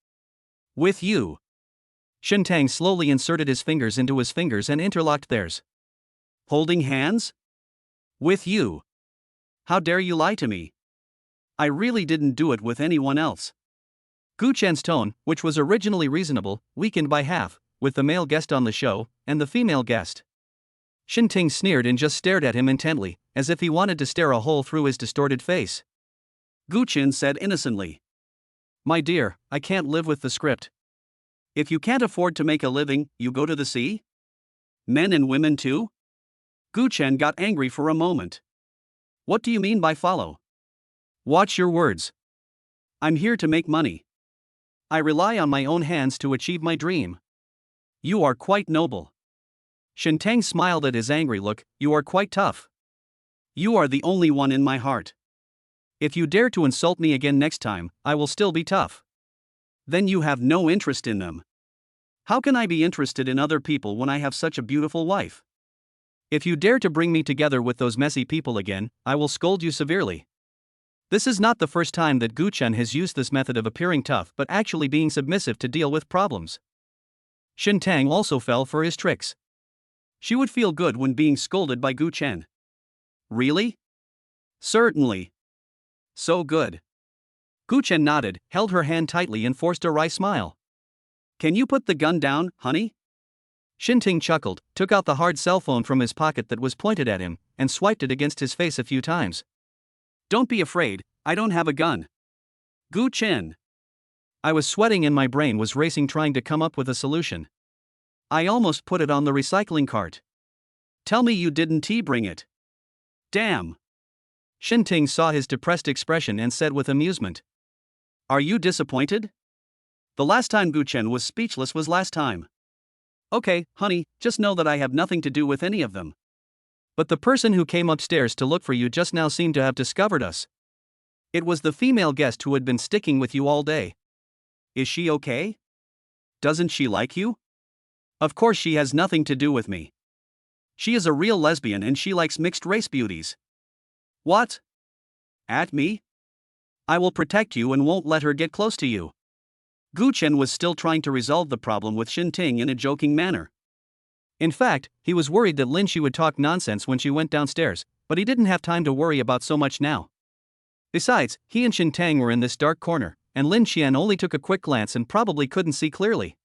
Speaker 1: With you.
Speaker 2: Shen Tang slowly inserted his fingers into his fingers and interlocked theirs.
Speaker 1: Holding hands? With you. How dare you lie to me? I really didn't do it with anyone else.
Speaker 2: Gu Chen's tone, which was originally reasonable, weakened by half, with the male guest on the show and the female guest. Shen Ting sneered and just stared at him intently, as if he wanted to stare a hole through his distorted face.
Speaker 1: Gu Chen said innocently.
Speaker 2: My dear, I can't live with the script.
Speaker 1: If you can't afford to make a living, you go to the sea? Men and women too? Gu Chen got angry for a moment. What do you mean by follow?
Speaker 2: Watch your words.
Speaker 1: I'm here to make money. I rely on my own hands to achieve my dream. You are quite noble.
Speaker 2: Shen Tang smiled at his angry look. You are quite tough.
Speaker 1: You are the only one in my heart.
Speaker 2: If you dare to insult me again next time, I will still be tough.
Speaker 1: Then you have no interest in them. How can I be interested in other people when I have such a beautiful wife?
Speaker 2: If you dare to bring me together with those messy people again, I will scold you severely. This is not the first time that Gu Chen has used this method of appearing tough but actually being submissive to deal with problems. Shen Tang also fell for his tricks.
Speaker 1: She would feel good when being scolded by Gu Chen. Really? Certainly. So good.
Speaker 2: Gu Chen nodded, held her hand tightly and forced a wry smile.
Speaker 1: Can you put the gun down, honey?
Speaker 2: Shen Ting chuckled, took out the hard cell phone from his pocket that was pointed at him, and swiped it against his face a few times.
Speaker 1: Don't be afraid, I don't have a gun. Gu Chen.
Speaker 2: I was sweating and my brain was racing trying to come up with a solution.
Speaker 1: I almost put it on the recycling cart. Tell me you didn't bring it. Damn.
Speaker 2: Shen Ting saw his depressed expression and said with amusement.
Speaker 1: Are you disappointed? The last time Gu Chen was speechless was last time. Okay, honey, just know that I have nothing to do with any of them.
Speaker 2: But the person who came upstairs to look for you just now seemed to have discovered us. It was the female guest who had been sticking with you all day.
Speaker 1: Is she okay? Doesn't she like you? Of course she has nothing to do with me. She is a real lesbian and she likes mixed-race beauties. What? At me? I will protect you and won't let her get close to you. Gu Chen was still trying to resolve the problem with Shen Ting in a joking manner.
Speaker 2: In fact, he was worried that Lin Shi would talk nonsense when she went downstairs, but he didn't have time to worry about so much now. Besides, he and Shen Tang were in this dark corner, and Lin Xian only took a quick glance and probably couldn't see clearly.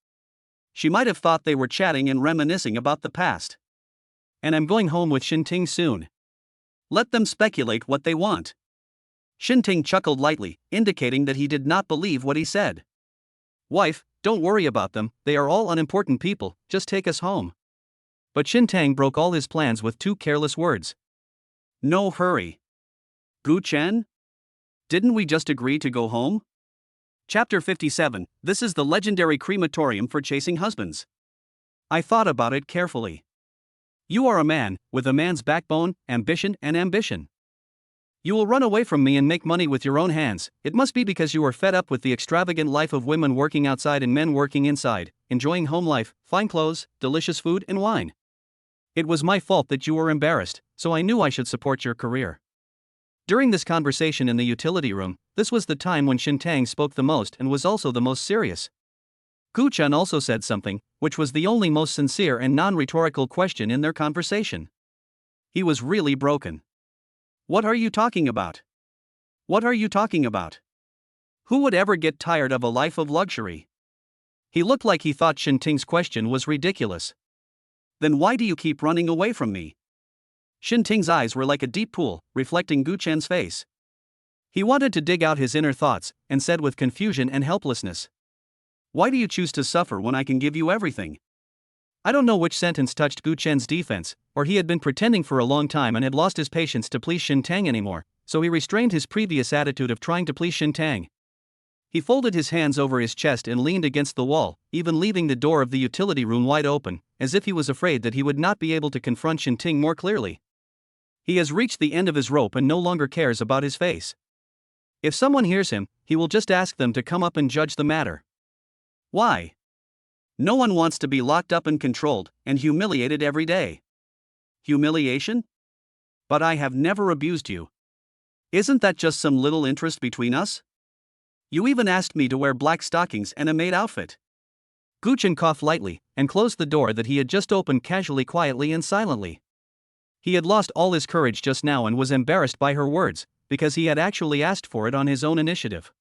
Speaker 1: She might have thought they were chatting and reminiscing about the past.
Speaker 2: And I'm going home with Shen Ting soon.
Speaker 1: Let them speculate what they want. Shen Ting chuckled lightly, indicating that he did not believe what he said.
Speaker 2: Wife, don't worry about them, they are all unimportant people, just take us home. But Shen Tang broke all his plans with two careless words.
Speaker 1: No hurry. Gu Chen? Didn't we just agree to go home? Chapter 57, This is the legendary crematorium for chasing husbands. I thought about it carefully. You are a man, with a man's backbone, ambition and ambition. You will run away from me and make money with your own hands. It must be because you are fed up with the extravagant life of women working outside and men working inside, enjoying home life, fine clothes, delicious food and wine. It was my fault that you were embarrassed, so I knew I should support your career. During this conversation in the utility room, this was the time when Shen Tang spoke the most and was also the most serious. Gu Chen also said something, which was the only most sincere and non-rhetorical question in their conversation. He was really broken. What are you talking about? What are you talking about? Who would ever get tired of a life of luxury? He looked like he thought Shen Ting's question was ridiculous. Then why do you keep running away from me? Shen Ting's eyes were like a deep pool, reflecting Gu Chen's face. He wanted to dig out his inner thoughts, and said with confusion and helplessness. Why do you choose to suffer when I can give you everything? I don't know which sentence touched Gu Chen's defense, or he had been pretending for a long time and had lost his patience to please Shen Tang anymore, so he restrained his previous attitude of trying to please Shen Tang. He folded his hands over his chest and leaned against the wall, even leaving the door of the utility room wide open, as if he was afraid that he would not be able to confront Shen Ting more clearly. He has reached the end of his rope and no longer cares about his face. If someone hears him, he will just ask them to come up and judge the matter. Why? No one wants to be locked up and controlled, and humiliated every day. Humiliation? But I have never abused you. Isn't that just some little interest between us? You even asked me to wear black stockings and a maid outfit.
Speaker 2: Gu Chen coughed lightly and closed the door that he had just opened casually, quietly and silently. He had lost all his courage just now and was embarrassed by her words, because he had actually asked for it on his own initiative.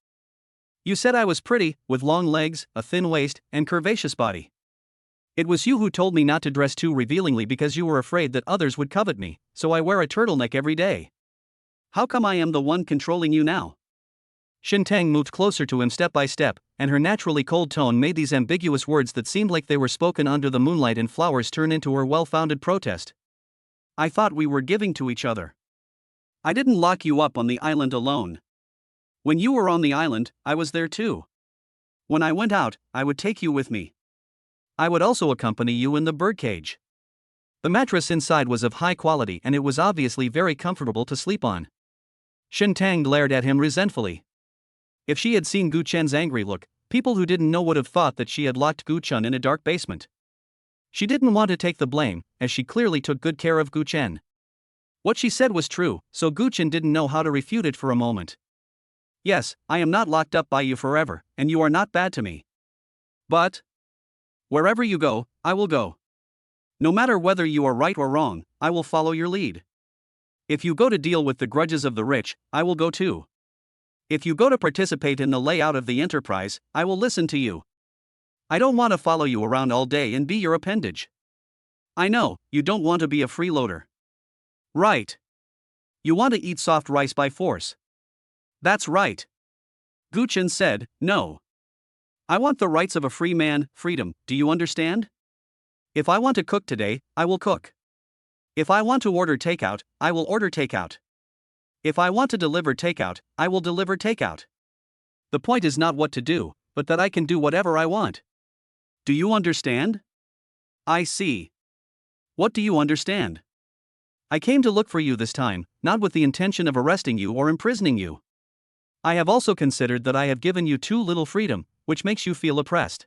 Speaker 2: You said I was pretty, with long legs, a thin waist, and curvaceous body. It was you who told me not to dress too revealingly because you were afraid that others would covet me, so I wear a turtleneck every day.
Speaker 1: How come I am the one controlling you now?
Speaker 2: Shintang moved closer to him step by step, and her naturally cold tone made these ambiguous words that seemed like they were spoken under the moonlight and flowers turn into her well-founded protest.
Speaker 1: I thought we were giving to each other. I didn't lock you up on the island alone. When you were on the island, I was there too. When I went out, I would take you with me.
Speaker 2: I would also accompany you in the birdcage. The mattress inside was of high quality and it was obviously very comfortable to sleep on. Shintang glared at him resentfully. If she had seen Gu Chen's angry look, people who didn't know would have thought that she had locked Gu Chen in a dark basement. She didn't want to take the blame, as she clearly took good care of Gu Chen. What she said was true, so Gu Chen didn't know how to refute it for a moment.
Speaker 1: Yes, I am not locked up by you forever, and you are not bad to me. But wherever you go, I will go. No matter whether you are right or wrong, I will follow your lead. If you go to deal with the grudges of the rich, I will go too. If you go to participate in the layout of the enterprise, I will listen to you. I don't want to follow you around all day and be your appendage. I know, you don't want to be a freeloader. Right. You want to eat soft rice by force. That's right. Gu Chen said, no. I want the rights of a free man, freedom, do you understand? If I want to cook today, I will cook. If I want to order takeout, I will order takeout. If I want to deliver takeout, I will deliver takeout. The point is not what to do, but that I can do whatever I want. Do you understand? I see. What do you understand?
Speaker 2: I came to look for you this time, not with the intention of arresting you or imprisoning you. I have also considered that I have given you too little freedom, which makes you feel oppressed.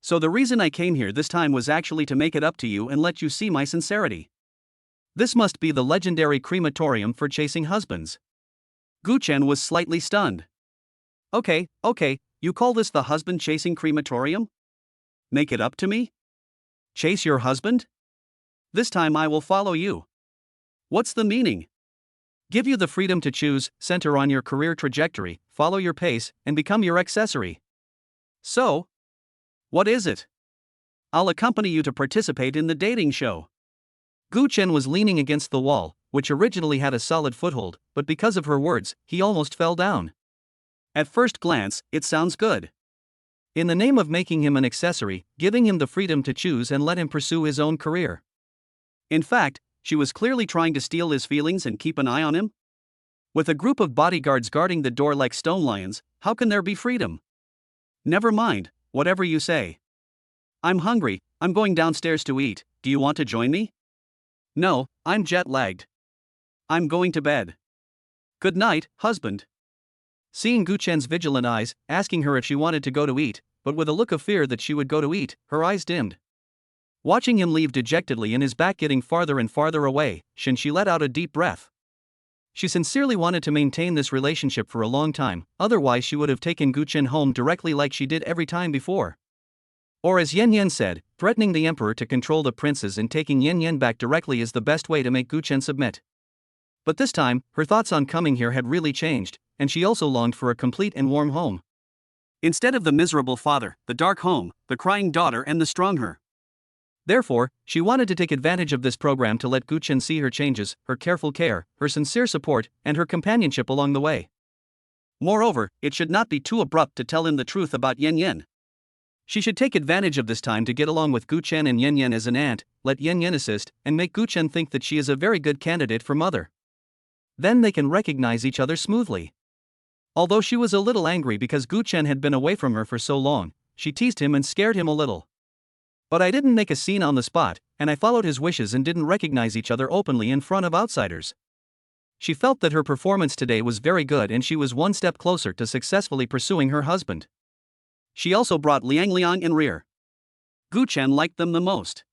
Speaker 1: So the reason I came here this time was actually to make it up to you and let you see my sincerity.
Speaker 2: This must be the legendary crematorium for chasing husbands.
Speaker 1: Gu Chen was slightly stunned. Okay, you call this the husband-chasing crematorium? Make it up to me? Chase your husband? This time I will follow you. What's the meaning?
Speaker 2: Give you the freedom to choose, center on your career trajectory, follow your pace, and become your accessory.
Speaker 1: So? What is it? I'll accompany you to participate in the dating show.
Speaker 2: Gu Chen was leaning against the wall, which originally had a solid foothold, but because of her words, he almost fell down.
Speaker 1: At first glance, it sounds good.
Speaker 2: In the name of making him an accessory, giving him the freedom to choose and let him pursue his own career.
Speaker 1: In fact, she was clearly trying to steal his feelings and keep an eye on him. With a group of bodyguards guarding the door like stone lions, how can there be freedom? Never mind, whatever you say. I'm hungry, I'm going downstairs to eat, do you want to join me? No, I'm jet-lagged. I'm going to bed. Good night, husband.
Speaker 2: Seeing Gu Chen's vigilant eyes, asking her if she wanted to go to eat, but with a look of fear that she would go to eat, her eyes dimmed. Watching him leave dejectedly and his back getting farther and farther away, she let out a deep breath. She sincerely wanted to maintain this relationship for a long time, otherwise she would have taken Gu Chen home directly like she did every time before. Or as Yan Yan said, threatening the emperor to control the princes and taking Yan Yan back directly is the best way to make Gu Chen submit. But this time, her thoughts on coming here had really changed, and she also longed for a complete and warm home.
Speaker 1: Instead of the miserable father, the dark home, the crying daughter and the strong her.
Speaker 2: Therefore, she wanted to take advantage of this program to let Gu Chen see her changes, her careful care, her sincere support, and her companionship along the way.
Speaker 1: Moreover, it should not be too abrupt to tell him the truth about Yan Yan.
Speaker 2: She should take advantage of this time to get along with Gu Chen and Yan Yan as an aunt, let Yan Yan assist, and make Gu Chen think that she is a very good candidate for mother. Then they can recognize each other smoothly. Although she was a little angry because Gu Chen had been away from her for so long, she teased him and scared him a little. But I didn't make a scene on the spot, and I followed his wishes and didn't recognize each other openly in front of outsiders. She felt that her performance today was very good and she was one step closer to successfully pursuing her husband.
Speaker 1: She also brought Liang Liang and Rear. Gu Chen liked them the most.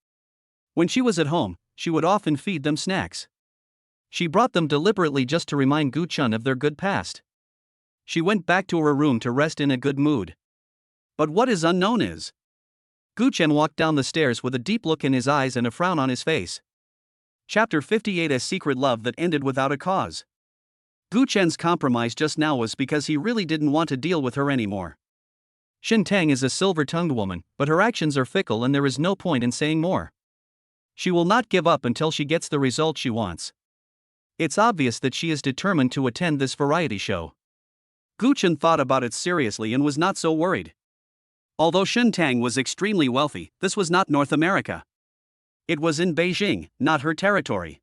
Speaker 1: When she was at home, she would often feed them snacks.
Speaker 2: She brought them deliberately just to remind Gu Chun of their good past. She went back to her room to rest in a good mood.
Speaker 1: But what is unknown is.
Speaker 2: Gu Chen walked down the stairs with a deep look in his eyes and a frown on his face.
Speaker 1: Chapter 58: A Secret Love That Ended Without a Cause. Gu Chen's compromise just now was because he really didn't want to deal with her anymore.
Speaker 2: Xin Tang is a silver-tongued woman, but her actions are fickle and there is no point in saying more. She will not give up until she gets the result she wants. It's obvious that she is determined to attend this variety show.
Speaker 1: Gu Chen thought about it seriously and was not so worried. Although Xin Tang was extremely wealthy, this was not North America. It was in Beijing, not her territory.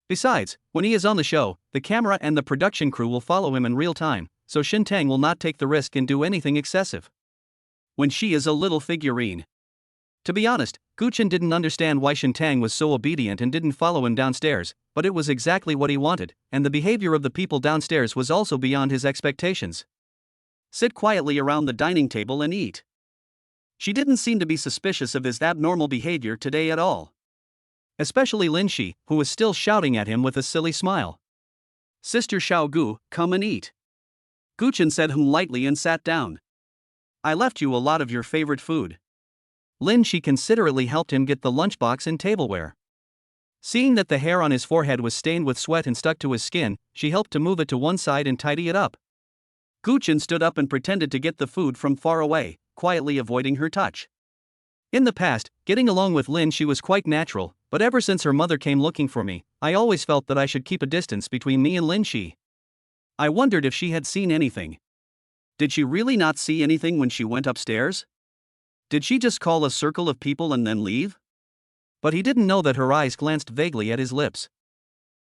Speaker 2: Besides, when he is on the show, the camera and the production crew will follow him in real time, so Xin Tang will not take the risk and do anything excessive.
Speaker 1: When she is a little figurine.
Speaker 2: To be honest, Gu Chen didn't understand why Xin Tang was so obedient and didn't follow him downstairs, but it was exactly what he wanted, and the behavior of the people downstairs was also beyond his expectations.
Speaker 1: Sit quietly around the dining table and eat. She didn't seem to be suspicious of his abnormal behavior today at all.
Speaker 2: Especially Lin Shi, who was still shouting at him with a silly smile.
Speaker 1: Sister Xiaogu, come and eat. Gu Chen said lightly and sat down. I left you a lot of your favorite food.
Speaker 2: Lin Shi considerately helped him get the lunchbox and tableware. Seeing that the hair on his forehead was stained with sweat and stuck to his skin, she helped to move it to one side and tidy it up.
Speaker 1: Gu Chen stood up and pretended to get the food from far away, quietly avoiding her touch.
Speaker 2: In the past, getting along with Lin Shi was quite natural, but ever since her mother came looking for me, I always felt that I should keep a distance between me and Lin Shi.
Speaker 1: I wondered if she had seen anything. Did she really not see anything when she went upstairs? Did she just call a circle of people and then leave?
Speaker 2: But he didn't know that her eyes glanced vaguely at his lips.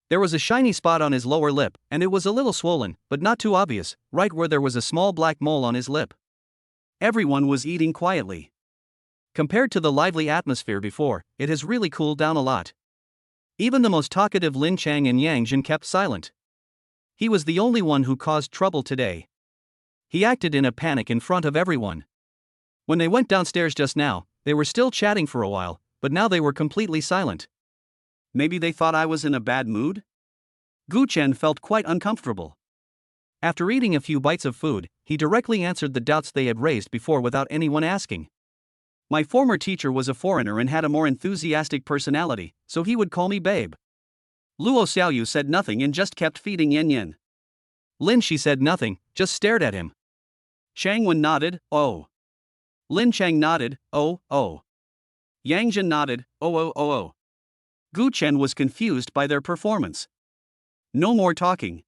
Speaker 2: There was a shiny spot on his lower lip, and it was a little swollen, but not too obvious, right where there was a small black mole on his lip.
Speaker 1: Everyone was eating quietly.
Speaker 2: Compared to the lively atmosphere before, it has really cooled down a lot. Even the most talkative Lin Chang and Yang Jin kept silent. He was the only one who caused trouble today. He acted in a panic in front of everyone. When they went downstairs just now, they were still chatting for a while, but now they were completely silent.
Speaker 1: Maybe they thought I was in a bad mood? Gu Chen felt quite uncomfortable.
Speaker 2: After eating a few bites of food, he directly answered the doubts they had raised before without anyone asking.
Speaker 1: My former teacher was a foreigner and had a more enthusiastic personality, so he would call me babe. Luo Xiaoyu said nothing and just kept feeding Yin Yin.
Speaker 2: Lin Shi said nothing, just stared at him.
Speaker 1: Chang Wen nodded, oh. Lin Chang nodded, oh, oh. Yang Jin nodded, oh, oh, oh, oh. Gu Chen was confused by their performance. No more talking.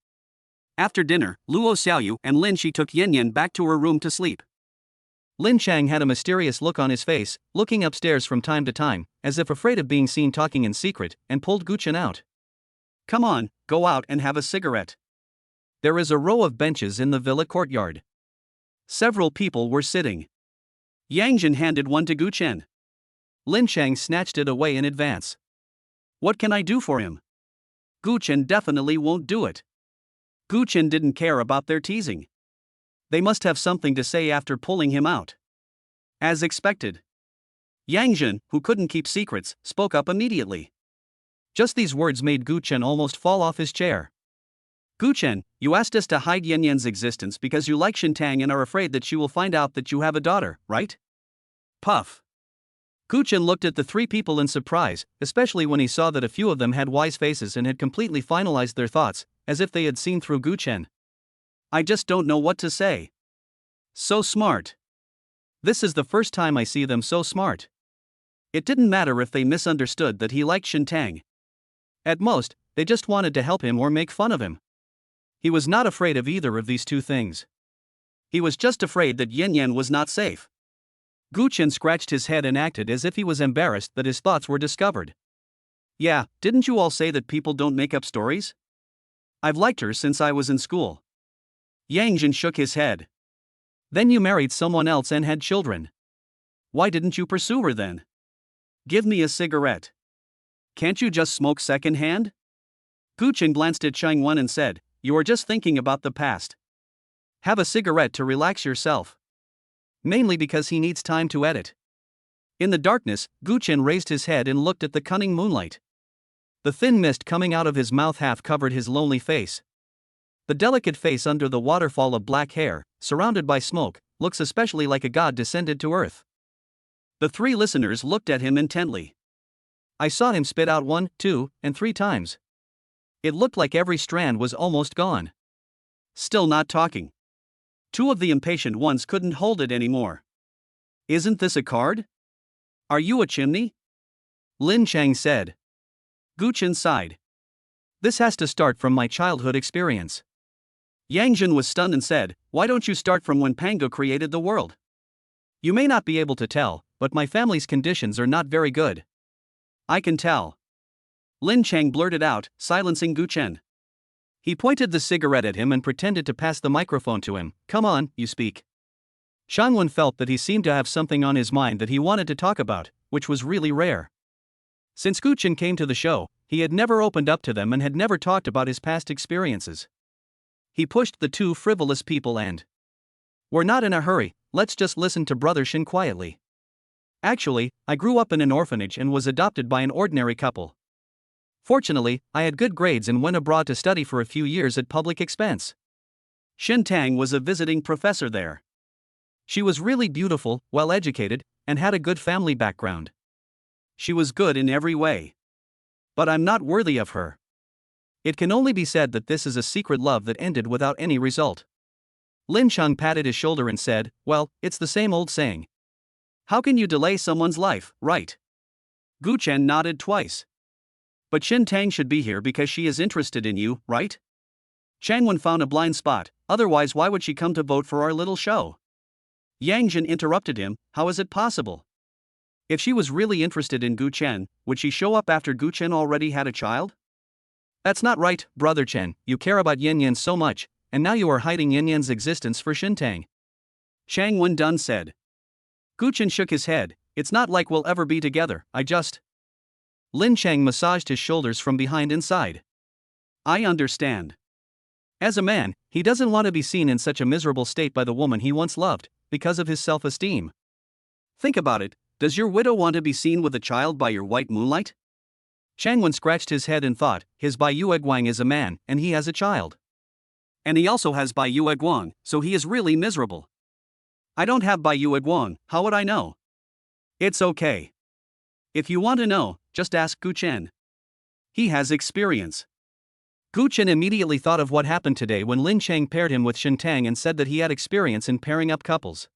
Speaker 1: After dinner, Luo Xiaoyu and Lin Shi took Yin Yin back to her room to sleep.
Speaker 2: Lin Chang had a mysterious look on his face, looking upstairs from time to time, as if afraid of being seen talking in secret, and pulled Gu Chen out.
Speaker 1: Come on, go out and have a cigarette.
Speaker 2: There is a row of benches in the villa courtyard.
Speaker 1: Several people were sitting. Yang Jin handed one to Gu Chen.
Speaker 2: Lin Chang snatched it away in advance.
Speaker 1: What can I do for him? Gu Chen definitely won't do it. Gu Chen didn't care about their teasing. They must have something to say after pulling him out. As expected. Yang Jin, who couldn't keep secrets, spoke up immediately.
Speaker 2: Just these words made Gu Chen almost fall off his chair.
Speaker 1: Gu Chen, you asked us to hide Yin Yan's existence because you like Xin Tang and are afraid that she will find out that you have a daughter, right? Puff.
Speaker 2: Gu Chen looked at the three people in surprise, especially when he saw that a few of them had wise faces and had completely finalized their thoughts, as if they had seen through Gu Chen.
Speaker 1: I just don't know what to say. So smart.
Speaker 2: This is the first time I see them so smart.
Speaker 1: It didn't matter if they misunderstood that he liked Xin Tang.
Speaker 2: At most, they just wanted to help him or make fun of him. He was not afraid of either of these two things.
Speaker 1: He was just afraid that Yin Yan was not safe.
Speaker 2: Gu Chen scratched his head and acted as if he was embarrassed that his thoughts were discovered.
Speaker 1: Yeah, didn't you all say that people don't make up stories? I've liked her since I was in school. Yang Jin shook his head.
Speaker 2: Then you married someone else and had children.
Speaker 1: Why didn't you pursue her then? Give me a cigarette. Can't you just smoke secondhand? Gu Chen glanced at Chang Wen and said, you are just thinking about the past. Have a cigarette to relax yourself.
Speaker 2: Mainly because he needs time to edit.
Speaker 1: In the darkness, Gu Chen raised his head and looked at the cunning moonlight.
Speaker 2: The thin mist coming out of his mouth half covered his lonely face. The delicate face under the waterfall of black hair, surrounded by smoke, looks especially like a god descended to earth.
Speaker 1: The three listeners looked at him intently.
Speaker 2: I saw him spit out 1, 2, and 3 times. It looked like every strand was almost gone.
Speaker 1: Still not talking. Two of the impatient ones couldn't hold it anymore. Isn't this a card? Are you a chimney?
Speaker 2: Lin Chang said.
Speaker 1: Gu Chen sighed.
Speaker 2: This has to start from my childhood experience.
Speaker 1: Yang Jin was stunned and said, why don't you start from when Pango created the world?
Speaker 2: You may not be able to tell, but my family's conditions are not very good.
Speaker 1: I can tell. Lin Chang blurted out, silencing Gu Chen.
Speaker 2: He pointed the cigarette at him and pretended to pass the microphone to him. Come on, you speak. Shangwen felt that he seemed to have something on his mind that he wanted to talk about, which was really rare. Since Gu Chen came to the show, he had never opened up to them and had never talked about his past experiences. He pushed the two frivolous people and, we're not in a hurry, let's just listen to Brother Shin quietly. Actually, I grew up in an orphanage and was adopted by an ordinary couple. Fortunately, I had good grades and went abroad to study for a few years at public expense.
Speaker 1: Shin Tang was a visiting professor there.
Speaker 2: She was really beautiful, well-educated, and had a good family background.
Speaker 1: She was good in every way. But I'm not worthy of her.
Speaker 2: It can only be said that this is a secret love that ended without any result. Lin Chang patted his shoulder and said, well, it's the same old saying.
Speaker 1: How can you delay someone's life, right? Gu Chen nodded twice. But Shin Tang should be here because she is interested in you, right? Changwen found a blind spot, otherwise why would she come to vote for our little show? Yang Jin interrupted him, how is it possible? If she was really interested in Gu Chen, would she show up after Gu Chen already had a child?
Speaker 2: That's not right, Brother Chen, you care about Yin Yan so much, and now you are hiding Yin Yan's existence for Shin Tang.
Speaker 1: Chang Wen-dun said. Gu Chen shook his head, it's not like we'll ever be together, I just...
Speaker 2: Lin Chang massaged his shoulders from behind and sighed.
Speaker 1: I understand.
Speaker 2: As a man, he doesn't want to be seen in such a miserable state by the woman he once loved, because of his self-esteem.
Speaker 1: Think about it, does your widow want to be seen with a child by your white moonlight?
Speaker 2: Changwen scratched his head and thought, his Bai Yueguang is a man, and he has a child.
Speaker 1: And he also has Bai Yueguang, so he is really miserable. I don't have Bai Yueguang, how would I know? It's okay. If you want to know, just ask Gu Chen. He has experience.
Speaker 2: Gu Chen immediately thought of what happened today when Lin Chang paired him with Shin Tang and said that he had experience in pairing up couples.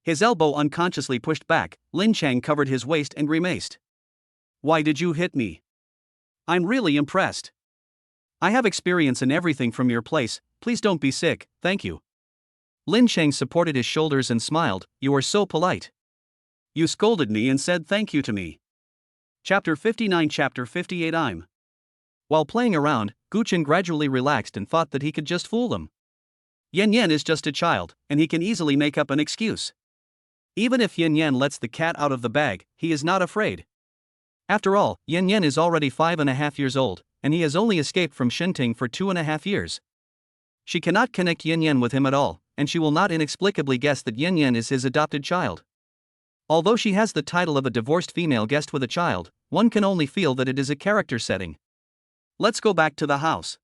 Speaker 1: His elbow unconsciously pushed back, Lin Chang covered his waist and grimaced. Why did you hit me? I'm really impressed. I have experience in everything from your place, please don't be sick, thank you.
Speaker 2: Lin Chang supported his shoulders and smiled, you are so polite.
Speaker 1: You scolded me and said thank you to me. Chapter 59 Chapter 58
Speaker 2: While playing around, Gu Chen gradually relaxed and thought that he could just fool them.
Speaker 1: Yan Yan is just a child, and he can easily make up an excuse. Even if Yan Yan lets the cat out of the bag, he is not afraid.
Speaker 2: After all, Yan Yan is already 5.5 years old, and he has only escaped from Shinting for 2.5 years. She cannot connect Yan Yan with him at all, and she will not inexplicably guess that Yan Yan is his adopted child. Although she has the title of a divorced female guest with a child, one can only feel that it is a character setting.
Speaker 1: Let's go back to the house.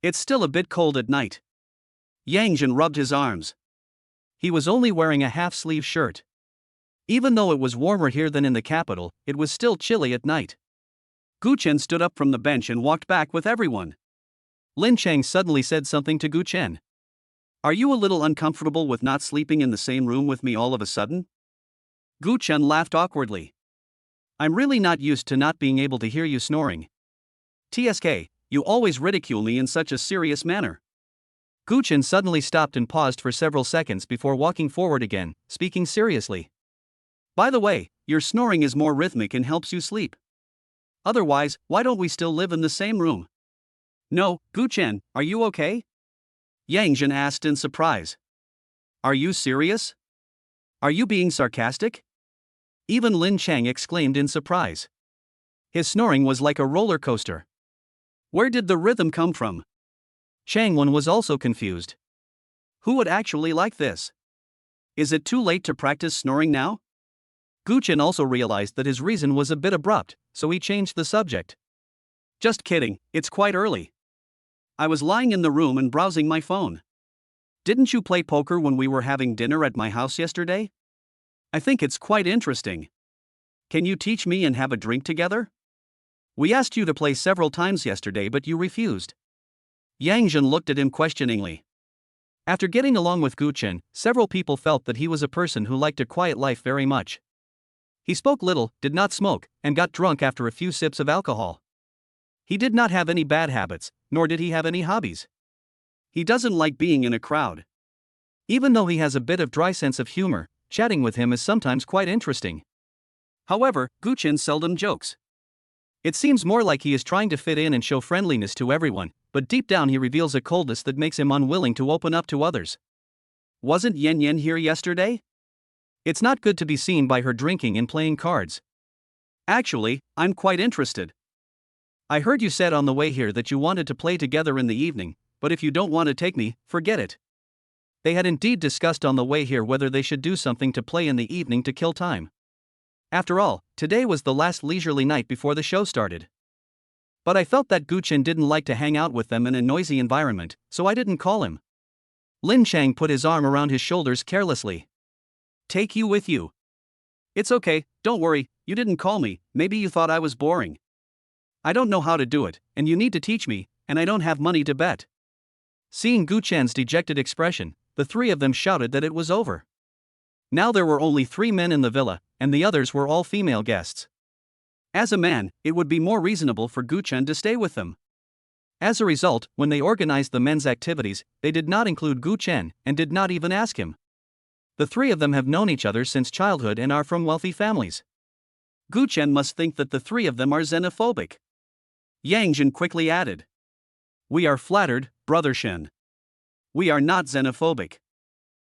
Speaker 1: It's still a bit cold at night. Yang Jin rubbed his arms.
Speaker 2: He was only wearing a half-sleeve shirt. Even though it was warmer here than in the capital, it was still chilly at night.
Speaker 1: Gu Chen stood up from the bench and walked back with everyone.
Speaker 2: Lin Chang suddenly said something to Gu Chen.
Speaker 1: Are you a little uncomfortable with not sleeping in the same room with me all of a sudden? Gu Chen laughed awkwardly. I'm really not used to not being able to hear you snoring. TSK, you always ridicule me in such a serious manner.
Speaker 2: Gu Chen suddenly stopped and paused for several seconds before walking forward again, speaking seriously.
Speaker 1: By the way, your snoring is more rhythmic and helps you sleep. Otherwise, why don't we still live in the same room? No, Gu Chen, are you okay? Yang Jin asked in surprise. Are you serious? Are you being sarcastic?
Speaker 2: Even Lin Chang exclaimed in surprise. His snoring was like a roller coaster.
Speaker 1: Where did the rhythm come from?
Speaker 2: Changwen was also confused.
Speaker 1: Who would actually like this? Is it too late to practice snoring now?
Speaker 2: Gu Chen also realized that his reason was a bit abrupt, so he changed the subject.
Speaker 1: Just kidding, it's quite early. I was lying in the room and browsing my phone. Didn't you play poker when we were having dinner at my house yesterday? I think it's quite interesting. Can you teach me and have a drink together? We asked you to play several times yesterday but you refused. Yang Zhen looked at him questioningly. After getting along with Gu Chen, several people felt that he was a person who liked a quiet life very much. He spoke little, did not smoke, and got drunk after a few sips of alcohol. He did not have any bad habits, nor did he have any hobbies. He doesn't like being in a crowd. Even though he has a bit of dry sense of humor, chatting with him is sometimes quite interesting. However, Gu Chen seldom jokes. It seems more like he is trying to fit in and show friendliness to everyone, but deep down he reveals a coldness that makes him unwilling to open up to others. Wasn't Yan Yan here yesterday? It's not good to be seen by her drinking and playing cards. Actually, I'm quite interested. I heard you said on the way here that you wanted to play together in the evening, but if you don't want to take me, forget it. They had indeed discussed on the way here whether they should do something to play in the evening to kill time. After all, today was the last leisurely night before the show started. But I felt that Gu Chen didn't like to hang out with them in a noisy environment, so I didn't call him. Lin Chang put his arm around his shoulders carelessly. Take you with you. It's okay, don't worry, you didn't call me, maybe you thought I was boring. I don't know how to do it, and you need to teach me, and I don't have money to bet. Seeing Gu Chen's dejected expression, the three of them shouted that it was over. Now there were only 3 men in the villa, and the others were all female guests. As a man, it would be more reasonable for Gu Chen to stay with them. As a result, when they organized the men's activities, they did not include Gu Chen, and did not even ask him. The three of them have known each other since childhood and are from wealthy families. Gu Chen must think that the three of them are xenophobic. Yang Zhen quickly added. We are flattered, Brother Shen. We are not xenophobic.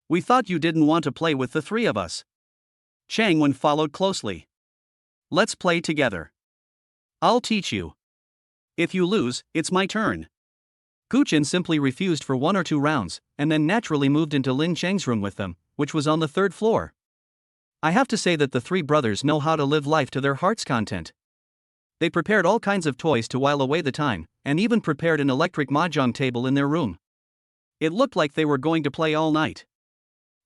Speaker 1: We thought you didn't want to play with the three of us. Chang Wen followed closely. Let's play together. I'll teach you. If you lose, it's my turn. Gu Chen simply refused for 1 or 2 rounds, and then naturally moved into Lin Chang's room with them, which was on the 3rd floor. I have to say that the three brothers know how to live life to their heart's content. They prepared all kinds of toys to while away the time, and even prepared an electric mahjong table in their room. It looked like they were going to play all night.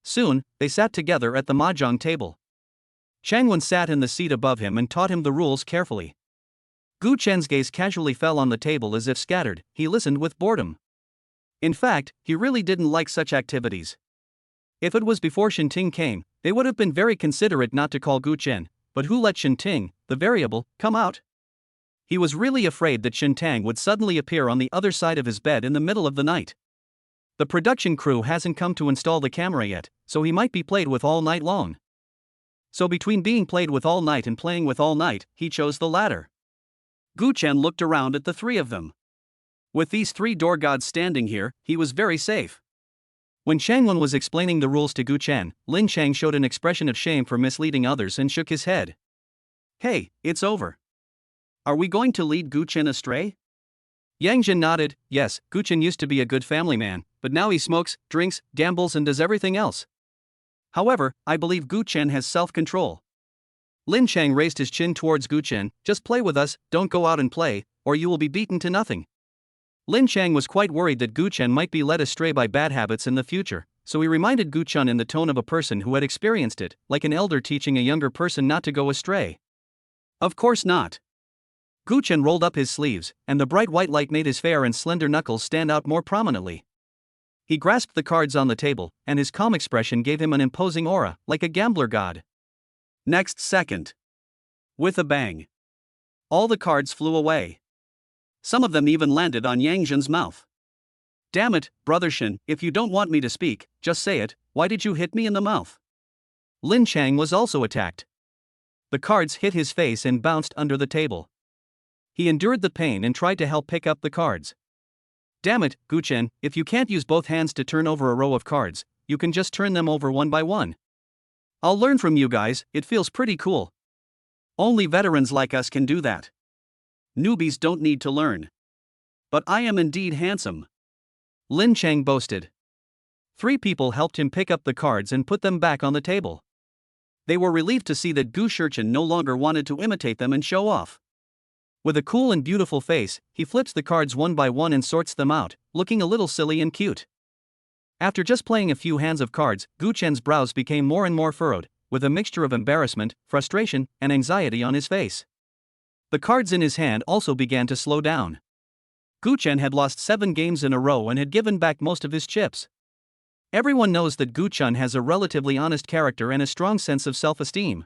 Speaker 1: Soon, they sat together at the mahjong table. Chang Wen sat in the seat above him and taught him the rules carefully. Gu Chen's gaze casually fell on the table as if scattered. He listened with boredom. In fact, he really didn't like such activities. If it was before Shinting came, they would have been very considerate not to call Gu Chen, but who let Shinting, the variable, come out? He was really afraid that Shintang would suddenly appear on the other side of his bed in the middle of the night. The production crew hasn't come to install the camera yet, so he might be played with all night long. So between being played with all night and playing with all night, he chose the latter. Gu Chen looked around at the three of them. With these 3 door gods standing here, he was very safe. When Chang Wen was explaining the rules to Gu Chen, Lin Chang showed an expression of shame for misleading others and shook his head. Hey, it's over. Are we going to lead Gu Chen astray? Yang Zhen nodded. Yes, Gu Chen used to be a good family man, but now he smokes, drinks, gambles and does everything else. However, I believe Gu Chen has self-control. Lin Chang raised his chin towards Gu Chen. Just play with us, don't go out and play, or you will be beaten to nothing. Lin Chang was quite worried that Gu Chen might be led astray by bad habits in the future, so he reminded Gu Chen in the tone of a person who had experienced it, like an elder teaching a younger person not to go astray. Of course not. Gu Chen rolled up his sleeves, and the bright white light made his fair and slender knuckles stand out more prominently. He grasped the cards on the table, and his calm expression gave him an imposing aura, like a gambler god. Next second. With a bang. All the cards flew away. Some of them even landed on Yang Zhen's mouth. Damn it, Brother Shen, if you don't want me to speak, just say it, why did you hit me in the mouth? Lin Chang was also attacked. The cards hit his face and bounced under the table. He endured the pain and tried to help pick up the cards. Damn it, Gu Chen, if you can't use both hands to turn over a row of cards, you can just turn them over one by one. I'll learn from you guys, it feels pretty cool. Only veterans like us can do that. Newbies don't need to learn. But I am indeed handsome. Lin Chang boasted. 3 people helped him pick up the cards and put them back on the table. They were relieved to see that Gu Shurchen no longer wanted to imitate them and show off.
Speaker 2: With a cool and beautiful face, he flips the cards one by one and sorts them out, looking a little silly and cute. After just playing a few hands of cards, Gu Chen's brows became more and more furrowed, with a mixture of embarrassment, frustration, and anxiety on his face. The cards in his hand also began to slow down. Gu Chen had lost 7 games in a row and had given back most of his chips. Everyone knows that Gu Chen has a relatively honest character and a strong sense of self-esteem.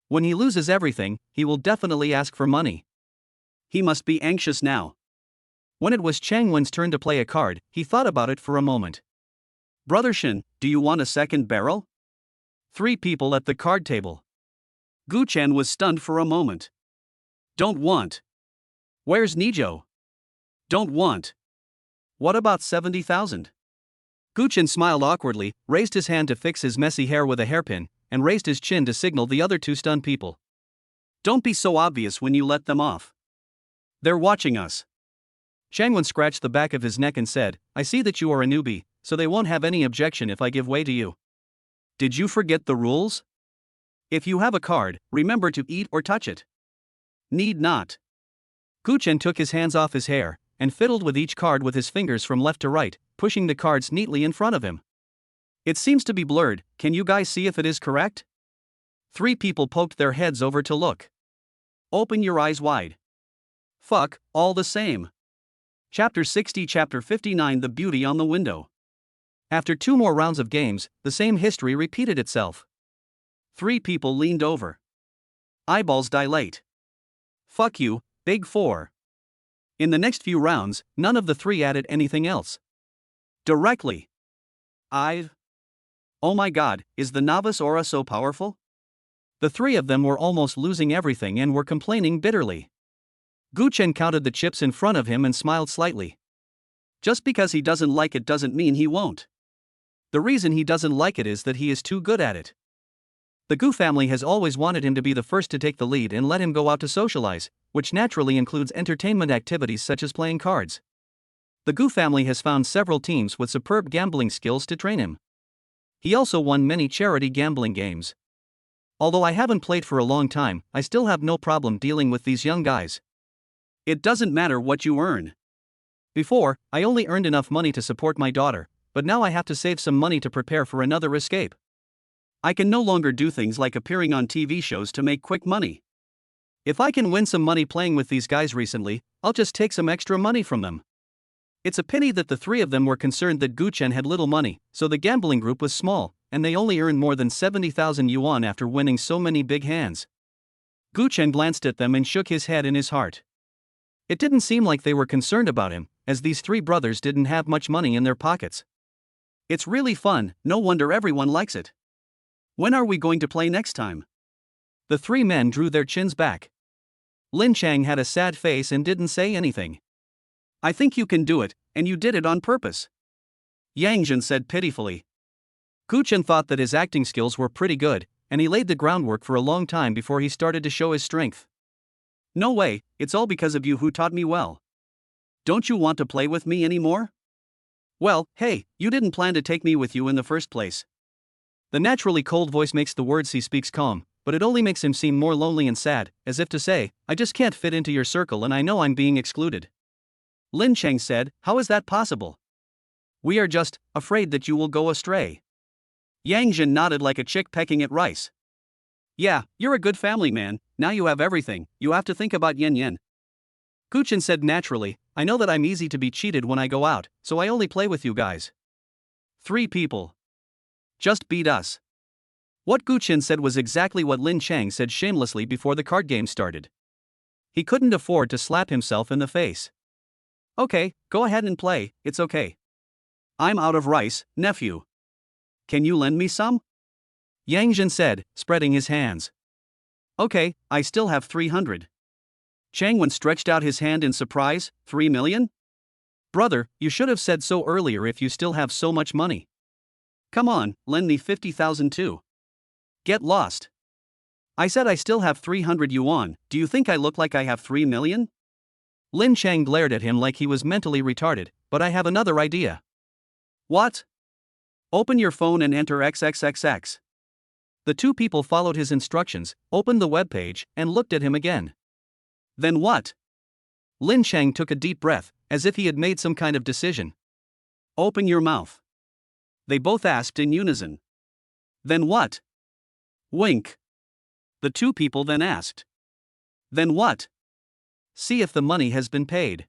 Speaker 2: When he loses everything, he will definitely ask for money.
Speaker 1: He must be anxious now.
Speaker 2: When it was Chang Wen's turn to play a card, he thought about it for a moment.
Speaker 1: Brother Shin, do you want a second barrel?
Speaker 2: 3 people at the card table.
Speaker 1: Gu Chen was stunned for a moment. Don't want.
Speaker 2: Where's Nijo?
Speaker 1: Don't want.
Speaker 2: What about 70,000? Gu Chen smiled awkwardly, raised his hand to fix his messy hair with a hairpin, and raised his chin to signal the other 2 stunned people.
Speaker 1: Don't be so obvious when you let them off. They're watching us.
Speaker 2: Changwen scratched the back of his neck and said, I see that you are a newbie, so they won't have any objection if I give way to you.
Speaker 1: Did you forget the rules? If you have a card, remember to eat or touch it. Need not.
Speaker 2: Gu Chen took his hands off his hair, and fiddled with each card with his fingers from left to right, pushing the cards neatly in front of him.
Speaker 1: It seems to be blurred, can you guys see if it is correct?
Speaker 2: 3 people poked their heads over to look.
Speaker 1: Open your eyes wide. Fuck, all the same. Chapter 60 Chapter 59 The Beauty on the Window.
Speaker 2: After 2 more rounds of games, the same history repeated itself.
Speaker 1: 3 people leaned over. Eyeballs dilate. Fuck you, Big 4.
Speaker 2: In the next few rounds, none of the 3 added anything else.
Speaker 1: Directly. Oh my god, is the novice aura so powerful?
Speaker 2: The 3 of them were almost losing everything and were complaining bitterly. Gu Chen counted the chips in front of him and smiled slightly.
Speaker 1: Just because he doesn't like it doesn't mean he won't.
Speaker 2: The reason he doesn't like it is that he is too good at it. The Gu family has always wanted him to be the first to take the lead and let him go out to socialize, which naturally includes entertainment activities such as playing cards. The Gu family has found several teams with superb gambling skills to train him. He also won many charity gambling games. Although I haven't played for a long time, I still have no problem dealing with these young guys.
Speaker 1: It doesn't matter what you earn.
Speaker 2: Before, I only earned enough money to support my daughter, but now I have to save some money to prepare for another escape.
Speaker 1: I can no longer do things like appearing on TV shows to make quick money.
Speaker 2: If I can win some money playing with these guys recently, I'll just take some extra money from them. It's a pity that the 3 of them were concerned that Gu Chen had little money, so the gambling group was small, and they only earned more than 70,000 yuan after winning so many big hands. Gu Chen glanced at them and shook his head in his heart. It didn't seem like they were concerned about him, as these 3 brothers didn't have much money in their pockets.
Speaker 1: It's really fun, no wonder everyone likes it. When are we going to play next time?
Speaker 2: The 3 men drew their chins back. Lin Chang had a sad face and didn't say anything.
Speaker 1: I think you can do it, and you did it on purpose.
Speaker 2: Yang Jin said pitifully. Gu Chen thought that his acting skills were pretty good, and he laid the groundwork for a long time before he started to show his strength.
Speaker 1: No way, it's all because of you who taught me well. Don't you want to play with me anymore? Well, hey, you didn't plan to take me with you in the first place.
Speaker 2: The naturally cold voice makes the words he speaks calm, but it only makes him seem more lonely and sad, as if to say, I just can't fit into your circle and I know I'm being excluded.
Speaker 1: Lin Cheng said, how is that possible?
Speaker 2: We are just afraid that you will go astray.
Speaker 1: Yang Jin nodded like a chick pecking at rice. Yeah, you're a good family man, now you have everything, you have to think about Yen Yen.
Speaker 2: Gu Chen said naturally, I know that I'm easy to be cheated when I go out, so I only play with you guys.
Speaker 1: 3 people. Just beat us.
Speaker 2: What Gu Chen said was exactly what Lin Chang said shamelessly before the card game started. He couldn't afford to slap himself in the face.
Speaker 1: Okay, go ahead and play, it's okay. I'm out of rice, nephew. Can you lend me some?
Speaker 2: Yang Jin said, spreading his hands.
Speaker 1: Okay, I still have 300. Chang Wen stretched out his hand in surprise, 3 million?
Speaker 2: Brother, you should have said so earlier if you still have so much money.
Speaker 1: Come on, lend me 50,000 too. Get lost. I said I still have 300 yuan, do you think I look like I have 3 million?
Speaker 2: Lin Chang glared at him like he was mentally retarded, but I have another idea.
Speaker 1: What? Open your phone and enter XXXX.
Speaker 2: The 2 people followed his instructions, opened the webpage, and looked at him again.
Speaker 1: Then what?
Speaker 2: Lin Chang took a deep breath, as if he had made some kind of decision.
Speaker 1: Open your mouth. They both asked in unison. Then what? Wink. The two people then asked. Then what?
Speaker 2: See if the money has been paid.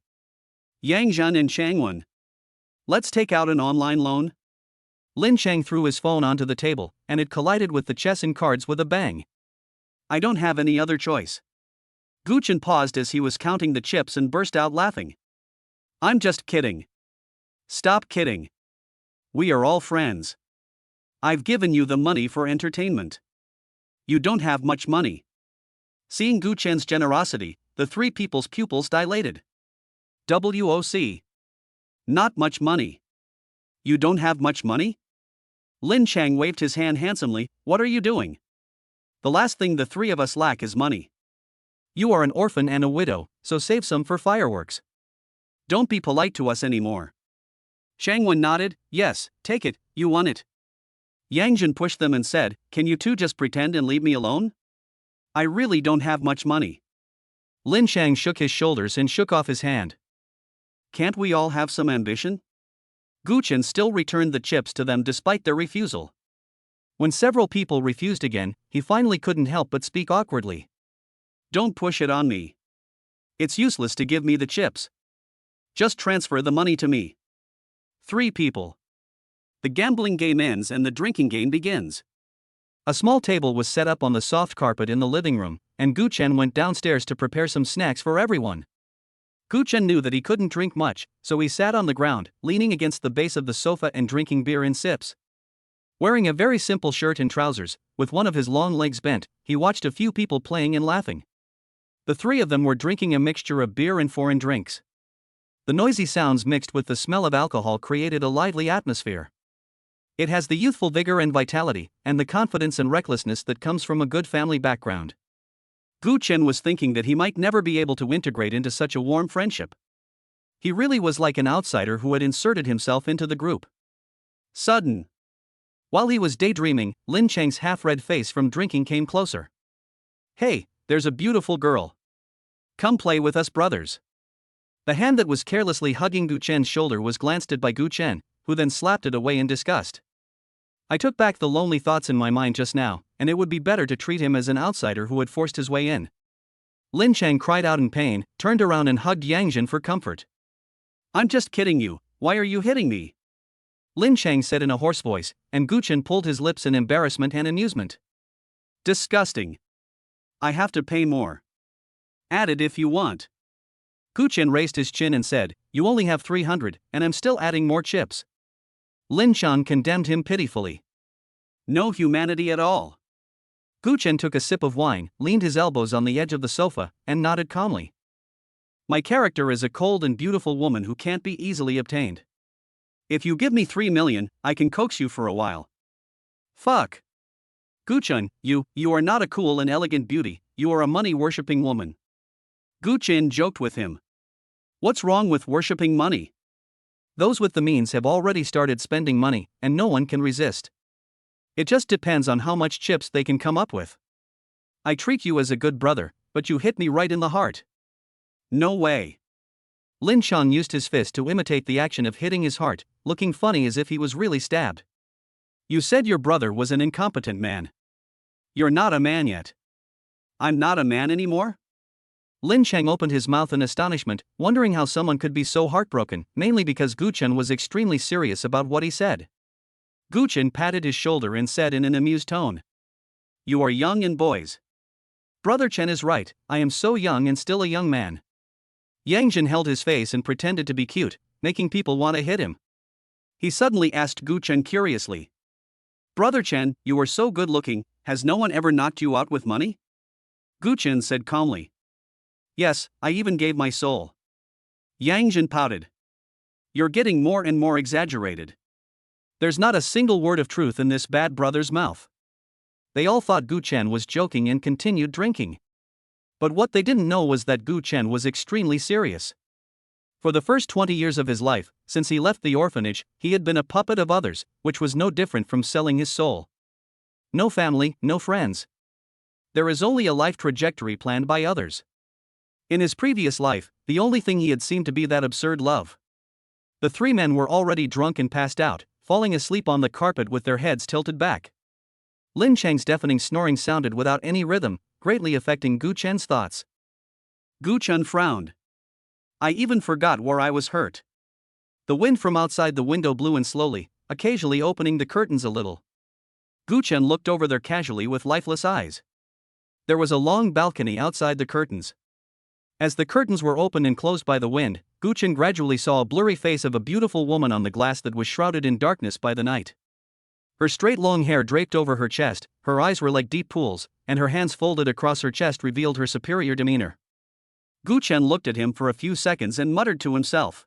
Speaker 1: Yang Zhan and Changwen. Let's take out an online loan.
Speaker 2: Lin Chang threw his phone onto the table, and it collided with the chess and cards with a bang.
Speaker 1: I don't have any other choice. Gu Chen paused as he was counting the chips and burst out laughing. I'm just kidding. Stop kidding. We are all friends. I've given you the money for entertainment. You don't have much money. Seeing Gu Chen's generosity, the three people's pupils dilated. WOC. Not much money. You don't have much money? Lin Chang waved his hand handsomely. What are you doing? The last thing the three of us lack is money.
Speaker 2: You are an orphan and a widow, so save some for fireworks.
Speaker 1: Don't be polite to us anymore. Changwen nodded. Yes, take it, you won it. Yang Zhan pushed them and said, can you two just pretend and leave me alone? I really don't have much money.
Speaker 2: Lin Chang shook his shoulders and shook off his hand.
Speaker 1: Can't we all have some ambition? Gu Chen still returned the chips to them despite their refusal.
Speaker 2: When several people refused again, he finally couldn't help but speak awkwardly.
Speaker 1: Don't push it on me. It's useless to give me the chips. Just transfer the money to me. 3 people. The gambling game ends and the drinking game begins.
Speaker 2: A small table was set up on the soft carpet in the living room, and Gu Chen went downstairs to prepare some snacks for everyone. Gu Chen knew that he couldn't drink much, so he sat on the ground, leaning against the base of the sofa and drinking beer in sips. Wearing a very simple shirt and trousers, with one of his long legs bent, he watched a few people playing and laughing. The 3 of them were drinking a mixture of beer and foreign drinks. The noisy sounds mixed with the smell of alcohol created a lively atmosphere. It has the youthful vigor and vitality, and the confidence and recklessness that comes from a good family background. Gu Chen was thinking that he might never be able to integrate into such a warm friendship. He really was like an outsider who had inserted himself into the group.
Speaker 1: Sudden.
Speaker 2: While he was daydreaming, Lin Chang's half-red face from drinking came closer. Hey, there's a beautiful girl. Come play with us, brothers. The hand that was carelessly hugging Gu Chen's shoulder was glanced at by Gu Chen, who then slapped it away in disgust. I took back the lonely thoughts in my mind just now, and it would be better to treat him as an outsider who had forced his way in. Lin Chang cried out in pain, turned around and hugged Yang Zhan for comfort.
Speaker 1: I'm just kidding you, why are you hitting me?
Speaker 2: Lin Chang said in a hoarse voice, and Gu Chen pulled his lips in embarrassment and amusement.
Speaker 1: Disgusting. I have to pay more. Add it if you want.
Speaker 2: Gu Chen raised his chin and said, you only have 300, and I'm still adding more chips. Lin Chang condemned him pitifully.
Speaker 1: No humanity at all.
Speaker 2: Gu Chen took a sip of wine, leaned his elbows on the edge of the sofa, and nodded calmly.
Speaker 1: My character is a cold and beautiful woman who can't be easily obtained. If you give me 3 million, I can coax you for a while. Fuck. Gu Chen, you are not a cool and elegant beauty, you are a money-worshipping woman. Gu Chen joked with him. What's wrong with worshipping money?
Speaker 2: Those with the means have already started spending money, and no one can resist. It just depends on how much chips they can come up with. I treat you as a good brother, but you hit me right in the heart.
Speaker 1: No way.
Speaker 2: Lin Chang used his fist to imitate the action of hitting his heart, looking funny as if he was really stabbed.
Speaker 1: You said your brother was an incompetent man. You're not a man yet. I'm not a man anymore?
Speaker 2: Lin Chang opened his mouth in astonishment, wondering how someone could be so heartbroken, mainly because Gu Chen was extremely serious about what he said. Gu Chen patted his shoulder and said in an amused tone. You are young and boys. Brother Chen is right, I am so young and still a young man. Yang Zhan held his face and pretended to be cute, making people want to hit him.
Speaker 1: He suddenly asked Gu Chen curiously. Brother Chen, you are so good looking, has no one ever knocked you out with money? Gu Chen said calmly. Yes, I even gave my soul. Yang Zhan pouted. You're getting more and more exaggerated. There's not a single word of truth in this bad brother's mouth. They all thought Gu Chen was joking and continued drinking. But what they didn't know was that Gu Chen was extremely serious. For the first 20 years of his life, since he left the orphanage, he had been a puppet of others, which was no different from selling his soul. No family, no friends. There is only a life trajectory planned by others.
Speaker 2: In his previous life, the only thing he had seemed to be that absurd love. The three men were already drunk and passed out, falling asleep on the carpet with their heads tilted back. Lin Cheng's deafening snoring sounded without any rhythm, greatly affecting Gu Chen's thoughts.
Speaker 1: Gu Chen frowned. I even forgot where I was hurt.
Speaker 2: The wind from outside the window blew in slowly, occasionally opening the curtains a little. Gu Chen looked over there casually with lifeless eyes. There was a long balcony outside the curtains. As the curtains were opened and closed by the wind, Gu Chen gradually saw a blurry face of a beautiful woman on the glass that was shrouded in darkness by the night. Her straight long hair draped over her chest, her eyes were like deep pools, and her hands folded across her chest revealed her superior demeanor.
Speaker 1: Gu Chen looked at him for a few seconds and muttered to himself.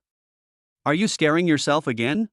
Speaker 1: Are you scaring yourself again?